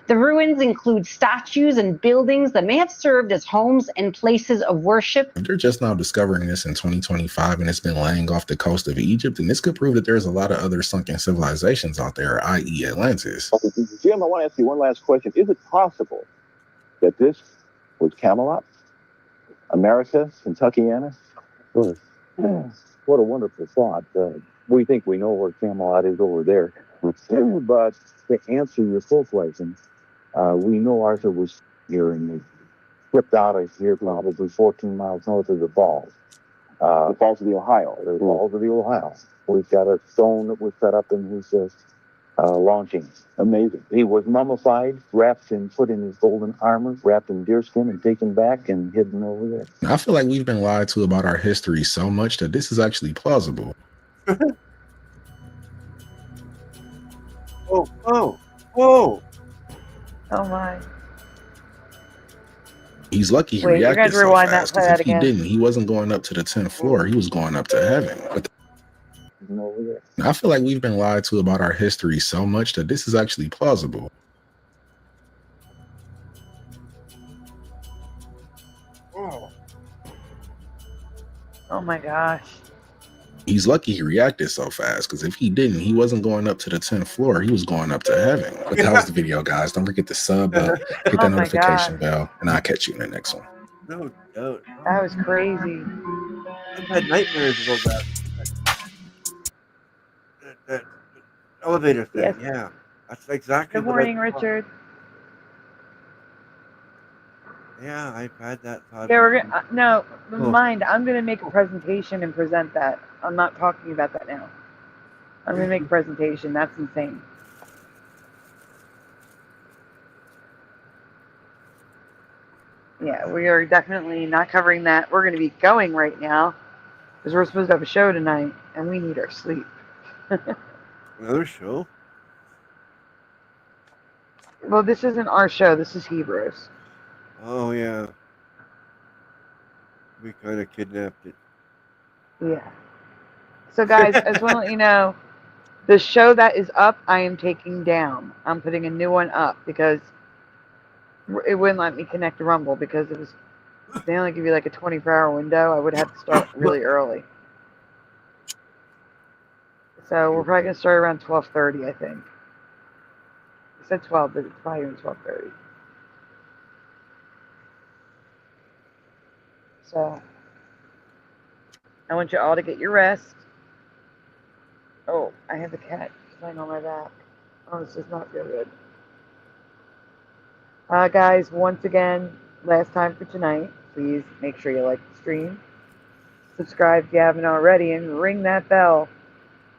The ruins include statues and buildings that may have served as homes and places of worship. If they're just now discovering this in 2025 and it's been laying off the coast of Egypt, then this could prove that there's a lot of other sunken civilizations out there, i.e. Atlantis. Jim, I want to ask you one last question. Is it possible that this was Camelot? America, Kentuckiana? What a wonderful thought. We think we know where Camelot is over there. But to answer your full question, we know Arthur was here and flipped out of here probably 14 miles north of the falls. The Falls of the Ohio. The Falls of the Ohio. We've got a stone that was set up in his launching. Amazing. He was mummified, wrapped and put in his golden armor, wrapped in deerskin and taken back and hidden over there. I feel like we've been lied to about our history so much that this is actually plausible. Whoa. Oh my. He's lucky he Wait, you're reacted gonna so rewind fast, that, play because that if he again. didn't, he wasn't going up to the 10th floor. He was going up to heaven. But I feel like we've been lied to about our history so much that this is actually plausible. Oh my gosh. He's lucky he reacted so fast, because if he didn't, he wasn't going up to the 10th floor. He was going up to heaven. But that was the video, guys. Don't forget to sub up, hit that notification bell, and I'll catch you in the next one. No doubt. That was crazy. I've had nightmares about that elevator thing. Yes. Yeah, that's exactly. Good what morning, I thought. Richard. Yeah, I've had that thought. Yeah, we're gonna no Oh. mind. I'm gonna make a presentation and present that. I'm not talking about that now. I'm gonna make a presentation. That's insane. Yeah, we are definitely not covering that. We're gonna be going right now because we're supposed to have a show tonight and we need our sleep. Another show? Well, this isn't our show. This is Hebrews. Oh yeah. We kind of kidnapped it. Yeah. So guys, I just want to let you know, the show that is up, I am taking down. I'm putting a new one up because it wouldn't let me connect to Rumble because it was, they only give you like a 24-hour window. I would have to start really early. So we're probably going to start around 12:30, I think. I said 12, but it's probably around 12:30. So I want you all to get your rest. Oh, I have a cat lying on my back. Oh, this does not feel good. Guys, once again, last time for tonight, please make sure you like the stream, subscribe if you haven't already, and ring that bell.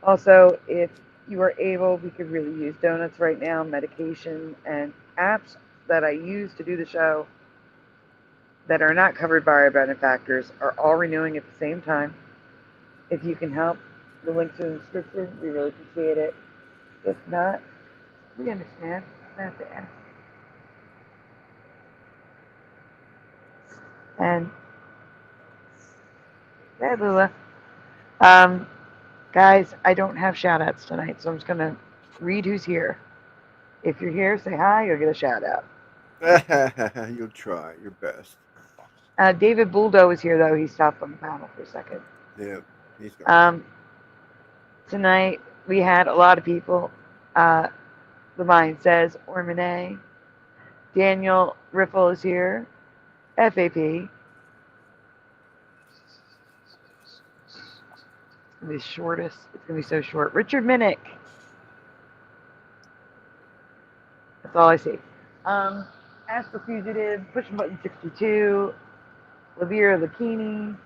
Also, if you are able, we could really use donuts right now, medication, and apps that I use to do the show that are not covered by our benefactors are all renewing at the same time. If you can help, the links are in the description. We really appreciate it. If not, we understand. Not to ask. And hey, Lula. Guys, I don't have shout outs tonight, so I'm just gonna read who's here. If you're here, say hi, you'll get a shout out. You'll try your best. David Buldo is here though. He stopped on the panel for a second. Yeah, he's got Tonight we had a lot of people. The Mind says Ormane. Daniel Riffle is here. FAP. It's gonna be the shortest. It's gonna be so short. Richard Minnick. That's all I see. Astro Fugitive, Pushing Button 62, Lavira Lakini,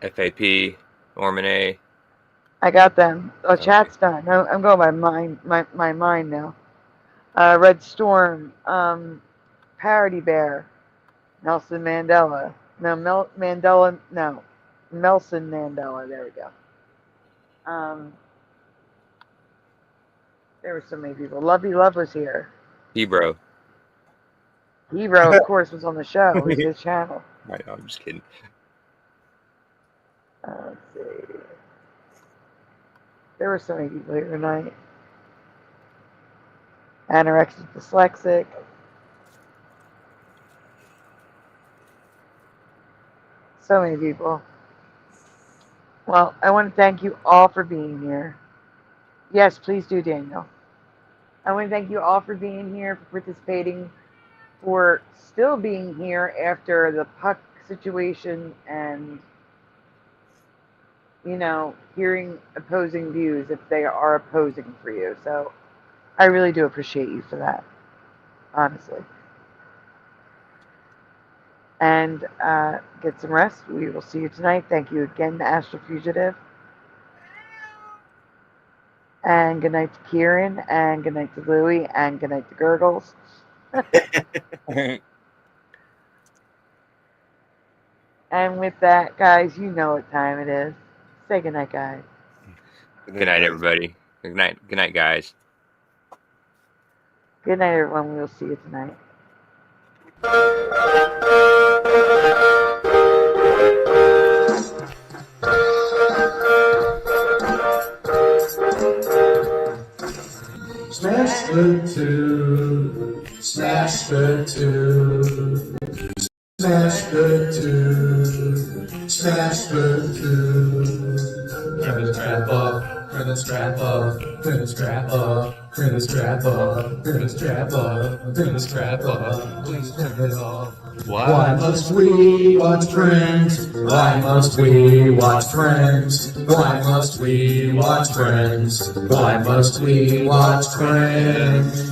FAP, Ormane. I got them. Oh, chat's done. No, I'm going by my mind now. Red Storm, Parody Bear, Nelson Mandela, Nelson Mandela. There we go. There were so many people. Lovey Love was here. Hebrew. Hebrew, of course, was on the show. It was his channel. I know, I'm just kidding. Let's see. There were so many people here tonight. Anorexic Dyslexic. So many people. Well, I want to thank you all for being here. Yes, please do, Daniel. I want to thank you all for being here, for participating, for still being here after the puck situation and, you know, hearing opposing views if they are opposing for you. So I really do appreciate you for that, honestly. And get some rest. We will see you tonight. Thank you again, the Astral Fugitive. And good night to Kieran, and good night to Louie, and good night to Gurgles. And with that, guys, you know what time it is. Say good night, guys. Good night, everybody. Good night, guys. Good night, everyone. We'll see you tonight. Smash the two, smash the two, smash the two, smash the two. Turn the strap up, turn the strap up, turn the strap up, turn the strap up, turn the strap up, turn the strap up. Please turn it off. Why must we watch Friends? Why must we watch Friends? Why must we watch Friends? Why must we watch Friends?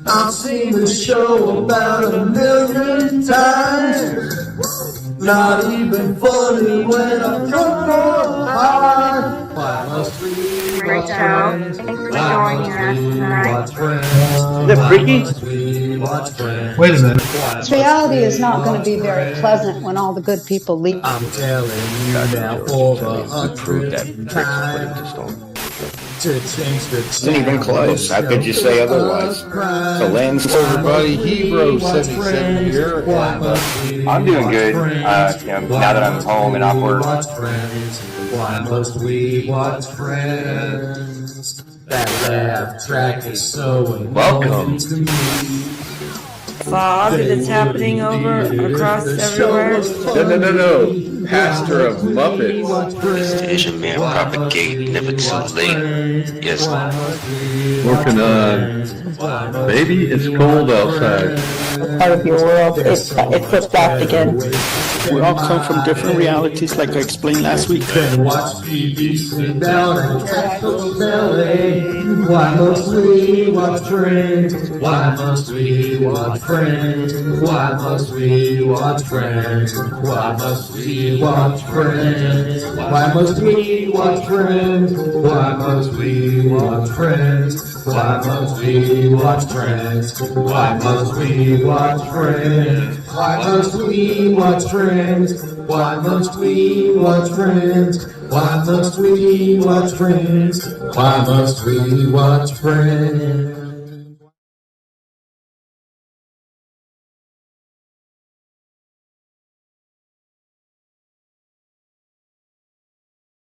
I've seen this show about 1,000,000 times. Not even funny when I'm drunk or high. Why must we watch Friends? Why must we watch Friends? Is that freaky? Wait a minute. This reality is not going to be very pleasant when all the good people leave. I'm telling you now for the 100th time to change the Isn't even close. How could you say otherwise? The lens. Everybody, Hebrew 77 here. I'm doing good. Now that I'm home and off work. Why must we watch Friends? That laugh track is so annoying to me. Fog that's happening over across everywhere. No. Pastor of Muppets. This Asian man propagate never too late. Yes. Working on Baby It's Cold Outside. Part of your world, it's flipped again. We all come from different realities, like I explained last week. Watch TV, sit down and catch those belly. Why must we watch Friends? Why must we watch Friends? Why must we watch Friends? Why must we watch Friends? Why must we watch Friends? Why must we watch Friends? Why must we watch Friends? Why must we watch Friends? Why must we watch Friends? Why must we watch Friends? Why must we watch Friends? Why must we watch Friends?